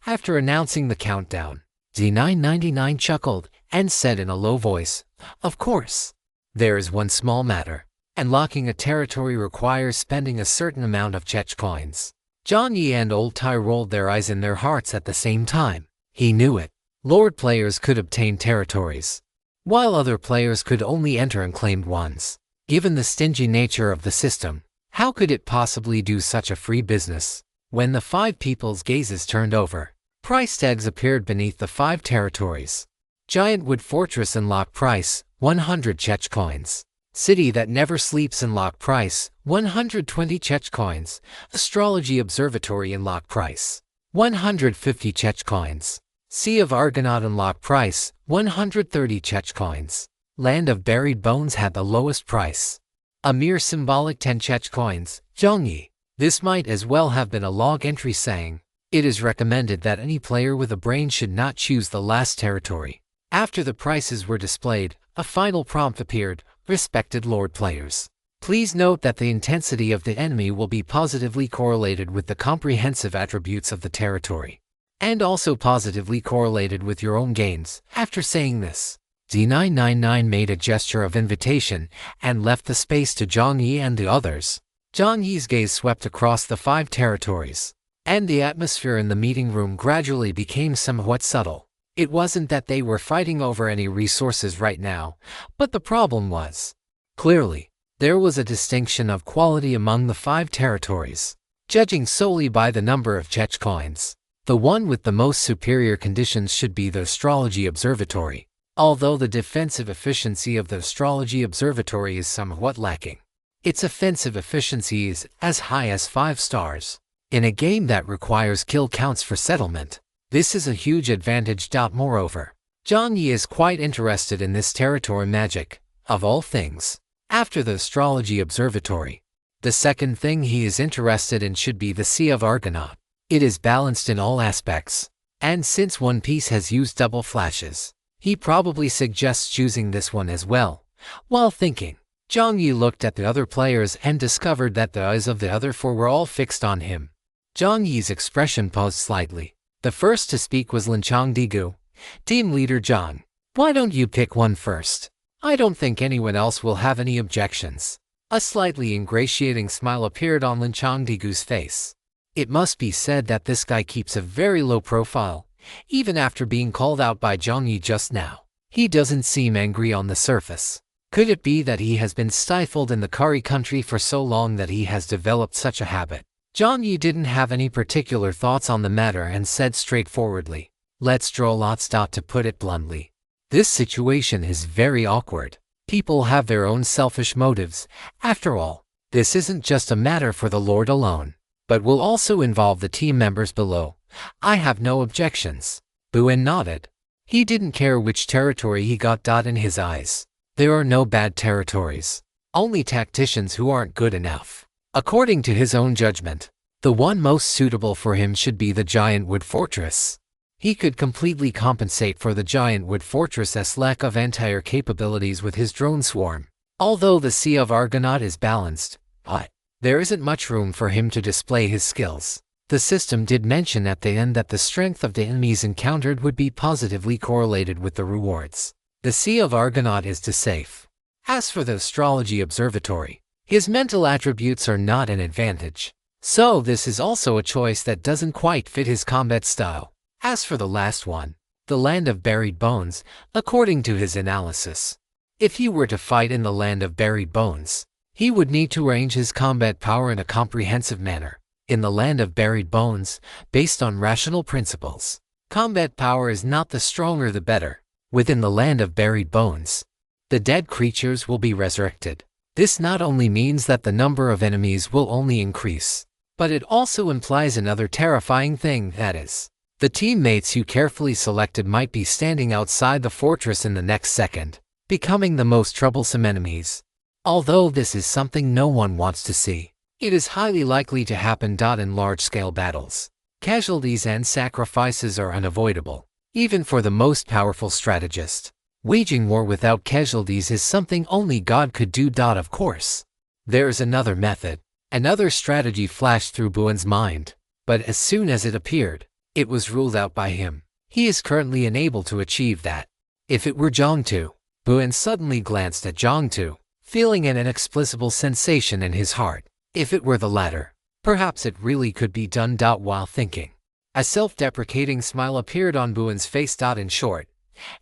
After announcing the countdown, Z999 chuckled and said in a low voice, "Of course. There is one small matter. Unlocking a territory requires spending a certain amount of Chech coins." Jiang Yi and Old Tai rolled their eyes in their hearts at the same time. He knew it. Lord players could obtain territories, while other players could only enter unclaimed ones. Given the stingy nature of the system, how could it possibly do such a free business? When the 5 people's gazes turned over, price tags appeared beneath the 5 territories. Giant Wood Fortress unlock price, 100 Chech coins. City That Never Sleeps unlock price, 120 Chech coins. Astrology Observatory unlock price, 150 Chech coins. Sea of Argonaut unlock price, 130 Chech coins. Land of Buried Bones had the lowest price, a mere symbolic 10 Chech coins. Jiang Yi. This might as well have been a log entry saying, "It is recommended that any player with a brain should not choose the last territory." After the prices were displayed, a final prompt appeared. Respected Lord players, please note that the intensity of the enemy will be positively correlated with the comprehensive attributes of the territory, and also positively correlated with your own gains. After saying this, Z999 made a gesture of invitation and left the space to Jiang Yi and the others. Jiang Yi's gaze swept across the 5 territories, and the atmosphere in the meeting room gradually became somewhat subtle. It wasn't that they were fighting over any resources right now, but the problem was, clearly, there was a distinction of quality among the 5 territories. Judging solely by the number of Chech coins, the one with the most superior conditions should be the Astrology Observatory, although the defensive efficiency of the Astrology Observatory is somewhat lacking. Its offensive efficiency is as high as 5 stars. In a game that requires kill counts for settlement, this is a huge advantage. Moreover, Jiang Yi is quite interested in this territory magic, of all things. After the Astrology Observatory, the second thing he is interested in should be the Sea of Argonaut. It is balanced in all aspects, and since One Piece has used double flashes, he probably suggests choosing this one as well. While thinking, Jiang Yi looked at the other players and discovered that the eyes of the other 4 were all fixed on him. Jiang Yi's expression paused slightly. The first to speak was Linchang Digu. Team leader Zhang, why don't you pick one first? I don't think anyone else will have any objections. A slightly ingratiating smile appeared on Linchang Digu's face. It must be said that this guy keeps a very low profile, even after being called out by Jiang Yi just now. He doesn't seem angry on the surface. Could it be that he has been stifled in the Kari country for so long that he has developed such a habit? Jiang Yi didn't have any particular thoughts on the matter and said straightforwardly, "Let's draw lots." To put it bluntly, this situation is very awkward. People have their own selfish motives. After all, this isn't just a matter for the Lord alone, but will also involve the team members below. I have no objections. Buen nodded. He didn't care which territory he got. In his eyes, there are no bad territories, only tacticians who aren't good enough. According to his own judgment, the one most suitable for him should be the giant wood fortress. He could completely compensate for the giant wood fortress's lack of anti-air capabilities with his drone swarm. Although the Sea of Argonaut is balanced, but there isn't much room for him to display his skills. The system did mention at the end that the strength of the enemies encountered would be positively correlated with the rewards. The Sea of Argonaut is too safe. As for the astrology observatory, his mental attributes are not an advantage. So this is also a choice that doesn't quite fit his combat style. As for the last one, the Land of Buried Bones, according to his analysis, if he were to fight in the Land of Buried Bones, he would need to arrange his combat power in a comprehensive manner. In the Land of Buried Bones, based on rational principles, combat power is not the stronger the better. Within the Land of Buried Bones, the dead creatures will be resurrected. This not only means that the number of enemies will only increase, but it also implies another terrifying thing, that is, the teammates you carefully selected might be standing outside the fortress in the next second, becoming the most troublesome enemies. Although this is something no one wants to see, it is highly likely to happen. In large-scale battles, casualties and sacrifices are unavoidable, even for the most powerful strategist. Waging war without casualties is something only God could do. Of course, there is another method. Another strategy flashed through Buen's mind, but as soon as it appeared, it was ruled out by him. He is currently unable to achieve that. If it were Jiang, Buen suddenly glanced at Jiang, feeling an inexplicable sensation in his heart. If it were the latter, perhaps it really could be done. While thinking, a self-deprecating smile appeared on Buen's face. In short,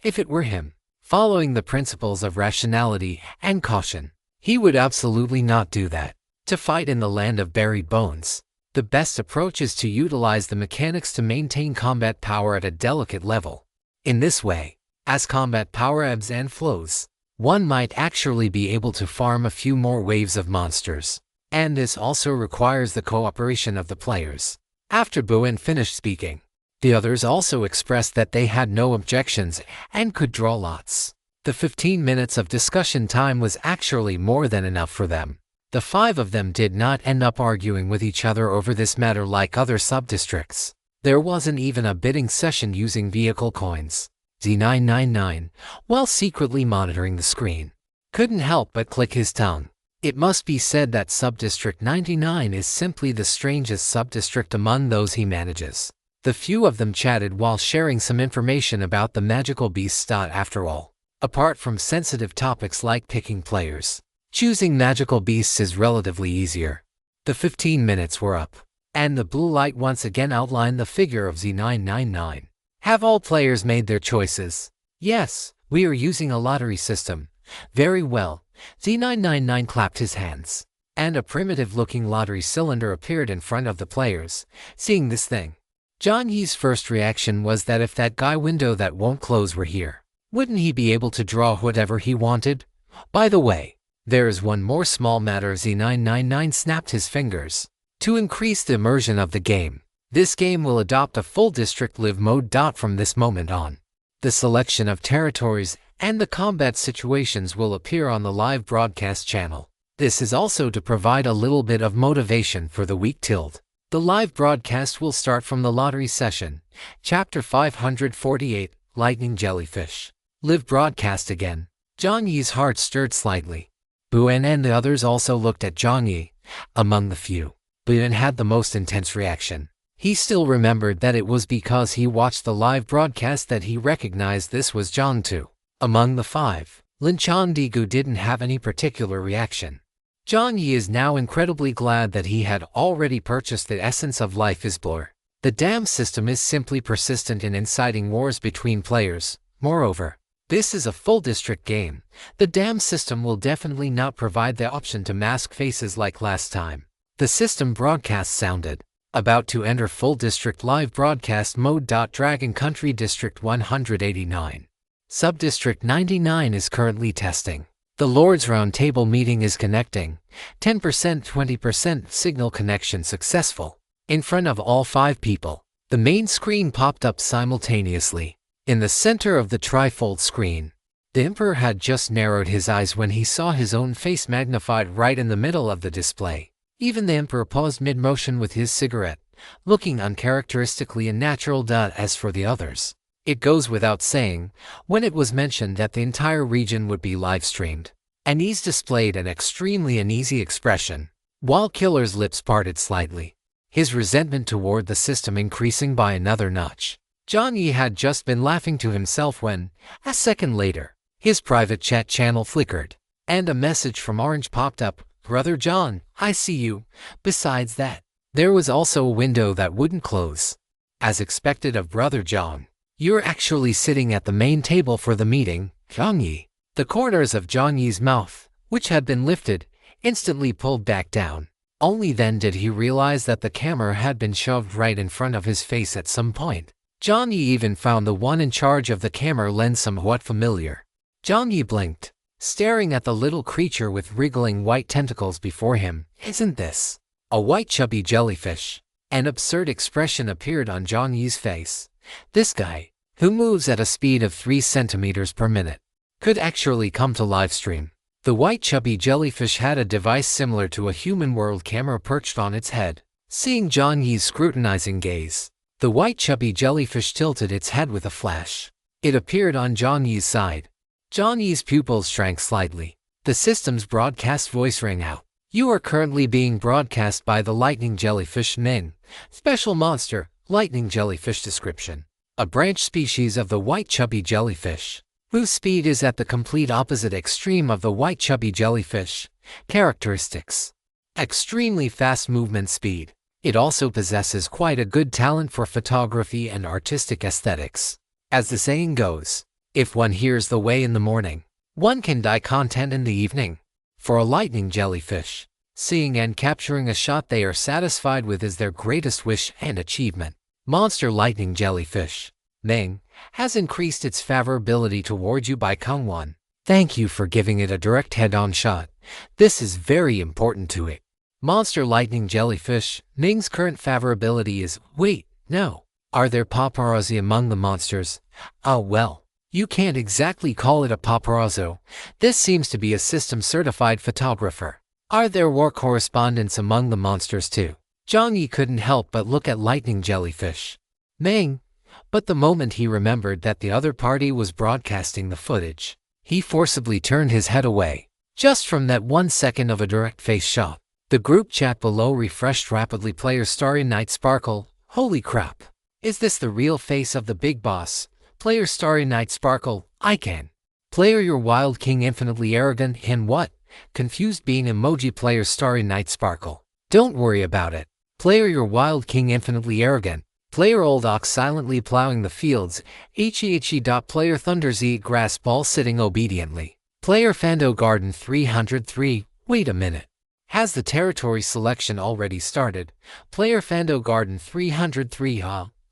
if it were him, following the principles of rationality and caution, he would absolutely not do that. To fight in the Land of Buried Bones, the best approach is to utilize the mechanics to maintain combat power at a delicate level. In this way, as combat power ebbs and flows, one might actually be able to farm a few more waves of monsters. And this also requires the cooperation of the players. After Buen finished speaking, the others also expressed that they had no objections and could draw lots. The 15 minutes of discussion time was actually more than enough for them. The 5 of them did not end up arguing with each other over this matter like other sub-districts. There wasn't even a bidding session using vehicle coins. Z999, while secretly monitoring the screen, couldn't help but click his tongue. It must be said that Subdistrict 99 is simply the strangest subdistrict among those he manages. The few of them chatted while sharing some information about the magical beasts. After all, apart from sensitive topics like picking players, choosing magical beasts is relatively easier. The 15 minutes were up, and the blue light once again outlined the figure of Z999. Have all players made their choices? Yes, we are using a lottery system. Very well. Z999 clapped his hands, and a primitive-looking lottery cylinder appeared in front of the players. Seeing this thing, Jiang Yi's first reaction was that if that guy window that won't close were here, wouldn't he be able to draw whatever he wanted? By the way, there is one more small matter. Z999 snapped his fingers. To increase the immersion of the game, this game will adopt a full district live mode. From this moment on, the selection of territories and the combat situations will appear on the live broadcast channel. This is also to provide a little bit of motivation for the week. The live broadcast will start from the lottery session. Chapter 548, Lightning Jellyfish. Live broadcast again. Jiang Yi's heart stirred slightly. Buen and the others also looked at Jiang Yi. Among the few, Buen had the most intense reaction. He still remembered that it was because he watched the live broadcast that he recognized this was Jiang. Among the 5, Lin Chandigu didn't have any particular reaction. Jiang Yi is now incredibly glad that he had already purchased the essence of Life is Blur. The dam system is simply persistent in inciting wars between players. Moreover, this is a full district game. The dam system will definitely not provide the option to mask faces like last time. The system broadcast sounded. About to enter full district live broadcast mode. Dragon Country District 189. Subdistrict 99 is currently testing. The Lord's Roundtable meeting is connecting. 10%, 20% signal connection successful. In front of all 5 people, The main screen popped up simultaneously. In the center of the trifold screen, the Emperor had just narrowed his eyes when he saw his own face magnified right in the middle of the display. Even the Emperor paused mid-motion with his cigarette, looking uncharacteristically unnatural. As for the others, it goes without saying, when it was mentioned that the entire region would be live-streamed, Anise displayed an extremely uneasy expression, while Killer's lips parted slightly, his resentment toward the system increasing by another notch. Jiang Yi had just been laughing to himself when, a second later, his private chat channel flickered, and a message from Orange popped up. "Brother John, I see you." Besides that, there was also a window that wouldn't close. As expected of Brother John, "You're actually sitting at the main table for the meeting, Jiang Yi." The corners of Jiang Yi's mouth, which had been lifted, instantly pulled back down. Only then did he realize that the camera had been shoved right in front of his face at some point. Jiang Yi even found the one in charge of the camera lens somewhat familiar. Jiang Yi blinked, staring at the little creature with wriggling white tentacles before him. "Isn't this a white chubby jellyfish?" An absurd expression appeared on Jiang Yi's face. This guy, who moves at a speed of 3 centimeters per minute, could actually come to livestream. The white chubby jellyfish had a device similar to a human world camera perched on its head. Seeing Jiang Yi's scrutinizing gaze, the white chubby jellyfish tilted its head with a flash. It appeared on Jiang Yi's side. Jiang Yi's pupils shrank slightly. The system's broadcast voice rang out. "You are currently being broadcast by the lightning jellyfish Ming. Special monster, lightning jellyfish description. A branch species of the white chubby jellyfish, whose speed is at the complete opposite extreme of the white chubby jellyfish. Characteristics: extremely fast movement speed. It also possesses quite a good talent for photography and artistic aesthetics. As the saying goes, if one hears the way in the morning, one can die content in the evening." For a lightning jellyfish, seeing and capturing a shot they are satisfied with is their greatest wish and achievement. Monster lightning jellyfish, Ming, has increased its favorability toward you by Kung1. Thank you for giving it a direct head-on shot. This is very important to it. Monster lightning jellyfish, Ming's current favorability is, wait, no. Are there paparazzi among the monsters? Oh well. You can't exactly call it a paparazzo. This seems to be a system-certified photographer. Are there war correspondents among the monsters too? Jiang Yi couldn't help but look at lightning jellyfish Ming, but the moment he remembered that the other party was broadcasting the footage, he forcibly turned his head away. Just from that 1 second of a direct face shot, the group chat below refreshed rapidly. Player Starry Night Sparkle, holy crap. Is this the real face of the big boss? Player Starry Night Sparkle, I can. Player Your Wild King Infinitely Arrogant, and what? Confused bean emoji. Player Starry Night Sparkle, don't worry about it. Player Your Wild King Infinitely Arrogant. Player Old Ox silently plowing the fields, ecchi. Player Thunders Eat Grass Ball sitting obediently. Player Fando Garden 303, wait a minute. Has the territory selection already started? Player Fando Garden 303,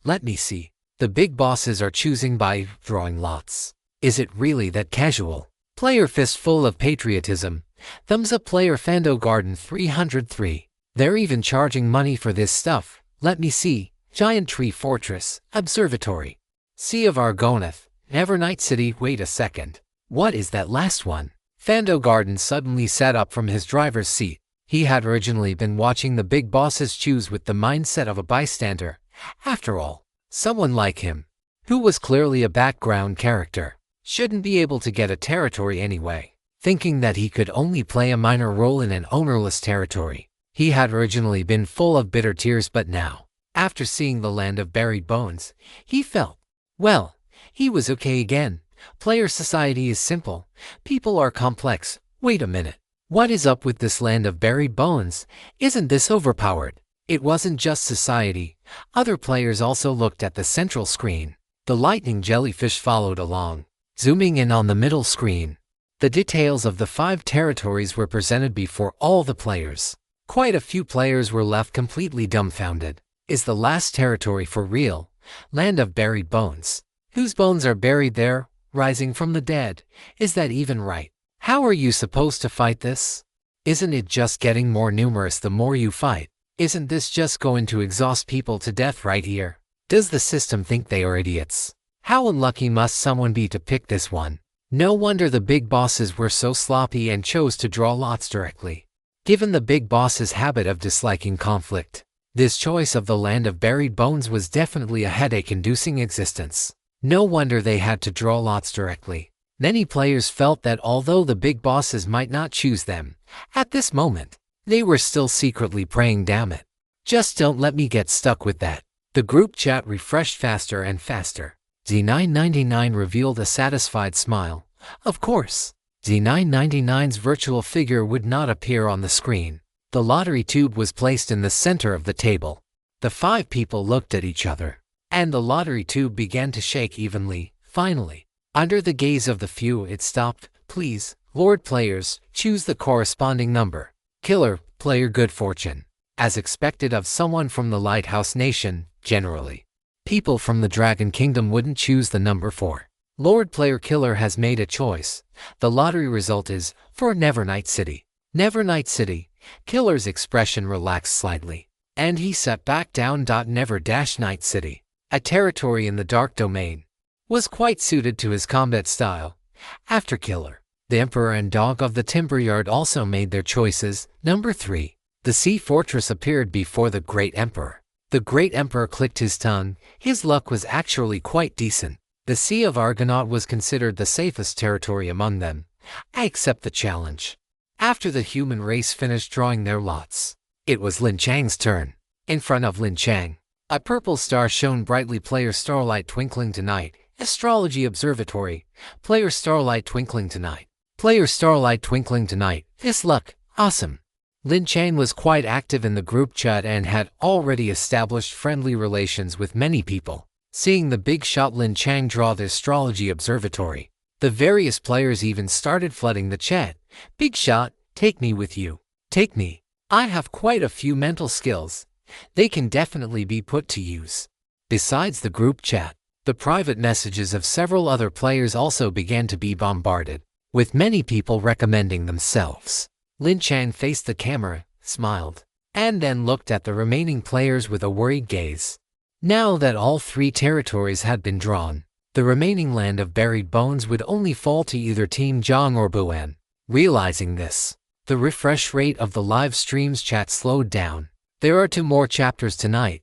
let me see. The big bosses are choosing by drawing lots. Is it really that casual? Player Fistful of Patriotism, thumbs up. Player Fando Garden 303. They're even charging money for this stuff. Let me see. Giant Tree Fortress, Observatory, Sea of Argonath, Nevernight City. Wait a second. What is that last one? Fando Garden suddenly sat up from his driver's seat. He had originally been watching the big bosses choose with the mindset of a bystander. After all, someone like him, who was clearly a background character, shouldn't be able to get a territory anyway. Thinking that he could only play a minor role in an ownerless territory, he had originally been full of bitter tears, but now, after seeing the Land of Buried Bones, he felt, well, he was okay again. Player society is simple. People are complex. Wait a minute. What is up with this Land of Buried Bones? Isn't this overpowered? It wasn't just society. Other players also looked at the central screen. The lightning jellyfish followed along, zooming in on the middle screen. The details of the 5 territories were presented before all the players. Quite a few players were left completely dumbfounded. Is the last territory for real? Land of Buried Bones. Whose bones are buried there, rising from the dead? Is that even right? How are you supposed to fight this? Isn't it just getting more numerous the more you fight? Isn't this just going to exhaust people to death right here? Does the system think they are idiots? How unlucky must someone be to pick this one? No wonder the big bosses were so sloppy and chose to draw lots directly. Given the big boss's habit of disliking conflict, this choice of the land of buried bones was definitely a headache-inducing existence. No wonder they had to draw lots directly. Many players felt that although the big bosses might not choose them, at this moment, they were still secretly praying, damn it. Just don't let me get stuck with that. The group chat refreshed faster and faster. Z999 revealed a satisfied smile. Of course, Z999's virtual figure would not appear on the screen. The lottery tube was placed in the center of the table. The 5 people looked at each other, and the lottery tube began to shake evenly. Finally, under the gaze of the few, it stopped. Please, Lord players, choose the corresponding number. Killer, player good fortune. As expected of someone from the Lighthouse Nation, generally, people from the Dragon Kingdom wouldn't choose the number 4. Lord player Killer has made a choice. The lottery result is for Nevernight City. Nevernight City. Killer's expression relaxed slightly, and he sat back down. Never-Night City, a territory in the Dark Domain, was quite suited to his combat style. After Killer, the Emperor and Dog of the Timberyard also made their choices. Number 3. The Sea Fortress appeared before the Great Emperor. The Great Emperor clicked his tongue. His luck was actually quite decent. The Sea of Argonaut was considered the safest territory among them. I accept the challenge. After the human race finished drawing their lots, it was Lin Chang's turn. In front of Lin Chang, a purple star shone brightly. Player Starlight Twinkling Tonight. Astrology Observatory. Player Starlight Twinkling Tonight. Player Starlight Twinkling Tonight. This luck, awesome. Lin Chang was quite active in the group chat and had already established friendly relations with many people. Seeing the big shot Lin Chang draw the astrology observatory, the various players even started flooding the chat. Big shot, take me with you. Take me. I have quite a few mental skills. They can definitely be put to use. Besides the group chat, the private messages of several other players also began to be bombarded, with many people recommending themselves. Lin Chang faced the camera, smiled, and then looked at the remaining players with a worried gaze. Now that all 3 territories had been drawn, the remaining land of buried bones would only fall to either Team Jiang or Buan. Realizing this, the refresh rate of the live stream's chat slowed down. There are 2 more chapters tonight.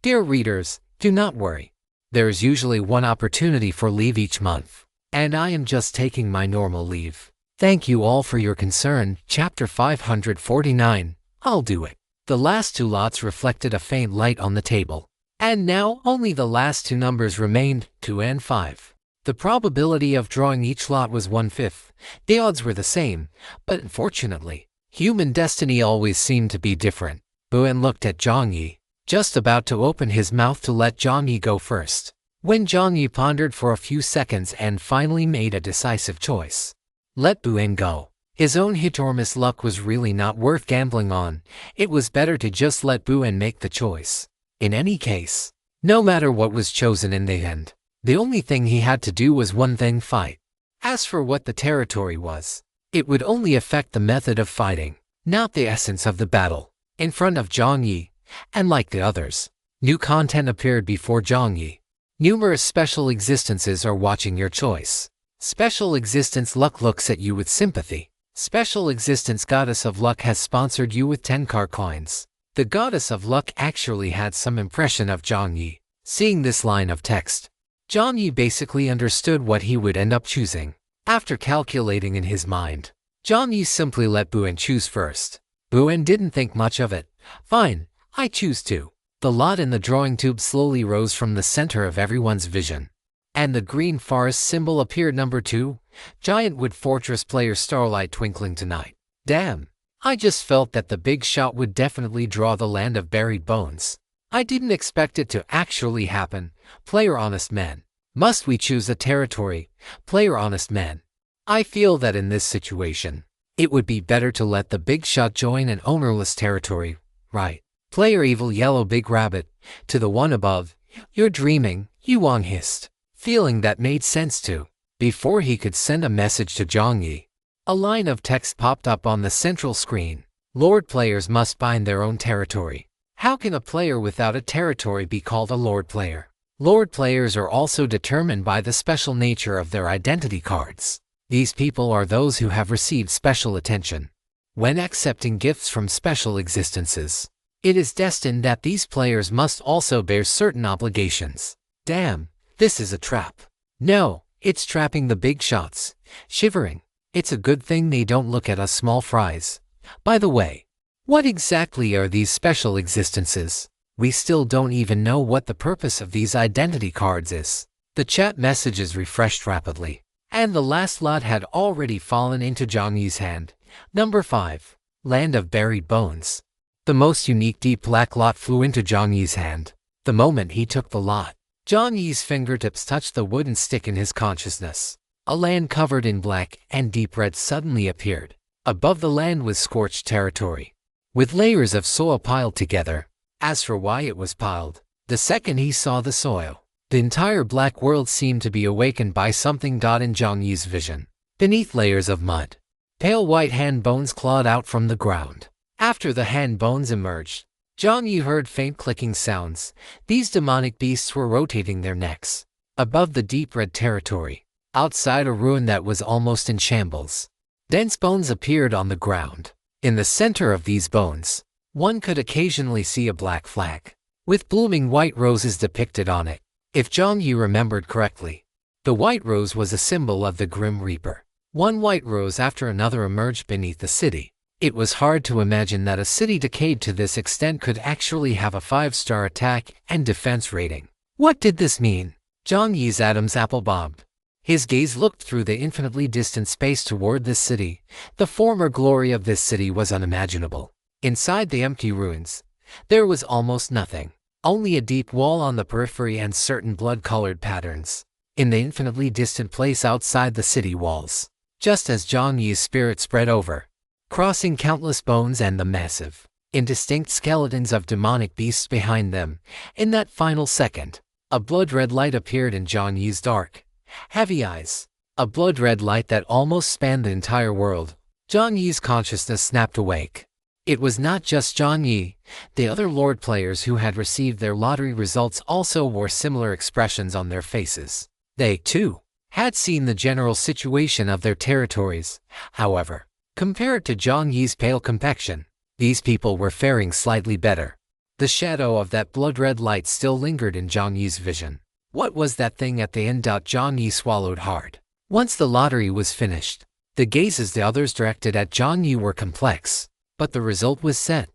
Dear readers, do not worry. There is usually 1 opportunity for leave each month, and I am just taking my normal leave. Thank you all for your concern. Chapter 549. I'll do it. The last 2 lots reflected a faint light on the table. And now only the last 2 numbers remained, 2 and 5. The probability of drawing each lot was 1/5. The odds were the same, but unfortunately, human destiny always seemed to be different. Buan looked at Jiang Yi, just about to open his mouth to let Jiang Yi go first, when Jiang Yi pondered for a few seconds and finally made a decisive choice. Let Buan go. His own enormous luck was really not worth gambling on. It was better to just let Buan make the choice. In any case, no matter what was chosen in the end, the only thing he had to do was one thing: fight. As for what the territory was, it would only affect the method of fighting, not the essence of the battle. In front of Jiang Yi, and like the others, new content appeared before Jiang Yi. Numerous special existences are watching your choice. Special Existence Luck looks at you with sympathy. Special Existence Goddess of Luck has sponsored you with 10 car coins. The Goddess of Luck actually had some impression of Jiang Yi. Seeing this line of text, Jiang Yi basically understood what he would end up choosing. After calculating in his mind, Jiang Yi simply let Buan choose first. Buan didn't think much of it. Fine, I choose 2. The lot in the drawing tube slowly rose from the center of everyone's vision, and the green forest symbol appeared. Number 2, Giant Wood Fortress. Player Starlight Twinkling Tonight. Damn, I just felt that the big shot would definitely draw the land of buried bones. I didn't expect it to actually happen. Player Honest Man. Must we choose a territory? Player Honest Man. I feel that in this situation, it would be better to let the big shot join an ownerless territory, right? Player Evil Yellow Big Rabbit. To the one above, you're dreaming, Yuang hissed, feeling that made sense too. Before he could send a message to Jiang Yi, a line of text popped up on the central screen. Lord players must bind their own territory. How can a player without a territory be called a Lord player? Lord players are also determined by the special nature of their identity cards. These people are those who have received special attention. When accepting gifts from special existences, it is destined that these players must also bear certain obligations. Damn, this is a trap. No, it's trapping the big shots. Shivering. It's a good thing they don't look at us small fries. By the way, what exactly are these special existences? We still don't even know what the purpose of these identity cards is. The chat messages refreshed rapidly, and the last lot had already fallen into Jiang Yi's hand. Number 5. Land of Buried Bones. The most unique deep black lot flew into Jiang Yi's hand. The moment he took the lot, Jiang Yi's fingertips touched the wooden stick in his consciousness. A land covered in black and deep red suddenly appeared. Above the land was scorched territory, with layers of soil piled together. As for why it was piled, the second he saw the soil, the entire black world seemed to be awakened by something. In Jiang Yi's vision, beneath layers of mud, pale white hand bones clawed out from the ground. After the hand bones emerged, Jiang Yi heard faint clicking sounds. These demonic beasts were rotating their necks. Above the deep red territory, outside a ruin that was almost in shambles, dense bones appeared on the ground. In the center of these bones, one could occasionally see a black flag, with blooming white roses depicted on it. If Jiang Yi remembered correctly, the white rose was a symbol of the Grim Reaper. One white rose after another emerged beneath the city. It was hard to imagine that a city decayed to this extent could actually have a 5-star attack and defense rating. What did this mean? Jiang Yi's Adam's apple bobbed. His gaze looked through the infinitely distant space toward this city. The former glory of this city was unimaginable. Inside the empty ruins, there was almost nothing. Only a deep wall on the periphery and certain blood-colored patterns in the infinitely distant place outside the city walls. Just as Jiang Yi's spirit spread over, crossing countless bones and the massive, indistinct skeletons of demonic beasts behind them, in that final second, a blood-red light appeared in Jiang Yi's dark, heavy eyes. A blood-red light that almost spanned the entire world. Jiang Yi's consciousness snapped awake. It was not just Jiang Yi. The other Lord players who had received their lottery results also wore similar expressions on their faces. They, too, had seen the general situation of their territories. However, compared to Jiang Yi's pale complexion, these people were faring slightly better. The shadow of that blood-red light still lingered in Jiang Yi's vision. What was that thing at the end? Jiang Yi swallowed hard. Once the lottery was finished, the gazes the others directed at Jiang Yi were complex, but the result was set.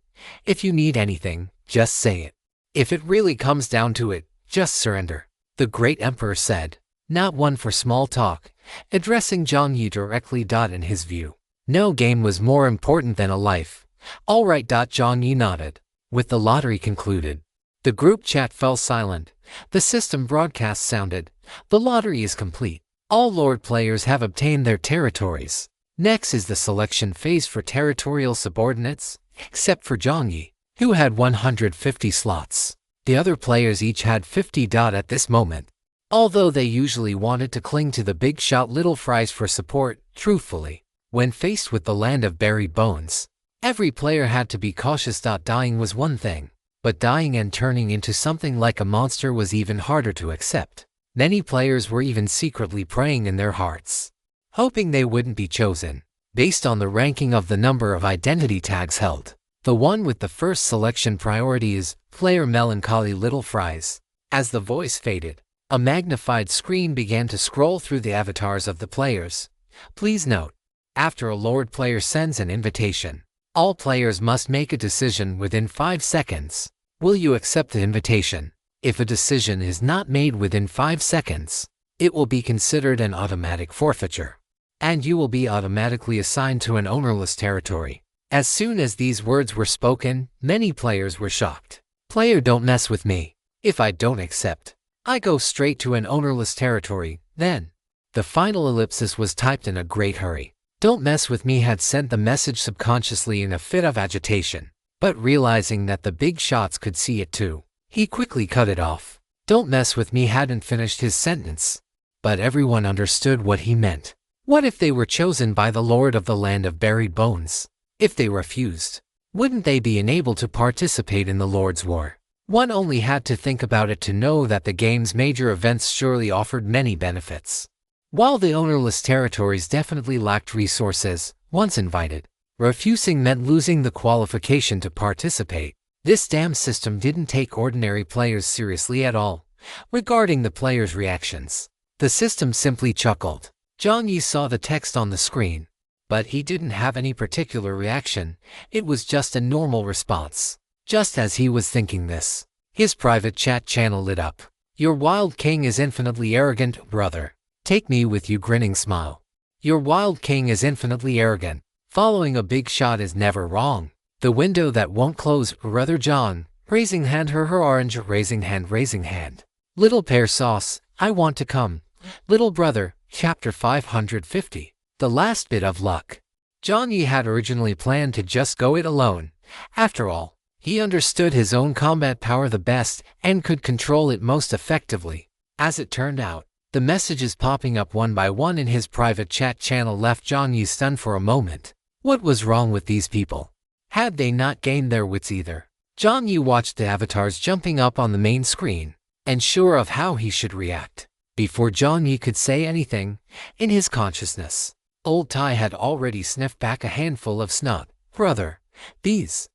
If you need anything, just say it. If it really comes down to it, just surrender, the great emperor said. Not one for small talk, addressing Jiang Yi directly. In his view, no game was more important than a life. All right. Jiang Yi nodded. With the lottery concluded, the group chat fell silent. The system broadcast sounded. The lottery is complete. All Lord players have obtained their territories. Next is the selection phase for territorial subordinates, except for Jiang Yi, who had 150 slots. The other players each had 50. At this moment, although they usually wanted to cling to the big shot little fries for support, truthfully, when faced with the land of buried bones, every player had to be cautious. Dying was one thing, but dying and turning into something like a monster was even harder to accept. Many players were even secretly praying in their hearts, hoping they wouldn't be chosen. Based on the ranking of the number of identity tags held, the one with the first selection priority is player Melancholy Little Fries. As the voice faded, a magnified screen began to scroll through the avatars of the players. Please note, after a Lord player sends an invitation, all players must make a decision within 5 seconds. Will you accept the invitation? If a decision is not made within 5 seconds, it will be considered an automatic forfeiture, and you will be automatically assigned to an ownerless territory. As soon as these words were spoken, many players were shocked. Player, don't mess with me. If I don't accept, I go straight to an ownerless territory. Then, the final ellipsis was typed in a great hurry. Don't mess with me had sent the message subconsciously in a fit of agitation, but realizing that the big shots could see it too, he quickly cut it off. Don't mess with me hadn't finished his sentence, but everyone understood what he meant. What if they were chosen by the Lord of the Land of Buried Bones? If they refused, wouldn't they be enabled to participate in the Lord's War? One only had to think about it to know that the game's major events surely offered many benefits. While the ownerless territories definitely lacked resources, once invited, refusing meant losing the qualification to participate. This damn system didn't take ordinary players seriously at all. Regarding the players' reactions, the system simply chuckled. Jiang Yi saw the text on the screen, but he didn't have any particular reaction. It was just a normal response. Just as he was thinking this, his private chat channel lit up. Your wild king is infinitely arrogant, brother. Take me with you, grinning smile. Your wild king is infinitely arrogant. Following a big shot is never wrong. The window that won't close, brother John. Raising hand, her orange, raising hand, raising hand. Little pear sauce, I want to come. Little brother, chapter 550. The last bit of luck. Jiang Yi had originally planned to just go it alone. After all, he understood his own combat power the best and could control it most effectively. As it turned out, the messages popping up one by one in his private chat channel left Jiang Yi stunned for a moment. What was wrong with these people? Had they not gained their wits either? Jiang Yi watched the avatars jumping up on the main screen, and sure of how he should react. Before Jiang Yi could say anything, in his consciousness, Old Tai had already sniffed back a handful of snot. Brother, these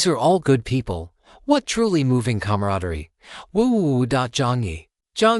are all good people. What truly moving camaraderie. Woo. Jiang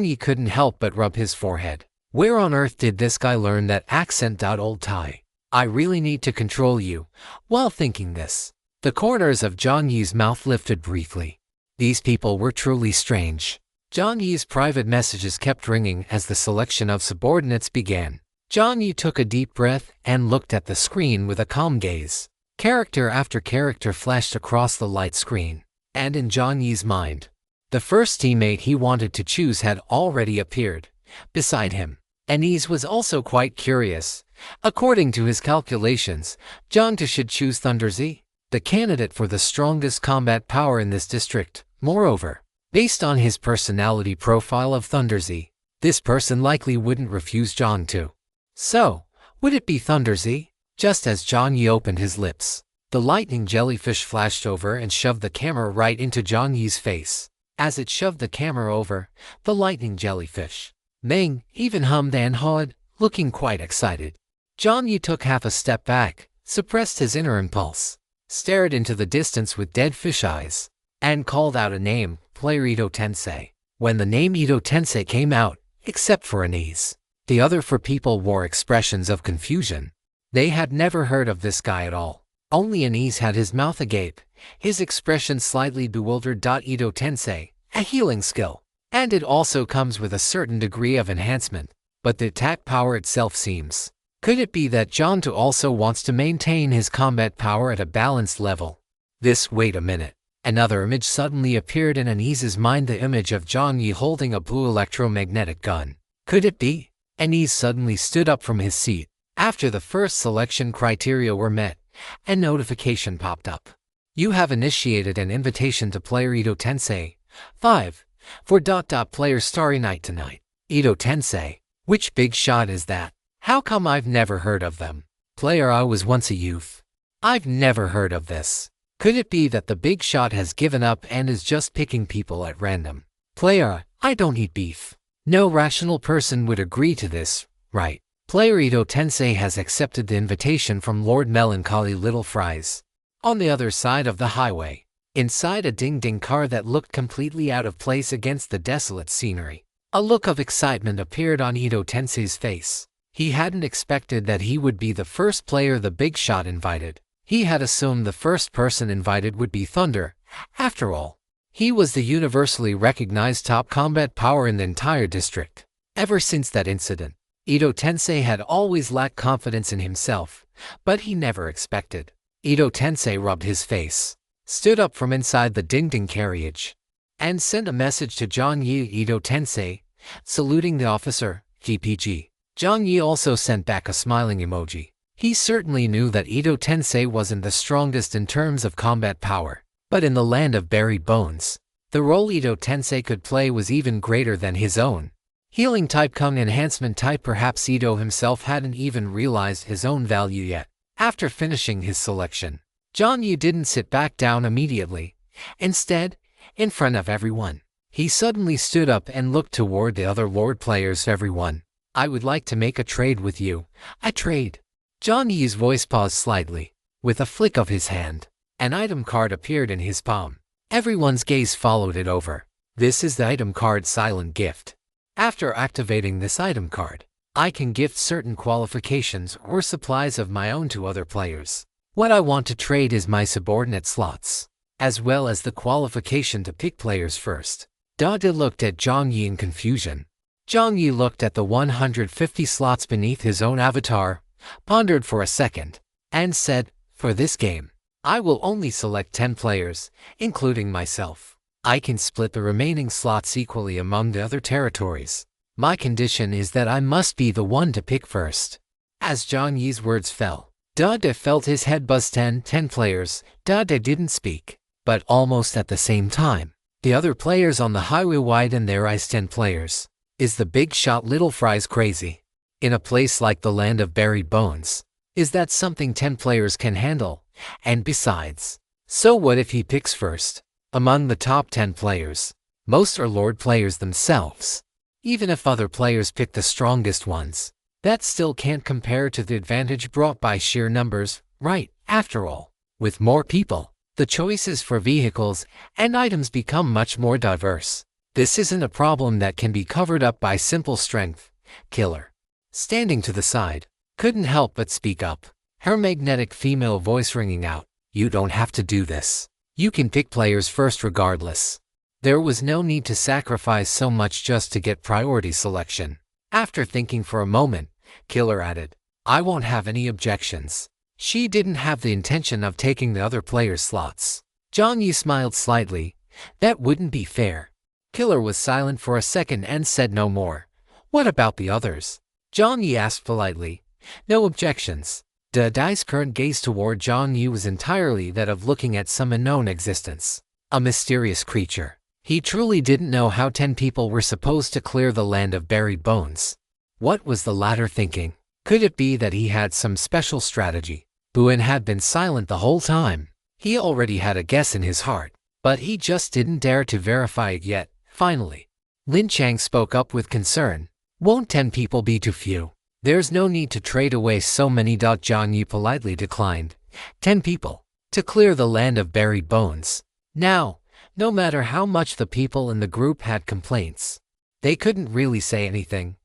Yi couldn't help but rub his forehead. Where on earth did this guy learn that accent? Old Tai, I really need to control you. While thinking this, the corners of Jiang Yi's mouth lifted briefly. These people were truly strange. Jiang Yi's private messages kept ringing as the selection of subordinates began. Jiang Yi took a deep breath and looked at the screen with a calm gaze. Character after character flashed across the light screen, and in Jiang Yi's mind, the first teammate he wanted to choose had already appeared. Beside him, Anise was also quite curious. According to his calculations, Jiang Tu should choose Thunder Z, the candidate for the strongest combat power in this district. Moreover, based on his personality profile of Thunder Z, this person likely wouldn't refuse Jiang Tu. So, would it be Thunder Z? Just as Jiang Yi opened his lips, the lightning jellyfish flashed over and shoved the camera right into Jiang Yi's face. As it shoved the camera over, the lightning jellyfish, Meng, even hummed and hawed, looking quite excited. Jiang Yi took half a step back, suppressed his inner impulse, stared into the distance with dead fish eyes, and called out a name, player Ito Tensei. When the name Ito Tensei came out, except for Anise, the other four people wore expressions of confusion. They had never heard of this guy at all. Only Anise had his mouth agape, his expression slightly bewildered. Ito Tensei, a healing skill, and it also comes with a certain degree of enhancement, but the attack power itself seems. Could it be that Jiang Tu also wants to maintain his combat power at a balanced level? Wait a minute. Another image suddenly appeared in Anise's mind, the image of Jiang Yi holding a blue electromagnetic gun. Could it be? Anise suddenly stood up from his seat. After the first selection criteria were met, a notification popped up. You have initiated an invitation to player Ito Tensei 5 for player Starry Night tonight. Ito Tensei, which big shot is that? How come I've never heard of them? Player, I was once a youth. I've never heard of this. Could it be that the big shot has given up and is just picking people at random? Player, I don't eat beef. No rational person would agree to this, right? Player Ito Tensei has accepted the invitation from Lord Melancholy Little Fries. On the other side of the highway, inside a ding-ding car that looked completely out of place against the desolate scenery, a look of excitement appeared on Ito Tensei's face. He hadn't expected that he would be the first player the big shot invited. He had assumed the first person invited would be Thunder. After all, he was the universally recognized top combat power in the entire district. Ever since that incident, Ito Tensei had always lacked confidence in himself, but he never expected. Ito Tensei rubbed his face, stood up from inside the ding-ding carriage, and sent a message to Jiang Yi. Ito Tensei, saluting the officer, GPG. Jiang Yi also sent back a smiling emoji. He certainly knew that Ito Tensei wasn't the strongest in terms of combat power, but in the land of buried bones, the role Ito Tensei could play was even greater than his own. Healing type cum enhancement type. Perhaps Ito himself hadn't even realized his own value yet. After finishing his selection, Jiang Yi didn't sit back down immediately. Instead, in front of everyone. He suddenly stood up and looked toward the other Lord players. Everyone, I would like to make a trade with you. A trade? Jiang Yi's voice paused slightly. With a flick of his hand, an item card appeared in his palm. Everyone's gaze followed it over. This is the item card Silent Gift. After activating this item card, I can gift certain qualifications or supplies of my own to other players. What I want to trade is my subordinate slots, as well as the qualification to pick players first. Dada looked at Jiang Yi in confusion. Jiang Yi looked at the 150 slots beneath his own avatar, pondered for a second, and said, for this game, I will only select 10 players, including myself. I can split the remaining slots equally among the other territories. My condition is that I must be the one to pick first. As Jiang Yi's words fell, Dada felt his head buzz. 10 players. Dada didn't speak, but almost at the same time, the other players on the highway widened their eyes. 10 players. Is the big shot Little Fries crazy? In a place like the land of buried bones, is that something 10 players can handle? And besides, so what if he picks first? Among the top 10 players, most are Lord players themselves. Even if other players pick the strongest ones, that still can't compare to the advantage brought by sheer numbers, right? After all, with more people, the choices for vehicles and items become much more diverse. This isn't a problem that can be covered up by simple strength. Killer, standing to the side, couldn't help but speak up, her magnetic female voice ringing out. You don't have to do this. You can pick players first regardless. There was no need to sacrifice so much just to get priority selection. After thinking for a moment, Killer added, I won't have any objections. She didn't have the intention of taking the other players' slots. Jiang Yi smiled slightly. That wouldn't be fair. Killer was silent for a second and said no more. What about the others? Jiang Yi asked politely. No objections. Dai's current gaze toward Jiang Yi was entirely that of looking at some unknown existence. A mysterious creature. He truly didn't know how 10 people were supposed to clear the land of buried bones. What was the latter thinking? Could it be that he had some special strategy? Buen had been silent the whole time. He already had a guess in his heart, but he just didn't dare to verify it yet. Finally, Lin Chang spoke up with concern. Won't 10 people be too few? There's no need to trade away so many. Jiang Yi politely declined. 10 people, to clear the land of buried bones. Now, no matter how much the people in the group had complaints, they couldn't really say anything.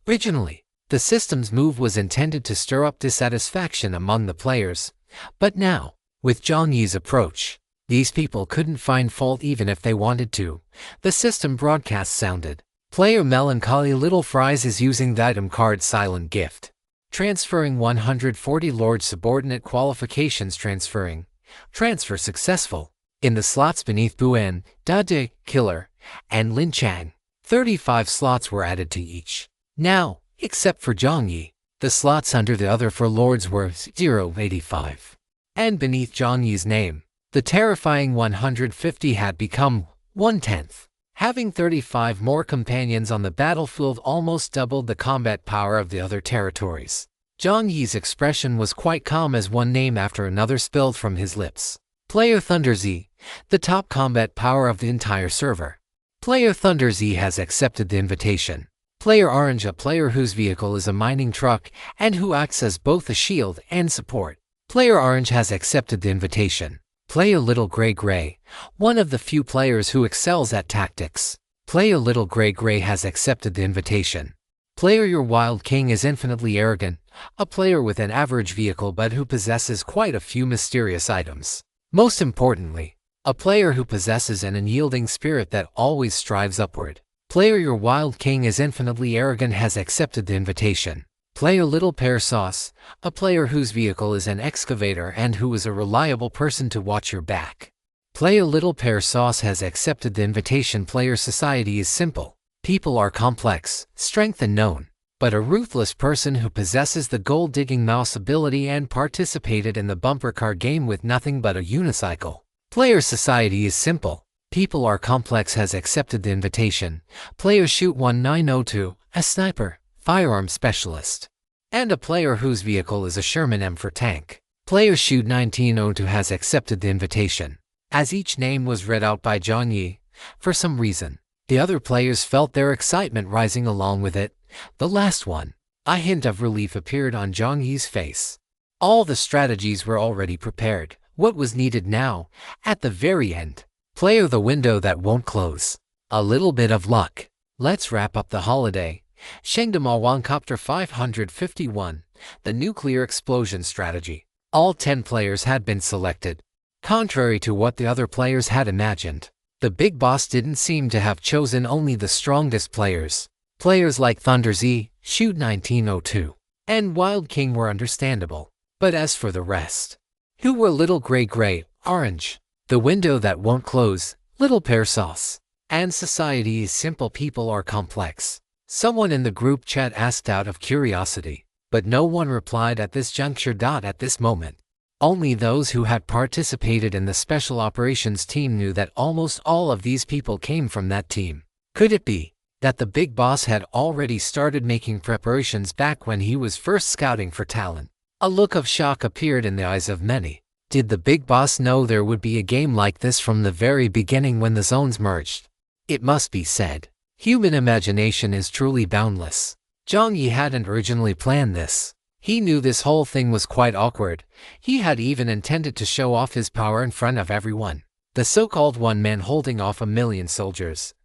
Originally, the system's move was intended to stir up dissatisfaction among the players, but now, with Jiang Yi's approach, these people couldn't find fault even if they wanted to. The system broadcast sounded. Player Melancholy Little Fries is using the item card Silent Gift. Transferring 140 Lord subordinate qualifications. Transfer successful. In the slots beneath Buen, Dade, Killer, and Lin Chang, 35 slots were added to each. Now, except for Jiang Yi, the slots under the other 4 lords were 085. And beneath Jiang Yi's name, the terrifying 150 had become 1/10. Having 35 more companions on the battlefield almost doubled the combat power of the other territories. Jiang Yi's expression was quite calm as one name after another spilled from his lips. Player Thunder Z, the top combat power of the entire server. Player Thunder Z has accepted the invitation. Player Orange, a player whose vehicle is a mining truck and who acts as both a shield and support. Player Orange has accepted the invitation. Player Little Gray, one of the few players who excels at tactics. Player Little Gray has accepted the invitation. Player Your Wild King is infinitely arrogant, a player with an average vehicle but who possesses quite a few mysterious items. Most importantly, a player who possesses an unyielding spirit that always strives upward. Player Your Wild King is infinitely arrogant has accepted the invitation. Player Little Pear Sauce, a player whose vehicle is an excavator and who is a reliable person to watch your back. Player Little Pear Sauce has accepted the invitation. Player Society is simple. People are complex, strength unknown, but a ruthless person who possesses the gold-digging mouse ability and participated in the bumper car game with nothing but a unicycle. Player Society is simple. People are complex has accepted the invitation. Player Shoot 1902, a sniper, firearm specialist, and a player whose vehicle is a Sherman M for tank. Player Shoot 1902 has accepted the invitation. As each name was read out by Jiang Yi, For some reason, the other players felt their excitement rising along with it. The last one. A hint of relief appeared on Jiang Yi's face. All the strategies were already prepared. What was needed now, at the very end? Player the window that won't close. A little bit of luck. Let's wrap up the holiday. Shengda ManhwaCapped 551, the nuclear explosion strategy. All 10 players had been selected. Contrary to what the other players had imagined, the big boss didn't seem to have chosen only the strongest players. Players like Thunder Z, Shoot 1902, and Wild King were understandable. But as for the rest, who were Little Gray, Orange, the window that won't close, Little Pear Sauce, and society's simple people are complex? Someone in the group chat asked out of curiosity, but no one replied at this juncture. At this moment, only those who had participated in the special operations team knew that almost all of these people came from that team. Could it be that the big boss had already started making preparations back when he was first scouting for talent? A look of shock appeared in the eyes of many. Did the big boss know there would be a game like this from the very beginning when the zones merged? It must be said, human imagination is truly boundless. Jiang Yi hadn't originally planned this. He knew this whole thing was quite awkward. He had even intended to show off his power in front of everyone, the so-called one man holding off 1,000,000 soldiers.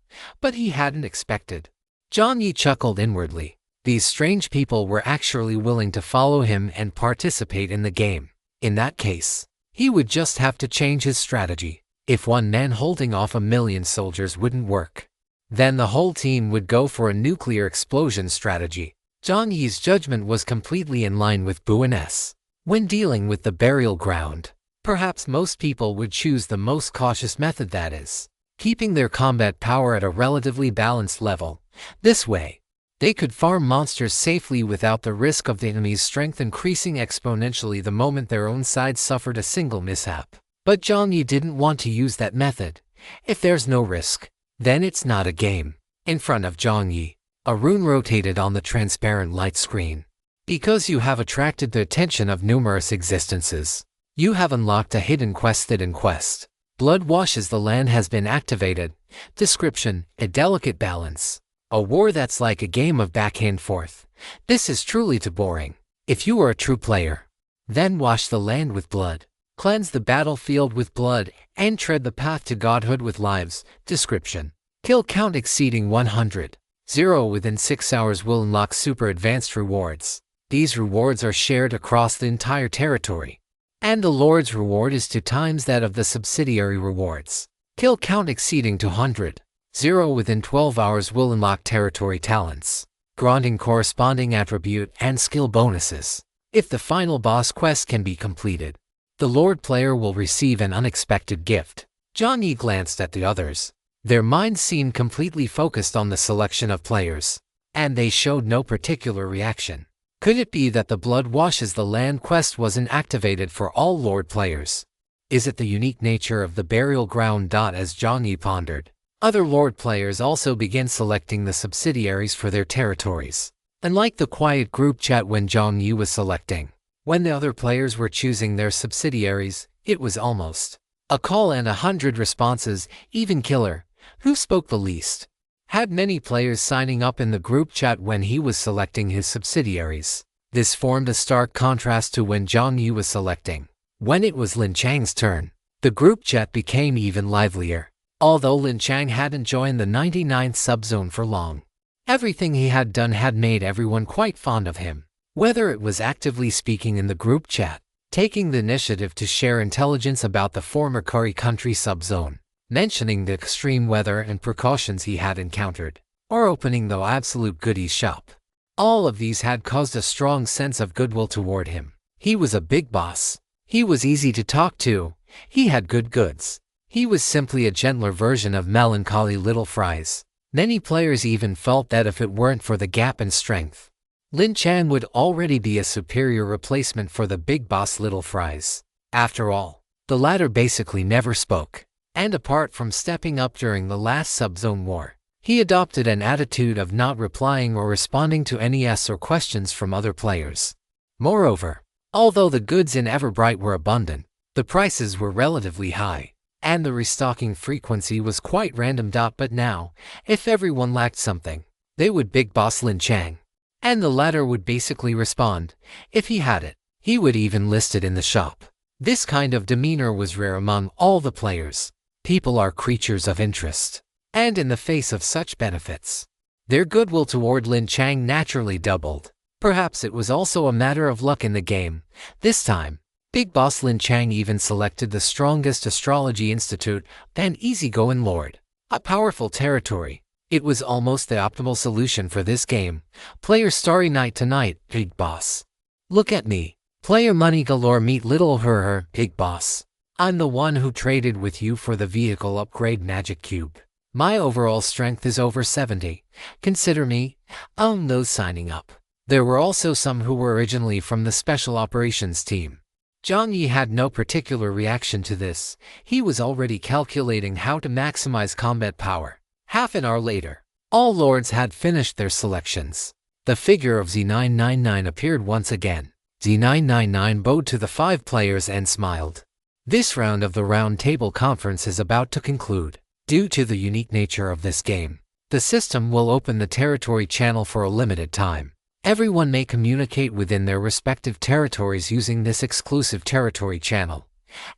But he hadn't expected. Jiang Yi chuckled inwardly. These strange people were actually willing to follow him and participate in the game. In that case, he would just have to change his strategy. If one man holding off 1,000,000 soldiers wouldn't work, then the whole team would go for a nuclear explosion strategy. Jiang Yi's judgment was completely in line with Buen's. When dealing with the burial ground, perhaps most people would choose the most cautious method, that is, keeping their combat power at a relatively balanced level. This way, they could farm monsters safely without the risk of the enemy's strength increasing exponentially the moment their own side suffered a single mishap. But Jiang Yi didn't want to use that method. If there's no risk, then it's not a game. In front of Jiang Yi, a rune rotated on the transparent light screen. Because you have attracted the attention of numerous existences, you have unlocked a hidden quest. Blood Washes the Land has been activated. Description: a delicate balance. A war that's like a game of back and forth. This is truly too boring. If you are a true player, then wash the land with blood. Cleanse the battlefield with blood, and tread the path to godhood with lives. Description: kill count exceeding 100. 0 within 6 hours will unlock super advanced rewards. These rewards are shared across the entire territory, and the Lord's reward is 2 times that of the subsidiary rewards. Kill count exceeding 200. 0 within 12 hours will unlock territory talents, granting corresponding attribute and skill bonuses. If the final boss quest can be completed, the Lord player will receive an unexpected gift. Jiang Yi glanced at the others. Their minds seemed completely focused on the selection of players, and they showed no particular reaction. Could it be that the Blood Washes the Land quest wasn't activated for all Lord players? Is it the unique nature of the burial ground? As Jiang Yi pondered, other Lord players also began selecting the subsidiaries for their territories. Unlike the quiet group chat when Jiang Yi was selecting, when the other players were choosing their subsidiaries, it was almost a call and 100 responses. Even Killer, who spoke the least, had many players signing up in the group chat when he was selecting his subsidiaries. This formed a stark contrast to when Jiang Yi was selecting. When it was Lin Chang's turn, the group chat became even livelier. Although Lin Chang hadn't joined the 99th subzone for long, everything he had done had made everyone quite fond of him. Whether it was actively speaking in the group chat, taking the initiative to share intelligence about the former Kari country subzone, mentioning the extreme weather and precautions he had encountered, or opening the absolute goodies shop, all of these had caused a strong sense of goodwill toward him. He was a big boss. He was easy to talk to. He had good goods. He was simply a gentler version of melancholy Little Fries. Many players even felt that if it weren't for the gap in strength, Lin Chang would already be a superior replacement for the big boss Little Fries. After all, the latter basically never spoke, and apart from stepping up during the last subzone war, he adopted an attitude of not replying or responding to any asks or questions from other players. Moreover, although the goods in Everbright were abundant, the prices were relatively high. and the restocking frequency was quite random. But now, if everyone lacked something, they would big boss Lin Chang, and the latter would basically respond. If he had it, he would even list it in the shop. This kind of demeanor was rare among all the players. People are creatures of interest, and in the face of such benefits, their goodwill toward Lin Chang naturally doubled. Perhaps it was also a matter of luck in the game. This time, Big Boss Lin Chang even selected the strongest astrology institute, an easygoing lord, a powerful territory. It was almost the optimal solution for this game. Player Starry Night tonight, Big Boss. Look at me. Player Money Galore meet Little Her, Big Boss. I'm the one who traded with you for the vehicle upgrade magic cube. My overall strength is over 70. Consider me. Those signing up. There were also some who were originally from the Special Operations team. Jiang Yi had no particular reaction to this. He was already calculating how to maximize combat power. Half an hour later, all lords had finished their selections. The figure of Z999 appeared once again. Z999 bowed to the 5 players and smiled. This round of the Round Table Conference is about to conclude. Due to the unique nature of this game, the system will open the territory channel for a limited time. Everyone may communicate within their respective territories using this exclusive territory channel.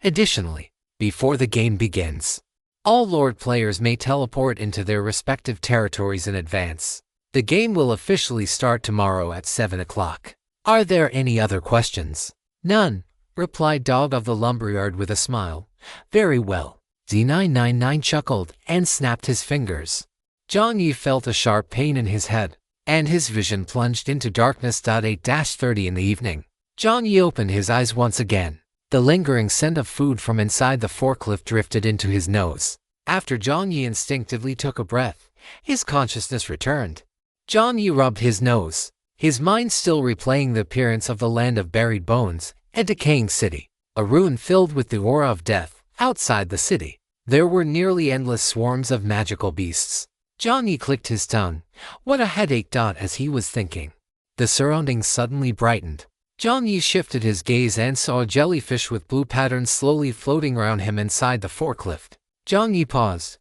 Additionally, before the game begins, all Lord players may teleport into their respective territories in advance. The game will officially start tomorrow at 7 o'clock. Are there any other questions? None, replied Dog of the Lumberyard with a smile. Very well. Z999 chuckled and snapped his fingers. Jiang Yi felt a sharp pain in his head, and his vision plunged into darkness. 8-30 in the evening. Jiang Yi opened his eyes once again. The lingering scent of food from inside the forklift drifted into his nose. After Jiang Yi instinctively took a breath, his consciousness returned. Jiang Yi rubbed his nose, his mind still replaying the appearance of the land of buried bones, a decaying city, a ruin filled with the aura of death. Outside the city, there were nearly endless swarms of magical beasts. Jiang Yi clicked his tongue. What a headache! As he was thinking, the surroundings suddenly brightened. Jiang Yi shifted his gaze and saw a jellyfish with blue patterns slowly floating around him inside the forklift. Jiang Yi paused.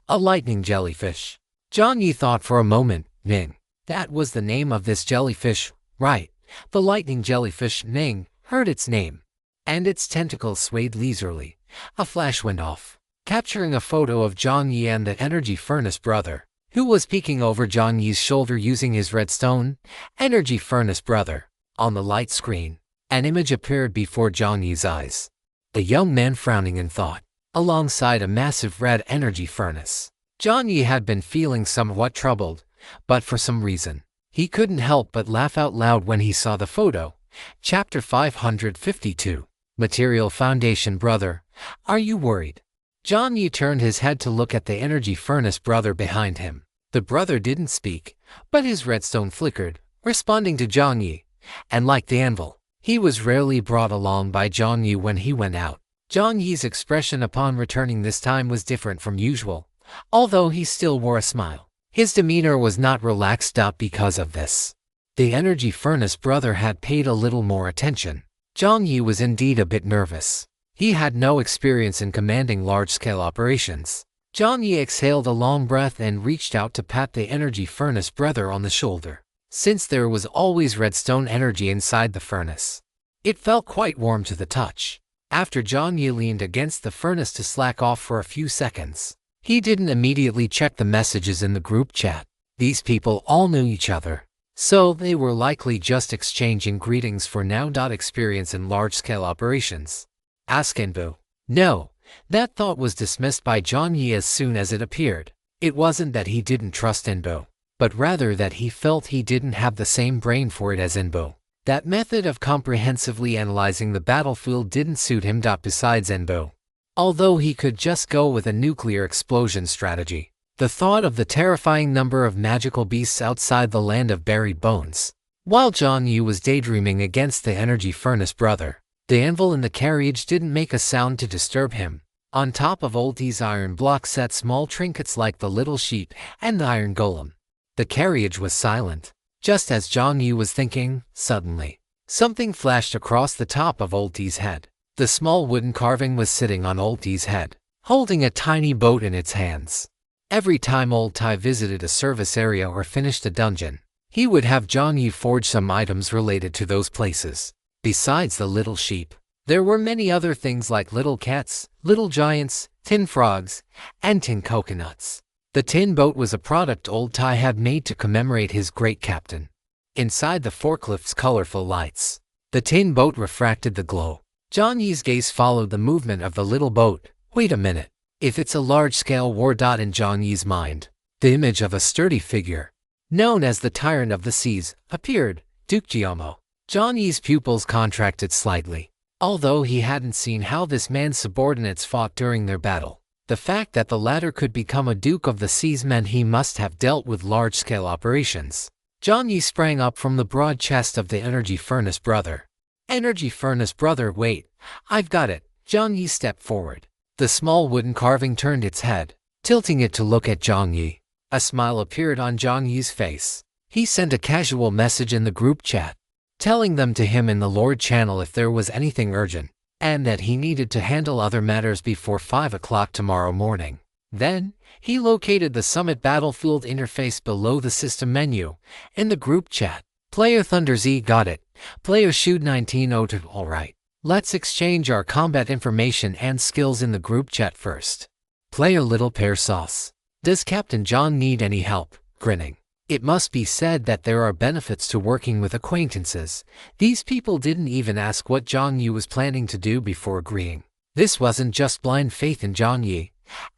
A lightning jellyfish. Jiang Yi thought for a moment. Ning. That was the name of this jellyfish, right? The lightning jellyfish. Ning heard its name, and its tentacles swayed leisurely. A flash went off, capturing a photo of Jiang Yi and the energy furnace brother, who was peeking over Jiang Yi's shoulder using his redstone. Energy furnace brother. On the light screen, an image appeared before Jiang Yi's eyes. The young man frowning in thought, alongside a massive red energy furnace. Jiang Yi had been feeling somewhat troubled, but for some reason, he couldn't help but laugh out loud when he saw the photo. Chapter 552. Material Foundation Brother. Are you worried? Jiang Yi turned his head to look at the energy furnace brother behind him. The brother didn't speak, but his redstone flickered, responding to Jiang Yi. And like the anvil, he was rarely brought along by Jiang Yi when he went out. Jiang Yi's expression upon returning this time was different from usual, although he still wore a smile. His demeanor was not relaxed up because of this. The energy furnace brother had paid a little more attention. Jiang Yi was indeed a bit nervous. He had no experience in commanding large-scale operations. Jiang Yi exhaled a long breath and reached out to pat the energy furnace brother on the shoulder. Since there was always redstone energy inside the furnace, it felt quite warm to the touch. After Jiang Yi leaned against the furnace to slack off for a few seconds, he didn't immediately check the messages in the group chat. These people all knew each other, so they were likely just exchanging greetings for now. Experience in large-scale operations. Ask Enbo. No, that thought was dismissed by Jiang Yi as soon as it appeared. It wasn't that he didn't trust Enbo, but rather that he felt he didn't have the same brain for it as Enbo. That method of comprehensively analyzing the battlefield didn't suit him. Besides Enbo, although he could just go with a nuclear explosion strategy, the thought of the terrifying number of magical beasts outside the land of buried bones. While Jiang Yi was daydreaming against the energy furnace brother, the anvil in the carriage didn't make a sound to disturb him. On top of Ulti's iron block sat small trinkets like the little sheep and the iron golem. The carriage was silent. Just as Jiang Yi was thinking, suddenly, something flashed across the top of Ulti's head. The small wooden carving was sitting on Ulti's head. holding a tiny boat in its hands. Every time Old Tai visited a service area or finished a dungeon, he would have Jiang Yi forge some items related to those places. Besides the little sheep, there were many other things like little cats, little giants, tin frogs, and tin coconuts. The tin boat was a product Old Tai had made to commemorate his great captain. Inside the forklift's colorful lights, the tin boat refracted the glow. Jiang Yi's gaze followed the movement of the little boat. Wait a minute. If it's a large-scale war. In Jiang Yi's mind, the image of a sturdy figure, known as the Tyrant of the Seas, appeared. Duke Jiamo. Jiang Yi's pupils contracted slightly. Although he hadn't seen how this man's subordinates fought during their battle, the fact that the latter could become a Duke of the Seas meant he must have dealt with large-scale operations. Jiang Yi sprang up from the broad chest of the Energy Furnace Brother. Energy Furnace Brother, wait, I've got it. Jiang Yi stepped forward. The small wooden carving turned its head, tilting it to look at Jiang Yi. A smile appeared on Jiang Yi's face. He sent a casual message in the group chat, telling them to him in the Lord channel if there was anything urgent, and that he needed to handle other matters before 5 o'clock tomorrow morning. Then, he located the Summit Battlefield interface below the system menu. In the group chat, Player Thunder Z got it. Player Shoot 1902, alright. Let's exchange our combat information and skills in the group chat first. Player Little Pear Sauce. Does Captain John need any help? Grinning. It must be said that there are benefits to working with acquaintances. These people didn't even ask what Jiang Yi was planning to do before agreeing. This wasn't just blind faith in Jiang Yi.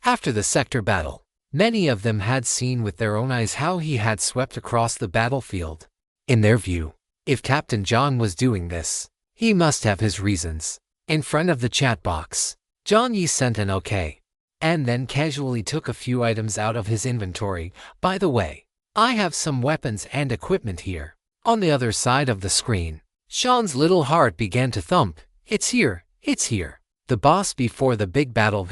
After the sector battle, many of them had seen with their own eyes how he had swept across the battlefield. In their view, if Captain John was doing this, he must have his reasons. In front of the chat box, Jiang Yi sent an okay, and then casually took a few items out of his inventory. By the way, I have some weapons and equipment here. On the other side of the screen, Sean's little heart began to thump. It's here, it's here. The boss before the big battle.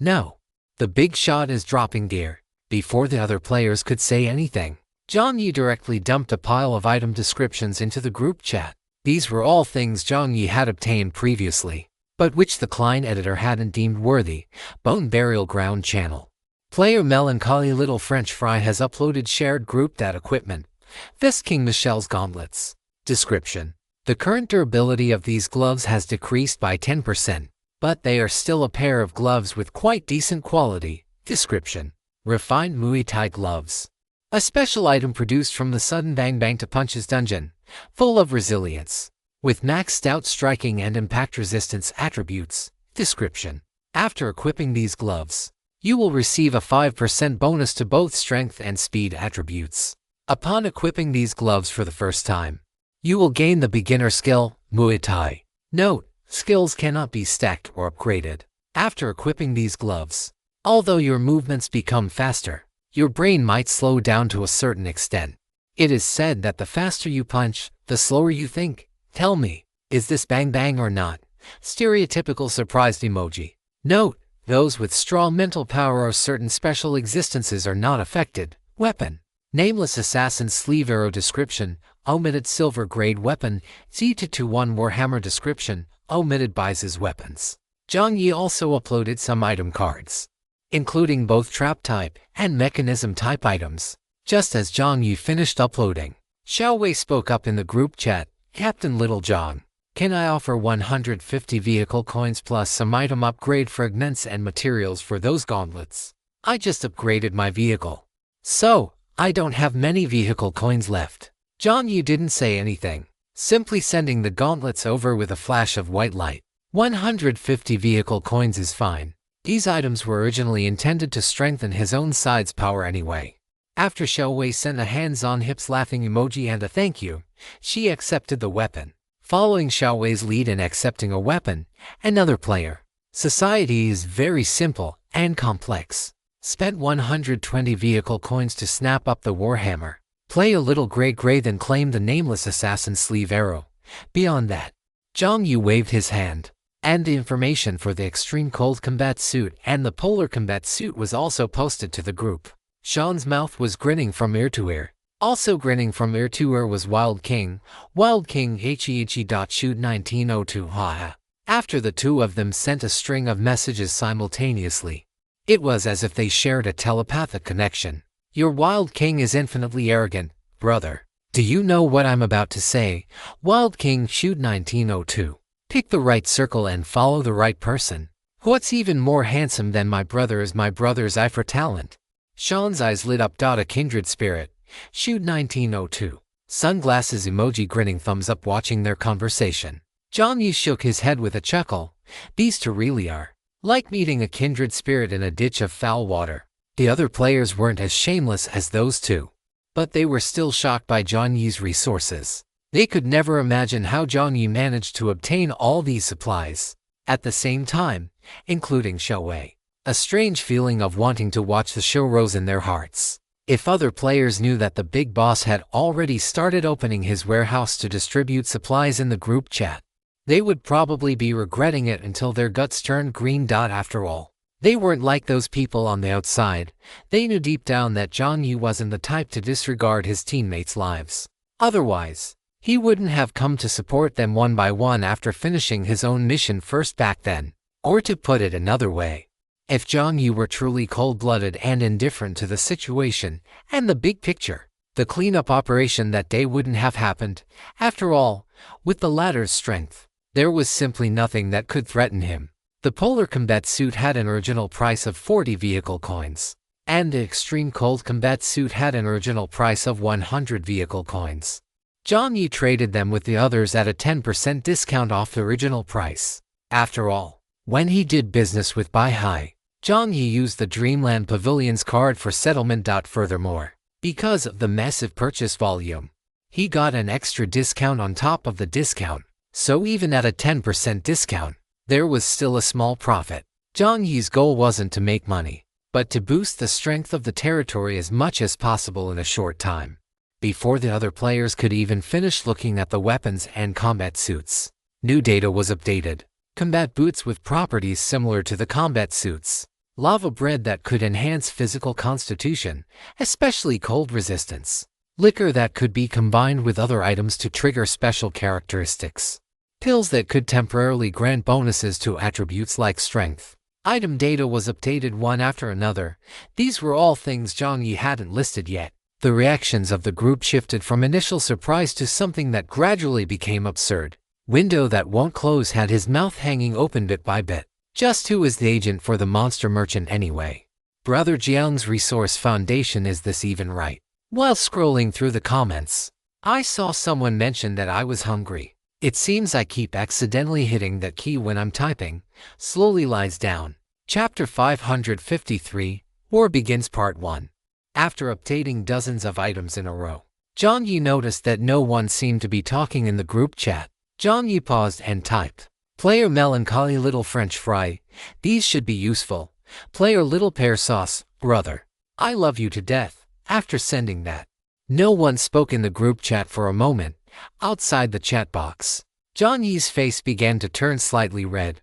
No. The big shot is dropping gear. Before the other players could say anything, Jiang Yi directly dumped a pile of item descriptions into the group chat. These were all things Jiang Yi had obtained previously, but which the client editor hadn't deemed worthy. Bone Burial Ground channel. Player Melancholy Little French Fry has uploaded shared group that equipment. Fist King Michelle's gauntlets. Description. The current durability of these gloves has decreased by 10%, but they are still a pair of gloves with quite decent quality. Description. Refined Muay Thai gloves. A special item produced from the Sudden Bang Bang to Punches dungeon, full of resilience, with maxed out striking and impact resistance attributes. Description. After equipping these gloves, you will receive a 5% bonus to both strength and speed attributes. Upon equipping these gloves for the first time, you will gain the beginner skill, Muay Thai. Note, skills cannot be stacked or upgraded. After equipping these gloves, although your movements become faster, your brain might slow down to a certain extent. It is said that the faster you punch, the slower you think. Tell me, is this bang bang or not? Stereotypical surprised emoji. Note, those with strong mental power or certain special existences are not affected. Weapon. Nameless Assassin Sleeve Arrow description. Omitted silver grade weapon. Z221 Warhammer description. Omitted Bize's weapons. Jiang Yi also uploaded some item cards, including both trap type and mechanism type items. Just as Jiang Yi finished uploading, Xiao Wei spoke up in the group chat. Captain Little John, can I offer 150 vehicle coins plus some item upgrade fragments and materials for those gauntlets? I just upgraded my vehicle, so I don't have many vehicle coins left. Jiang Yi didn't say anything, simply sending the gauntlets over with a flash of white light. 150 vehicle coins is fine. These items were originally intended to strengthen his own side's power anyway. After Xiao Wei sent a hands-on hips laughing emoji and a thank you, she accepted the weapon. Following Xiao Wei's lead in accepting a weapon, another player. Society is very simple and complex. Spent 120 vehicle coins to snap up the Warhammer. Play a little gray then claim the Nameless Assassin Sleeve Arrow. Beyond that, Jiang Yi waved his hand, and the information for the Extreme Cold Combat Suit and the Polar Combat Suit was also posted to the group. Sean's mouth was grinning from ear to ear. Also grinning from ear to ear was Wild King. Wild King Shoot 1902 haha. After the two of them sent a string of messages simultaneously, it was as if they shared a telepathic connection. Your wild king is infinitely arrogant, brother. Do you know what I'm about to say? Wild King shoot 1902. Pick the right circle and follow the right person. What's even more handsome than my brother is my brother's eye for talent. Sean's eyes lit up. A kindred spirit. Shoot 1902. Sunglasses emoji grinning thumbs up watching their conversation. Jiang Yi shook his head with a chuckle. These two really are like meeting a kindred spirit in a ditch of foul water. The other players weren't as shameless as those two, but they were still shocked by Jiang Yi's resources. They could never imagine how Jiang Yi managed to obtain all these supplies at the same time, including Shouwei. A strange feeling of wanting to watch the show rose in their hearts. If other players knew that the big boss had already started opening his warehouse to distribute supplies in the group chat, they would probably be regretting it until their guts turned green. After all, they weren't like those people on the outside. They knew deep down that Jiang Yi wasn't the type to disregard his teammates' lives. Otherwise, he wouldn't have come to support them one by one after finishing his own mission first back then. Or to put it another way, if Jiang Yi were truly cold-blooded and indifferent to the situation and the big picture, the cleanup operation that day wouldn't have happened. After all, with the latter's strength, there was simply nothing that could threaten him. The Polar Combat Suit had an original price of 40 vehicle coins, and the Extreme Cold Combat Suit had an original price of 100 vehicle coins. Jiang Yi traded them with the others at a 10% discount off the original price. After all, when he did business with Bai Hai, Jiang Yi used the Dreamland Pavilion's card for settlement. Furthermore, because of the massive purchase volume, he got an extra discount on top of the discount. So even at a 10% discount, there was still a small profit. Jiang Yi's goal wasn't to make money, but to boost the strength of the territory as much as possible in a short time. Before the other players could even finish looking at the weapons and combat suits, new data was updated. Combat boots with properties similar to the combat suits. Lava bread that could enhance physical constitution, especially cold resistance. Liquor that could be combined with other items to trigger special characteristics. Pills that could temporarily grant bonuses to attributes like strength. Item data was updated one after another. These were all things Jiang Yi hadn't listed yet. The reactions of the group shifted from initial surprise to something that gradually became absurd. Window that won't close had his mouth hanging open bit by bit. Just who is the agent for the monster merchant anyway? Brother Jiang's resource foundation, is this even right? While scrolling through the comments, I saw someone mention that I was hungry. It seems I keep accidentally hitting that key when I'm typing. Slowly lies down. Chapter 553, War Begins Part 1. After updating dozens of items in a row, Jiang Yi noticed that no one seemed to be talking in the group chat. Jiang Yi paused and typed, "Player melancholy little French fry. These should be useful. Player little pear sauce, brother. I love you to death." After sending that, no one spoke in the group chat for a moment. Outside the chat box, Jiang Yi's face began to turn slightly red.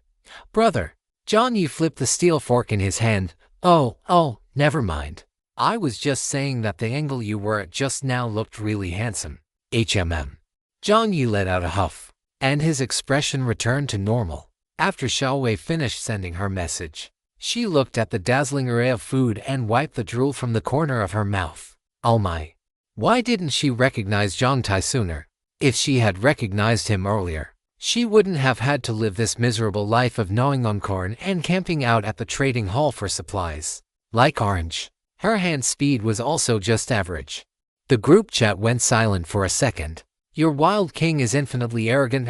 "Brother." Jiang Yi flipped the steel fork in his hand. Oh, never mind. I was just saying that the angle you were at just now looked really handsome. HMM. Jiang Yi let out a huff, and his expression returned to normal. After Shouwei finished sending her message, she looked at the dazzling array of food and wiped the drool from the corner of her mouth. Oh my. Why didn't she recognize Zhang Tai sooner? If she had recognized him earlier, she wouldn't have had to live this miserable life of gnawing on corn and camping out at the trading hall for supplies. Like Orange, her hand speed was also just average. The group chat went silent for a second. Your wild king is infinitely arrogant.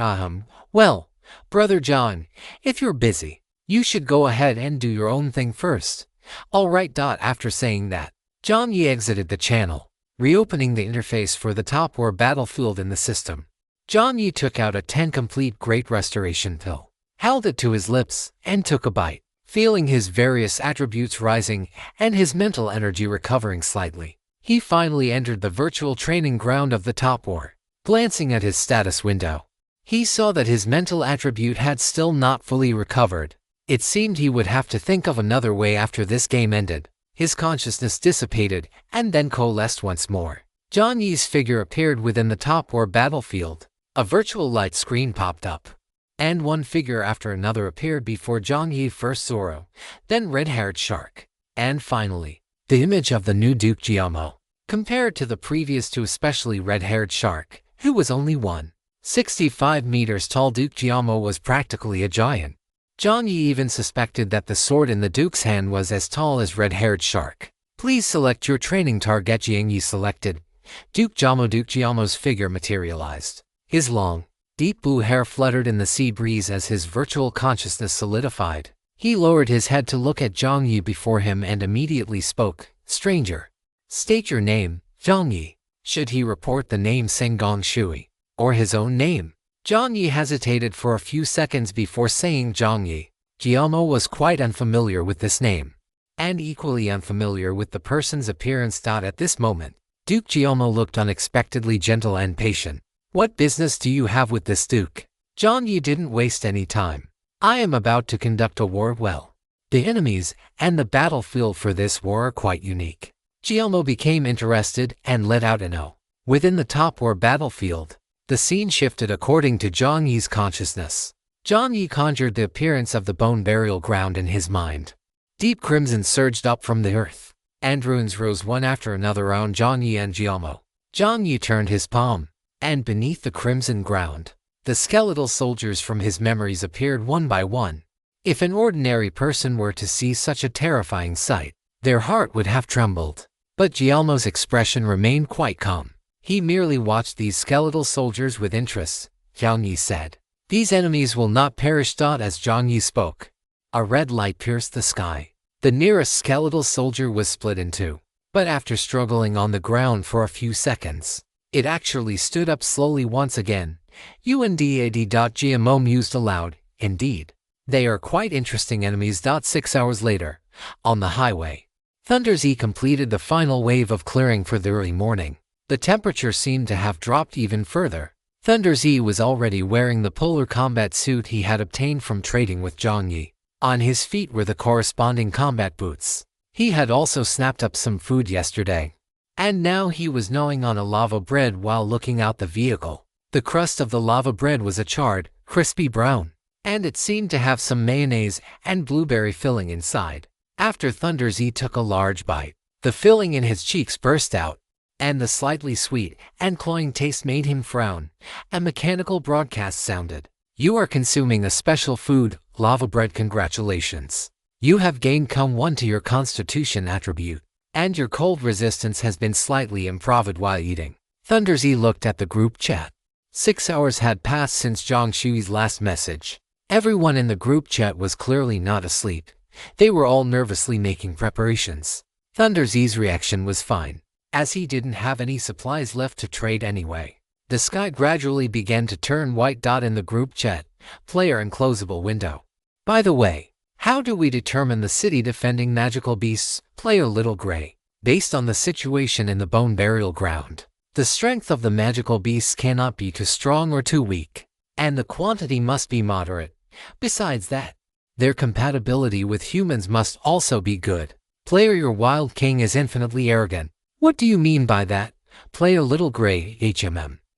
Well, Brother John, if you're busy, you should go ahead and do your own thing first. Alright. After saying that, Jiang Yi exited the channel, reopening the interface for the top war battlefield in the system. Jiang Yi took out a 10 complete Great Restoration pill, held it to his lips, and took a bite, feeling his various attributes rising and his mental energy recovering slightly. He finally entered the virtual training ground of the top war. Glancing at his status window, he saw that his mental attribute had still not fully recovered. It seemed he would have to think of another way after this game ended. His consciousness dissipated and then coalesced once more. Jiang Yi's figure appeared within the top war battlefield. A virtual light screen popped up. and one figure after another appeared before Jiang Yi, first Zoro, then red-haired shark, and finally, the image of the new Duke Giamo. Compared to the previous two, especially red-haired shark, who was only 165 meters tall, Duke Giamo was practically a giant. Jiang Yi even suspected that the sword in the Duke's hand was as tall as red-haired shark. Please select your training target. Jiang Yi selected Duke Giamo. Duke Giamo's figure materialized. His long, deep blue hair fluttered in the sea breeze as his virtual consciousness solidified. He lowered his head to look at Jiang Yi before him and immediately spoke. Stranger, state your name, Jiang Yi. Should he report the name Senggong Shui, or his own name? Jiang Yi hesitated for a few seconds before saying Jiang Yi. Giamo was quite unfamiliar with this name, and equally unfamiliar with the person's appearance. At this moment, Duke Giamo looked unexpectedly gentle and patient. What business do you have with this Duke? Jiang Yi didn't waste any time. I am about to conduct a war. Well, the enemies and the battlefield for this war are quite unique. Giamo became interested and let out an "oh." Within the top war battlefield, the scene shifted according to Jiang Yi's consciousness. Jiang Yi conjured the appearance of the bone burial ground in his mind. Deep crimson surged up from the earth, and runes rose one after another around Jiang Yi and Giamo. Jiang Yi turned his palm, and beneath the crimson ground, the skeletal soldiers from his memories appeared one by one. If an ordinary person were to see such a terrifying sight, their heart would have trembled. But Giamo's expression remained quite calm. He merely watched these skeletal soldiers with interest. Jiang Yi said, "These enemies will not perish." As Jiang Yi spoke, a red light pierced the sky. The nearest skeletal soldier was split in two, but after struggling on the ground for a few seconds, it actually stood up slowly once again. UNDAD. Giamo mused aloud. Indeed, they are quite interesting enemies. 6 hours later, on the highway, Thunder Z completed the final wave of clearing for the early morning. The temperature seemed to have dropped even further. Thunder Z was already wearing the polar combat suit he had obtained from trading with Jiang Yi. On his feet were the corresponding combat boots. He had also snapped up some food yesterday, and now he was gnawing on a lava bread while looking out the vehicle. The crust of the lava bread was a charred, crispy brown, and it seemed to have some mayonnaise and blueberry filling inside. After Thunder Z took a large bite, the filling in his cheeks burst out, and the slightly sweet and cloying taste made him frown. A mechanical broadcast sounded. You are consuming a special food, lava bread. Congratulations. You have gained +1 to your constitution attribute, and your cold resistance has been slightly improved while eating. Thunder Z looked at the group chat. 6 hours had passed since Jiang Shui's last message. Everyone in the group chat was clearly not asleep. They were all nervously making preparations. Thunder Z's reaction was fine, as he didn't have any supplies left to trade anyway. The sky gradually began to turn white. In the group chat, player enclosable window. By the way, how do we determine the city defending magical beasts? Player Little Gray. Based on the situation in the bone burial ground, the strength of the magical beasts cannot be too strong or too weak, and the quantity must be moderate. Besides that, their compatibility with humans must also be good. Player Your Wild King is infinitely arrogant. What do you mean by that? Player Little Gray.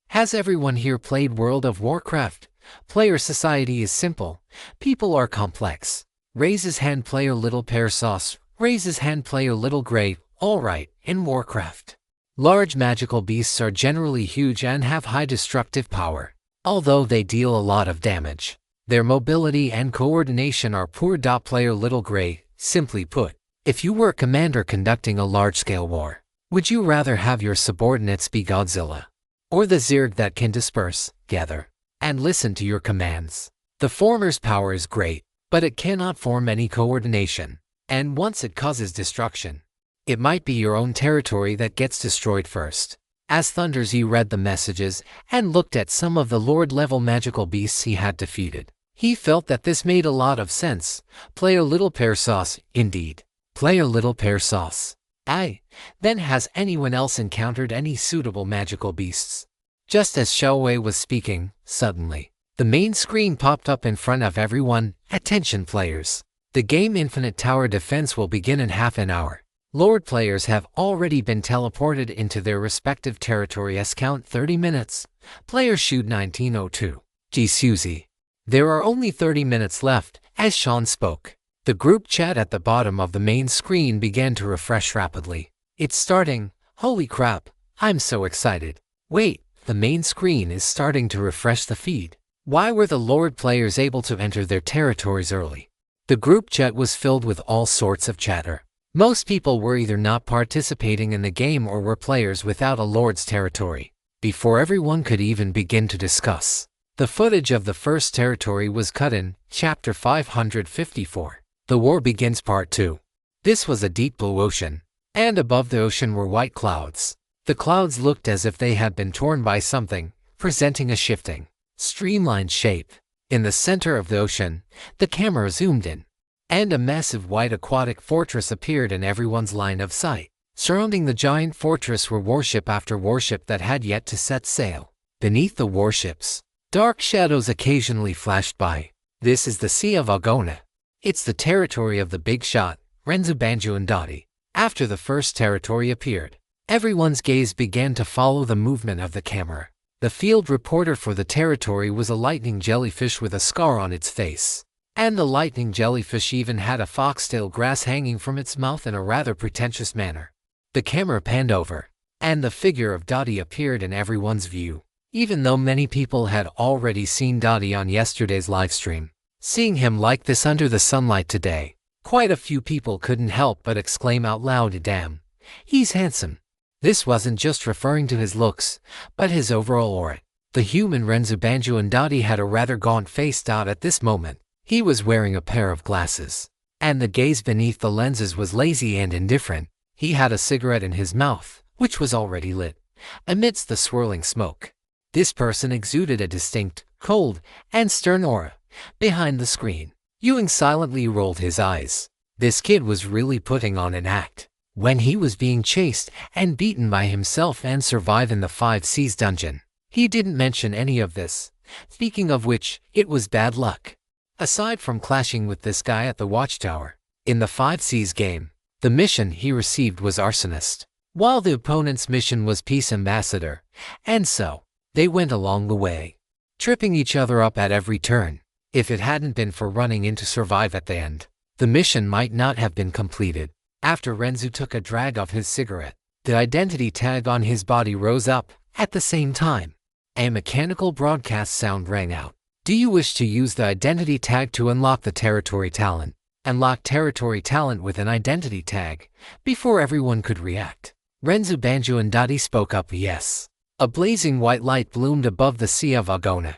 Has everyone here played World of Warcraft? Player Society is simple. People are complex. Raises hand. Player Little Pear Sauce. Raises hand. Player Little Gray. Alright, in Warcraft, large magical beasts are generally huge and have high destructive power. Although they deal a lot of damage, their mobility and coordination are poor. Player Little Gray. Simply put, if you were a commander conducting a large-scale war, would you rather have your subordinates be Godzilla, or the Zerg that can disperse, gather, and listen to your commands? The former's power is great, but it cannot form any coordination, and once it causes destruction, it might be your own territory that gets destroyed first. As Thunder Z read the messages and looked at some of the Lord-level magical beasts he had defeated, he felt that this made a lot of sense. Player Little Pear Sauce. Indeed. Player Little Pear Sauce. Then has anyone else encountered any suitable magical beasts? Just as Xiaowei was speaking, suddenly, the main screen popped up in front of everyone. Attention players. The game Infinite Tower Defense will begin in half an hour. Lord players have already been teleported into their respective territories. Count 30 minutes. Player Shoot 1902. Ji Suzy. There are only 30 minutes left, as Sean spoke. The group chat at the bottom of the main screen began to refresh rapidly. It's starting. Holy crap, I'm so excited. Wait, the main screen is starting to refresh the feed. Why were the Lord players able to enter their territories early? The group chat was filled with all sorts of chatter. Most people were either not participating in the game or were players without a Lord's territory. Before everyone could even begin to discuss, the footage of the first territory was cut in Chapter 554. The War Begins Part 2. This was a deep blue ocean, and above the ocean were white clouds. The clouds looked as if they had been torn by something, presenting a shifting, streamlined shape. In the center of the ocean, the camera zoomed in, and a massive white aquatic fortress appeared in everyone's line of sight. Surrounding the giant fortress were warship after warship that had yet to set sail. Beneath the warships, dark shadows occasionally flashed by. This is the Sea of Agona. It's the territory of the big shot, Renzu Banju and Dottie. After the first territory appeared, everyone's gaze began to follow the movement of the camera. The field reporter for the territory was a lightning jellyfish with a scar on its face. And the lightning jellyfish even had a foxtail grass hanging from its mouth in a rather pretentious manner. The camera panned over, and the figure of Dottie appeared in everyone's view. Even though many people had already seen Dottie on yesterday's livestream, seeing him like this under the sunlight today, quite a few people couldn't help but exclaim out loud, "Damn, he's handsome." This wasn't just referring to his looks, but his overall aura. The human Renzu Banju and Dottie had a rather gaunt face. At this moment, he was wearing a pair of glasses, and the gaze beneath the lenses was lazy and indifferent. He had a cigarette in his mouth, which was already lit, amidst the swirling smoke. This person exuded a distinct, cold, and stern aura. Behind the screen, Ewing silently rolled his eyes. This kid was really putting on an act. When he was being chased and beaten by himself and survived in the 5 Seas dungeon, he didn't mention any of this. Speaking of which, it was bad luck. Aside from clashing with this guy at the watchtower, in the 5 Seas game, the mission he received was Arsonist, while the opponent's mission was Peace Ambassador, and so, they went along the way, tripping each other up at every turn. If it hadn't been for running in to survive at the end, the mission might not have been completed. After Renzu took a drag of his cigarette, the identity tag on his body rose up. At the same time, a mechanical broadcast sound rang out. Do you wish to use the identity tag to unlock the territory talent? Unlock territory talent with an identity tag. Before everyone could react, Renzu Banju and Dottie spoke up yes. A blazing white light bloomed above the Sea of Agona,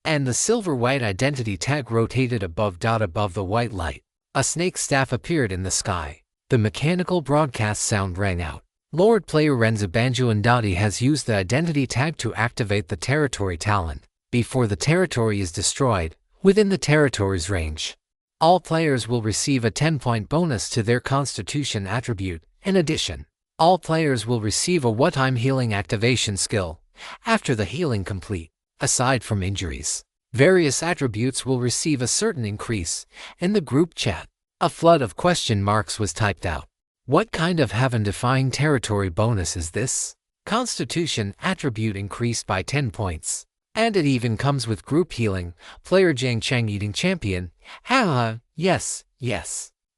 and the silver-white identity tag rotated above the white light. A snake staff appeared in the sky. The mechanical broadcast sound rang out. Lord player Renzu Banju and Dottie has used the identity tag to activate the territory talent. Before the territory is destroyed, within the territory's range, all players will receive a 10-point bonus to their Constitution attribute. In addition, all players will receive a one-time healing activation skill after the healing complete. Aside from injuries, various attributes will receive a certain increase. In the group chat, a flood of question marks was typed out. What kind of heaven-defying territory bonus is this? Constitution attribute increased by 10 points. And it even comes with group healing. Player Jiang Yi eating champion. Haha, yes.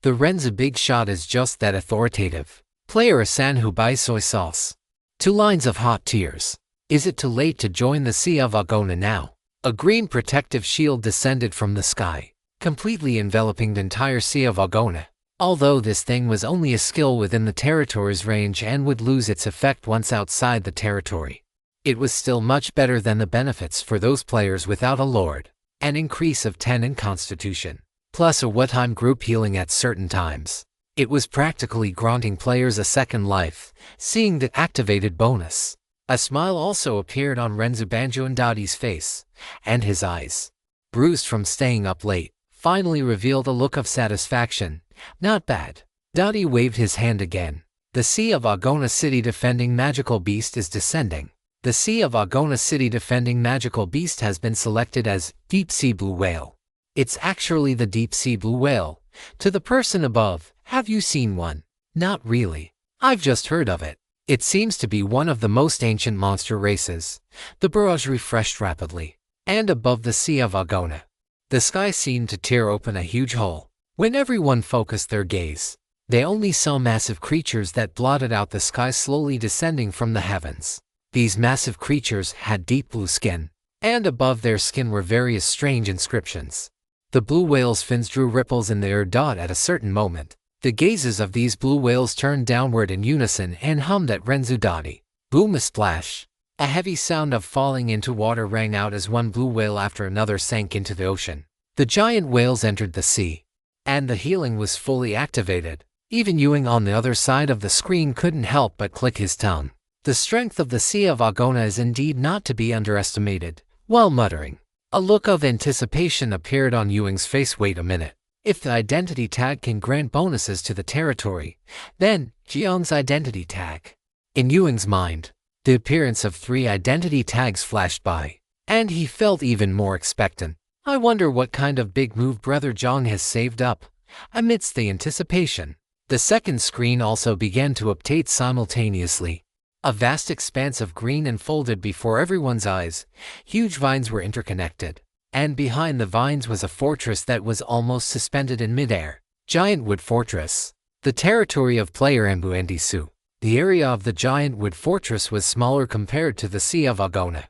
The Renzu Big Shot is just that authoritative. Player Asan who buys soy sauce. 2 lines of hot tears. Is it too late to join the Sea of Agona now? A green protective shield descended from the sky, completely enveloping the entire Sea of Agona. Although this thing was only a skill within the territory's range and would lose its effect once outside the territory, it was still much better than the benefits for those players without a lord. An increase of 10 in Constitution, plus a one-time group healing at certain times. It was practically granting players a second life, seeing the activated bonus. A smile also appeared on Renzu Banju and Dottie's face, and his eyes, bruised from staying up late, finally revealed a look of satisfaction. Not bad. Dottie waved his hand again. The Sea of Agona City Defending Magical Beast is descending. The Sea of Agona City Defending Magical Beast has been selected as Deep Sea Blue Whale. It's actually the Deep Sea Blue Whale. To the person above, have you seen one? Not really. I've just heard of it. It seems to be one of the most ancient monster races. The barrage refreshed rapidly. And above the Sea of Agona, The sky seemed to tear open a huge hole. When everyone focused their gaze, they only saw massive creatures that blotted out the sky, slowly descending from the heavens. These massive creatures had deep blue skin, and above their skin were various strange inscriptions. The blue whale's fins drew ripples in the air. At a certain moment, the gazes of these blue whales turned downward in unison and hummed at Renzu. Boom! A splash. A heavy sound of falling into water rang out as one blue whale after another sank into the ocean. The giant whales entered the sea, and the healing was fully activated. Even Ewing on the other side of the screen couldn't help but click his tongue. The strength of the Sea of Agona is indeed not to be underestimated. While muttering, a look of anticipation appeared on Ewing's face. Wait a minute. If the identity tag can grant bonuses to the territory, then Jiang's identity tag. In Ewing's mind, the appearance of 3 identity tags flashed by, and he felt even more expectant. I wonder what kind of big move Brother Jiang has saved up. Amidst the anticipation, the second screen also began to update simultaneously. A vast expanse of green unfolded before everyone's eyes. Huge vines were interconnected, and behind the vines was a fortress that was almost suspended in midair. Giant Wood Fortress. The territory of player Ambuendisu. The area of the Giant Wood Fortress was smaller compared to the Sea of Agona,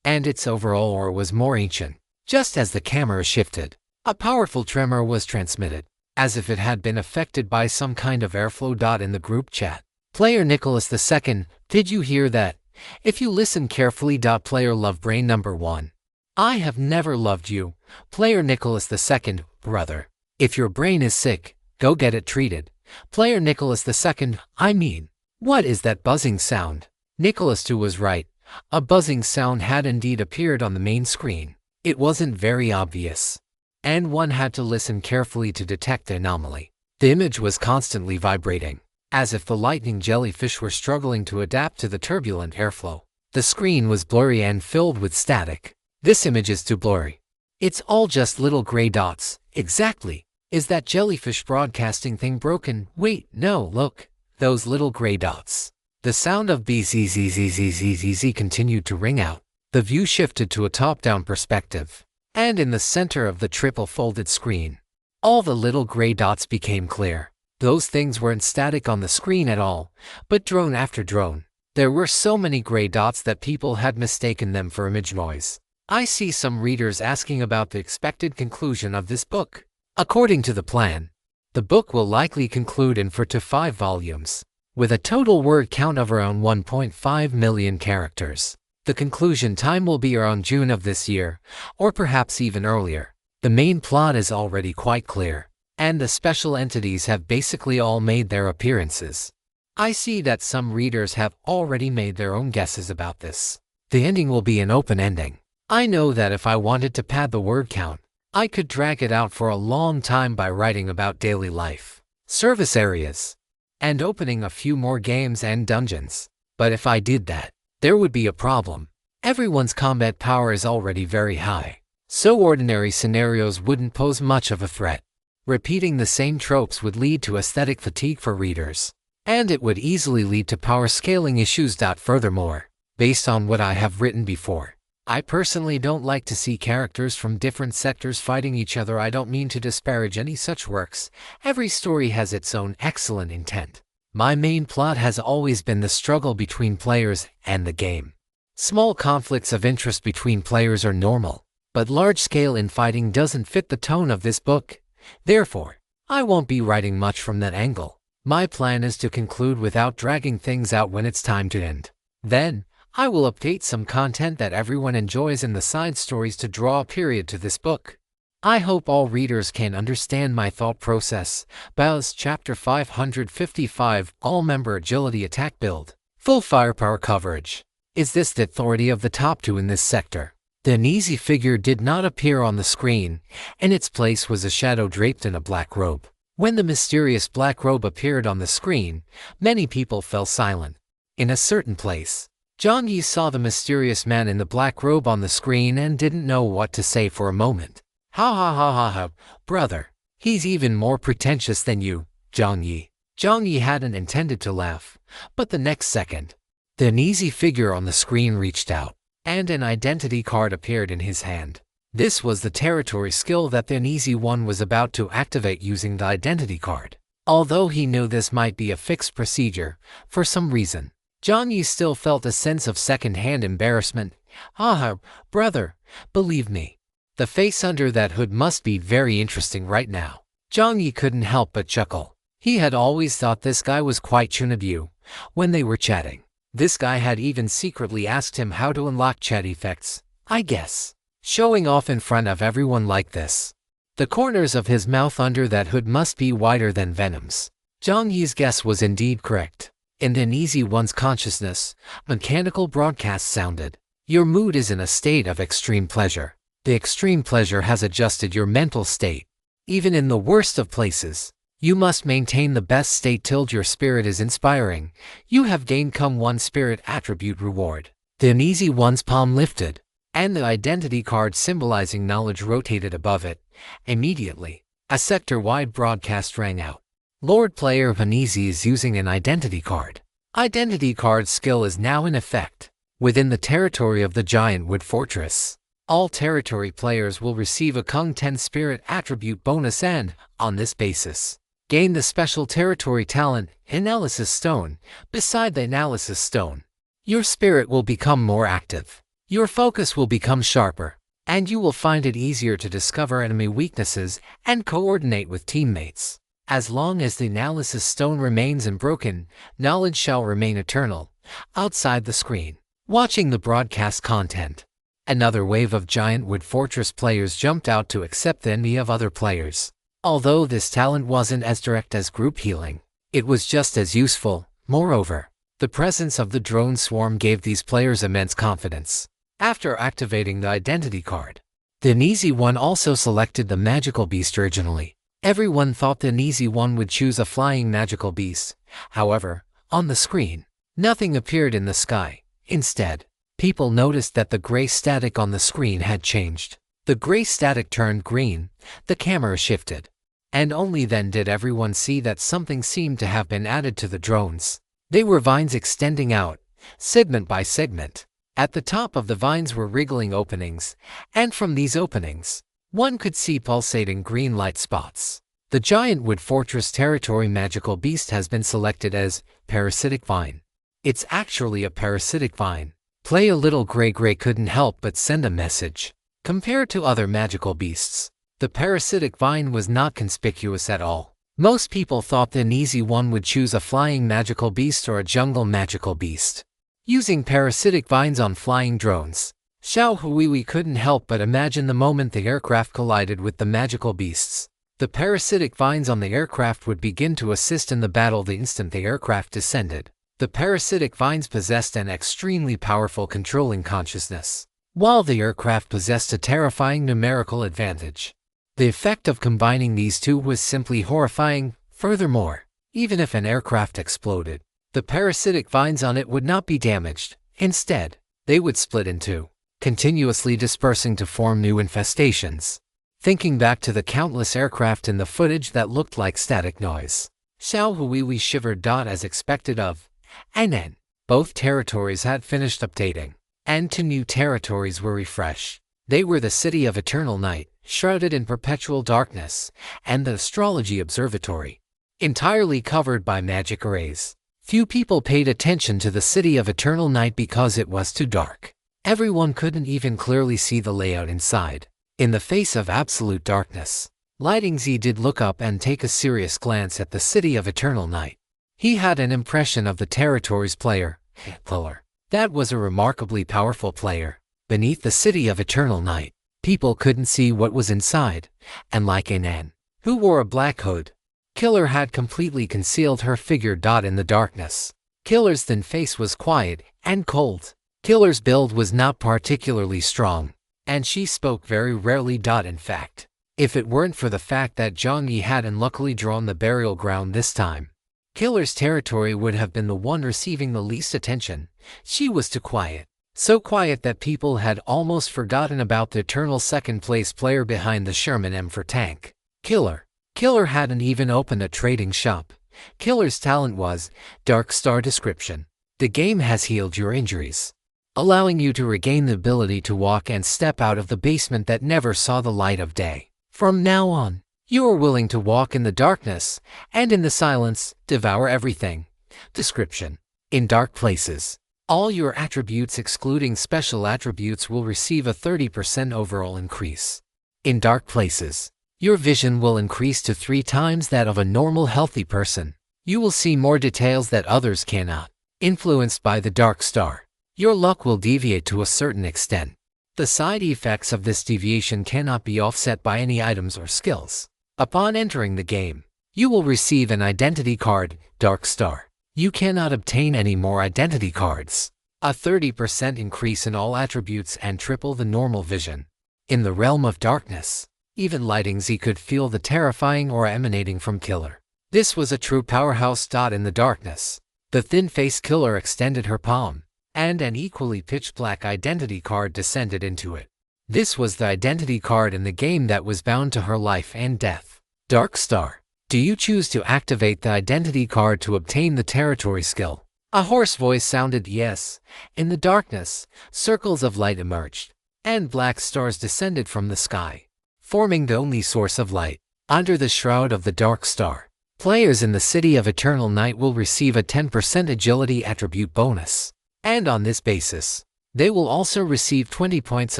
and its overall aura was more ancient. Just as the camera shifted, a powerful tremor was transmitted, as if it had been affected by some kind of airflow. In the group chat, Player Nicholas II, did you hear that? If you listen carefully. Player Love Brain number 1. I have never loved you. Player Nicholas II, brother. If your brain is sick, go get it treated. Player Nicholas II, I mean, what is that buzzing sound? Nicholas II was right. A buzzing sound had indeed appeared on the main screen. It wasn't very obvious, and one had to listen carefully to detect the anomaly. The image was constantly vibrating, as if the lightning jellyfish were struggling to adapt to the turbulent airflow. The screen was blurry and filled with static. This image is too blurry. It's all just little gray dots. Exactly. Is that jellyfish broadcasting thing broken? Wait, no, look. Those little gray dots. The sound of bzzzzzzzzz continued to ring out. The view shifted to a top-down perspective, and in the center of the triple-folded screen, all the little gray dots became clear. Those things weren't static on the screen at all, but drone after drone. There were so many gray dots that people had mistaken them for image noise. I see some readers asking about the expected conclusion of this book. According to the plan, the book will likely conclude in 4 to 5 volumes, with a total word count of around 1.5 million characters. The conclusion time will be around June of this year, or perhaps even earlier. The main plot is already quite clear, and the special entities have basically all made their appearances. I see that some readers have already made their own guesses about this. The ending will be an open ending. I know that if I wanted to pad the word count, I could drag it out for a long time by writing about daily life, service areas, and opening a few more games and dungeons. But if I did that, there would be a problem. Everyone's combat power is already very high, so ordinary scenarios wouldn't pose much of a threat. Repeating the same tropes would lead to aesthetic fatigue for readers, and it would easily lead to power scaling issues. Furthermore, based on what I have written before, I personally don't like to see characters from different sectors fighting each other. I don't mean to disparage any such works. Every story has its own excellent intent. My main plot has always been the struggle between players and the game. Small conflicts of interest between players are normal, but large-scale infighting doesn't fit the tone of this book. Therefore, I won't be writing much from that angle. My plan is to conclude without dragging things out when it's time to end. Then, I will update some content that everyone enjoys in the side stories to draw a period to this book. I hope all readers can understand my thought process. BALS Chapter 555 All-Member Agility Attack Build. Full firepower coverage. Is this the authority of the top 2 in this sector? The uneasy figure did not appear on the screen. In its place was a shadow draped in a black robe. When the mysterious black robe appeared on the screen, many people fell silent. In a certain place, Jiang Yi saw the mysterious man in the black robe on the screen and didn't know what to say for a moment. Ha ha ha ha ha, brother. He's even more pretentious than you, Jiang Yi. Jiang Yi hadn't intended to laugh, but the next second, the uneasy figure on the screen reached out, and an identity card appeared in his hand. This was the territory skill that the uneasy one was about to activate using the identity card. Although he knew this might be a fixed procedure, for some reason, Jiang Yi still felt a sense of second-hand embarrassment. "Ah, brother, believe me. The face under that hood must be very interesting right now." Jiang Yi couldn't help but chuckle. He had always thought this guy was quite Chunabu when they were chatting. This guy had even secretly asked him how to unlock chat effects, I guess. Showing off in front of everyone like this. The corners of his mouth under that hood must be wider than Venom's. Jiang Yi's guess was indeed correct. In the uneasy one's consciousness, mechanical broadcasts sounded. Your mood is in a state of extreme pleasure. The extreme pleasure has adjusted your mental state. Even in the worst of places, you must maintain the best state till your spirit is inspiring. You have gained one spirit attribute reward. The uneasy one's palm lifted, and the identity card symbolizing knowledge rotated above it. Immediately, a sector-wide broadcast rang out. Lord Player of Uneasy is using an identity card. Identity card skill is now in effect. Within the territory of the Giant Wood Fortress, all territory players will receive a Kung 10 Spirit Attribute bonus and, on this basis, gain the special territory talent, Analysis Stone. Beside the Analysis Stone, your spirit will become more active. Your focus will become sharper, and you will find it easier to discover enemy weaknesses and coordinate with teammates. As long as the Analysis Stone remains unbroken, knowledge shall remain eternal. Outside the screen, watching the broadcast content, another wave of Giant Wood Fortress players jumped out to accept the envy of other players. Although this talent wasn't as direct as group healing, it was just as useful. Moreover, the presence of the drone swarm gave these players immense confidence. After activating the identity card, the uneasy one also selected the magical beast originally. Everyone thought the uneasy one would choose a flying magical beast. However, on the screen, nothing appeared in the sky. Instead, people noticed that the gray static on the screen had changed. The gray static turned green, the camera shifted, and only then did everyone see that something seemed to have been added to the drones. They were vines extending out, segment by segment. At the top of the vines were wriggling openings, and from these openings, one could see pulsating green light spots. The Giant Wood Fortress territory magical beast has been selected as Parasitic Vine. It's actually a parasitic vine. Play a little gray couldn't help but send a message. Compared to other magical beasts, the parasitic vine was not conspicuous at all. Most people thought the uneasy one would choose a flying magical beast or a jungle magical beast. Using parasitic vines on flying drones, Xiao Huihui couldn't help but imagine the moment the aircraft collided with the magical beasts. The parasitic vines on the aircraft would begin to assist in the battle the instant the aircraft descended. The parasitic vines possessed an extremely powerful controlling consciousness, while the aircraft possessed a terrifying numerical advantage. The effect of combining these two was simply horrifying. Furthermore, even if an aircraft exploded, the parasitic vines on it would not be damaged. Instead, they would split in two, continuously dispersing to form new infestations. Thinking back to the countless aircraft in the footage that looked like static noise, Xiao Huihui shivered. As expected of, and then, both territories had finished updating, and 2 new territories were refreshed. They were the City of Eternal Night, shrouded in perpetual darkness, and the Astrology Observatory, entirely covered by magic arrays. Few people paid attention to the City of Eternal Night because it was too dark. Everyone couldn't even clearly see the layout inside. In the face of absolute darkness, Lighting Z did look up and take a serious glance at the City of Eternal Night. He had an impression of the territory's player, Pillar. That was a remarkably powerful player. Beneath the City of Eternal Night, people couldn't see what was inside, and like Anan, who wore a black hood, Killer had completely concealed her figure. In the darkness, Killer's thin face was quiet and cold. Killer's build was not particularly strong, and she spoke very rarely. In fact, if it weren't for the fact that Jiang Yi had unluckily drawn the burial ground this time, Killer's territory would have been the one receiving the least attention. She was too quiet. So quiet that people had almost forgotten about the eternal second-place player behind the Sherman M for tank, Killer. Killer hadn't even opened a trading shop. Killer's talent was Dark Star description. The game has healed your injuries. allowing you to regain the ability to walk and step out of the basement that never saw the light of day. From now on, you are willing to walk in the darkness, and in the silence, devour everything. Description: in dark places, all your attributes excluding special attributes will receive a 30% overall increase. In dark places, your vision will increase to 3 times that of a normal healthy person. You will see more details that others cannot. Influenced by the dark star, your luck will deviate to a certain extent. The side effects of this deviation cannot be offset by any items or skills. Upon entering the game, you will receive an identity card, Dark Star. You cannot obtain any more identity cards. A 30% increase in all attributes and triple the normal vision. In the realm of darkness, even Lighting Z could feel the terrifying aura emanating from Killer. This was a true powerhouse. In the darkness, the thin-faced Killer extended her palm, and an equally pitch-black identity card descended into it. This was the identity card in the game that was bound to her life and death. Dark Star, do you choose to activate the identity card to obtain the territory skill? A hoarse voice sounded yes. In the darkness, circles of light emerged, and black stars descended from the sky, forming the only source of light. Under the shroud of the Dark Star, players in the City of Eternal Night will receive a 10% agility attribute bonus, and on this basis, they will also receive 20 points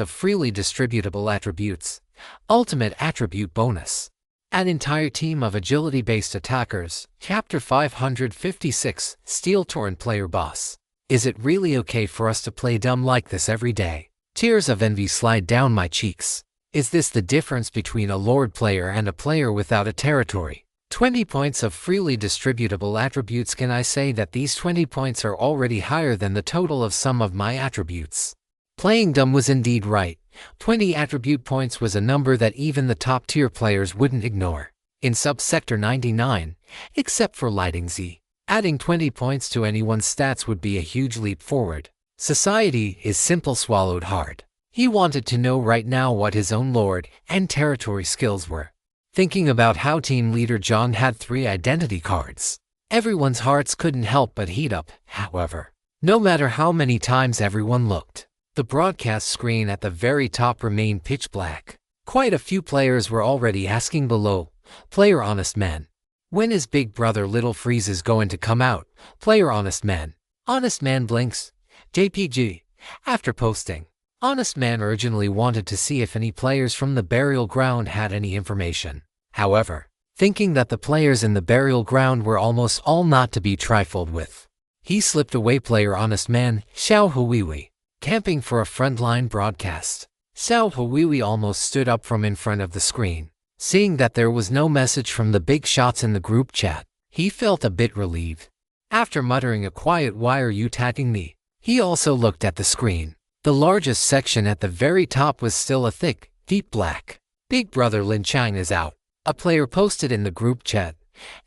of freely distributable attributes, ultimate attribute bonus. An entire team of agility-based attackers. Chapter 556, Steel-Torn Player Boss. Is it really okay for us to play dumb like this every day? Tears of envy slide down my cheeks. Is this the difference between a Lord player and a player without a territory? 20 points of freely distributable attributes. Can I say that these 20 points are already higher than the total of some of my attributes? Playing dumb was indeed right. 20 attribute points was a number that even the top-tier players wouldn't ignore. In Subsector 99, except for Lighting Z, adding 20 points to anyone's stats would be a huge leap forward. Society is simple swallowed hard. He wanted to know right now what his own lord and territory skills were. Thinking about how team leader John had 3 identity cards, everyone's hearts couldn't help but heat up. However, no matter how many times everyone looked, the broadcast screen at the very top remained pitch black. Quite a few players were already asking below, Player Honest Man, when is Big Brother Little Freeze's going to come out? Player Honest Man. Honest Man blinks. JPG. After posting, Honest Man originally wanted to see if any players from the burial ground had any information. However, thinking that the players in the burial ground were almost all not to be trifled with, he slipped away. Player Honest Man, Xiao Huiwi, camping for a frontline broadcast. Xiao Huiwi almost stood up from in front of the screen. Seeing that there was no message from the big shots in the group chat, he felt a bit relieved. After muttering a quiet "Why are you tagging me?" he also looked at the screen. The largest section at the very top was still a thick, deep black. Big Brother Lin Chang is out, a player posted in the group chat.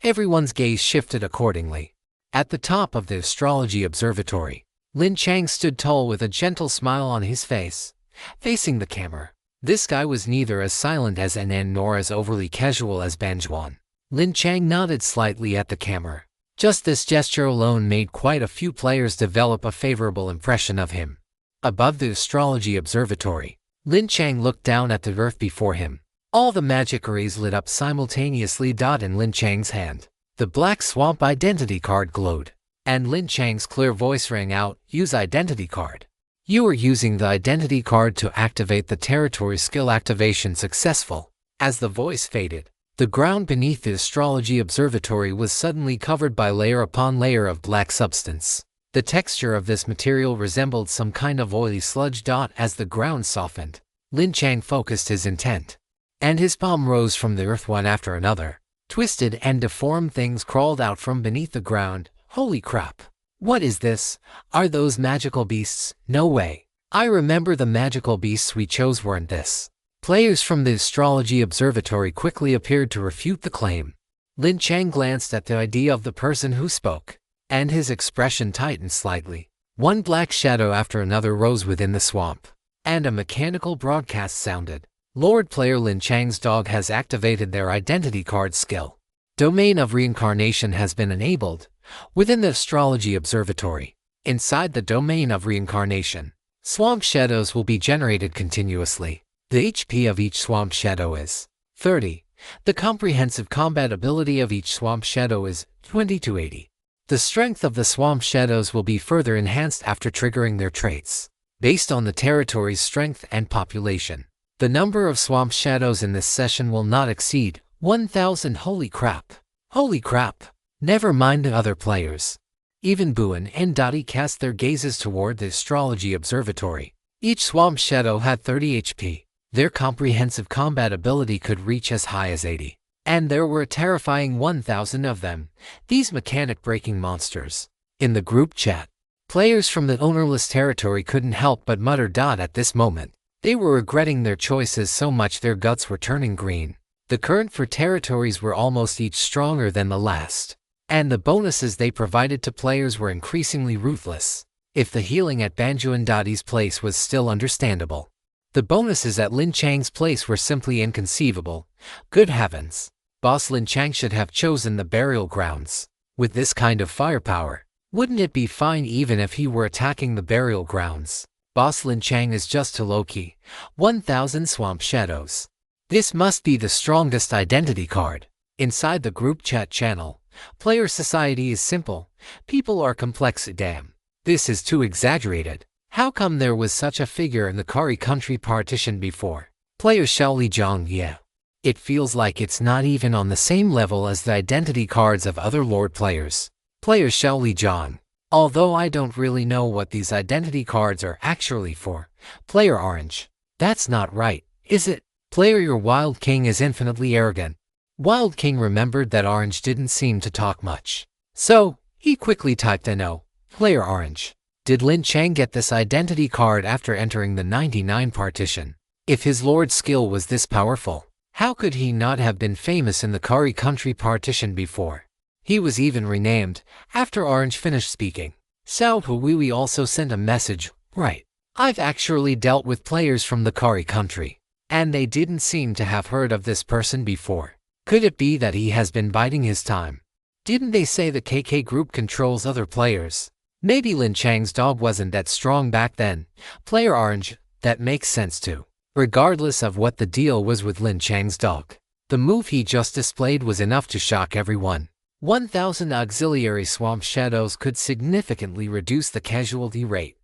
Everyone's gaze shifted accordingly. At the top of the astrology observatory, Lin Chang stood tall with a gentle smile on his face, facing the camera. This guy was neither as silent as NN nor as overly casual as Banjuan. Lin Chang nodded slightly at the camera. Just this gesture alone made quite a few players develop a favorable impression of him. Above the astrology observatory, Lin Chang looked down at the earth before him. All the magic arrays lit up simultaneously. In Lin Chang's hand, the black swamp identity card glowed, and Lin Chang's clear voice rang out, "Use identity card." You are using the identity card to activate the territory skill. Activation successful. As the voice faded, the ground beneath the astrology observatory was suddenly covered by layer upon layer of black substance. The texture of this material resembled some kind of oily sludge. As the ground softened, Lin Chang focused his intent, and his palm rose from the earth. One after another, twisted and deformed things crawled out from beneath the ground. Holy crap! What is this? Are those magical beasts? No way. I remember the magical beasts we chose weren't this. Players from the astrology observatory quickly appeared to refute the claim. Lin Chang glanced at the idea of the person who spoke, and his expression tightened slightly. One black shadow after another rose within the swamp, and a mechanical broadcast sounded. Lord player Lin Chang's dog has activated their identity card skill. Domain of Reincarnation has been enabled. Within the astrology observatory, inside the domain of reincarnation, Swamp shadows will be generated continuously. The HP of each swamp shadow is 30. The comprehensive combat ability of each swamp shadow is 20 to 80. The strength of the swamp shadows will be further enhanced after triggering their traits, based on the territory's strength and population. The number of swamp shadows in this session will not exceed 1,000. Holy crap! Holy crap! Never mind the other players. Even Buin and Dottie cast their gazes toward the astrology observatory. Each swamp shadow had 30 HP. Their comprehensive combat ability could reach as high as 80. And there were a terrifying 1,000 of them, these mechanic-breaking monsters. In the group chat, players from the ownerless territory couldn't help but mutter at this moment. They were regretting their choices so much their guts were turning green. The current for territories were almost each stronger than the last, and the bonuses they provided to players were increasingly ruthless. If the healing at Banjo and Dottie's place was still understandable, the bonuses at Lin Chang's place were simply inconceivable. Good heavens! Boss Lin Chang should have chosen the burial grounds. With this kind of firepower, wouldn't it be fine even if he were attacking the burial grounds? Boss Lin Chang is just too low-key. 1,000 swamp shadows. This must be the strongest identity card. Inside the group chat channel, player society is simple. People are complex. Damn. This is too exaggerated. How come there was such a figure in the Kari country partition before? Player Shaoli Jiang Yi. It feels like it's not even on the same level as the identity cards of other Lord players. Player Shaoli Jiang. Although I don't really know what these identity cards are actually for. Player Orange. That's not right, is it? Player Your Wild King is infinitely arrogant. Wild King remembered that Orange didn't seem to talk much, so he quickly typed no. Player Orange. Did Lin Chang get this identity card after entering the 99 partition? If his Lord skill was this powerful, how could he not have been famous in the Kari country partition before? He was even renamed after Orange finished speaking. Sao Huiwi also sent a message, right? I've actually dealt with players from the Kari country, and they didn't seem to have heard of this person before. Could it be that he has been biding his time? Didn't they say the KK group controls other players? Maybe Lin Chang's dog wasn't that strong back then. Player Orange, that makes sense too. Regardless of what the deal was with Lin Chang's dog, the move he just displayed was enough to shock everyone. 1,000 auxiliary swamp shadows could significantly reduce the casualty rate.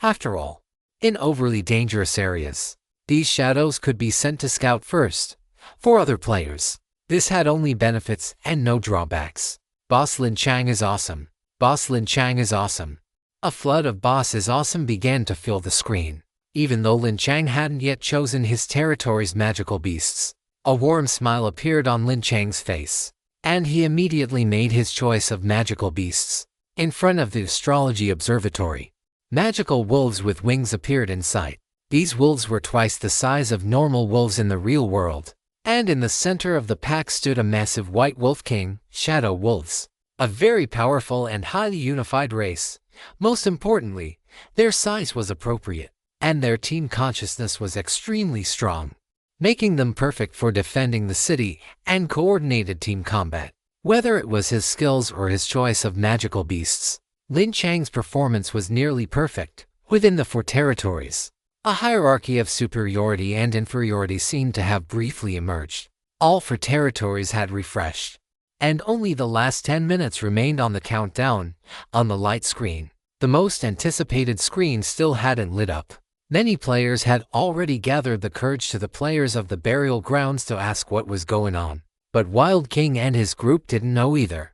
After all, in overly dangerous areas, these shadows could be sent to scout first. For other players, this had only benefits and no drawbacks. Boss Lin Chang is awesome. Boss Lin Chang is awesome. A flood of Boss is awesome began to fill the screen. Even though Lin Chang hadn't yet chosen his territory's magical beasts, a warm smile appeared on Lin Chang's face, and he immediately made his choice of magical beasts. In front of the astrology observatory, magical wolves with wings appeared in sight. These wolves were twice the size of normal wolves in the real world, and in the center of the pack stood a massive white wolf king, Shadow Wolves. A very powerful and highly unified race. Most importantly, their size was appropriate, and their team consciousness was extremely strong, making them perfect for defending the city and coordinated team combat. Whether it was his skills or his choice of magical beasts, Lin Chang's performance was nearly perfect. Within the 4 territories, a hierarchy of superiority and inferiority seemed to have briefly emerged. All 4 territories had refreshed, and only the last 10 minutes remained on the countdown. On the light screen, the most anticipated screen still hadn't lit up. Many players had already gathered the courage to the players of the burial grounds to ask what was going on. But Wild King and his group didn't know either.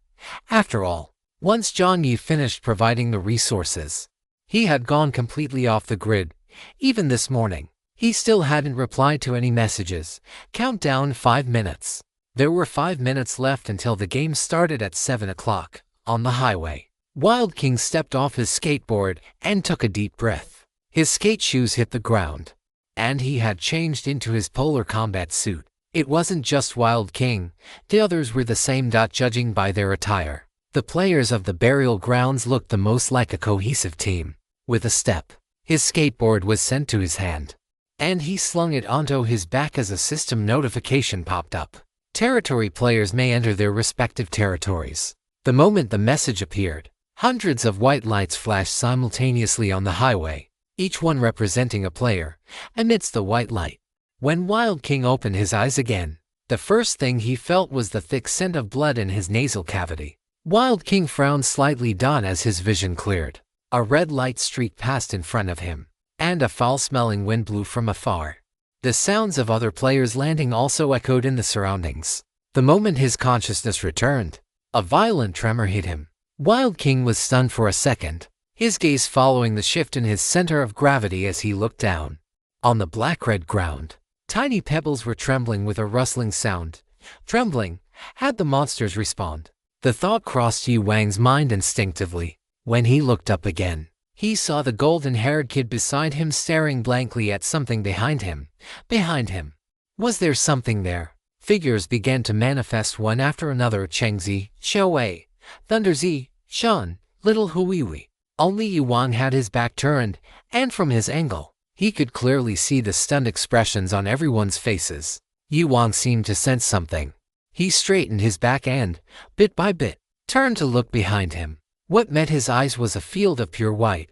After all, once Jiang Yi finished providing the resources, he had gone completely off the grid. Even this morning, he still hadn't replied to any messages. Countdown 5 minutes. There were 5 minutes left until the game started at 7 o'clock. On the highway, Wild King stepped off his skateboard and took a deep breath. His skate shoes hit the ground, and he had changed into his polar combat suit. It wasn't just Wild King, the others were the same. Judging by their attire, the players of the burial grounds looked the most like a cohesive team. With a step, his skateboard was sent to his hand, and he slung it onto his back as a system notification popped up. Territory players may enter their respective territories. The moment the message appeared, hundreds of white lights flashed simultaneously on the highway. each one representing a player, amidst the white light. When Wild King opened his eyes again, the first thing he felt was the thick scent of blood in his nasal cavity. Wild King frowned slightly as his vision cleared. A red light streaked past in front of him, and a foul-smelling wind blew from afar. The sounds of other players landing also echoed in the surroundings. The moment his consciousness returned, a violent tremor hit him. Wild King was stunned for a second, his gaze following the shift in his center of gravity as he looked down. On the black-red ground, tiny pebbles were trembling with a rustling sound. Trembling, had the monsters respawned? The thought crossed Yi Wang's mind instinctively. When he looked up again, he saw the golden-haired kid beside him staring blankly at something behind him. Behind him. Was there something there? Figures began to manifest one after another. Chengzi, Xiaowei, Thunderzi, Shan, Little Huiwi. Only Yi Wang had his back turned, and from his angle, he could clearly see the stunned expressions on everyone's faces. Yi Wang seemed to sense something. He straightened his back and, bit by bit, turned to look behind him. What met his eyes was a field of pure white.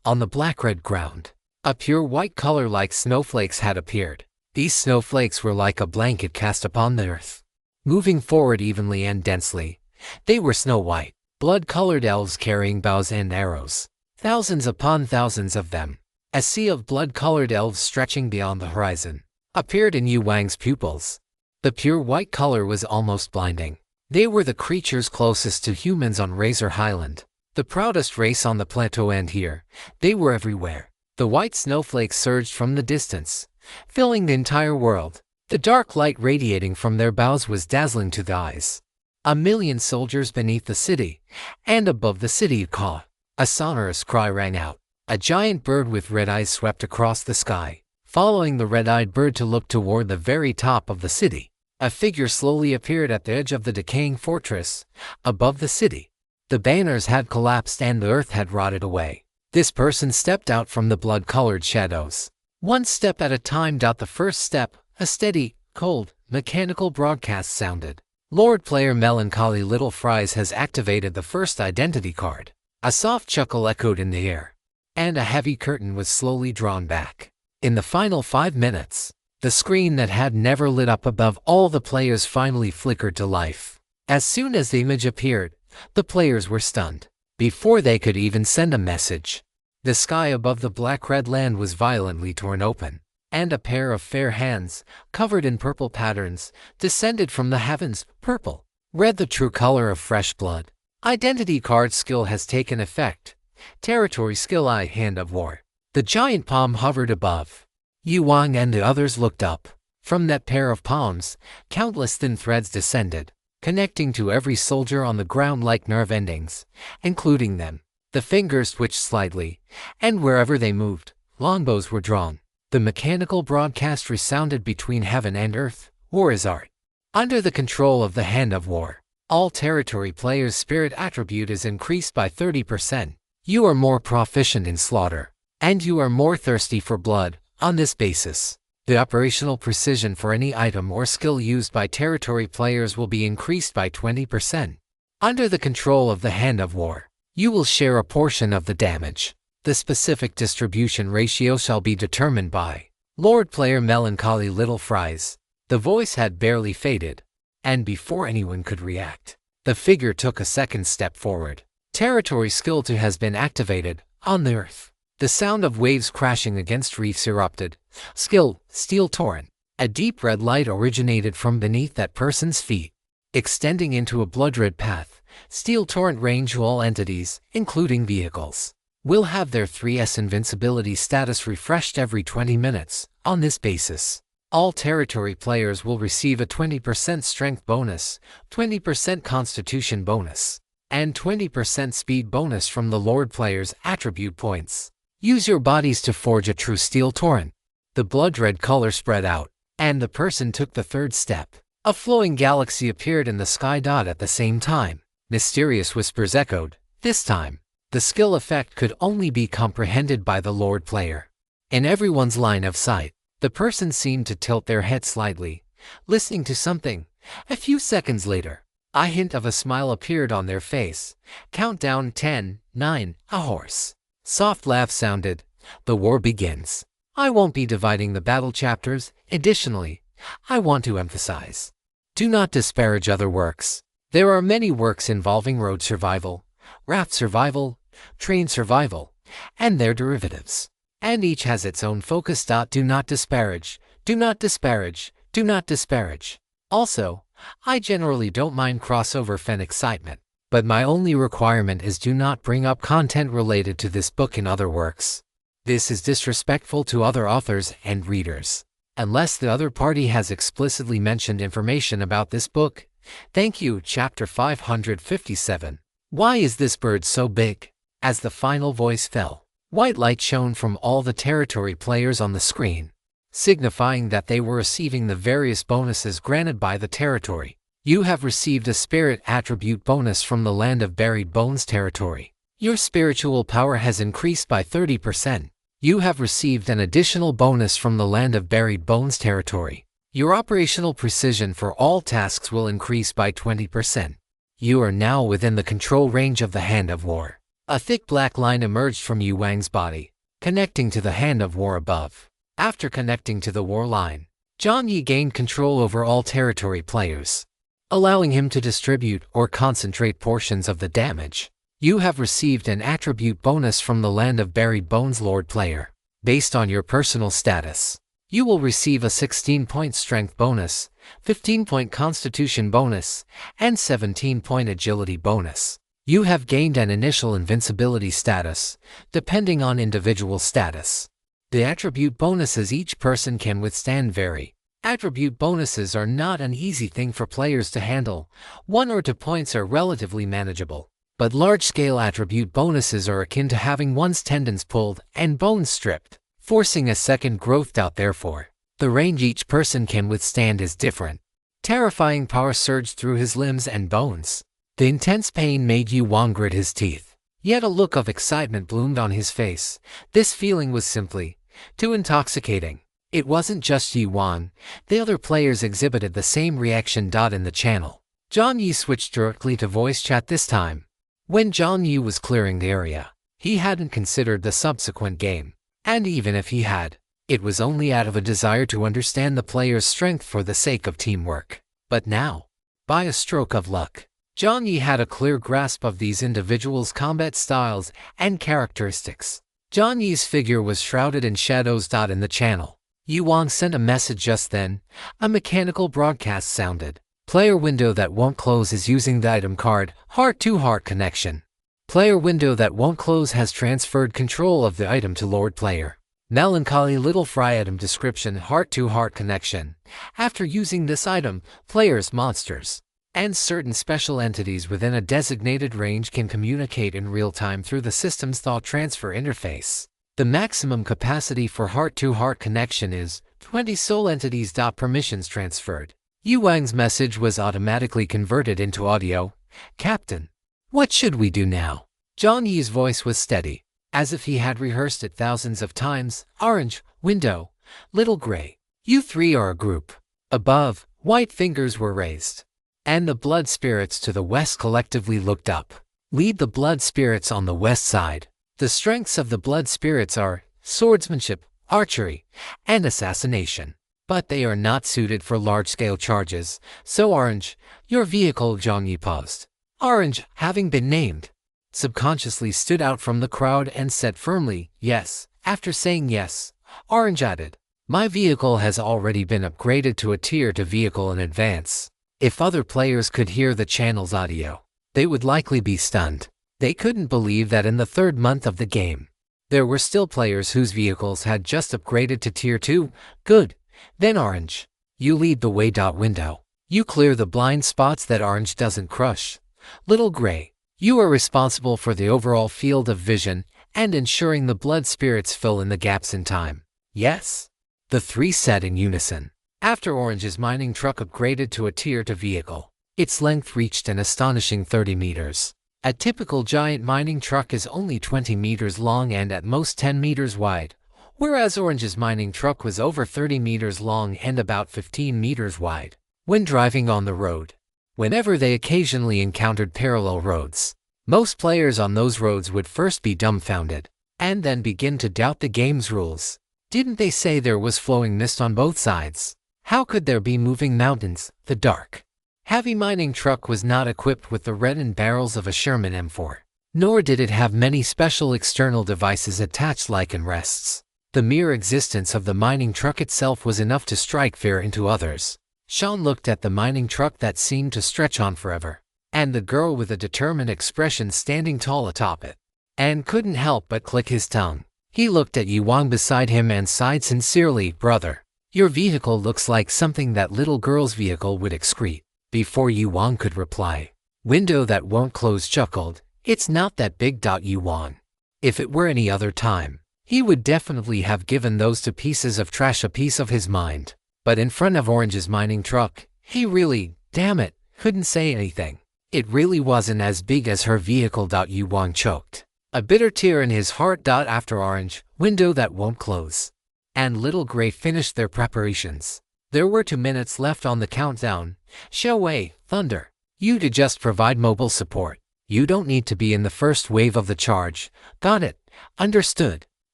On the black-red ground, a pure white color like snowflakes had appeared. These snowflakes were like a blanket cast upon the earth, moving forward evenly and densely. They were snow-white, blood-colored elves carrying bows and arrows. Thousands upon thousands of them. A sea of blood-colored elves stretching beyond the horizon appeared in Yi Wang's pupils. The pure white color was almost blinding. They were the creatures closest to humans on Razor Highland, the proudest race on the plateau, and here, they were everywhere. The white snowflakes surged from the distance, filling the entire world. The dark light radiating from their bows was dazzling to the eyes. 1,000,000 soldiers beneath the city, and above the city caught. A sonorous cry rang out. A giant bird with red eyes swept across the sky, following the red-eyed bird to look toward the very top of the city. A figure slowly appeared at the edge of the decaying fortress, above the city. The banners had collapsed and the earth had rotted away. This person stepped out from the blood-colored shadows. One step at a time. The first step, a steady, cold, mechanical broadcast sounded. Lord Player Melancholy Little Fries has activated the first identity card. A soft chuckle echoed in the air, and a heavy curtain was slowly drawn back. In the final 5 minutes, the screen that had never lit up above all the players finally flickered to life. As soon as the image appeared, the players were stunned. Before they could even send a message, the sky above the black-red land was violently torn open, and a pair of fair hands, covered in purple patterns, descended from the heavens. Purple, red, the true color of fresh blood. Identity card skill has taken effect. Territory skill I, Hand of War. The giant palm hovered above. Yi Wang and the others looked up. From that pair of palms, countless thin threads descended, connecting to every soldier on the ground like nerve endings, including them. The fingers twitched slightly, and wherever they moved, longbows were drawn. The mechanical broadcast resounded between heaven and earth. War is art. Under the control of the Hand of War, all territory players' spirit attribute is increased by 30%. You are more proficient in slaughter, and you are more thirsty for blood. On this basis, the operational precision for any item or skill used by territory players will be increased by 20%. Under the control of the Hand of War, you will share a portion of the damage. The specific distribution ratio shall be determined by Lord Player Melancholy Little Fries. The voice had barely faded, and before anyone could react, the figure took a second step forward. Territory Skill 2 has been activated. On the earth, the sound of waves crashing against reefs erupted. Skill, Steel Torrent. A deep red light originated from beneath that person's feet, extending into a blood-red path. Steel Torrent range all entities, including vehicles, will have their 3S invincibility status refreshed every 20 minutes. On this basis, all territory players will receive a 20% strength bonus, 20% constitution bonus, and 20% speed bonus from the Lord player's attribute points. Use your bodies to forge a true Steel Torrent. The blood-red color spread out, and the person took the third step. A flowing galaxy appeared in the sky. At the same time, mysterious whispers echoed. This time, the skill effect could only be comprehended by the Lord player. In everyone's line of sight, the person seemed to tilt their head slightly, listening to something. A few seconds later, a hint of a smile appeared on their face. Countdown 10, 9, a hoarse, soft laugh sounded. the war begins. I won't be dividing the battle chapters. Additionally, I want to emphasize, do not disparage other works. There are many works involving road survival, raft survival, train survival, and their derivatives. And each has its own focus. Do not disparage, do not disparage, do not disparage. Also, I generally don't mind crossover fan excitement, but my only requirement is do not bring up content related to this book in other works. This is disrespectful to other authors and readers. Unless the other party has explicitly mentioned information about this book. Thank you. Chapter 557. Why is this bird so big? As the final voice fell, white light shone from all the territory players on the screen, signifying that they were receiving the various bonuses granted by the territory. You have received a spirit attribute bonus from the Land of Buried Bones territory. Your spiritual power has increased by 30%. You have received an additional bonus from the Land of Buried Bones territory. Your operational precision for all tasks will increase by 20%. You are now within the control range of the Hand of War. A thick black line emerged from Yu Wang's body, connecting to the Hand of War above. After connecting to the war line, Jiang Yi gained control over all territory players, allowing him to distribute or concentrate portions of the damage. You have received an attribute bonus from the Land of Buried Bones Lord player. Based on your personal status, you will receive a 16-point strength bonus, 15-point constitution bonus, and 17-point agility bonus. You have gained an initial invincibility status, depending on individual status. The attribute bonuses each person can withstand vary. Attribute bonuses are not an easy thing for players to handle. 1 or 2 points are relatively manageable. But large-scale attribute bonuses are akin to having one's tendons pulled and bones stripped, forcing a second growth. Therefore, the range each person can withstand is different. Terrifying power surged through his limbs and bones. The intense pain made Yu Wang grit his teeth. Yet a look of excitement bloomed on his face. This feeling was simply too intoxicating. It wasn't just Yu Wang. The other players exhibited the same reaction. In the channel, Jiang Yi switched directly to voice chat this time. When Jiang Yi was clearing the area, he hadn't considered the subsequent game. And even if he had, it was only out of a desire to understand the player's strength for the sake of teamwork. But now, by a stroke of luck, Jiang Yi had a clear grasp of these individuals' combat styles and characteristics. Jiang Yi's figure was shrouded in shadows. In the channel, Yu Wang sent a message just then. A mechanical broadcast sounded. Player window that won't close is using the item card, heart-to-heart connection. Player window that won't close has transferred control of the item to Lord player. Melancholy little fry item description, heart-to-heart connection. After using this item, players, monsters, and certain special entities within a designated range can communicate in real time through the system's thought transfer interface. The maximum capacity for heart-to-heart connection is 20 soul entities. Permissions transferred. Yu Wang's message was automatically converted into audio. Captain, what should we do now? Jiang Yi's voice was steady, as if he had rehearsed it thousands of times. Orange, window, little gray. You three are a group. Above, white fingers were raised, and the blood spirits to the west collectively looked up. Lead the blood spirits on the west side. The strengths of the blood spirits are swordsmanship, archery, and assassination. But they are not suited for large-scale charges. So Orange, your vehicle. Jiang Yi paused. Orange, having been named, subconsciously stood out from the crowd and said firmly, yes. After saying yes, Orange added, my vehicle has already been upgraded to a tier 2 vehicle in advance. If other players could hear the channel's audio, they would likely be stunned. They couldn't believe that in the 3rd month of the game, there were still players whose vehicles had just upgraded to tier 2. Good. Then Orange, you lead the way. Window, you clear the blind spots that Orange doesn't crush. Little Gray, you are responsible for the overall field of vision and ensuring the blood spirits fill in the gaps in time. Yes, the three said in unison. After Orange's mining truck upgraded to a tier 2 vehicle, its length reached an astonishing 30 meters. A typical giant mining truck is only 20 meters long and at most 10 meters wide, whereas Orange's mining truck was over 30 meters long and about 15 meters wide. When driving on the road, whenever they occasionally encountered parallel roads, most players on those roads would first be dumbfounded. and then begin to doubt the game's rules. Didn't they say there was flowing mist on both sides? How could there be moving mountains? The dark, heavy mining truck was not equipped with the reddened barrels of a Sherman M4, nor did it have many special external devices attached like in rests. The mere existence of the mining truck itself was enough to strike fear into others. Sean looked at the mining truck that seemed to stretch on forever, and the girl with a determined expression standing tall atop it, and couldn't help but click his tongue. He looked at Yuan beside him and sighed sincerely. "Brother, your vehicle looks like something that little girl's vehicle would excrete." Before Yuan could reply, Window That Won't Close chuckled. "It's not that big." Yuan, if it were any other time, he would definitely have given those two pieces of trash a piece of his mind. But in front of Orange's mining truck, he really, damn it, couldn't say anything. It really wasn't as big as her vehicle. Yuan choked, a bitter tear in his heart. After Orange, Window That Won't Close, and Little Gray finished their preparations, there were 2 minutes left on the countdown. "Xiaowei, Thunder, you to just provide mobile support. You don't need to be in the first wave of the charge." "Got it. Understood.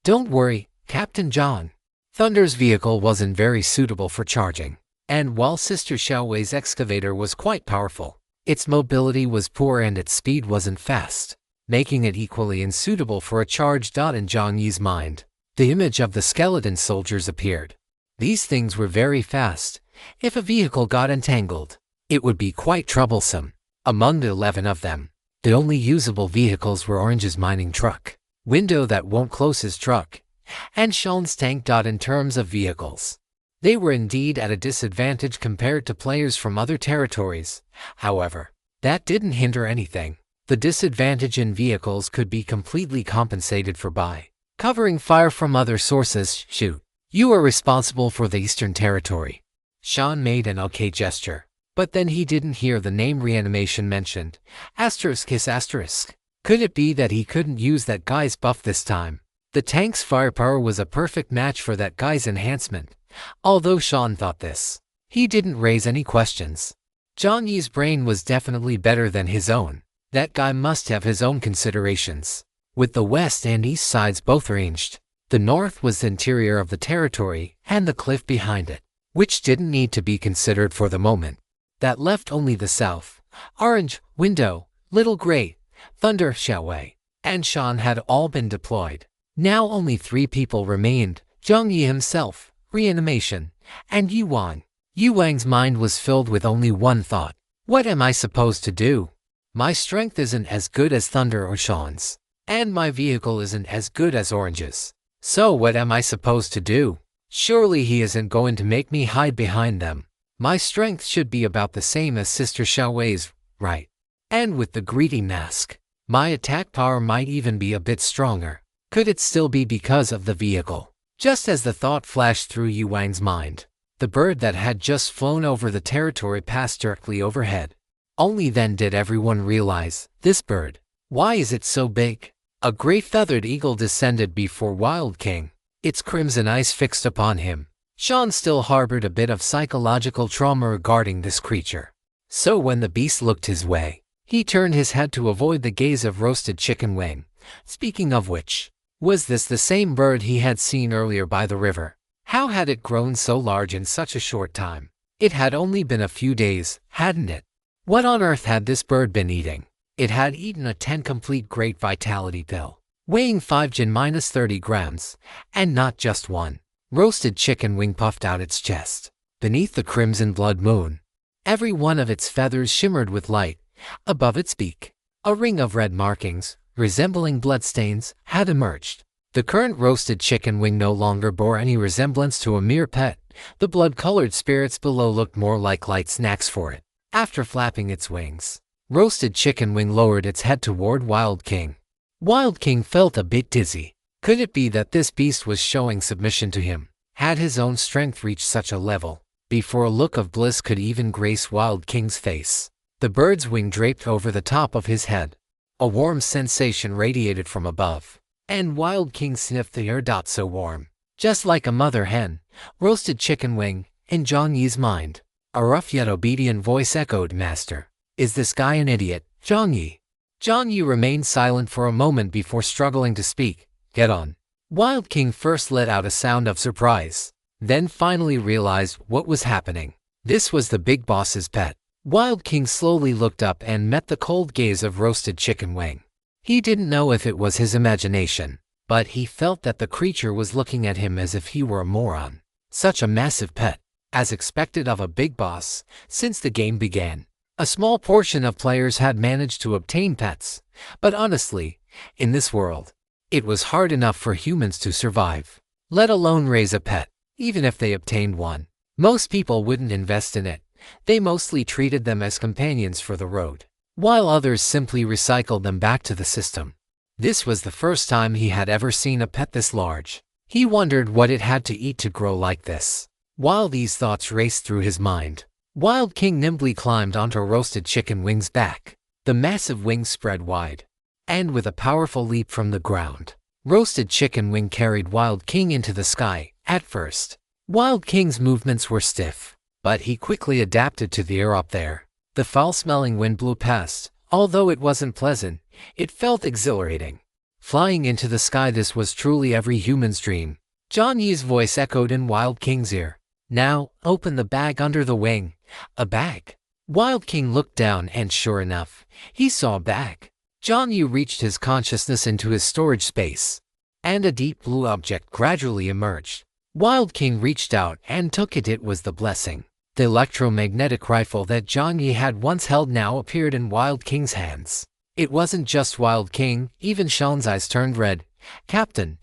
Don't worry, Captain John." Thunder's vehicle wasn't very suitable for charging, and while Sister Xiaowei's excavator was quite powerful, its mobility was poor and its speed wasn't fast, making it equally unsuitable for a charge. In Jiang Yi's mind, the image of the skeleton soldiers appeared. These things were very fast. If a vehicle got entangled, it would be quite troublesome. Among the 11 of them, the only usable vehicles were Orange's mining truck, Window That Won't Close's truck, and Sean's tank. In terms of vehicles, they were indeed at a disadvantage compared to players from other territories. However, that didn't hinder anything. The disadvantage in vehicles could be completely compensated for by covering fire from other sources. "Shoot. You are responsible for the Eastern Territory." Sean made an okay gesture, but then he didn't hear the name Reanimation mentioned. ***. Could it be that he couldn't use that guy's buff this time? The tank's firepower was a perfect match for that guy's enhancement. Although Sean thought this, he didn't raise any questions. Jiang Yi's brain was definitely better than his own. That guy must have his own considerations. With the west and east sides both ranged, the north was the interior of the territory and the cliff behind it, which didn't need to be considered for the moment. That left only the south. Orange, Window, Little Gray, Thunder, Xiaowei, and Sean had all been deployed. Now only 3 people remained: Jiang Yi himself, Reanimation, and Yuan. Yuang's mind was filled with only one thought. What am I supposed to do? My strength isn't as good as Thunder or Sean's, and my vehicle isn't as good as Orange's. So what am I supposed to do? Surely he isn't going to make me hide behind them. My strength should be about the same as Sister Xiaowei's, right? And with the greedy mask, my attack power might even be a bit stronger. Could it still be because of the vehicle? Just as the thought flashed through Yuang's mind, the bird that had just flown over the territory passed directly overhead. Only then did everyone realize, this bird, why is it so big? A great feathered eagle descended before Wild King, its crimson eyes fixed upon him. Sean still harbored a bit of psychological trauma regarding this creature. So when the beast looked his way, he turned his head to avoid the gaze of Roasted Chicken Wing. Speaking of which, was this the same bird he had seen earlier by the river? How had it grown so large in such a short time? It had only been a few days, hadn't it? What on earth had this bird been eating? It had eaten a 10 complete Great Vitality pill, weighing 5 Jin minus 30 grams, and not just one. Roasted Chicken Wing puffed out its chest. Beneath the crimson blood moon, every one of its feathers shimmered with light. Above its beak, a ring of red markings, resembling bloodstains, had emerged. The current Roasted Chicken Wing no longer bore any resemblance to a mere pet. The blood-colored spirits below looked more like light snacks for it. After flapping its wings, Roasted Chicken Wing lowered its head toward Wild King. Wild King felt a bit dizzy. Could it be that this beast was showing submission to him? Had his own strength reached such a level, before a look of bliss could even grace Wild King's face? The bird's wing draped over the top of his head. A warm sensation radiated from above, and Wild King sniffed the air. So warm, just like a mother hen. Roasted Chicken Wing, in Jiang Yi's mind, a rough yet obedient voice echoed, "Master, is this guy an idiot?" Jiang Yi. Jiang Yi remained silent for a moment before struggling to speak. Get on. Wild King first let out a sound of surprise, then finally realized what was happening. This was the big boss's pet. Wild King slowly looked up and met the cold gaze of roasted chicken wing. He didn't know if it was his imagination, but he felt that the creature was looking at him as if he were a moron. Such a massive pet, as expected of a big boss. Since the game began, a small portion of players had managed to obtain pets, but honestly, in this world, it was hard enough for humans to survive, let alone raise a pet. Even if they obtained one, most people wouldn't invest in it. They mostly treated them as companions for the road, while others simply recycled them back to the system. This was the first time he had ever seen a pet this large. He wondered what it had to eat to grow like this. While these thoughts raced through his mind, Wild King nimbly climbed onto roasted chicken wing's back. The massive wings spread wide, and with a powerful leap from the ground, roasted chicken wing carried Wild King into the sky. At first, Wild King's movements were stiff, but he quickly adapted to the air up there. The foul-smelling wind blew past. Although it wasn't pleasant, it felt exhilarating. Flying into the sky, this was truly every human's dream. Jiang Yi's voice echoed in Wild King's ear. Now, open the bag under the wing. A bag? Wild King looked down and sure enough, he saw a bag. Jiang Yi reached his consciousness into his storage space, and a deep blue object gradually emerged. Wild King reached out and took it. It was the blessing. The electromagnetic rifle that Jiang Yi had once held now appeared in Wild King's hands. It wasn't just Wild King, even Sean's eyes turned red. Captain,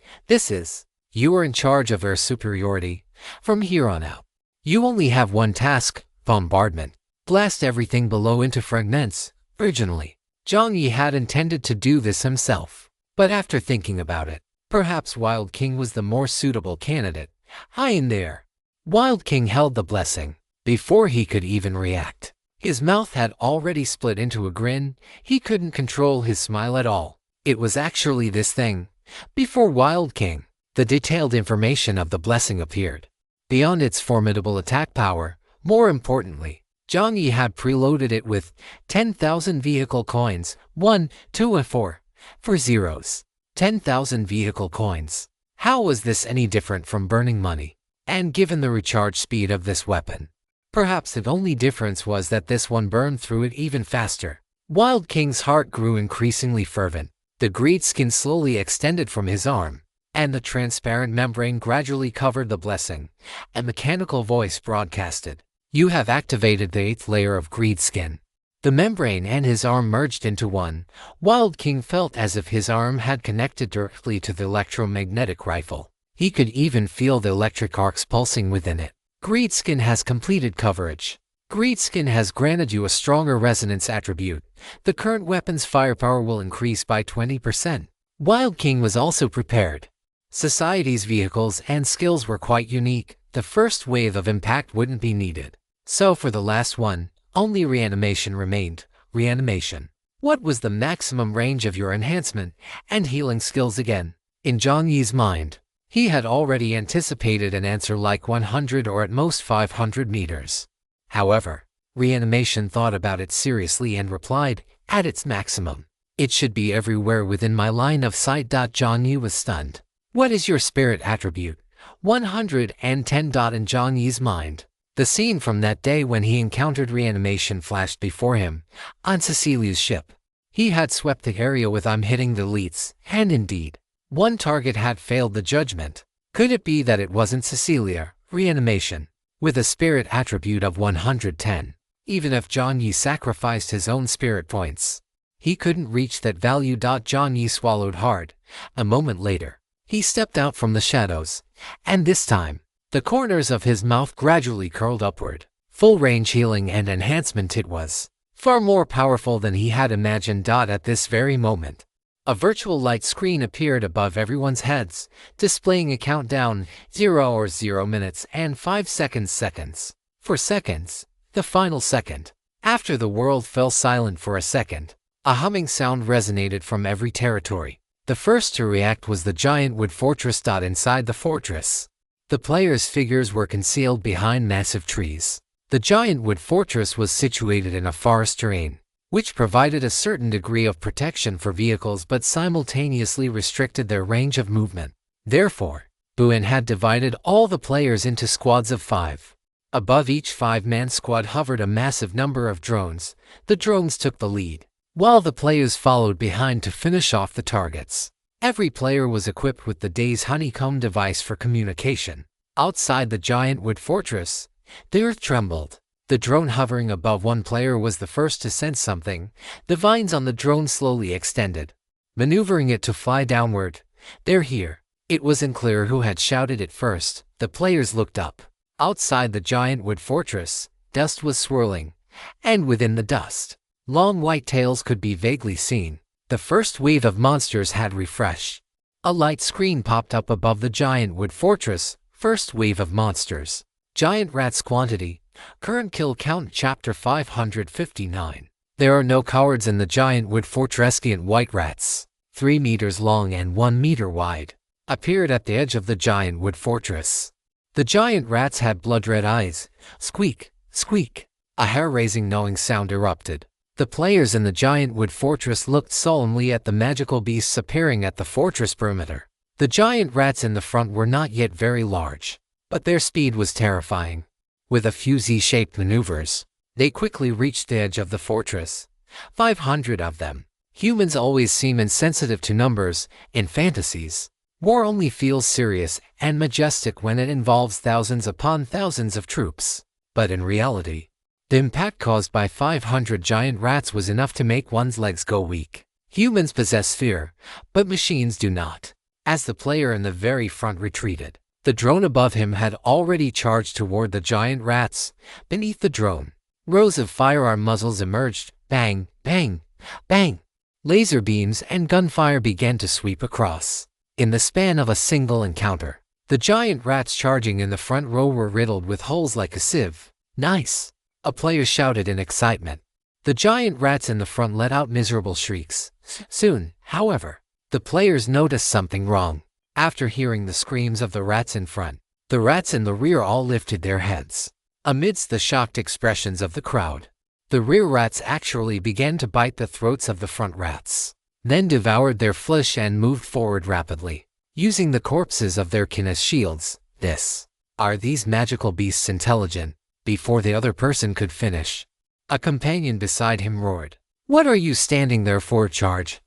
you are in charge of air superiority. From here on out, you only have one task: bombardment. Blast everything below into fragments. Originally, Jiang Yi had intended to do this himself, but after thinking about it, perhaps Wild King was the more suitable candidate. High in there, Wild King held the blessing. Before he could even react, his mouth had already split into a grin. He couldn't control his smile at all. It was actually this thing. Before Wild King, the detailed information of the blessing appeared. Beyond its formidable attack power, more importantly, Jiang Yi had preloaded it with 10,000 vehicle coins, 1, 2 and 4, for zeros. 10,000 vehicle coins. How was this any different from burning money? And given the recharge speed of this weapon, perhaps the only difference was that this one burned through it even faster. Wild King's heart grew increasingly fervent. The greed skin slowly extended from his arm, and the transparent membrane gradually covered the blessing. A mechanical voice broadcasted. You have activated the 8th layer of greed skin. The membrane and his arm merged into one. Wild King felt as if his arm had connected directly to the electromagnetic rifle. He could even feel the electric arcs pulsing within it. Greed skin has completed coverage. Greed skin has granted you a stronger resonance attribute. The current weapon's firepower will increase by 20%. Wild King was also prepared. Society's vehicles and skills were quite unique. The first wave of impact wouldn't be needed. So for the last one, only reanimation remained. Reanimation. What was the maximum range of your enhancement and healing skills again? In Jiang Yi's mind, he had already anticipated an answer like 100 or at most 500 meters. However, reanimation thought about it seriously and replied, at its maximum, it should be everywhere within my line of sight. Jiang Yi was stunned. What is your spirit attribute? 110. In Jiang Yi's mind, the scene from that day when he encountered reanimation flashed before him. On Cecilia's ship, he had swept the area with "I'm hitting the elites," and indeed, one target had failed the judgment. Could it be that it wasn't Cecilia? Reanimation, with a spirit attribute of 110. Even if Jiang Yi sacrificed his own spirit points, he couldn't reach that value. Jiang Yi swallowed hard. A moment later, he stepped out from the shadows, and this time, the corners of his mouth gradually curled upward. Full range healing and enhancement. It was far more powerful than he had imagined. At this very moment, a virtual light screen appeared above everyone's heads, displaying a countdown, 0 minutes and 5 seconds. For seconds, the final second. After the world fell silent for a second, a humming sound resonated from every territory. The first to react was the giant wood fortress. Inside the fortress, the players' figures were concealed behind massive trees. The giant wood fortress was situated in a forest terrain. which provided a certain degree of protection for vehicles but simultaneously restricted their range of movement. Therefore, Buen had divided all the players into squads of 5. Above each 5-man squad hovered a massive number of drones. The drones took the lead, while the players followed behind to finish off the targets. Every player was equipped with the day's honeycomb device for communication. Outside the giant wood fortress, the earth trembled. The drone hovering above one player was the first to sense something. The vines on the drone slowly extended, maneuvering it to fly downward. "They're here." It wasn't clear who had shouted it first. The players looked up. Outside the giant wood fortress, dust was swirling, and within the dust, long white tails could be vaguely seen. The first wave of monsters had refreshed. A light screen popped up above the giant wood fortress. First wave of monsters. Giant rats quantity. Current kill count chapter 559. There are no cowards in the giant wood fortress. Giant white rats, 3 meters long and 1 meter wide, appeared at the edge of the giant wood fortress. The giant rats had blood-red eyes. Squeak, squeak. A hair-raising gnawing sound erupted. The players in the giant wood fortress looked solemnly at the magical beasts appearing at the fortress perimeter. The giant rats in the front were not yet very large, but their speed was terrifying. With a few Z-shaped maneuvers, they quickly reached the edge of the fortress. 500 of them. Humans always seem insensitive to numbers. In fantasies, war only feels serious and majestic when it involves thousands upon thousands of troops. But in reality, the impact caused by 500 giant rats was enough to make one's legs go weak. Humans possess fear, but machines do not. As the player in the very front retreated, the drone above him had already charged toward the giant rats. Beneath the drone, rows of firearm muzzles emerged. Bang, bang, bang. Laser beams and gunfire began to sweep across. In the span of a single encounter, the giant rats charging in the front row were riddled with holes like a sieve. "Nice!" a player shouted in excitement. The giant rats in the front let out miserable shrieks. Soon, however, the players noticed something wrong. After hearing the screams of the rats in front, the rats in the rear all lifted their heads. Amidst the shocked expressions of the crowd, the rear rats actually began to bite the throats of the front rats, then devoured their flesh and moved forward rapidly, using the corpses of their kin as shields. Are these magical beasts intelligent? Before the other person could finish, a companion beside him roared, "What are you standing there for? Charge!"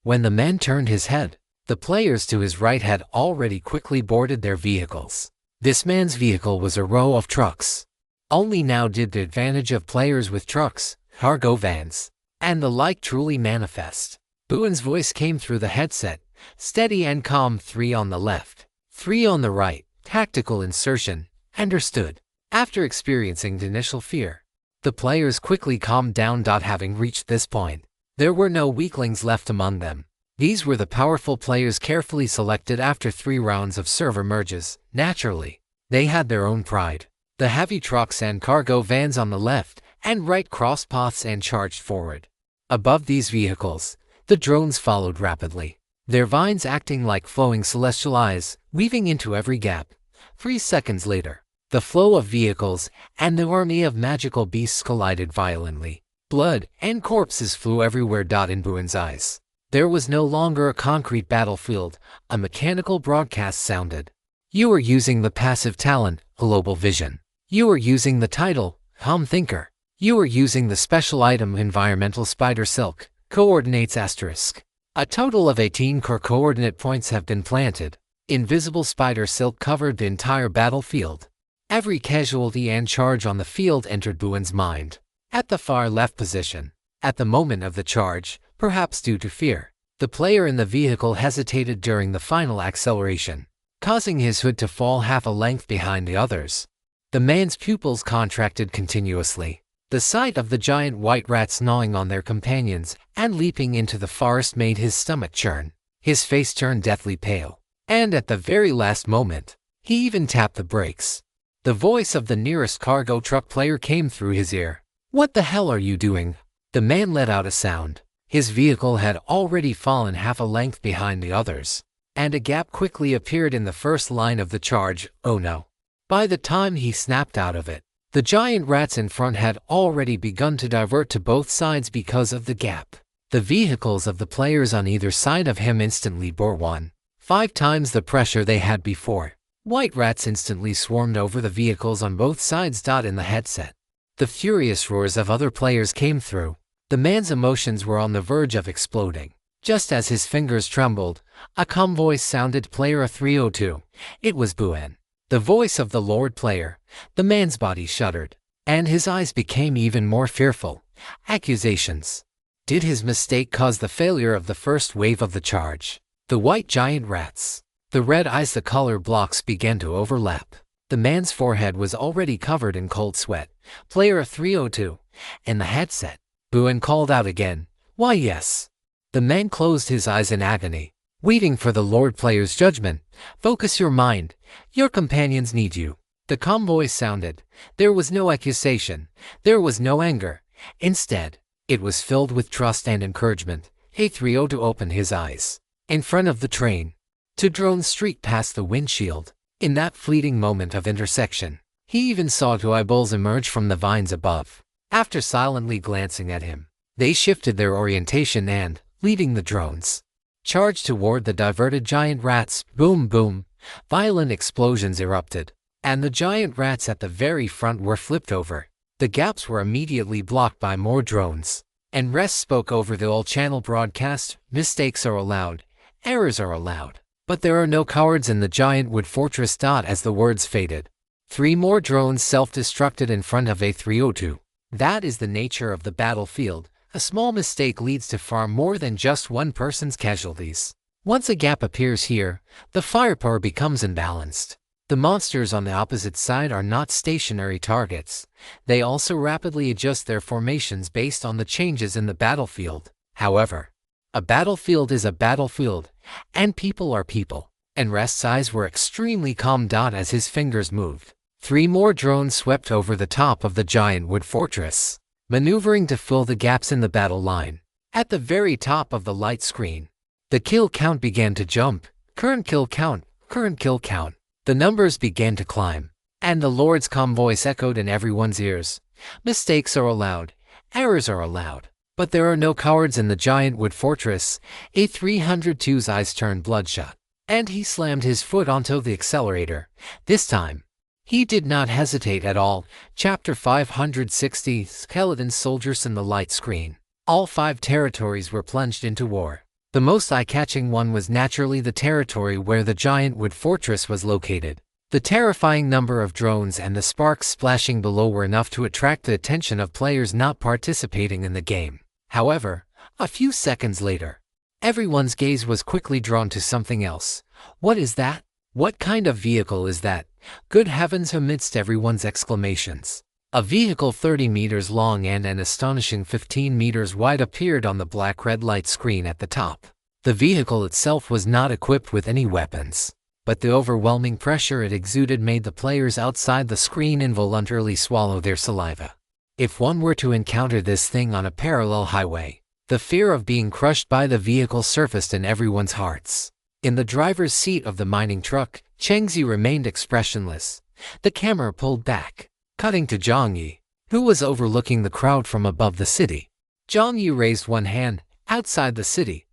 When the man turned his head, the players to his right had already quickly boarded their vehicles. This man's vehicle was a row of trucks. Only now did the advantage of players with trucks, cargo vans, and the like truly manifest. Buen's voice came through the headset, steady and calm. 3 on the left, 3 on the right. Tactical insertion. Understood. After experiencing the initial fear, the players quickly calmed down. Having reached this point, there were no weaklings left among them. These were the powerful players carefully selected after 3 rounds of server merges. Naturally, they had their own pride. The heavy trucks and cargo vans on the left and right crossed paths and charged forward. Above these vehicles, the drones followed rapidly, their vines acting like flowing celestial eyes, weaving into every gap. 3 seconds later, the flow of vehicles and the army of magical beasts collided violently. Blood and corpses flew everywhere. In Buen's eyes, there was no longer a concrete battlefield. A mechanical broadcast sounded. "You are using the passive talent, Global Vision. You are using the title, Calm Thinker. You are using the special item, Environmental Spider Silk. Coordinates **. A total of 18 core coordinate points have been planted. Invisible spider silk covered the entire battlefield. Every casualty and charge on the field entered Buen's mind. At the far left position, at the moment of the charge, perhaps due to fear, the player in the vehicle hesitated during the final acceleration, causing his hood to fall half a length behind the others. The man's pupils contracted continuously. The sight of the giant white rats gnawing on their companions and leaping into the forest made his stomach churn. His face turned deathly pale, and at the very last moment, he even tapped the brakes. The voice of the nearest cargo truck player came through his ear. "What the hell are you doing?" The man let out a sound. His vehicle had already fallen half a length behind the others, and a gap quickly appeared in the first line of the charge. Oh no. By the time he snapped out of it, The giant rats in front had already begun to divert to both sides because of the gap. The vehicles of the players on either side of him instantly bore 1.5 times the pressure they had before. White rats instantly swarmed over the vehicles on both sides. In the headset, the furious roars of other players came through. The man's emotions were on the verge of exploding. Just as his fingers trembled, a calm voice sounded, "Player 302. It was Buen." The voice of the Lord player. The man's body shuddered, and his eyes became even more fearful. Accusations. Did his mistake cause the failure of the first wave of the charge? The white giant rats. The red eyes, the color blocks began to overlap. The man's forehead was already covered in cold sweat. "Player 302. In the headset, Buen called out again. "Why, yes." The man closed his eyes in agony, waiting for the Lord player's judgment. "Focus your mind. Your companions need you." The calm voice sounded. There was no accusation. There was no anger. Instead, it was filled with trust and encouragement. A302 opened his eyes. In front of the train, two drones streaked past the windshield. In that fleeting moment of intersection, he even saw two eyeballs emerge from the vines above. After silently glancing at him, they shifted their orientation and, leading the drones, charged toward the diverted giant rats. Boom, boom. Violent explosions erupted, and the giant rats at the very front were flipped over. The gaps were immediately blocked by more drones, and Rest spoke over the all-channel broadcast. "Mistakes are allowed. Errors are allowed. But there are no cowards in the giant wood fortress." As the words faded, 3 more drones self-destructed in front of A302. That is the nature of the battlefield. A small mistake leads to far more than just one person's casualties. Once a gap appears here, the firepower becomes imbalanced. The monsters on the opposite side are not stationary targets. They also rapidly adjust their formations based on the changes in the battlefield. However, a battlefield is a battlefield, and people are people. And Rest's eyes were extremely calm. As his fingers moved, 3 more drones swept over the top of the giant wood fortress, maneuvering to fill the gaps in the battle line. At the very top of the light screen, the kill count began to jump. Current kill count, current kill count. The numbers began to climb, and the Lord's calm voice echoed in everyone's ears. "Mistakes are allowed. Errors are allowed. But there are no cowards in the giant wood fortress." A302's eyes turned bloodshot, and he slammed his foot onto the accelerator. This time, he did not hesitate at all. Chapter 560, Skeleton Soldiers. In the light screen, all 5 territories were plunged into war. The most eye-catching one was naturally the territory where the giant wood fortress was located. The terrifying number of drones and the sparks splashing below were enough to attract the attention of players not participating in the game. However, a few seconds later, everyone's gaze was quickly drawn to something else. "What is that? What kind of vehicle is that? Good heavens!" Amidst everyone's exclamations, a vehicle 30 meters long and an astonishing 15 meters wide appeared on the black-red light screen at the top. The vehicle itself was not equipped with any weapons, but the overwhelming pressure it exuded made the players outside the screen involuntarily swallow their saliva. If one were to encounter this thing on a parallel highway, the fear of being crushed by the vehicle surfaced in everyone's hearts. In the driver's seat of the mining truck, Chengzi remained expressionless. The camera pulled back, cutting to Jiang Yi, who was overlooking the crowd from above the city. Jiang Yi raised one hand. Outside the city,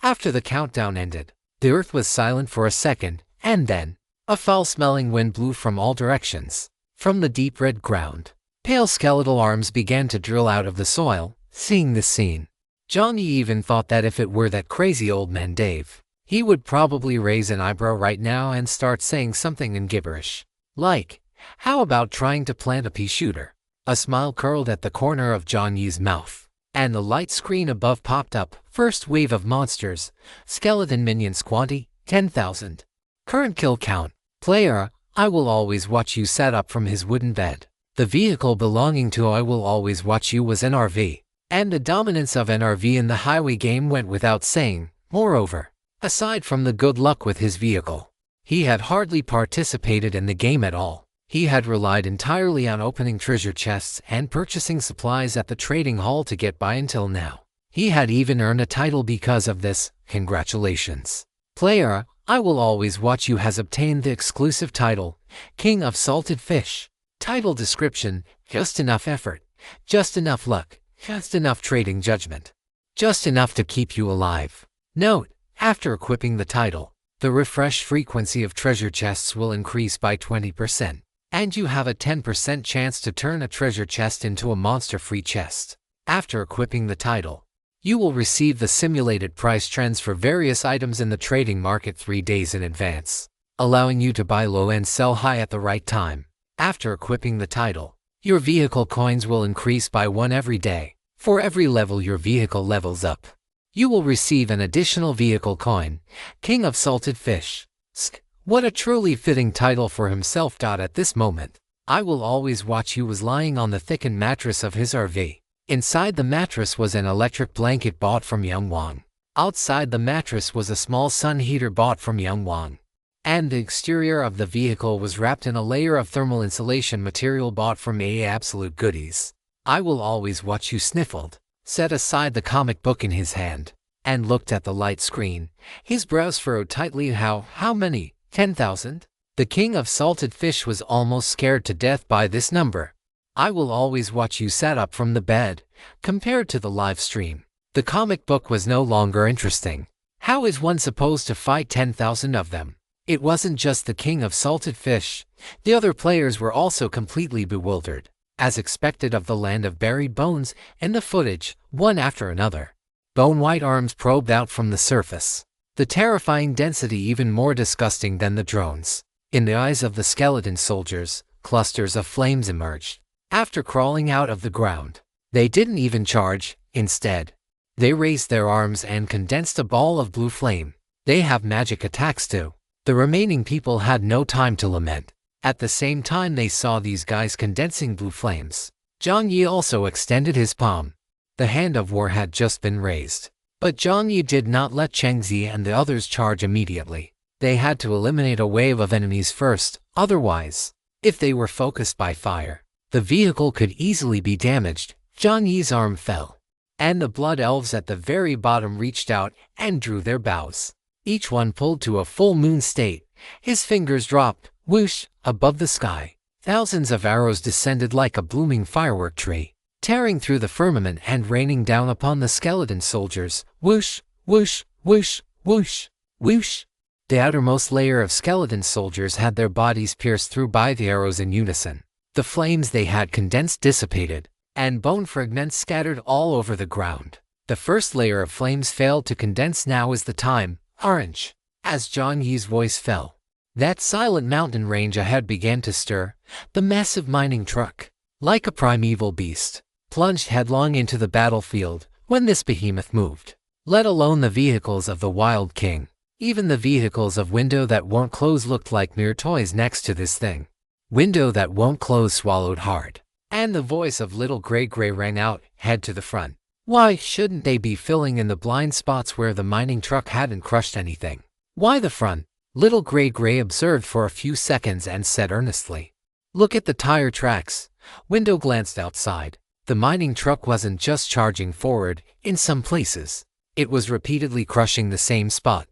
after the countdown ended, the earth was silent for a second, and then, a foul-smelling wind blew from all directions. From the deep red ground, pale skeletal arms began to drill out of the soil. Seeing this scene, Jiang Yi even thought that if it were that crazy old man Dave, he would probably raise an eyebrow right now and start saying something in gibberish. Like, "How about trying to plant a pea shooter?" A smile curled at the corner of Jiang Yi's mouth, and the light screen above popped up. First wave of monsters. Skeleton minions quantity, 10,000. Current kill count. Player, I Will Always Watch You sat up from his wooden bed. The vehicle belonging to I Will Always Watch You was NRV, and the dominance of NRV in the highway game went without saying. Moreover, aside from the good luck with his vehicle, he had hardly participated in the game at all. He had relied entirely on opening treasure chests and purchasing supplies at the trading hall to get by until now. He had even earned a title because of this. Congratulations. Player, I Will Always Watch You has obtained the exclusive title, King of Salted Fish. Title description: just enough effort, just enough luck, just enough trading judgment, just enough to keep you alive. Note: after equipping the title, the refresh frequency of treasure chests will increase by 20%, and you have a 10% chance to turn a treasure chest into a monster-free chest. After equipping the title, you will receive the simulated price trends for various items in the trading market 3 days in advance, allowing you to buy low and sell high at the right time. After equipping the title, your vehicle coins will increase by 1 every day. For every level your vehicle levels up, you will receive an additional vehicle coin, King of Salted Fish. What a truly fitting title for himself. At this moment, I Will Always Watch You was lying on the thickened mattress of his RV. Inside the mattress was an electric blanket bought from Young Wang. Outside the mattress was a small sun heater bought from Young Wang. And the exterior of the vehicle was wrapped in a layer of thermal insulation material bought from AA Absolute Goodies. I Will Always Watch You sniffled, set aside the comic book in his hand, and looked at the light screen. His brows furrowed tightly. How many? 10,000? The King of Salted Fish was almost scared to death by this number. I Will Always Watch You sat up from the bed. Compared to the live stream, the comic book was no longer interesting. How is one supposed to fight 10,000 of them? It wasn't just the King of Salted Fish. The other players were also completely bewildered. As expected of the land of buried bones, in the footage, one after another, bone-white arms probed out from the surface. The terrifying density even more disgusting than the drones. In the eyes of the skeleton soldiers, clusters of flames emerged. After crawling out of the ground, they didn't even charge. Instead, they raised their arms and condensed a ball of blue flame. They have magic attacks too. The remaining people had no time to lament. At the same time they saw these guys condensing blue flames, Jiang Yi also extended his palm. The hand of war had just been raised. But Jiang Yi did not let Cheng Zi and the others charge immediately. They had to eliminate a wave of enemies first, otherwise, if they were focused by fire, the vehicle could easily be damaged. Jiang Yi's arm fell, and the blood elves at the very bottom reached out and drew their bows. Each one pulled to a full moon state. His fingers dropped, whoosh, above the sky. Thousands of arrows descended like a blooming firework tree, tearing through the firmament and raining down upon the skeleton soldiers. Whoosh, whoosh, whoosh, whoosh, whoosh. The outermost layer of skeleton soldiers had their bodies pierced through by the arrows in unison. The flames they had condensed dissipated, and bone fragments scattered all over the ground. The first layer of flames failed to condense. Now is the time. Orange. As Jiang Yi's voice fell, that silent mountain range ahead began to stir. The massive mining truck, like a primeval beast, plunged headlong into the battlefield. When this behemoth moved, let alone the vehicles of the Wild King, even the vehicles of Window That Won't Close looked like mere toys next to this thing. Window That Won't Close swallowed hard, and the voice of Little Gray Gray rang out, head to the front. Why shouldn't they be filling in the blind spots where the mining truck hadn't crushed anything? Why the front? Little Gray Gray observed for a few seconds and said earnestly, "Look at the tire tracks." Window glanced outside. The mining truck wasn't just charging forward. In some places, it was repeatedly crushing the same spot.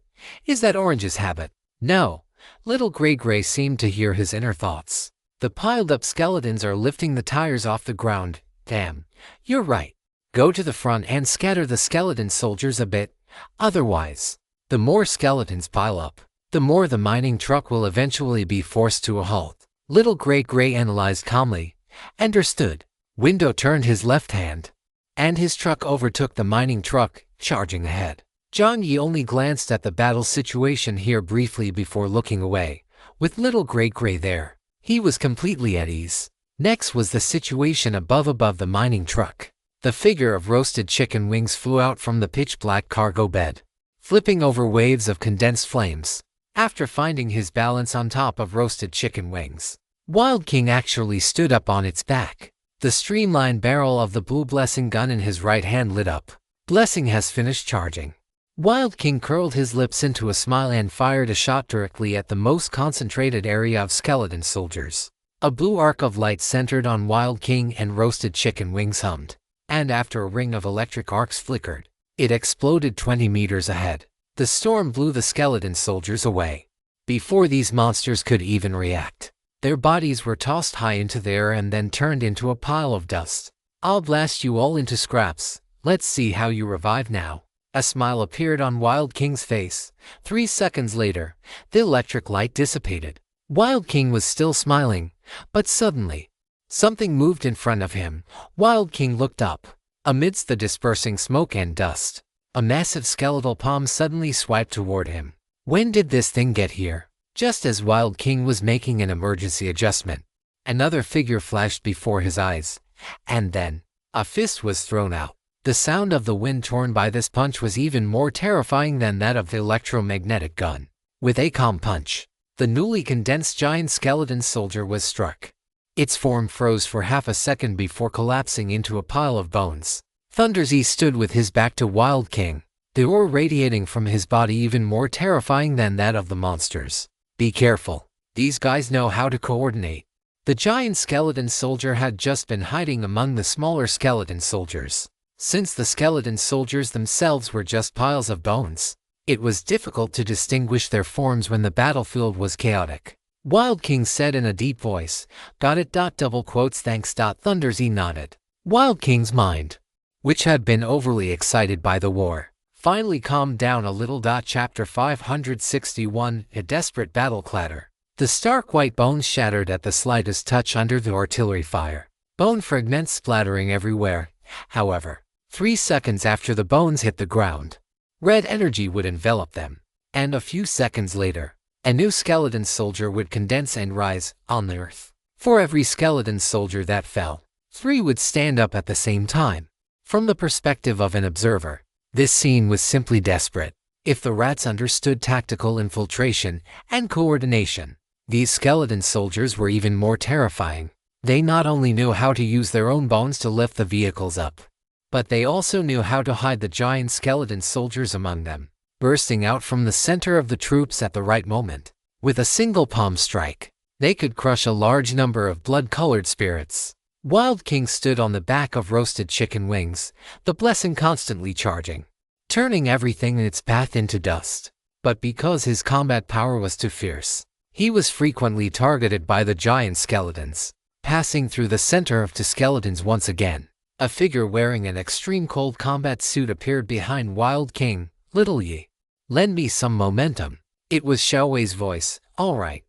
Is that Orange's habit? No. Little Gray Gray seemed to hear his inner thoughts. The piled-up skeletons are lifting the tires off the ground. Damn, you're right. Go to the front and scatter the skeleton soldiers a bit. Otherwise, the more skeletons pile up, the more the mining truck will eventually be forced to a halt. Little Gray Gray analyzed calmly. Understood. Window turned his left hand, and his truck overtook the mining truck, charging ahead. Jiang Yi only glanced at the battle situation here briefly before looking away. With Little Gray Gray there, he was completely at ease. Next was the situation above the mining truck. The figure of roasted chicken wings flew out from the pitch-black cargo bed, flipping over waves of condensed flames. After finding his balance on top of roasted chicken wings, Wild King actually stood up on its back. The streamlined barrel of the blue Blessing gun in his right hand lit up. Blessing has finished charging. Wild King curled his lips into a smile and fired a shot directly at the most concentrated area of skeleton soldiers. A blue arc of light centered on Wild King and roasted chicken wings hummed. And after a ring of electric arcs flickered, it exploded 20 meters ahead. The storm blew the skeleton soldiers away before these monsters could even react. Their bodies were tossed high into the air and then turned into a pile of dust. "I'll blast you all into scraps. Let's see how you revive now." A smile appeared on Wild King's face. 3 seconds later, the electric light dissipated. Wild King was still smiling, but suddenly, something moved in front of him. Wild King looked up. Amidst the dispersing smoke and dust, a massive skeletal palm suddenly swiped toward him. When did this thing get here? Just as Wild King was making an emergency adjustment, another figure flashed before his eyes, and then a fist was thrown out. The sound of the wind torn by this punch was even more terrifying than that of the electromagnetic gun. With a calm punch, the newly condensed giant skeleton soldier was struck. Its form froze for half a second before collapsing into a pile of bones. Thunderzy stood with his back to Wild King, the aura radiating from his body even more terrifying than that of the monsters. "Be careful. These guys know how to coordinate." The giant skeleton soldier had just been hiding among the smaller skeleton soldiers. Since the skeleton soldiers themselves were just piles of bones, it was difficult to distinguish their forms when the battlefield was chaotic. Wild King said in a deep voice, "Got it. Double quotes thanks." Thunderzy nodded. Wild King's mind, which had been overly excited by the war, finally calmed down a little. Chapter 561, A Desperate Battle Clatter. The stark white bones shattered at the slightest touch under the artillery fire, bone fragments splattering everywhere. However, 3 seconds after the bones hit the ground, red energy would envelop them, and a few seconds later, a new skeleton soldier would condense and rise on the earth. For every skeleton soldier that fell, 3 would stand up at the same time. From the perspective of an observer, this scene was simply desperate. If the rats understood tactical infiltration and coordination, these skeleton soldiers were even more terrifying. They not only knew how to use their own bones to lift the vehicles up, but they also knew how to hide the giant skeleton soldiers among them, bursting out from the center of the troops at the right moment. With a single palm strike, they could crush a large number of blood-colored spirits. Wild King stood on the back of roasted chicken wings, the blessing constantly charging, turning everything in its path into dust. But because his combat power was too fierce, he was frequently targeted by the giant skeletons. Passing through the center of two skeletons once again, a figure wearing an extreme cold combat suit appeared behind Wild King. "Little Yi, lend me some momentum." It was Xiaowei's voice. "All right,"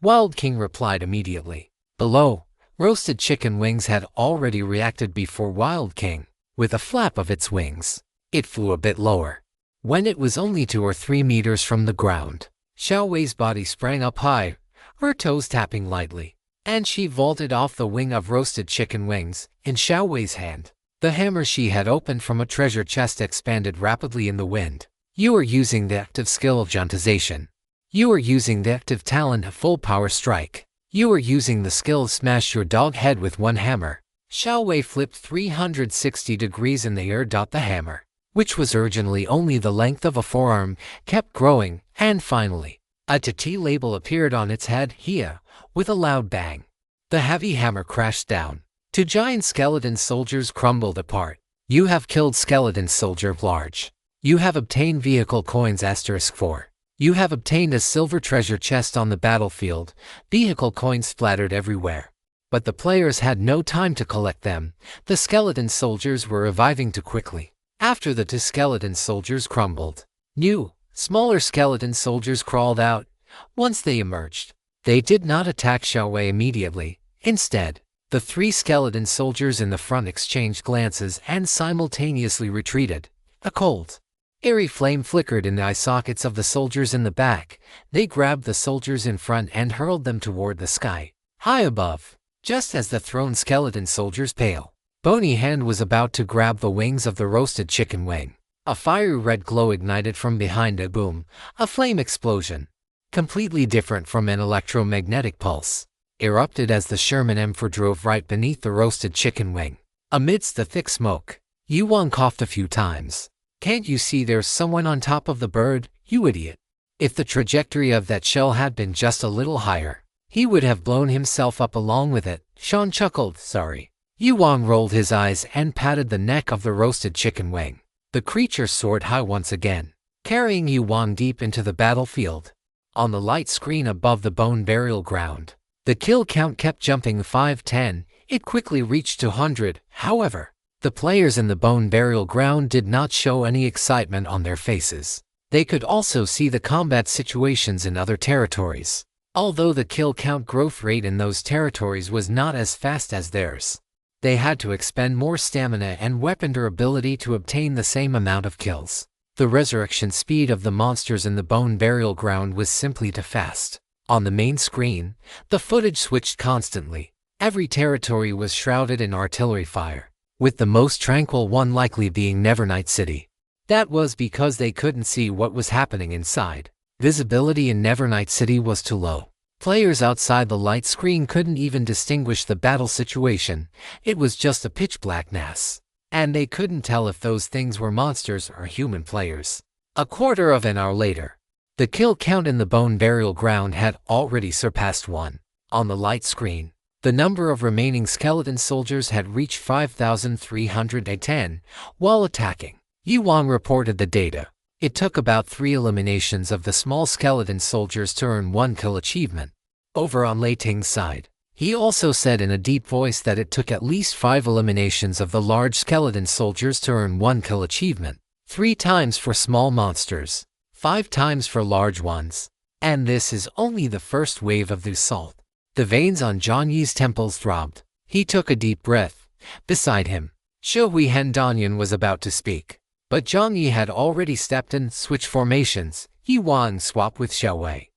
Wild King replied immediately. Below, roasted chicken wings had already reacted before Wild King. With a flap of its wings, it flew a bit lower. When it was only 2 or 3 meters from the ground, Xiaowei's body sprang up high, her toes tapping lightly, and she vaulted off the wing of roasted chicken wings. In Xiaowei's hand, the hammer she had opened from a treasure chest expanded rapidly in the wind. "You are using the active skill of Juntization. You are using the active talent of Full Power Strike. You are using the skill Smash Your Dog Head with one hammer." Xiaowei flipped 360 degrees in the air. The hammer, which was originally only the length of a forearm, kept growing, and finally, a T label appeared on its head. Here, with a loud bang, the heavy hammer crashed down. 2 giant skeleton soldiers crumbled apart. "You have killed skeleton soldier large. You have obtained vehicle coins *4. You have obtained a silver treasure chest on the battlefield." Vehicle coins splattered everywhere, but the players had no time to collect them. The skeleton soldiers were reviving too quickly. After the 2 skeleton soldiers crumbled, new, smaller skeleton soldiers crawled out. Once they emerged, they did not attack Xiaowei immediately. Instead, the 3 skeleton soldiers in the front exchanged glances and simultaneously retreated. A cold, airy flame flickered in the eye sockets of the soldiers in the back. They grabbed the soldiers in front and hurled them toward the sky. High above, just as the thrown skeleton soldier's pale, bony hand was about to grab the wings of the roasted chicken wing, a fiery red glow ignited from behind. A boom, a flame explosion, completely different from an electromagnetic pulse, erupted as the Sherman M4 drove right beneath the roasted chicken wing. Amidst the thick smoke, Yuan coughed a few times. "Can't you see there's someone on top of the bird, you idiot?" If the trajectory of that shell had been just a little higher, he would have blown himself up along with it. Sean chuckled. "Sorry." Yuan rolled his eyes and patted the neck of the roasted chicken wing. The creature soared high once again, carrying Yuan deep into the battlefield. On the light screen above the bone burial ground, The kill count kept jumping 5-10, it quickly reached 200, however. The players in the bone burial ground did not show any excitement on their faces. They could also see the combat situations in other territories. Although the kill count growth rate in those territories was not as fast as theirs, they had to expend more stamina and weapon durability to obtain the same amount of kills. The resurrection speed of the monsters in the bone burial ground was simply too fast. On the main screen, the footage switched constantly. Every territory was shrouded in artillery fire, with the most tranquil one likely being Nevernight City. That was because they couldn't see what was happening inside. Visibility in Nevernight City was too low. Players outside the light screen couldn't even distinguish the battle situation. It was just a pitch blackness, and they couldn't tell if those things were monsters or human players. A quarter of an hour later, the kill count in the bone burial ground had already surpassed 1. On the light screen, the number of remaining skeleton soldiers had reached 5,310 while attacking. Yuan reported the data. It took about 3 eliminations of the small skeleton soldiers to earn 1 kill achievement. Over on Lei Ting's side, he also said in a deep voice that it took at least 5 eliminations of the large skeleton soldiers to earn 1 kill achievement. 3 times for small monsters, 5 times for large ones. And this is only the first wave of the assault. The veins on Jiang Yi's temples throbbed. He took a deep breath. Beside him, Shuhui Hendanyan was about to speak, but Jiang Yi had already stepped in, switch formations. Yuan swapped with Shuhui.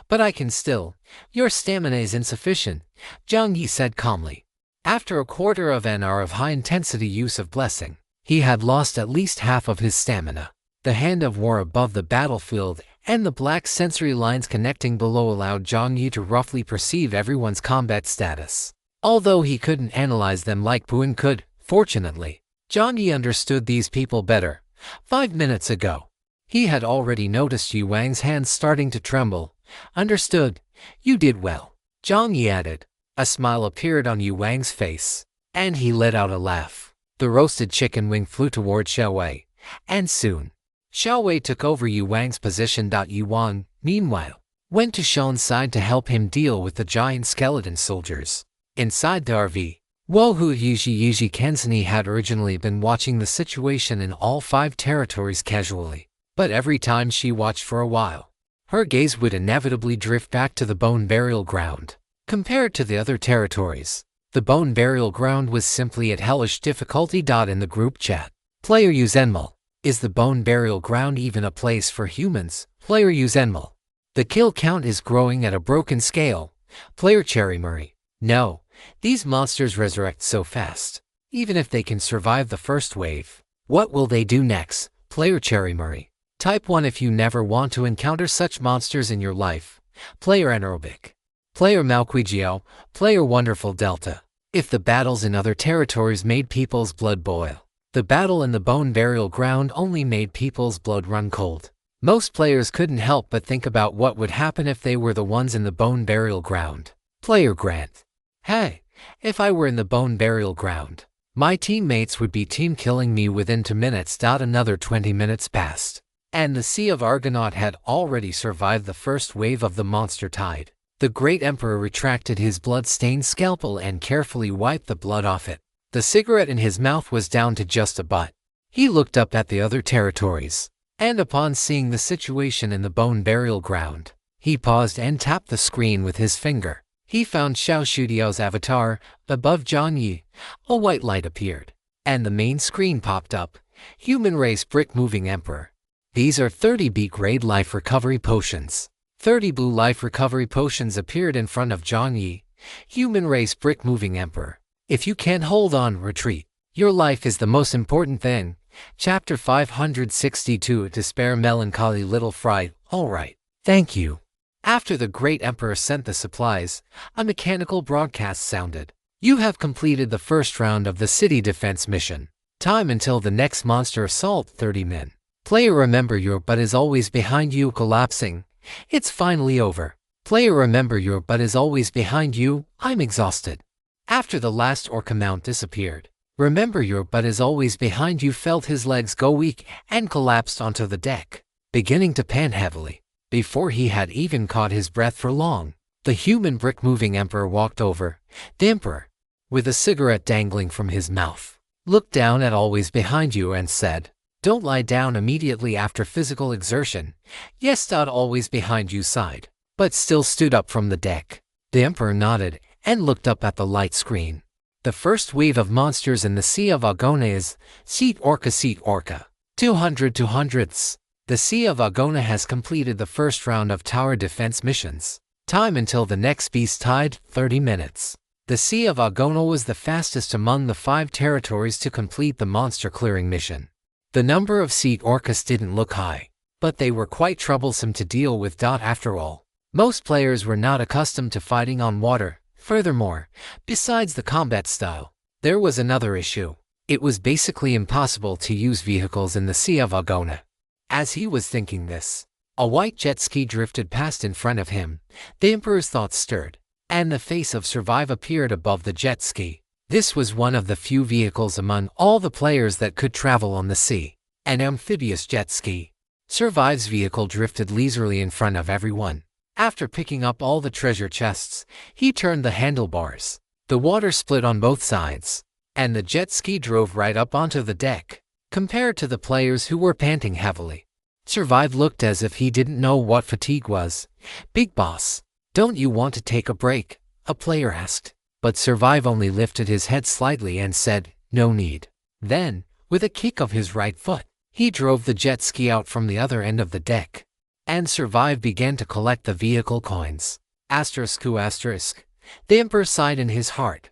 But I can still. Your stamina is insufficient, Jiang Yi said calmly. After a quarter of an hour of high-intensity use of blessing, he had lost at least half of his stamina. The hand of war above the battlefield and the black sensory lines connecting below allowed Jiang Yi to roughly perceive everyone's combat status. Although he couldn't analyze them like Puin could, fortunately, Jiang Yi understood these people better. 5 minutes ago, he had already noticed Yu Wang's hands starting to tremble. Understood. You did well, Jiang Yi added. A smile appeared on Yu Wang's face, and he let out a laugh. The roasted chicken wing flew toward Xiaowei, and soon, Xiaowei took over Yu Wang's position. Yuan, meanwhile, went to Sean's side to help him deal with the giant skeleton soldiers. Inside the RV, Wohu Yiji Kensani had originally been watching the situation in all 5 territories casually, but every time she watched for a while, her gaze would inevitably drift back to the bone burial ground. Compared to the other territories, the bone burial ground was simply at hellish difficulty. In the group chat, player Yuzenmal, is the bone burial ground even a place for humans? Player Yuzenmal. The kill count is growing at a broken scale. Player Cherry Murray. No, these monsters resurrect so fast. Even if they can survive the first wave, what will they do next? Player Cherry Murray. Type 1 if you never want to encounter such monsters in your life. Player Anaerobic. Player Malquigio. Player Wonderful Delta. If the battles in other territories made people's blood boil, the battle in the bone burial ground only made people's blood run cold. Most players couldn't help but think about what would happen if they were the ones in the bone burial ground. Player Grant. Hey, if I were in the bone burial ground, my teammates would be team killing me within 2 minutes. Another 20 minutes passed, and the Sea of Argonaut had already survived the first wave of the monster tide. The great emperor retracted his blood-stained scalpel and carefully wiped the blood off it. The cigarette in his mouth was down to just a butt. He looked up at the other territories, and upon seeing the situation in the bone burial ground, he paused and tapped the screen with his finger. He found Xiao Shudiao's avatar. Above Jiang Yi, a white light appeared, and the main screen popped up. Human race brick moving emperor. These are 30 B grade life recovery potions. 30 blue life recovery potions appeared in front of Jiang Yi. Human race brick moving emperor. If you can't hold on, retreat. Your life is the most important thing. Chapter 562. Despair Melancholy Little Fry. Alright. Thank you. After the great emperor sent the supplies, a mechanical broadcast sounded. You have completed the first round of the city defense mission. Time until the next monster assault 30 min. Player remember your butt is always behind you collapsing. It's finally over. Player remember your butt is always behind you. I'm exhausted. After the last orca mount disappeared, remember your butt is always behind you felt his legs go weak and collapsed onto the deck, beginning to pant heavily. Before he had even caught his breath for long, The human brick-moving emperor walked over. The emperor, with a cigarette dangling from his mouth, looked down at always behind you and said, "Don't lie down immediately after physical exertion." Yes, always behind you sighed, but still stood up from the deck. The emperor nodded and looked up at the light screen. The first wave of monsters in the Sea of Agona is Seat Orca. 200. The Sea of Agona has completed the first round of tower defense missions. Time until the next beast tide, 30 minutes. The Sea of Agona was the fastest among the 5 territories to complete the monster clearing mission. The number of Seat Orcas didn't look high, but they were quite troublesome to deal with. After all, most players were not accustomed to fighting on water. Furthermore, besides the combat style, there was another issue. It was basically impossible to use vehicles in the Sea of Agona. As he was thinking this, a white jet ski drifted past in front of him. The emperor's thoughts stirred, and the face of Survive appeared above the jet ski. This was one of the few vehicles among all the players that could travel on the sea, an amphibious jet ski. Survive's vehicle drifted leisurely in front of everyone. After picking up all the treasure chests, he turned the handlebars. The water split on both sides, and the jet ski drove right up onto the deck. Compared to the players who were panting heavily, Survive looked as if he didn't know what fatigue was. "Big boss, don't you want to take a break?" a player asked. But Survive only lifted his head slightly and said, "No need." Then, with a kick of his right foot, he drove the jet ski out from the other end of the deck. And Survive began to collect the vehicle coins. The emperor sighed in his heart.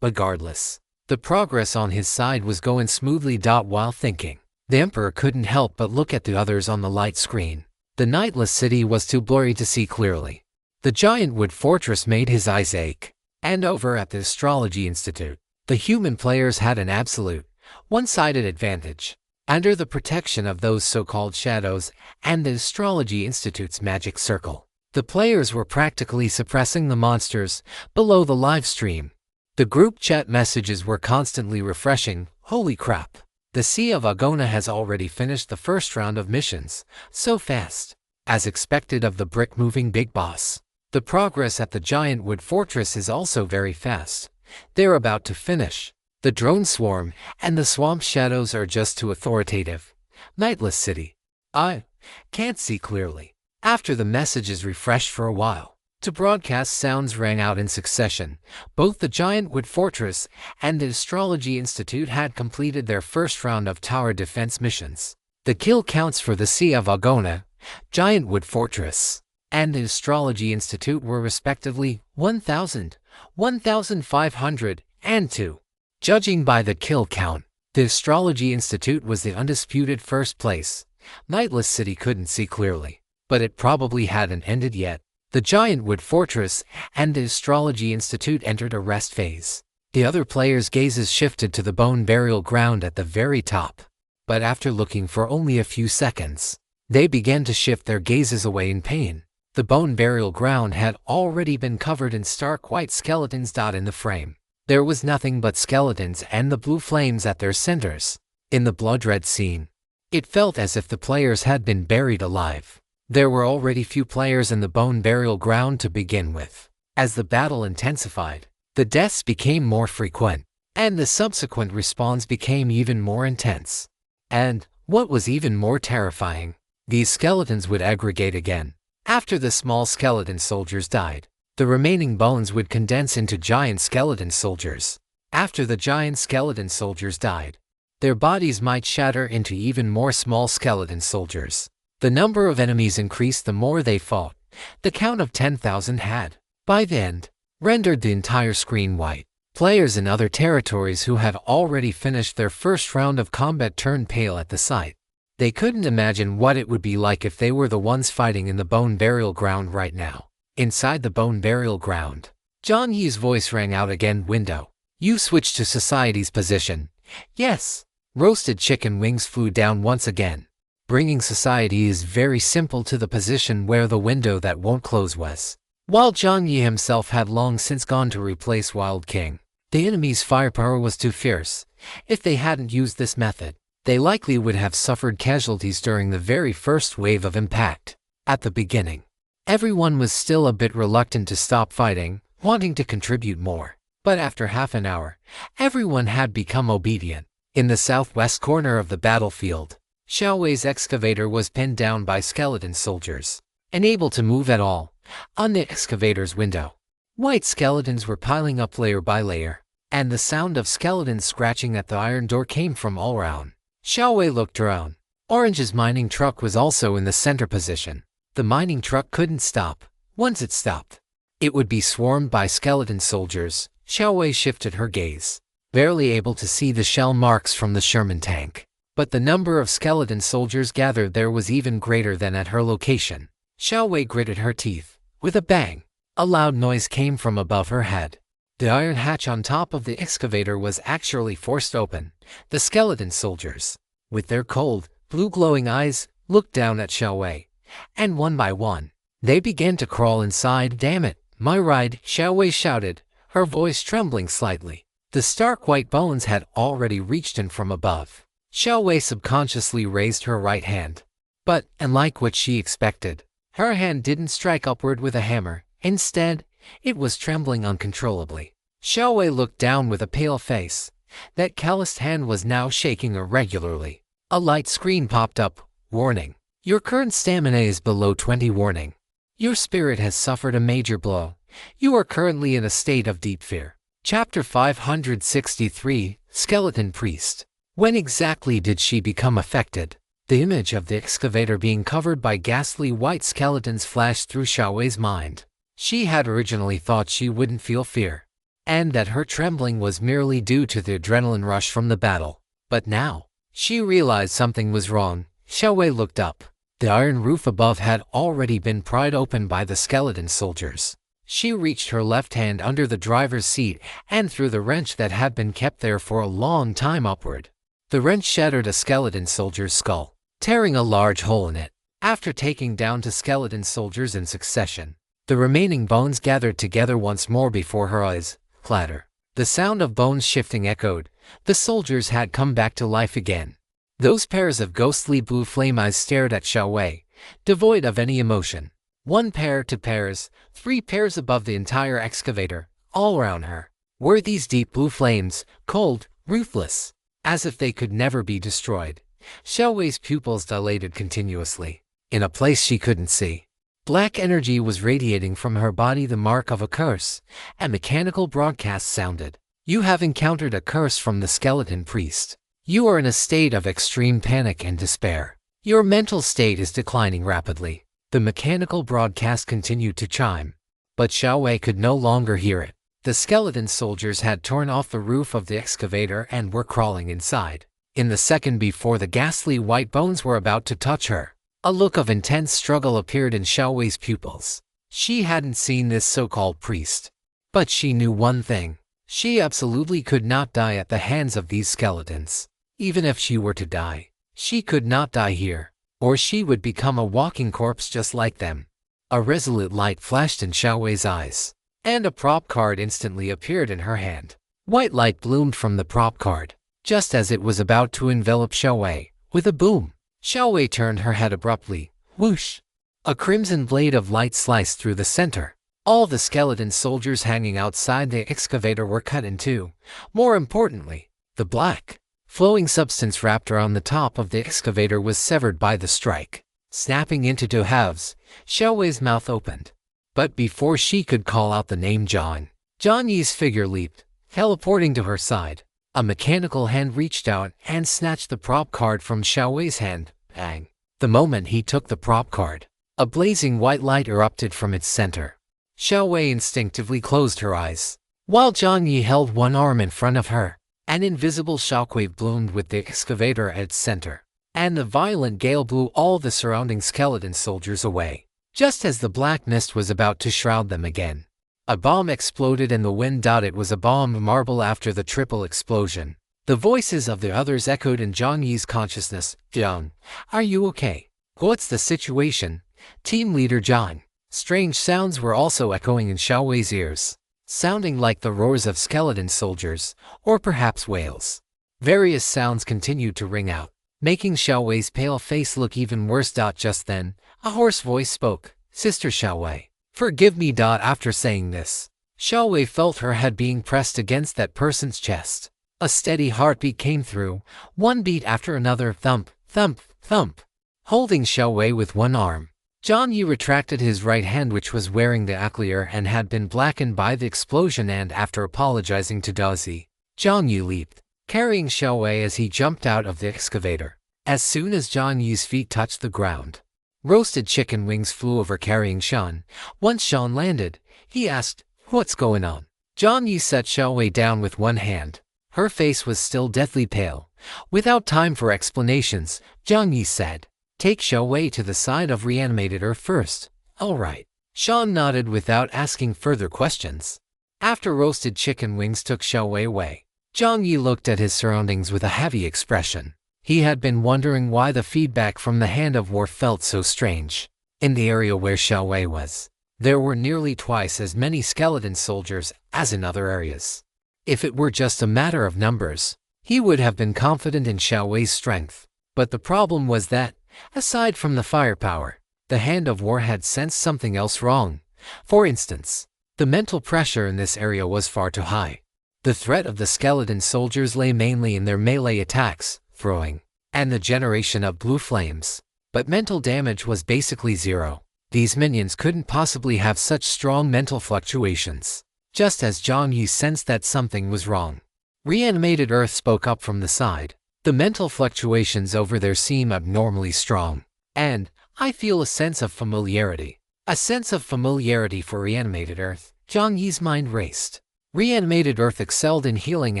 Regardless, the progress on his side was going smoothly. While thinking, the emperor couldn't help but look at the others on the light screen. The nightless city was too blurry to see clearly. The giant wood fortress made his eyes ache. And over at the Astrology Institute, the human players had an absolute, one-sided advantage. Under the protection of those so-called shadows and the Astrology Institute's magic circle, the players were practically suppressing the monsters below the live stream. The group chat messages were constantly refreshing. Holy crap! The Sea of Agona has already finished the first round of missions, so fast. As expected of the brick-moving big boss, the progress at the giant wood fortress is also very fast. They're about to finish. The drone swarm and the swamp shadows are just too authoritative. Nightless city. I can't see clearly. After the messages refreshed for a while, two broadcast sounds rang out in succession. Both the giant wood fortress and the Astrology Institute had completed their first round of tower defense missions. The kill counts for the Sea of Agona, giant wood fortress, and the Astrology Institute were respectively 1,000, 1,500, and 2. Judging by the kill count, the Astrology Institute was the undisputed first place. Nightless City couldn't see clearly, but it probably hadn't ended yet. The giant wood fortress and the Astrology Institute entered a rest phase. The other players' gazes shifted to the bone burial ground at the very top. But after looking for only a few seconds, they began to shift their gazes away in pain. The bone burial ground had already been covered in stark white skeletons. In the frame, there was nothing but skeletons and the blue flames at their centers. In the blood-red scene, it felt as if the players had been buried alive. There were already few players in the bone burial ground to begin with. As the battle intensified, the deaths became more frequent, and the subsequent respawns became even more intense. And, what was even more terrifying, these skeletons would aggregate again. After the small skeleton soldiers died, the remaining bones would condense into giant skeleton soldiers. After the giant skeleton soldiers died, their bodies might shatter into even more small skeleton soldiers. The number of enemies increased the more they fought. The count of 10,000 had, by the end, rendered the entire screen white. Players in other territories who had already finished their first round of combat turned pale at the sight. They couldn't imagine what it would be like if they were the ones fighting in the bone burial ground right now. Inside the bone burial ground, Jiang Yi's voice rang out again. Window. You switched to society's position. Yes. Roasted chicken wings flew down once again. Bringing society is very simple to the position where the window that won't close was. While Jiang Yi himself had long since gone to replace Wild King, the enemy's firepower was too fierce. If they hadn't used this method, they likely would have suffered casualties during the very first wave of impact. At the beginning, Everyone was still a bit reluctant to stop fighting, wanting to contribute more. But after half an hour, everyone had become obedient. In the southwest corner of the battlefield, Xiao Wei's excavator was pinned down by skeleton soldiers, unable to move at all, on the excavator's window. White skeletons were piling up layer by layer, and the sound of skeletons scratching at the iron door came from all around. Xiao Wei looked around. Orange's mining truck was also in the center position. The mining truck couldn't stop. Once it stopped, it would be swarmed by skeleton soldiers. Xiao Wei shifted her gaze, barely able to see the shell marks from the Sherman tank. But the number of skeleton soldiers gathered there was even greater than at her location. Xiao Wei gritted her teeth. With a bang, a loud noise came from above her head. The iron hatch on top of the excavator was actually forced open. The skeleton soldiers, with their cold, blue glowing eyes, looked down at Xiao Wei, and one by one, they began to crawl inside. "Damn it, my ride," Xiao Wei shouted, her voice trembling slightly. The stark white bones had already reached in from above. Xiao Wei subconsciously raised her right hand. But, unlike what she expected, her hand didn't strike upward with a hammer. Instead, it was trembling uncontrollably. Xiao Wei looked down with a pale face. That calloused hand was now shaking irregularly. A light screen popped up. "Warning. Your current stamina is below 20. Warning. Your spirit has suffered a major blow. You are currently in a state of deep fear." Chapter 563, Skeleton Priest. When exactly did she become affected? The image of the excavator being covered by ghastly white skeletons flashed through Xiao Wei's mind. She had originally thought she wouldn't feel fear, and that her trembling was merely due to the adrenaline rush from the battle. But now, she realized something was wrong. Xiao Wei looked up. The iron roof above had already been pried open by the skeleton soldiers. She reached her left hand under the driver's seat and threw the wrench that had been kept there for a long time upward. The wrench shattered a skeleton soldier's skull, tearing a large hole in it. After taking down two skeleton soldiers in succession, the remaining bones gathered together once more before her eyes. Clatter. The sound of bones shifting echoed. The soldiers had come back to life again. Those pairs of ghostly blue flame eyes stared at Xiao Wei, devoid of any emotion. One pair, two pairs, three pairs above the entire excavator, all around her, were these deep blue flames, cold, ruthless, as if they could never be destroyed. Xiao Wei's pupils dilated continuously. In a place she couldn't see, black energy was radiating from her body, the mark of a curse. A mechanical broadcast sounded. "You have encountered a curse from the skeleton priest. You are in a state of extreme panic and despair. Your mental state is declining rapidly." The mechanical broadcast continued to chime, but Xiao Wei could no longer hear it. The skeleton soldiers had torn off the roof of the excavator and were crawling inside. In the second before the ghastly white bones were about to touch her, a look of intense struggle appeared in Xiao Wei's pupils. She hadn't seen this so-called priest, but she knew one thing. She absolutely could not die at the hands of these skeletons. Even if she were to die, she could not die here, or she would become a walking corpse just like them. A resolute light flashed in Xiao Wei's eyes, and a prop card instantly appeared in her hand. White light bloomed from the prop card, just as it was about to envelop Xiao Wei. With a boom, Xiao Wei turned her head abruptly. Whoosh! A crimson blade of light sliced through the center. All the skeleton soldiers hanging outside the excavator were cut in two. More importantly, the black, flowing substance wrapped around the top of the excavator was severed by the strike. Snapping into two halves, Xiao Wei's mouth opened. But before she could call out the name Jiang Yi's figure leaped, teleporting to her side. A mechanical hand reached out and snatched the prop card from Xiao Wei's hand. Bang! The moment he took the prop card, a blazing white light erupted from its center. Xiao Wei instinctively closed her eyes, while Jiang Yi held one arm in front of her. An invisible shockwave bloomed with the excavator at its center, and the violent gale blew all the surrounding skeleton soldiers away. Just as the black mist was about to shroud them again, a bomb exploded in the wind. It was a bomb of marble. After the triple explosion, the voices of the others echoed in Jiang Yi's consciousness. "Jiang, are you okay? What's the situation? Team leader Jiang." Strange sounds were also echoing in Xiao Wei's ears, sounding like the roars of skeleton soldiers, or perhaps whales. Various sounds continued to ring out, making Xiao Wei's pale face look even worse. Just then, a hoarse voice spoke. Sister Xiaowei, forgive me. After saying this, Xiaowei felt her head being pressed against that person's chest. A steady heartbeat came through, one beat after another, thump, thump, thump. Holding Xiaowei with one arm, Jiang Yi retracted his right hand, which was wearing the aclier and had been blackened by the explosion, and after apologizing to Dazi, Jiang Yi leaped, carrying Xiaowei as he jumped out of the excavator. As soon as Jiang Yi's feet touched the ground, roasted chicken wings flew over, carrying Shan. Once Shan landed, he asked, "What's going on?" Jiang Yi set Xiaowei down with one hand. Her face was still deathly pale. Without time for explanations, Jiang Yi said, "Take Xiaowei to the side of reanimated Earth first." "All right." Shan nodded without asking further questions. After roasted chicken wings took Xiaowei away, Jiang Yi looked at his surroundings with a heavy expression. He had been wondering why the feedback from the Hand of War felt so strange. In the area where Xiaowei was, there were nearly twice as many skeleton soldiers as in other areas. If it were just a matter of numbers, he would have been confident in Xiaowei's strength. But the problem was that, aside from the firepower, the Hand of War had sensed something else wrong. For instance, the mental pressure in this area was far too high. The threat of the skeleton soldiers lay mainly in their melee attacks, throwing, and the generation of blue flames. But mental damage was basically zero. These minions couldn't possibly have such strong mental fluctuations. Just as Jiang Yi sensed that something was wrong, Reanimated Earth spoke up from the side. "The mental fluctuations over there seem abnormally strong, and I feel a sense of familiarity." A sense of familiarity for Reanimated Earth. Jiang Yi's mind raced. Reanimated Earth excelled in healing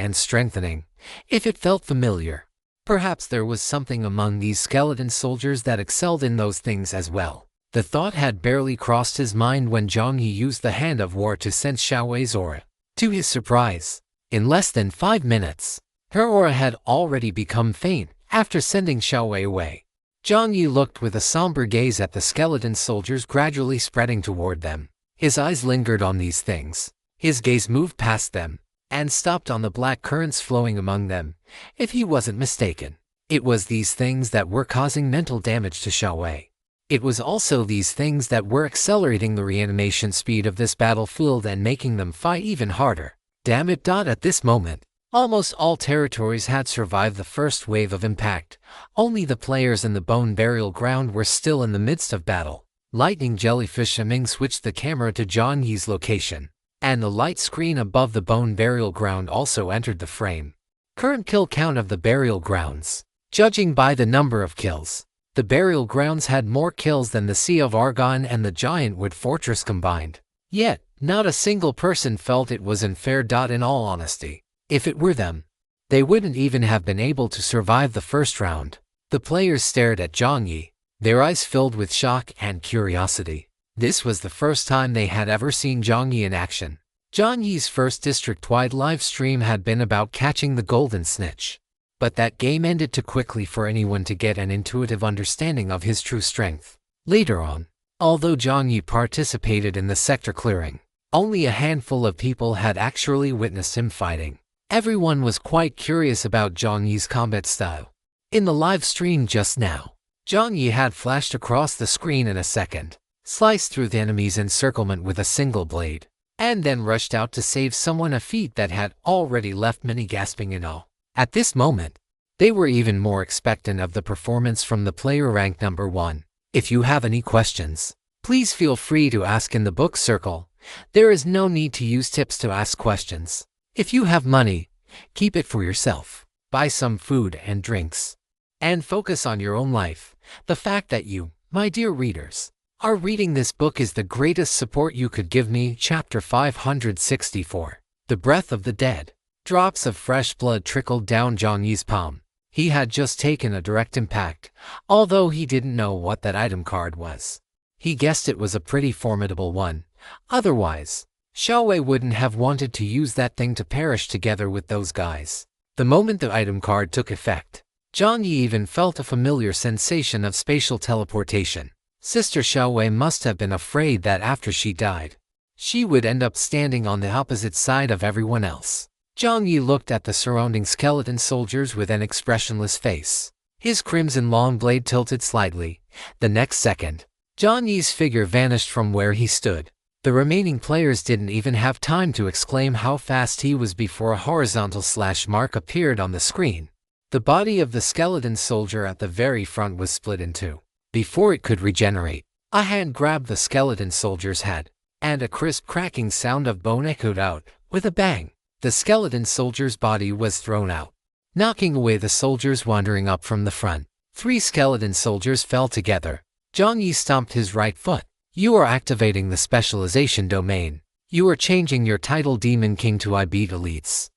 and strengthening. If it felt familiar, perhaps there was something among these skeleton soldiers that excelled in those things as well. The thought had barely crossed his mind when Jiang Yi used the Hand of War to sense Xiaowei's aura. To his surprise, in less than 5 minutes, her aura had already become faint. After sending Xiaowei away, Jiang Yi looked with a somber gaze at the skeleton soldiers gradually spreading toward them. His eyes lingered on these things. His gaze moved past them and stopped on the black currents flowing among them. If he wasn't mistaken, it was these things that were causing mental damage to Xiaowei. It was also these things that were accelerating the reanimation speed of this battlefield and making them fight even harder. Damn it. At this moment, almost all territories had survived the first wave of impact. Only the players in the bone burial ground were still in the midst of battle. Lightning jellyfish Ming switched the camera to Jiang Yi's location, and the light screen above the bone burial ground also entered the frame. Current kill count of the burial grounds. Judging by the number of kills, the burial grounds had more kills than the Sea of Argon and the Giant Wood Fortress combined. Yet, not a single person felt it was unfair. In all honesty, if it were them, they wouldn't even have been able to survive the first round. The players stared at Jiang Yi, their eyes filled with shock and curiosity. This was the first time they had ever seen Jiang Yi in action. Jiang Yi's first district-wide live stream had been about catching the golden snitch. But that game ended too quickly for anyone to get an intuitive understanding of his true strength. Later on, although Jiang Yi participated in the sector clearing, only a handful of people had actually witnessed him fighting. Everyone was quite curious about Jiang Yi's combat style. In the live stream just now, Jiang Yi had flashed across the screen in a second, sliced through the enemy's encirclement with a single blade, and then rushed out to save someone, a feat that had already left many gasping in awe. At this moment, they were even more expectant of the performance from the player ranked number 1. If you have any questions, please feel free to ask in the book circle. There is no need to use tips to ask questions. If you have money, keep it for yourself. Buy some food and drinks, and focus on your own life. The fact that you, my dear readers, are reading this book is the greatest support you could give me. Chapter 564. The Breath of the Dead. Drops of fresh blood trickled down Jiang Yi's palm. He had just taken a direct impact, although he didn't know what that item card was. He guessed it was a pretty formidable one. Otherwise, Xiaowei wouldn't have wanted to use that thing to perish together with those guys. The moment the item card took effect, Jiang Yi even felt a familiar sensation of spatial teleportation. Sister Xiaowei must have been afraid that after she died, she would end up standing on the opposite side of everyone else. Jiang Yi looked at the surrounding skeleton soldiers with an expressionless face. His crimson long blade tilted slightly. The next second, Jiang Yi's figure vanished from where he stood. The remaining players didn't even have time to exclaim how fast he was before a horizontal slash mark appeared on the screen. The body of the skeleton soldier at the very front was split in two. Before it could regenerate, a hand grabbed the skeleton soldier's head, and a crisp cracking sound of bone echoed out. With a bang, the skeleton soldier's body was thrown out, knocking away the soldiers wandering up from the front. 3 skeleton soldiers fell together. Jiang Yi stomped his right foot. You are activating the specialization domain. You are changing your title Demon King to I beat elites.